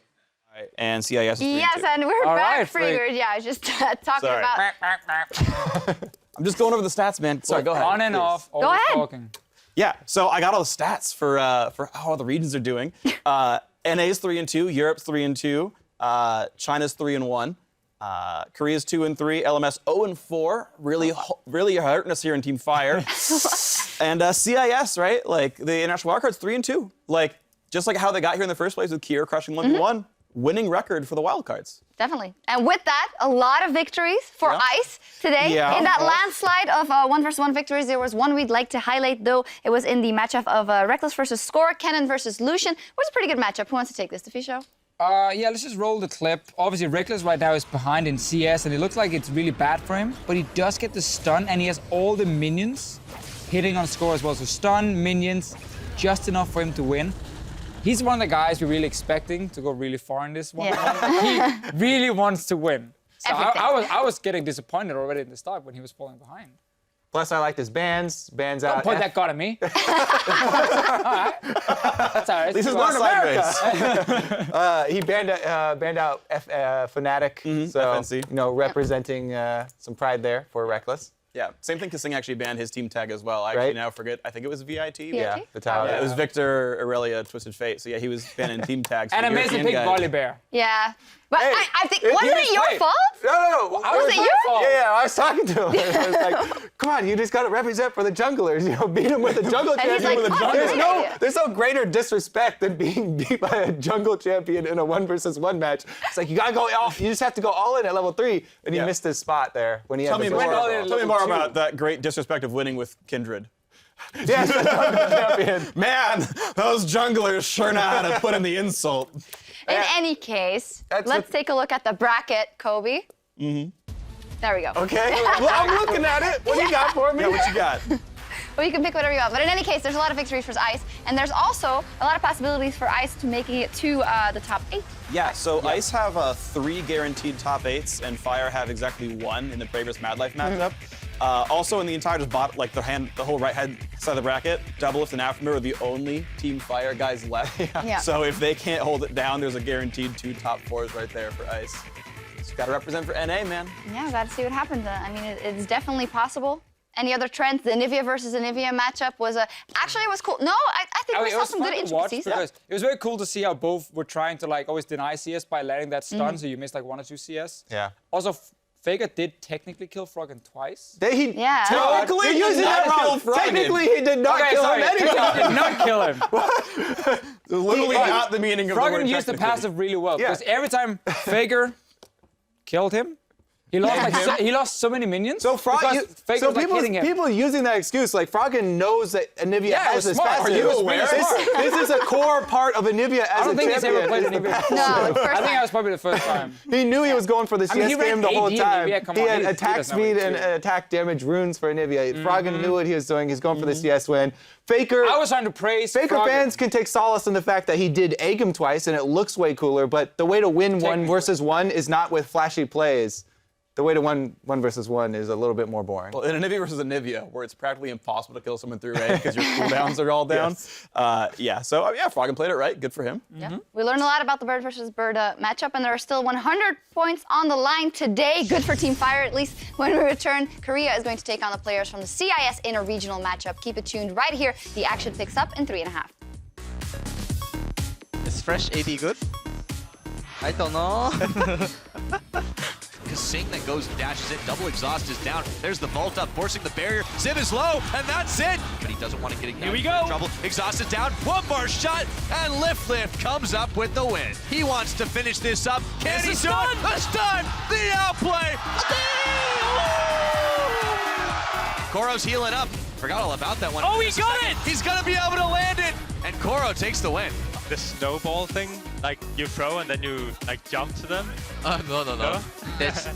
[SPEAKER 15] All right, and CIS is 3-2.
[SPEAKER 14] Yes, and we're back, FLICKR. Yeah, I was just talking
[SPEAKER 15] Sorry.
[SPEAKER 14] about.
[SPEAKER 15] I'm just going over the stats, man. Sorry, go ahead.
[SPEAKER 17] On and
[SPEAKER 15] please.
[SPEAKER 17] off.
[SPEAKER 14] Go ahead.
[SPEAKER 17] Talking.
[SPEAKER 15] Yeah, so I got all the stats for how all the regions are doing. NA's 3-2, Europe's 3-2, China's 3-1, Korea's 2-3, LMS 0-4. Really hurting us here in Team Fire. And CIS, right? Like the international wildcard's 3-2. Like just like how they got here in the first place with Kier crushing 1v1, winning record for the wildcards.
[SPEAKER 14] Definitely. And with that, a lot of victories for Ice today.
[SPEAKER 15] Yeah.
[SPEAKER 14] In that landslide of 1v1 victories, there was one we'd like to highlight, though. It was in the matchup of Reckless versus Score, Kennen versus Lucian. It was a pretty good matchup. Who wants to take this? Defisho?
[SPEAKER 17] Yeah, let's just roll the clip. Obviously, Reckless right now is behind in CS, and it looks like it's really bad for him. But he does get the stun, and he has all the minions hitting on Score as well. So stun, minions, just enough for him to win. He's one of the guys we're really expecting to go really far in this one. Yeah. He really wants to win. So I was getting disappointed already in the start when he was falling behind.
[SPEAKER 13] Plus, I like his bands. Bands
[SPEAKER 17] Don't
[SPEAKER 13] out.
[SPEAKER 17] point that gun at me. That's all right.
[SPEAKER 13] This is not sideways. He banned out Fnatic, so
[SPEAKER 15] FNC.
[SPEAKER 13] you know, representing some pride there for Reckless.
[SPEAKER 15] Yeah, same thing. Kissing actually banned his team tag as well. I actually now forget. I think it was VIT.
[SPEAKER 13] Yeah,
[SPEAKER 15] it was Victor, Aurelia, Twisted Fate. So yeah, he was banning team tags.
[SPEAKER 17] And amazing pick, Volley Bear.
[SPEAKER 14] Yeah. But I think, wasn't it your fault?
[SPEAKER 13] No.
[SPEAKER 14] Was it your fault?
[SPEAKER 13] Yeah, I was talking to him. I was like, come on, you just got to represent for the junglers. You know, beat him with a jungle
[SPEAKER 14] And he's
[SPEAKER 13] champion.
[SPEAKER 14] like,
[SPEAKER 13] There's no greater disrespect than being beat by a jungle champion in a 1v1 match. It's like, you got to go all, you just have to go all in at level 3. And he missed his spot there when he
[SPEAKER 15] Tell
[SPEAKER 13] had
[SPEAKER 15] me
[SPEAKER 13] the
[SPEAKER 15] more about that great disrespect of winning with Kindred.
[SPEAKER 13] Yes, the jungle champion.
[SPEAKER 15] Man, those junglers sure know how to put in the insult.
[SPEAKER 14] In any case, let's take a look at the bracket, Kobe.
[SPEAKER 15] Mm-hmm.
[SPEAKER 14] There we go.
[SPEAKER 13] Okay. Well, I'm looking at it. What do you got for me?
[SPEAKER 15] Yeah, what you got?
[SPEAKER 14] Well, you can pick whatever you want. But in any case, there's a lot of victories for Ice. And there's also a lot of possibilities for Ice to making it to the top 8.
[SPEAKER 15] Yeah, so Ice have 3 guaranteed top 8s, and Fire have exactly 1 in the Bravest Mad Life matchup. Also, in the entire the whole right-hand side of the bracket, Doublelift and Aftermir are the only Team Fire guys left.
[SPEAKER 14] Yeah.
[SPEAKER 15] So if they can't hold it down, there's a guaranteed 2 top 4s right there for Ice. Just gotta represent for NA, man.
[SPEAKER 14] Yeah, got to see what happens. I mean, it's definitely possible. Any other trends? The Nivea versus Nivea matchup was actually it was cool. No, I think we saw some good intricacies.
[SPEAKER 17] It was very cool to see how both were trying to always deny CS by letting that stun, so you missed 1 or 2 CS.
[SPEAKER 13] Yeah.
[SPEAKER 17] Also, FLICKR did technically kill Froggen twice.
[SPEAKER 13] Technically,
[SPEAKER 17] Technically,
[SPEAKER 13] he did not kill him anyway.
[SPEAKER 17] He did not kill him.
[SPEAKER 15] Literally not the meaning of the word
[SPEAKER 17] Froggen used the passive really well,
[SPEAKER 13] Yeah.
[SPEAKER 17] because every time FLICKR killed him, he lost he lost so many minions.
[SPEAKER 13] So people using that excuse, like Froggen knows that Anivia has this passive.
[SPEAKER 17] Are you aware?
[SPEAKER 13] This is a core part of Anivia as a champion.
[SPEAKER 17] I don't think he's ever played Anivia.
[SPEAKER 14] No,
[SPEAKER 17] I think that was probably the first time.
[SPEAKER 13] He knew he was going for the CS game the whole time. He had attack speed and attack damage runes for Anivia. Froggen knew what he was doing. He's going for the CS win. FLICKR.
[SPEAKER 17] I was trying to praise
[SPEAKER 13] FLICKR fans can take solace in the fact that he did egg him twice and it looks way cooler, but the way to win 1 versus 1 is not with flashy plays. The way to 1 versus 1 is a little bit more boring.
[SPEAKER 15] Well, in Anivia versus Anivia, where it's practically impossible to kill someone through A because your cooldowns are all down.
[SPEAKER 13] Yes.
[SPEAKER 15] So Froggen played it right. Good for him.
[SPEAKER 14] Yeah. We learned a lot about the Bird versus Bird matchup, and there are still 100 points on the line today. Good for Team Fire, at least. When we return, Korea is going to take on the players from the CIS in a regional matchup. Keep it tuned right here. The action picks up in 3.5.
[SPEAKER 2] Is Fresh AD good? I don't know.
[SPEAKER 6] to Sing, then goes and dashes it. Double exhaust is down. There's the vault up, forcing the barrier. Ziv is low, and that's it. But he doesn't want to get ignited.
[SPEAKER 12] Here we go.
[SPEAKER 6] Trouble. Exhaust is down. One more shot, and Lift comes up with the win. He wants to finish this up. Can he do it? A stun! The outplay! Koro's healing up. Forgot all about that one.
[SPEAKER 12] Oh, he got it!
[SPEAKER 6] He's gonna be able to land it, and Koro takes the win.
[SPEAKER 2] The snowball thing, like you throw and then you like jump to them?
[SPEAKER 6] No. That's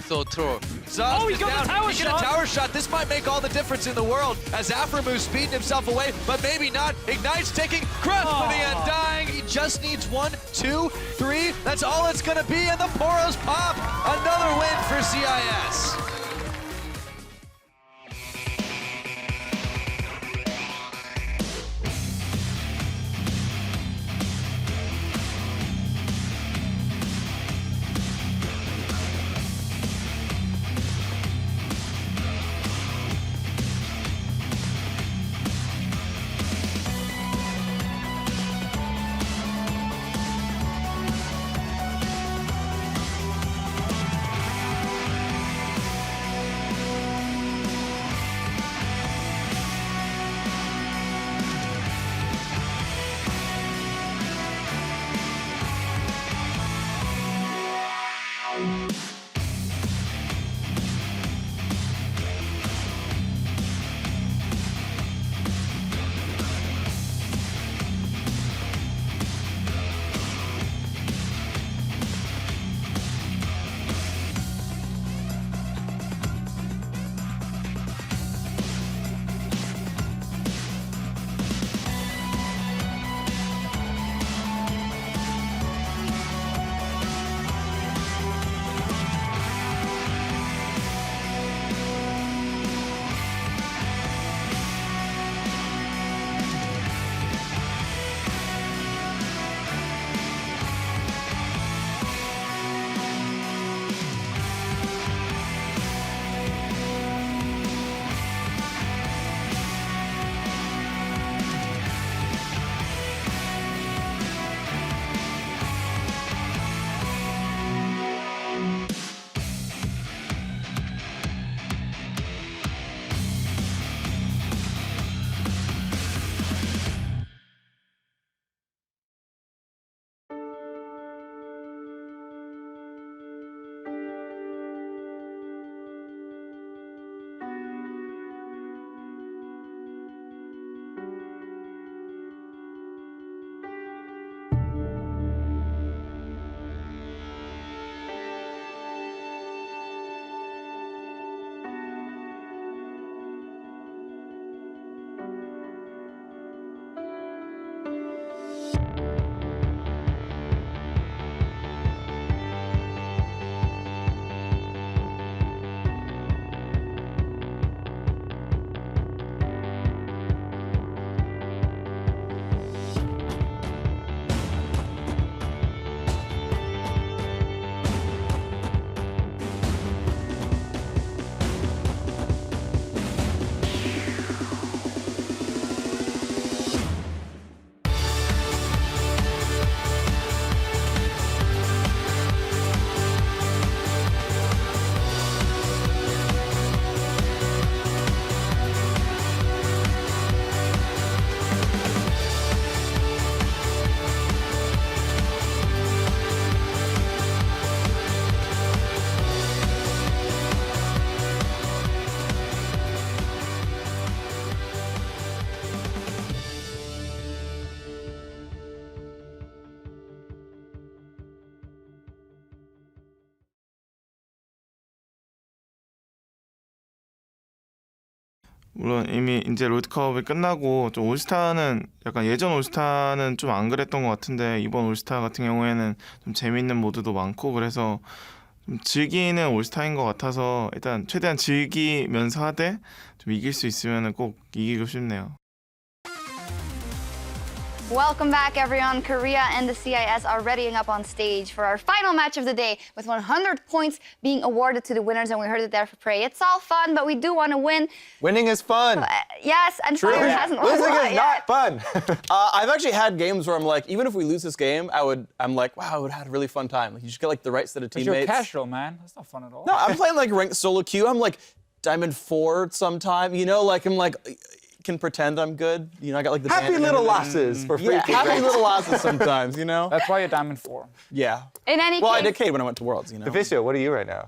[SPEAKER 6] so true.
[SPEAKER 12] Oh, he got the tower
[SPEAKER 6] He got a tower shot. This might make all the difference in the world as Aframu's speeding himself away, but maybe not. Ignite's taking Crush for the end, dying. He just needs 1, 2, 3. That's all it's gonna be, and the Poros pop. Another win for CIS.
[SPEAKER 7] 물론 이미 이제 롤드컵이 끝나고 좀 올스타는 약간 예전 올스타는 좀 안 그랬던 것 같은데 이번 올스타 같은 경우에는 좀 재밌는 모드도 많고 그래서 좀 즐기는 올스타인 것 같아서 일단 최대한 즐기면서 하되 좀 이길 수 있으면 꼭 이기고 싶네요.
[SPEAKER 14] Welcome back, everyone. Korea and the CIS are readying up on stage for our final match of the day, with 100 points being awarded to the winners, and we heard it there for Prey. It's all fun, but we do want to win.
[SPEAKER 13] Winning is fun.
[SPEAKER 14] Yes, and Fire hasn't won
[SPEAKER 13] Losing is
[SPEAKER 14] yet.
[SPEAKER 13] not fun.
[SPEAKER 15] I've actually had games where I'm like, even if we lose this game, I'm like, wow, I would have had a really fun time. Like, you just get like the right set of teammates.
[SPEAKER 17] You're casual, man. That's not fun at all.
[SPEAKER 15] No, I'm playing like ranked solo queue. I'm like Diamond 4 sometime, you know, like I'm like, can pretend I'm good. You know, I got like the
[SPEAKER 13] happy little losses for free.
[SPEAKER 15] Yeah, happy little losses sometimes, you know?
[SPEAKER 17] That's why you're Diamond 4.
[SPEAKER 15] Yeah.
[SPEAKER 14] In any
[SPEAKER 15] well,
[SPEAKER 14] case.
[SPEAKER 15] I did Cade when I went to Worlds, you know?
[SPEAKER 13] Officio, what are you right now?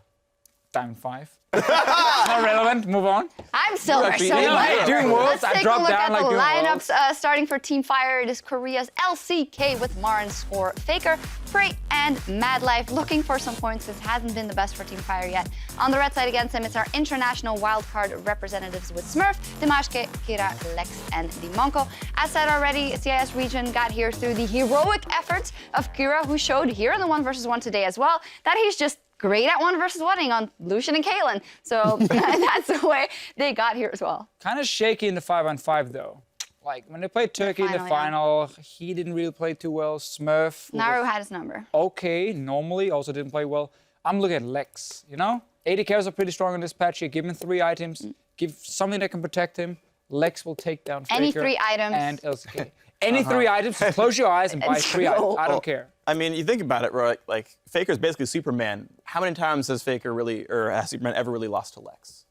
[SPEAKER 17] Diamond 5. Not relevant. Move on.
[SPEAKER 14] I'm silver.
[SPEAKER 17] Actually,
[SPEAKER 14] So
[SPEAKER 17] doing Worlds,
[SPEAKER 14] let's
[SPEAKER 17] I
[SPEAKER 14] take a
[SPEAKER 17] dropped
[SPEAKER 14] look
[SPEAKER 17] down
[SPEAKER 14] at the
[SPEAKER 17] like doing
[SPEAKER 14] lineups. Starting for Team Fire, it is Korea's LCK with Marin, Score, FLICKR, Prey, and Madlife. Looking for some points. This hasn't been the best for Team Fire yet. On the red side against him, it's our international wildcard representatives with Smurf, Dimashke, Kira, Lex, and Dimonko. As said already, CIS region got here through the heroic efforts of Kira, who showed here in the 1 vs 1 today as well that he's just great at 1 vs 1ing on Lucian and Kaylin. So that's the way they got here as well.
[SPEAKER 17] Kind of shaky in the 5-on-5 though. Like when they played Turkey in the final, he didn't really play too well. Smurf.
[SPEAKER 14] Naru had his number.
[SPEAKER 17] Okay, normally also didn't play well. I'm looking at Lex, you know? AD carries are pretty strong in this patch here. Give him 3 items, give something that can protect him. Lex will take down
[SPEAKER 14] Any
[SPEAKER 17] FLICKR
[SPEAKER 14] 3 items.
[SPEAKER 17] and LCK. Any 3 items, just close your eyes and buy 3 items. I don't care.
[SPEAKER 15] I mean, you think about it, right? Like, Faker's basically Superman. How many times has Faker really, or has Superman ever really lost to Lex?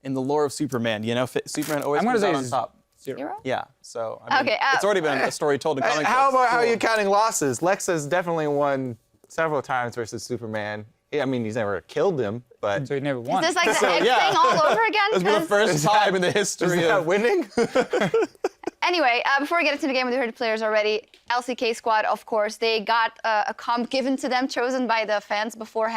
[SPEAKER 15] In the lore of Superman, you know, Superman always comes out on top.
[SPEAKER 14] 0?
[SPEAKER 15] Yeah, so, I mean,
[SPEAKER 14] Okay,
[SPEAKER 15] it's already been a story told in comic
[SPEAKER 13] How
[SPEAKER 15] books.
[SPEAKER 13] about how are you counting losses? Lex has definitely won several times versus Superman. I mean, he's never killed him, but...
[SPEAKER 17] So he never won.
[SPEAKER 14] Is this like the egg thing all over again?
[SPEAKER 15] It's been the first time in the history of
[SPEAKER 13] winning.
[SPEAKER 14] Anyway, before we get into the game, we heard the players already. LCK squad, of course, they got a comp given to them, chosen by the fans before,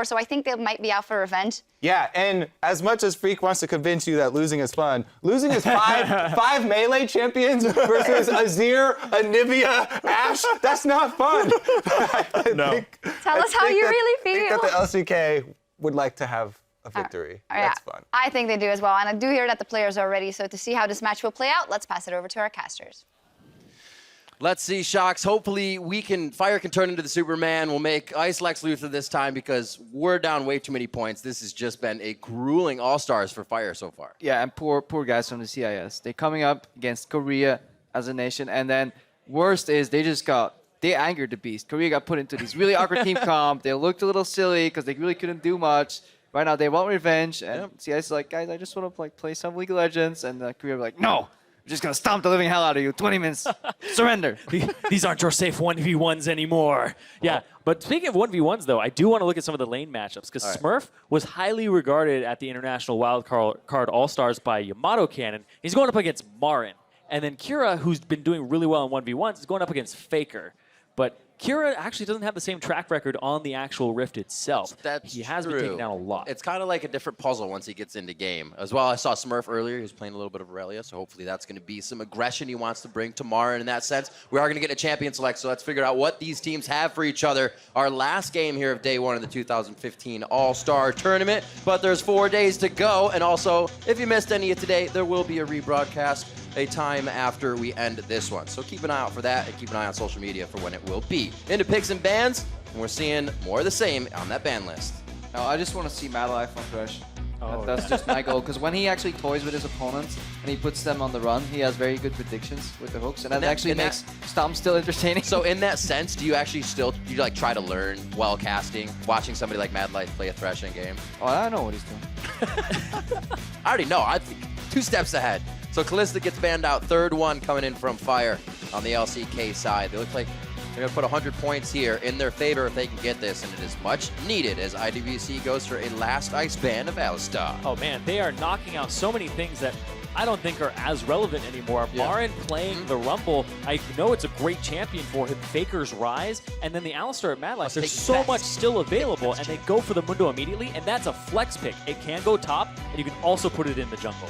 [SPEAKER 14] so I think they might be out for revenge.
[SPEAKER 13] Yeah, and as much as Freak wants to convince you that losing is fun, losing is five melee champions versus Azir, Anivia, Ashe, that's not fun.
[SPEAKER 14] Tell us how you really
[SPEAKER 13] I think
[SPEAKER 14] feel.
[SPEAKER 13] that the LCK would like to have a victory. That's fun.
[SPEAKER 14] I think they do as well, and I do hear that the players are ready. So to see how this match will play out, let's pass it over to our casters.
[SPEAKER 23] Let's see, Shocks. Hopefully, Fire can turn into the Superman. We'll make Ice Lex Luthor this time because we're down way too many points. This has just been a grueling All-Stars for Fire so far.
[SPEAKER 18] Yeah, and poor guys from the CIS. They're coming up against Korea as a nation, and then worst is they angered the beast. Korea got put into this really awkward team comp. They looked a little silly because they really couldn't do much. Right now, they want revenge, and CIS is like, guys, I just want to play some League of Legends, and Korea like, no. I'm just gonna stomp the living hell out of you. 20 minutes. Surrender.
[SPEAKER 24] These aren't your safe 1v1s anymore. Yeah, but speaking of 1v1s, though, I do want to look at some of the lane matchups because Smurf was highly regarded at the International Wildcard All-Stars by Yamato Cannon. He's going up against Marin. And then Kira, who's been doing really well in 1v1s, is going up against FLICKR. But Kira actually doesn't have the same track record on the actual Rift itself. He has been taken down a lot.
[SPEAKER 23] It's kind of like a different puzzle once he gets into game. As well, I saw Smurf earlier. He was playing a little bit of Aurelia, so hopefully that's going to be some aggression he wants to bring to Marin in that sense. We are going to get a champion select, so let's figure out what these teams have for each other. Our last game here of day 1 of the 2015 All-Star Tournament, but there's 4 days to go. And also, if you missed any of today, there will be a rebroadcast a time after we end this one. So keep an eye out for that and keep an eye on social media for when it will be. Into picks and bans, and we're seeing more of the same on that ban list.
[SPEAKER 18] No, I just want to see Madlife on Thresh. That's just my goal, because when he actually toys with his opponents and he puts them on the run, he has very good predictions with the hooks, and that actually makes Stomp still entertaining.
[SPEAKER 23] So in that sense, do you actually you like try to learn while casting, watching somebody like Madlife play a Thresh in game?
[SPEAKER 18] Oh, I know what he's doing.
[SPEAKER 23] I already know. I think 2 steps ahead. So Kalista gets banned out. 3rd one coming in from Fire on the LCK side. They look like they're going to put 100 points here in their favor if they can get this, and it is much needed as IWC goes for a last ice ban of Alistar.
[SPEAKER 24] Oh man, they are knocking out so many things that I don't think are as relevant anymore. Marin playing the Rumble, I know it's a great champion for him. Faker's Rise, and then the Alistar at Madlife. There's so much still available, and they go for the Mundo immediately, and that's a flex pick. It can go top, and you can also put it in the jungle.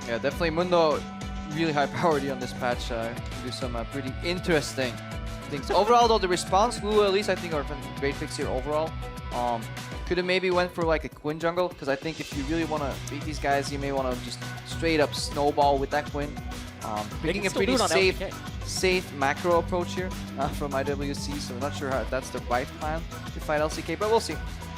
[SPEAKER 18] Yeah, definitely Mundo, really high priority on this patch. Do some pretty interesting things. Overall, though, the response, Lulu at least I think are great picks here overall. Could have maybe went for like a Quinn jungle, because I think if you really want to beat these guys, you may want to just straight up snowball with that Quinn. Picking a
[SPEAKER 24] still
[SPEAKER 18] pretty
[SPEAKER 24] do it on
[SPEAKER 18] safe macro approach here from IWC, so I'm not sure how that's the right plan to fight LCK, but we'll see.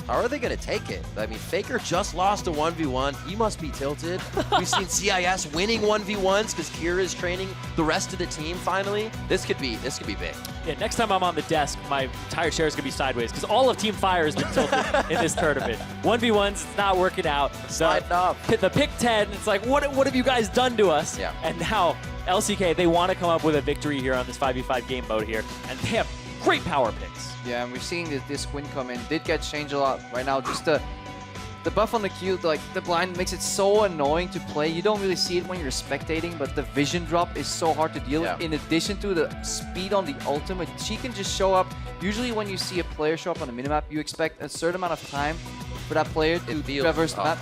[SPEAKER 23] How are they going to take it? I mean, FLICKR just lost a 1v1. He must be tilted. We've seen CIS winning 1v1s because Kira is training the rest of the team finally. This could be big.
[SPEAKER 24] Yeah, next time I'm on the desk, my entire chair is going to be sideways because all of Team Fire has been tilted in this tournament. 1v1s, it's not working out.
[SPEAKER 23] Sliding up.
[SPEAKER 24] The pick 10, it's like, what have you guys done to us?
[SPEAKER 23] Yeah.
[SPEAKER 24] And now, LCK, they want to come up with a victory here on this 5v5 game mode here, and they have great power picks.
[SPEAKER 18] Yeah, and we're seeing this Quinn come in. Did get changed a lot right now. Just the buff on the Q, like the blind makes it so annoying to play. You don't really see it when you're spectating, but the vision drop is so hard to deal with. In addition to the speed on the ultimate, she can just show up. Usually when you see a player show up on the minimap, you expect a certain amount of time for that player to traverse the map.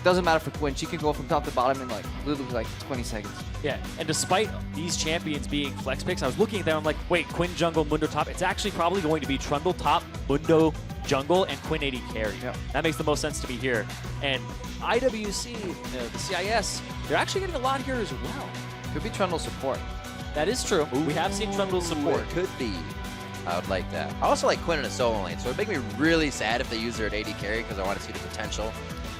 [SPEAKER 18] Doesn't matter for Quinn. She can go from top to bottom in like literally like 20 seconds.
[SPEAKER 24] Yeah, and despite these champions being flex picks, I was looking at them, I'm like, wait, Quinn jungle, Mundo top. It's actually probably going to be Trundle top, Mundo jungle, and Quinn AD carry. Yeah. That makes the most sense to me here. And IWC, the CIS, they're actually getting a lot here as well.
[SPEAKER 18] Could be Trundle support.
[SPEAKER 24] That is true.
[SPEAKER 23] Ooh,
[SPEAKER 24] we have seen Trundle support.
[SPEAKER 23] It could be. I would like that. I also like Quinn in a solo lane, so it would make me really sad if they use her at AD carry because I want to see the potential.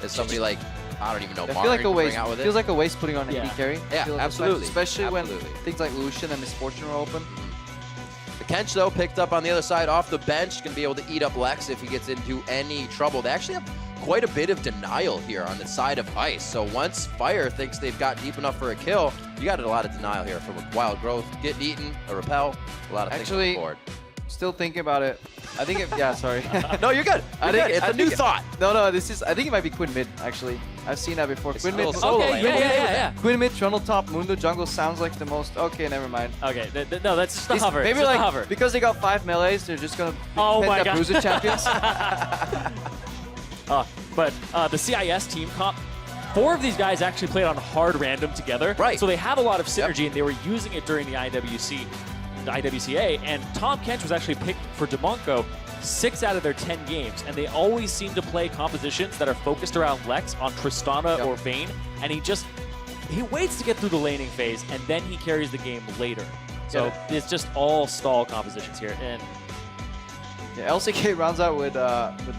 [SPEAKER 23] As somebody like, I don't even know,
[SPEAKER 18] I feel like a waste.
[SPEAKER 23] out with
[SPEAKER 18] Feels
[SPEAKER 23] it.
[SPEAKER 18] like a waste putting on AD carry.
[SPEAKER 23] Yeah, absolutely.
[SPEAKER 18] Especially when things like Lucian and Misfortune are open.
[SPEAKER 23] The Kench, though, picked up on the other side off the bench, going to be able to eat up Lex if he gets into any trouble. They actually have quite a bit of denial here on the side of Ice. So once Fire thinks they've got deep enough for a kill, you got a lot of denial here from a Wild Growth, getting eaten, a Repel, a lot of things on the board.
[SPEAKER 18] Still thinking about it. I think yeah, sorry.
[SPEAKER 23] No, you're good. It's a new thought.
[SPEAKER 18] No, I think it might be Quinn mid, actually. I've seen that before. Quinn mid.
[SPEAKER 24] Okay, yeah.
[SPEAKER 18] Quinn mid, Trundle top, Mundo jungle sounds like the most. Okay, never mind.
[SPEAKER 24] Okay, no, that's just the hover.
[SPEAKER 18] Maybe
[SPEAKER 24] it's
[SPEAKER 18] like
[SPEAKER 24] the hover.
[SPEAKER 18] because they got 5 melees, they're just gonna
[SPEAKER 24] my God.
[SPEAKER 18] Bruiser champions.
[SPEAKER 24] But the CIS team comp, 4 of these guys actually played on hard random together. Right. So they have a lot of synergy, and they were using it during the IWCA, and Tom Kench was actually picked for Demonco 6 out of their 10 games, and they always seem to play compositions that are focused around Lex on Tristana or Vayne, and he waits to get through the laning phase, and then he carries the game later. So it's just all stall compositions here. And
[SPEAKER 18] yeah, LCK rounds out with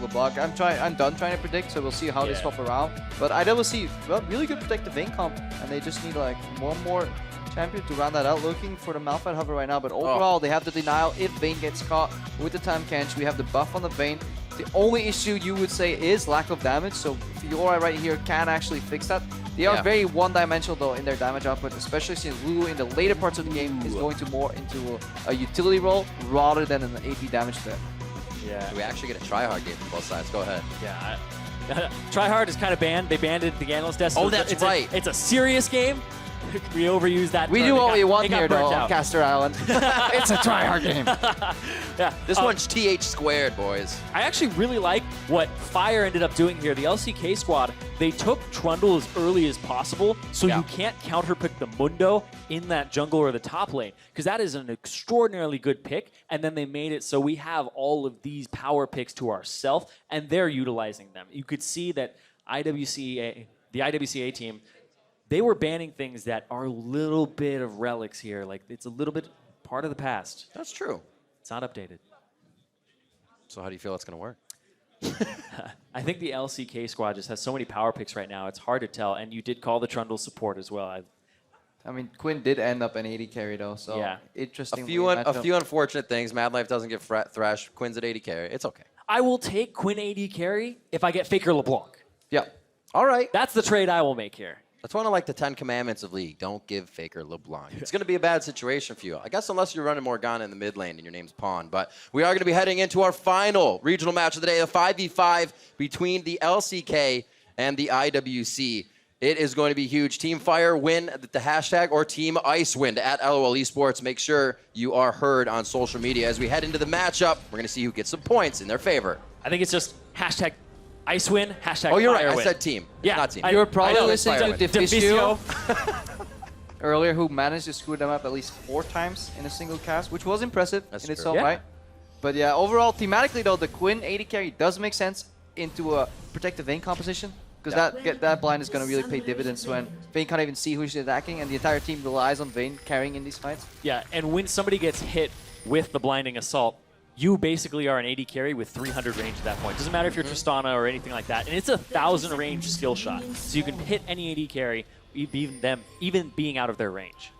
[SPEAKER 18] LeBlanc. I'm done trying to predict, so we'll see how they swap around. But IWC, well, really good protective Vayne comp, and they just need like one more champion to round that out. Looking for the Malphite hover right now, but overall they have the denial if Vayne gets caught with the time Kench. We have the buff on the Vayne. The only issue you would say is lack of damage, so Fiora right here can actually fix that. They are very one-dimensional though in their damage output, especially since Lulu in the later parts of the game is going to more into a utility role rather than an AP damage threat.
[SPEAKER 23] Yeah. Do we actually get a tryhard game from both sides? Go ahead.
[SPEAKER 24] Yeah. Tryhard is kind of banned. They banned it at the analyst desk.
[SPEAKER 23] Oh, that's right.
[SPEAKER 24] It's a serious game. We overuse that.
[SPEAKER 18] We do what we want here, though, on Caster Island. It's a tryhard game.
[SPEAKER 24] Yeah,
[SPEAKER 23] this one's TH squared, boys.
[SPEAKER 24] I actually really like what Fire ended up doing here. The LCK squad, they took Trundle as early as possible, so you can't counterpick the Mundo in that jungle or the top lane, because that is an extraordinarily good pick, and then they made it so we have all of these power picks to ourselves, and they're utilizing them. You could see that the IWCA team, they were banning things that are a little bit of relics here. Like, it's a little bit part of the past.
[SPEAKER 23] That's true.
[SPEAKER 24] It's not updated.
[SPEAKER 23] So how do you feel it's going to work?
[SPEAKER 24] I think the LCK squad just has so many power picks right now. It's hard to tell. And you did call the Trundle support as well.
[SPEAKER 18] I mean, Quinn did end up an 80 carry, though. So interesting.
[SPEAKER 23] A few unfortunate things. Mad Life doesn't get Thrash. Quinn's at 80 carry. It's okay.
[SPEAKER 24] I will take Quinn 80 carry if I get FLICKR LeBlanc.
[SPEAKER 18] Yeah.
[SPEAKER 23] All right.
[SPEAKER 24] That's the trade I will make here.
[SPEAKER 23] That's one of like the 10 commandments of League. Don't give FLICKR LeBlanc. It's going to be a bad situation for you. I guess unless you're running Morgana in the mid lane and your name's Pawn. But we are going to be heading into our final regional match of the day, the 5v5 between the LCK and the IWC. It is going to be huge. Team Fire win the hashtag, or Team Ice win at LOL Esports. Make sure you are heard on social media. As we head into the matchup, we're going to see who gets some points in their favor.
[SPEAKER 24] I think it's just hashtag Ice win, hashtag
[SPEAKER 23] Oh, you're
[SPEAKER 24] Fire
[SPEAKER 23] right.
[SPEAKER 24] win.
[SPEAKER 23] I said team.
[SPEAKER 24] Yeah.
[SPEAKER 23] Not team.
[SPEAKER 18] You were probably listening to
[SPEAKER 24] Deficio
[SPEAKER 18] earlier, who managed to screw them up at least 4 times in a single cast, which was impressive in itself, right? But yeah, overall, thematically though, the Quinn 80 carry does make sense into a protective Vayne composition. because that blind is going to really pay dividends when Vayne can't even see who she's attacking, and the entire team relies on Vayne carrying in these fights.
[SPEAKER 24] Yeah, and when somebody gets hit with the blinding assault, you basically are an AD carry with 300 range at that point. Doesn't matter if you're Tristana or anything like that, and it's a 1,000 range skill shot, so you can hit any AD carry, even being out of their range.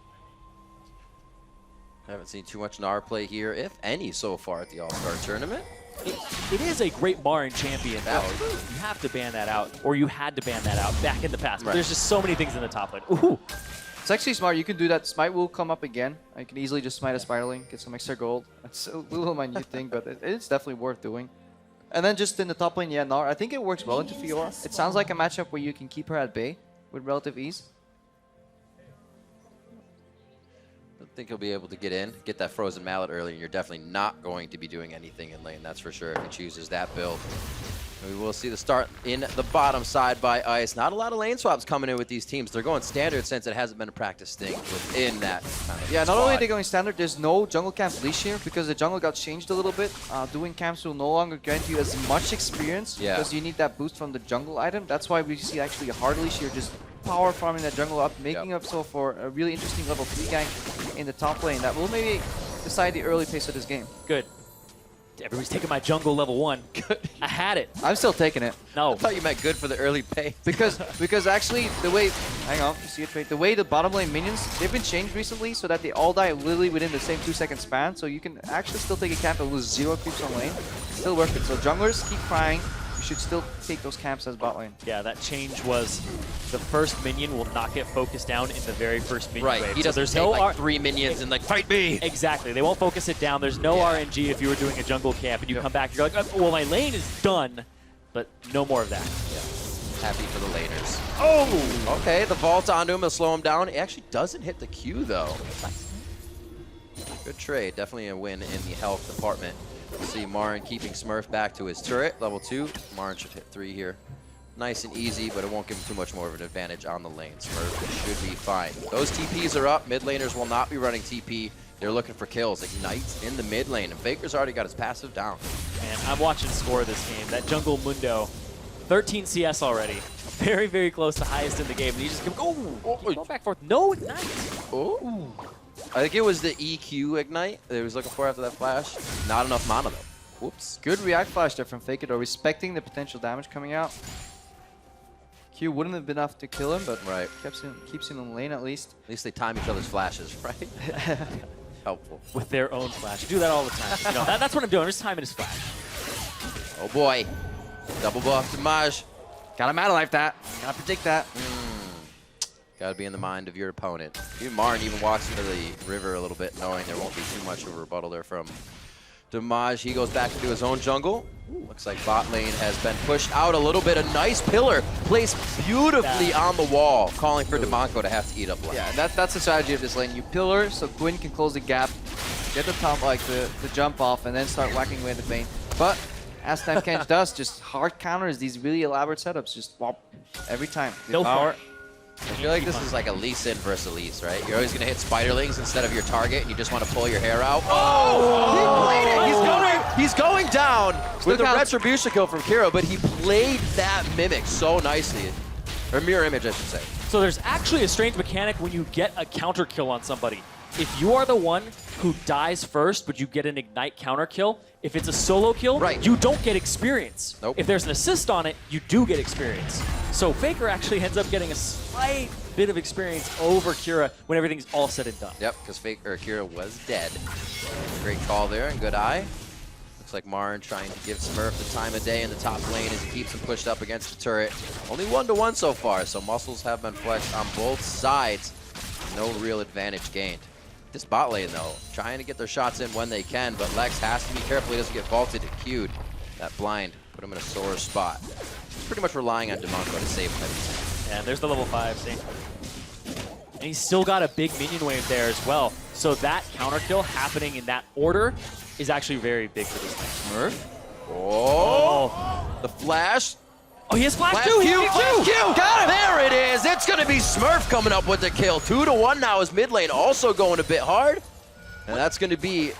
[SPEAKER 23] I haven't seen too much Gnar play here, if any, so far at the All-Star Tournament.
[SPEAKER 24] It is a great Marin champion, though. You have to ban that out, or you had to ban that out back in the past. But there's just so many things in the top lane. Ooh.
[SPEAKER 18] It's actually smart. You can do that. Smite will come up again. I can easily just smite a Spiderling, get some extra gold. It's a little minute thing, but it's definitely worth doing. And then just in the top lane, yeah, Gnar, I think it works well into Fiora. It sounds like a matchup where you can keep her at bay with relative ease.
[SPEAKER 23] I think he'll be able to get that frozen mallet early, and you're definitely not going to be doing anything in lane, that's for sure, if he chooses that build. We will see the start in the bottom side by Ice. Not a lot of lane swaps coming in with these teams. They're going standard since it hasn't been a practice thing within that kind of
[SPEAKER 18] Yeah,
[SPEAKER 23] squad.
[SPEAKER 18] not only are they going standard, there's no jungle camp leash here because the jungle got changed a little bit. Doing camps will no longer grant you as much experience because you need that boost from the jungle item. That's why we see actually a hard leash here, just power farming that jungle up, making up so for a really interesting level 3 gank in the top lane that will maybe decide the early pace of this game.
[SPEAKER 24] Good. Everybody's taking my jungle level 1. Good. I had it.
[SPEAKER 18] I'm still taking it.
[SPEAKER 24] No.
[SPEAKER 23] I thought you meant good for the early pace.
[SPEAKER 18] Because actually the way, hang on, you see it right, the way the bottom lane minions, they've been changed recently so that they all die literally within the same 2-second span, so you can actually still take a camp and lose 0 creeps on lane. It's still worth it. So junglers, keep crying. You should still take those camps as bot lane.
[SPEAKER 24] Yeah, that change was the first minion will not get focused down in the very first minion wave.
[SPEAKER 23] Right, he doesn't
[SPEAKER 24] there's
[SPEAKER 23] take
[SPEAKER 24] no
[SPEAKER 23] like 3 minions and like, fight me!
[SPEAKER 24] Exactly, they won't focus it down. There's no RNG if you were doing a jungle camp and you come back, you're like, oh, well, my lane is done, but no more of that.
[SPEAKER 23] Yeah. Happy for the laners.
[SPEAKER 24] Oh!
[SPEAKER 23] Okay, the vault onto him will slow him down. It actually doesn't hit the Q, though. Good trade, definitely a win in the health department. We'll see Marin keeping Smurf back to his turret, level 2. Marin should hit 3 here. Nice and easy, but it won't give him too much more of an advantage on the lane. Smurf should be fine. Those TPs are up. Mid laners will not be running TP. They're looking for kills. Ignite in the mid lane, and FLICKR's already got his passive down.
[SPEAKER 24] And I'm watching score this game. That jungle Mundo, 13 CS already. Very, very close to highest in the game. And he just go back forth. No Ignite.
[SPEAKER 23] Oh. I think it was the EQ Ignite that he was looking for after that flash. Not enough mana, though. Whoops.
[SPEAKER 18] Good react flash there from FLICKR, respecting the potential damage coming out. Q wouldn't have been enough to kill him, but keeps him in lane at least.
[SPEAKER 23] At least they time each other's flashes, right? Helpful.
[SPEAKER 24] With their own flash. You do that all the time. You know, that's what I'm doing. I'm just timing his flash.
[SPEAKER 23] Oh boy. Double buff to Maj.
[SPEAKER 18] Gotta meta life that. Gotta predict that.
[SPEAKER 23] Gotta be in the mind of your opponent. Even Marin even walks into the river a little bit, knowing there won't be too much of a rebuttal there from Damage. He goes back into his own jungle. Looks like bot lane has been pushed out a little bit. A nice pillar placed beautifully on the wall, calling for Demonko to have to eat up lane.
[SPEAKER 18] Yeah, that's the strategy of this lane. You pillar so Gwyn can close the gap, get the top, like the jump off, and then start whacking away at the Vayne. But as Tampkench does, just hard counters these really elaborate setups, just whop every time.
[SPEAKER 23] No power. I feel like this is like a Lee Sin versus Elise, right? You're always going to hit Spiderlings instead of your target, and you just want to pull your hair out. Oh! He played it! He's going down with a Retribution kill from Kiro, but he played that Mimic so nicely. Or Mirror Image, I should say.
[SPEAKER 24] So there's actually a strange mechanic when you get a counter kill on somebody. If you are the one who dies first, but you get an Ignite counter kill, if it's a solo kill, you don't get experience.
[SPEAKER 23] Nope.
[SPEAKER 24] If there's an assist on it, you do get experience. So FLICKR actually ends up getting a slight bit of experience over Kira when everything's all said and done.
[SPEAKER 23] Yep, because Kira was dead. Great call there, and good eye. Looks like Marin trying to give Smurf the time of day in the top lane as he keeps him pushed up against the turret. Only 1-1 so far, so muscles have been flexed on both sides. No real advantage gained. This bot lane, though, trying to get their shots in when they can, but Lex has to be careful he doesn't get vaulted and queued. That blind put him in a sore spot. He's pretty much relying on Demonko to save him.
[SPEAKER 24] And there's the level 5, see? And he's still got a big minion wave there as well. So that counter kill happening in that order is actually very big for this thing.
[SPEAKER 23] Smurf? Oh! The flash.
[SPEAKER 24] Oh, he has flash
[SPEAKER 23] too!
[SPEAKER 24] Q!
[SPEAKER 23] Got him! There it is! It's gonna be Smurf coming up with the kill. 2-1 now as mid lane also going a bit hard. And that's gonna be...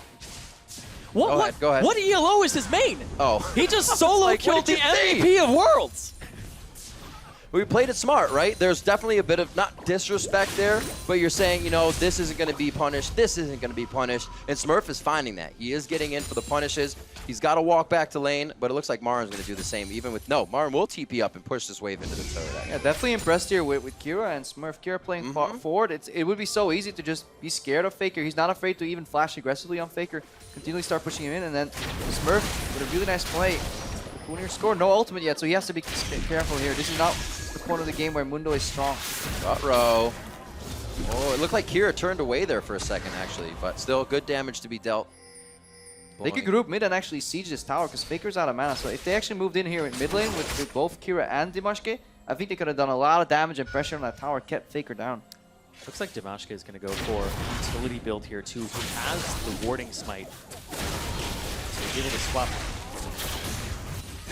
[SPEAKER 23] Go ahead.
[SPEAKER 24] What ELO is his main?
[SPEAKER 23] Oh.
[SPEAKER 24] He just solo killed the MVP of Worlds.
[SPEAKER 23] we played it smart, right? There's definitely a bit of, not disrespect there, but you're saying, you know, this isn't going to be punished, this isn't going to be punished, and Smurf is finding that. He is getting in for the punishes. He's got to walk back to lane, but it looks like Marin's going to do the same, even with, no, Marin will TP up and push this wave into the turret.
[SPEAKER 18] Yeah, definitely impressed here with Kira and Smurf. Kira playing forward. It would be so easy to just be scared of FLICKR. He's not afraid to even flash aggressively on FLICKR, continually start pushing him in, and then Smurf with a really nice play. Kunir scored, no ultimate yet, so he has to be careful here. This is not the point of the game where Mundo is strong.
[SPEAKER 23] Row. Oh, it looked like Kira turned away there for a second, actually, but still good damage to be dealt.
[SPEAKER 18] They could group mid and actually siege this tower because FLICKR's out of mana. So if they actually moved in here in mid lane with both Kira and Dimashke, I think they could have done a lot of damage and pressure on that tower, kept FLICKR down.
[SPEAKER 24] Looks like Dimashke is going to go for utility build here too. He has the warding smite. So he's able to swap.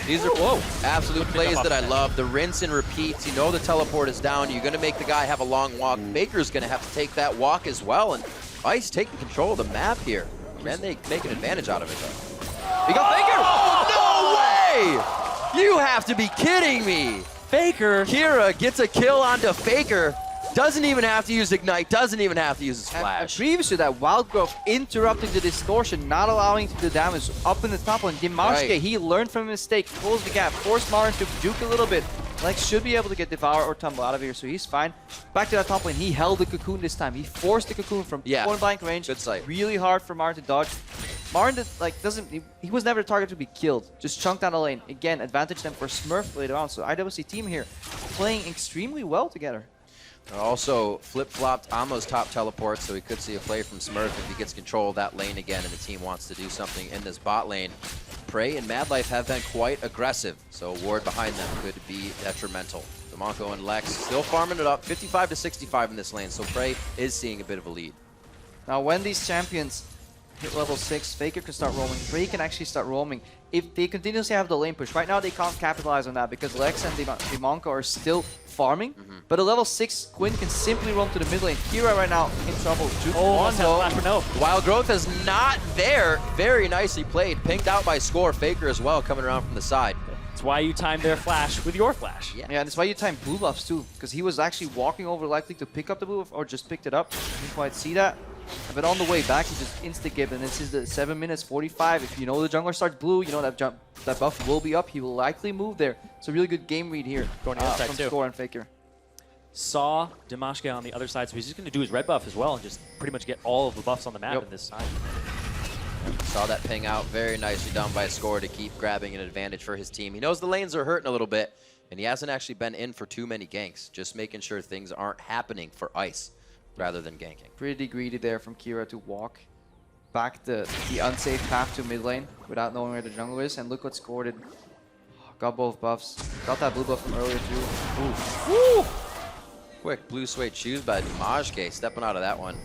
[SPEAKER 23] These are absolute plays that I love. The rinse and repeats. You know the teleport is down. You're going to make the guy have a long walk. Baker's going to have to take that walk as well. And Ice taking control of the map here. And they make an advantage out of it, though. You got Faker! Oh, no way! You have to be kidding me!
[SPEAKER 24] Faker!
[SPEAKER 23] Kira gets a kill onto Faker. Doesn't even have to use Ignite, doesn't even have to use his flash.
[SPEAKER 18] And previously that Wild Growth interrupting the distortion, not allowing to do damage up in the top lane. Dimashke, he learned from a mistake, closed the gap, forced Marin to juke a little bit. Like should be able to get Devour or tumble out of here, so he's fine. Back to that top lane, he held the cocoon this time. He forced the cocoon from point blank range.
[SPEAKER 23] Good sight.
[SPEAKER 18] Really hard for Marin to dodge. Marin he was never targeted to be killed. Just chunked down the lane. Again, advantage them for Smurf later on. So IWC team here playing extremely well together.
[SPEAKER 23] Also flip-flopped Amo's top teleport, so we could see a play from Smurf if he gets control of that lane again and the team wants to do something in this bot lane. Prey and Madlife have been quite aggressive, so a ward behind them could be detrimental. Demonko and Lex still farming it up, 55 to 65 in this lane, so Prey is seeing a bit of a lead.
[SPEAKER 18] Now when these champions hit level 6, FLICKR can start roaming, Prey can actually start roaming. If they continuously have the lane push, right now they can't capitalize on that because Lex and Demonko are still farming, but at level 6, Quinn can simply roam to the mid lane. Kira right now in trouble.
[SPEAKER 23] Wild Growth is not there. Very nicely played. Pinged out by Score. Faker as well coming around from the side.
[SPEAKER 24] That's why you timed their flash with your flash.
[SPEAKER 18] Yeah, and that's why you time blue buffs too, because he was actually walking over likely to pick up the blue buff or just picked it up. Didn't quite see that. But on the way back, he just insta-gib, and this is the 7 minutes 45. If you know the jungler starts blue, you know that buff will be up. He will likely move there. It's a really good game read here
[SPEAKER 24] going to
[SPEAKER 18] from Score and FLICKR.
[SPEAKER 24] Saw Dimashke on the other side, so he's just going to do his red buff as well and just pretty much get all of the buffs on the map in this side.
[SPEAKER 23] Saw that ping out. Very nicely done by Score to keep grabbing an advantage for his team. He knows the lanes are hurting a little bit, and he hasn't actually been in for too many ganks. Just making sure things aren't happening for Ice rather than ganking.
[SPEAKER 18] Pretty greedy there from Kira to walk back the unsafe path to mid lane without knowing where the jungle is. And look what Score did. Got both buffs. Got that blue buff from earlier too.
[SPEAKER 23] Woo! Quick blue suede shoes by Dimashke, stepping out of that one.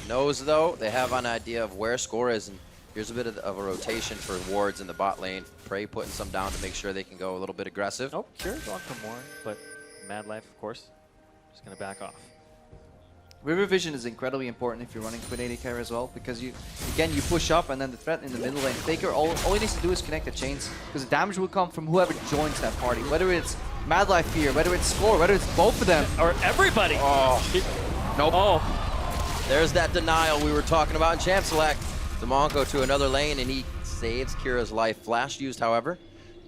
[SPEAKER 23] Knows though, they have an idea of where Score is, and here's a bit of a rotation for wards in the bot lane. Prey putting some down to make sure they can go a little bit aggressive.
[SPEAKER 24] Oh, Kira going for more, but Madlife, of course, just going to back off.
[SPEAKER 18] River vision is incredibly important if you're running Quinn AD carry as well, because you push up and then the threat in the middle lane. FLICKR, all he needs to do is connect the chains, because the damage will come from whoever joins that party, whether it's Madlife here, whether it's Score, whether it's both of them.
[SPEAKER 24] Or everybody.
[SPEAKER 23] Oh. Nope.
[SPEAKER 24] Oh.
[SPEAKER 23] There's that denial we were talking about in Champ Select. Demonko to another lane, and he saves Kira's life. Flash used, however.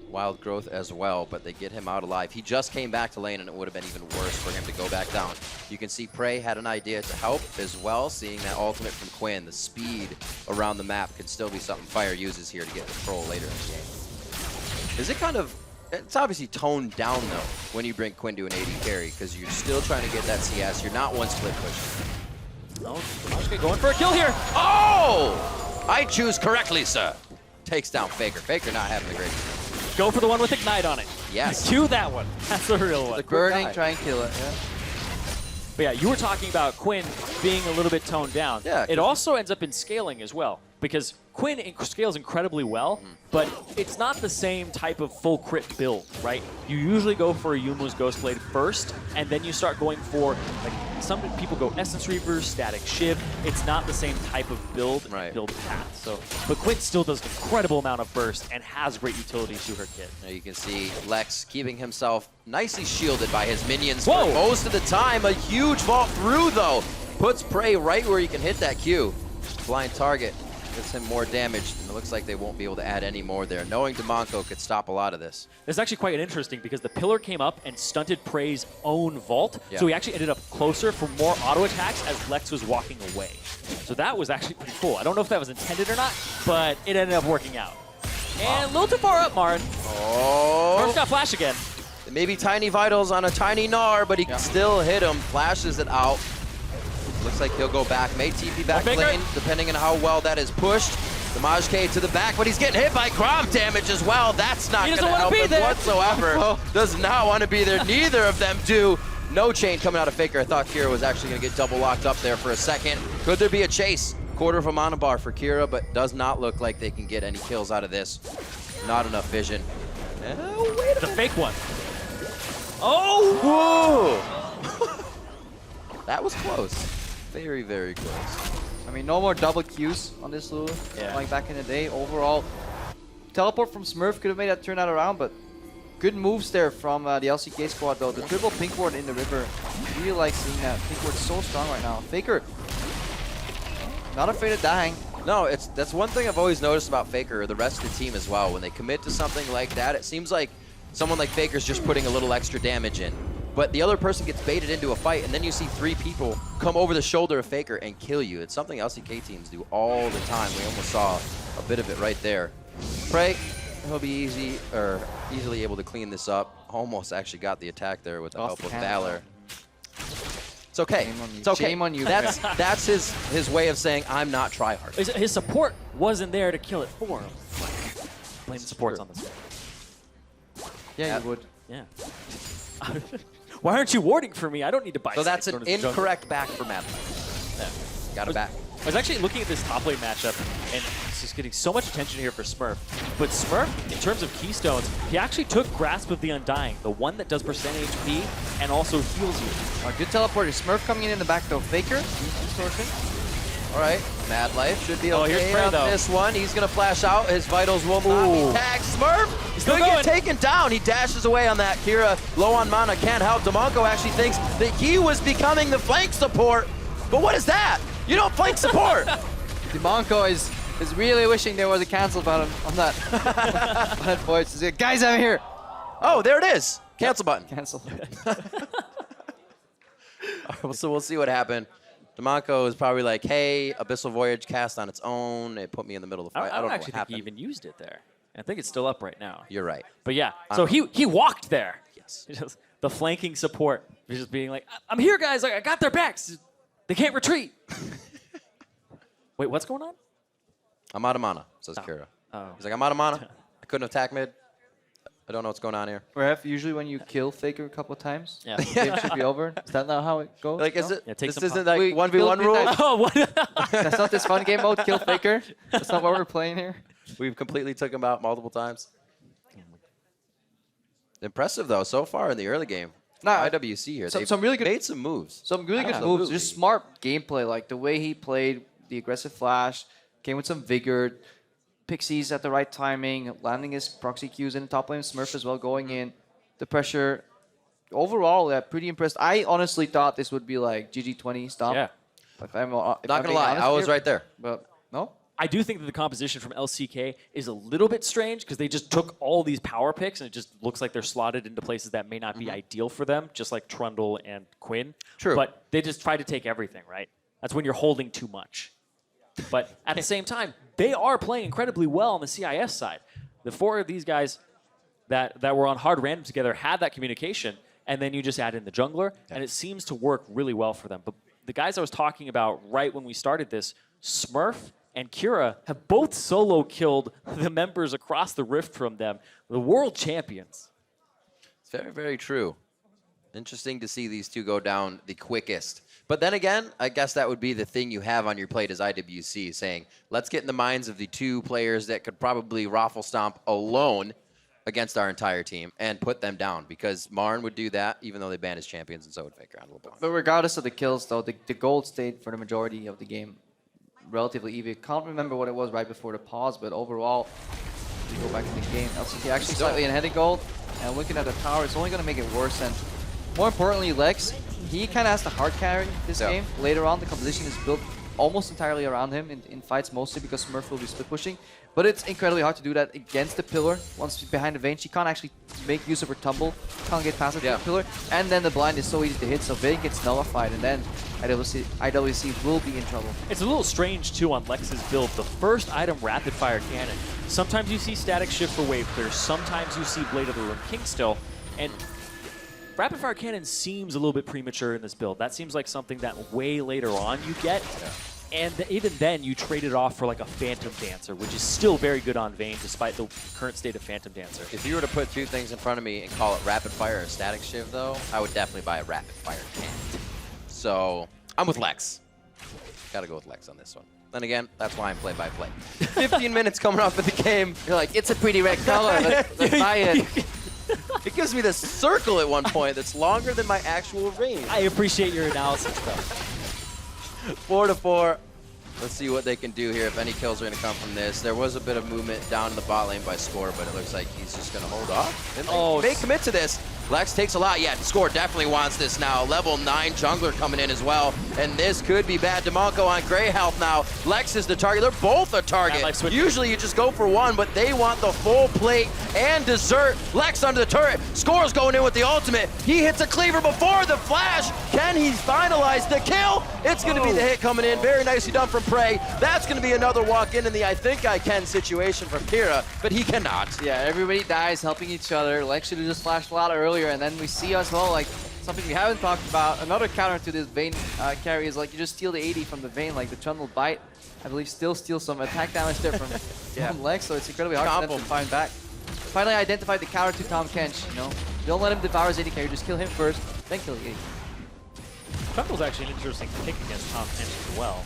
[SPEAKER 23] Wild Growth as well, but they get him out alive. He just came back to lane, and it would have been even worse for him to go back down. You can see Prey had an idea to help as well, seeing that ultimate from Quinn. The speed around the map could still be something Fire uses here to get control later in the game. Is it kind of... It's obviously toned down, though, when you bring Quinn to an AD carry, because you're still trying to get that CS. You're not one split pushing.
[SPEAKER 24] Oh, Dimashke going for a kill here.
[SPEAKER 23] Oh! I choose correctly, sir. Takes down FLICKR. FLICKR not having the greatest.
[SPEAKER 24] Go for the one with Ignite on it.
[SPEAKER 23] Yes.
[SPEAKER 24] Cue that one. That's the real one.
[SPEAKER 18] The burning, try and kill it, yeah.
[SPEAKER 24] But yeah, you were talking about Quinn being a little bit toned down.
[SPEAKER 23] Yeah.
[SPEAKER 24] It also ends up in scaling as well. because Quinn scales incredibly well, but it's not the same type of full crit build, right? You usually go for a Yumu's Ghostblade first, and then you start going for, like, some people go Essence Reaver, Static Shiv. It's not the same type of build path. So, but Quinn still does an incredible amount of burst and has great utility to her kit.
[SPEAKER 23] Now you can see Lex keeping himself nicely shielded by his minions for most of the time. A huge vault through, though. Puts Prey right where he can hit that Q. Blind target gets him more damage, and it looks like they won't be able to add any more there. Knowing Demonko could stop a lot of this.
[SPEAKER 24] This is actually quite interesting because the pillar came up and stunted Prey's own vault, so he actually ended up closer for more auto attacks as Lex was walking away. So that was actually pretty cool. I don't know if that was intended or not, but it ended up working out. And a little too far up, Marin.
[SPEAKER 23] Oh.
[SPEAKER 24] Marin's got Flash again.
[SPEAKER 23] Maybe tiny vitals on a tiny Gnar, but he can still hit him. Flashes it out. Looks like he'll go back. May TP back lane, depending on how well that is pushed. Damage K to the back, but he's getting hit by Grom damage as well. That's not going to help him whatsoever. Does not want to be there. Neither of them do. No chain coming out of FLICKR. I thought Kira was actually going to get double locked up there for a second. Could there be a chase? Quarter of a mana bar for Kira, but does not look like they can get any kills out of this. Not enough vision.
[SPEAKER 24] Oh, wait the fake one. Oh!
[SPEAKER 23] Whoa! That was close. Very, very close.
[SPEAKER 18] I mean, no more double Qs on this Lulu, like back in the day. Overall, teleport from Smurf could have made that turn out around, but good moves there from the LCK squad, though. The triple pink ward in the river, I really like seeing that. Pink ward is so strong right now. FLICKR, not afraid of dying.
[SPEAKER 23] No, that's one thing I've always noticed about FLICKR, or the rest of the team as well. When they commit to something like that, it seems like someone like FLICKR's just putting a little extra damage in. But the other person gets baited into a fight, and then you see 3 people come over the shoulder of FLICKR and kill you. It's something LCK teams do all the time. We almost saw a bit of it right there. Prey, he'll be easily able to clean this up. Almost actually got the attack there with the help of Valor. It's okay. It's okay.
[SPEAKER 18] Shame on you.
[SPEAKER 23] That's his way of saying, I'm not tryhard.
[SPEAKER 24] His support wasn't there to kill it for him. Blame the supports on this one.
[SPEAKER 18] Yeah, you would.
[SPEAKER 24] Yeah. Why aren't you warding for me? I don't need to buy.
[SPEAKER 23] So that's an incorrect back for Mad.
[SPEAKER 24] Yeah.
[SPEAKER 23] Got it back.
[SPEAKER 24] I was actually looking at this top lane matchup, and it's just getting so much attention here for Smurf. But Smurf, in terms of keystones, he actually took Grasp of the Undying, the one that does percent HP and also heals you.
[SPEAKER 18] Good teleporter. Smurf coming in the back though. FLICKR, distortion.
[SPEAKER 23] All right, Mad Life should be
[SPEAKER 24] here's
[SPEAKER 23] okay
[SPEAKER 24] Prey,
[SPEAKER 23] on
[SPEAKER 24] though.
[SPEAKER 23] this one. He's gonna flash out. His vitals will not be tagged. Smurf, he's gonna get taken down. He dashes away on that. Kira, low on mana, can't help. Demonko actually thinks that he was becoming the flank support. But what is that? You don't flank support.
[SPEAKER 18] Demonko is really wishing there was a cancel button on that, on that voice. He's like, guys, I'm here.
[SPEAKER 23] Oh, there it is. Cancel button.
[SPEAKER 18] Cancel.
[SPEAKER 23] So we'll see what happened. Demonko is probably like, hey, Abyssal Voyage cast on its own. It put me in the middle of the fight.
[SPEAKER 24] I don't
[SPEAKER 23] know
[SPEAKER 24] actually
[SPEAKER 23] what
[SPEAKER 24] think he
[SPEAKER 23] happened.
[SPEAKER 24] even used it there. I think it's still up right now.
[SPEAKER 23] You're right.
[SPEAKER 24] But yeah, so he walked there. Yes. Just the flanking support. He's just being like, I'm here, guys. I got their backs. They can't retreat. Wait, what's going on?
[SPEAKER 23] I'm out of mana, says Kira. He's like, I'm out of mana. I couldn't attack mid. I don't know what's going on here.
[SPEAKER 18] Ref, usually when you kill FLICKR a couple of times, the game should be over. Is that not how it goes?
[SPEAKER 23] Like, is
[SPEAKER 18] no?
[SPEAKER 23] it? This isn't like 1v1 rule?
[SPEAKER 24] Oh, what?
[SPEAKER 18] That's not this fun game mode, kill FLICKR. That's not what we're playing here.
[SPEAKER 23] We've completely took him out multiple times. Impressive, though, so far in the early game. IWC here.
[SPEAKER 18] Some really good,
[SPEAKER 23] made some moves.
[SPEAKER 18] Some really good moves. Just smart gameplay, like the way he played the aggressive flash, came with some vigor, Pixies at the right timing, landing his proxy Qs in the top lane, Smurf as well going in. The pressure, overall, pretty impressed. I honestly thought this would be like GG20 stomp.
[SPEAKER 24] Yeah.
[SPEAKER 23] Not gonna lie, I was right there.
[SPEAKER 18] But no.
[SPEAKER 24] I do think that the composition from LCK is a little bit strange because they just took all these power picks and it just looks like they're slotted into places that may not be ideal for them, just like Trundle and Quinn.
[SPEAKER 23] True.
[SPEAKER 24] But they just try to take everything, right? That's when you're holding too much. But at the same time, they are playing incredibly well on the CIS side. The 4 of these guys that were on hard random together had that communication, and then you just add in the jungler, and it seems to work really well for them. But the guys I was talking about right when we started this, Smurf and Kira, have both solo killed the members across the rift from them, the world champions.
[SPEAKER 23] It's very, very true. Interesting to see these two go down the quickest. But then again, I guess that would be the thing you have on your plate as IWC, saying, let's get in the minds of the two players that could probably raffle stomp alone against our entire team and put them down, because Marn would do that even though they banned his champions, and so would FLICKR on LeBlanc.
[SPEAKER 18] But regardless of the kills, though, the gold stayed for the majority of the game relatively even. Can't remember what it was right before the pause, but overall, if you go back to the game, LCK actually slightly ahead of gold, and looking at the tower, it's only going to make it worse. And more importantly, Lex, he kind of has to hard carry this game. Later on, the composition is built almost entirely around him in fights, mostly because Smurf will be split pushing. But it's incredibly hard to do that against the pillar. Once she's behind the Vayne, she can't actually make use of her tumble, can't get past the pillar. And then the blind is so easy to hit, so Vayne gets nullified, and then IWC will be in trouble.
[SPEAKER 24] It's a little strange, too, on Lex's build. The first item, Rapid Fire Cannon. Sometimes you see Static Shift for Wave Clear, sometimes you see Blade of the Rune King still, and Rapid Fire Cannon seems a little bit premature in this build. That seems like something that way later on you get. And even then, you trade it off for like a Phantom Dancer, which is still very good on Vayne, despite the current state of Phantom Dancer.
[SPEAKER 23] If you were to put two things in front of me and call it Rapid Fire or Static Shiv, though, I would definitely buy a Rapid Fire Cannon. So, I'm with Lex. Gotta go with Lex on this one. Then again, that's why I'm play-by-play. 15 minutes coming off of the game. You're like, it's a pretty red color. Let's buy it. It gives me this circle at one point that's longer than my actual range.
[SPEAKER 24] I appreciate your analysis, though.
[SPEAKER 23] 4-4. Let's see what they can do here, if any kills are going to come from this. There was a bit of movement down in the bot lane by Score, but it looks like he's just going to hold off. And they may commit to this. Lex takes a lot. Yeah, Score definitely wants this now. Level 9 jungler coming in as well. And this could be bad. DeMonco on Grey Health now. Lex is the target. They're both a target. Usually you just go for one, but they want the full plate and dessert. Lex under the turret. Score's going in with the ultimate. He hits a cleaver before the flash. Can he finalize the kill? It's going to be the hit coming in. Very nicely done from Prey. That's going to be another walk in the I think I can situation from Kira, but he cannot.
[SPEAKER 18] Yeah, everybody dies helping each other. Lex should have just flashed a lot earlier, and then we see as well, like, something we haven't talked about. Another counter to this Vayne carry is like you just steal the 80 from the Vayne, like the Trundle Bite. I believe still steals some attack damage there from Lex, so it's incredibly hard for them to find back. Finally identified the counter to Tom Kench, you know. Don't let him devour his 80 carry, just kill him first, then kill the 80.
[SPEAKER 24] Trundle's actually an interesting pick against Tom Kench as well.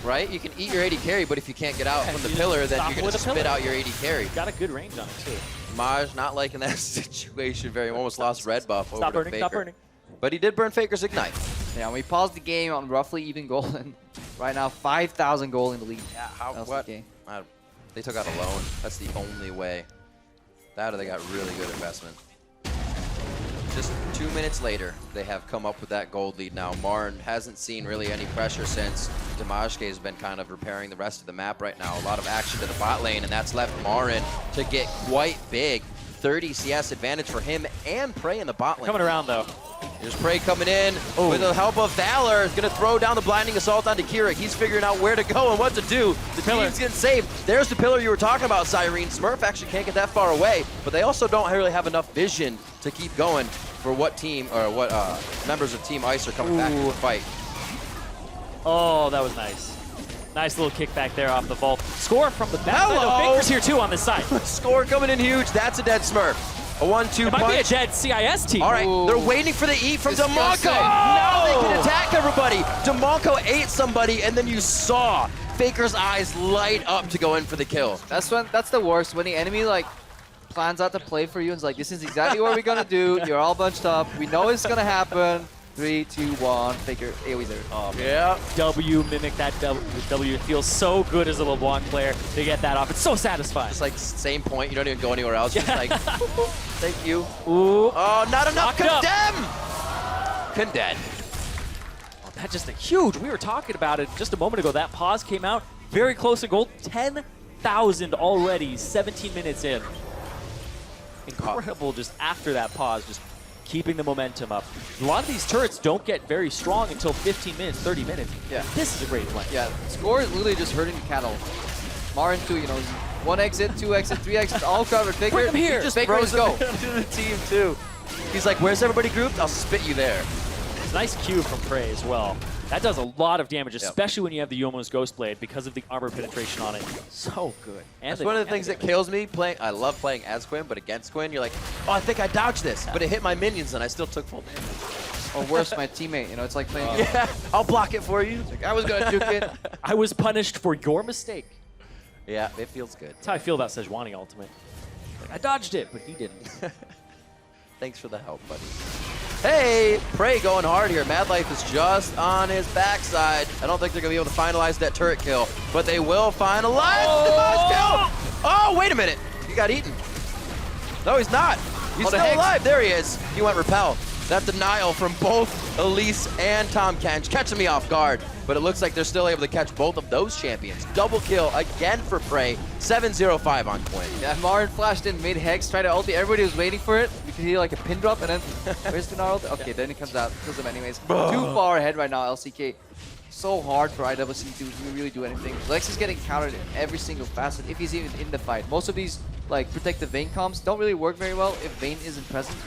[SPEAKER 23] Right? You can eat your 80 carry, but if you can't get out from the pillar, then you're going to spit out your 80 carry.
[SPEAKER 24] Got a good range on it, too.
[SPEAKER 23] Maj not liking that situation very. Almost lost red buff over to FLICKR.
[SPEAKER 24] Stop burning.
[SPEAKER 23] But he did burn FLICKR's Ignite.
[SPEAKER 18] Yeah, we paused the game on roughly even gold, and right now 5,000 gold in the lead.
[SPEAKER 23] Yeah, what? They took out a loan. That's the only way. That or they got really good investment. Just 2 minutes later, they have come up with that gold lead now. Marn hasn't seen really any pressure since Damashke has been kind of repairing the rest of the map right now. A lot of action to the bot lane, and that's left Marn to get quite big. 30 CS advantage for him and Prey in the bot lane.
[SPEAKER 24] Coming around, though.
[SPEAKER 23] Here's Prey coming in with the help of Valor. He's going to throw down the blinding assault onto Kira. He's figuring out where to go and what to do. The team's getting saved. There's the pillar you were talking about, Cyrene. Smurf actually can't get that far away, but they also don't really have enough vision to keep going for what team or what members of Team Ice are coming back to the fight.
[SPEAKER 24] Oh, that was nice. Nice little kickback there off the vault. Score from the back. FLICKR's here too on this side.
[SPEAKER 23] Score coming in huge. That's a dead Smurf. A 1-2 punch.
[SPEAKER 24] It might be a dead CIS team.
[SPEAKER 23] All right, they're waiting for the eat from DeMonco. Now they can attack everybody. DeMonco ate somebody, and then you saw FLICKR's eyes light up to go in for the kill.
[SPEAKER 18] That's the worst, when the enemy like plans out to play for you and is like, this is exactly what we're gonna do. You're all bunched up. We know it's gonna happen. 3, 2, 1. FLICKR AoE there.
[SPEAKER 24] Oh, yeah. W mimic that W. It feels so good as a LeBlanc player to get that off. It's so satisfying.
[SPEAKER 23] Just like same point. You don't even go anywhere else. Just like, thank you.
[SPEAKER 24] Ooh.
[SPEAKER 23] Oh, not enough. Condemn. Condemn.
[SPEAKER 24] Oh, that's just a huge. We were talking about it just a moment ago. That pause came out very close to gold. 10,000 already. 17 minutes in. Incredible. Just after that pause, just keeping the momentum up. A lot of these turrets don't get very strong until 15 minutes, 30 minutes.
[SPEAKER 18] Yeah.
[SPEAKER 24] This is a great play.
[SPEAKER 18] Yeah, Score is literally just hurting the cattle. Marn too, you know, 1 exit, 2 exit, 3 exits, all covered. FLICKR,
[SPEAKER 23] Bring him here.
[SPEAKER 18] Just
[SPEAKER 23] FLICKR
[SPEAKER 18] go.
[SPEAKER 23] to the team too. He's like, where's everybody grouped? I'll spit you there.
[SPEAKER 24] Nice cue from Prey as well. That does a lot of damage, especially when you have the Yomo's Ghost Blade because of the armor penetration on it. So good. And
[SPEAKER 23] That's one of the things that kills me playing. I love playing as Quinn, but against Quinn, you're like, oh, I think I dodged this, but it hit my minions and I still took full damage.
[SPEAKER 18] Or worse, my teammate. You know, it's like playing.
[SPEAKER 23] Yeah, I'll block it for you.
[SPEAKER 18] Like, I was gonna juke it.
[SPEAKER 24] I was punished for your mistake.
[SPEAKER 23] Yeah, it feels good.
[SPEAKER 24] That's how I feel about Sejuani Ultimate. Like, I dodged it, but he didn't.
[SPEAKER 23] Thanks for the help, buddy. Hey, Prey going hard here. Mad Life is just on his backside. I don't think they're going to be able to finalize that turret kill, but they will finalize the last kill. Oh, wait a minute. He got eaten. No, he's not. He's still alive. There he is. He went repel. That denial from both Elise and Tom Kench catching me off guard, but it looks like they're still able to catch both of those champions. Double kill again for Prey. 7-0-5 on Quinn.
[SPEAKER 18] Yeah, Marin flashed in mid-hex, tried to ulti. Everybody was waiting for it. You could hear like a pin drop, and then where's the Gnar ult? Okay, then he comes out, kills him anyways. Too far ahead right now, LCK. So hard for IWC to really do anything. Lex is getting countered in every single facet if he's even in the fight. Most of these like protective Vayne comms don't really work very well if Vayne isn't present.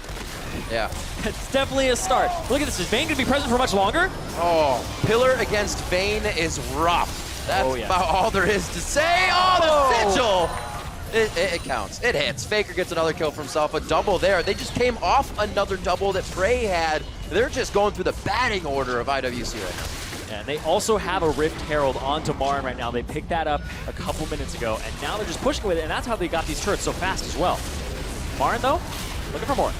[SPEAKER 23] Yeah.
[SPEAKER 24] It's definitely a start. Look at this. Is Vayne going to be present for much longer?
[SPEAKER 23] Oh, Pillar against Vayne is rough. That's about all there is to say. Oh, the sigil! It counts. It hits. Faker gets another kill for himself. A double there. They just came off another double that Prey had. They're just going through the batting order of IWC right now.
[SPEAKER 24] And they also have a Rift Herald onto Marin right now. They picked that up a couple minutes ago, and now they're just pushing with it, and that's how they got these turrets so fast as well. Marin, though, looking for more.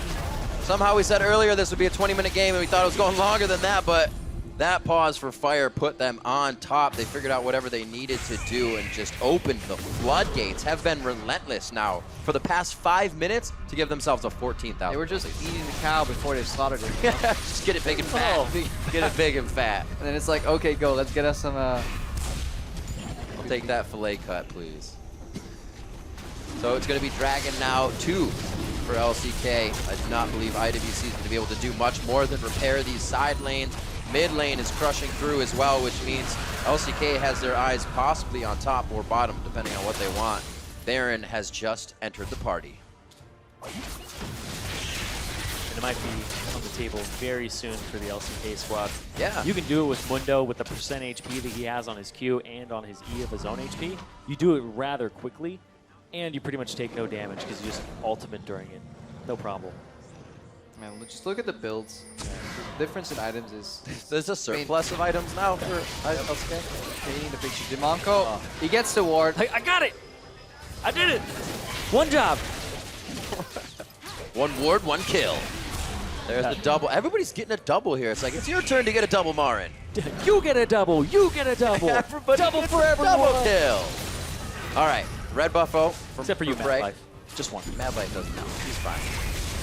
[SPEAKER 23] Somehow we said earlier this would be a 20-minute game, and we thought it was going longer than that, but that pause for Fire put them on top. They figured out whatever they needed to do and just opened the floodgates. Have been relentless now for the past 5 minutes to give themselves a 14,000.
[SPEAKER 18] They were just eating the cow before they slaughtered it.
[SPEAKER 23] Just get it big and fat. Get it big and fat.
[SPEAKER 18] And then it's like, okay, go. Let's get us some.
[SPEAKER 23] I'll take that fillet cut, please. So it's going to be Dragon now 2 for LCK. I do not believe IWC is going to be able to do much more than repair these side lanes. Mid lane is crushing through as well, which means LCK has their eyes possibly on top or bottom, depending on what they want. Baron has just entered the party.
[SPEAKER 24] And it might be on the table very soon for the LCK squad.
[SPEAKER 23] Yeah.
[SPEAKER 24] You can do it with Mundo with the percent HP that he has on his Q and on his E of his own HP. You do it rather quickly, and you pretty much take no damage because you just ultimate during it. No problem.
[SPEAKER 18] Man, just look at the builds. The difference in items is...
[SPEAKER 23] There's a surplus of items now for LCK.
[SPEAKER 18] Pain, the big Demonko, he gets the ward.
[SPEAKER 24] I got it! I did it! One job!
[SPEAKER 23] One ward, one kill. There's the double. Everybody's getting a double here. It's like, it's your turn to get a double, Marin.
[SPEAKER 24] You get a double, you get a double.
[SPEAKER 23] Everybody
[SPEAKER 24] double
[SPEAKER 23] gets
[SPEAKER 24] for
[SPEAKER 23] a
[SPEAKER 24] everyone.
[SPEAKER 23] double kill. All right, red buffo.
[SPEAKER 24] Except for you,
[SPEAKER 23] Prey.
[SPEAKER 24] Mad Life. Just one.
[SPEAKER 23] Mad Life doesn't know. He's fine.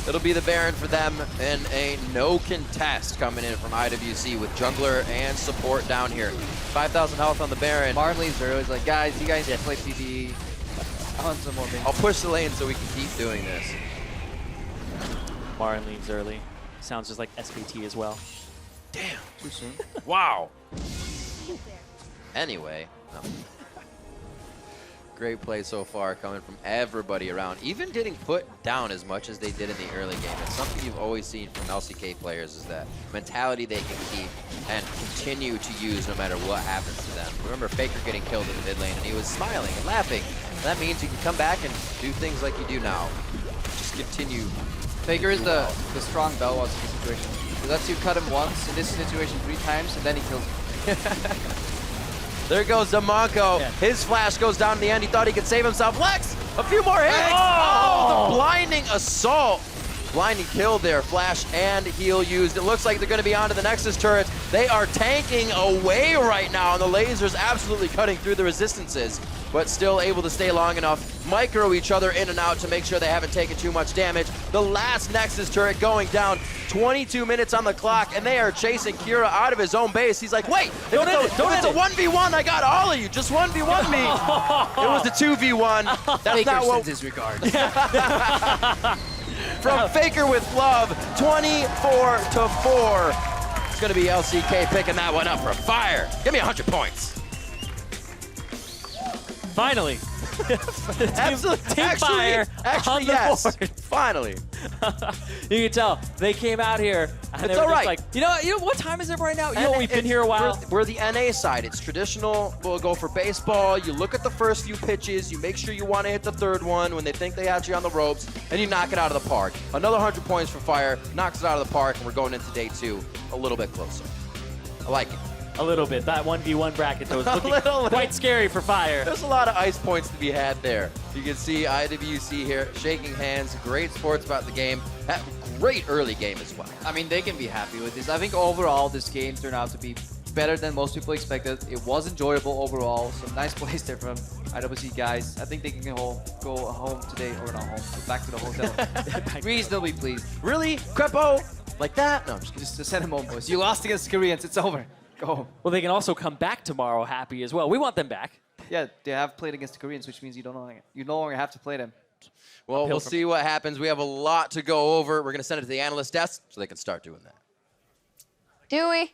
[SPEAKER 23] It'll be the Baron for them in a no contest coming in from IWC with jungler and support down here. 5,000 health on the Baron.
[SPEAKER 18] Marn leaves early. He's like, guys, you guys play TD. I want some more minions.
[SPEAKER 23] I'll push the lane so we can keep doing this.
[SPEAKER 24] Marin leaves early. Sounds just like SPT as well.
[SPEAKER 23] Damn.
[SPEAKER 18] Too soon.
[SPEAKER 23] Wow. Anyway. No. Great play so far coming from everybody around. Even getting put down as much as they did in the early game. It's something you've always seen from LCK players is that mentality they can keep and continue to use no matter what happens to them. Remember Faker getting killed in the mid lane and he was smiling and laughing. That means you can come back and do things like you do now. Just continue.
[SPEAKER 18] Faker is the strong Belwas in this situation. He lets you cut him once, in this situation 3 times, and then he kills you.
[SPEAKER 23] There goes Demonko. Yeah. His flash goes down in the end. He thought he could save himself. Lex, a few more hits. Oh, the blinding assault. Blinding kill there. Flash and heal used. It looks like they're going to be onto the Nexus turrets. They are tanking away right now, and the lasers absolutely cutting through the resistances, but still able to stay long enough. Micro each other in and out to make sure they haven't taken too much damage. The last Nexus turret going down. 22 minutes on the clock, and they are chasing Kira out of his own base. He's like, wait, if it's a 1v1, I got all of you. Just 1v1 me. It was a 2v1. That's
[SPEAKER 18] Faker
[SPEAKER 23] not what...
[SPEAKER 18] sends his regard.
[SPEAKER 23] From Faker with love, 24-4. It's going to be LCK picking that one up for Fire. Give me 100 points.
[SPEAKER 24] Finally.
[SPEAKER 23] Absolutely.
[SPEAKER 24] Team Fire
[SPEAKER 23] actually,
[SPEAKER 24] on the
[SPEAKER 23] yes.
[SPEAKER 24] board.
[SPEAKER 23] Finally.
[SPEAKER 24] You can tell they came out here and
[SPEAKER 23] It's
[SPEAKER 24] they were
[SPEAKER 23] all
[SPEAKER 24] just
[SPEAKER 23] right.
[SPEAKER 24] like, you know what time is it right now? You know, we've been here a while.
[SPEAKER 23] We're the NA side. It's traditional. We'll go for baseball. You look at the first few pitches. You make sure you want to hit the third one when they think they had you on the ropes, and you knock it out of the park. Another 100 points for Fire. Knocks it out of the park, and we're going into day 2 a little bit closer. I like it.
[SPEAKER 24] A little bit. That 1v1 bracket, though, is looking
[SPEAKER 23] little.
[SPEAKER 24] quite scary for Fire.
[SPEAKER 23] There's a lot of ice points to be had there. You can see IWC here shaking hands. Great sports about the game. Great early game as well.
[SPEAKER 18] I mean, they can be happy with this. I think overall, this game turned out to be better than most people expected. It was enjoyable overall. Some nice plays there from IWC guys. I think they can go home today, or not home, go back to the hotel. Reasonably pleased.
[SPEAKER 23] Really? Crepo? Like that? No, I'm just kidding.
[SPEAKER 18] Just to send him home, boys. You lost against Koreans. It's over. Go home.
[SPEAKER 24] Well, they can also come back tomorrow happy as well. We want them back.
[SPEAKER 18] Yeah, they have played against the Koreans, which means you no longer have to play them.
[SPEAKER 23] Well, we'll see what happens. We have a lot to go over. We're going to send it to the analyst desk so they can start doing that.
[SPEAKER 14] Do we?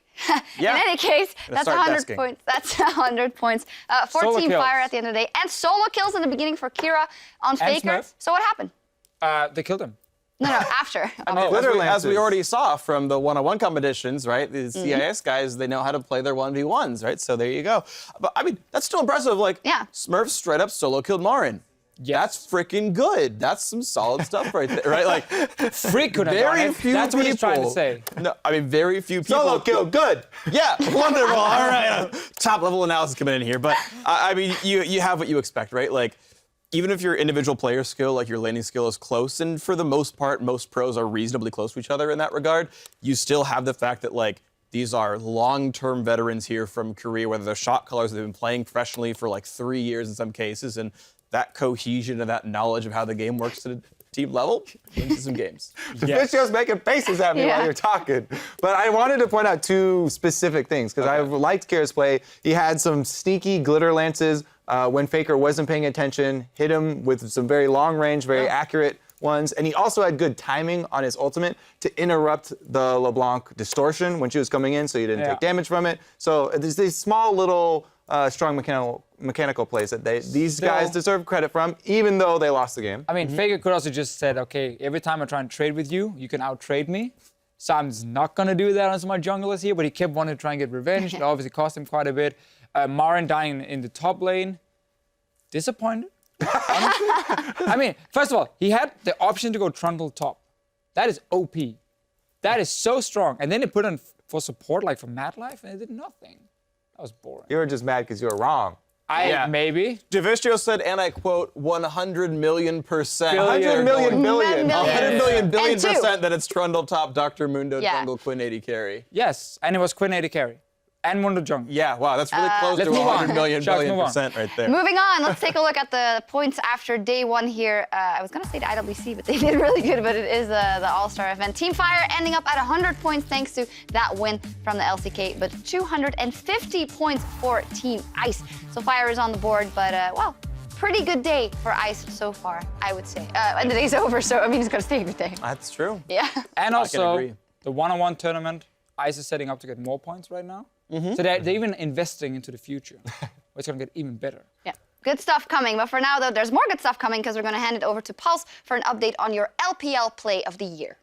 [SPEAKER 13] Yeah.
[SPEAKER 14] In any case,
[SPEAKER 13] Let's
[SPEAKER 14] that's
[SPEAKER 13] start
[SPEAKER 14] 100
[SPEAKER 13] desking.
[SPEAKER 14] points. That's 100 points. 14
[SPEAKER 17] kills.
[SPEAKER 14] Fire at the end of the day. And solo kills in the beginning for Kira on
[SPEAKER 17] And
[SPEAKER 14] FLICKR.
[SPEAKER 17] Smurf.
[SPEAKER 14] So what happened?
[SPEAKER 17] They killed him.
[SPEAKER 14] No, after.
[SPEAKER 13] As we already saw from the one-on-one competitions, right? The CIS guys, they know how to play their 1v1s, right? So there you go. But I mean, that's still impressive. Like, Smurf straight up solo killed Marin. Yeah, that's freaking good. That's some solid stuff right there, right? Like,
[SPEAKER 17] Freak could have done it.
[SPEAKER 13] few
[SPEAKER 17] That's
[SPEAKER 13] people.
[SPEAKER 17] what he's trying to say.
[SPEAKER 13] No, I mean, very few people.
[SPEAKER 17] Solo
[SPEAKER 13] kill, good. Yeah, wonderful. All right, top level analysis coming in here, but I mean, you have what you expect, right? Like, even if your individual player skill, like your laning skill, is close, and for the most part, most pros are reasonably close to each other in that regard, you still have the fact that, like, these are long-term veterans here from Korea, whether they're shot callers, they've been playing professionally for like 3 years in some cases, and that cohesion and that knowledge of how the game works at a team level wins you some games.
[SPEAKER 19] Vicious making faces at me while you're talking. But I wanted to point out 2 specific things, because I liked Kira's play. He had some sneaky glitter lances when FLICKR wasn't paying attention, hit him with some very long range, very accurate ones. And he also had good timing on his ultimate to interrupt the LeBlanc distortion when she was coming in, so you didn't take damage from it. So there's these small little strong mechanical plays that these guys deserve credit from, even though they lost the game.
[SPEAKER 17] I mean, FLICKR could also just said, okay, every time I try and trade with you, you can out-trade me. So I'm just not going to do that on some of my junglers here, but he kept wanting to try and get revenge. It obviously cost him quite a bit. Marin dying in the top lane. Disappointed. I mean, first of all, he had the option to go Trundle top. That is OP. That is so strong. And then they put on for support, like for Mad Life, and it did nothing. That was boring.
[SPEAKER 19] You were just mad because you were wrong.
[SPEAKER 17] Maybe.
[SPEAKER 13] Javistro said, and I quote, 100 million %.
[SPEAKER 19] 100 million billion.
[SPEAKER 13] 100 million billion
[SPEAKER 14] And 2.
[SPEAKER 13] % that it's Trundle top, Dr. Mundo
[SPEAKER 14] Yeah.
[SPEAKER 13] jungle, Quinn 80 carry.
[SPEAKER 17] Yes, and it was Quinn 80 carry. And Mundo jungle.
[SPEAKER 13] Yeah, wow, that's really close to 100 million billion % right there.
[SPEAKER 14] Moving on, let's take a look at the points after day 1 here. I was going to say the IWC, but they did really good, but it is the All-Star event. Team Fire ending up at 100 points thanks to that win from the LCK, but 250 points for Team Ice. So Fire is on the board, but, well, pretty good day for Ice so far, I would say. And the day's over, so, I mean, it's going to stay a good day.
[SPEAKER 13] That's true.
[SPEAKER 14] Yeah.
[SPEAKER 17] And
[SPEAKER 13] I can
[SPEAKER 17] also,
[SPEAKER 13] agree.
[SPEAKER 17] the one-on-one tournament, Ice is setting up to get more points right now. So they're even investing into the future. It's going to get even better.
[SPEAKER 14] Yeah, good stuff coming. But for now, though, there's more good stuff coming because we're going to hand it over to Pulse for an update on your LPL play of the year.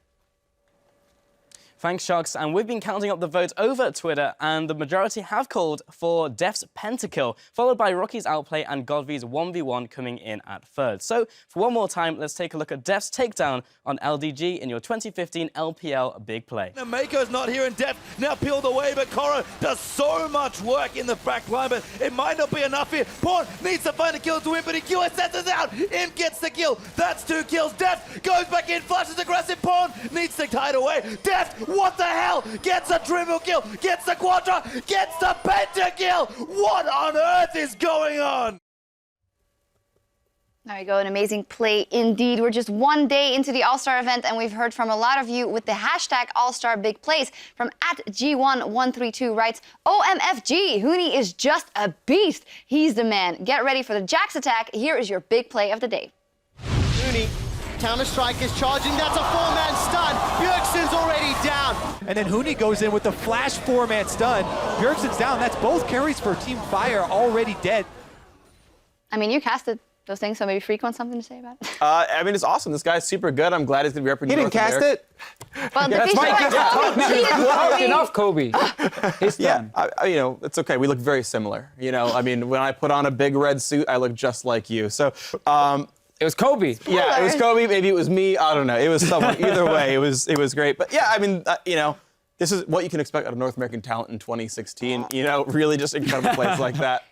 [SPEAKER 5] Thanks, Sharks. And we've been counting up the votes over Twitter, and the majority have called for Def's Pentakill, followed by Rocky's Outplay and Godvy's 1v1 coming in at third. So, for one more time, let's take a look at Def's takedown on LDG in your 2015 LPL Big Play.
[SPEAKER 4] Mako's not here, and Def now peeled away, but Koro does so much work in the back line, but it might not be enough here. Pawn needs to find a kill to win, but he QSS's out. Imp gets the kill. That's 2 kills. Def goes back in, flashes aggressive. Pawn needs to hide away. Def, what the hell? Gets a triple kill, gets the quadra, gets the pentakill. What on earth is going on?
[SPEAKER 14] There we go, an amazing play indeed. We're just 1 day into the All-Star event, and we've heard from a lot of you with the hashtag All-Star Big Plays. From @G1132 writes, OMFG, Huni is just a beast. He's the man. Get ready for the Jax attack. Here is your big play of the day.
[SPEAKER 20] Huni, Counter-Strike is charging. That's a 4-man stun. Bjergsen's already down.
[SPEAKER 21] And then Huni goes in with the flash 4-man stun. Bjergsen's down. That's both carries for Team Fire already dead.
[SPEAKER 14] I mean, you casted. those things. So maybe Freak wants something to say about it.
[SPEAKER 15] I mean, it's awesome. This guy's super good. I'm glad he's going to be representing
[SPEAKER 19] He didn't cast it?
[SPEAKER 14] Well,
[SPEAKER 19] Yeah, that's
[SPEAKER 17] That's enough, Kobe. It's done.
[SPEAKER 15] you know, it's okay. We look very similar. You know, I mean, when I put on a big red suit, I look just like you. So,
[SPEAKER 17] it was Kobe.
[SPEAKER 15] Yeah, it was Kobe. Maybe it was me. I don't know. It was someone. Either way, it was great. But yeah, I mean, you know, this is what you can expect out of North American talent in 2016. You know, really just incredible plays like that.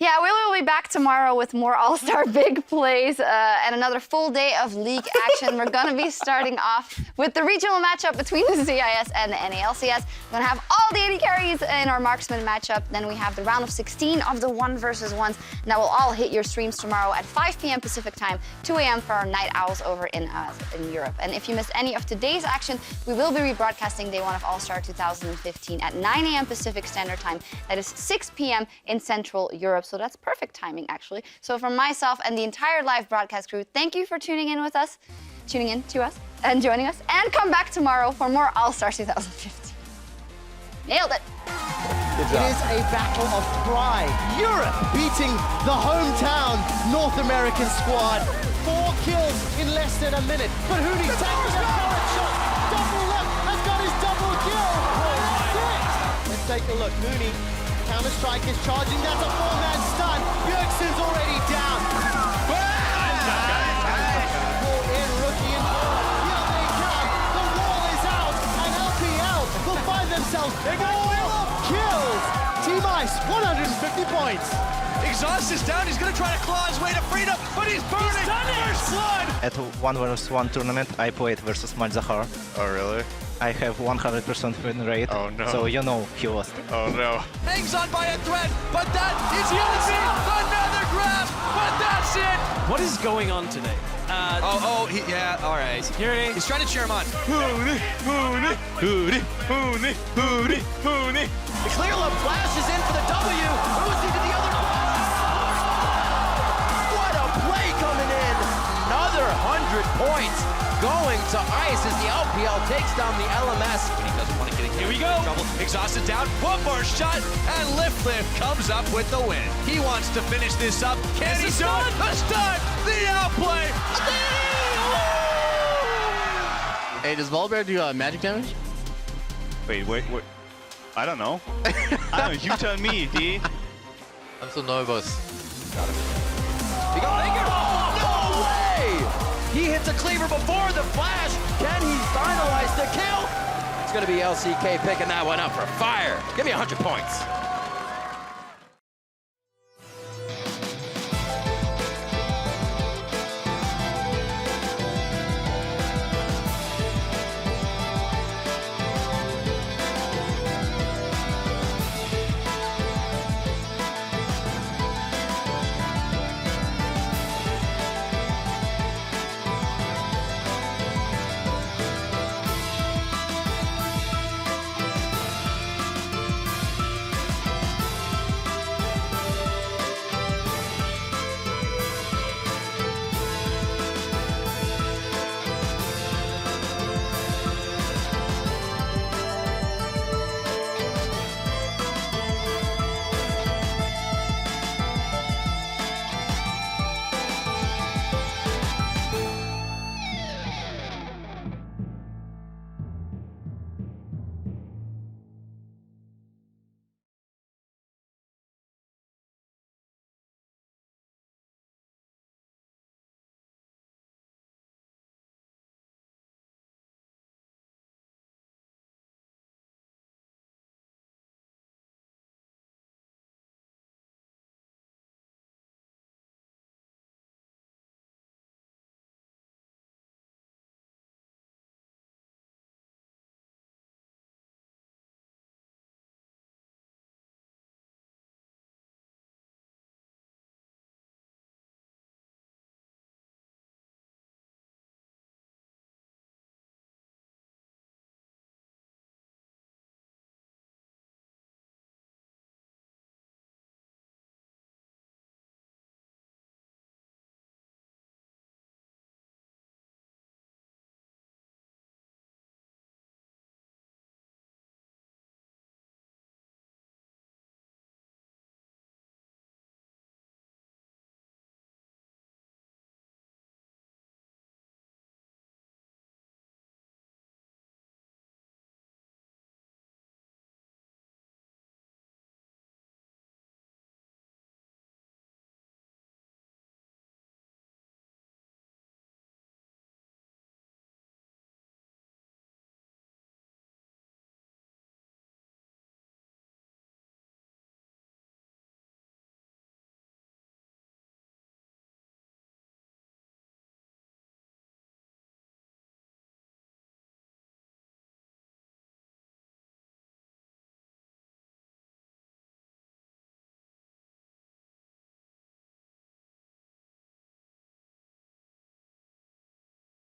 [SPEAKER 14] Yeah, we will be back tomorrow with more All-Star big plays and another full day of league action. We're going to be starting off with the regional matchup between the CIS and the NALCS. We're going to have all the 80 carries in our marksman matchup. Then we have the round of 16 of the 1 versus 1s. And that will all hit your streams tomorrow at 5 p.m. Pacific time, 2 a.m. for our Night Owls over in Europe. And if you missed any of today's action, we will be rebroadcasting Day 1 of All-Star 2015 at 9 a.m. Pacific Standard Time. That is 6 p.m. in Central Europe. So that's perfect timing, actually. So from myself and the entire live broadcast crew, thank you for tuning in to us, and joining us. And come back tomorrow for more All-Star 2015. Nailed it.
[SPEAKER 20] It is a battle of pride. Europe beating the hometown North American squad. 4 kills in less than a minute. But Huni's taking a solid shot. Double left has got his double kill. Let's take a look. Huni. Counter-Strike is charging, that's a 4-man stun. Bjergsen's already down. Pull in, rookie in. Here they come. The wall is out, and LPL will find themselves 4 kills. Team Ice, 150 points.
[SPEAKER 6] Exhaust is down, he's gonna try to claw his way to freedom, but he's burning! First blood!
[SPEAKER 1] At 1 vs 1 tournament, I played versus Malzahar.
[SPEAKER 2] Oh, really?
[SPEAKER 1] I have 100% win rate.
[SPEAKER 2] Oh, no.
[SPEAKER 1] So you know he lost.
[SPEAKER 2] Oh, no.
[SPEAKER 6] Hangs on by a thread, but that is gonna be another grab, but that's it!
[SPEAKER 12] What is going on today?
[SPEAKER 6] Yeah, all right.
[SPEAKER 12] Security.
[SPEAKER 6] He's trying to cheer him on.
[SPEAKER 20] The clear love flashes in for the W. Boosting to the other. What a play coming in.
[SPEAKER 23] Another 100 points going to Ice as the LPL takes down the LMS.
[SPEAKER 6] But he doesn't want to get in
[SPEAKER 12] Here we go.
[SPEAKER 6] trouble. Exhausted down, one more shot, and Lift comes up with the win. He wants to finish this up. Can he do it? The stun, the outplay.
[SPEAKER 9] Hey, does Volbear do magic damage?
[SPEAKER 2] Wait. I don't know. I don't know. You tell me, D.
[SPEAKER 9] I'm so nervous.
[SPEAKER 23] You go Faker. No way! He hits a cleaver before the flash. Can he finalize the kill? It's going to be LCK picking that one up for fire. Give me 100 points.